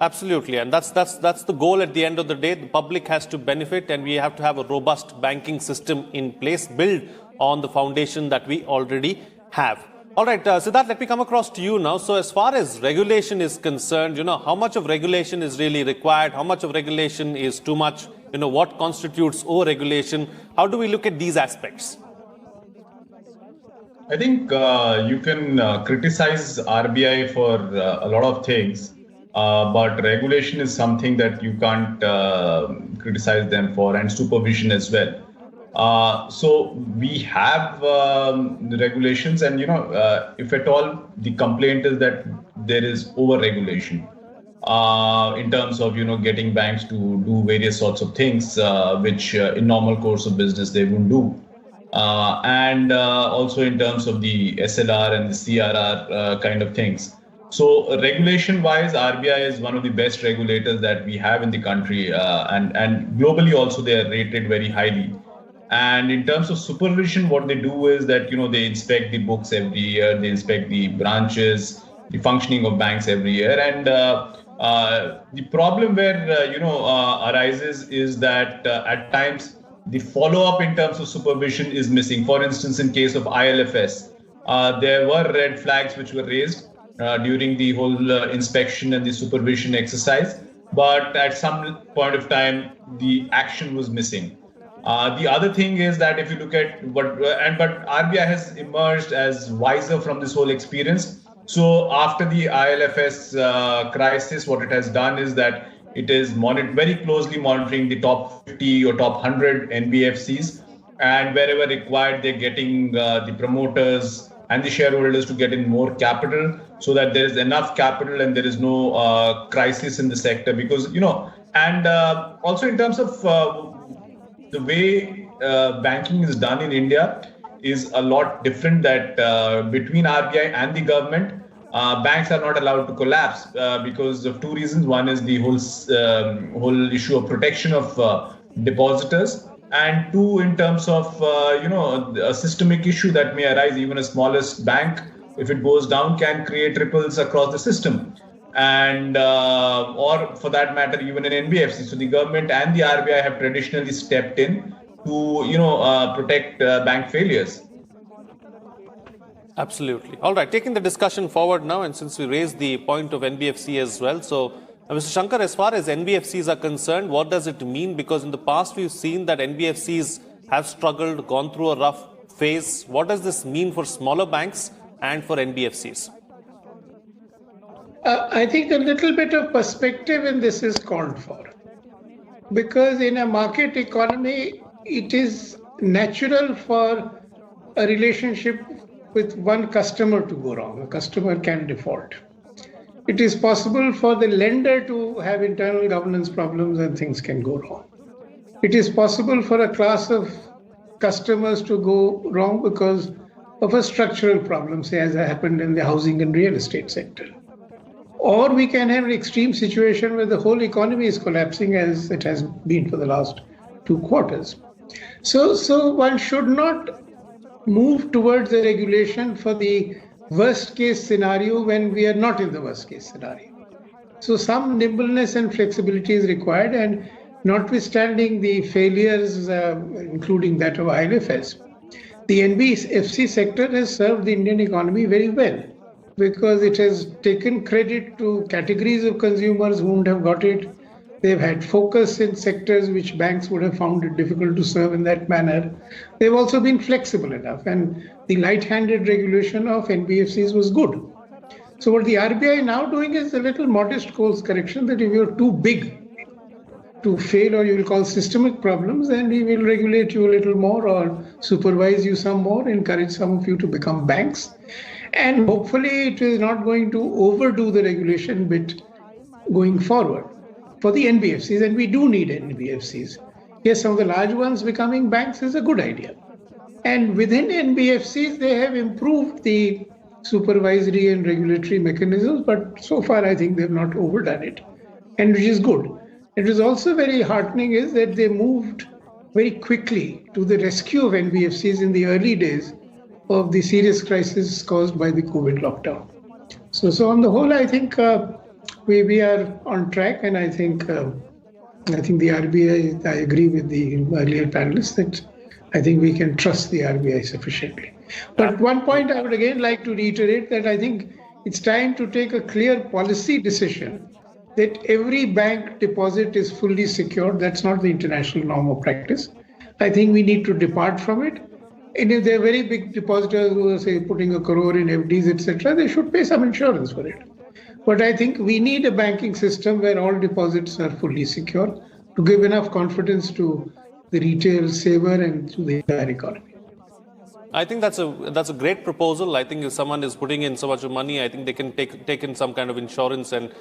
Absolutely. And that's the goal at the end of the day. The public has to benefit, and we have to have a robust banking system in place, built on the foundation that we already have. All right, Siddharth, let me come across to you now. So as far as regulation is concerned, how much of regulation is really required? How much of regulation is too much? What constitutes over-regulation? How do we look at these aspects? I think you can criticize RBI for a lot of things, but regulation is something that you can't criticize them for, and supervision as well. So we have the regulations, and if at all the complaint is that there is over-regulation in terms of getting banks to do various sorts of things which in normal course of business they won't do, and also in terms of the SLR and the CRR kind of things. So regulation-wise, RBI is one of the best regulators that we have in the country, and globally also they are rated very highly. And in terms of supervision, what they do is that, they inspect the books every year, they inspect the branches, the functioning of banks every year. And the problem where, arises is that at times the follow-up in terms of supervision is missing. For instance, in case of ILFS, there were red flags which were raised during the whole inspection and the supervision exercise. But at some point of time, the action was missing. The other thing is that if you look at but RBI has emerged as wiser from this whole experience. So after the ILFS crisis, what it has done is that it is very closely monitoring the top 50 or top 100 NBFCs, and wherever required, they're getting the promoters and the shareholders to get in more capital, so that there is enough capital and there is no crisis in the sector. Because and also in terms of the way banking is done in India is a lot different, that between RBI and the government, banks are not allowed to collapse because of two reasons. One is the whole issue of protection of depositors, and two, in terms of a systemic issue that may arise. Even a smallest bank, if it goes down, can create ripples across the system, and or for that matter, even an NBFC. So the government and the RBI have traditionally stepped in to protect bank failures. Absolutely. All right, taking the discussion forward now, and since we raised the point of NBFC as well, so Mr. Shankar, as far as NBFCs are concerned, what does it mean? Because in the past we've seen that NBFCs have struggled, gone through a rough phase. What does this mean for smaller banks and for NBFCs? I think a little bit of perspective in this is called for. Because in a market economy, it is natural for a relationship with one customer to go wrong. A customer can default. It is possible for the lender to have internal governance problems and things can go wrong. It is possible for a class of customers to go wrong because of a structural problem, say as happened in the housing and real estate sector. Or we can have an extreme situation where the whole economy is collapsing as it has been for the last 2 quarters. So one should not move towards a regulation for the worst case scenario when we are not in the worst case scenario. So some nimbleness and flexibility is required, and notwithstanding the failures, including that of IL&FS, the NBFC sector has served the Indian economy very well because it has taken credit to categories of consumers who wouldn't have got it. They've had focus in sectors which banks would have found it difficult to serve in that manner. They've also been flexible enough, and the light-handed regulation of NBFCs was good. So what the RBI is now doing is a little modest course correction, that if you're too big to fail, or you will cause systemic problems, then we will regulate you a little more or supervise you some more, encourage some of you to become banks. And hopefully it is not going to overdo the regulation bit going forward for the NBFCs, and we do need NBFCs. Yes, some of the large ones becoming banks is a good idea. And within NBFCs, they have improved the supervisory and regulatory mechanisms, but so far I think they've not overdone it, and which is good. It is also very heartening is that they moved very quickly to the rescue of NBFCs in the early days of the serious crisis caused by the COVID lockdown. So on the whole, I think we are on track, and I think the RBI, I agree with the earlier panelists that I think we can trust the RBI sufficiently. But one point I would again like to reiterate, that I think it's time to take a clear policy decision that every bank deposit is fully secured. That's not the international norm of practice. I think we need to depart from it. And if they're very big depositors who are, say, putting 1 crore in FDs, etc., they should pay some insurance for it. But I think we need a banking system where all deposits are fully secure to give enough confidence to the retail saver and to the entire economy. I think that's a great proposal. I think if someone is putting in so much money, I think they can take in some kind of insurance and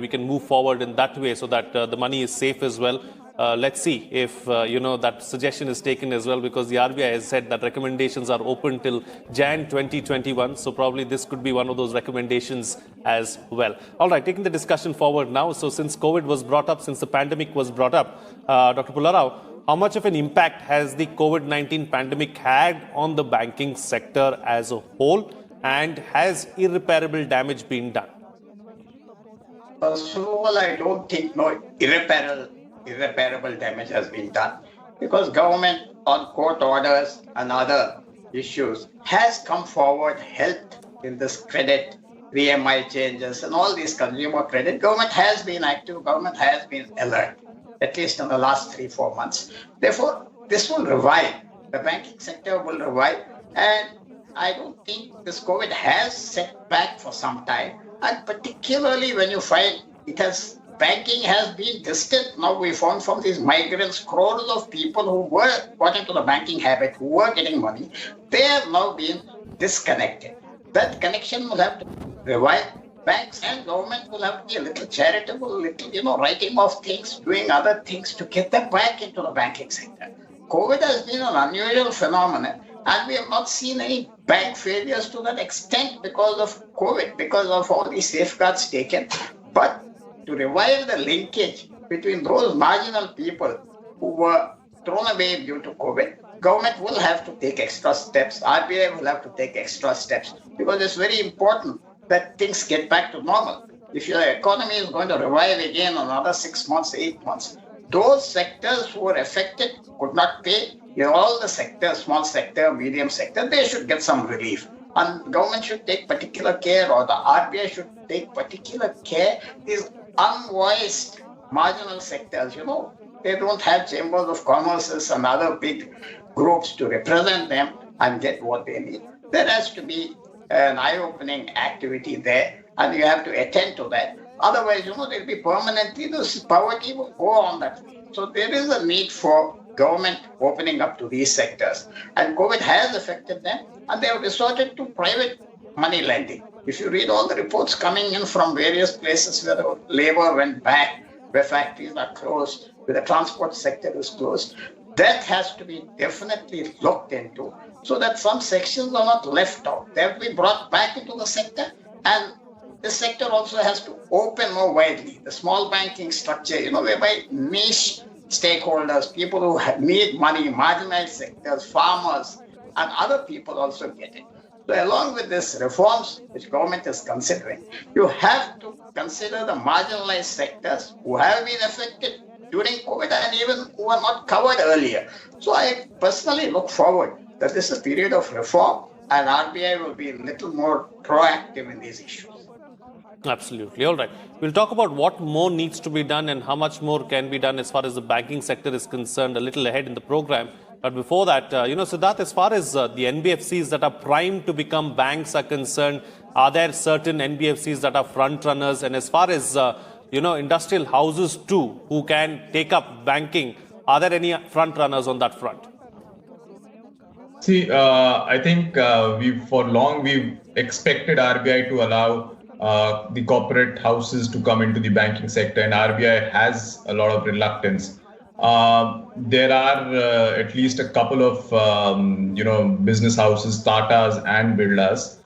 we can move forward in that way so that the money is safe as well. Let's see if that suggestion is taken as well, because the RBI has said that recommendations are open till Jan 2021. So probably this could be one of those recommendations as well. All right, taking the discussion forward now. So since COVID was brought up, since the pandemic was brought up, Dr. Pullarao, how much of an impact has the COVID-19 pandemic had on the banking sector as a whole, and has irreparable damage been done? First of all, I don't think irreparable damage has been done, because government on court orders and other issues has come forward, helped in this credit, VMI changes and all these consumer credit. Government has been active, government has been alert, at least in the last 3-4 months. Therefore, this will revive. The banking sector will revive, and I don't think this COVID has set back for some time. And particularly when you find banking has been distant. Now we found from these migrants, crores of people who were got into the banking habit, who were getting money, they have now been disconnected. That connection will have to revive. Banks and government will have to be a little charitable, writing off things, doing other things to get them back into the banking sector. COVID has been an unusual phenomenon, and we have not seen any bank failures to that extent because of COVID, because of all these safeguards taken. But to revive the linkage between those marginal people who were thrown away due to COVID, government will have to take extra steps. RBI will have to take extra steps, because it's very important that things get back to normal. If your economy is going to revive again another 6 months, 8 months, those sectors who were affected could not pay. All the sectors, small sector, medium sector, they should get some relief. And government should take particular care, or the RBI should take particular care. These unvoiced marginal sectors, they don't have chambers of commerce and other big groups to represent them and get what they need. There has to be an eye-opening activity there, and you have to attend to that. Otherwise, there'll be permanently, this poverty will go on that way. So there is a need for government opening up to these sectors. And COVID has affected them, and they have resorted to private money lending. If you read all the reports coming in from various places where the labor went back, where factories are closed, where the transport sector is closed, that has to be definitely looked into so that some sections are not left out. They have to be brought back into the sector, and the sector also has to open more widely. The small banking structure, whereby niche stakeholders, people who need money, marginalized sectors, farmers, and other people also get it. So along with these reforms, which government is considering, you have to consider the marginalized sectors who have been affected during COVID and even who are not covered earlier. So I personally look forward that this is a period of reform and RBI will be a little more proactive in these issues. Absolutely. All right. We'll talk about what more needs to be done and how much more can be done as far as the banking sector is concerned a little ahead in the program. But before that, Siddharth, as far as the NBFCs that are primed to become banks are concerned, are there certain NBFCs that are front runners? And as far as, industrial houses too, who can take up banking, are there any front runners on that front? See, I think we've expected RBI to allow the corporate houses to come into the banking sector, and RBI has a lot of reluctance. There are at least a couple of business houses, Tatas and Birlas,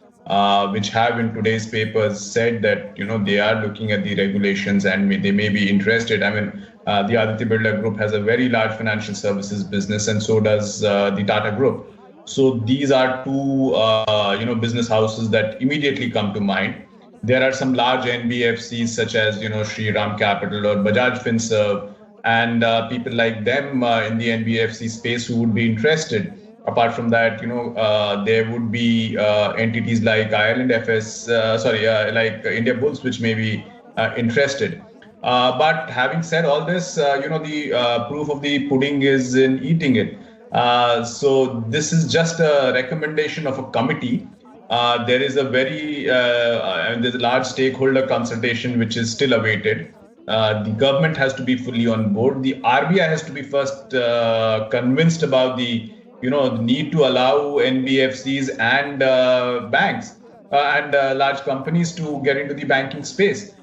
which have in today's papers said that they are looking at the regulations and they may be interested. I mean, the Aditya Birla Group has a very large financial services business, and so does the Tata Group. So these are two business houses that immediately come to mind. There are some large NBFCs such as Shri Ram Capital or Bajaj Finserv, and people like them in the NBFC space who would be interested. Apart from that, there would be entities like Ireland FS, like India Bulls, which may be interested. But having said all this, the proof of the pudding is in eating it. So this is just a recommendation of a committee. There is there's a large stakeholder consultation which is still awaited. The government has to be fully on board. The RBI has to be first convinced about the need to allow NBFCs and banks and large companies to get into the banking space.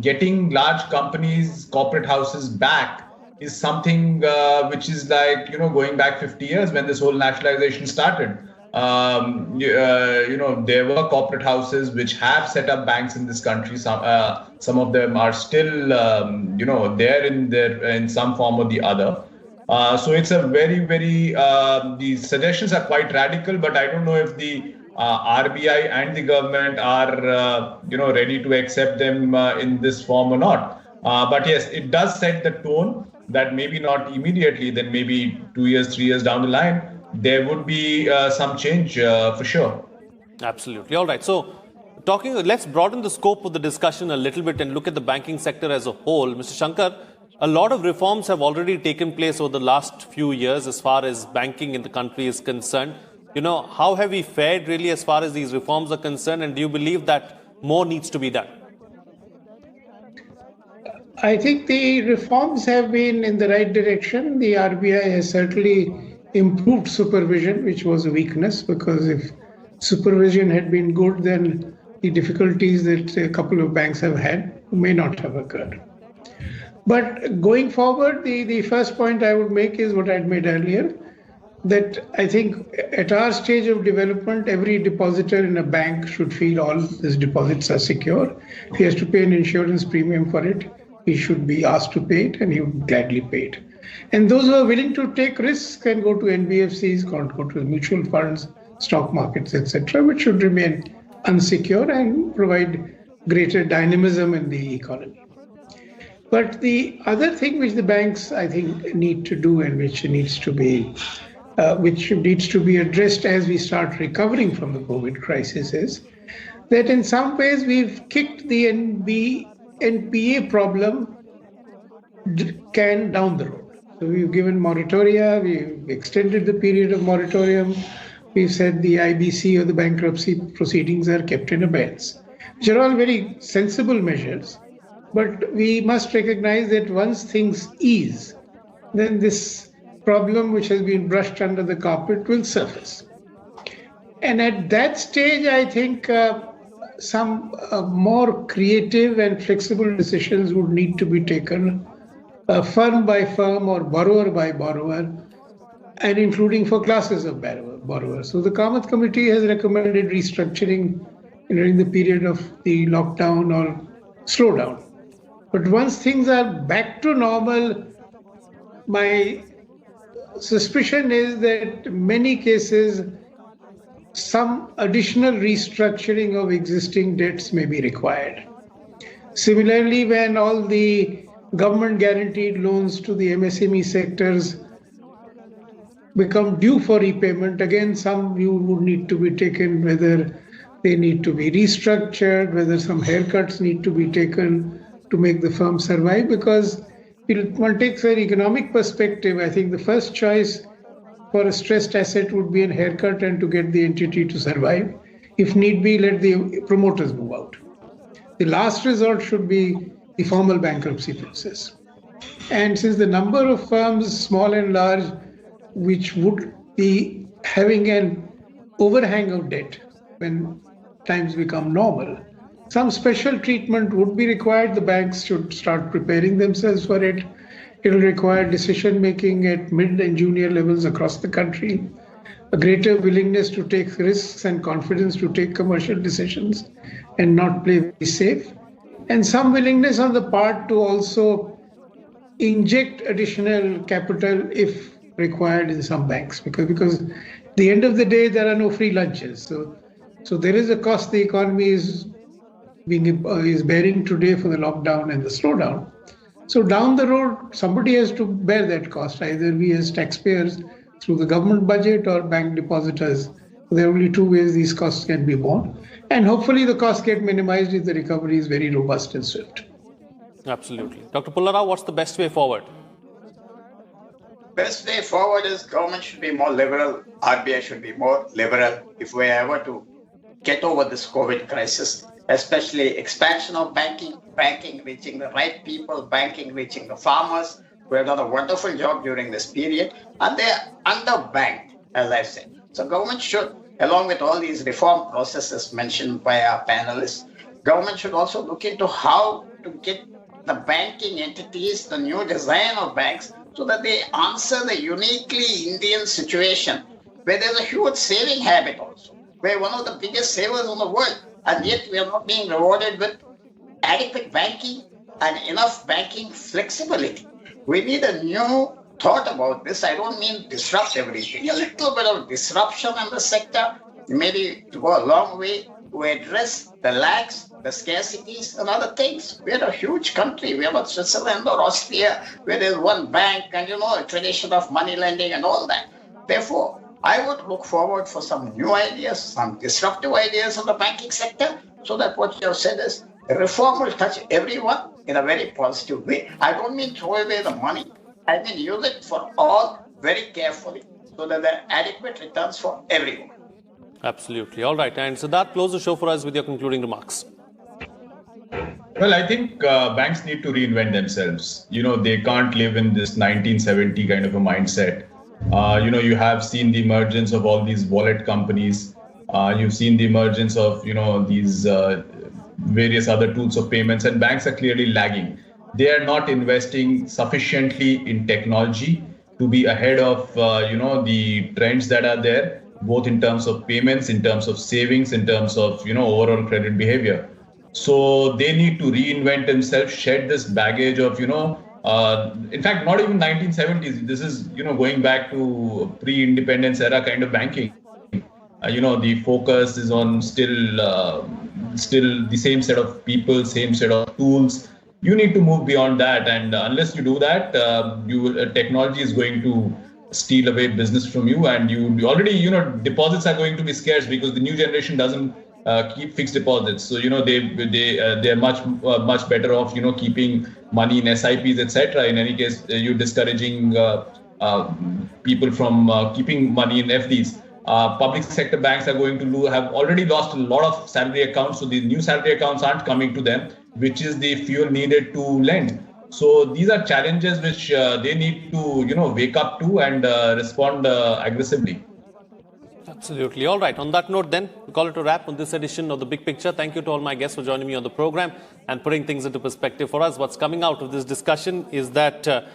Getting large companies, corporate houses back is something which is like going back 50 years when this whole nationalization started. There were corporate houses which have set up banks in this country. Some of them are still, there in some form or the other. So it's a very, very, the suggestions are quite radical, but I don't know if the RBI and the government are, ready to accept them in this form or not. But yes, it does set the tone that maybe not immediately, then maybe 2 years, 3 years down the line, there would be some change for sure. Absolutely. All right. So let's broaden the scope of the discussion a little bit and look at the banking sector as a whole. Mr. Shankar, a lot of reforms have already taken place over the last few years as far as banking in the country is concerned. How have we fared really as far as these reforms are concerned, and do you believe that more needs to be done? I think the reforms have been in the right direction. The RBI has certainly improved supervision, which was a weakness, because if supervision had been good, then the difficulties that a couple of banks have had may not have occurred. But going forward, the first point I would make is what I'd made earlier, that I think at our stage of development, every depositor in a bank should feel all his deposits are secure. If he has to pay an insurance premium for it, he should be asked to pay it, and he would gladly pay it. And those who are willing to take risks can go to NBFCs, can go to mutual funds, stock markets, etc., which should remain unsecure and provide greater dynamism in the economy. But the other thing which the banks, I think, need to do, and which needs to be addressed as we start recovering from the COVID crisis, is that in some ways we've kicked the NPA problem can down the road. So we've given moratoria, we've extended the period of moratorium. We've said the IBC or the bankruptcy proceedings are kept in abeyance, which are all very sensible measures. But we must recognize that once things ease, then this problem which has been brushed under the carpet will surface. And at that stage, I think some more creative and flexible decisions would need to be taken, firm by firm or borrower by borrower, and including for classes of borrowers. So the Kamath Committee has recommended restructuring during the period of the lockdown or slowdown. But once things are back to normal, my suspicion is that in many cases, some additional restructuring of existing debts may be required. Similarly, when all the government guaranteed loans to the MSME sectors become due for repayment, again, some view would need to be taken, whether they need to be restructured, whether some haircuts need to be taken to make the firm survive. Because if one takes an economic perspective, I think the first choice for a stressed asset would be a haircut and to get the entity to survive. If need be, let the promoters move out. The last resort should be the formal bankruptcy process. And since the number of firms, small and large, which would be having an overhang of debt when times become normal, some special treatment would be required. The banks should start preparing themselves for it. It will require decision making at mid and junior levels across the country, a greater willingness to take risks and confidence to take commercial decisions and not play very safe, and some willingness on the part to also inject additional capital if required in some banks, because at the end of the day, there are no free lunches. So there is a cost the economy is bearing today for the lockdown and the slowdown. So down the road, somebody has to bear that cost, either we as taxpayers through the government budget or bank depositors. There are only two ways these costs can be borne. And hopefully the costs get minimized if the recovery is very robust and swift. Absolutely. Dr. Pullarao, what's the best way forward? Best way forward is government should be more liberal, RBI should be more liberal if we are ever to get over this COVID crisis, especially expansion of banking reaching the right people, banking reaching the farmers who have done a wonderful job during this period, and they are underbanked, as I said. So government should, along with all these reform processes mentioned by our panelists, government should also look into how to get the banking entities, the new design of banks, so that they answer the uniquely Indian situation, where there's a huge saving habit also. We're one of the biggest savers in the world, and yet we are not being rewarded with adequate banking and enough banking flexibility. We need a new thought about this. I don't mean disrupt everything. A little bit of disruption in the sector, maybe to go a long way to address the lacks, the scarcities, and other things. We're a huge country. We are not Switzerland or Austria, where there's one bank and, a tradition of money lending and all that. Therefore, I would look forward for some new ideas, some disruptive ideas in the banking sector, so that what you have said is reform will touch everyone in a very positive way. I don't mean throw away the money. I mean use it for all very carefully so that there are adequate returns for everyone. Absolutely. All right. And Siddharth, close the show for us with your concluding remarks. Well, I think banks need to reinvent themselves. They can't live in this 1970 kind of a mindset. You have seen the emergence of all these wallet companies. You've seen the emergence of, these various other tools of payments, and banks are clearly lagging. They are not investing sufficiently in technology to be ahead of, the trends that are there, both in terms of payments, in terms of savings, in terms of, overall credit behavior. So they need to reinvent themselves, shed this baggage of, in fact, not even 1970s. This is, going back to pre-independence era kind of banking. The focus is on still the same set of people, same set of tools. You need to move beyond that, and unless you do that, technology is going to steal away business from you, and you already, deposits are going to be scarce because the new generation doesn't keep fixed deposits. So they're much better off keeping money in SIPs, etc. In any case, you're discouraging people from keeping money in FDs. Public sector banks are going to have already lost a lot of salary accounts, so the new salary accounts aren't coming to them, which is the fuel needed to lend. So these are challenges which they need to, wake up to and respond aggressively. Absolutely. All right. On that note, then, we call it a wrap on this edition of The Big Picture. Thank you to all my guests for joining me on the program and putting things into perspective for us. What's coming out of this discussion is that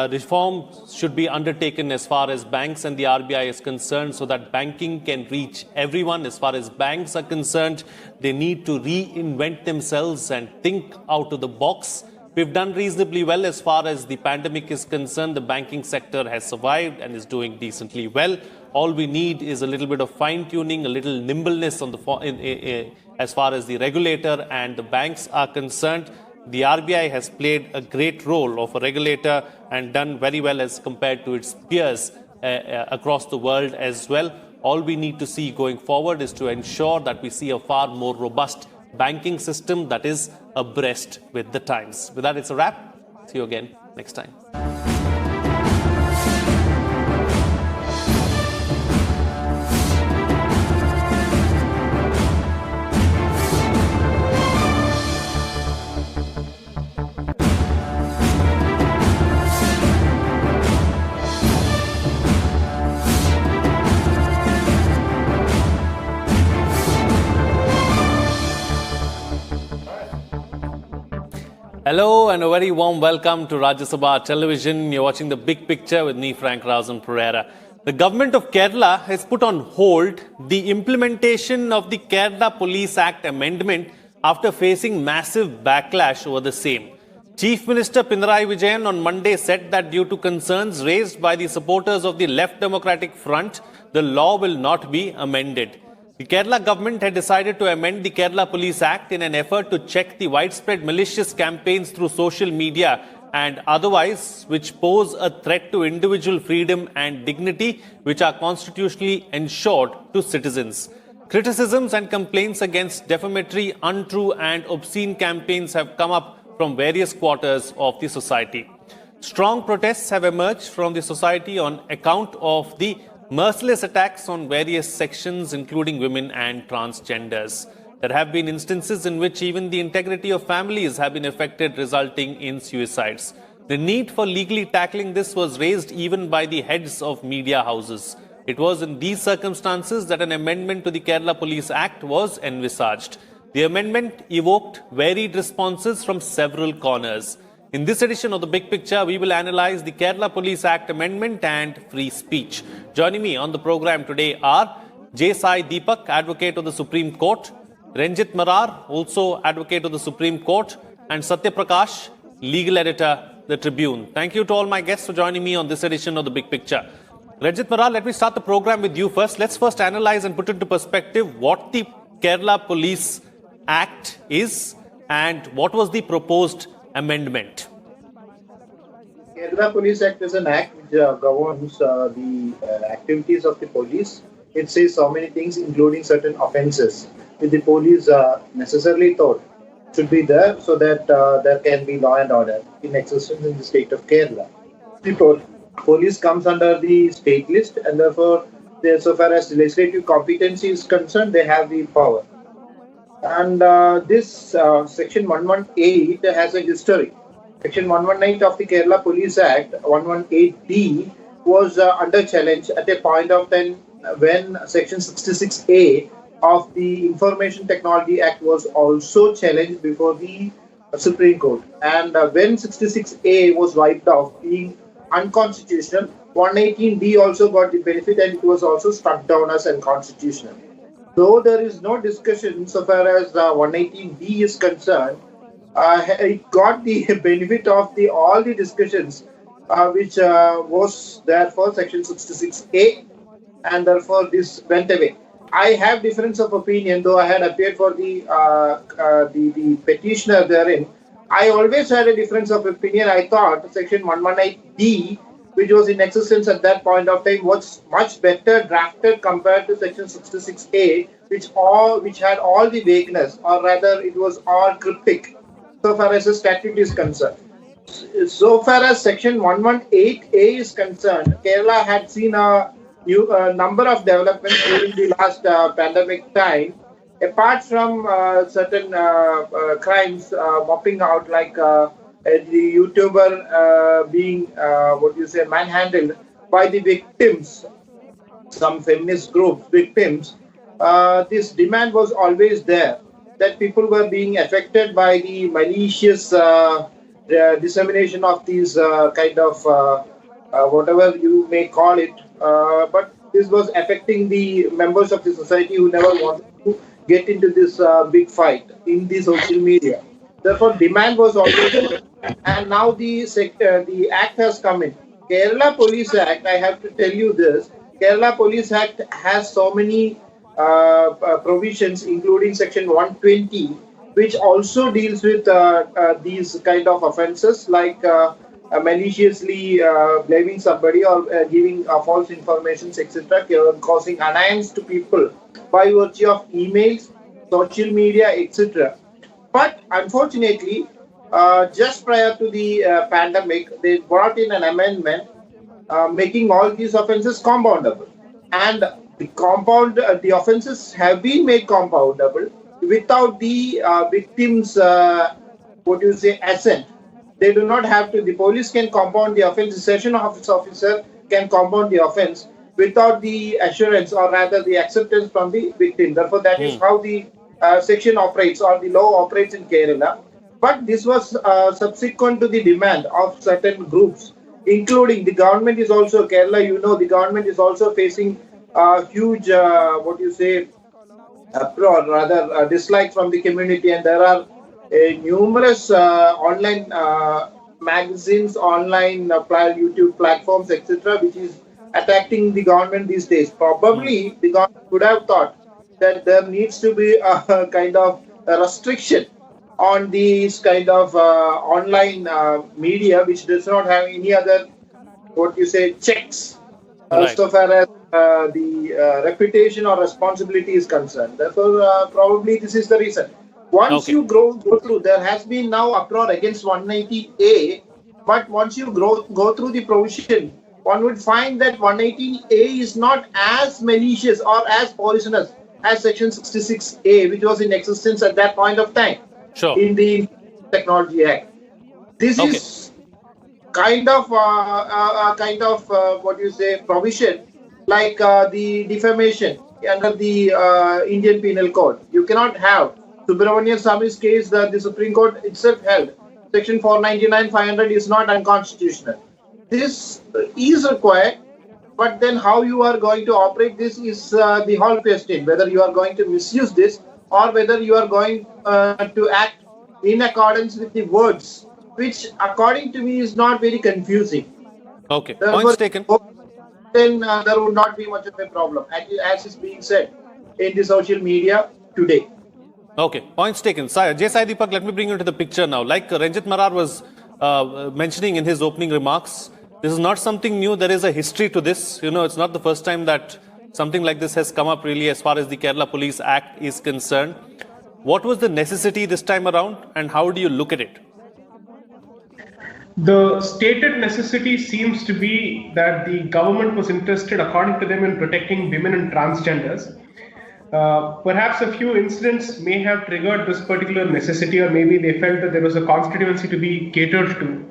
reform should be undertaken as far as banks and the RBI is concerned so that banking can reach everyone. As far as banks are concerned, they need to reinvent themselves and think out of the box. We've done reasonably well as far as the pandemic is concerned. The banking sector has survived and is doing decently well. All we need is a little bit of fine-tuning, a little nimbleness on as far as the regulator and the banks are concerned. The RBI has played a great role of a regulator and done very well as compared to its peers across the world as well. All we need to see going forward is to ensure that we see a far more robust banking system that is abreast with the times. With that, it's a wrap. See you again next time. Hello and a very warm welcome to Rajya Sabha Television. You're watching The Big Picture with me, Frank Rausen Pereira. The government of Kerala has put on hold the implementation of the Kerala Police Act amendment after facing massive backlash over the same. Chief Minister Pinarayi Vijayan on Monday said that due to concerns raised by the supporters of the Left Democratic Front, the law will not be amended. The Kerala government had decided to amend the Kerala Police Act in an effort to check the widespread malicious campaigns through social media and otherwise which pose a threat to individual freedom and dignity which are constitutionally ensured to citizens. Criticisms and complaints against defamatory, untrue and obscene campaigns have come up from various quarters of the society. Strong protests have emerged from the society on account of the merciless attacks on various sections, including women and transgenders. There have been instances in which even the integrity of families have been affected, resulting in suicides. The need for legally tackling this was raised even by the heads of media houses. It was in these circumstances that an amendment to the Kerala Police Act was envisaged. The amendment evoked varied responses from several corners. In this edition of The Big Picture, we will analyze the Kerala Police Act amendment and free speech. Joining me on the program today are J. Sai Deepak, Advocate of the Supreme Court, Ranjit Marar, also Advocate of the Supreme Court, and Satya Prakash, Legal Editor, The Tribune. Thank you to all my guests for joining me on this edition of The Big Picture. Ranjit Marar, let me start the program with you first. Let's first analyze and put into perspective what the Kerala Police Act is and what was the proposed amendment. Kerala Police Act is an act which governs the activities of the police. It says so many things, including certain offences, which the police necessarily thought should be there so that there can be law and order in existence in the state of Kerala. The police comes under the state list, and therefore, so far as legislative competency is concerned, they have the power. And this section 118 has a history. Section 118 of the Kerala Police Act, 118D, was under challenge at a point of time when Section 66A of the Information Technology Act was also challenged before the Supreme Court. And when 66A was wiped off, being unconstitutional, 118D also got the benefit and it was also struck down as unconstitutional. Though there is no discussion so far as 118D is concerned, it got the benefit of all the discussions which was there for Section 66A, and therefore this went away. I have difference of opinion, though I had appeared for the petitioner therein. I always had a difference of opinion. I thought Section 118D, which was in existence at that point of time, was much better drafted compared to Section 66A, which had all the vagueness, or rather it was all cryptic so far as the statute is concerned. So far as Section 118A is concerned, Kerala had seen a number of developments during the last pandemic time. Apart from certain crimes mopping out, like the YouTuber being manhandled by the victims, some feminist groups, victims, this demand was always there, that people were being affected by the malicious dissemination of these whatever you may call it, but this was affecting the members of the society who never wanted to get into this big fight in the social media. Therefore, demand was always there. And now the act has come in. Kerala Police Act, I have to tell you this, Kerala Police Act has so many provisions, including Section 120, which also deals with these kind of offences, like maliciously blaming somebody or giving false information, etc., causing annoyance to people by virtue of emails, social media, etc. But unfortunately, just prior to the pandemic, they brought in an amendment making all these offences compoundable. And the offences have been made compoundable without the victim's assent. They do not have to. The police can compound the offence. The session officer can compound the offence without the assurance, or rather the acceptance from the victim. Therefore, that is how the section operates, or the law operates in Kerala. But this was subsequent to the demand of certain groups, including the government is also, Kerala, the government is also facing huge, dislike from the community, and there are numerous online magazines, online YouTube platforms, etc., which is attacking the government these days. Probably the government could have thought that there needs to be a kind of a restriction on these kind of online media, which does not have any other checks so far as the reputation or responsibility is concerned. Therefore, probably this is the reason. Once you go through, there has been now uproar against 180A, but once you go through the provision, one would find that 180A is not as malicious or as poisonous as Section 66A, which was in existence at that point of time in the Technology Act. This is kind of provision like the defamation under the Indian Penal Code. You cannot have Subramanian Swamy's case that the Supreme Court itself held. Section 499, 500 is not unconstitutional. This is required, but then how you are going to operate this is the whole question, whether you are going to misuse this or whether you are going to act in accordance with the words, which according to me is not very confusing. Okay, points taken. Then there would not be much of a problem, as is being said in the social media today. Okay, points taken. Jay Sai Deepak, let me bring you into the picture now. Like Ranjit Marar was mentioning in his opening remarks, this is not something new. There is a history to this. It's not the first time that something like this has come up really as far as the Kerala Police Act is concerned. What was the necessity this time around, and how do you look at it? The stated necessity seems to be that the government was interested, according to them, in protecting women and transgenders. Perhaps a few incidents may have triggered this particular necessity, or maybe they felt that there was a constituency to be catered to.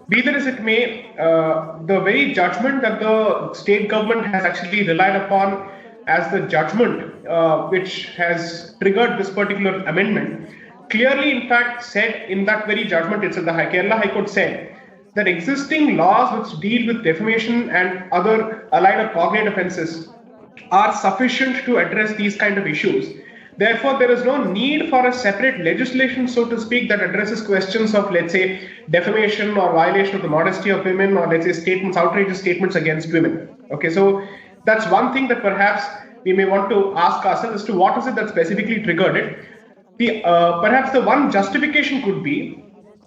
Be that as it may, the very judgment that the state government has actually relied upon as the judgment which has triggered this particular amendment, clearly in fact said in that very judgment itself, the Kerala High Court said that existing laws which deal with defamation and other allied or cognate offences are sufficient to address these kind of issues. Therefore, there is no need for a separate legislation, so to speak, that addresses questions of, let's say, defamation or violation of the modesty of women, or let's say outrageous statements against women. Okay, so that's one thing that perhaps we may want to ask ourselves as to what is it that specifically triggered it. Perhaps the one justification could be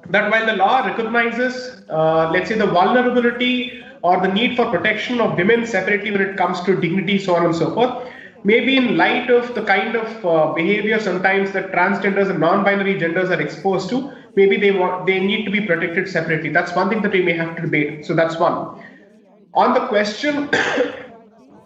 that while the law recognizes, let's say, the vulnerability or the need for protection of women separately when it comes to dignity, so on and so forth, maybe in light of the kind of behavior sometimes that transgenders and non-binary genders are exposed to, maybe they need to be protected separately. That's one thing that we may have to debate. So that's one. On the question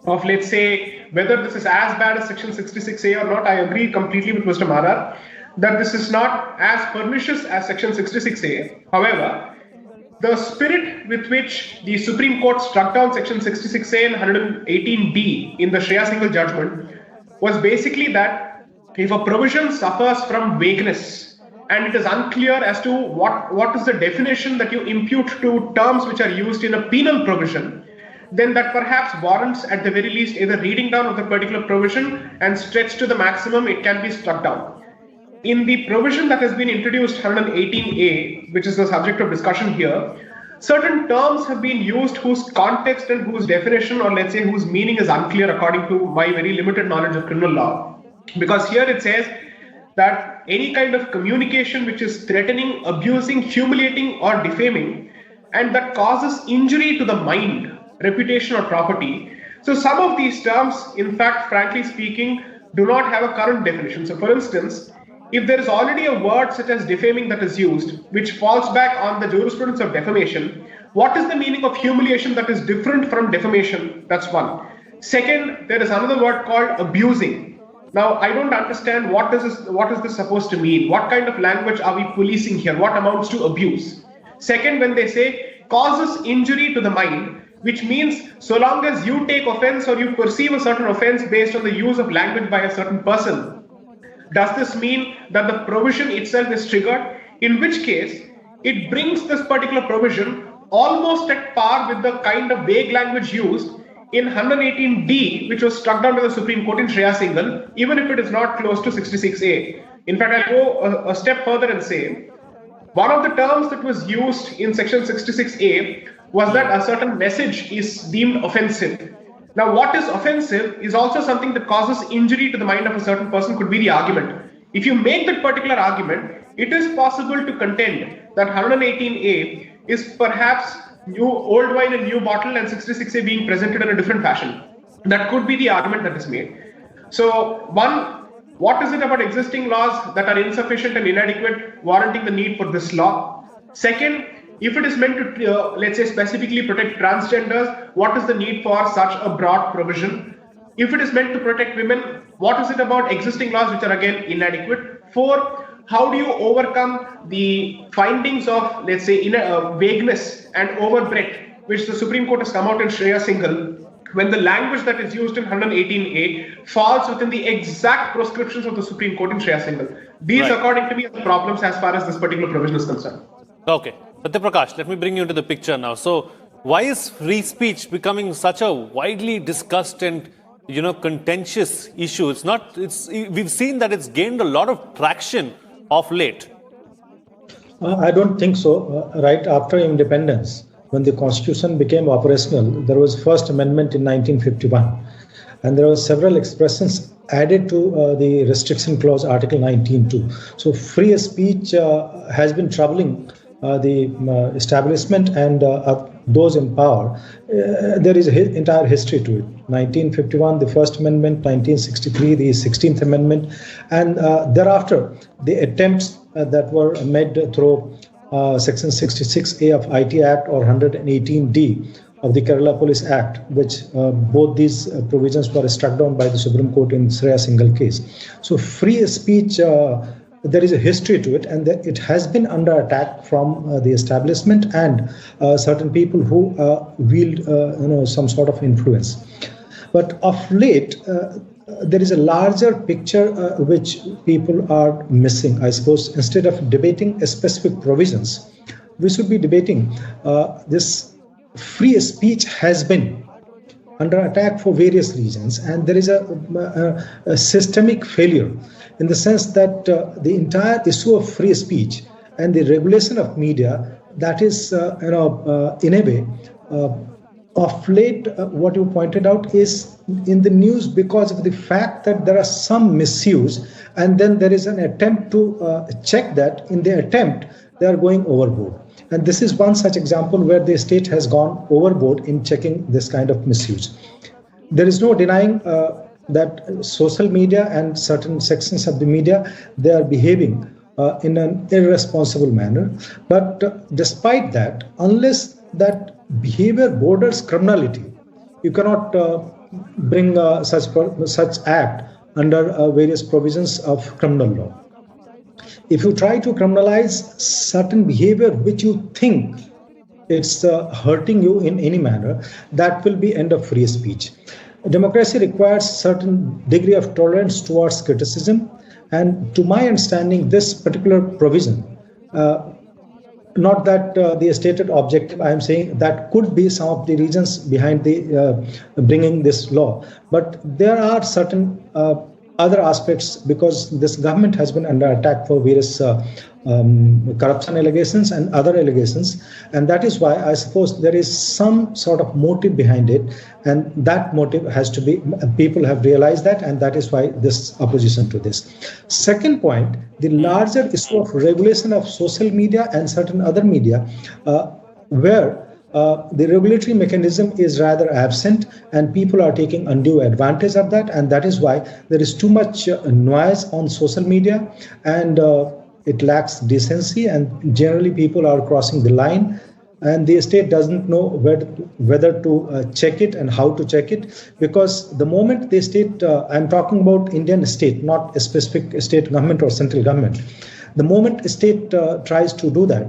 of, let's say, whether this is as bad as Section 66A or not, I agree completely with Mr. Marar. that this is not as pernicious as Section 66A. However, the spirit with which the Supreme Court struck down Section 66A and 118D in the Shreya Singhal judgment was basically that if a provision suffers from vagueness and it is unclear as to what is the definition that you impute to terms which are used in a penal provision, then that perhaps warrants at the very least either reading down of the particular provision and stretched to the maximum it can be struck down. In the provision that has been introduced, 118A, which is the subject of discussion here, certain terms have been used whose context and whose definition, or let's say whose meaning, is unclear according to my very limited knowledge of criminal law. Because here it says that any kind of communication which is threatening, abusing, humiliating, or defaming, and that causes injury to the mind, reputation, or property. So some of these terms, in fact, frankly speaking, do not have a current definition. So for instance, if there is already a word such as defaming that is used, which falls back on the jurisprudence of defamation, what is the meaning of humiliation that is different from defamation? That's one. Second, there is another word called abusing. Now, I don't understand what is this supposed to mean? What kind of language are we policing here? What amounts to abuse? Second, when they say causes injury to the mind, which means so long as you take offense or you perceive a certain offense based on the use of language by a certain person, does this mean that the provision itself is triggered? In which case, it brings this particular provision almost at par with the kind of vague language used in 118D, which was struck down by the Supreme Court in Shreya Singhal, even if it is not close to 66A. In fact, I'll go a step further and say, one of the terms that was used in Section 66A was that a certain message is deemed offensive. Now, what is offensive is also something that causes injury to the mind of a certain person, could be the argument. If you make that particular argument, it is possible to contend that 118A is perhaps old wine in new bottle and 66A being presented in a different fashion. That could be the argument that is made. So, one, what is it about existing laws that are insufficient and inadequate, warranting the need for this law? Second, if it is meant to, let's say, specifically protect transgenders, what is the need for such a broad provision? If it is meant to protect women, what is it about existing laws which are again inadequate? Four, how do you overcome the findings of, let's say, vagueness and overbreadth, which the Supreme Court has come out in Shreya Singhal, when the language that is used in 118A falls within the exact prescriptions of the Supreme Court in Shreya Singhal? These, right, according to me, are the problems as far as this particular provision is concerned. Okay. Satya Prakash, let me bring you into the picture now. So, why is free speech becoming such a widely discussed and, contentious issue? We've seen that it's gained a lot of traction of late. I don't think so. Right after independence, when the Constitution became operational, there was First Amendment in 1951, and there were several expressions added to the restriction clause, Article 19(2). So, free speech has been troubling the establishment and those in power. There is an entire history to it. 1951, the First Amendment; 1963, the 16th Amendment, and thereafter, the attempts that were made through Section 66A of IT Act or 118D of the Kerala Police Act, which both these provisions were struck down by the Supreme Court in Shreya Singhal case. So free speech, there is a history to it, and it has been under attack from the establishment and certain people who wield some sort of influence. But of late, there is a larger picture which people are missing. I suppose instead of debating specific provisions, we should be debating this free speech has been under attack for various reasons, and there is a systemic failure in the sense that the entire issue of free speech and the regulation of media, that is, in a way, of late, what you pointed out is in the news because of the fact that there are some misuse, and then there is an attempt to check that. In the attempt, they are going overboard. And this is one such example where the state has gone overboard in checking this kind of misuse. There is no denying that social media and certain sections of the media, they are behaving in an irresponsible manner. But despite that, unless that behavior borders criminality, you cannot bring such act under various provisions of criminal law. If you try to criminalize certain behavior which you think it's hurting you in any manner, that will be end of free speech. Democracy requires certain degree of tolerance towards criticism, and to my understanding, this particular provision, not that the stated objective, I am saying that could be some of the reasons behind the bringing this law, but there are certain other aspects, because this government has been under attack for various corruption allegations and other allegations, and that is why I suppose there is some sort of motive behind it, and that motive has to be, people have realized that, and that is why this opposition to this. Second point, the larger issue of regulation of social media and certain other media, where the regulatory mechanism is rather absent and people are taking undue advantage of that, and that is why there is too much noise on social media, and it lacks decency, and generally people are crossing the line, and the state doesn't know whether to check it and how to check it, because the moment the state, I'm talking about Indian state, not a specific state government or central government, the moment a state tries to do that,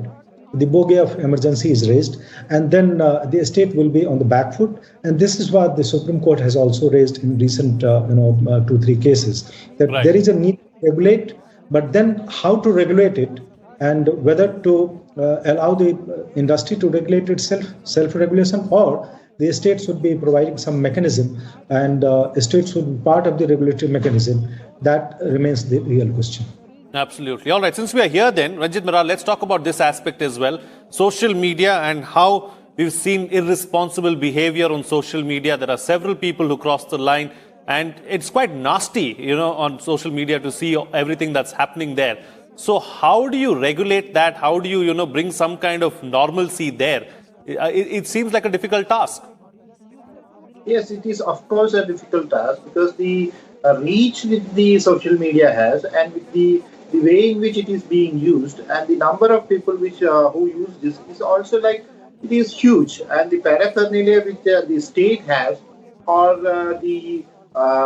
the bogey of emergency is raised, and then the state will be on the back foot. And this is what the Supreme Court has also raised in recent 2-3 cases, that there is a need to regulate, but then how to regulate it, and whether to allow the industry to regulate itself, self-regulation, or the states would be providing some mechanism, and states would be part of the regulatory mechanism. That remains the real question. Absolutely. All right. Since we are here then, Ranjit Mehra, let's talk about this aspect as well. Social media and how we've seen irresponsible behavior on social media. There are several people who cross the line, and it's quite nasty, on social media to see everything that's happening there. So how do you regulate that? How do you, bring some kind of normalcy there? It seems like a difficult task. Yes, it is of course a difficult task, because the reach with the social media has, and with the way in which it is being used, and the number of people who use this is also it is huge, and the paraphernalia which the state has or the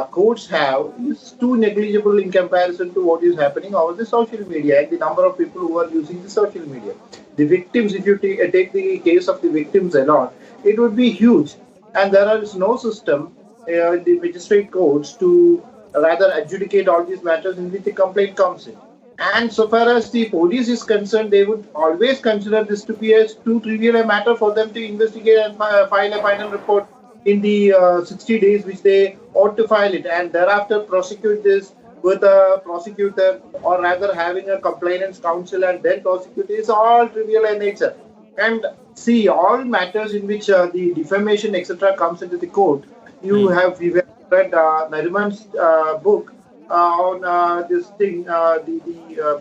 courts have is too negligible in comparison to what is happening over the social media and the number of people who are using the social media. The victims, if you take the case of the victims alone, it would be huge, and there is no system in the magistrate courts to rather adjudicate all these matters in which the complaint comes in. And so far as the police is concerned, they would always consider this to be too trivial a matter for them to investigate and file a final report in the 60 days which they ought to file it, and thereafter prosecute this with a prosecutor, or rather having a complainants counsel and then prosecute. It's all trivial in nature. And see, all matters in which the defamation etc. comes into the court, we have read Nariman's book on this thing,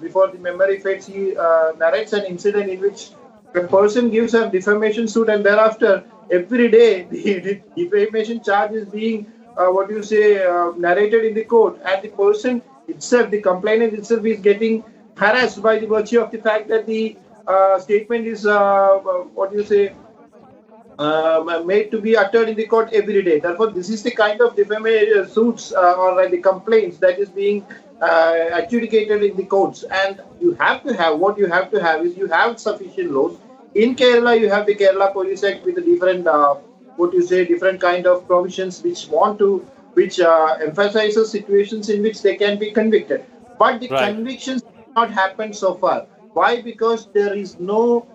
before the memory fades. He narrates an incident in which a person gives a defamation suit, and thereafter every day the defamation charge is being narrated in the court, and the person itself, the complainant itself, is getting harassed by the virtue of the fact that the statement is made to be uttered in the court every day. Therefore, this is the kind of defamation suits or the complaints that is being adjudicated in the courts. And you have to have, what you have to have is, you have sufficient laws. In Kerala, you have the Kerala Police Act with a different, different kind of provisions which emphasizes situations in which they can be convicted. But the convictions have not happened so far. Why? Because there is no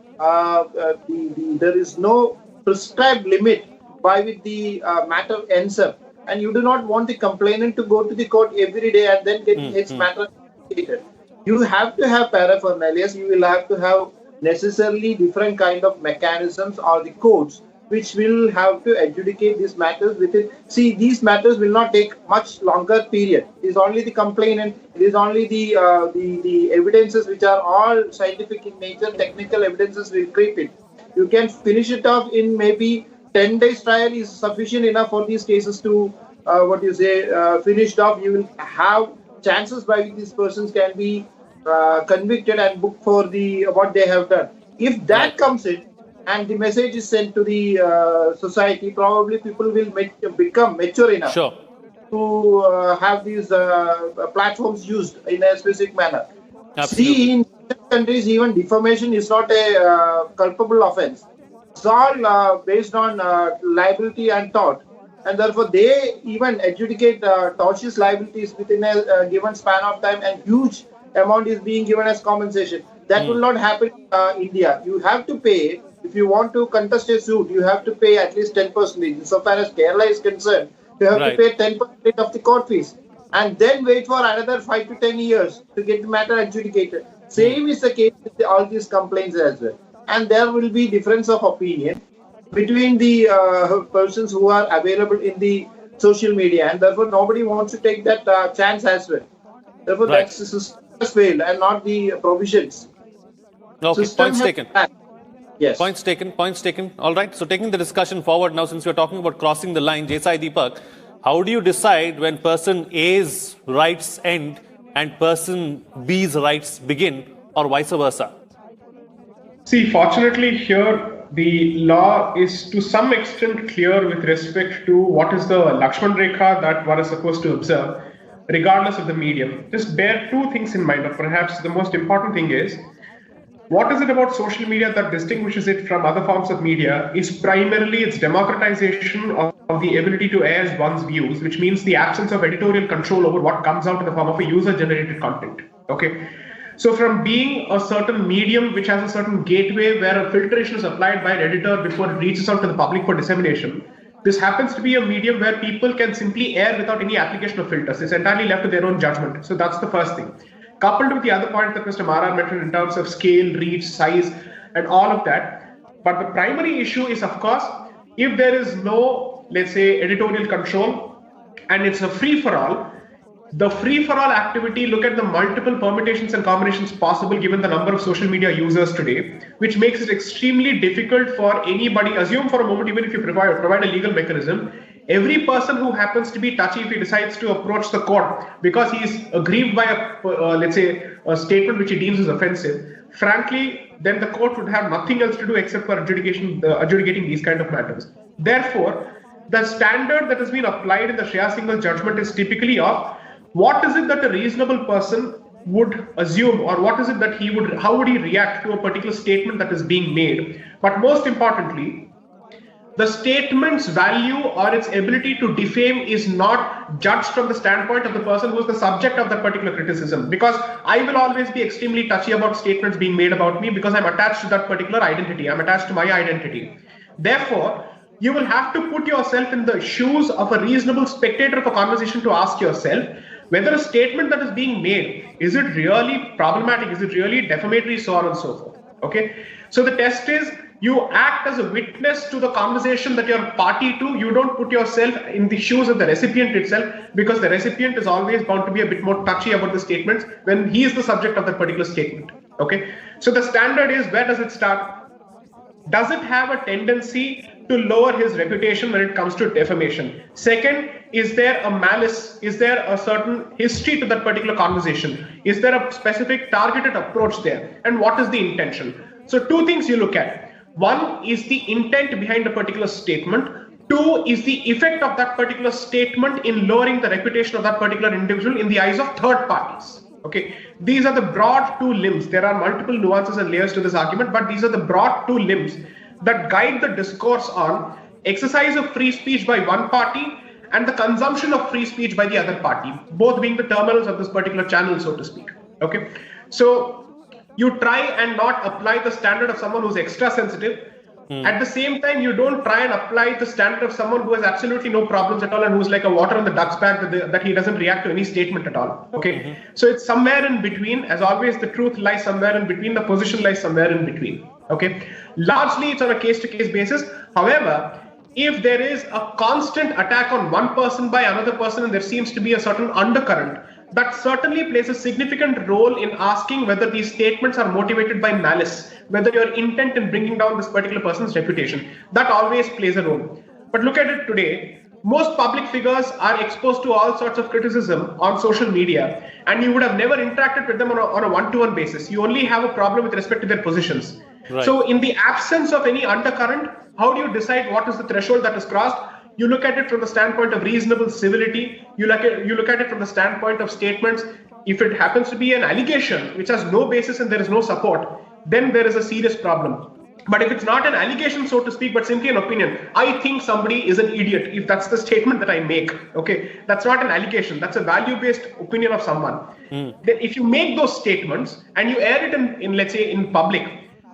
prescribed limit by which the matter ends up, and you do not want the complainant to go to the court every day and then get its matter adjudicated. You have to have paraphernalia. You will have to have necessarily different kind of mechanisms or the courts which will have to adjudicate these matters within. See, these matters will not take much longer period. It is only the complainant. It is only the evidences which are all scientific in nature. Technical evidences will creep in. You can finish it off in maybe 10 days trial is sufficient enough for these cases to finished off. You will have chances by which these persons can be convicted and booked for what they have done. If that comes in and the message is sent to the society, probably people will become mature enough to have these platforms used in a specific manner. Absolutely. See, in certain countries, even defamation is not a culpable offense. It's all based on liability and tort. And therefore, they even adjudicate tortious liabilities within a given span of time, and huge amount is being given as compensation. That will not happen in India. You have to pay, if you want to contest a suit, you have to pay at least 10%. So far as Kerala is concerned, you have to pay 10% of the court fees, and then wait for another 5 to 10 years to get the matter adjudicated. Same is the case with all these complaints as well. And there will be difference of opinion between the persons who are available in the social media, and therefore nobody wants to take that chance as well. Therefore, that's the system has failed and not the provisions. Okay, points taken. Yes. Points taken. All right. So taking the discussion forward now, since we're talking about crossing the line, Jesai Deepak, how do you decide when person A's rights end and person B's rights begin, or vice versa? See, fortunately here, the law is to some extent clear with respect to what is the Lakshman Rekha that one is supposed to observe, regardless of the medium. Just bear two things in mind, or perhaps the most important thing is, what is it about social media that distinguishes it from other forms of media is primarily its democratization of the ability to air one's views, which means the absence of editorial control over what comes out in the form of a user-generated content. Okay. So from being a certain medium which has a certain gateway where a filtration is applied by an editor before it reaches out to the public for dissemination, this happens to be a medium where people can simply air without any application of filters. It's entirely left to their own judgment. So that's the first thing. Coupled with the other point that Mr. Mara mentioned in terms of scale, reach, size, and all of that. But the primary issue is, of course, if there is no, let's say, editorial control, and it's a free-for-all, the free-for-all activity, look at the multiple permutations and combinations possible given the number of social media users today, which makes it extremely difficult for anybody. Assume for a moment, even if you provide a legal mechanism, every person who happens to be touchy, if he decides to approach the court because he is aggrieved by let's say, a statement which he deems is offensive, frankly, then the court would have nothing else to do except for adjudicating these kind of matters. Therefore, the standard that has been applied in the Shreya Singhal judgment is typically of what is it that a reasonable person would assume, or what is it that how would he react to a particular statement that is being made. But most importantly, the statement's value or its ability to defame is not judged from the standpoint of the person who is the subject of that particular criticism. Because I will always be extremely touchy about statements being made about me because I'm attached to that particular identity. I'm attached to my identity. Therefore, you will have to put yourself in the shoes of a reasonable spectator of a conversation to ask yourself whether a statement that is being made, is it really problematic? Is it really defamatory? So on and so forth. Okay. So the test is, you act as a witness to the conversation that you're party to. You don't put yourself in the shoes of the recipient itself, because the recipient is always bound to be a bit more touchy about the statements when he is the subject of that particular statement. Okay. So the standard is, where does it start? Does it have a tendency to lower his reputation when it comes to defamation? Second, is there a malice? Is there a certain history to that particular conversation? Is there a specific targeted approach there? And what is the intention? So two things you look at. One is the intent behind a particular statement. Two is the effect of that particular statement in lowering the reputation of that particular individual in the eyes of third parties. Okay, these are the broad two limbs. There are multiple nuances and layers to this argument, but these are the broad two limbs that guide the discourse on exercise of free speech by one party and the consumption of free speech by the other party, both being the terminals of this particular channel, so to speak. Okay, so you try and not apply the standard of someone who's extra sensitive. At the same time, you don't try and apply the standard of someone who has absolutely no problems at all and who's like a water on the duck's back, that he doesn't react to any statement at all. Okay, so it's somewhere in between. As always, the truth lies somewhere in between. The position lies somewhere in between. Okay, largely it's on a case-to-case basis. However, if there is a constant attack on one person by another person and there seems to be a certain undercurrent, that certainly plays a significant role in asking whether these statements are motivated by malice, whether your intent in bringing down this particular person's reputation. That always plays a role. But look at it today. Most public figures are exposed to all sorts of criticism on social media, and you would have never interacted with them on a one-to-one basis. You only have a problem with respect to their positions. Right. So in the absence of any undercurrent, how do you decide what is the threshold that is crossed? You look at it from the standpoint of reasonable civility. You look at it from the standpoint of statements. if it happens to be an allegation which has no basis and there is no support, then there is a serious problem. But if it's not an allegation, so to speak, but simply an opinion, I think somebody is an idiot, if that's the statement that I make, okay? That's not an allegation, that's a value-based opinion of someone. Then if you make those statements and you air it in, let's say, in public,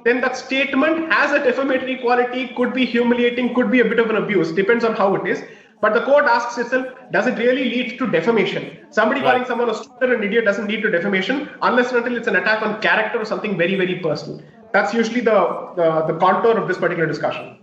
then that statement has a defamatory quality, could be humiliating, could be a bit of an abuse, depends on how it is. But the court asks itself, does it really lead to defamation? Somebody calling someone a stupid and idiot doesn't lead to defamation unless and until it's an attack on character or something very, very personal. That's usually the contour of this particular discussion.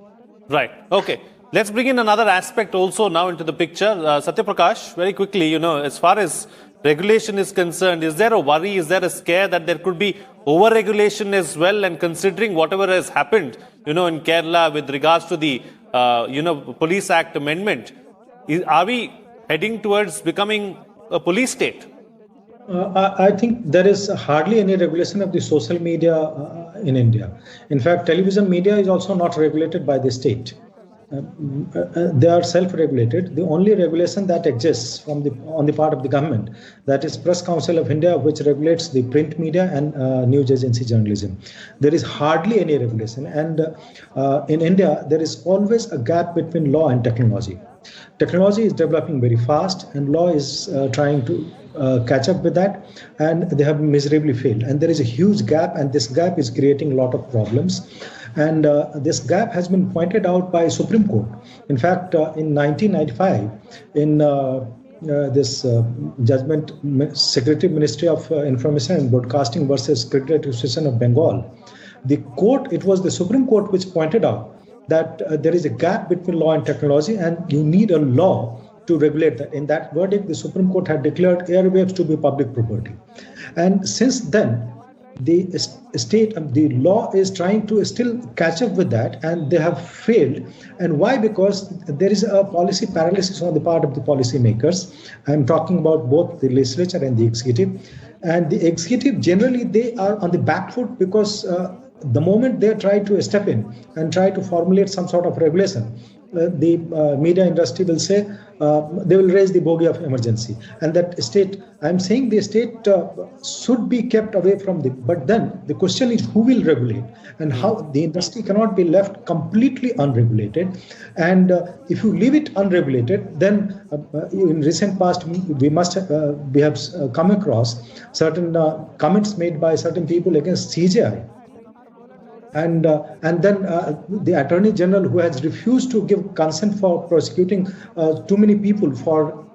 Right. Okay. Let's bring in another aspect also now into the picture. Satya Prakash, very quickly, as far as regulation is concerned, is there a worry, is there a scare that there could be over-regulation as well? And considering whatever has happened, in Kerala with regards to the, Police Act amendment, are we heading towards becoming a police state? I think there is hardly any regulation of the social media in India. In fact, television media is also not regulated by the state. They are self-regulated. The only regulation that exists on the part of the government, that is Press Council of India, which regulates the print media and news agency journalism. There is hardly any regulation. And in India, there is always a gap between law and technology. Technology is developing very fast and law is trying to catch up with that, and they have miserably failed. And there is a huge gap, and this gap is creating a lot of problems. And this gap has been pointed out by Supreme Court. In fact, in 1995, in this judgment, Secretary Ministry of Information and Broadcasting versus Cricket Association of Bengal, it was the Supreme Court which pointed out that there is a gap between law and technology, and you need a law to regulate that. In that verdict, the Supreme Court had declared airwaves to be public property. And since then, the law is trying to still catch up with that, and they have failed. And why? Because there is a policy paralysis on the part of the policymakers. I'm talking about both the legislature and the executive. And the executive, generally, they are on the back foot because the moment they try to step in and try to formulate some sort of regulation, the media industry will say they will raise the bogey of emergency, and that state, I'm saying the state should be kept away from but then the question is who will regulate, and how the industry cannot be left completely unregulated. And if you leave it unregulated, then in recent past we have come across certain comments made by certain people against CJI. And then the Attorney General, who has refused to give consent for prosecuting too many people for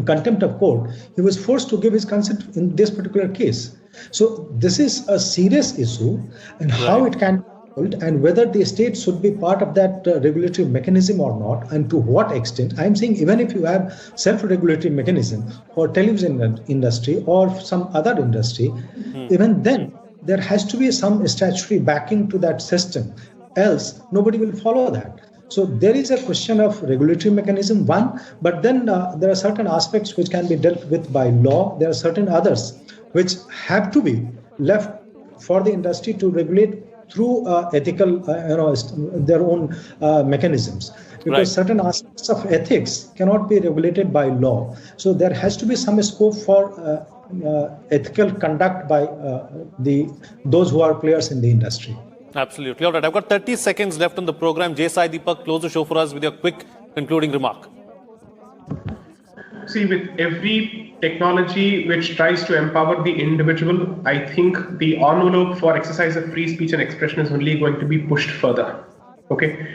contempt of court, he was forced to give his consent in this particular case. So this is a serious issue, and how it can be handled, and whether the state should be part of that regulatory mechanism or not, and to what extent. I'm saying even if you have self-regulatory mechanism for television industry or some other industry, even then, there has to be some statutory backing to that system, else nobody will follow that. So there is a question of regulatory mechanism, one, but then there are certain aspects which can be dealt with by law. There are certain others which have to be left for the industry to regulate through ethical, their own mechanisms. Because certain aspects of ethics cannot be regulated by law. So there has to be some scope for ethical conduct by those who are players in the industry. Absolutely. All right. I've got 30 seconds left on the program. J. Sai Deepak, close the show for us with your quick concluding remark. See, with every technology which tries to empower the individual, I think the envelope for exercise of free speech and expression is only going to be pushed further. Okay.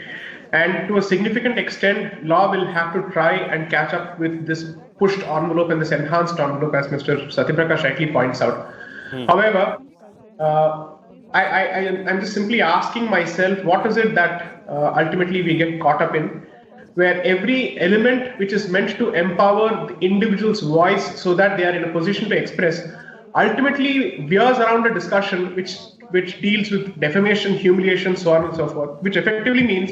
And to a significant extent, law will have to try and catch up with this pushed envelope and this enhanced envelope, as Mr. Satya Prakash rightly points out. However, I'm just simply asking myself, what is it that ultimately we get caught up in, where every element which is meant to empower the individual's voice so that they are in a position to express, ultimately veers around a discussion which deals with defamation, humiliation, so on and so forth, which effectively means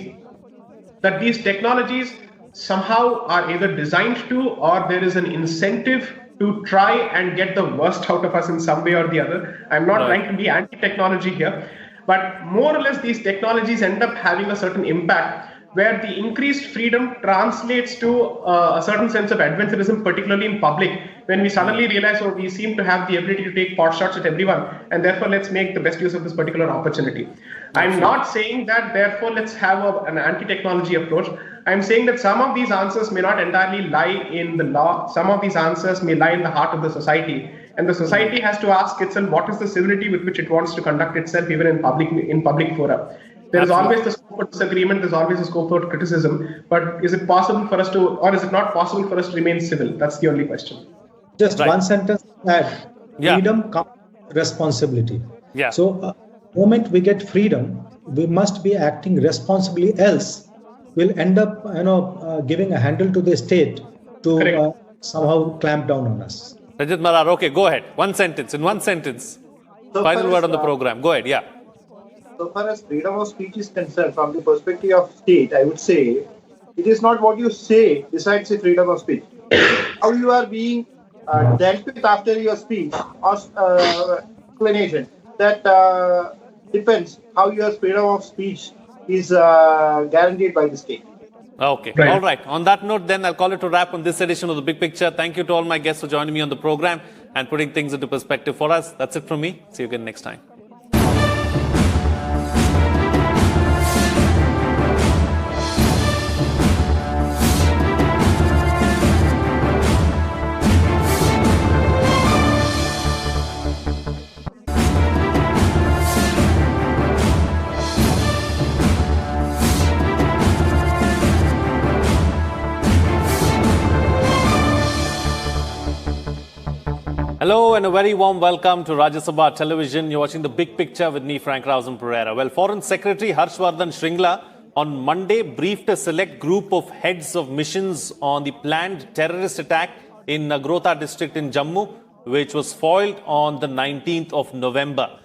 that these technologies somehow are either designed to, or there is an incentive to try and get the worst out of us in some way or the other. I'm not trying to be anti-technology here, but more or less these technologies end up having a certain impact where the increased freedom translates to a certain sense of adventurism, particularly in public, when we suddenly realize, oh, we seem to have the ability to take pot shots at everyone, and therefore let's make the best use of this particular opportunity. I'm not saying that, therefore, let's have an anti-technology approach. I'm saying that some of these answers may not entirely lie in the law. Some of these answers may lie in the heart of the society. And the society has to ask itself, what is the civility with which it wants to conduct itself, even in public fora. There is always the scope for disagreement, there's always a scope for criticism, but is it possible for us to, or is it not possible for us to remain civil? That's the only question. Just one sentence that freedom comes with responsibility. Yeah. So, moment we get freedom, we must be acting responsibly. Else, we'll end up, giving a handle to the state to somehow clamp down on us. Rajat Marar, okay, go ahead. In one sentence. Final word on the program. Go ahead, yeah. So far as freedom of speech is concerned, from the perspective of state, I would say it is not what you say decides the freedom of speech. How you are being dealt with after your speech or explanation, that depends how your freedom of speech is guaranteed by the state. Okay. Right. All right. On that note, then, I'll call it a wrap on this edition of The Big Picture. Thank you to all my guests for joining me on the program and putting things into perspective for us. That's it from me. See you again next time. Hello and a very warm welcome to Rajya Sabha Television. You're watching The Big Picture with me, Frank Rausen Pereira. Well, Foreign Secretary Harshvardhan Shringla on Monday briefed a select group of heads of missions on the planned terrorist attack in Nagrota district in Jammu, which was foiled on the 19th of November.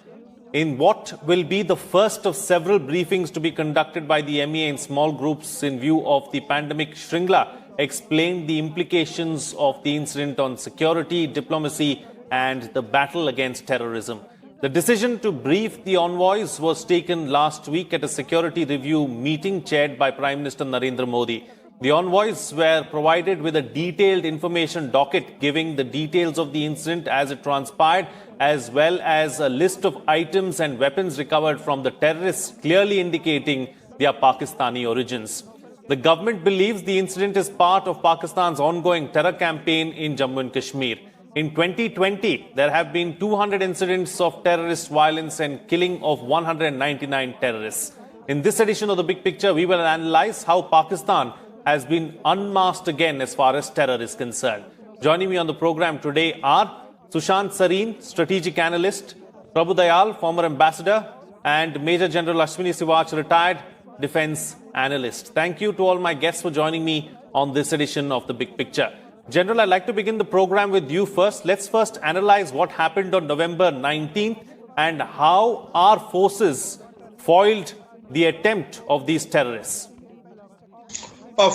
In what will be the first of several briefings to be conducted by the MEA in small groups in view of the pandemic, Shringla explained the implications of the incident on security, diplomacy, and the battle against terrorism. The decision to brief the envoys was taken last week at a security review meeting chaired by Prime Minister Narendra Modi. The envoys were provided with a detailed information docket giving the details of the incident as it transpired, as well as a list of items and weapons recovered from the terrorists, clearly indicating their Pakistani origins. The government believes the incident is part of Pakistan's ongoing terror campaign in Jammu and Kashmir. In 2020, there have been 200 incidents of terrorist violence and killing of 199 terrorists. In this edition of The Big Picture, we will analyze how Pakistan has been unmasked again as far as terror is concerned. Joining me on the program today are Sushant Sareen, strategic analyst, Prabhu Dayal, former ambassador, and Major General Ashwini Sivach, retired defense analyst. Thank you to all my guests for joining me on this edition of The Big Picture. General, I'd like to begin the program with you first. Let's first analyze what happened on November 19th and how our forces foiled the attempt of these terrorists.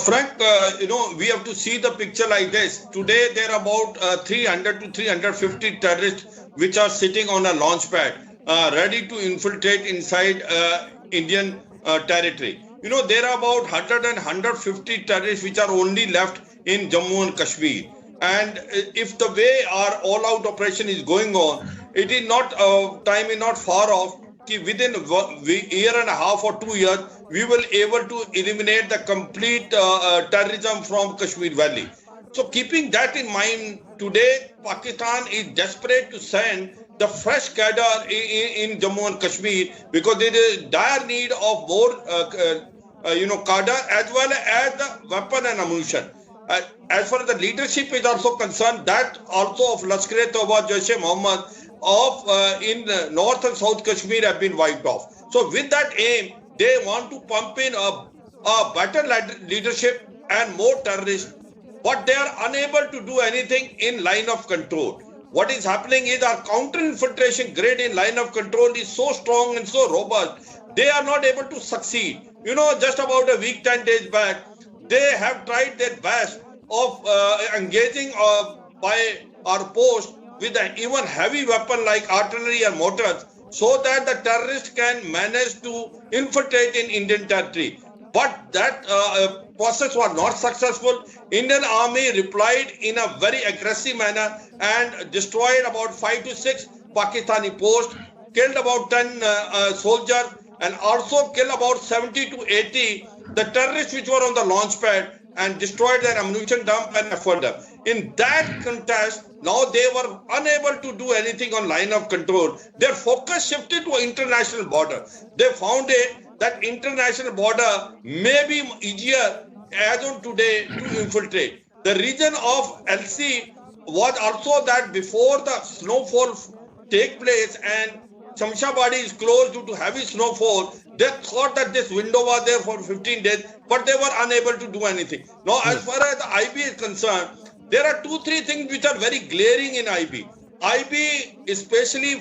Frank, we have to see the picture like this. Today, there are about 300 to 350 terrorists which are sitting on a launch pad, ready to infiltrate inside Indian territory. There are about 100 and 150 terrorists which are only left in Jammu and Kashmir. And if the way our all-out operation is going on, it is not, time is not far off. Within a year and a half or 2 years, we will able to eliminate the complete terrorism from Kashmir Valley. So keeping that in mind, today Pakistan is desperate to send the fresh cadre in Jammu and Kashmir because there is dire need of more cadre as well as the weapon and ammunition. As far as the leadership is also concerned, that also of Lashkar-e-Taiba, Jaish-e-Mohammed in North and South Kashmir have been wiped off. So with that aim, they want to pump in a better leadership and more terrorists, but they are unable to do anything in line of control. What is happening is our counter-infiltration grade in line of control is so strong and so robust, they are not able to succeed. Just about a week, 10 days back, they have tried their best of engaging by our post with an even heavy weapon like artillery and mortars so that the terrorists can manage to infiltrate in Indian territory. but that process was not successful. Indian Army replied in a very aggressive manner and destroyed about 5 to 6 Pakistani posts, killed about 10 soldiers, and also killed about 70 to 80 the terrorists which were on the launch pad and destroyed their ammunition dump and effort dump. In that context, now they were unable to do anything on line of control. Their focus shifted to international border. They found it that international border may be easier as on today to infiltrate. The region of LC was also that before the snowfall take place and Shamshabadi is closed due to heavy snowfall, they thought that this window was there for 15 days, but they were unable to do anything. Now, as far as the IB is concerned, there are 2-3 things which are very glaring in IB. IB, especially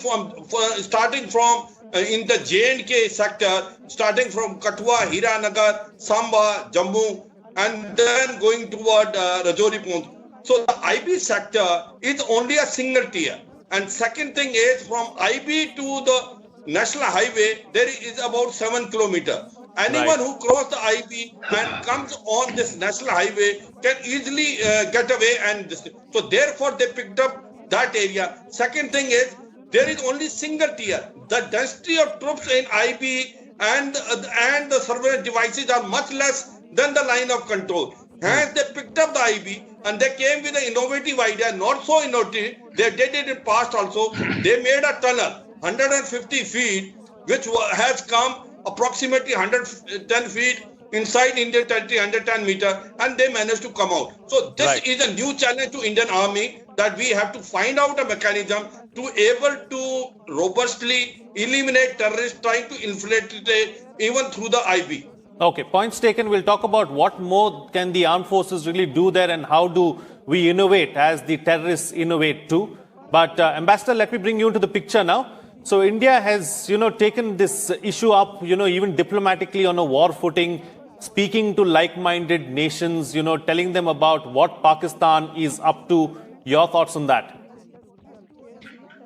starting from in the J&K sector, starting from Kathua, Hiranagar, Samba, Jammu, and then going toward Rajouri Pont. So the IB sector is only a single tier. And second thing is from IB to the national highway, there is about 7 kilometers. Anyone who crosses the IB and comes on this national highway can easily get away. And so therefore they picked up that area. Second thing is there is only single tier. The density of troops in IB and the surveillance devices are much less than the line of control. Hence they picked up the IB and they came with an innovative idea, not so innovative. They did it in past also. They made a tunnel, 150 feet, which has come approximately 110 feet inside Indian territory, 110 meters, and they managed to come out. So this is a new challenge to Indian Army, that we have to find out a mechanism to able to robustly eliminate terrorists trying to infiltrate even through the IB. Okay, points taken. We'll talk about what more can the armed forces really do there and how do we innovate as the terrorists innovate too. But Ambassador, let me bring you into the picture now. So India has, taken this issue up, even diplomatically on a war footing, speaking to like-minded nations, telling them about what Pakistan is up to. Your thoughts on that?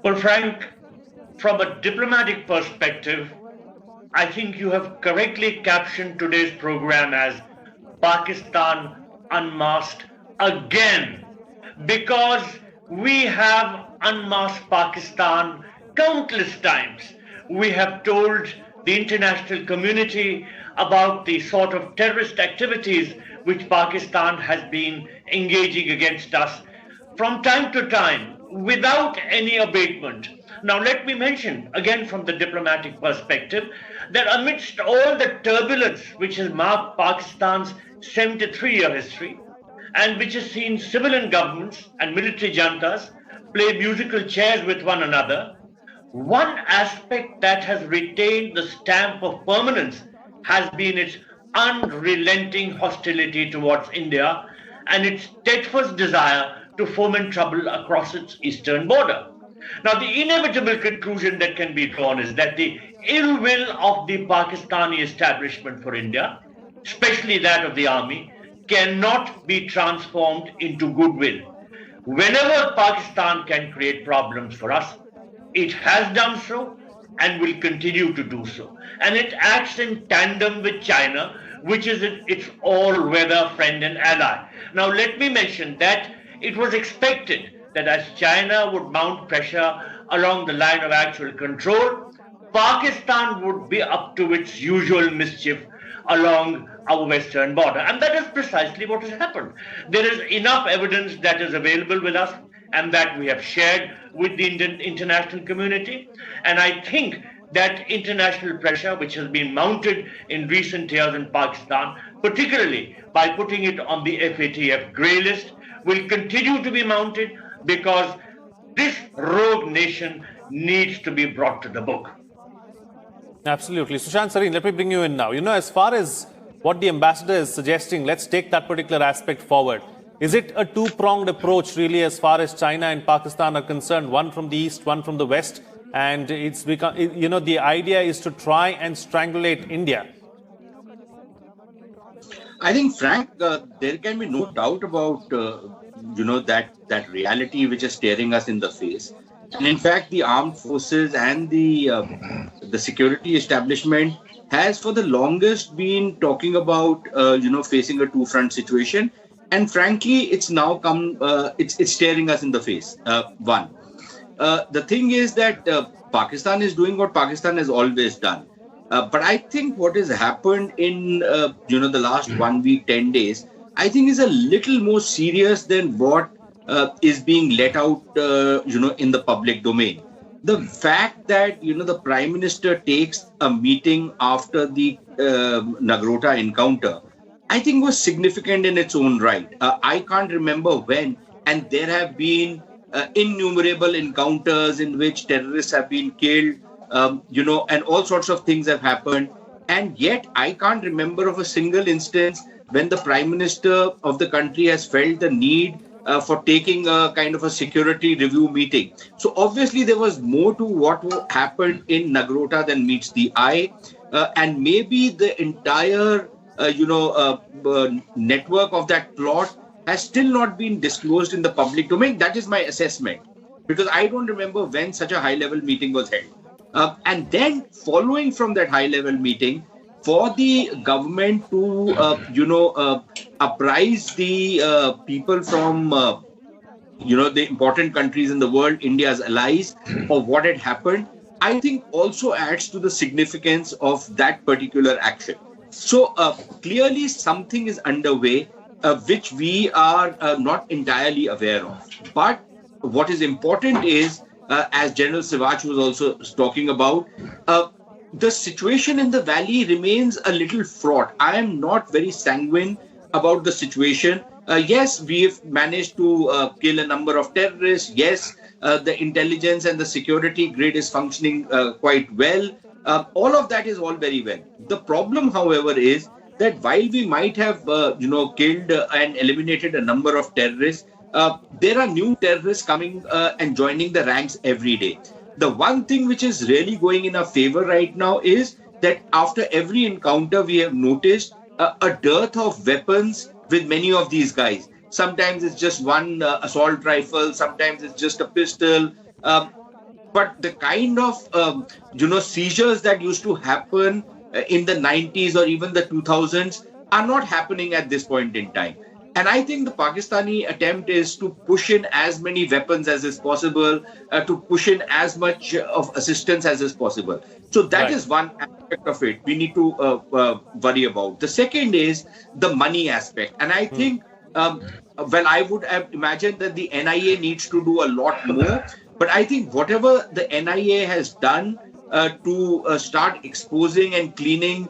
Well, Frank, from a diplomatic perspective, I think you have correctly captioned today's program as Pakistan unmasked again, because we have unmasked Pakistan countless times. We have told the international community about the sort of terrorist activities which Pakistan has been engaging against us from time to time without any abatement. Now, let me mention, again from the diplomatic perspective, that amidst all the turbulence which has marked Pakistan's 73-year history, and which has seen civilian governments and military juntas play musical chairs with one another, one aspect that has retained the stamp of permanence has been its unrelenting hostility towards India and its steadfast desire to foment trouble across its eastern border. Now, the inevitable conclusion that can be drawn is that the ill will of the Pakistani establishment for India, especially that of the army, cannot be transformed into goodwill. Whenever Pakistan can create problems for us, it has done so and will continue to do so. And it acts in tandem with China, which is its all-weather friend and ally. Now, let me mention that it was expected that as China would mount pressure along the line of actual control, Pakistan would be up to its usual mischief along our western border. And that is precisely what has happened. There is enough evidence that is available with us and that we have shared with the international community. And I think that international pressure, which has been mounted in recent years in Pakistan, particularly by putting it on the FATF grey list, will continue to be mounted, because this rogue nation needs to be brought to the book. Absolutely. Sushant Sareen, let me bring you in now. As far as what the ambassador is suggesting, let's take that particular aspect forward. Is it a two-pronged approach, really, as far as China and Pakistan are concerned? One from the east, one from the west, and it's become, the idea is to try and strangulate India. I think, Frank, there can be no doubt about that reality which is staring us in the face. And in fact, the armed forces and the security establishment has for the longest been talking about facing a two-front situation. And frankly, it's now come, it's staring us in the face. One. The thing is that Pakistan is doing what Pakistan has always done. But I think what has happened in the last 1 week, 10 days, I think is a little more serious than what is being let out in the public domain. The fact that the Prime Minister takes a meeting after the Nagrota encounter, I think was significant in its own right. I can't remember when, and there have been innumerable encounters in which terrorists have been killed, and all sorts of things have happened. And yet, I can't remember of a single instance when the Prime Minister of the country has felt the need for taking a kind of a security review meeting. So obviously, there was more to what happened in Nagrota than meets the eye, and maybe the entire network of that plot has still not been disclosed in the public domain. That is my assessment, because I don't remember when such a high-level meeting was held. And then following from that high-level meeting, for the government to, apprise the people from, the important countries in the world, India's allies, of what had happened, I think also adds to the significance of that particular action. So clearly something is underway, which we are not entirely aware of. But what is important is, as General Sivach was also talking about, the situation in the valley remains a little fraught. I am not very sanguine about the situation. Yes, we have managed to kill a number of terrorists. Yes, the intelligence and the security grid is functioning quite well. All of that is all very well. The problem, however, is that while we might have, killed and eliminated a number of terrorists, there are new terrorists coming and joining the ranks every day. The one thing which is really going in our favor right now is that after every encounter, we have noticed a dearth of weapons with many of these guys. Sometimes it's just one assault rifle, sometimes it's just a pistol. But the kind of, seizures that used to happen in the 90s or even the 2000s are not happening at this point in time. And I think the Pakistani attempt is to push in as many weapons as is possible, to push in as much of assistance as is possible. So that is one aspect of it we need to worry about. The second is the money aspect. And I think, I would have imagined that the NIA needs to do a lot more. But I think whatever the NIA has done to start exposing and cleaning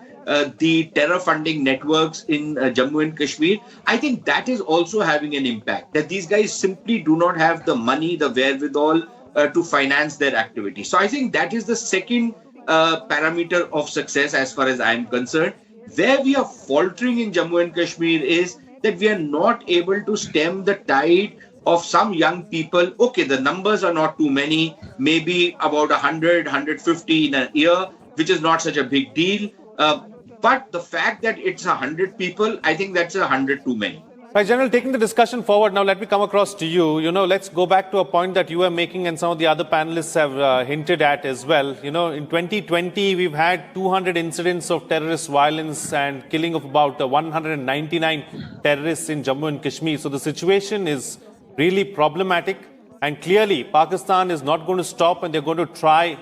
the terror funding networks in Jammu and Kashmir, I think that is also having an impact. That these guys simply do not have the money, the wherewithal to finance their activity. So I think that is the second parameter of success as far as I am concerned. Where we are faltering in Jammu and Kashmir is that we are not able to stem the tide of some young people. Okay, the numbers are not too many, maybe about 100, 150 in a year, which is not such a big deal. But the fact that it's 100 people, I think that's 100 too many. Right, General, taking the discussion forward now, let me come across to you. Let's go back to a point that you were making and some of the other panelists have hinted at as well. In 2020, we've had 200 incidents of terrorist violence and killing of about 199 terrorists in Jammu and Kashmir. So the situation is really problematic, and clearly Pakistan is not going to stop, and they're going to try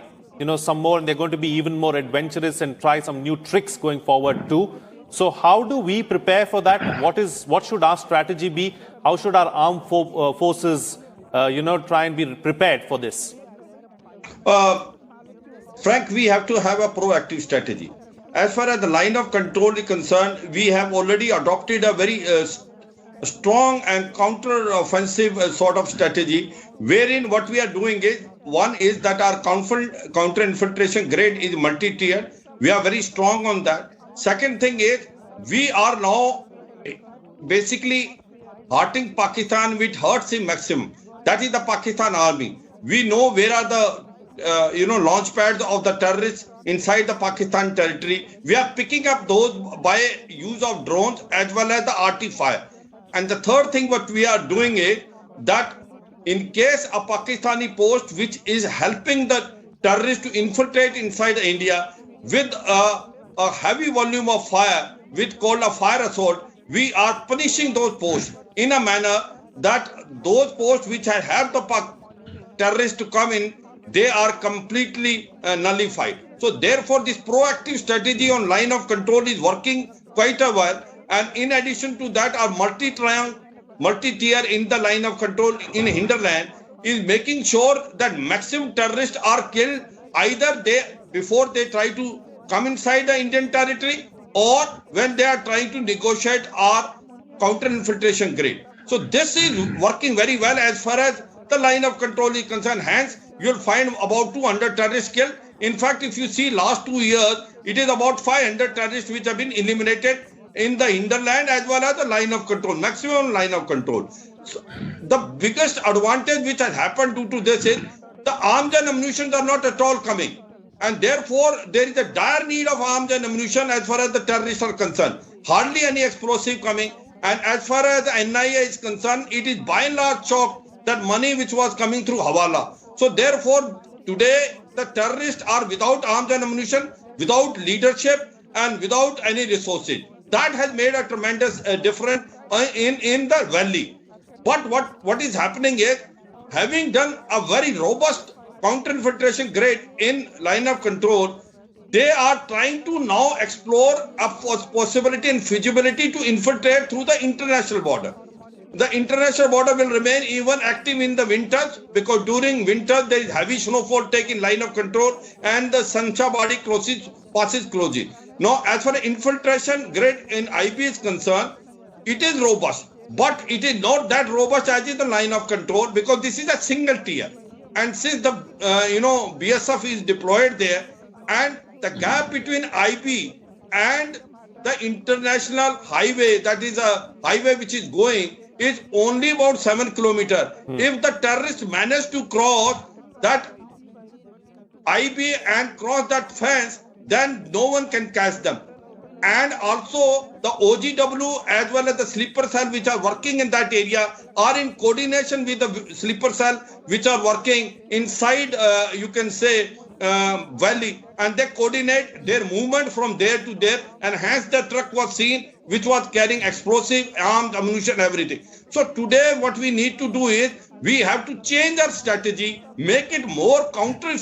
some more, and they're going to be even more adventurous and try some new tricks going forward too. So how do we prepare for that? What should our strategy be? How should our armed forces, try and be prepared for this? Frank, we have to have a proactive strategy. As far as the line of control is concerned, we have already adopted a very strong and counter-offensive sort of strategy, wherein what we are doing is, one is that our counter-infiltration grade is multi-tiered. We are very strong on that. Second thing is, we are now basically hurting Pakistan, which hurts him maximum. That is the Pakistan army. We know where are the launch pads of the terrorists inside the Pakistan territory. We are picking up those by use of drones as well as the RT fire. And the third thing what we are doing is that in case a Pakistani post which is helping the terrorists to infiltrate inside India with a heavy volume of fire, with called a fire assault, we are punishing those posts in a manner that those posts which have helped the terrorists to come in, they are completely nullified. So therefore, this proactive strategy on line of control is working quite a well. And in addition to that, our multi-tier in the line of control in hinterland is making sure that maximum terrorists are killed either before they try to come inside the Indian territory or when they are trying to negotiate our counter-infiltration grid. So this is working very well as far as the line of control is concerned. Hence, you'll find about 200 terrorists killed. In fact, if you see last 2 years, it is about 500 terrorists which have been eliminated in the hinterland as well as the line of control, maximum line of control. So the biggest advantage which has happened due to this is the arms and ammunition are not at all coming. And therefore, there is a dire need of arms and ammunition as far as the terrorists are concerned. Hardly any explosive coming. And as far as the NIA is concerned, it is by and large chalked that money which was coming through Hawala. So therefore, today the terrorists are without arms and ammunition, without leadership and without any resources. That has made a tremendous difference in the valley. But what is happening is, having done a very robust counter-infiltration grid in line of control, they are trying to now explore a possibility and feasibility to infiltrate through the international border. The international border will remain even active in the winters because during winter there is heavy snowfall taking line of control and the Sancha body passes closely. Now, as far as infiltration grid in IB is concerned, it is robust, but it is not that robust as is the line of control because this is a single tier. And since the BSF is deployed there, and the gap between IB and the international highway, that is a highway which is going, is only about 7 kilometers. If the terrorists manage to cross that IB and cross that fence, then no one can catch them. And also the OGW as well as the sleeper cell which are working in that area are in coordination with the sleeper cell which are working inside, you can say, valley, and they coordinate their movement from there to there, and hence the truck was seen which was carrying explosive, arms, ammunition, everything. So today what we need to do is we have to change our strategy, make it more counter,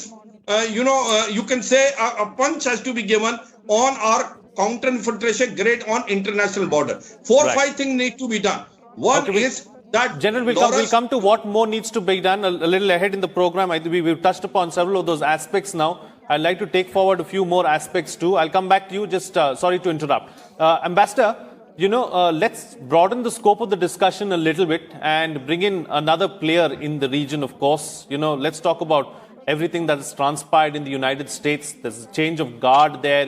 you can say a punch has to be given on our counter-infiltration grid on international border. 4 or 5 things need to be done. One is that General, we'll come to what more needs to be done a little ahead in the program. I think we've touched upon several of those aspects now. I'd like to take forward a few more aspects too. I'll come back to you. Just sorry to interrupt. Ambassador, let's broaden the scope of the discussion a little bit and bring in another player in the region, of course. Let's talk about everything that has transpired in the United States. There's a change of guard there,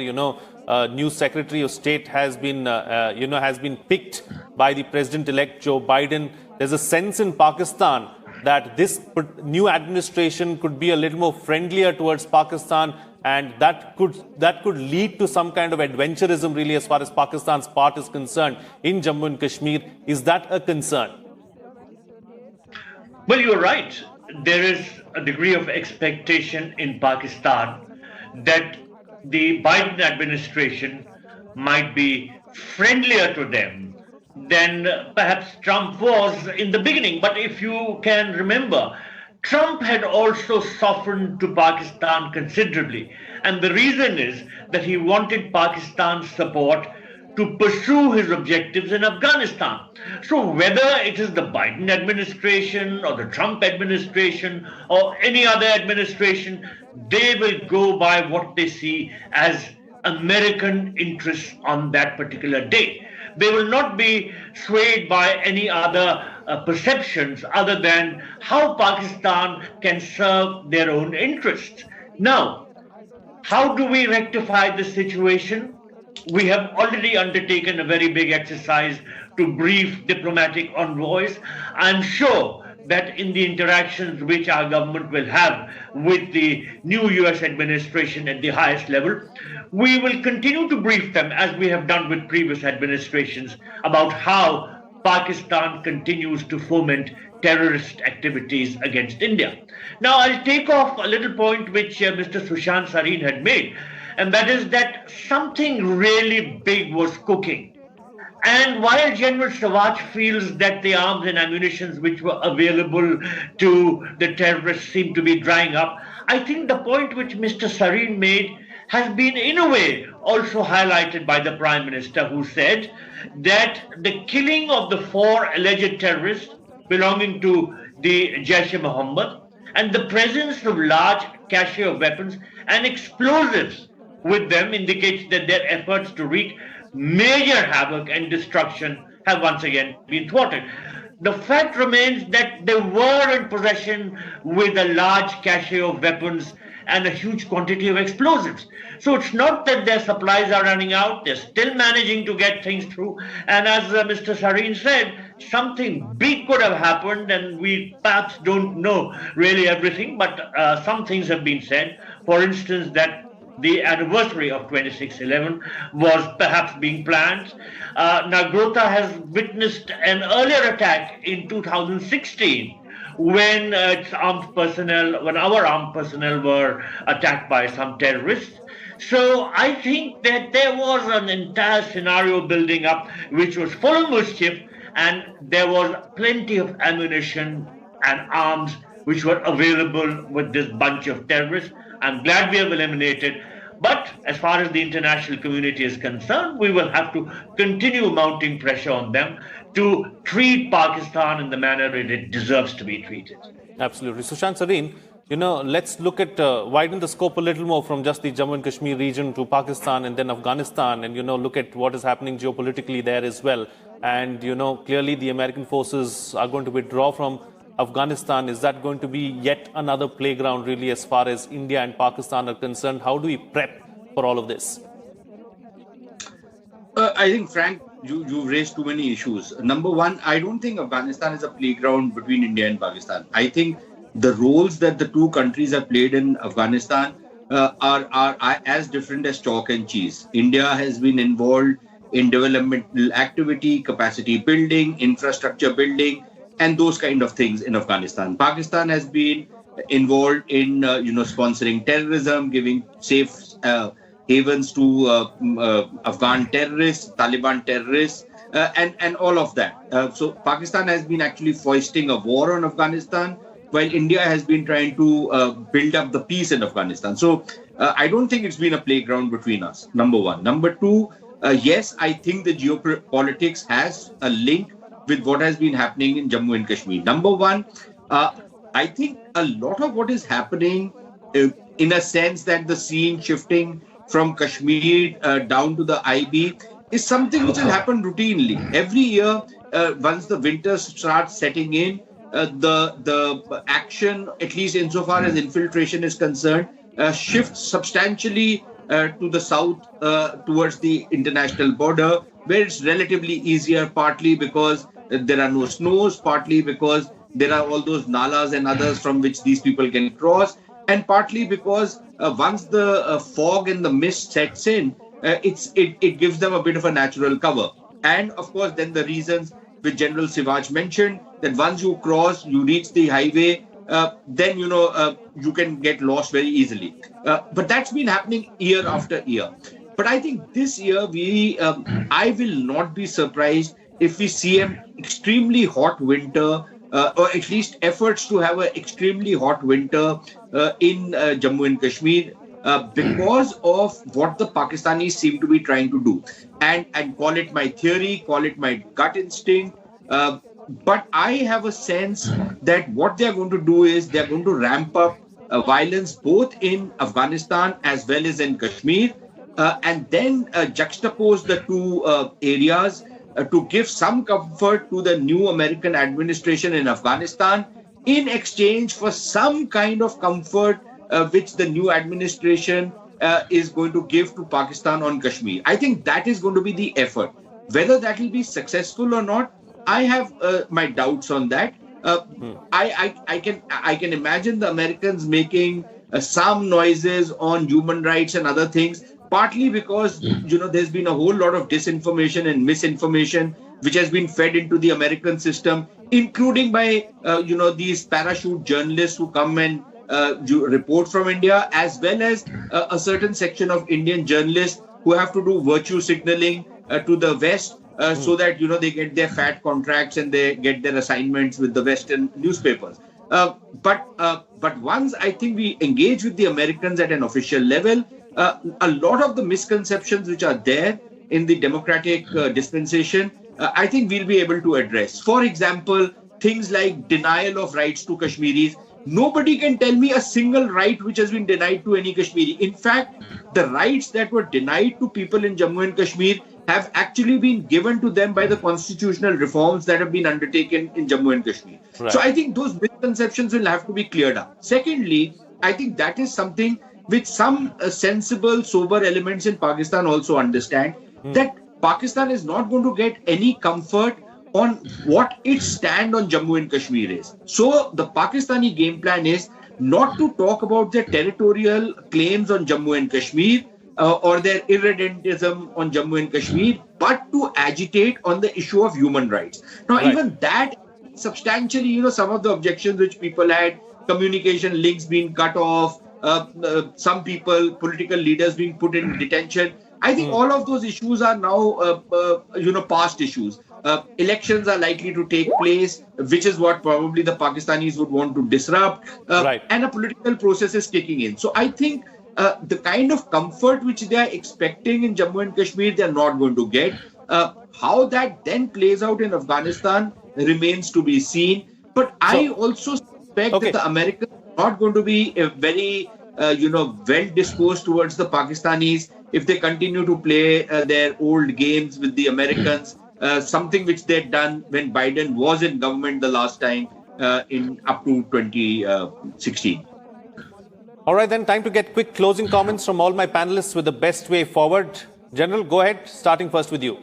new Secretary of State has been picked by the President-elect Joe Biden. There's a sense in Pakistan that this new administration could be a little more friendlier towards Pakistan, and that could lead to some kind of adventurism, really, as far as Pakistan's part is concerned in Jammu and Kashmir. Is that a concern? Well, you're right. There is a degree of expectation in Pakistan that the Biden administration might be friendlier to them than perhaps Trump was in the beginning. But if you can remember, Trump had also softened to Pakistan considerably. And the reason is that he wanted Pakistan's support to pursue his objectives in Afghanistan. So whether it is the Biden administration or the Trump administration or any other administration, they will go by what they see as American interests on that particular day. They will not be swayed by any other perceptions other than how Pakistan can serve their own interests. Now, how do we rectify this situation? We have already undertaken a very big exercise to brief diplomatic envoys. I'm sure that in the interactions which our government will have with the new US administration at the highest level, we will continue to brief them as we have done with previous administrations about how Pakistan continues to foment terrorist activities against India. Now, I'll take off a little point which Mr. Sushant Sareen had made, and that is that something really big was cooking. And while General Savach feels that the arms and ammunitions which were available to the terrorists seem to be drying up, I think the point which Mr. Sareen made has been in a way also highlighted by the Prime Minister, who said that the killing of the 4 alleged terrorists belonging to the Jaish-e-Mohammed and the presence of large cache of weapons and explosives with them indicates that their efforts to wreak major havoc and destruction have once again been thwarted. The fact remains that they were in possession with a large cache of weapons and a huge quantity of explosives. So it's not that their supplies are running out, they're still managing to get things through. And as Mr. Sareen said, something big could have happened, and we perhaps don't know really everything, but some things have been said. For instance, that the anniversary of 26/11 was perhaps being planned. Nagrota has witnessed an earlier attack in 2016 when our armed personnel were attacked by some terrorists. So I think that there was an entire scenario building up which was full of mischief, and there was plenty of ammunition and arms which were available with this bunch of terrorists. I'm glad we have eliminated. But as far as the international community is concerned, we will have to continue mounting pressure on them to treat Pakistan in the manner it deserves to be treated. Absolutely. Sushant Sareen, let's look at widen the scope a little more from just the Jammu and Kashmir region to Pakistan and then Afghanistan, and look at what is happening geopolitically there as well. And clearly the American forces are going to withdraw from Afghanistan. Is that going to be yet another playground really as far as India and Pakistan are concerned? How do we prep for all of this? I think, Frank, you've raised too many issues. Number one, I don't think Afghanistan is a playground between India and Pakistan. I think the roles that the two countries have played in Afghanistan are as different as chalk and cheese. India has been involved in developmental activity, capacity building, infrastructure building, and those kind of things in Afghanistan. Pakistan has been involved in sponsoring terrorism, giving safe havens to Afghan terrorists, Taliban terrorists, and all of that. So Pakistan has been actually foisting a war on Afghanistan, while India has been trying to build up the peace in Afghanistan. So I don't think it's been a playground between us, number one. Number two, yes, I think the geopolitics has a link with what has been happening in Jammu and Kashmir. Number one, I think a lot of what is happening, in a sense that the scene shifting from Kashmir down to the IB, is something which will happen routinely. Every year, once the winter starts setting in, the action, at least insofar as infiltration is concerned, shifts substantially to the south towards the international border, where it's relatively easier, partly because there are no snows, partly because there are all those nalas and others from which these people can cross, and partly because once the fog and the mist sets in, it gives them a bit of a natural cover. And of course, then the reasons which General Savach mentioned, that once you cross, you reach the highway, then you can get lost very easily. But that's been happening year after year. But I think this year I will not be surprised if we see an extremely hot winter, or at least efforts to have an extremely hot winter in Jammu and Kashmir, because of what the Pakistanis seem to be trying to do. And call it my theory, call it my gut instinct, but I have a sense that what they're going to do is they're going to ramp up violence both in Afghanistan as well as in Kashmir, and then juxtapose the two areas to give some comfort to the new American administration in Afghanistan in exchange for some kind of comfort which the new administration is going to give to Pakistan on Kashmir. I think that is going to be the effort. Whether that will be successful or not, I have my doubts on that. I can imagine the Americans making some noises on human rights and other things, partly because there's been a whole lot of disinformation and misinformation which has been fed into the American system, including by these parachute journalists who come and report from India, as well as a certain section of Indian journalists who have to do virtue signaling to the West, so that they get their fat contracts and they get their assignments with the Western newspapers. But once I think we engage with the Americans at an official level, a lot of the misconceptions which are there in the democratic dispensation, I think we'll be able to address. For example, things like denial of rights to Kashmiris. Nobody can tell me a single right which has been denied to any Kashmiri. In fact, the rights that were denied to people in Jammu and Kashmir have actually been given to them by the constitutional reforms that have been undertaken in Jammu and Kashmir. Right. So I think those misconceptions will have to be cleared up. Secondly, I think that is something which some sensible, sober elements in Pakistan also understand, that Pakistan is not going to get any comfort on what its stand on Jammu and Kashmir is. So the Pakistani game plan is not to talk about their territorial claims on Jammu and Kashmir or their irredentism on Jammu and Kashmir, but to agitate on the issue of human rights. Now, even that substantially, some of the objections which people had, communication links being cut off, some people, political leaders being put in detention. I think all of those issues are now, past issues. Elections are likely to take place, which is what probably the Pakistanis would want to disrupt. And a political process is kicking in. So I think the kind of comfort which they are expecting in Jammu and Kashmir, they are not going to get. How that then plays out in Afghanistan remains to be seen. But I also suspect that the Americans are not going to be very, well disposed towards the Pakistanis if they continue to play their old games with the Americans. Something which they'd done when Biden was in government the last time in up to 2016. All right, then time to get quick closing comments from all my panelists with the best way forward. General, go ahead, starting first with you.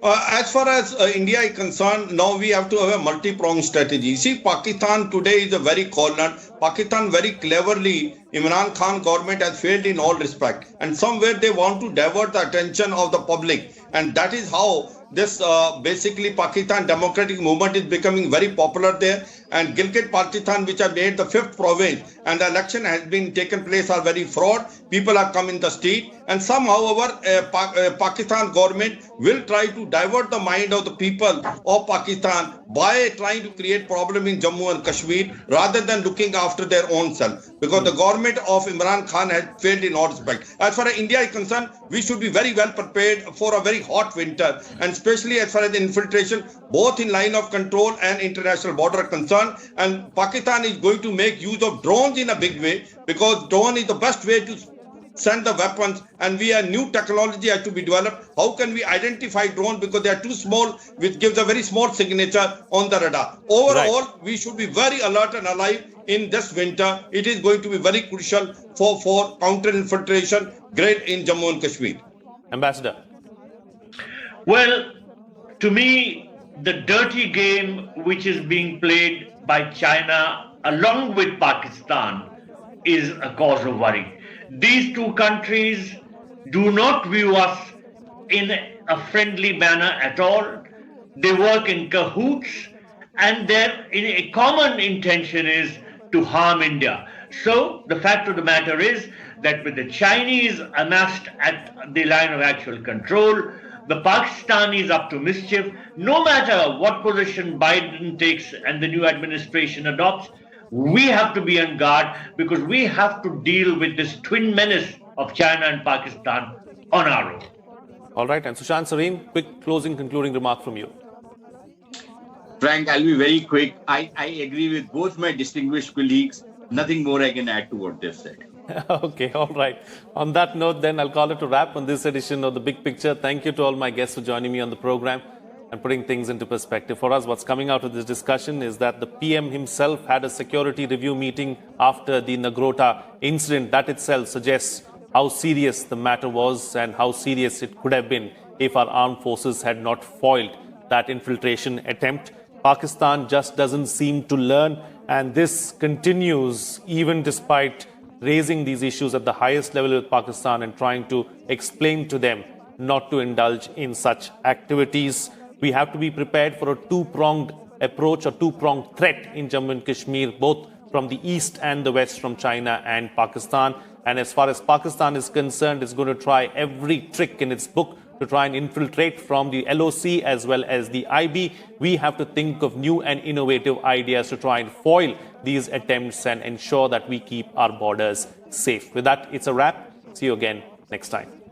As far as India is concerned, now we have to have a multi-pronged strategy. See, Pakistan today is a very cornered. Pakistan very cleverly, Imran Khan government has failed in all respect. And somewhere they want to divert the attention of the public. And that is how this basically Pakistan democratic movement is becoming very popular there. And Gilgit-Baltistan, which have made the 5th province, and the election has been taken place, are very fraud. People have come in the street. And somehow Pakistan government will try to divert the mind of the people of Pakistan by trying to create problem in Jammu and Kashmir rather than looking after their own self. Because the government of Imran Khan has failed in all respects. As far as India is concerned, we should be very well prepared for a very hot winter, and especially as far as the infiltration, both in line of control and international border are concerned. And Pakistan is going to make use of drones in a big way, because drone is the best way to send the weapons, and we have new technology has to be developed. How can we identify drones, because they are too small, which gives a very small signature on the radar. Overall, we should be very alert and alive in this winter. It is going to be very crucial for counter-infiltration great in Jammu and Kashmir. Ambassador. Well, to me, the dirty game which is being played by China along with Pakistan is a cause of worry. These two countries do not view us in a friendly manner at all. They work in cahoots, and their a common intention is to harm India. So the fact of the matter is that with the Chinese amassed at the line of actual control, the Pakistanis up to mischief, no matter what position Biden takes and the new administration adopts, we have to be on guard, because we have to deal with this twin menace of China and Pakistan on our own. All right, and Sushant Sareen, quick closing concluding remark from you. Frank, I'll be very quick. I agree with both my distinguished colleagues. Nothing more I can add to what they've said. Okay, all right. On that note, then, I'll call it a wrap on this edition of The Big Picture. Thank you to all my guests for joining me on the program and putting things into perspective. For us, what's coming out of this discussion is that the PM himself had a security review meeting after the Nagrota incident. That itself suggests how serious the matter was and how serious it could have been if our armed forces had not foiled that infiltration attempt. Pakistan just doesn't seem to learn, and this continues even despite raising these issues at the highest level with Pakistan and trying to explain to them not to indulge in such activities. We have to be prepared for a two-pronged approach, a two-pronged threat in Jammu and Kashmir, both from the east and the west, from China and Pakistan. And as far as Pakistan is concerned, it's going to try every trick in its book to try and infiltrate from the LOC as well as the IB. We have to think of new and innovative ideas to try and foil these attempts and ensure that we keep our borders safe. With that, it's a wrap. See you again next time.